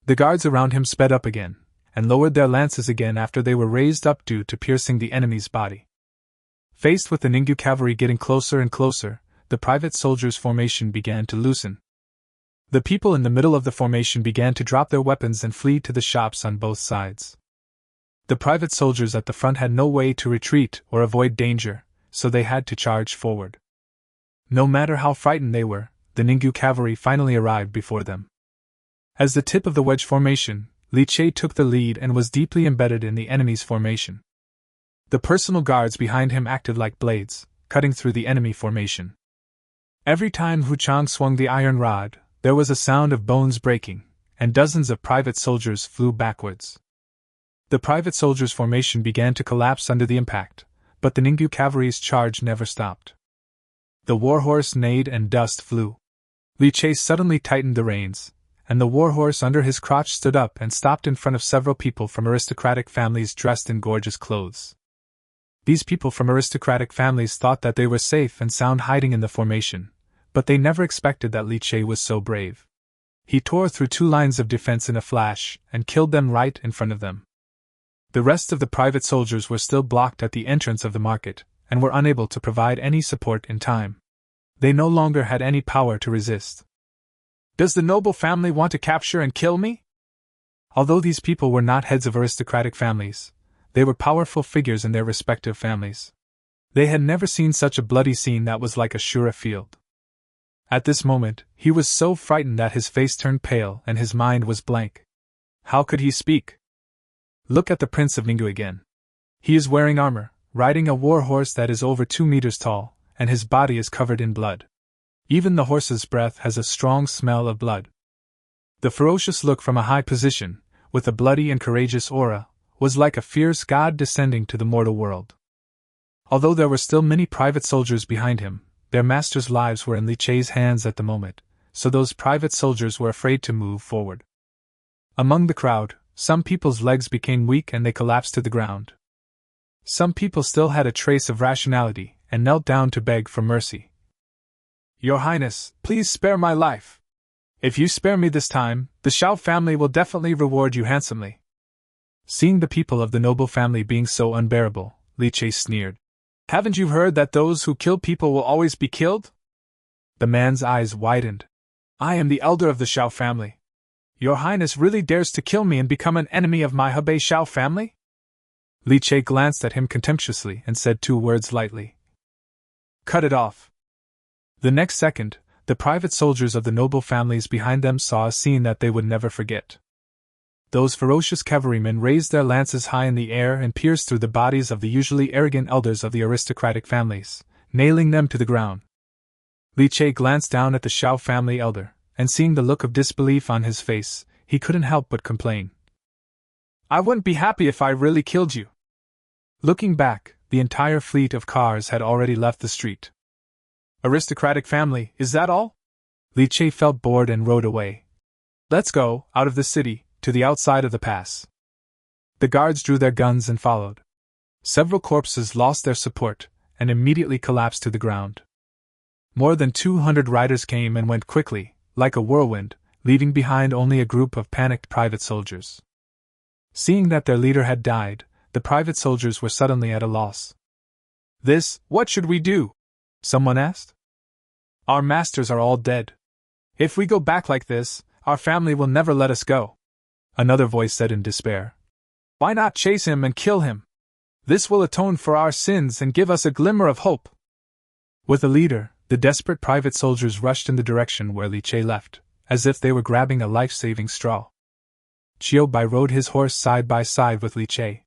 The guards around him sped up again, and lowered their lances again after they were raised up due to piercing the enemy's body. Faced with the Ninggu cavalry getting closer and closer, the private soldiers' formation began to loosen. The people in the middle of the formation began to drop their weapons and flee to the shops on both sides. The private soldiers at the front had no way to retreat or avoid danger, so they had to charge forward. No matter how frightened they were, the Ninggu cavalry finally arrived before them. As the tip of the wedge formation, Li Che took the lead and was deeply embedded in the enemy's formation. The personal guards behind him acted like blades, cutting through the enemy formation. Every time Hu Chang swung the iron rod, there was a sound of bones breaking, and dozens of private soldiers flew backwards. The private soldiers' formation began to collapse under the impact, but the Ninggu cavalry's charge never stopped. The warhorse neighed and dust flew. Li Che suddenly tightened the reins, and the warhorse under his crotch stood up and stopped in front of several people from aristocratic families dressed in gorgeous clothes. These people from aristocratic families thought that they were safe and sound hiding in the formation, but they never expected that Li Che was so brave. He tore through 2 lines of defense in a flash and killed them right in front of them. The rest of the private soldiers were still blocked at the entrance of the market, and were unable to provide any support in time. They no longer had any power to resist. "Does the noble family want to capture and kill me?" Although these people were not heads of aristocratic families, they were powerful figures in their respective families. They had never seen such a bloody scene that was like a Shura field. At this moment, he was so frightened that his face turned pale and his mind was blank. How could he speak? Look at the Prince of Ninggu again. He is wearing armor, riding a war horse that is over 2 meters tall, and his body is covered in blood. Even the horse's breath has a strong smell of blood. The ferocious look from a high position, with a bloody and courageous aura, was like a fierce god descending to the mortal world. Although there were still many private soldiers behind him, their masters' lives were in Li Chei's hands at the moment, so those private soldiers were afraid to move forward. Among the crowd, some people's legs became weak and they collapsed to the ground. Some people still had a trace of rationality and knelt down to beg for mercy. Your Highness, please spare my life. If you spare me this time, the Xiao family will definitely reward you handsomely. Seeing the people of the noble family being so unbearable, Li Chei sneered. Haven't you heard that those who kill people will always be killed? The man's eyes widened. I am the elder of the Xiao family. Your Highness really dares to kill me and become an enemy of my Hebei Xiao family? Li Chei glanced at him contemptuously and said 2 words lightly. Cut it off. The next second, the private soldiers of the noble families behind them saw a scene that they would never forget. Those ferocious cavalrymen raised their lances high in the air and pierced through the bodies of the usually arrogant elders of the aristocratic families, nailing them to the ground. Li Chei glanced down at the Xiao family elder, and seeing the look of disbelief on his face, he couldn't help but complain. I wouldn't be happy if I really killed you. Looking back, the entire fleet of cars had already left the street. Aristocratic family, is that all? Li Chei felt bored and rode away. Let's go, out of the city, to the outside of the pass. The guards drew their guns and followed. Several corpses lost their support, and immediately collapsed to the ground. More than 200 riders came and went quickly, like a whirlwind, leaving behind only a group of panicked private soldiers. Seeing that their leader had died, the private soldiers were suddenly at a loss. What should we do? Someone asked. Our masters are all dead. If we go back like this, our family will never let us go. Another voice said in despair. Why not chase him and kill him? This will atone for our sins and give us a glimmer of hope. With a leader, the desperate private soldiers rushed in the direction where Li Chei left, as if they were grabbing a life-saving straw. Qiu Bai rode his horse side by side with Li Chei.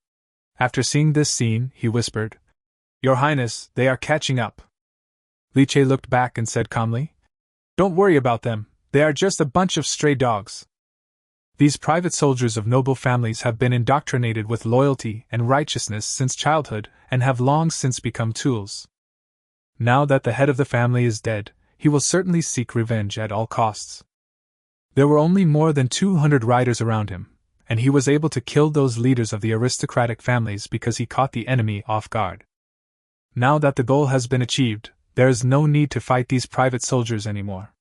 After seeing this scene, he whispered, Your Highness, they are catching up. Li Chei looked back and said calmly, Don't worry about them, they are just a bunch of stray dogs. These private soldiers of noble families have been indoctrinated with loyalty and righteousness since childhood and have long since become tools. Now that the head of the family is dead, he will certainly seek revenge at all costs. There were only more than 200 riders around him, and he was able to kill those leaders of the aristocratic families because he caught the enemy off guard. Now that the goal has been achieved, there is no need to fight these private soldiers anymore.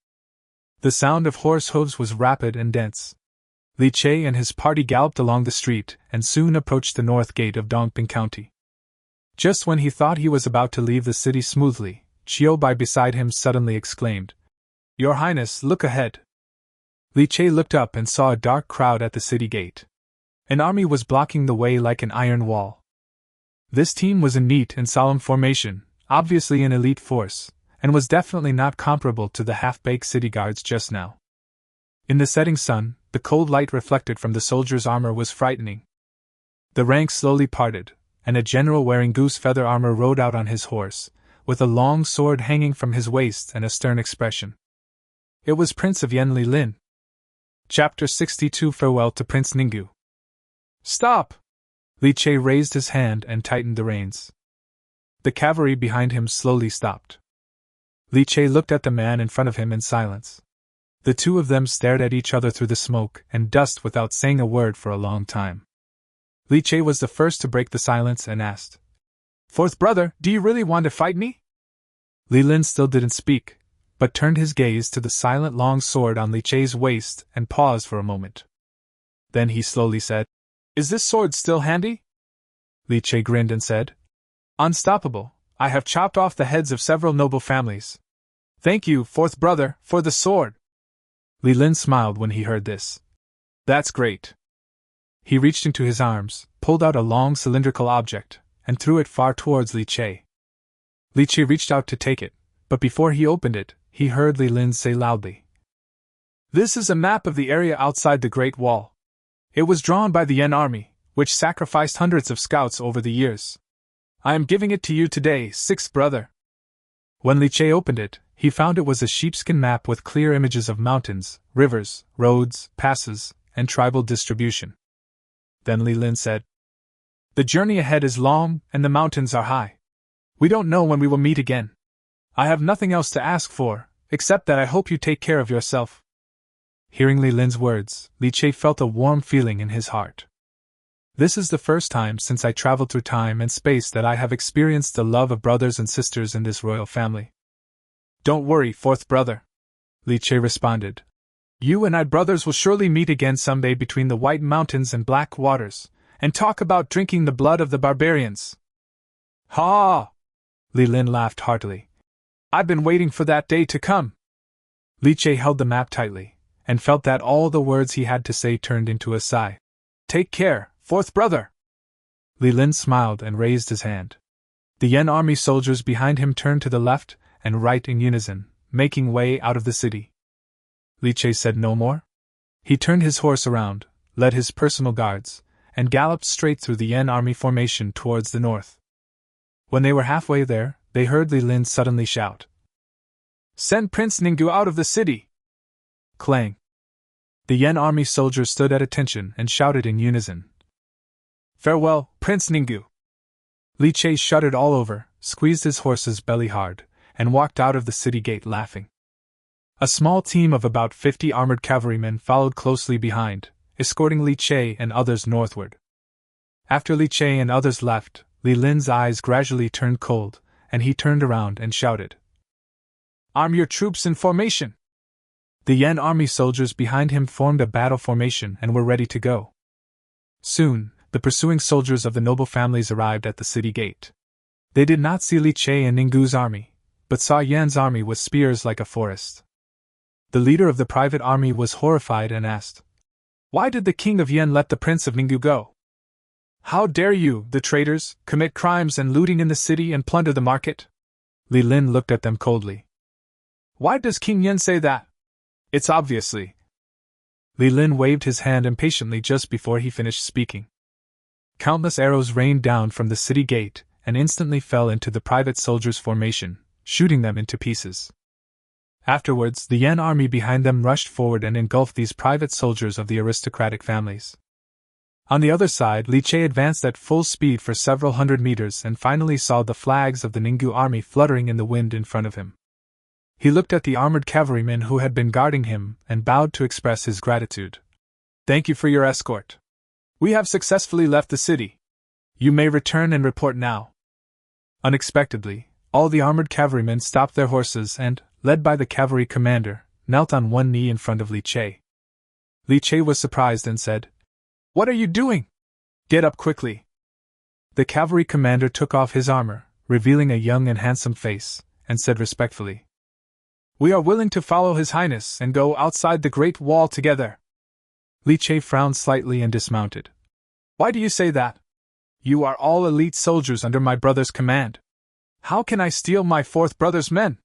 The sound of horse hooves was rapid and dense. Li Chei and his party galloped along the street and soon approached the north gate of Dongping County. Just when he thought he was about to leave the city smoothly, Qiu Bai beside him suddenly exclaimed, Your Highness, look ahead. Li Chei looked up and saw a dark crowd at the city gate. An army was blocking the way like an iron wall. This team was in neat and solemn formation, obviously an elite force, and was definitely not comparable to the half-baked city guards just now. In the setting sun, the cold light reflected from the soldiers' armor was frightening. The ranks slowly parted, and a general wearing goose feather armor rode out on his horse, with a long sword hanging from his waist and a stern expression. It was Prince of Yen Li Lin. Chapter 62 Farewell to Prince Ninggu. Stop! Li Chei raised his hand and tightened the reins. The cavalry behind him slowly stopped. Li Chei looked at the man in front of him in silence. The two of them stared at each other through the smoke and dust without saying a word for a long time. Li Chei was the first to break the silence and asked, Fourth brother, do you really want to fight me? Li Lin still didn't speak, but turned his gaze to the silent long sword on Li Chei's waist and paused for a moment. Then he slowly said, Is this sword still handy? Li Chei grinned and said, Unstoppable, I have chopped off the heads of several noble families. Thank you, fourth brother, for the sword. Li Lin smiled when he heard this. That's great. He reached into his arms, pulled out a long cylindrical object, and threw it far towards Li Chei. Li Chei reached out to take it, but before he opened it, he heard Li Lin say loudly. This is a map of the area outside the Great Wall. It was drawn by the Yan army, which sacrificed hundreds of scouts over the years. I am giving it to you today, sixth brother. When Li Che opened it, he found it was a sheepskin map with clear images of mountains, rivers, roads, passes, and tribal distribution. Then Li Lin said, The journey ahead is long, and the mountains are high. We don't know when we will meet again. I have nothing else to ask for, except that I hope you take care of yourself. Hearing Li Lin's words, Li Che felt a warm feeling in his heart. This is the first time since I traveled through time and space that I have experienced the love of brothers and sisters in this royal family. Don't worry, fourth brother, Li Che responded. You and I brothers will surely meet again someday between the White Mountains and Black Waters, and talk about drinking the blood of the barbarians. Ha! Li Lin laughed heartily. I've been waiting for that day to come. Li Che held the map tightly, and felt that all the words he had to say turned into a sigh. Take care, fourth brother! Li Lin smiled and raised his hand. The Yan army soldiers behind him turned to the left and right in unison, making way out of the city. Li Che said no more. He turned his horse around, led his personal guards, and galloped straight through the Yan army formation towards the north. When they were halfway there, they heard Li Lin suddenly shout, Send Prince Ninggu out of the city! Clang! The Yan army soldiers stood at attention and shouted in unison, Farewell, Prince Ninggu! Li Che shuddered all over, squeezed his horse's belly hard, and walked out of the city gate laughing. A small team of about 50 armored cavalrymen followed closely behind, escorting Li Che and others northward. After Li Che and others left, Li Lin's eyes gradually turned cold, and he turned around and shouted, Arm your troops in formation! The Yan army soldiers behind him formed a battle formation and were ready to go. Soon, the pursuing soldiers of the noble families arrived at the city gate. They did not see Li Che and Ninggu's army, but saw Yan's army with spears like a forest. The leader of the private army was horrified and asked, Why did the king of Yan let the prince of Ninggu go? How dare you, the traitors, commit crimes and looting in the city and plunder the market? Li Lin looked at them coldly. Why does King Yan say that? It's obviously. Li Lin waved his hand impatiently just before he finished speaking. Countless arrows rained down from the city gate and instantly fell into the private soldiers' formation, shooting them into pieces. Afterwards, the Yan army behind them rushed forward and engulfed these private soldiers of the aristocratic families. On the other side, Li Che advanced at full speed for several hundred meters and finally saw the flags of the Ninggu army fluttering in the wind in front of him. He looked at the armored cavalrymen who had been guarding him and bowed to express his gratitude. Thank you for your escort. We have successfully left the city. You may return and report now. Unexpectedly, all the armored cavalrymen stopped their horses and, led by the cavalry commander, knelt on one knee in front of Li Che. Li Che was surprised and said, What are you doing? Get up quickly. The cavalry commander took off his armor, revealing a young and handsome face, and said respectfully, We are willing to follow His Highness and go outside the Great Wall together. Li Che frowned slightly and dismounted. Why do you say that? You are all elite soldiers under my brother's command. How can I steal my fourth brother's men?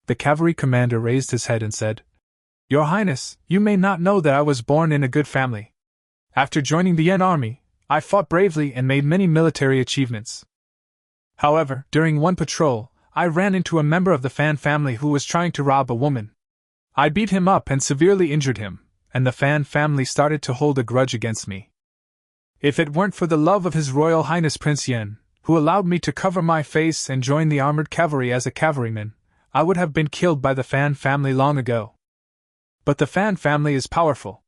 The cavalry commander raised his head and said, Your Highness, you may not know that I was born in a good family. After joining the Yan army, I fought bravely and made many military achievements. However, during one patrol, I ran into a member of the Fan family who was trying to rob a woman. I beat him up and severely injured him, and the Fan family started to hold a grudge against me. If it weren't for the love of His Royal Highness Prince Yan, who allowed me to cover my face and join the armored cavalry as a cavalryman, I would have been killed by the Fan family long ago. But the Fan family is powerful.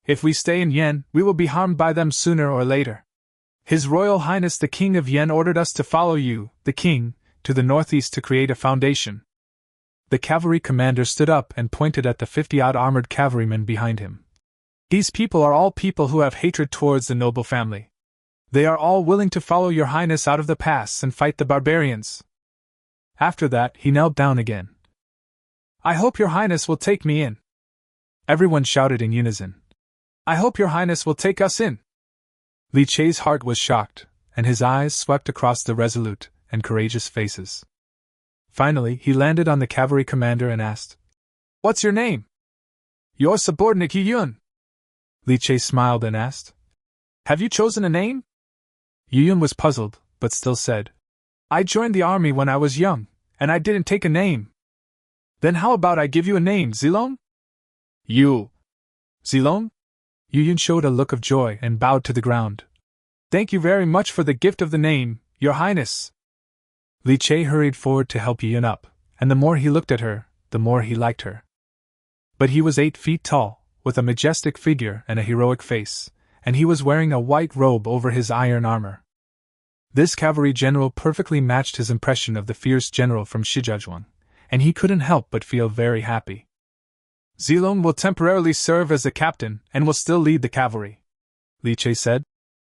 If we stay in Yan, we will be harmed by them sooner or later. His Royal Highness the King of Yan ordered us to follow you, the King, to the northeast to create a foundation. The cavalry commander stood up and pointed at the 50-odd armored cavalrymen behind him. These people are all people who have hatred towards the noble family. They are all willing to follow your highness out of the pass and fight the barbarians. After that, he knelt down again. I hope your highness will take me in. Everyone shouted in unison. I hope your highness will take us in. Li Che's heart was shocked, and his eyes swept across the resolute and courageous faces. Finally, he landed on the cavalry commander and asked, "What's your name?" "Your subordinate Yu Yun." Li Che smiled and asked, "Have you chosen a name?" Yu Yun was puzzled, but still said, "I joined the army when I was young, and I didn't take a name." "Then how about I give you a name, Zilong?" "You." "Zilong?" Yu Yun showed a look of joy and bowed to the ground. "Thank you very much for the gift of the name, Your Highness." Li Che hurried forward to help Yu Yun up, and the more he looked at her, the more he liked her. But he was 8 feet tall, with a majestic figure and a heroic face, and he was wearing a white robe over his iron armor. This cavalry general perfectly matched his impression of the fierce general from Shijiazhuang, and he couldn't help but feel very happy. "Zilong will temporarily serve as the captain and will still lead the cavalry," Li Che said.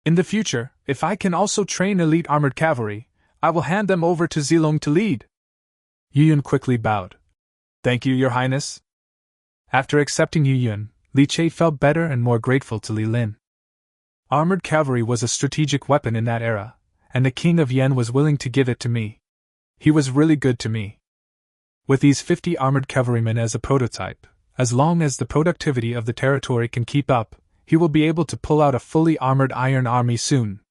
"In the future, if I can also train elite armored cavalry, I will hand them over to Zilong to lead." Yu Yun quickly bowed. "Thank you, Your Highness." After accepting Yu Yun, Li Che felt better and more grateful to Li Lin. Armored cavalry was a strategic weapon in that era, and the king of Yen was willing to give it to me. He was really good to me. With these 50 armored cavalrymen as a prototype, as long as the productivity of the territory can keep up, he will be able to pull out a fully armored iron army soon.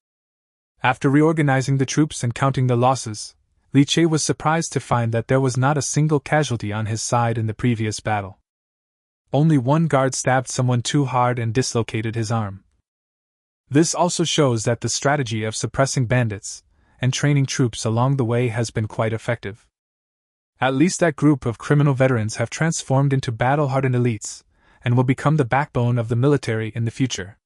After reorganizing the troops and counting the losses, Li Che was surprised to find that there was not a single casualty on his side in the previous battle. Only one guard stabbed someone too hard and dislocated his arm. This also shows that the strategy of suppressing bandits and training troops along the way has been quite effective. At least that group of criminal veterans have transformed into battle-hardened elites, and will become the backbone of the military in the future.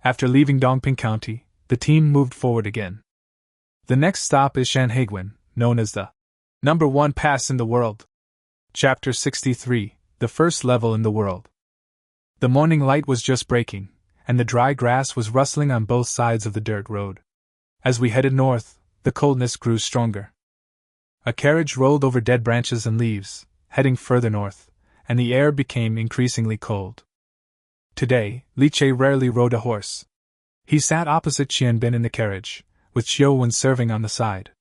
After leaving Dongping County, the team moved forward again. The next stop is Shanhaiguan, known as the #1 pass in the world. Chapter 63, the first level in the world. The morning light was just breaking, and the dry grass was rustling on both sides of the dirt road. As we headed north, the coldness grew stronger. A carriage rolled over dead branches and leaves, heading further north, and the air became increasingly cold. Today, Li Che rarely rode a horse. He sat opposite Qianbin in the carriage, with Xiuwen serving on the side.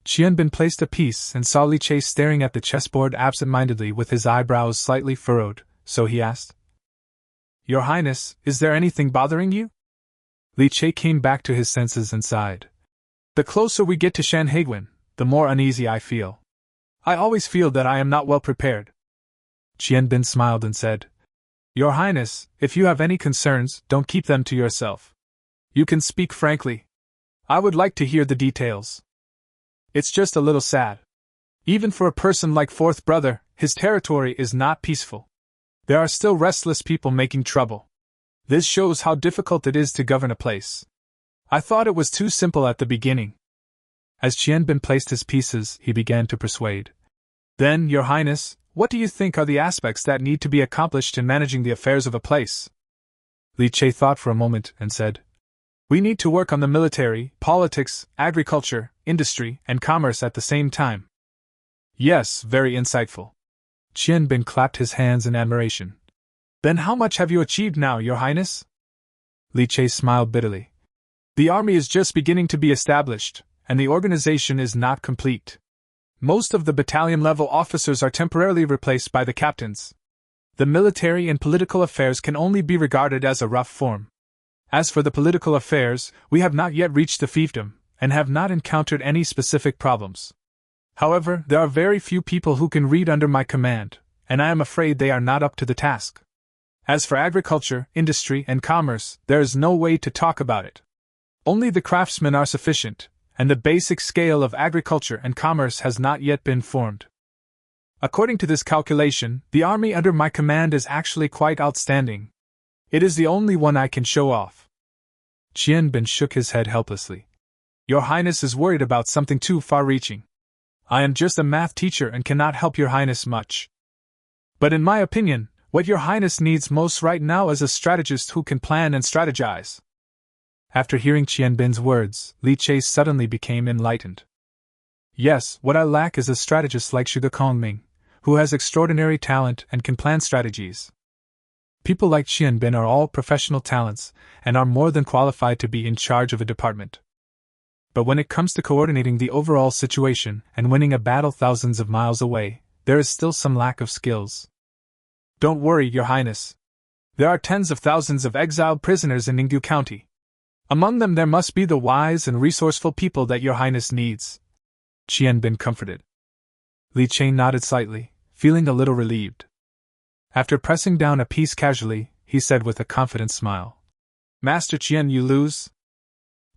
Qianbin placed a piece and saw Li Che staring at the chessboard absent-mindedly with his eyebrows slightly furrowed, so he asked, "Your Highness, is there anything bothering you?" Li Che came back to his senses and sighed. "The closer we get to Shanhaiguan, the more uneasy I feel. I always feel that I am not well prepared." Qianbin smiled and said, "Your Highness, if you have any concerns, don't keep them to yourself. You can speak frankly. I would like to hear the details. It's just a little sad. Even for a person like Fourth Brother, his territory is not peaceful. There are still restless people making trouble. This shows how difficult it is to govern a place. I thought it was too simple at the beginning." As Qianbin placed his pieces, he began to persuade. "Then, Your Highness, what do you think are the aspects that need to be accomplished in managing the affairs of a place?" Li Che thought for a moment and said, "We need to work on the military, politics, agriculture, industry, and commerce at the same time." "Yes, very insightful." Qianbin clapped his hands in admiration. "Then how much have you achieved now, Your Highness?" Li Che smiled bitterly. "The army is just beginning to be established, and the organization is not complete. Most of the battalion-level officers are temporarily replaced by the captains. The military and political affairs can only be regarded as a rough form. As for the political affairs, we have not yet reached the fiefdom, and have not encountered any specific problems. However, there are very few people who can read under my command, and I am afraid they are not up to the task. As for agriculture, industry, and commerce, there is no way to talk about it. Only the craftsmen are sufficient, and the basic scale of agriculture and commerce has not yet been formed. According to this calculation, the army under my command is actually quite outstanding. It is the only one I can show off." Qianbin shook his head helplessly. "Your Highness is worried about something too far-reaching. I am just a math teacher and cannot help Your Highness much. But in my opinion, what Your Highness needs most right now is a strategist who can plan and strategize." After hearing Qianbin's words, Li Che suddenly became enlightened. "Yes, what I lack is a strategist like Zhuge Kongming, who has extraordinary talent and can plan strategies. People like Qianbin are all professional talents, and are more than qualified to be in charge of a department. but when it comes to coordinating the overall situation and winning a battle thousands of miles away, there is still some lack of skills. Don't worry, Your Highness. There are tens of thousands of exiled prisoners in Ninggu County. Among them there must be the wise and resourceful people that Your Highness needs. Qian Bin comforted. Li Qian nodded slightly, feeling a little relieved. After pressing down a piece casually, he said with a confident smile, Master Qian, you lose?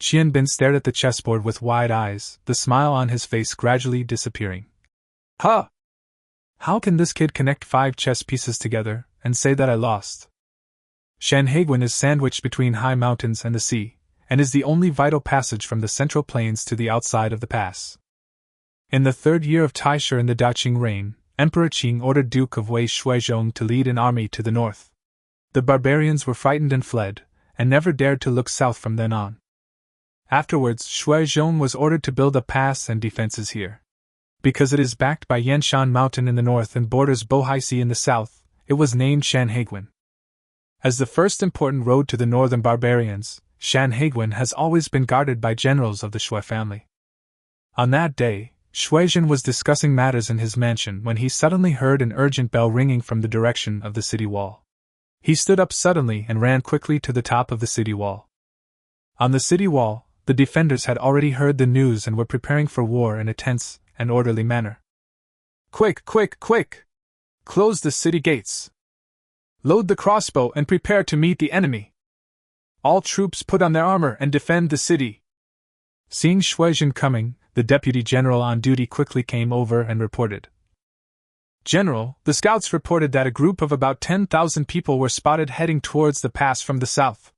Qian Bin stared at the chessboard with wide eyes, the smile on his face gradually disappearing. Huh! How can this kid connect 5 chess pieces together and say that I lost? Shanhaiguan is sandwiched between high mountains and the sea, and is the only vital passage from the central plains to the outside of the pass. In the 3rd year of Taisha in the Daqing reign, Emperor Qing ordered Duke of Wei Shuizhong to lead an army to the north. The barbarians were frightened and fled, and never dared to look south from then on. Afterwards, Shuizhong was ordered to build a pass and defenses here. Because it is backed by Yanshan Mountain in the north and borders Bohai Sea in the south, it was named Shanhaiguan. As the first important road to the northern barbarians, Shanhaiguan has always been guarded by generals of the Shui family. On that day, Shuizhen was discussing matters in his mansion when he suddenly heard an urgent bell ringing from the direction of the city wall. He stood up suddenly and ran quickly to the top of the city wall. On the city wall, the defenders had already heard the news and were preparing for war in a tense and orderly manner. Quick, quick, quick! Close the city gates! Load the crossbow and prepare to meet the enemy! All troops put on their armor and defend the city! Seeing Shuizhen coming, the deputy general on duty quickly came over and reported. General, the scouts reported that a group of about 10,000 people were spotted heading towards the pass from the south.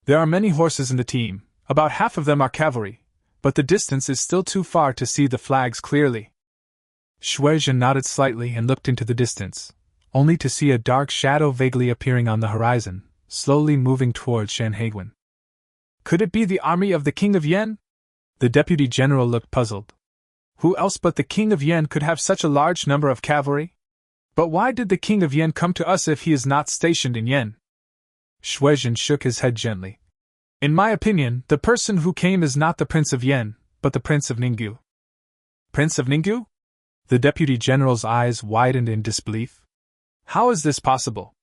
There are many horses in the team, about half of them are cavalry, but the distance is still too far to see the flags clearly. Shuizhen nodded slightly and looked into the distance, only to see a dark shadow vaguely appearing on the horizon, slowly moving towards Shanhaiguan. Could it be the army of the King of Yen? The deputy general looked puzzled. Who else but the King of Yen could have such a large number of cavalry? But why did the King of Yen come to us if he is not stationed in Yen? Shuizhen shook his head gently. In my opinion, the person who came is not the Prince of Yen, but the Prince of Ninggu. Prince of Ninggu? The deputy general's eyes widened in disbelief. How is this possible?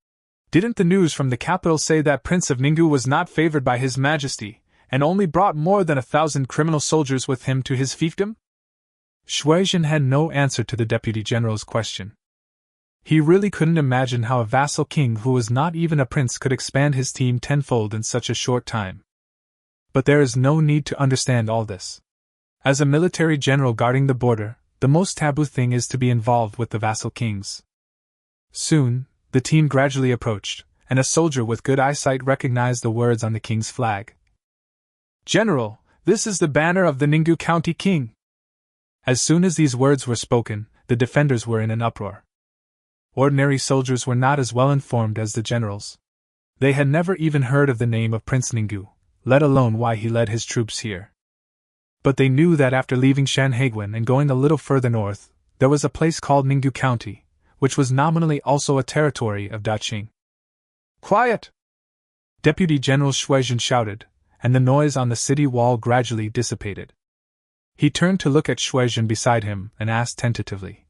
Didn't the news from the capital say that Prince of Ninggu was not favored by His Majesty, and only brought more than 1,000 criminal soldiers with him to his fiefdom? Shuizhen had no answer to the deputy general's question. He really couldn't imagine how a vassal king who was not even a prince could expand his team tenfold in such a short time. But there is no need to understand all this. As a military general guarding the border, the most taboo thing is to be involved with the vassal kings. Soon, the team gradually approached, and a soldier with good eyesight recognized the words on the king's flag. General, this is the banner of the Ninggu County king. As soon as these words were spoken, the defenders were in an uproar. Ordinary soldiers were not as well informed as the generals. They had never even heard of the name of Prince Ninggu, let alone why he led his troops here. But they knew that after leaving Shanhaiguan and going a little further north, there was a place called Ninggu County, which was nominally also a territory of Daqing. Quiet! Deputy General Shuizhen shouted, and the noise on the city wall gradually dissipated. He turned to look at Shuizhen beside him and asked tentatively,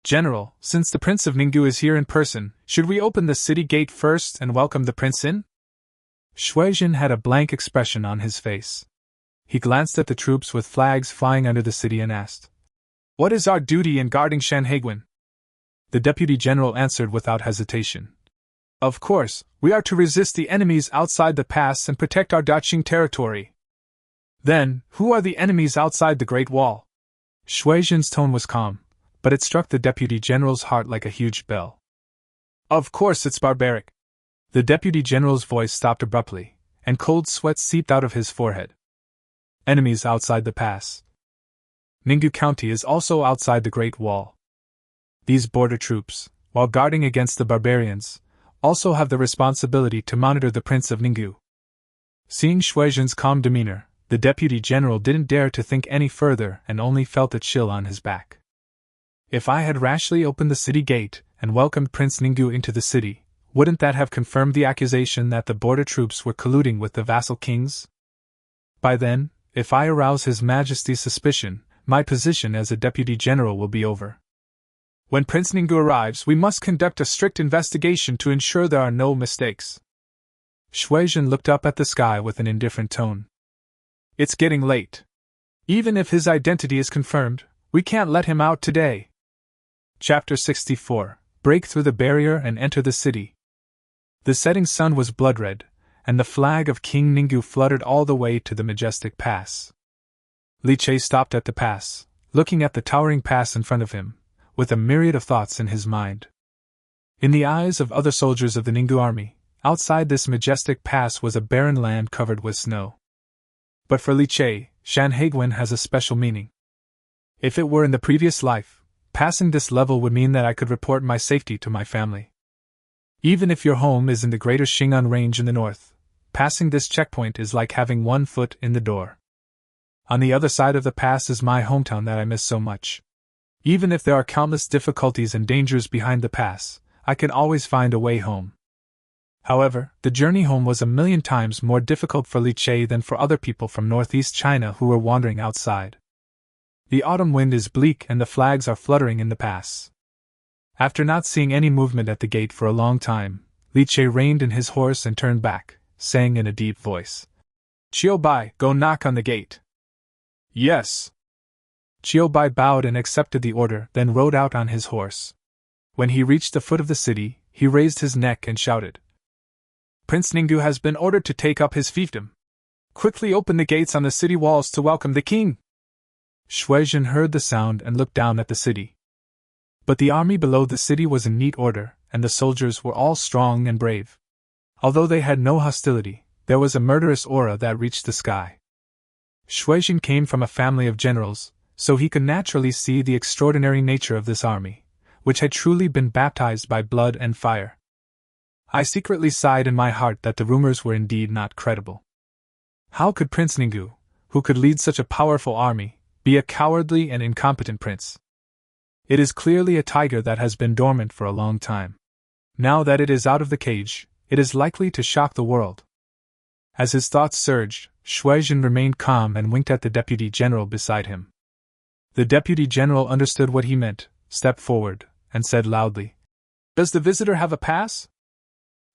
General, since the Prince of Ninggu is here in person, should we open the city gate first and welcome the prince in? Shuizhen had a blank expression on his face. He glanced at the troops with flags flying under the city and asked, What is our duty in guarding Shanhaiguan? The deputy general answered without hesitation. Of course, we are to resist the enemies outside the pass and protect our Daqing territory. Then, who are the enemies outside the Great Wall? Shuizhen's tone was calm, but it struck the deputy general's heart like a huge bell. Of course it's barbaric. The deputy general's voice stopped abruptly, and cold sweat seeped out of his forehead. Enemies outside the pass. Ninggu County is also outside the Great Wall. These border troops, while guarding against the barbarians, also have the responsibility to monitor the Prince of Ninggu. Seeing Shuizhen's calm demeanor, the deputy general didn't dare to think any further and only felt a chill on his back. If I had rashly opened the city gate and welcomed Prince Ninggu into the city, wouldn't that have confirmed the accusation that the border troops were colluding with the vassal kings? By then, If I arouse His Majesty's suspicion, my position as a deputy general will be over. When Prince Ninggu arrives, we must conduct a strict investigation to ensure there are no mistakes. Shuizhen looked up at the sky with an indifferent tone. It's getting late. Even if his identity is confirmed, we can't let him out today. Chapter 64. Break through the barrier and enter the city. The setting sun was blood-red, and the flag of King Ninggu fluttered all the way to the majestic pass. Li Che stopped at the pass, looking at the towering pass in front of him, with a myriad of thoughts in his mind. In the eyes of other soldiers of the Ninggu army, outside this majestic pass was a barren land covered with snow. But for Li Che, Shanhaiguan has a special meaning. If it were in the previous life, passing this level would mean that I could report my safety to my family. Even if your home is in the greater Xing'an range in the north, passing this checkpoint is like having one foot in the door. On the other side of the pass is my hometown that I miss so much. Even if there are countless difficulties and dangers behind the pass, I can always find a way home. However, the journey home was 1,000,000 times more difficult for Li Che than for other people from northeast China who were wandering outside. The autumn wind is bleak and the flags are fluttering in the pass. After not seeing any movement at the gate for a long time, Li Che reined in his horse and turned back, saying in a deep voice, "Chiu Bai, go knock on the gate." "Yes." Chiu Bai bowed and accepted the order, then rode out on his horse. When he reached the foot of the city, he raised his neck and shouted, "Prince Ninggu has been ordered to take up his fiefdom. Quickly open the gates on the city walls to welcome the king." Shuizhen heard the sound and looked down at the city. But the army below the city was in neat order, and the soldiers were all strong and brave. Although they had no hostility, there was a murderous aura that reached the sky. Shuizhen came from a family of generals, so he could naturally see the extraordinary nature of this army, which had truly been baptized by blood and fire. I secretly sighed in my heart that the rumors were indeed not credible. How could Prince Ninggu, who could lead such a powerful army, be a cowardly and incompetent prince? It is clearly a tiger that has been dormant for a long time. Now that it is out of the cage, it is likely to shock the world. As his thoughts surged, Shuizhen remained calm and winked at the deputy general beside him. The deputy general understood what he meant, stepped forward, and said loudly, "Does the visitor have a pass?"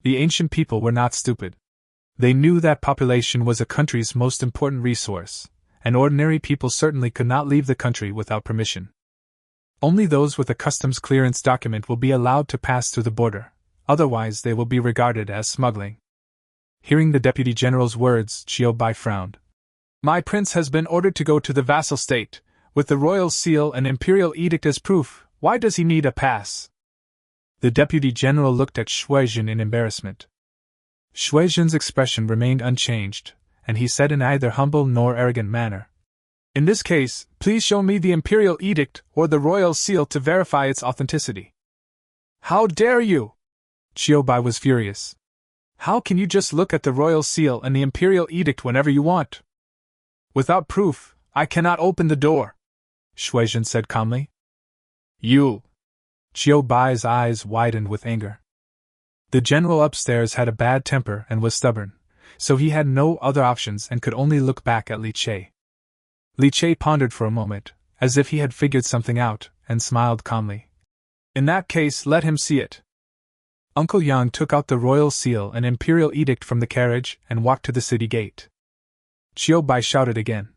The ancient people were not stupid. They knew that population was a country's most important resource, and ordinary people certainly could not leave the country without permission. Only those with a customs clearance document will be allowed to pass through the border, otherwise they will be regarded as smuggling. Hearing the deputy general's words, Chiu Bai frowned. "My prince has been ordered to go to the vassal state, with the royal seal and imperial edict as proof. Why does he need a pass?" The deputy general looked at Shuizhen in embarrassment. Shuizhen's expression remained unchanged, and he said in neither humble nor arrogant manner, "In this case, please show me the imperial edict or the royal seal to verify its authenticity." "How dare you?" Chiu Bai was furious. "How can you just look at the royal seal and the imperial edict whenever you want?" "Without proof, I cannot open the door," Shuizhen said calmly. "You!" Chiu Bai's eyes widened with anger. The general upstairs had a bad temper and was stubborn, so he had no other options and could only look back at Li Che. Li Che pondered for a moment, as if he had figured something out, and smiled calmly. "In that case, let him see it." Uncle Yang took out the royal seal and imperial edict from the carriage and walked to the city gate. Chiu Bai shouted again,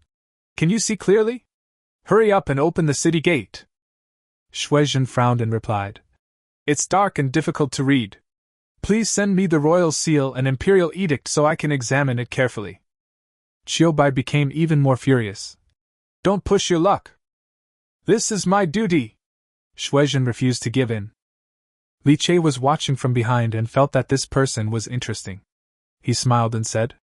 "Can you see clearly? Hurry up and open the city gate." Shuizhen frowned and replied, "It's dark and difficult to read. Please send me the royal seal and imperial edict so I can examine it carefully." Chiu Bai became even more furious. "Don't push your luck. This is my duty." Shuizhen refused to give in. Li Che was watching from behind and felt that this person was interesting. He smiled and said,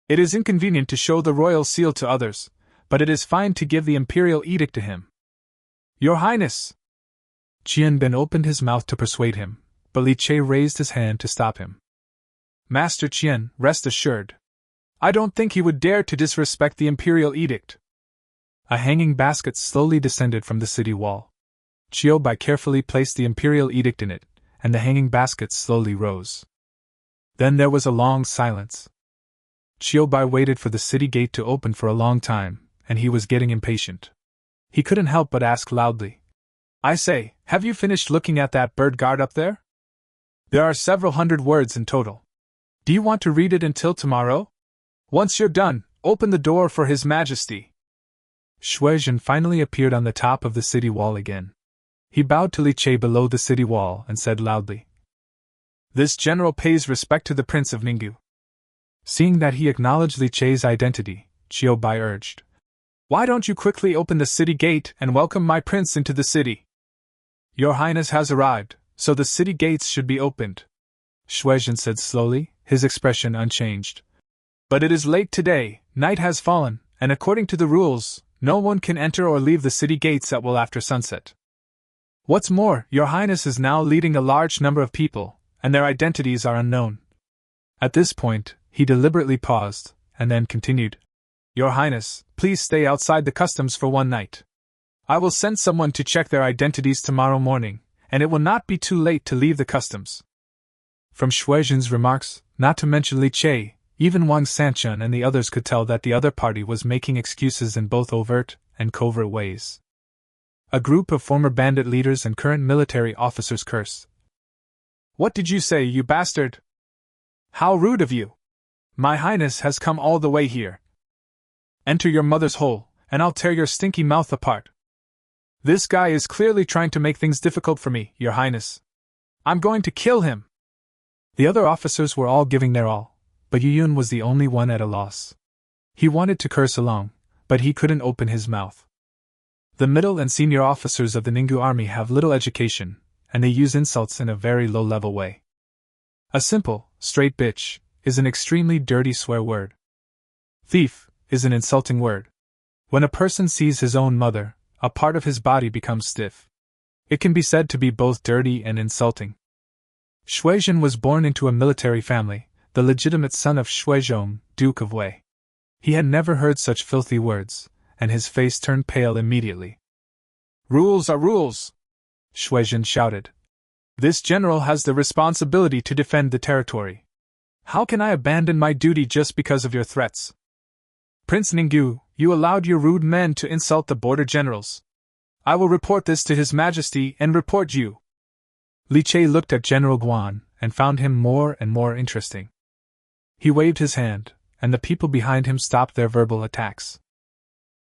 "It is inconvenient to show the royal seal to others, but it is fine to give the imperial edict to him." "Your Highness!" Qian Bin opened his mouth to persuade him, but Li Che raised his hand to stop him. "Master Qian, rest assured. I don't think he would dare to disrespect the imperial edict." A hanging basket slowly descended from the city wall. Chiu Bai carefully placed the imperial edict in it, and the hanging basket slowly rose. Then there was a long silence. Bai waited for the city gate to open for a long time, and he was getting impatient. He couldn't help but ask loudly, "I say, have you finished looking at that bird guard up there? There are several hundred words in total. Do you want to read it until tomorrow? Once you're done, open the door for His Majesty." Shuizhen finally appeared on the top of the city wall again. He bowed to Li below the city wall and said loudly, "This general pays respect to the Prince of Ninggu." Seeing that he acknowledged Li's identity, Bai urged, "Why don't you quickly open the city gate and welcome my prince into the city? Your Highness has arrived, so the city gates should be opened," Shuizhen said slowly, his expression unchanged. "But it is late today, night has fallen, and according to the rules, no one can enter or leave the city gates at will after sunset. What's more, Your Highness is now leading a large number of people, and their identities are unknown." At this point, he deliberately paused, and then continued, "Your Highness, please stay outside the customs for one night. I will send someone to check their identities tomorrow morning, and it will not be too late to leave the customs." From Shuizhen's remarks, not to mention Li, even Wang Sanchun and the others could tell that the other party was making excuses in both overt and covert ways. A group of former bandit leaders and current military officers cursed. "What did you say, you bastard? How rude of you! My Highness has come all the way here. Enter your mother's hole, and I'll tear your stinky mouth apart. This guy is clearly trying to make things difficult for me, Your Highness. I'm going to kill him." The other officers were all giving their all, but Yuyun was the only one at a loss. He wanted to curse along, but he couldn't open his mouth. The middle and senior officers of the Ninggu army have little education, and they use insults in a very low-level way. A simple, straight bitch is an extremely dirty swear word. Thief is an insulting word. When a person sees his own mother, a part of his body becomes stiff. It can be said to be both dirty and insulting. Shuizhen was born into a military family, the legitimate son of Shuizhong, Duke of Wei. He had never heard such filthy words, and his face turned pale immediately. "Rules are rules!" Shuizhen shouted. "This general has the responsibility to defend the territory. How can I abandon my duty just because of your threats? Prince Ninggu, you allowed your rude men to insult the border generals. I will report this to His Majesty and report you." Li looked at General Guan and found him more and more interesting. He waved his hand, and the people behind him stopped their verbal attacks.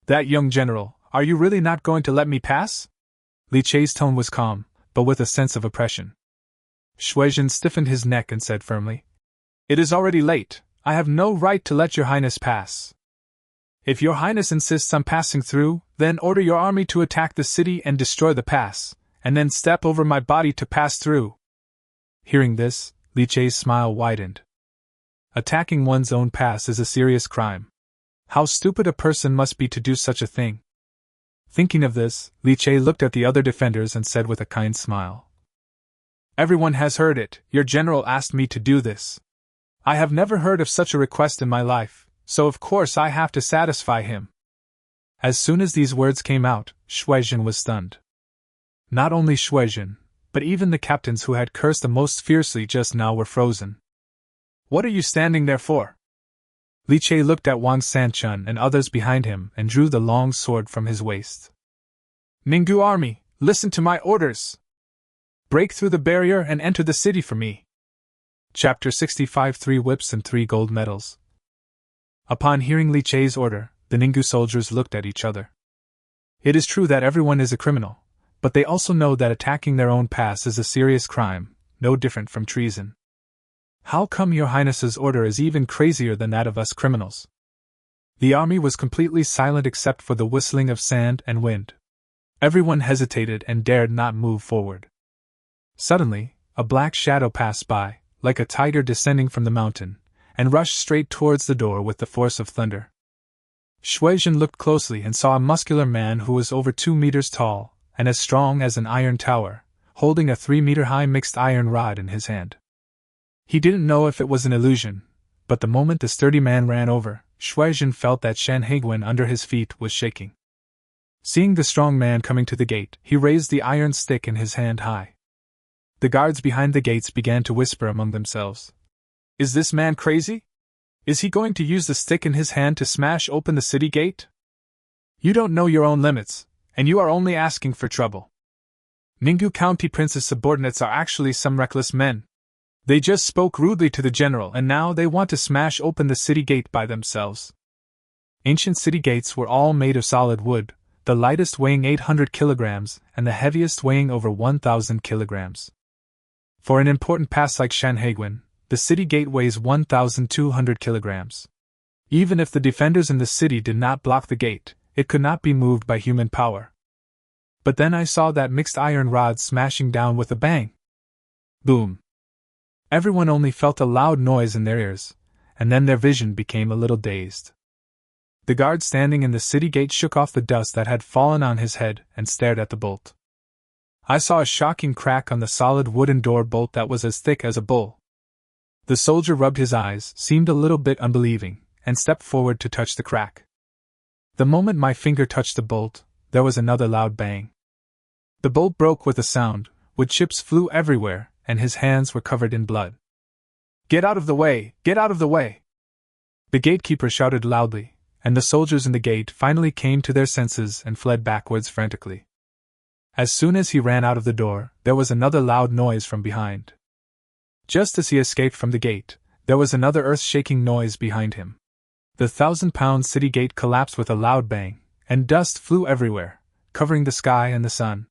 "That young general, are you really not going to let me pass?" Li tone was calm, but with a sense of oppression. Shuizhen stiffened his neck and said firmly, "It is already late. I have no right to let Your Highness pass. If Your Highness insists on passing through, then order your army to attack the city and destroy the pass, and then step over my body to pass through." Hearing this, Li's smile widened. Attacking one's own pass is a serious crime. How stupid a person must be to do such a thing. Thinking of this, Li looked at the other defenders and said with a kind smile, "Everyone has heard it, your general asked me to do this. I have never heard of such a request in my life, so of course I have to satisfy him." As soon as these words came out, Shuizhen was stunned. Not only Shuizhen, but even the captains who had cursed the most fiercely just now were frozen. "What are you standing there for?" Li looked at Wang Sanchun and others behind him and drew the long sword from his waist. "Ninggu army, listen to my orders! Break through the barrier and enter the city for me." Chapter 65 3 Whips and 3 Gold Medals. Upon hearing Li's order, the Ninggu soldiers looked at each other. It is true that everyone is a criminal, but they also know that attacking their own pass is a serious crime, no different from treason. How come Your Highness's order is even crazier than that of us criminals? The army was completely silent except for the whistling of sand and wind. Everyone hesitated and dared not move forward. Suddenly, a black shadow passed by, like a tiger descending from the mountain, and rushed straight towards the door with the force of thunder. Shuizhen looked closely and saw a muscular man who was over 2 meters tall, and as strong as an iron tower, holding a 3-meter-high mixed iron rod in his hand. He didn't know if it was an illusion, but the moment the sturdy man ran over, Shuizhen felt that Shan Hegwen under his feet was shaking. Seeing the strong man coming to the gate, he raised the iron stick in his hand high. The guards behind the gates began to whisper among themselves. "Is this man crazy? Is he going to use the stick in his hand to smash open the city gate? You don't know your own limits, and you are only asking for trouble. Ninggu County Prince's subordinates are actually some reckless men. They just spoke rudely to the general and now they want to smash open the city gate by themselves. Ancient city gates were all made of solid wood, the lightest weighing 800 kilograms and the heaviest weighing over 1,000 kilograms. For an important pass like Sanhedrin, the city gate weighs 1,200 kilograms. Even if the defenders in the city did not block the gate, it could not be moved by human power. But then I saw that mixed iron rod smashing down with a bang. Boom. Everyone only felt a loud noise in their ears, and then their vision became a little dazed. The guard standing in the city gate shook off the dust that had fallen on his head and stared at the bolt. I saw a shocking crack on the solid wooden door bolt that was as thick as a bull. The soldier rubbed his eyes, seemed a little bit unbelieving, and stepped forward to touch the crack. The moment my finger touched the bolt, there was another loud bang. The bolt broke with a sound, wood chips flew everywhere, and his hands were covered in blood. Get out of the way! Get out of the way! The gatekeeper shouted loudly, and the soldiers in the gate finally came to their senses and fled backwards frantically. As soon as he ran out of the door, there was another loud noise from behind. Just as he escaped from the gate, there was another earth-shaking noise behind him. The 1,000-pound city gate collapsed with a loud bang, and dust flew everywhere, covering the sky and the sun.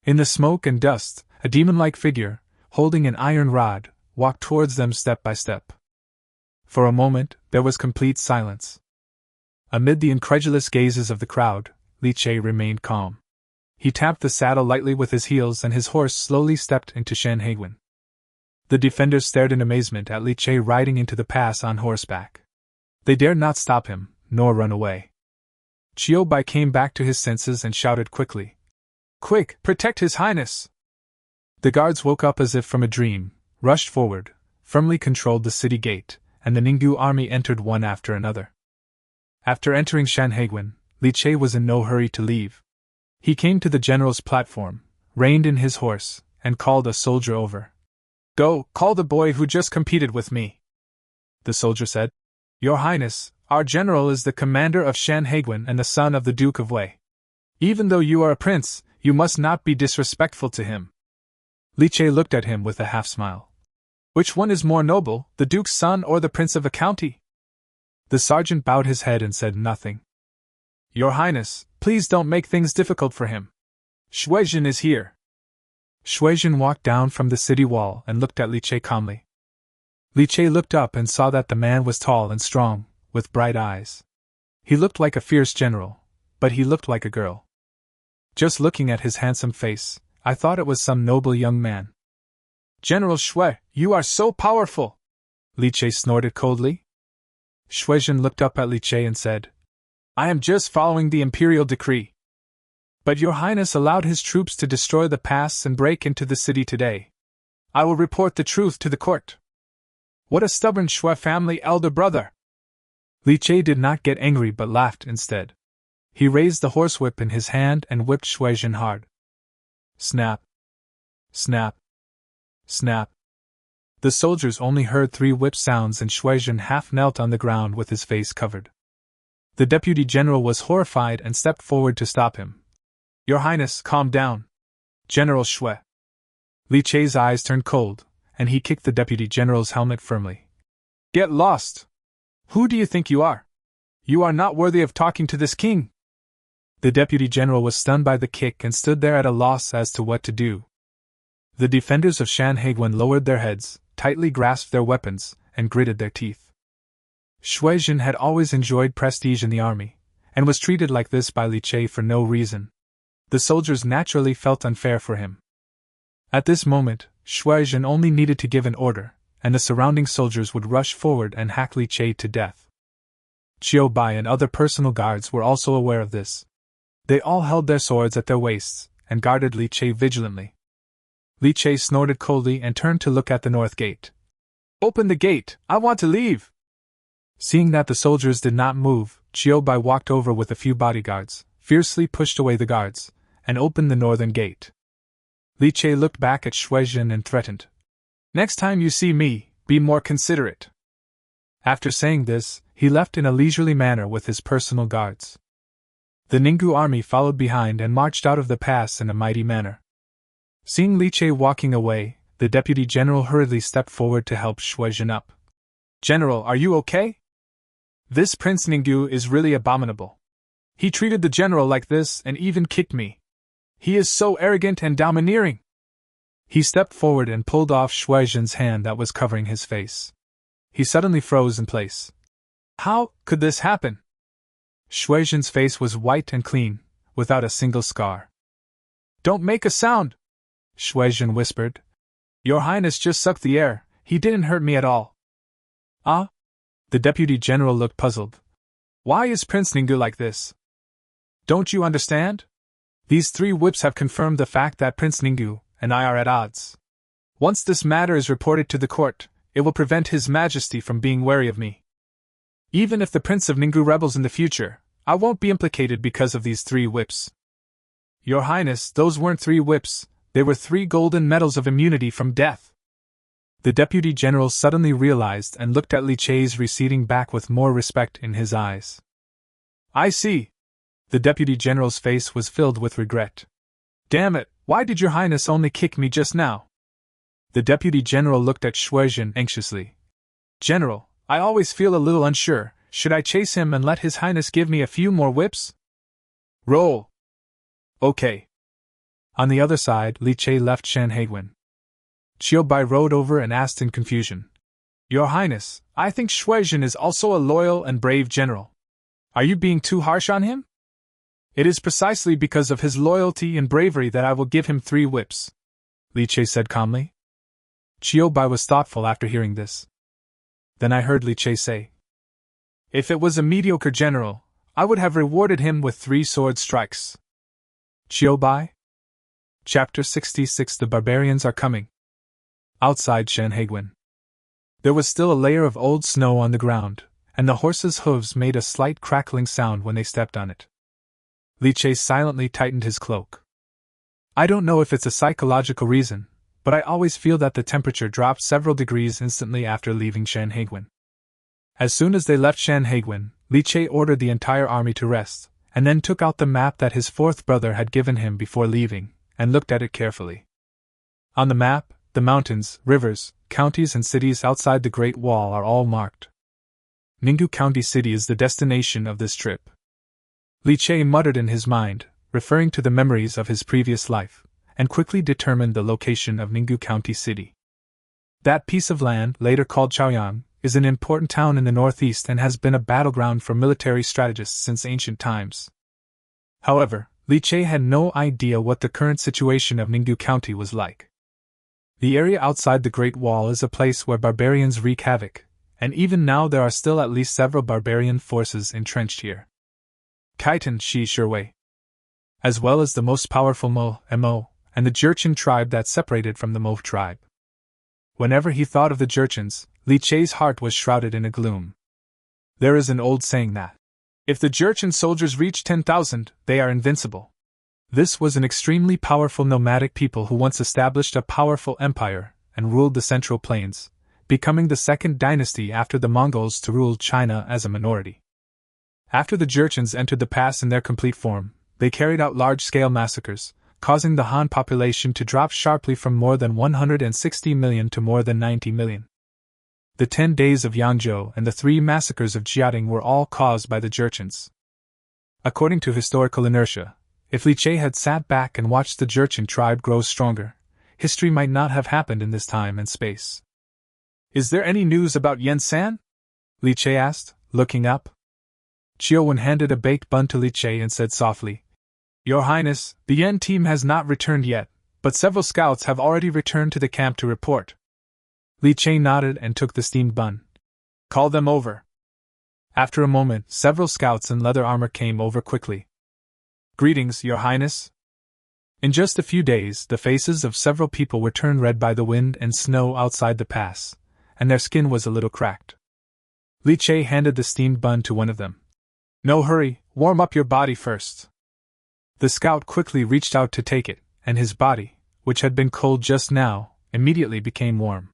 In the smoke and dust, a demon-like figure, holding an iron rod, walked towards them step by step. For a moment, there was complete silence. Amid the incredulous gazes of the crowd, Liao remained calm. He tapped the saddle lightly with his heels and his horse slowly stepped into Sanhedrin. The defenders stared in amazement at Liao riding into the pass on horseback. They dared not stop him, nor run away. Chiyobai came back to his senses and shouted quickly, "Quick, protect His Highness!" The guards woke up as if from a dream, rushed forward, firmly controlled the city gate, and the Ninggu army entered one after another. After entering Sanhedrin, Liao was in no hurry to leave. He came to the general's platform, reined in his horse, and called a soldier over. "Go, call the boy who just competed with me." The soldier said, "Your Highness, our general is the commander of Sanhedrin and the son of the Duke of Wei. Even though you are a prince, you must not be disrespectful to him." Liao looked at him with a half-smile. "Which one is more noble, the duke's son or the prince of a county?" The sergeant bowed his head and said nothing. "Your Highness, please don't make things difficult for him. Shuizhen is here." Shuizhen walked down from the city wall and looked at Liao calmly. Liao looked up and saw that the man was tall and strong, with bright eyes. He looked like a fierce general, but he looked like a girl. Just looking at his handsome face, I thought it was some noble young man. "General Shui, you are so powerful!" Liao snorted coldly. Shuizhen looked up at Liao and said, "I am just following the imperial decree. But your Highness allowed his troops to destroy the pass and break into the city today. I will report the truth to the court." "What a stubborn Shui family elder brother!" Liao did not get angry but laughed instead. He raised the horsewhip in his hand and whipped Shuizhen hard. Snap! Snap! Snap! The soldiers only heard 3 whip sounds and Shuizhen half knelt on the ground with his face covered. The deputy general was horrified and stepped forward to stop him. "Your Highness, calm down. General Shui." Li's eyes turned cold, and he kicked the deputy general's helmet firmly. "Get lost! Who do you think you are? You are not worthy of talking to this king!" The deputy general was stunned by the kick and stood there at a loss as to what to do. The defenders of Sanhedrin lowered their heads, tightly grasped their weapons, and gritted their teeth. Shuizhen had always enjoyed prestige in the army, and was treated like this by Liao for no reason. The soldiers naturally felt unfair for him. At this moment, Shuizhen only needed to give an order, and the surrounding soldiers would rush forward and hack Liao to death. Chiyobai and other personal guards were also aware of this. They all held their swords at their waists, and guarded Liao vigilantly. Liao snorted coldly and turned to look at the north gate. "Open the gate, I want to leave!" Seeing that the soldiers did not move, Chiyobai walked over with a few bodyguards, fiercely pushed away the guards, and opened the northern gate. Liao looked back at Shuizhen and threatened, "Next time you see me, be more considerate." After saying this, he left in a leisurely manner with his personal guards. The Ninggu army followed behind and marched out of the pass in a mighty manner. Seeing Li Che walking away, the deputy general hurriedly stepped forward to help Shuizhen up. "General, are you okay? This Prince Ninggu is really abominable. He treated the general like this and even kicked me. He is so arrogant and domineering." He stepped forward and pulled off Shuizhen's hand that was covering his face. He suddenly froze in place. How could this happen? Shuizhen's face was white and clean, without a single scar. "Don't make a sound," Shuizhen whispered. "Your Highness just sucked the air, he didn't hurt me at all." "Ah?" The deputy general looked puzzled. "Why is Prince Ninggu like this? Don't you understand? These 3 whips have confirmed the fact that Prince Ninggu and I are at odds. Once this matter is reported to the court, it will prevent His Majesty from being wary of me. Even if the Prince of Ninggu rebels in the future, I won't be implicated because of these 3 whips. Your Highness, those weren't 3 whips, they were 3 golden medals of immunity from death." The deputy general suddenly realized and looked at Li Che's receding back with more respect in his eyes. "I see." The deputy general's face was filled with regret. "Damn it, why did your Highness only kick me just now?" The deputy general looked at Shuizhen anxiously. "General, I always feel a little unsure. Should I chase him and let His Highness give me a few more whips?" "Roll." "Okay." On the other side, Li Che left Shanhaiguan. Qiubai rode over and asked in confusion, "Your Highness, I think Shuizhen is also a loyal and brave general. Are you being too harsh on him?" "It is precisely because of his loyalty and bravery that I will give him 3 whips," Li Che said calmly. Qiubai was thoughtful after hearing this. Then I heard Li Che say, "If it was a mediocre general, I would have rewarded him with 3 sword strikes." Qiubai? Chapter 66 The Barbarians Are Coming. Outside Shanhaiguan. There was still a layer of old snow on the ground, and the horses' hooves made a slight crackling sound when they stepped on it. Li Che silently tightened his cloak. "I don't know if it's a psychological reason, but I always feel that the temperature dropped several degrees instantly after leaving Shanhaiguan." As soon as they left Shanhaiguan, Li Che ordered the entire army to rest, and then took out the map that his 4th brother had given him before leaving, and looked at it carefully. On the map, the mountains, rivers, counties and cities outside the Great Wall are all marked. Ninggu County City is the destination of this trip. Li Che muttered in his mind, referring to the memories of his previous life, and quickly determined the location of Ninggu County City. That piece of land, later called Chaoyang, is an important town in the northeast and has been a battleground for military strategists since ancient times. However, Li Che had no idea what the current situation of Ninggu County was like. The area outside the Great Wall is a place where barbarians wreak havoc, and even now there are still at least several barbarian forces entrenched here. Khitan Shi Shirwei, as well as the most powerful Mo, and the Jurchen tribe that separated from the Mo tribe. Whenever he thought of the Jurchens, Li Che's heart was shrouded in a gloom. There is an old saying that, if the Jurchen soldiers reach 10,000, they are invincible. This was an extremely powerful nomadic people who once established a powerful empire and ruled the Central Plains, becoming the 2nd dynasty after the Mongols to rule China as a minority. After the Jurchens entered the pass in their complete form, they carried out large-scale massacres, causing the Han population to drop sharply from more than 160 million to more than 90 million. The 10 days of Yangzhou and the 3 massacres of Jiating were all caused by the Jurchens. According to historical inertia, if Li Che had sat back and watched the Jurchen tribe grow stronger, history might not have happened in this time and space. "Is there any news about Yen San?" Li Che asked, looking up. Qiuwen handed a baked bun to Li Che and said softly, "Your Highness, the Yen team has not returned yet, but several scouts have already returned to the camp to report." Li Che nodded and took the steamed bun. "Call them over." After a moment, several scouts in leather armor came over quickly. "Greetings, Your Highness." In just a few days, the faces of several people were turned red by the wind and snow outside the pass, and their skin was a little cracked. Li Che handed the steamed bun to one of them. "No hurry, warm up your body first." The scout quickly reached out to take it, and his body, which had been cold just now, immediately became warm.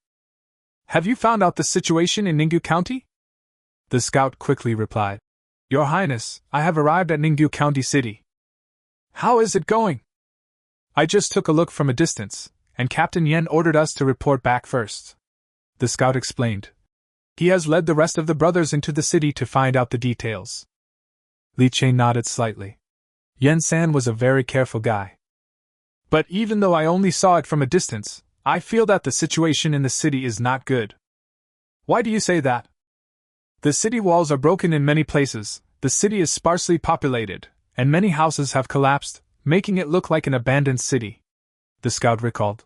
"Have you found out the situation in Ninggu County?" The scout quickly replied. Your Highness, I have arrived at Ningyu County City. How is it going? I just took a look from a distance, and Captain Yen ordered us to report back first. The scout explained. He has led the rest of the brothers into the city to find out the details. Li Che nodded slightly. Yen-san was a very careful guy. But even though I only saw it from a distance, I feel that the situation in the city is not good. Why do you say that? The city walls are broken in many places, the city is sparsely populated, and many houses have collapsed, making it look like an abandoned city. The scout recalled.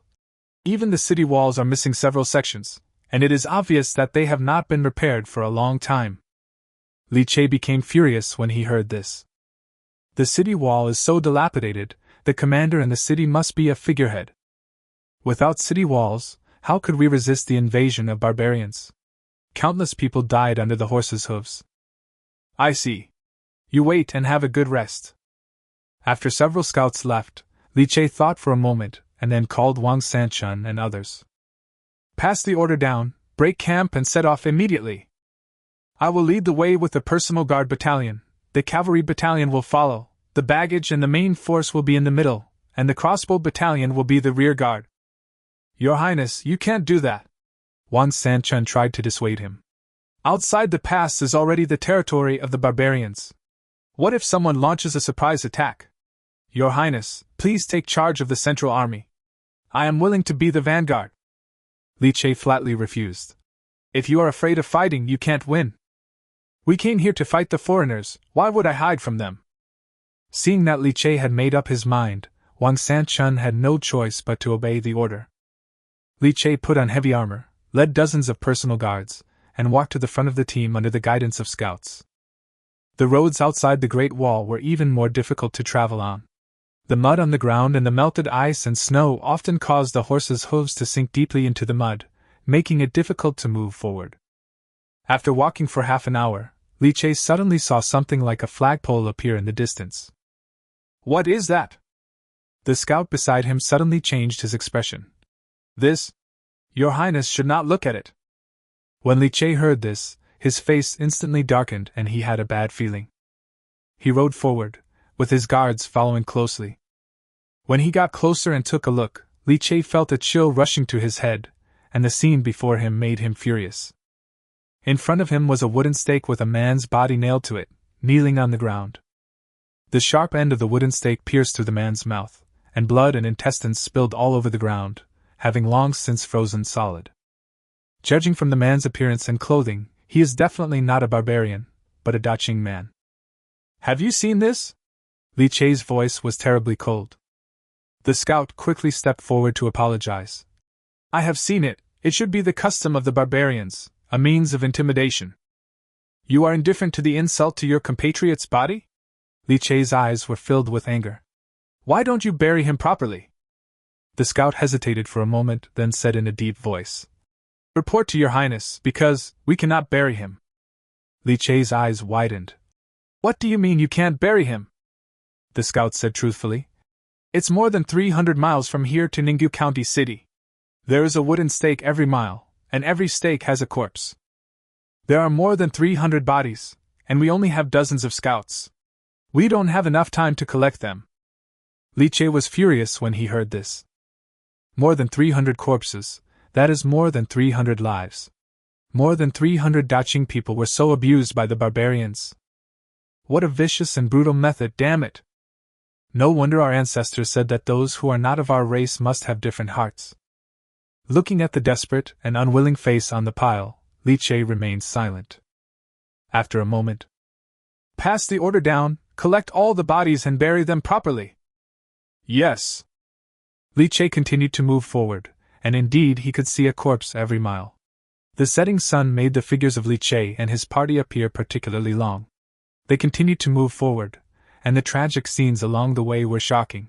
Even the city walls are missing several sections, and it is obvious that they have not been repaired for a long time. Li Che became furious when he heard this. The city wall is so dilapidated, the commander in the city must be a figurehead. Without city walls, how could we resist the invasion of barbarians? Countless people died under the horses' hooves. I see. You wait and have a good rest. After several scouts left, Li Che thought for a moment and then called Wang Sanchun and others. Pass the order down, break camp and set off immediately. I will lead the way with the personal guard battalion, the cavalry battalion will follow, the baggage and the main force will be in the middle, and the crossbow battalion will be the rear guard. Your Highness, you can't do that. Wang Sanchun tried to dissuade him. Outside the pass is already the territory of the barbarians. What if someone launches a surprise attack? Your Highness, please take charge of the Central Army. I am willing to be the vanguard. Li Che flatly refused. If you are afraid of fighting, you can't win. We came here to fight the foreigners, why would I hide from them? Seeing that Li Che had made up his mind, Wang Sanchun had no choice but to obey the order. Li Che put on heavy armor, led dozens of personal guards, and walked to the front of the team under the guidance of scouts. The roads outside the Great Wall were even more difficult to travel on. The mud on the ground and the melted ice and snow often caused the horses' hooves to sink deeply into the mud, making it difficult to move forward. After walking for half an hour, Li Che suddenly saw something like a flagpole appear in the distance. What is that? The scout beside him suddenly changed his expression. This? Your Highness should not look at it. When Li Che heard this, his face instantly darkened and he had a bad feeling. He rode forward, with his guards following closely. When he got closer and took a look, Li Che felt a chill rushing to his head, and the scene before him made him furious. In front of him was a wooden stake with a man's body nailed to it, kneeling on the ground. The sharp end of the wooden stake pierced through the man's mouth, and blood and intestines spilled all over the ground, having long since frozen solid. Judging from the man's appearance and clothing, he is definitely not a barbarian, but a Daqing man. Have you seen this? Li Che's voice was terribly cold. The scout quickly stepped forward to apologize. I have seen it, it should be the custom of the barbarians, a means of intimidation. You are indifferent to the insult to your compatriot's body? Li Che's eyes were filled with anger. Why don't you bury him properly? The scout hesitated for a moment, then said in a deep voice. Report to your Highness, because we cannot bury him. Li Che's eyes widened. What do you mean you can't bury him? The scout said truthfully. It's more than 300 miles from here to Ningyu County City. There is a wooden stake every mile, and every stake has a corpse. There are more than 300 bodies, and we only have dozens of scouts. We don't have enough time to collect them. Li Che was furious when he heard this. More than 300 corpses, that is more than 300 lives. More than 300 Daqing people were so abused by the barbarians. What a vicious and brutal method, damn it! No wonder our ancestors said that those who are not of our race must have different hearts. Looking at the desperate and unwilling face on the pile, Li Che remained silent. After a moment, pass the order down, collect all the bodies and bury them properly. Yes. Li Che continued to move forward, and indeed he could see a corpse every mile. The setting sun made the figures of Li Che and his party appear particularly long. They continued to move forward, and the tragic scenes along the way were shocking.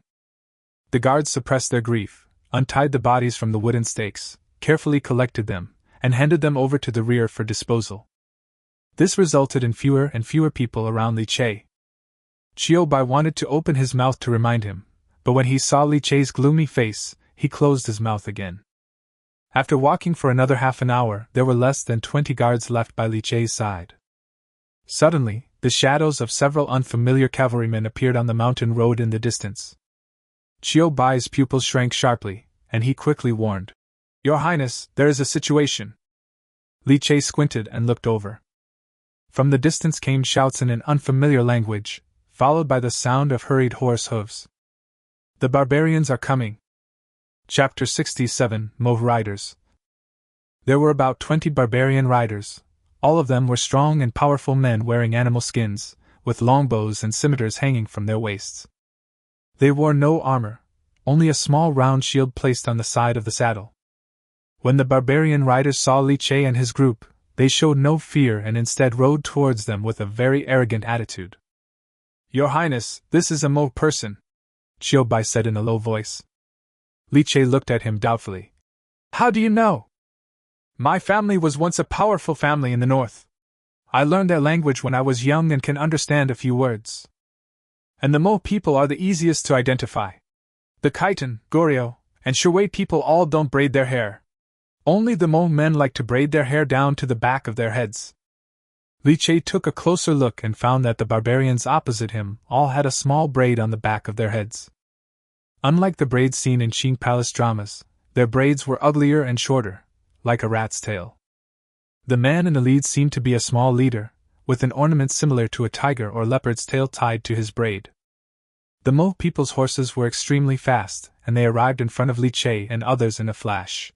The guards suppressed their grief, untied the bodies from the wooden stakes, carefully collected them, and handed them over to the rear for disposal. This resulted in fewer and fewer people around Li Che. Chiu Bai wanted to open his mouth to remind him, but when he saw Li Che's gloomy face, he closed his mouth again. After walking for another half an hour, there were less than 20 guards left by Li Che's side. Suddenly, the shadows of several unfamiliar cavalrymen appeared on the mountain road in the distance. Chiu Bai's pupils shrank sharply, and he quickly warned, "Your Highness, there is a situation." Li Che squinted and looked over. From the distance came shouts in an unfamiliar language, followed by the sound of hurried horse hooves. "The barbarians are coming." Chapter 67, Mauve Riders. There were about 20 barbarian riders. All of them were strong and powerful men wearing animal skins, with longbows and scimitars hanging from their waists. They wore no armor, only a small round shield placed on the side of the saddle. When the barbarian riders saw Li Che and his group, they showed no fear and instead rode towards them with a very arrogant attitude. "Your Highness, this is a Mo person," Chiu Bai said in a low voice. Li Che looked at him doubtfully. "How do you know?" "My family was once a powerful family in the north. I learned their language when I was young and can understand a few words. And the Mo people are the easiest to identify. The Khitan, Goryeo, and Shui people all don't braid their hair. Only the Mo men like to braid their hair down to the back of their heads." Li Che took a closer look and found that the barbarians opposite him all had a small braid on the back of their heads. Unlike the braids seen in Qing palace dramas, their braids were uglier and shorter, like a rat's tail. The man in the lead seemed to be a small leader, with an ornament similar to a tiger or leopard's tail tied to his braid. The Mo people's horses were extremely fast, and they arrived in front of Li Che and others in a flash.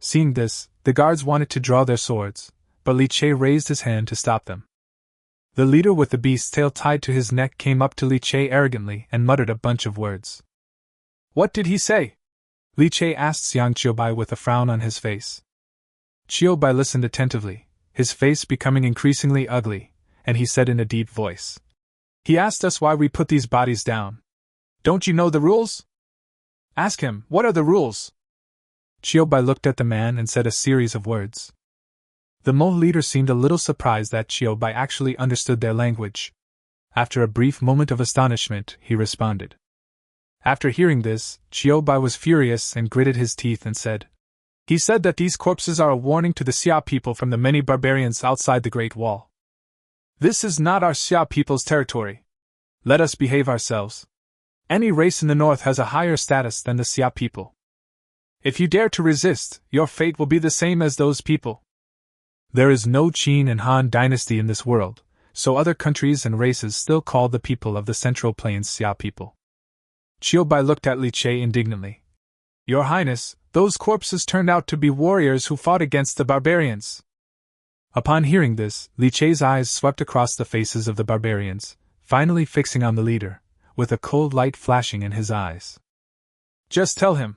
Seeing this, the guards wanted to draw their swords, but Li Che raised his hand to stop them. The leader with the beast's tail tied to his neck came up to Li Che arrogantly and muttered a bunch of words. "What did he say?" Li Che asked Xiang Qiubai with a frown on his face. Qiu Bai listened attentively, his face becoming increasingly ugly, and he said in a deep voice, "He asked us why we put these bodies down. Don't you know the rules? Ask him, what are the rules?" Qiu Bai looked at the man and said a series of words. The Mo leader seemed a little surprised that Qiu Bai actually understood their language. After a brief moment of astonishment, he responded. After hearing this, Qiu Bai was furious and gritted his teeth and said, "He said that these corpses are a warning to the Xia people from the many barbarians outside the Great Wall. This is not our Xia people's territory. Let us behave ourselves. Any race in the north has a higher status than the Xia people. If you dare to resist, your fate will be the same as those people. There is no Qin and Han dynasty in this world, so other countries and races still call the people of the Central Plains Xia people." Qiu Bai looked at Li Che indignantly. "Your Highness, those corpses turned out to be warriors who fought against the barbarians." Upon hearing this, Li Che's eyes swept across the faces of the barbarians, finally fixing on the leader, with a cold light flashing in his eyes. "Just tell him."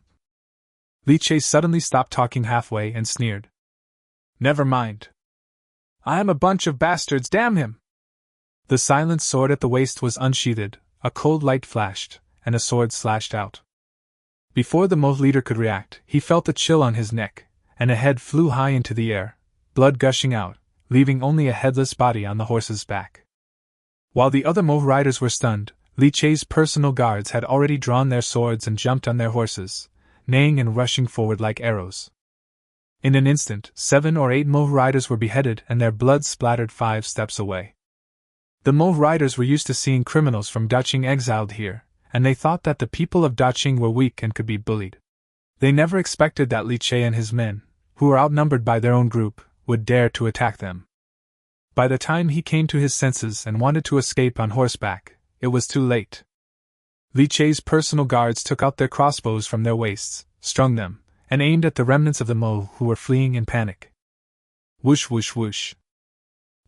Li Che suddenly stopped talking halfway and sneered. "Never mind. I am a bunch of bastards, damn him!" The silent sword at the waist was unsheathed, a cold light flashed, and a sword slashed out. Before the Mo leader could react, he felt a chill on his neck, and a head flew high into the air, blood gushing out, leaving only a headless body on the horse's back. While the other Mo riders were stunned, Li Che's personal guards had already drawn their swords and jumped on their horses, neighing and rushing forward like arrows. In an instant, 7 or 8 Mo riders were beheaded and their blood splattered 5 steps away. The Mo riders were used to seeing criminals from Daqing exiled here, and they thought that the people of Daqing were weak and could be bullied. They never expected that Li Che and his men, who were outnumbered by their own group, would dare to attack them. By the time he came to his senses and wanted to escape on horseback, it was too late. Li Che's personal guards took out their crossbows from their waists, strung them, and aimed at the remnants of the Mo who were fleeing in panic. Whoosh whoosh whoosh.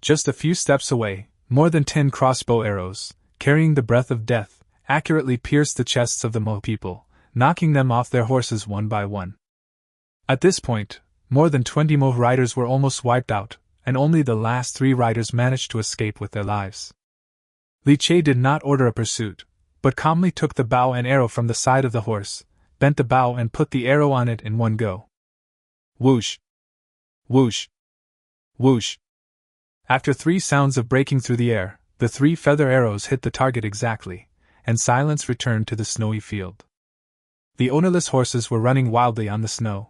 Just a few steps away, more than 10 crossbow arrows, carrying the breath of death, accurately pierced the chests of the Mo people, knocking them off their horses one by one. At this point, more than 20 Mo riders were almost wiped out, and only the last 3 riders managed to escape with their lives. Li Che did not order a pursuit, but calmly took the bow and arrow from the side of the horse, bent the bow and put the arrow on it in one go. Whoosh! Whoosh! Whoosh! After 3 sounds of breaking through the air, the 3 feather arrows hit the target exactly, and silence returned to the snowy field. The ownerless horses were running wildly on the snow.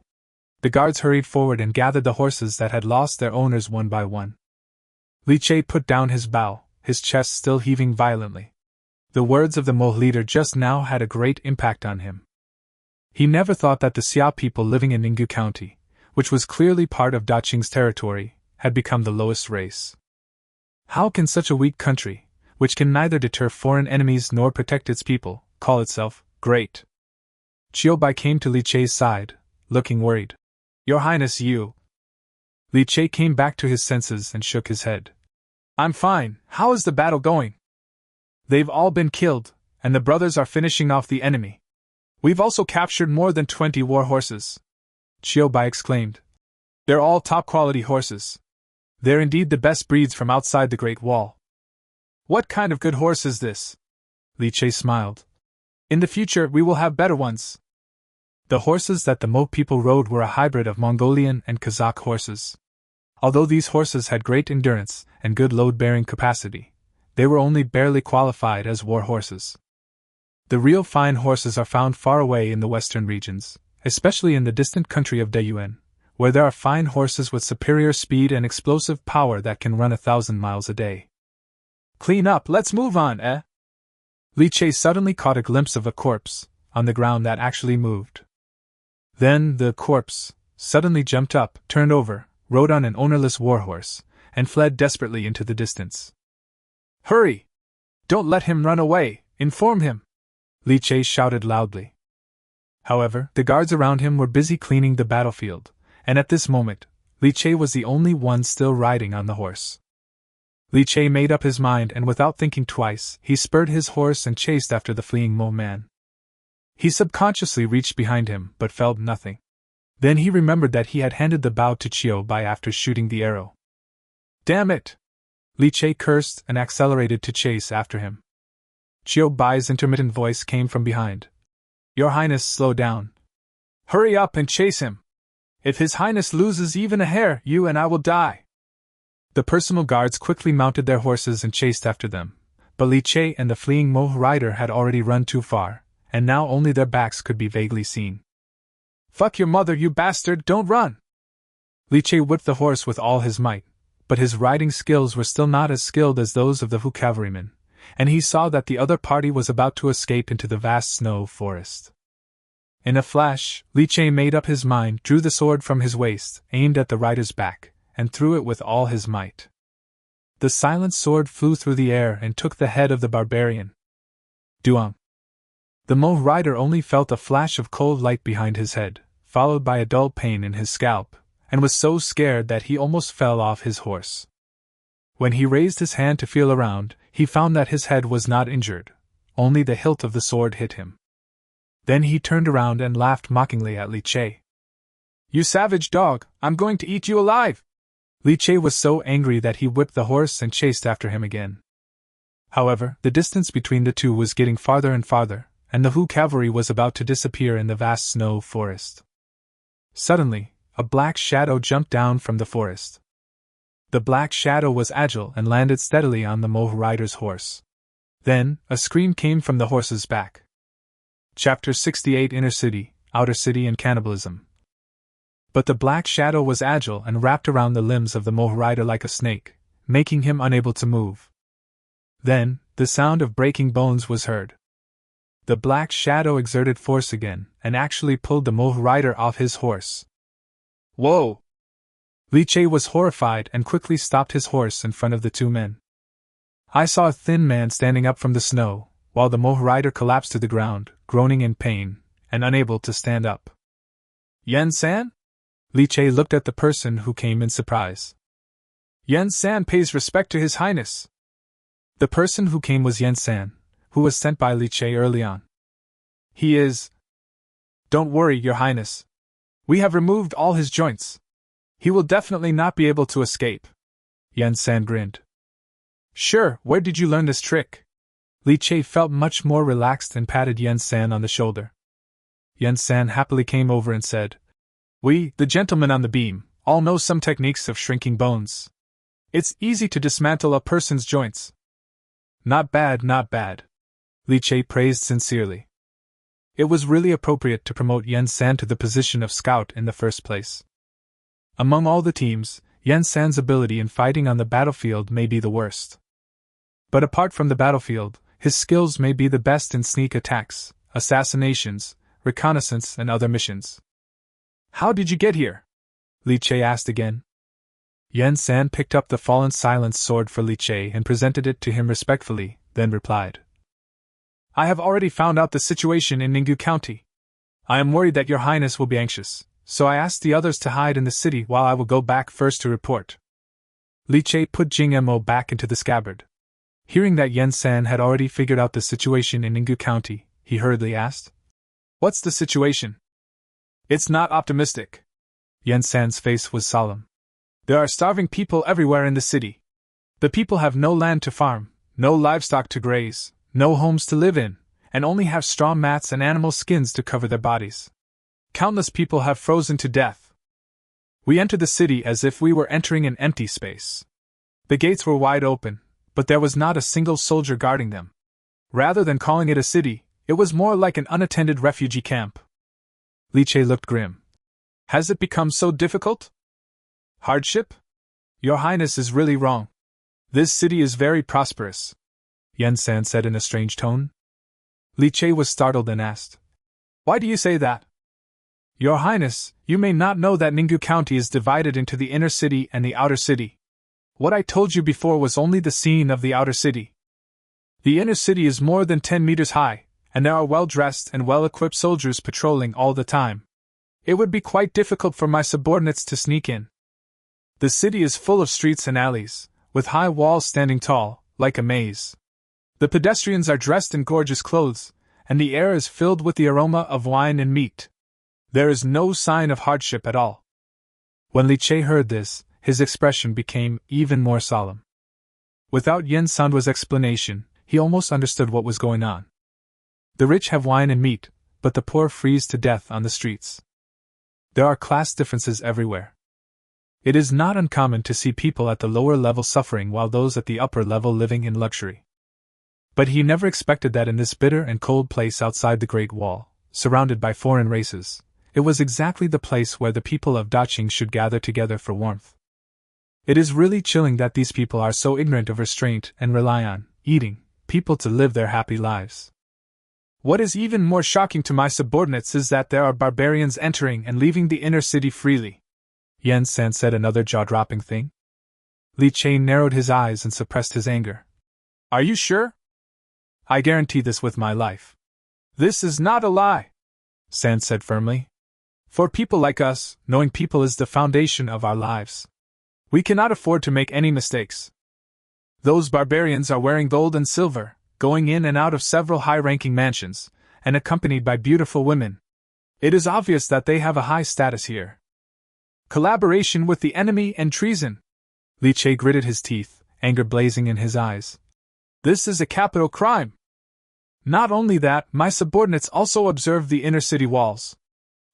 The guards hurried forward and gathered the horses that had lost their owners one by one. Li Che put down his bow, his chest still heaving violently. The words of the Mo leader just now had a great impact on him. He never thought that the Xia people living in Ninggu County, which was clearly part of Daqing's territory, had become the lowest race. How can such a weak country, which can neither deter foreign enemies nor protect its people, call itself great? Qiubai came to Li Che's side, looking worried. Your Highness, you. Li Che came back to his senses and shook his head. I'm fine. How is the battle going? They've all been killed, and the brothers are finishing off the enemy. We've also captured more than 20 war horses. Qiubai exclaimed. They're all top-quality horses. They're indeed the best breeds from outside the Great Wall. What kind of good horse is this? Li Che smiled. In the future we will have better ones. The horses that the Mo people rode were a hybrid of Mongolian and Kazakh horses. Although these horses had great endurance and good load-bearing capacity, they were only barely qualified as war horses. The real fine horses are found far away in the western regions, especially in the distant country of Dayuan, where there are fine horses with superior speed and explosive power that can run 1,000 miles a day. Clean up, let's move on, eh? Li Che suddenly caught a glimpse of a corpse on the ground that actually moved. Then the corpse suddenly jumped up, turned over, rode on an ownerless warhorse, and fled desperately into the distance. Hurry! Don't let him run away, inform him! Li Che shouted loudly. However, the guards around him were busy cleaning the battlefield, and at this moment, Li Che was the only one still riding on the horse. Li Che made up his mind, and without thinking twice, he spurred his horse and chased after the fleeing Mo man. He subconsciously reached behind him, but felt nothing. Then he remembered that he had handed the bow to Qiubai after shooting the arrow. Damn it! Li Che cursed and accelerated to chase after him. Qiubai's intermittent voice came from behind. Your Highness, slow down. Hurry up and chase him. If His Highness loses even a hair, you and I will die. The personal guards quickly mounted their horses and chased after them, but Li Che and the fleeing Mo rider had already run too far, and now only their backs could be vaguely seen. Fuck your mother, you bastard, don't run! Li Che whipped the horse with all his might, but his riding skills were still not as skilled as those of the Hu cavalrymen, and he saw that the other party was about to escape into the vast snow forest. In a flash, Li Che made up his mind, drew the sword from his waist, aimed at the rider's back, and threw it with all his might. The silent sword flew through the air and took the head of the barbarian. Duam! The Mo rider only felt a flash of cold light behind his head, followed by a dull pain in his scalp, and was so scared that he almost fell off his horse. When he raised his hand to feel around, he found that his head was not injured, only the hilt of the sword hit him. Then he turned around and laughed mockingly at Li Che. You savage dog, I'm going to eat you alive! Li Che was so angry that he whipped the horse and chased after him again. However, the distance between the two was getting farther and farther, and the Hu cavalry was about to disappear in the vast snow forest. Suddenly, a black shadow jumped down from the forest. The black shadow was agile and landed steadily on the Mo rider's horse. Then, a scream came from the horse's back. Chapter 68 Inner City, Outer City and Cannibalism. But the black shadow was agile and wrapped around the limbs of the Mo rider like a snake, making him unable to move. Then, the sound of breaking bones was heard. The black shadow exerted force again, and actually pulled the Mo rider off his horse. Whoa! Li Che was horrified and quickly stopped his horse in front of the two men. I saw a thin man standing up from the snow, while the Mo rider collapsed to the ground, groaning in pain, and unable to stand up. Yen-san? Li Che looked at the person who came in surprise. Yen-san pays respect to His Highness. The person who came was Yen-san, who was sent by Li Che early on. He is... Don't worry, Your Highness. We have removed all his joints. He will definitely not be able to escape. Yen-san grinned. Sure, where did you learn this trick? Li Che felt much more relaxed and patted Yen-san on the shoulder. Yen-san happily came over and said, We, the gentlemen on the beam, all know some techniques of shrinking bones. It's easy to dismantle a person's joints. Not bad, not bad. Li Che praised sincerely. It was really appropriate to promote Yen-san to the position of scout in the first place. Among all the teams, Yan San's ability in fighting on the battlefield may be the worst. But apart from the battlefield, his skills may be the best in sneak attacks, assassinations, reconnaissance, and other missions. How did you get here? Li Che asked again. Yan San picked up the fallen silence sword for Li Che and presented it to him respectfully, then replied. I have already found out the situation in Ninggu County. I am worried that your highness will be anxious, so I asked the others to hide in the city while I will go back first to report. Li Che put Jing Mo back into the scabbard. Hearing that Yan San had already figured out the situation in Ninggu County, he hurriedly asked, What's the situation? It's not optimistic. Yan San's face was solemn. There are starving people everywhere in the city. The people have no land to farm, no livestock to graze, no homes to live in, and only have straw mats and animal skins to cover their bodies. Countless people have frozen to death. We entered the city as if we were entering an empty space. The gates were wide open, but there was not a single soldier guarding them. Rather than calling it a city, it was more like an unattended refugee camp. Li Che looked grim. Has it become so difficult? Hardship? Your Highness is really wrong. This city is very prosperous, Yan San said in a strange tone. Li Che was startled and asked, Why do you say that? Your Highness, you may not know that Ninggu County is divided into the inner city and the outer city. What I told you before was only the scene of the outer city. The inner city is more than 10 meters high, and there are well-dressed and well-equipped soldiers patrolling all the time. It would be quite difficult for my subordinates to sneak in. The city is full of streets and alleys, with high walls standing tall, like a maze. The pedestrians are dressed in gorgeous clothes, and the air is filled with the aroma of wine and meat. There is no sign of hardship at all. When Li Che heard this, his expression became even more solemn. Without Yan San's explanation, he almost understood what was going on. The rich have wine and meat, but the poor freeze to death on the streets. There are class differences everywhere. It is not uncommon to see people at the lower level suffering while those at the upper level living in luxury. But he never expected that in this bitter and cold place outside the Great Wall, surrounded by foreign races, it was exactly the place where the people of Daqing should gather together for warmth. It is really chilling that these people are so ignorant of restraint and rely on eating people to live their happy lives. What is even more shocking to my subordinates is that there are barbarians entering and leaving the inner city freely. Yan San said another jaw-dropping thing. Li Che narrowed his eyes and suppressed his anger. Are you sure? I guarantee this with my life. This is not a lie, San said firmly. For people like us, knowing people is the foundation of our lives. We cannot afford to make any mistakes. Those barbarians are wearing gold and silver, going in and out of several high-ranking mansions, and accompanied by beautiful women. It is obvious that they have a high status here. Collaboration with the enemy and treason. Li Che gritted his teeth, anger blazing in his eyes. This is a capital crime. Not only that, my subordinates also observe the inner city walls.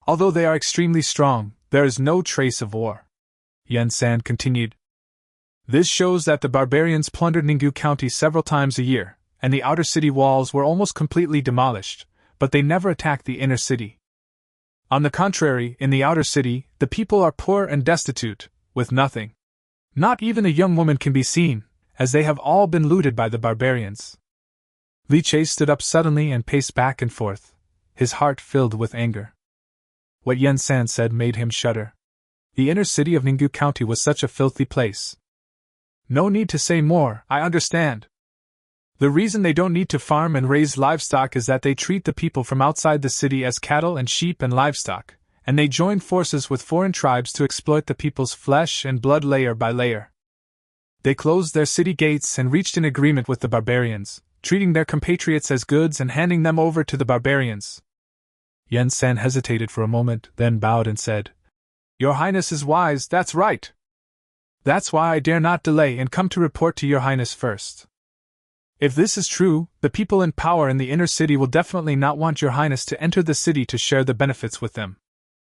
Although they are extremely strong, there is no trace of war. Yan San continued. This shows that the barbarians plundered Ninggu County several times a year, and the outer city walls were almost completely demolished, but they never attacked the inner city. On the contrary, in the outer city, the people are poor and destitute, with nothing. Not even a young woman can be seen, as they have all been looted by the barbarians. Li Che stood up suddenly and paced back and forth, his heart filled with anger. What Yan San said made him shudder. The inner city of Ninggu County was such a filthy place. No need to say more, I understand. The reason they don't need to farm and raise livestock is that they treat the people from outside the city as cattle and sheep and livestock, and they join forces with foreign tribes to exploit the people's flesh and blood layer by layer. They closed their city gates and reached an agreement with the barbarians, treating their compatriots as goods and handing them over to the barbarians. Yan San hesitated for a moment, then bowed and said, Your Highness is wise, that's right. That's why I dare not delay and come to report to Your Highness first. If this is true, the people in power in the inner city will definitely not want Your Highness to enter the city to share the benefits with them.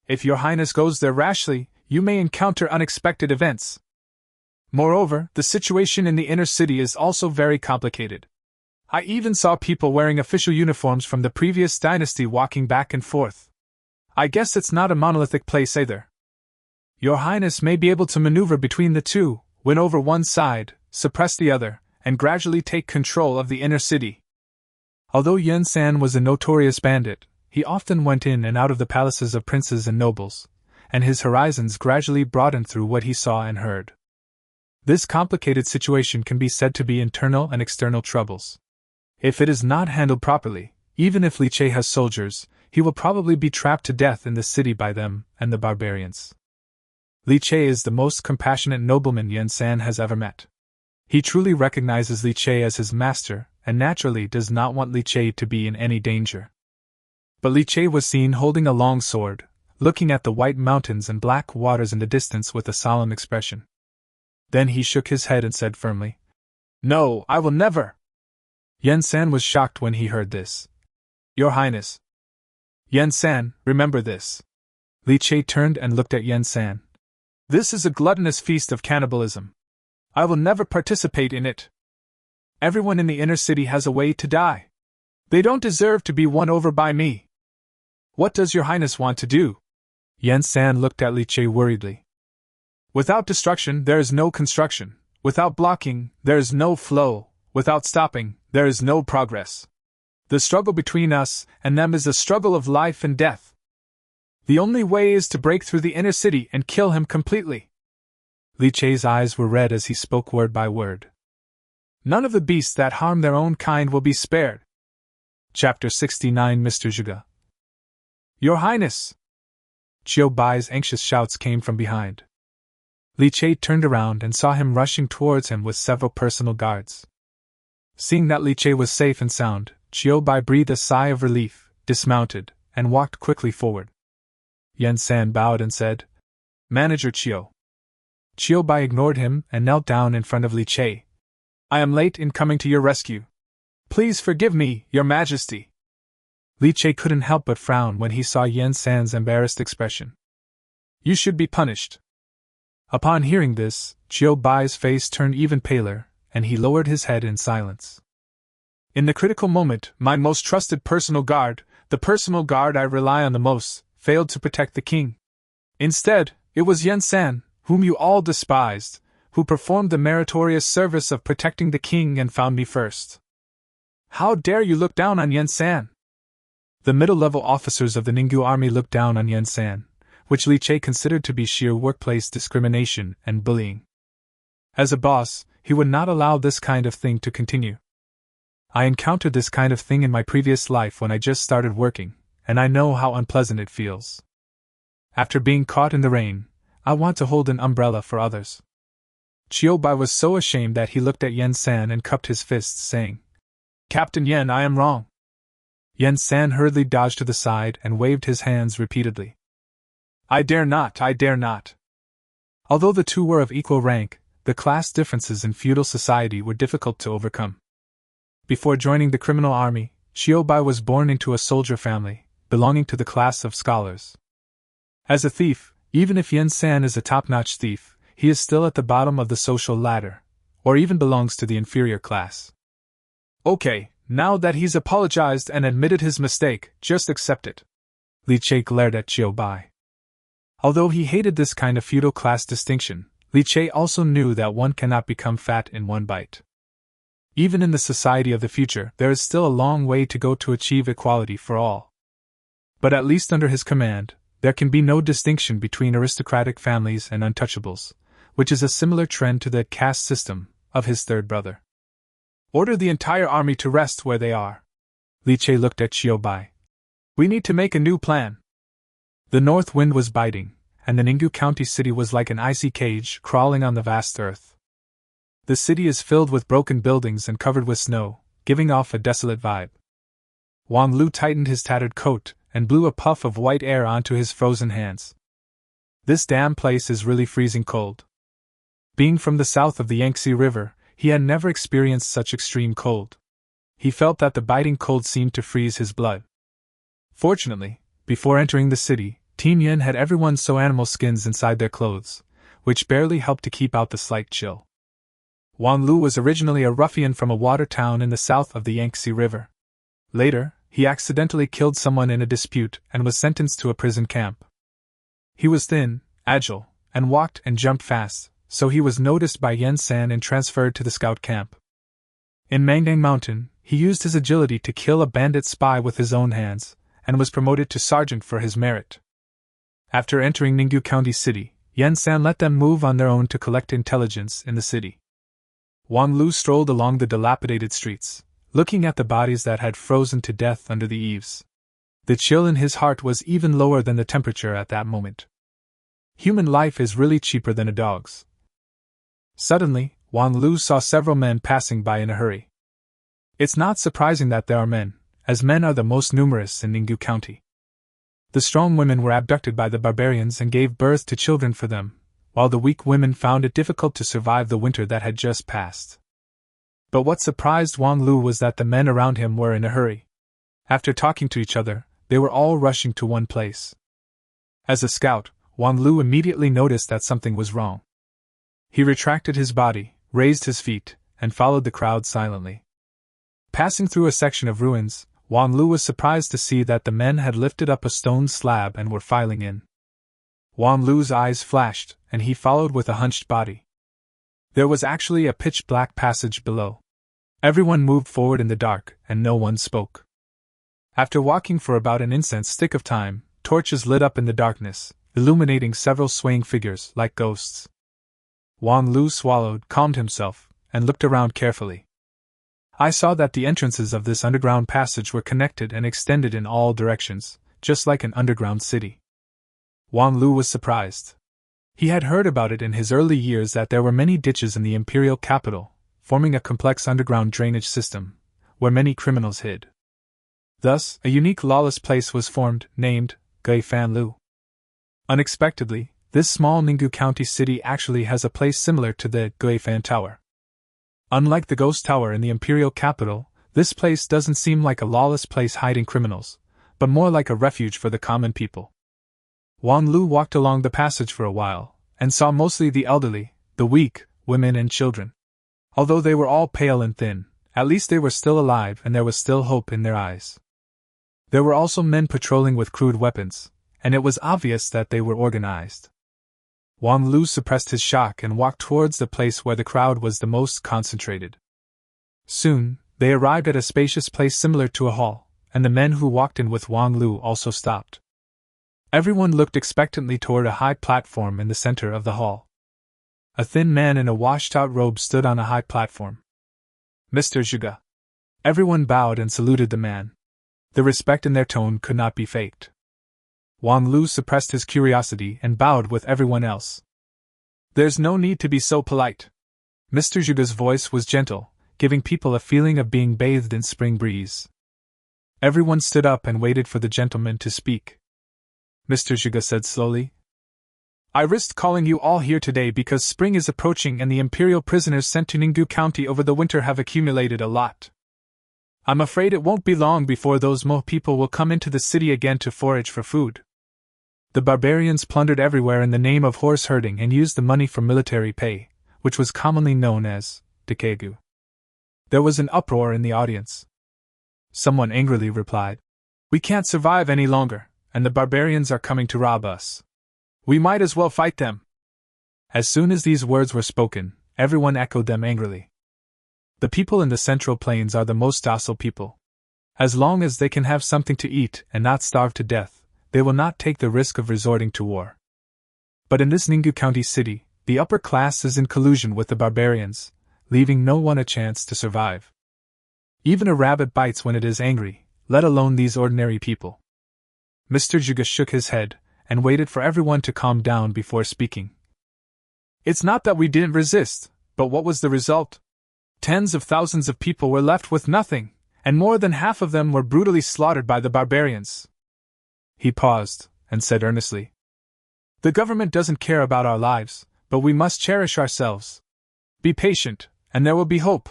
If Your Highness goes there rashly, you may encounter unexpected events. Moreover, the situation in the inner city is also very complicated. I even saw people wearing official uniforms from the previous dynasty walking back and forth. I guess it's not a monolithic place either. Your Highness may be able to maneuver between the two, win over one side, suppress the other, and gradually take control of the inner city. Although Yuan San was a notorious bandit, he often went in and out of the palaces of princes and nobles, and his horizons gradually broadened through what he saw and heard. This complicated situation can be said to be internal and external troubles. If it is not handled properly, even if Li Che has soldiers, he will probably be trapped to death in the city by them and the barbarians. Li Che is the most compassionate nobleman Yuan San has ever met. He truly recognizes Li Che as his master, and naturally does not want Li Che to be in any danger. But Li Che was seen holding a long sword, looking at the white mountains and black waters in the distance with a solemn expression. Then he shook his head and said firmly, "No, I will never!" Yuan San was shocked when he heard this. "Your Highness." "Yuan San, remember this." Li Che turned and looked at Yuan San. "This is a gluttonous feast of cannibalism. I will never participate in it. Everyone in the inner city has a way to die. They don't deserve to be won over by me. What does your Highness want to do?" Yuan San looked at Li Che worriedly. "Without destruction, there is no construction. Without blocking, there is no flow. Without stopping, there is no progress. The struggle between us and them is a struggle of life and death. The only way is to break through the inner city and kill him completely." Li Che's eyes were red as he spoke word by word. "None of the beasts that harm their own kind will be spared." Chapter 69. Mr. Zhiga. "Your Highness!" Qiu Bai's anxious shouts came from behind. Li Che turned around and saw him rushing towards him with several personal guards. Seeing that Li Che was safe and sound, Qiu Bai breathed a sigh of relief, dismounted, and walked quickly forward. Yuan San bowed and said, "Manager Qiu." Qiu Bai ignored him and knelt down in front of Li Che. "I am late in coming to your rescue. Please forgive me, Your Majesty." Li Che couldn't help but frown when he saw Yuan San's embarrassed expression. "You should be punished." Upon hearing this, Qiu Bai's face turned even paler, and he lowered his head in silence. "In the critical moment, my most trusted personal guard, the personal guard I rely on the most, failed to protect the king. Instead, it was Yuan San, whom you all despised, who performed the meritorious service of protecting the king and found me first. How dare you look down on Yuan San?" The middle-level officers of the Ninggu army looked down on Yuan San, which Li Che considered to be sheer workplace discrimination and bullying. As a boss, he would not allow this kind of thing to continue. "I encountered this kind of thing in my previous life when I just started working, and I know how unpleasant it feels. After being caught in the rain, I want to hold an umbrella for others." Qiu Bai was so ashamed that he looked at Yuan San and cupped his fists, saying, "Captain Yuan, I am wrong." Yuan San hurriedly dodged to the side and waved his hands repeatedly. "I dare not, I dare not." Although the two were of equal rank, the class differences in feudal society were difficult to overcome. Before joining the criminal army, Qiu Bai was born into a soldier family, belonging to the class of scholars. As a thief, even if Yuan San is a top-notch thief, he is still at the bottom of the social ladder, or even belongs to the inferior class. "Okay, now that he's apologized and admitted his mistake, just accept it." Li Che glared at Qiu Bai. Although he hated this kind of feudal class distinction, Li Che also knew that one cannot become fat in one bite. Even in the society of the future, there is still a long way to go to achieve equality for all. But at least under his command, there can be no distinction between aristocratic families and untouchables, which is a similar trend to the caste system of his third brother. "Order the entire army to rest where they are." Li Che looked at Qiu Bai. "We need to make a new plan." The north wind was biting, and the Ninggu County city was like an icy cage crawling on the vast earth. The city is filled with broken buildings and covered with snow, giving off a desolate vibe. Wang Lu tightened his tattered coat and blew a puff of white air onto his frozen hands. "This damn place is really freezing cold." Being from the south of the Yangtze River, he had never experienced such extreme cold. He felt that the biting cold seemed to freeze his blood. Fortunately, before entering the city, Team Yin had everyone sew animal skins inside their clothes, which barely helped to keep out the slight chill. Wang Lu was originally a ruffian from a water town in the south of the Yangtze River. Later, he accidentally killed someone in a dispute and was sentenced to a prison camp. He was thin, agile, and walked and jumped fast, so he was noticed by Yen San and transferred to the scout camp. In Mangang Mountain, he used his agility to kill a bandit spy with his own hands, and was promoted to sergeant for his merit. After entering Ninggu County City, Yen San let them move on their own to collect intelligence in the city. Wang Lu strolled along the dilapidated streets, looking at the bodies that had frozen to death under the eaves. The chill in his heart was even lower than the temperature at that moment. Human life is really cheaper than a dog's. Suddenly, Wang Lu saw several men passing by in a hurry. It's not surprising that there are men, as men are the most numerous in Ninggu County. The strong women were abducted by the barbarians and gave birth to children for them, while the weak women found it difficult to survive the winter that had just passed. But what surprised Wang Lu was that the men around him were in a hurry. After talking to each other, they were all rushing to one place. As a scout, Wang Lu immediately noticed that something was wrong. He retracted his body, raised his feet, and followed the crowd silently. Passing through a section of ruins, Wang Lu was surprised to see that the men had lifted up a stone slab and were filing in. Wang Lu's eyes flashed, and he followed with a hunched body. There was actually a pitch-black passage below. Everyone moved forward in the dark, and no one spoke. After walking for about an incense stick of time, torches lit up in the darkness, illuminating several swaying figures like ghosts. Wang Lu swallowed, calmed himself, and looked around carefully. I saw that the entrances of this underground passage were connected and extended in all directions, just like an underground city. Wang Lu was surprised. He had heard about it in his early years that there were many ditches in the imperial capital, forming a complex underground drainage system, where many criminals hid. Thus, a unique lawless place was formed, named Guifan-Lu. Unexpectedly, this small Ninggu County city actually has a place similar to the Guifan Tower. Unlike the Ghost Tower in the imperial capital, this place doesn't seem like a lawless place hiding criminals, but more like a refuge for the common people. Wang Lu walked along the passage for a while, and saw mostly the elderly, the weak, women and children. Although they were all pale and thin, at least they were still alive and there was still hope in their eyes. There were also men patrolling with crude weapons, and it was obvious that they were organized. Wang Lu suppressed his shock and walked towards the place where the crowd was the most concentrated. Soon, they arrived at a spacious place similar to a hall, and the men who walked in with Wang Lu also stopped. Everyone looked expectantly toward a high platform in the center of the hall. A thin man in a washed-out robe stood on a high platform. Mr. Zhuge. Everyone bowed and saluted the man. The respect in their tone could not be faked. Wang Lu suppressed his curiosity and bowed with everyone else. There's no need to be so polite. Mr. Zhuge's voice was gentle, giving people a feeling of being bathed in spring breeze. Everyone stood up and waited for the gentleman to speak. Mr. Zhuge said slowly, I risked calling you all here today because spring is approaching and the imperial prisoners sent to Ninggu County over the winter have accumulated a lot. I'm afraid it won't be long before those Mo people will come into the city again to forage for food. The barbarians plundered everywhere in the name of horse herding and used the money for military pay, which was commonly known as Dakegu. There was an uproar in the audience. Someone angrily replied, We can't survive any longer, and the barbarians are coming to rob us. We might as well fight them. As soon as these words were spoken, everyone echoed them angrily. The people in the Central Plains are the most docile people. As long as they can have something to eat and not starve to death, they will not take the risk of resorting to war. But in this Ninggu County city, the upper class is in collusion with the barbarians, leaving no one a chance to survive. Even a rabbit bites when it is angry, let alone these ordinary people. Mr. Zhuge shook his head and waited for everyone to calm down before speaking. It's not that we didn't resist, but what was the result? Tens of thousands of people were left with nothing, and more than half of them were brutally slaughtered by the barbarians. He paused and said earnestly, The government doesn't care about our lives, but we must cherish ourselves. Be patient, and there will be hope.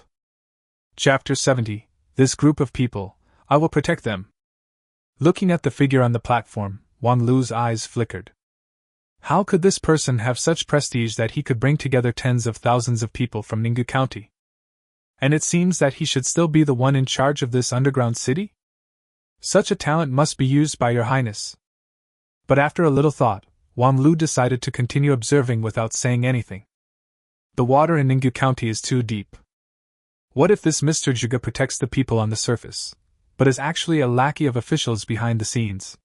Chapter 70. This group of people, I will protect them. Looking at the figure on the platform, Wang Lu's eyes flickered. How could this person have such prestige that he could bring together tens of thousands of people from Ninggu County? And it seems that he should still be the one in charge of this underground city? Such a talent must be used by your highness. But after a little thought, Wang Lu decided to continue observing without saying anything. The water in Ningyu County is too deep. What if this Mr. Zhuge protects the people on the surface, but is actually a lackey of officials behind the scenes?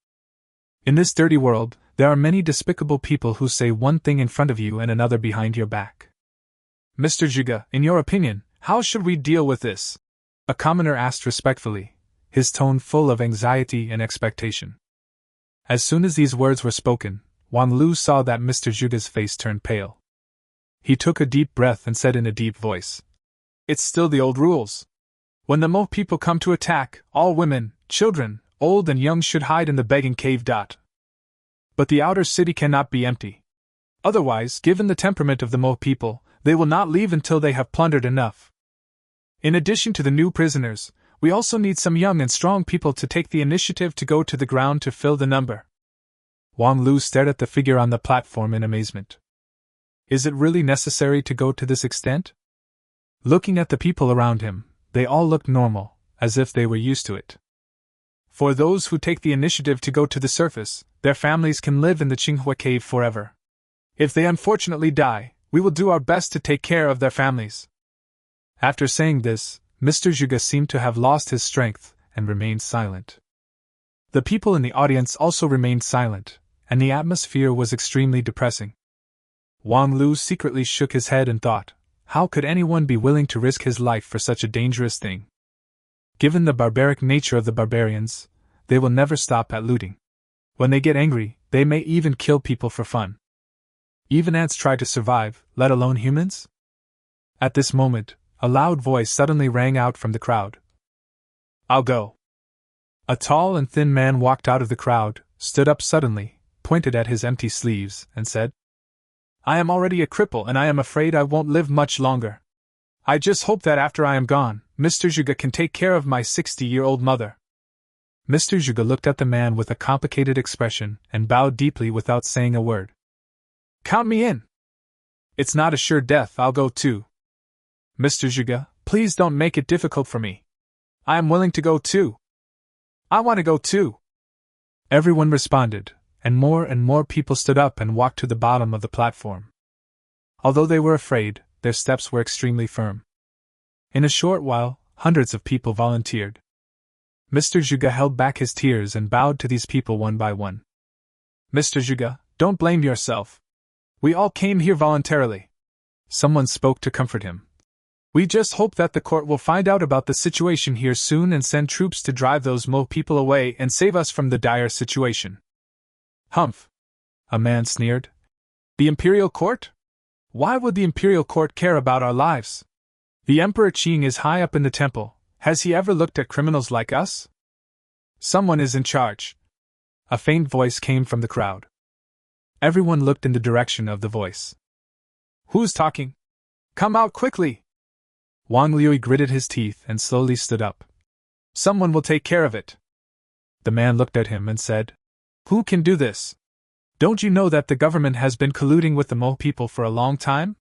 In this dirty world, there are many despicable people who say one thing in front of you and another behind your back. Mr. Zhuge, in your opinion, how should we deal with this? A commoner asked respectfully, his tone full of anxiety and expectation. As soon as these words were spoken, Wang Lu saw that Mr. Zhuge's face turned pale. He took a deep breath and said in a deep voice, "It's still the old rules. When the Mo people come to attack, all women, children, old and young should hide in the begging cave. But the outer city cannot be empty. Otherwise, given the temperament of the Mo people, they will not leave until they have plundered enough. In addition to the new prisoners, we also need some young and strong people to take the initiative to go to the ground to fill the number." Wang Lu stared at the figure on the platform in amazement. Is it really necessary to go to this extent? Looking at the people around him, they all looked normal, as if they were used to it. For those who take the initiative to go to the surface, their families can live in the Qinghua cave forever. If they unfortunately die, we will do our best to take care of their families. After saying this, Mr. Zhuge seemed to have lost his strength and remained silent. The people in the audience also remained silent, and the atmosphere was extremely depressing. Wang Lu secretly shook his head and thought, how could anyone be willing to risk his life for such a dangerous thing? Given the barbaric nature of the barbarians, they will never stop at looting. When they get angry, they may even kill people for fun. Even ants try to survive, let alone humans? At this moment, a loud voice suddenly rang out from the crowd. "I'll go." A tall and thin man walked out of the crowd, stood up suddenly, pointed at his empty sleeves, and said, "I am already a cripple and I am afraid I won't live much longer. I just hope that after I am gone, Mr. Zhuge can take care of my 60-year-old mother." Mr. Zhuge looked at the man with a complicated expression and bowed deeply without saying a word. "Count me in. It's not a sure death, I'll go too. Mr. Zhuge, please don't make it difficult for me. I am willing to go too. I want to go too." Everyone responded, and more people stood up and walked to the bottom of the platform. Although they were afraid, their steps were extremely firm. In a short while, hundreds of people volunteered. Mr. Zhuge held back his tears and bowed to these people one by one. "Mr. Zhuge, don't blame yourself. We all came here voluntarily." Someone spoke to comfort him. "We just hope that the court will find out about the situation here soon and send troops to drive those Mo people away and save us from the dire situation." "Humph!" a man sneered. "The Imperial Court? Why would the Imperial Court care about our lives? The Emperor Qing is high up in the temple. Has he ever looked at criminals like us?" "Someone is in charge." A faint voice came from the crowd. Everyone looked in the direction of the voice. "Who's talking? Come out quickly!" Wang Liu gritted his teeth and slowly stood up. "Someone will take care of it." The man looked at him and said, "Who can do this? Don't you know that the government has been colluding with the Mo people for a long time?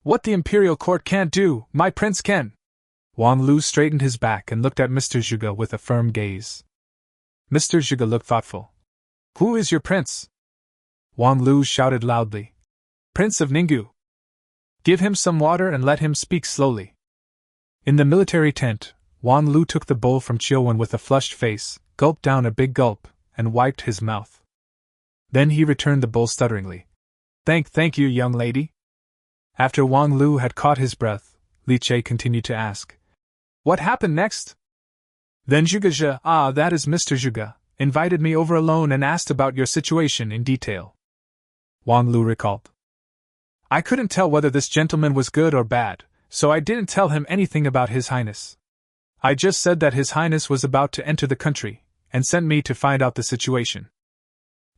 What the Imperial Court can't do, my prince can." Wang Lu straightened his back and looked at Mr. Zhuge with a firm gaze. Mr. Zhuge looked thoughtful. "Who is your prince?" Wang Lu shouted loudly. "Prince of Ningyu. Give him some water and let him speak slowly." In the military tent, Wang Lu took the bowl from Chiowen with a flushed face, gulped down a big gulp, and wiped his mouth. Then he returned the bowl stutteringly. Thank you, young lady." After Wang Lu had caught his breath, Li Che continued to ask, "What happened next?" "Then Zhuge, that is Mr. Zhuge, invited me over alone and asked about your situation in detail." Wang Lu recalled. "I couldn't tell whether this gentleman was good or bad, so I didn't tell him anything about His Highness. I just said that His Highness was about to enter the country, and sent me to find out the situation.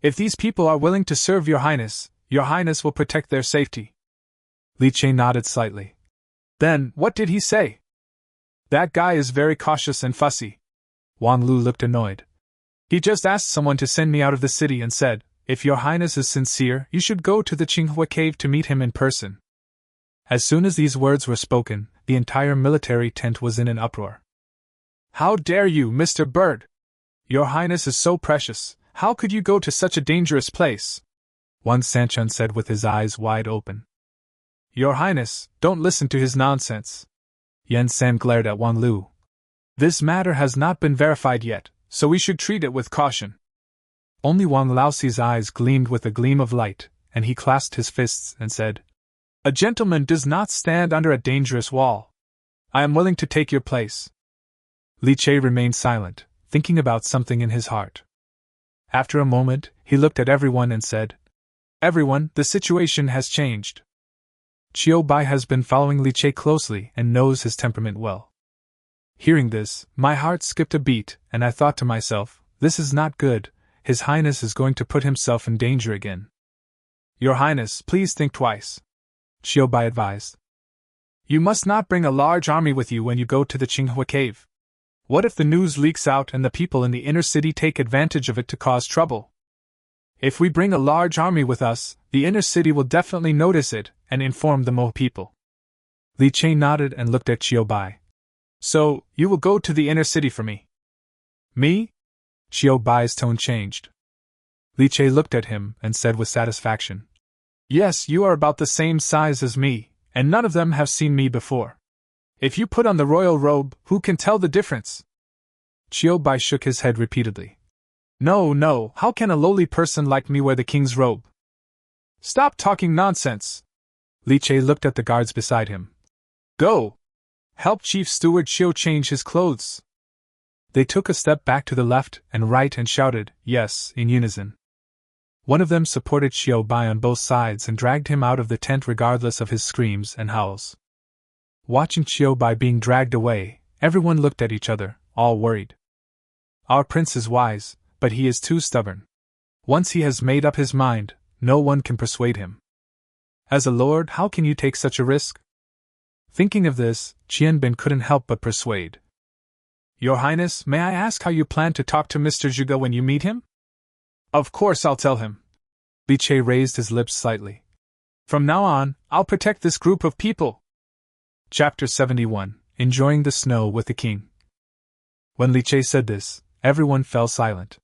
If these people are willing to serve Your Highness will protect their safety." Li Che nodded slightly. "Then, what did he say?" "That guy is very cautious and fussy." Wang Lu looked annoyed. "He just asked someone to send me out of the city and said, if Your Highness is sincere, you should go to the Qinghua cave to meet him in person." As soon as these words were spoken, the entire military tent was in an uproar. "How dare you, Mr. Bird? Your Highness is so precious, how could you go to such a dangerous place?" Wang Sanchun said with his eyes wide open. Your Highness, don't listen to his nonsense. Yan San glared at Wang Lu. This matter has not been verified yet, so we should treat it with caution. Only Wang Laoxi's eyes gleamed with a gleam of light, and he clasped his fists and said, A gentleman does not stand under a dangerous wall. I am willing to take your place. Li Che remained silent, thinking about something in his heart. After a moment, he looked at everyone and said, Everyone, the situation has changed. Qiu Bai has been following Li Che closely and knows his temperament well. Hearing this, my heart skipped a beat, and I thought to myself, this is not good, His Highness is going to put himself in danger again. Your Highness, please think twice, Qiu Bai advised. You must not bring a large army with you when you go to the Qinghua cave. What if the news leaks out and the people in the inner city take advantage of it to cause trouble? If we bring a large army with us, the inner city will definitely notice it and inform the Mo people. Li Che nodded and looked at Qiu Bai. So, you will go to the inner city for me? Me? Qiu Bai's tone changed. Li Che looked at him and said with satisfaction, Yes, you are about the same size as me, and none of them have seen me before. If you put on the royal robe, who can tell the difference? Qiu Bai shook his head repeatedly. No, how can a lowly person like me wear the king's robe? Stop talking nonsense. Li Che looked at the guards beside him. Go! Help Chief Steward Qiu change his clothes. They took a step back to the left and right and shouted, Yes, in unison. One of them supported Qiu Bai on both sides and dragged him out of the tent regardless of his screams and howls. Watching Qiu Bai being dragged away, everyone looked at each other, all worried. Our prince is wise, but he is too stubborn. Once he has made up his mind, no one can persuade him. As a lord, how can you take such a risk? Thinking of this, Qian Bin couldn't help but persuade. Your Highness, may I ask how you plan to talk to Mr. Zhuge when you meet him? Of course I'll tell him. Li Che raised his lips slightly. From now on, I'll protect this group of people. Chapter 71, Enjoying the Snow with the King. When Li Che said this, everyone fell silent.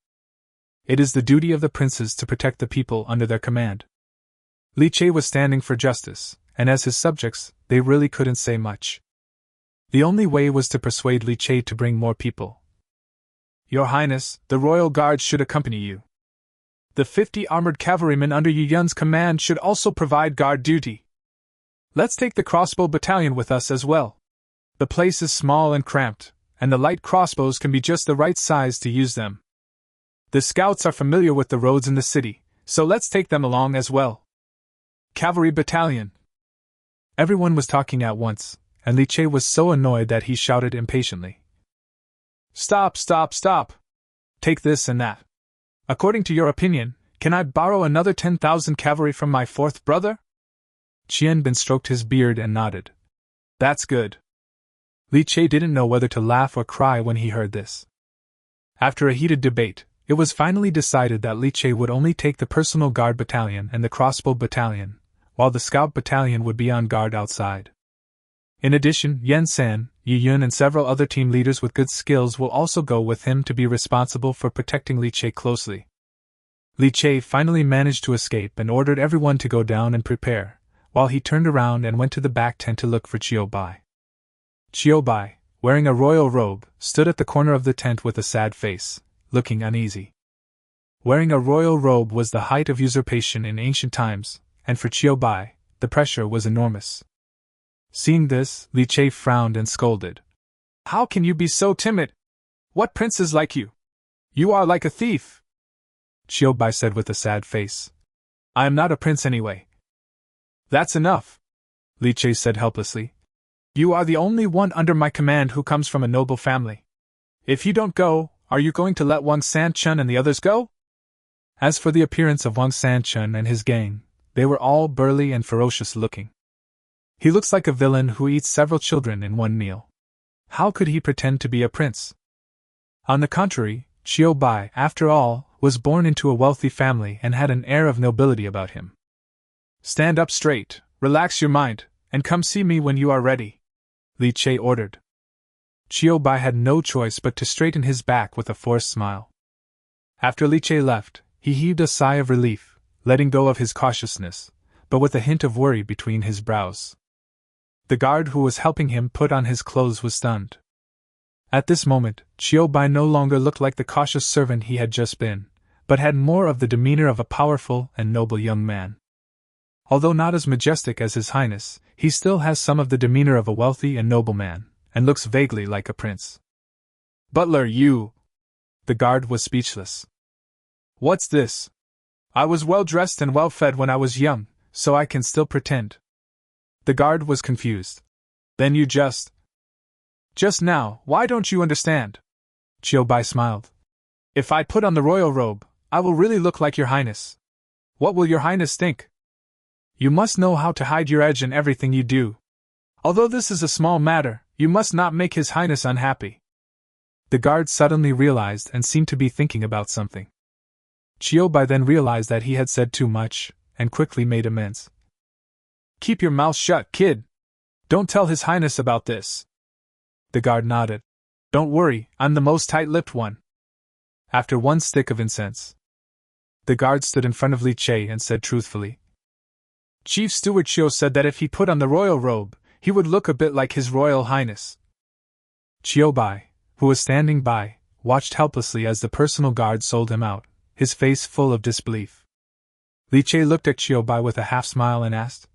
It is the duty of the princes to protect the people under their command. Li Che was standing for justice, and as his subjects, they really couldn't say much. The only way was to persuade Li Che to bring more people. Your Highness, the royal guard should accompany you. The 50 armored cavalrymen under Yu Yun's command should also provide guard duty. Let's take the crossbow battalion with us as well. The place is small and cramped, and the light crossbows can be just the right size to use them. The scouts are familiar with the roads in the city, so let's take them along as well. Cavalry battalion. Everyone was talking at once, and Li Che was so annoyed that he shouted impatiently. Stop! Take this and that. According to your opinion, can I borrow another 10,000 cavalry from my fourth brother? Qian Bin stroked his beard and nodded. That's good. Li Che didn't know whether to laugh or cry when he heard this. After a heated debate, it was finally decided that Li Che would only take the personal guard battalion and the crossbow battalion, while the scout battalion would be on guard outside. In addition, Yan San, Yu Yun and several other team leaders with good skills will also go with him to be responsible for protecting Li Che closely. Li Che finally managed to escape and ordered everyone to go down and prepare, while he turned around and went to the back tent to look for Qiu Bai. Qiu Bai, wearing a royal robe, stood at the corner of the tent with a sad face, looking uneasy. Wearing a royal robe was the height of usurpation in ancient times, and for Qiu Bai, the pressure was enormous. Seeing this, Li Che frowned and scolded. How can you be so timid? What prince is like you? You are like a thief. Qiu Bai said with a sad face. I am not a prince anyway. That's enough, Li Che said helplessly. You are the only one under my command who comes from a noble family. If you don't go, are you going to let Wang Sanchun and the others go? As for the appearance of Wang Sanchun and his gang, they were all burly and ferocious looking. He looks like a villain who eats several children in one meal. How could he pretend to be a prince? On the contrary, Qiu Bai, after all, was born into a wealthy family and had an air of nobility about him. Stand up straight, relax your mind, and come see me when you are ready, Li Che ordered. Qiu Bai had no choice but to straighten his back with a forced smile. After Li Che left, he heaved a sigh of relief, letting go of his cautiousness, but with a hint of worry between his brows. The guard who was helping him put on his clothes was stunned. At this moment, Chiu Bai no longer looked like the cautious servant he had just been, but had more of the demeanor of a powerful and noble young man. Although not as majestic as His Highness, he still has some of the demeanor of a wealthy and noble man, and looks vaguely like a prince. Butler, you! The guard was speechless. What's this? I was well dressed and well fed when I was young, so I can still pretend. The guard was confused. Then you just now, why don't you understand? Chiu Bai smiled. If I put on the royal robe, I will really look like your highness. What will your highness think? You must know how to hide your edge in everything you do. Although this is a small matter, you must not make his highness unhappy. The guard suddenly realized and seemed to be thinking about something. Chiu Bai then realized that he had said too much, and quickly made amends. Keep your mouth shut, kid. Don't tell his highness about this. The guard nodded. Don't worry, I'm the most tight-lipped one. After one stick of incense, the guard stood in front of Li Che and said truthfully, Chief Steward Chiu said that if he put on the royal robe, he would look a bit like His Royal Highness. Chiu Bai, who was standing by, watched helplessly as the personal guard sold him out, his face full of disbelief. Li Che looked at Chiu Bai with a half-smile and asked,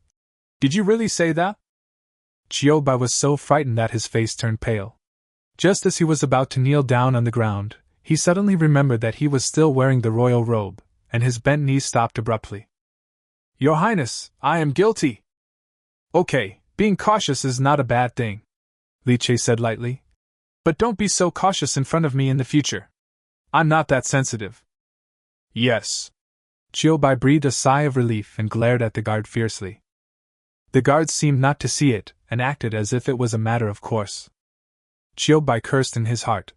Did you really say that? Chiu Bai was so frightened that his face turned pale. Just as he was about to kneel down on the ground, he suddenly remembered that he was still wearing the royal robe, and his bent knees stopped abruptly. Your Highness, I am guilty. Okay, being cautious is not a bad thing, Li Che said lightly. But don't be so cautious in front of me in the future. I'm not that sensitive. Yes. Chiu Bai breathed a sigh of relief and glared at the guard fiercely. The guard seemed not to see it, and acted as if it was a matter of course. Chiu Bai cursed in his heart.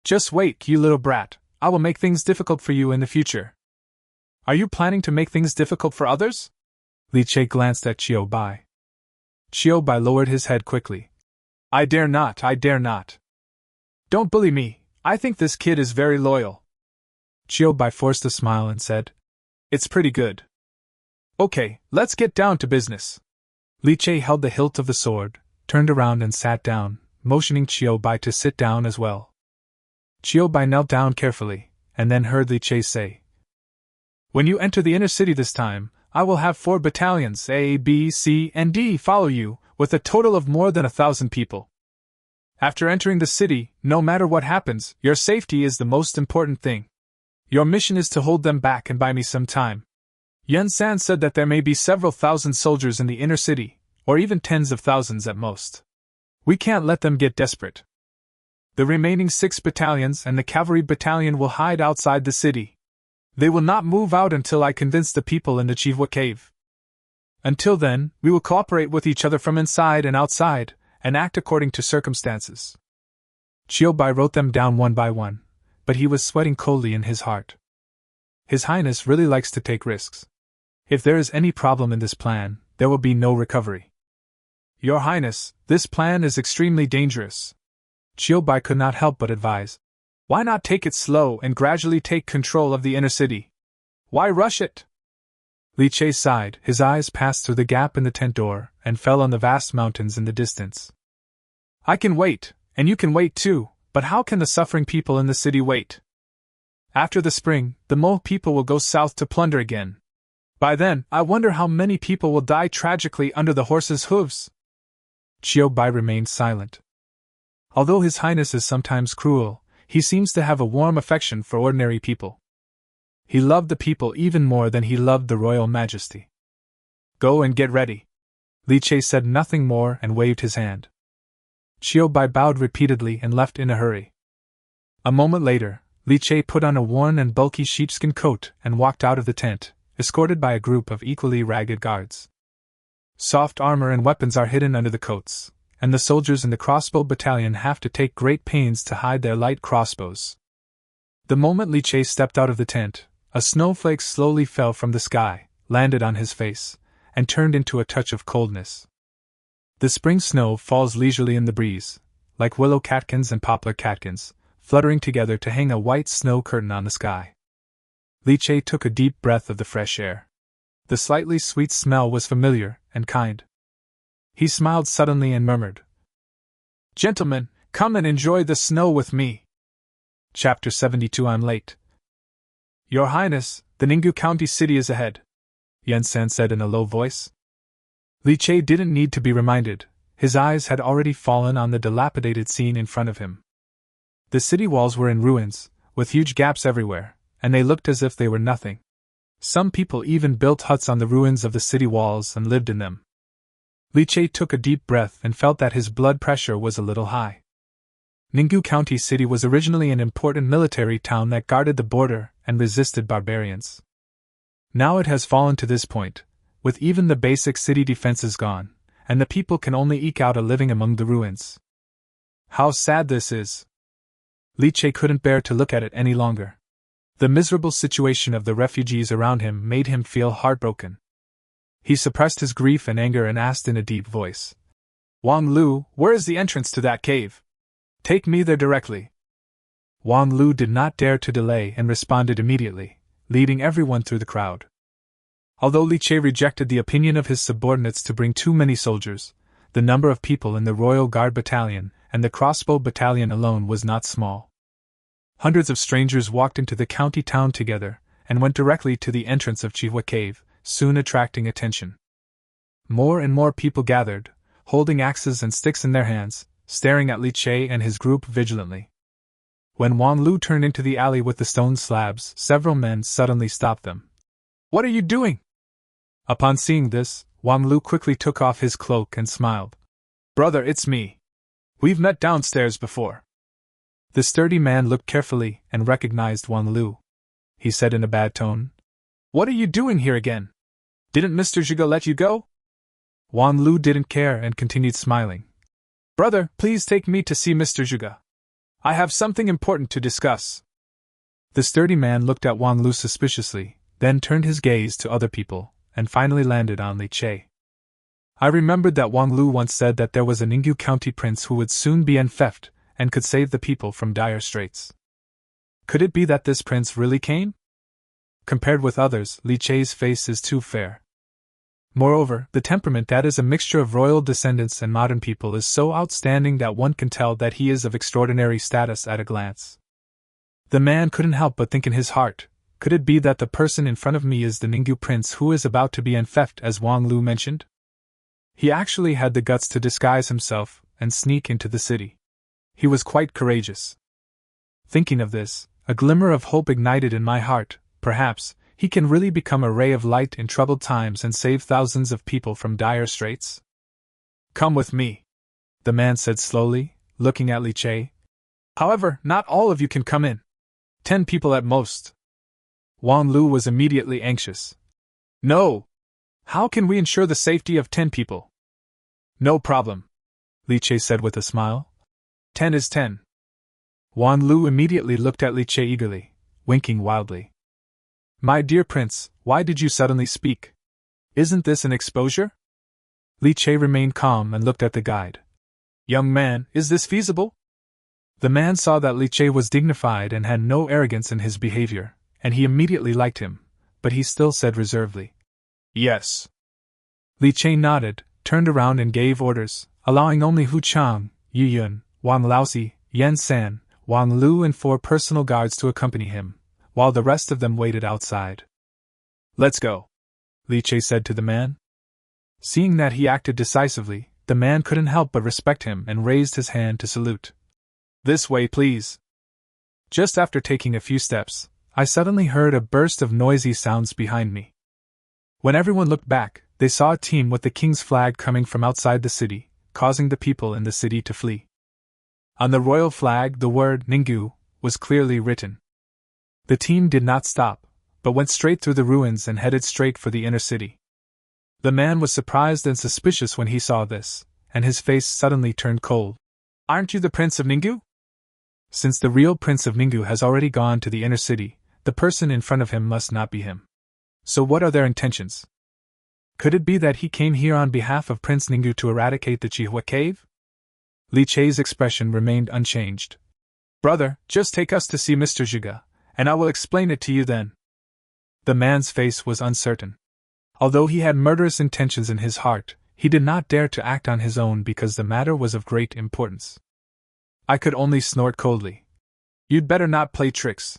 Just wait, you little brat, I will make things difficult for you in the future. Are you planning to make things difficult for others? Li Che glanced at Chiu Bai. Chiu Bai lowered his head quickly. I dare not. Don't bully me, I think this kid is very loyal. Chiu Bai forced a smile and said, It's pretty good. Okay, let's get down to business. Li Che held the hilt of the sword, turned around and sat down, motioning Chiu Bai to sit down as well. Chiu Bai knelt down carefully, and then heard Li Che say, When you enter the inner city this time, I will have 4 battalions A, B, C, and D follow you, with a total of more than 1,000 people. After entering the city, no matter what happens, your safety is the most important thing. Your mission is to hold them back and buy me some time. Yun San said that there may be several thousand soldiers in the inner city, or even tens of thousands at most. We can't let them get desperate. The remaining 6 battalions and the cavalry battalion will hide outside the city. They will not move out until I convince the people in the Chihuahua cave. Until then, we will cooperate with each other from inside and outside, and act according to circumstances. Chiu Bai wrote them down one by one, but he was sweating coldly in his heart. His Highness really likes to take risks. If there is any problem in this plan, there will be no recovery. Your Highness, this plan is extremely dangerous. Chiu Bai could not help but advise. Why not take it slow and gradually take control of the inner city? Why rush it? Li Che sighed, his eyes passed through the gap in the tent door, and fell on the vast mountains in the distance. I can wait, and you can wait too, but how can the suffering people in the city wait? After the spring, the Mole people will go south to plunder again. By then, I wonder how many people will die tragically under the horses' hooves. Chiu Bai remained silent. Although His Highness is sometimes cruel, he seems to have a warm affection for ordinary people. He loved the people even more than he loved the royal majesty. Go and get ready. Li Che said nothing more and waved his hand. Chiu Bai bowed repeatedly and left in a hurry. A moment later, Li Che put on a worn and bulky sheepskin coat and walked out of the tent, escorted by a group of equally ragged guards. Soft armor and weapons are hidden under the coats, and the soldiers in the crossbow battalion have to take great pains to hide their light crossbows. The moment Li Che stepped out of the tent, a snowflake slowly fell from the sky, landed on his face, and turned into a touch of coldness. The spring snow falls leisurely in the breeze, like willow catkins and poplar catkins, fluttering together to hang a white snow curtain on the sky. Li Che took a deep breath of the fresh air. The slightly sweet smell was familiar and kind. He smiled suddenly and murmured, "Gentlemen, come and enjoy the snow with me." Chapter 72. I'm late. Your Highness, the Ninggu County city is ahead, Yen-san said in a low voice. Li Che didn't need to be reminded. His eyes had already fallen on the dilapidated scene in front of him. The city walls were in ruins, with huge gaps everywhere, and they looked as if they were nothing. Some people even built huts on the ruins of the city walls and lived in them. Li Che took a deep breath and felt that his blood pressure was a little high. Ninggu County City was originally an important military town that guarded the border and resisted barbarians. Now it has fallen to this point, with even the basic city defenses gone, and the people can only eke out a living among the ruins. How sad this is! Li Che couldn't bear to look at it any longer. The miserable situation of the refugees around him made him feel heartbroken. He suppressed his grief and anger and asked in a deep voice, "Wang Lu, where is the entrance to that cave? Take me there directly." Wang Lu did not dare to delay and responded immediately, leading everyone through the crowd. Although Li Che rejected the opinion of his subordinates to bring too many soldiers, the number of people in the Royal Guard Battalion and the Crossbow Battalion alone was not small. Hundreds of strangers walked into the county town together and went directly to the entrance of Chihua Cave, soon attracting attention. More and more people gathered, holding axes and sticks in their hands, staring at Li Che and his group vigilantly. When Wang Lu turned into the alley with the stone slabs, several men suddenly stopped them. "What are you doing?" Upon seeing this, Wang Lu quickly took off his cloak and smiled. "Brother, it's me. We've met downstairs before." The sturdy man looked carefully and recognized Wang Lu. He said in a bad tone, "What are you doing here again? Didn't Mr. Zhiga let you go?" Wang Lu didn't care and continued smiling. "Brother, please take me to see Mr. Zhiga. I have something important to discuss." The sturdy man looked at Wang Lu suspiciously, then turned his gaze to other people, and finally landed on Li Che. I remembered that Wang Lu once said that there was a Ninggu County prince who would soon be enfeoffed and could save the people from dire straits. Could it be that this prince really came? Compared with others, Li Che's face is too fair. Moreover, the temperament that is a mixture of royal descendants and modern people is so outstanding that one can tell that he is of extraordinary status at a glance. The man couldn't help but think in his heart, could it be that the person in front of me is the Ninggu prince who is about to be enfeoffed as Wang Lu mentioned? He actually had the guts to disguise himself and sneak into the city. He was quite courageous. Thinking of this, a glimmer of hope ignited in my heart. Perhaps he can really become a ray of light in troubled times and save thousands of people from dire straits. "Come with me," the man said slowly, looking at Li Che. "However, not all of you can come in. 10 people at most." Wang Lu was immediately anxious. "No! How can we ensure the safety of 10 people?" "No problem," Li Che said with a smile. 10 is 10. Wang Lu immediately looked at Li Che eagerly, winking wildly. "My dear prince, why did you suddenly speak? Isn't this an exposure?" Li Che remained calm and looked at the guide. "Young man, is this feasible?" The man saw that Li Che was dignified and had no arrogance in his behavior, and he immediately liked him, but he still said reservedly, "Yes." Li Che nodded, turned around and gave orders, allowing only Hu Chang, Yu Yun, Wang Laozi, Yen San, Wang Lu and 4 personal guards to accompany him, while the rest of them waited outside. "Let's go," Li Che said to the man. Seeing that he acted decisively, the man couldn't help but respect him and raised his hand to salute. "This way, please." Just after taking a few steps, I suddenly heard a burst of noisy sounds behind me. When everyone looked back, they saw a team with the king's flag coming from outside the city, causing the people in the city to flee. On the royal flag, the word Ninggu was clearly written. The team did not stop, but went straight through the ruins and headed straight for the inner city. The man was surprised and suspicious when he saw this, and his face suddenly turned cold. "Aren't you the Prince of Ninggu?" Since the real Prince of Ninggu has already gone to the inner city, the person in front of him must not be him. So what are their intentions? Could it be that he came here on behalf of Prince Ninggu to eradicate the Chihua Cave? Li Che's expression remained unchanged. "Brother, just take us to see Mr. Zhiga, and I will explain it to you then." The man's face was uncertain. Although he had murderous intentions in his heart, he did not dare to act on his own because the matter was of great importance. I could only snort coldly. You'd better not play tricks.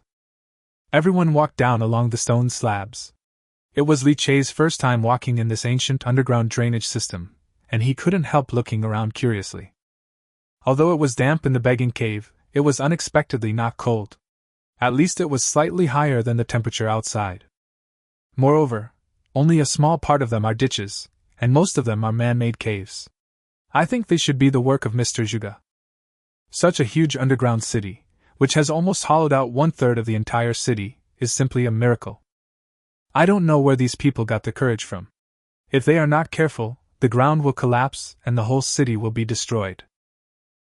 Everyone walked down along the stone slabs. It was Li Che's first time walking in this ancient underground drainage system, and he couldn't help looking around curiously. Although it was damp in the begging cave, it was unexpectedly not cold. At least it was slightly higher than the temperature outside. Moreover, only a small part of them are ditches, and most of them are man-made caves. I think they should be the work of Mr. Zhuge. Such a huge underground city, which has almost hollowed out 1/3 of the entire city, is simply a miracle. I don't know where these people got the courage from. If they are not careful, the ground will collapse and the whole city will be destroyed.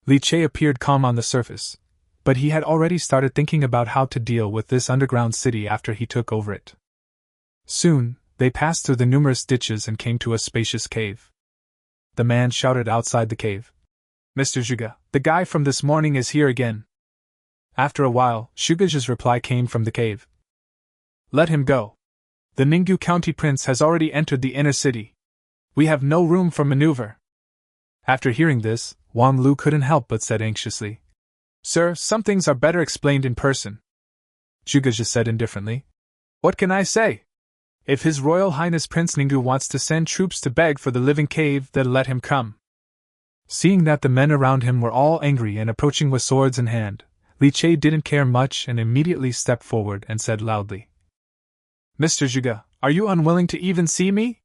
Li Che appeared calm on the surface, but he had already started thinking about how to deal with this underground city after he took over it. Soon, they passed through the numerous ditches and came to a spacious cave. The man shouted outside the cave, "Mr. Zhuge, the guy from this morning is here again." After a while, Zhuge's reply came from the cave. "Let him go. The Ninggu County Prince has already entered the inner city. We have no room for maneuver." After hearing this, Wang Lu couldn't help but said anxiously, "Sir, some things are better explained in person." Zhuge said indifferently, "What can I say? If His Royal Highness Prince Ninggu wants to send troops to beg for the living cave, then let him come." Seeing that the men around him were all angry and approaching with swords in hand, Li Che didn't care much and immediately stepped forward and said loudly, "Mr. Zhuge, are you unwilling to even see me?"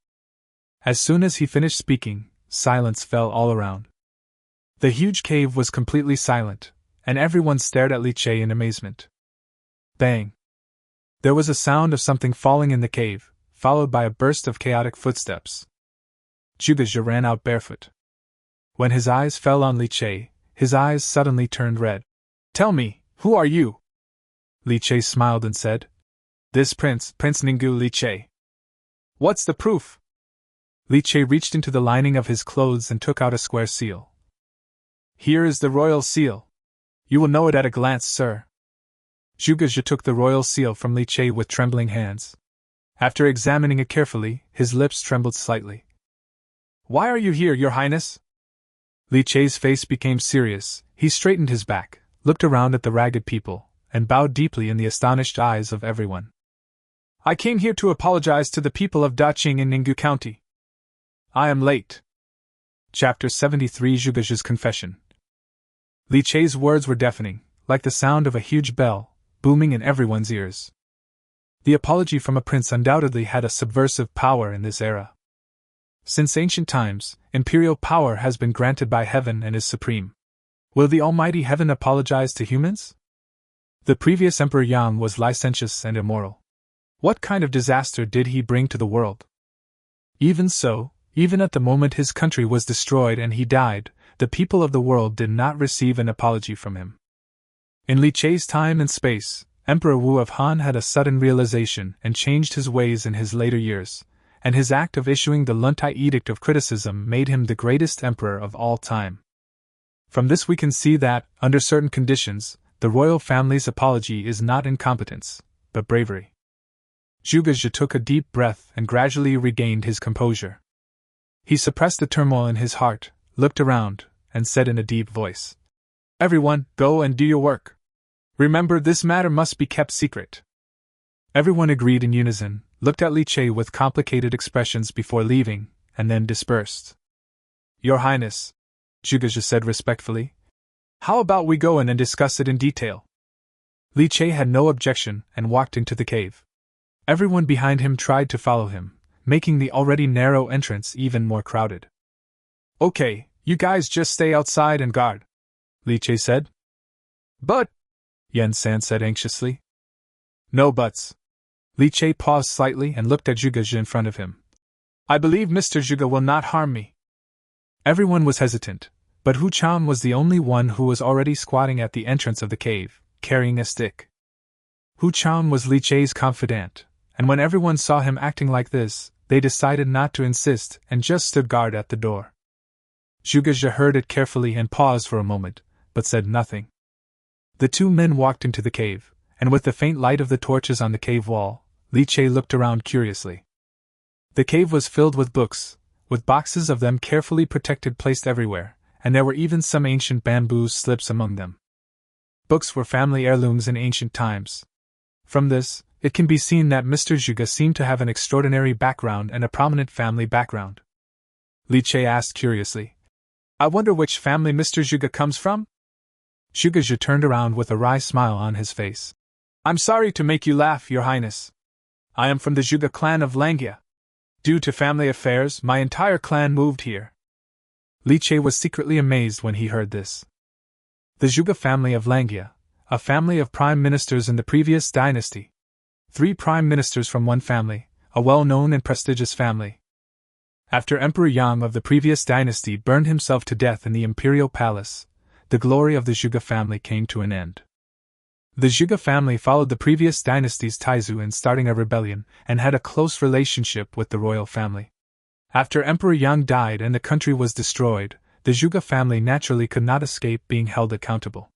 As soon as he finished speaking, silence fell all around. The huge cave was completely silent, and everyone stared at Li Che in amazement. Bang! There was a sound of something falling in the cave, followed by a burst of chaotic footsteps. Zhuge ran out barefoot. When his eyes fell on Li Che, his eyes suddenly turned red. "Tell me, who are you?" Li Che smiled and said, "This Prince Ninggu Li Che." "What's the proof?" Li Che reached into the lining of his clothes and took out a square seal. "Here is the royal seal. You will know it at a glance, sir." Zhuge took the royal seal from Li Che with trembling hands. After examining it carefully, his lips trembled slightly. "Why are you here, Your Highness?" Li Che's face became serious. He straightened his back, looked around at the ragged people, and bowed deeply in the astonished eyes of everyone. "I came here to apologize to the people of Daqing in Ninggu County. I am late." Chapter 73 Zhuge's Confession. Li Che's words were deafening, like the sound of a huge bell, booming in everyone's ears. The apology from a prince undoubtedly had a subversive power in this era. Since ancient times, imperial power has been granted by heaven and is supreme. Will the almighty heaven apologize to humans? The previous Emperor Yang was licentious and immoral. What kind of disaster did he bring to the world? Even so, even at the moment his country was destroyed and he died, the people of the world did not receive an apology from him. In Li Che's time and space, Emperor Wu of Han had a sudden realization and changed his ways in his later years, and his act of issuing the Luntai Edict of Criticism made him the greatest emperor of all time. From this we can see that, under certain conditions, the royal family's apology is not incompetence, but bravery. Zhuge took a deep breath and gradually regained his composure. He suppressed the turmoil in his heart, looked around, and said in a deep voice, "Everyone, go and do your work. Remember, this matter must be kept secret." Everyone agreed in unison, looked at Li Che with complicated expressions before leaving, and then dispersed. "Your Highness," Zhuge said respectfully, "how about we go in and discuss it in detail?" Li Che had no objection and walked into the cave. Everyone behind him tried to follow him, making the already narrow entrance even more crowded. "Okay, you guys just stay outside and guard," Li Che said. "But," Yen San said anxiously. "No buts." Li Che paused slightly and looked at Zhuge in front of him. "I believe Mr. Zhuge will not harm me." Everyone was hesitant, but Hu Chan was the only one who was already squatting at the entrance of the cave, carrying a stick. Hu Chan was Li Che's confidant, and when everyone saw him acting like this, they decided not to insist and just stood guard at the door. Zhuge heard it carefully and paused for a moment, but said nothing. The two men walked into the cave, and with the faint light of the torches on the cave wall, Li Che looked around curiously. The cave was filled with books, with boxes of them carefully protected placed everywhere, and there were even some ancient bamboo slips among them. Books were family heirlooms in ancient times. From this, it can be seen that Mr. Zhuge seemed to have an extraordinary background and a prominent family background. Li Che asked curiously, "I wonder which family Mr. Zhuge comes from?" Zhuge turned around with a wry smile on his face. "I'm sorry to make you laugh, Your Highness. I am from the Zhuge clan of Langia. Due to family affairs, my entire clan moved here." Li Che was secretly amazed when he heard this. The Zhuge family of Langia, a family of prime ministers in the previous dynasty. 3 prime ministers from one family, a well-known and prestigious family. After Emperor Yang of the previous dynasty burned himself to death in the imperial palace, the glory of the Zhuge family came to an end. The Zhuge family followed the previous dynasty's Taizu in starting a rebellion and had a close relationship with the royal family. After Emperor Yang died and the country was destroyed, the Zhuge family naturally could not escape being held accountable.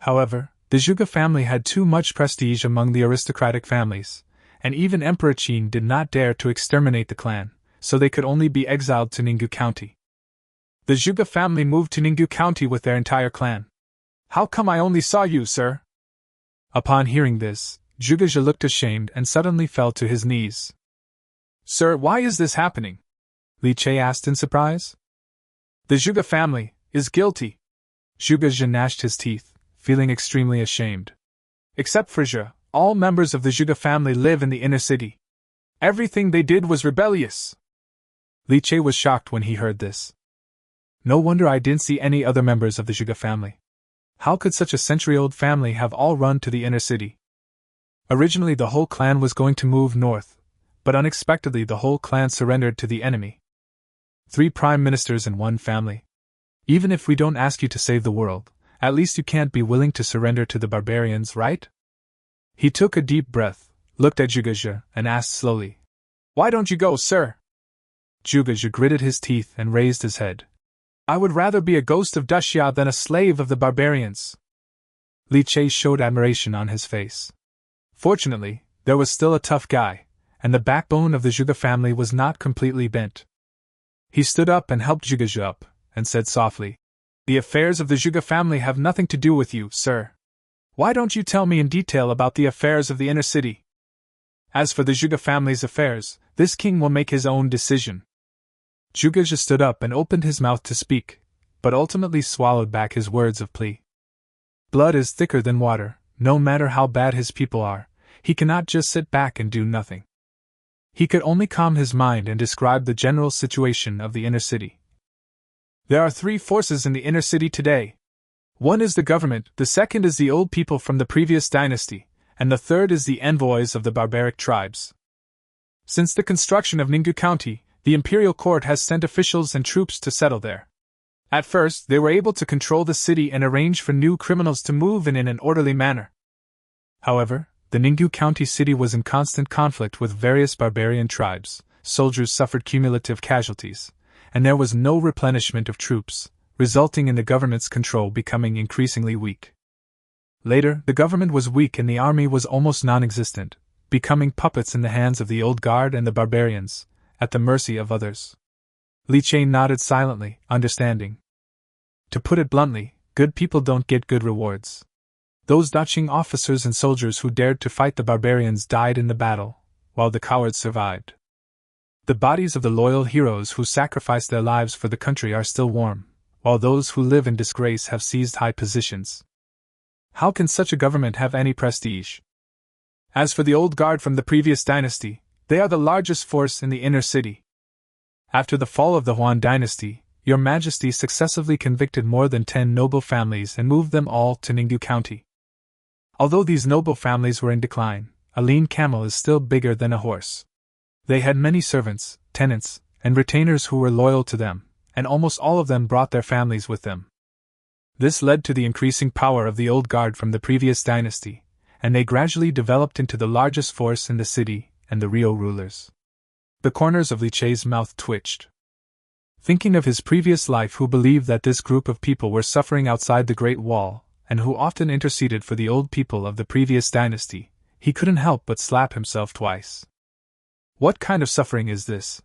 However, the Zhuge family had too much prestige among the aristocratic families, and even Emperor Qin did not dare to exterminate the clan, so they could only be exiled to Ninggu County. The Zhuge family moved to Ninggu County with their entire clan. "How come I only saw you, sir?" Upon hearing this, Zhuge looked ashamed and suddenly fell to his knees. "Sir, why is this happening?" Li Che asked in surprise. "The Zhuge family is guilty." Zhuge gnashed his teeth, feeling extremely ashamed. "Except for Zhe, all members of the Zhuge family live in the inner city. Everything they did was rebellious." Li Che was shocked when he heard this. "No wonder I didn't see any other members of the Zhuge family. How could such a century-old family have all run to the inner city?" Originally the whole clan was going to move north, but unexpectedly the whole clan surrendered to the enemy. 3 prime ministers in one family. Even if we don't ask you to save the world, at least you can't be willing to surrender to the barbarians, right? He took a deep breath, looked at Zhuge and asked slowly, "Why don't you go, sir?" Zhuge gritted his teeth and raised his head. "I would rather be a ghost of Dashia than a slave of the barbarians." Li Che showed admiration on his face. Fortunately, there was still a tough guy, and the backbone of the Zhuge family was not completely bent. He stood up and helped Zhuge up, and said softly, "The affairs of the Zhuge family have nothing to do with you, sir. Why don't you tell me in detail about the affairs of the inner city? As for the Zhuge family's affairs, this king will make his own decision." Zhuge stood up and opened his mouth to speak, but ultimately swallowed back his words of plea. Blood is thicker than water, no matter how bad his people are, he cannot just sit back and do nothing. He could only calm his mind and describe the general situation of the inner city. "There are 3 forces in the inner city today. One is the government, the second is the old people from the previous dynasty, and the third is the envoys of the barbaric tribes. Since the construction of Ninggu County, the imperial court has sent officials and troops to settle there. At first, they were able to control the city and arrange for new criminals to move in an orderly manner. However, the Ninggu County city was in constant conflict with various barbarian tribes, soldiers suffered cumulative casualties, and there was no replenishment of troops, resulting in the government's control becoming increasingly weak. Later, the government was weak and the army was almost non-existent, becoming puppets in the hands of the old guard and the barbarians, at the mercy of others. Li Che nodded silently, understanding. To put it bluntly, good people don't get good rewards. Those Daqing officers and soldiers who dared to fight the barbarians died in the battle, while the cowards survived. The bodies of the loyal heroes who sacrificed their lives for the country are still warm, while those who live in disgrace have seized high positions. How can such a government have any prestige? As for the old guard from the previous dynasty, they are the largest force in the inner city. After the fall of the Huan dynasty, Your Majesty successively convicted more than 10 noble families and moved them all to Ninggu County. Although these noble families were in decline, a lean camel is still bigger than a horse. They had many servants, tenants, and retainers who were loyal to them, and almost all of them brought their families with them. This led to the increasing power of the old guard from the previous dynasty, and they gradually developed into the largest force in the city and the real rulers. The corners of Li Che's mouth twitched. Thinking of his previous life, who believed that this group of people were suffering outside the Great Wall, and who often interceded for the old people of the previous dynasty, He couldn't help but slap himself twice. What kind of suffering is this?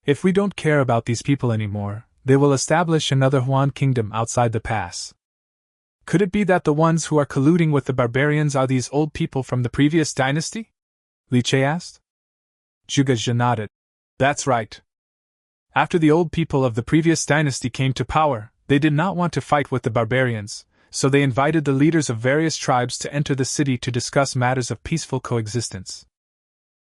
If we don't care about these people anymore, they will establish another Huan kingdom outside the pass. Could it be that the ones who are colluding with the barbarians are these old people from the previous dynasty? Li Che asked. Zhuge Zhe nodded. That's right. After the old people of the previous dynasty came to power, they did not want to fight with the barbarians, so they invited the leaders of various tribes to enter the city to discuss matters of peaceful coexistence.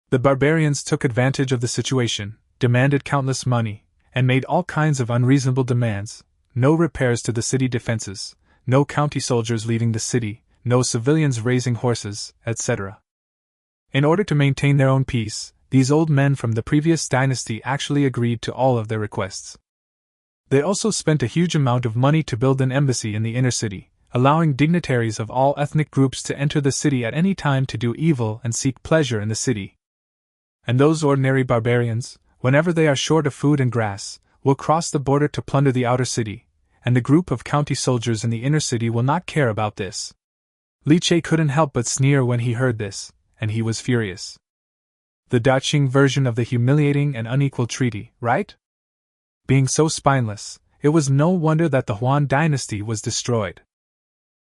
The barbarians took advantage of the situation, demanded countless money, and made all kinds of unreasonable demands: no repairs to the city defenses, no county soldiers leaving the city, no civilians raising horses, etc. In order to maintain their own peace, these old men from the previous dynasty actually agreed to all of their requests. They also spent a huge amount of money to build an embassy in the inner city, allowing dignitaries of all ethnic groups to enter the city at any time to do evil and seek pleasure in the city. And those ordinary barbarians, whenever they are short of food and grass, will cross the border to plunder the outer city, and the group of county soldiers in the inner city will not care about this. Li Che couldn't help but sneer when he heard this, and he was furious. The Daqing version of the humiliating and unequal treaty, right? Being so spineless, it was no wonder that the Huan dynasty was destroyed.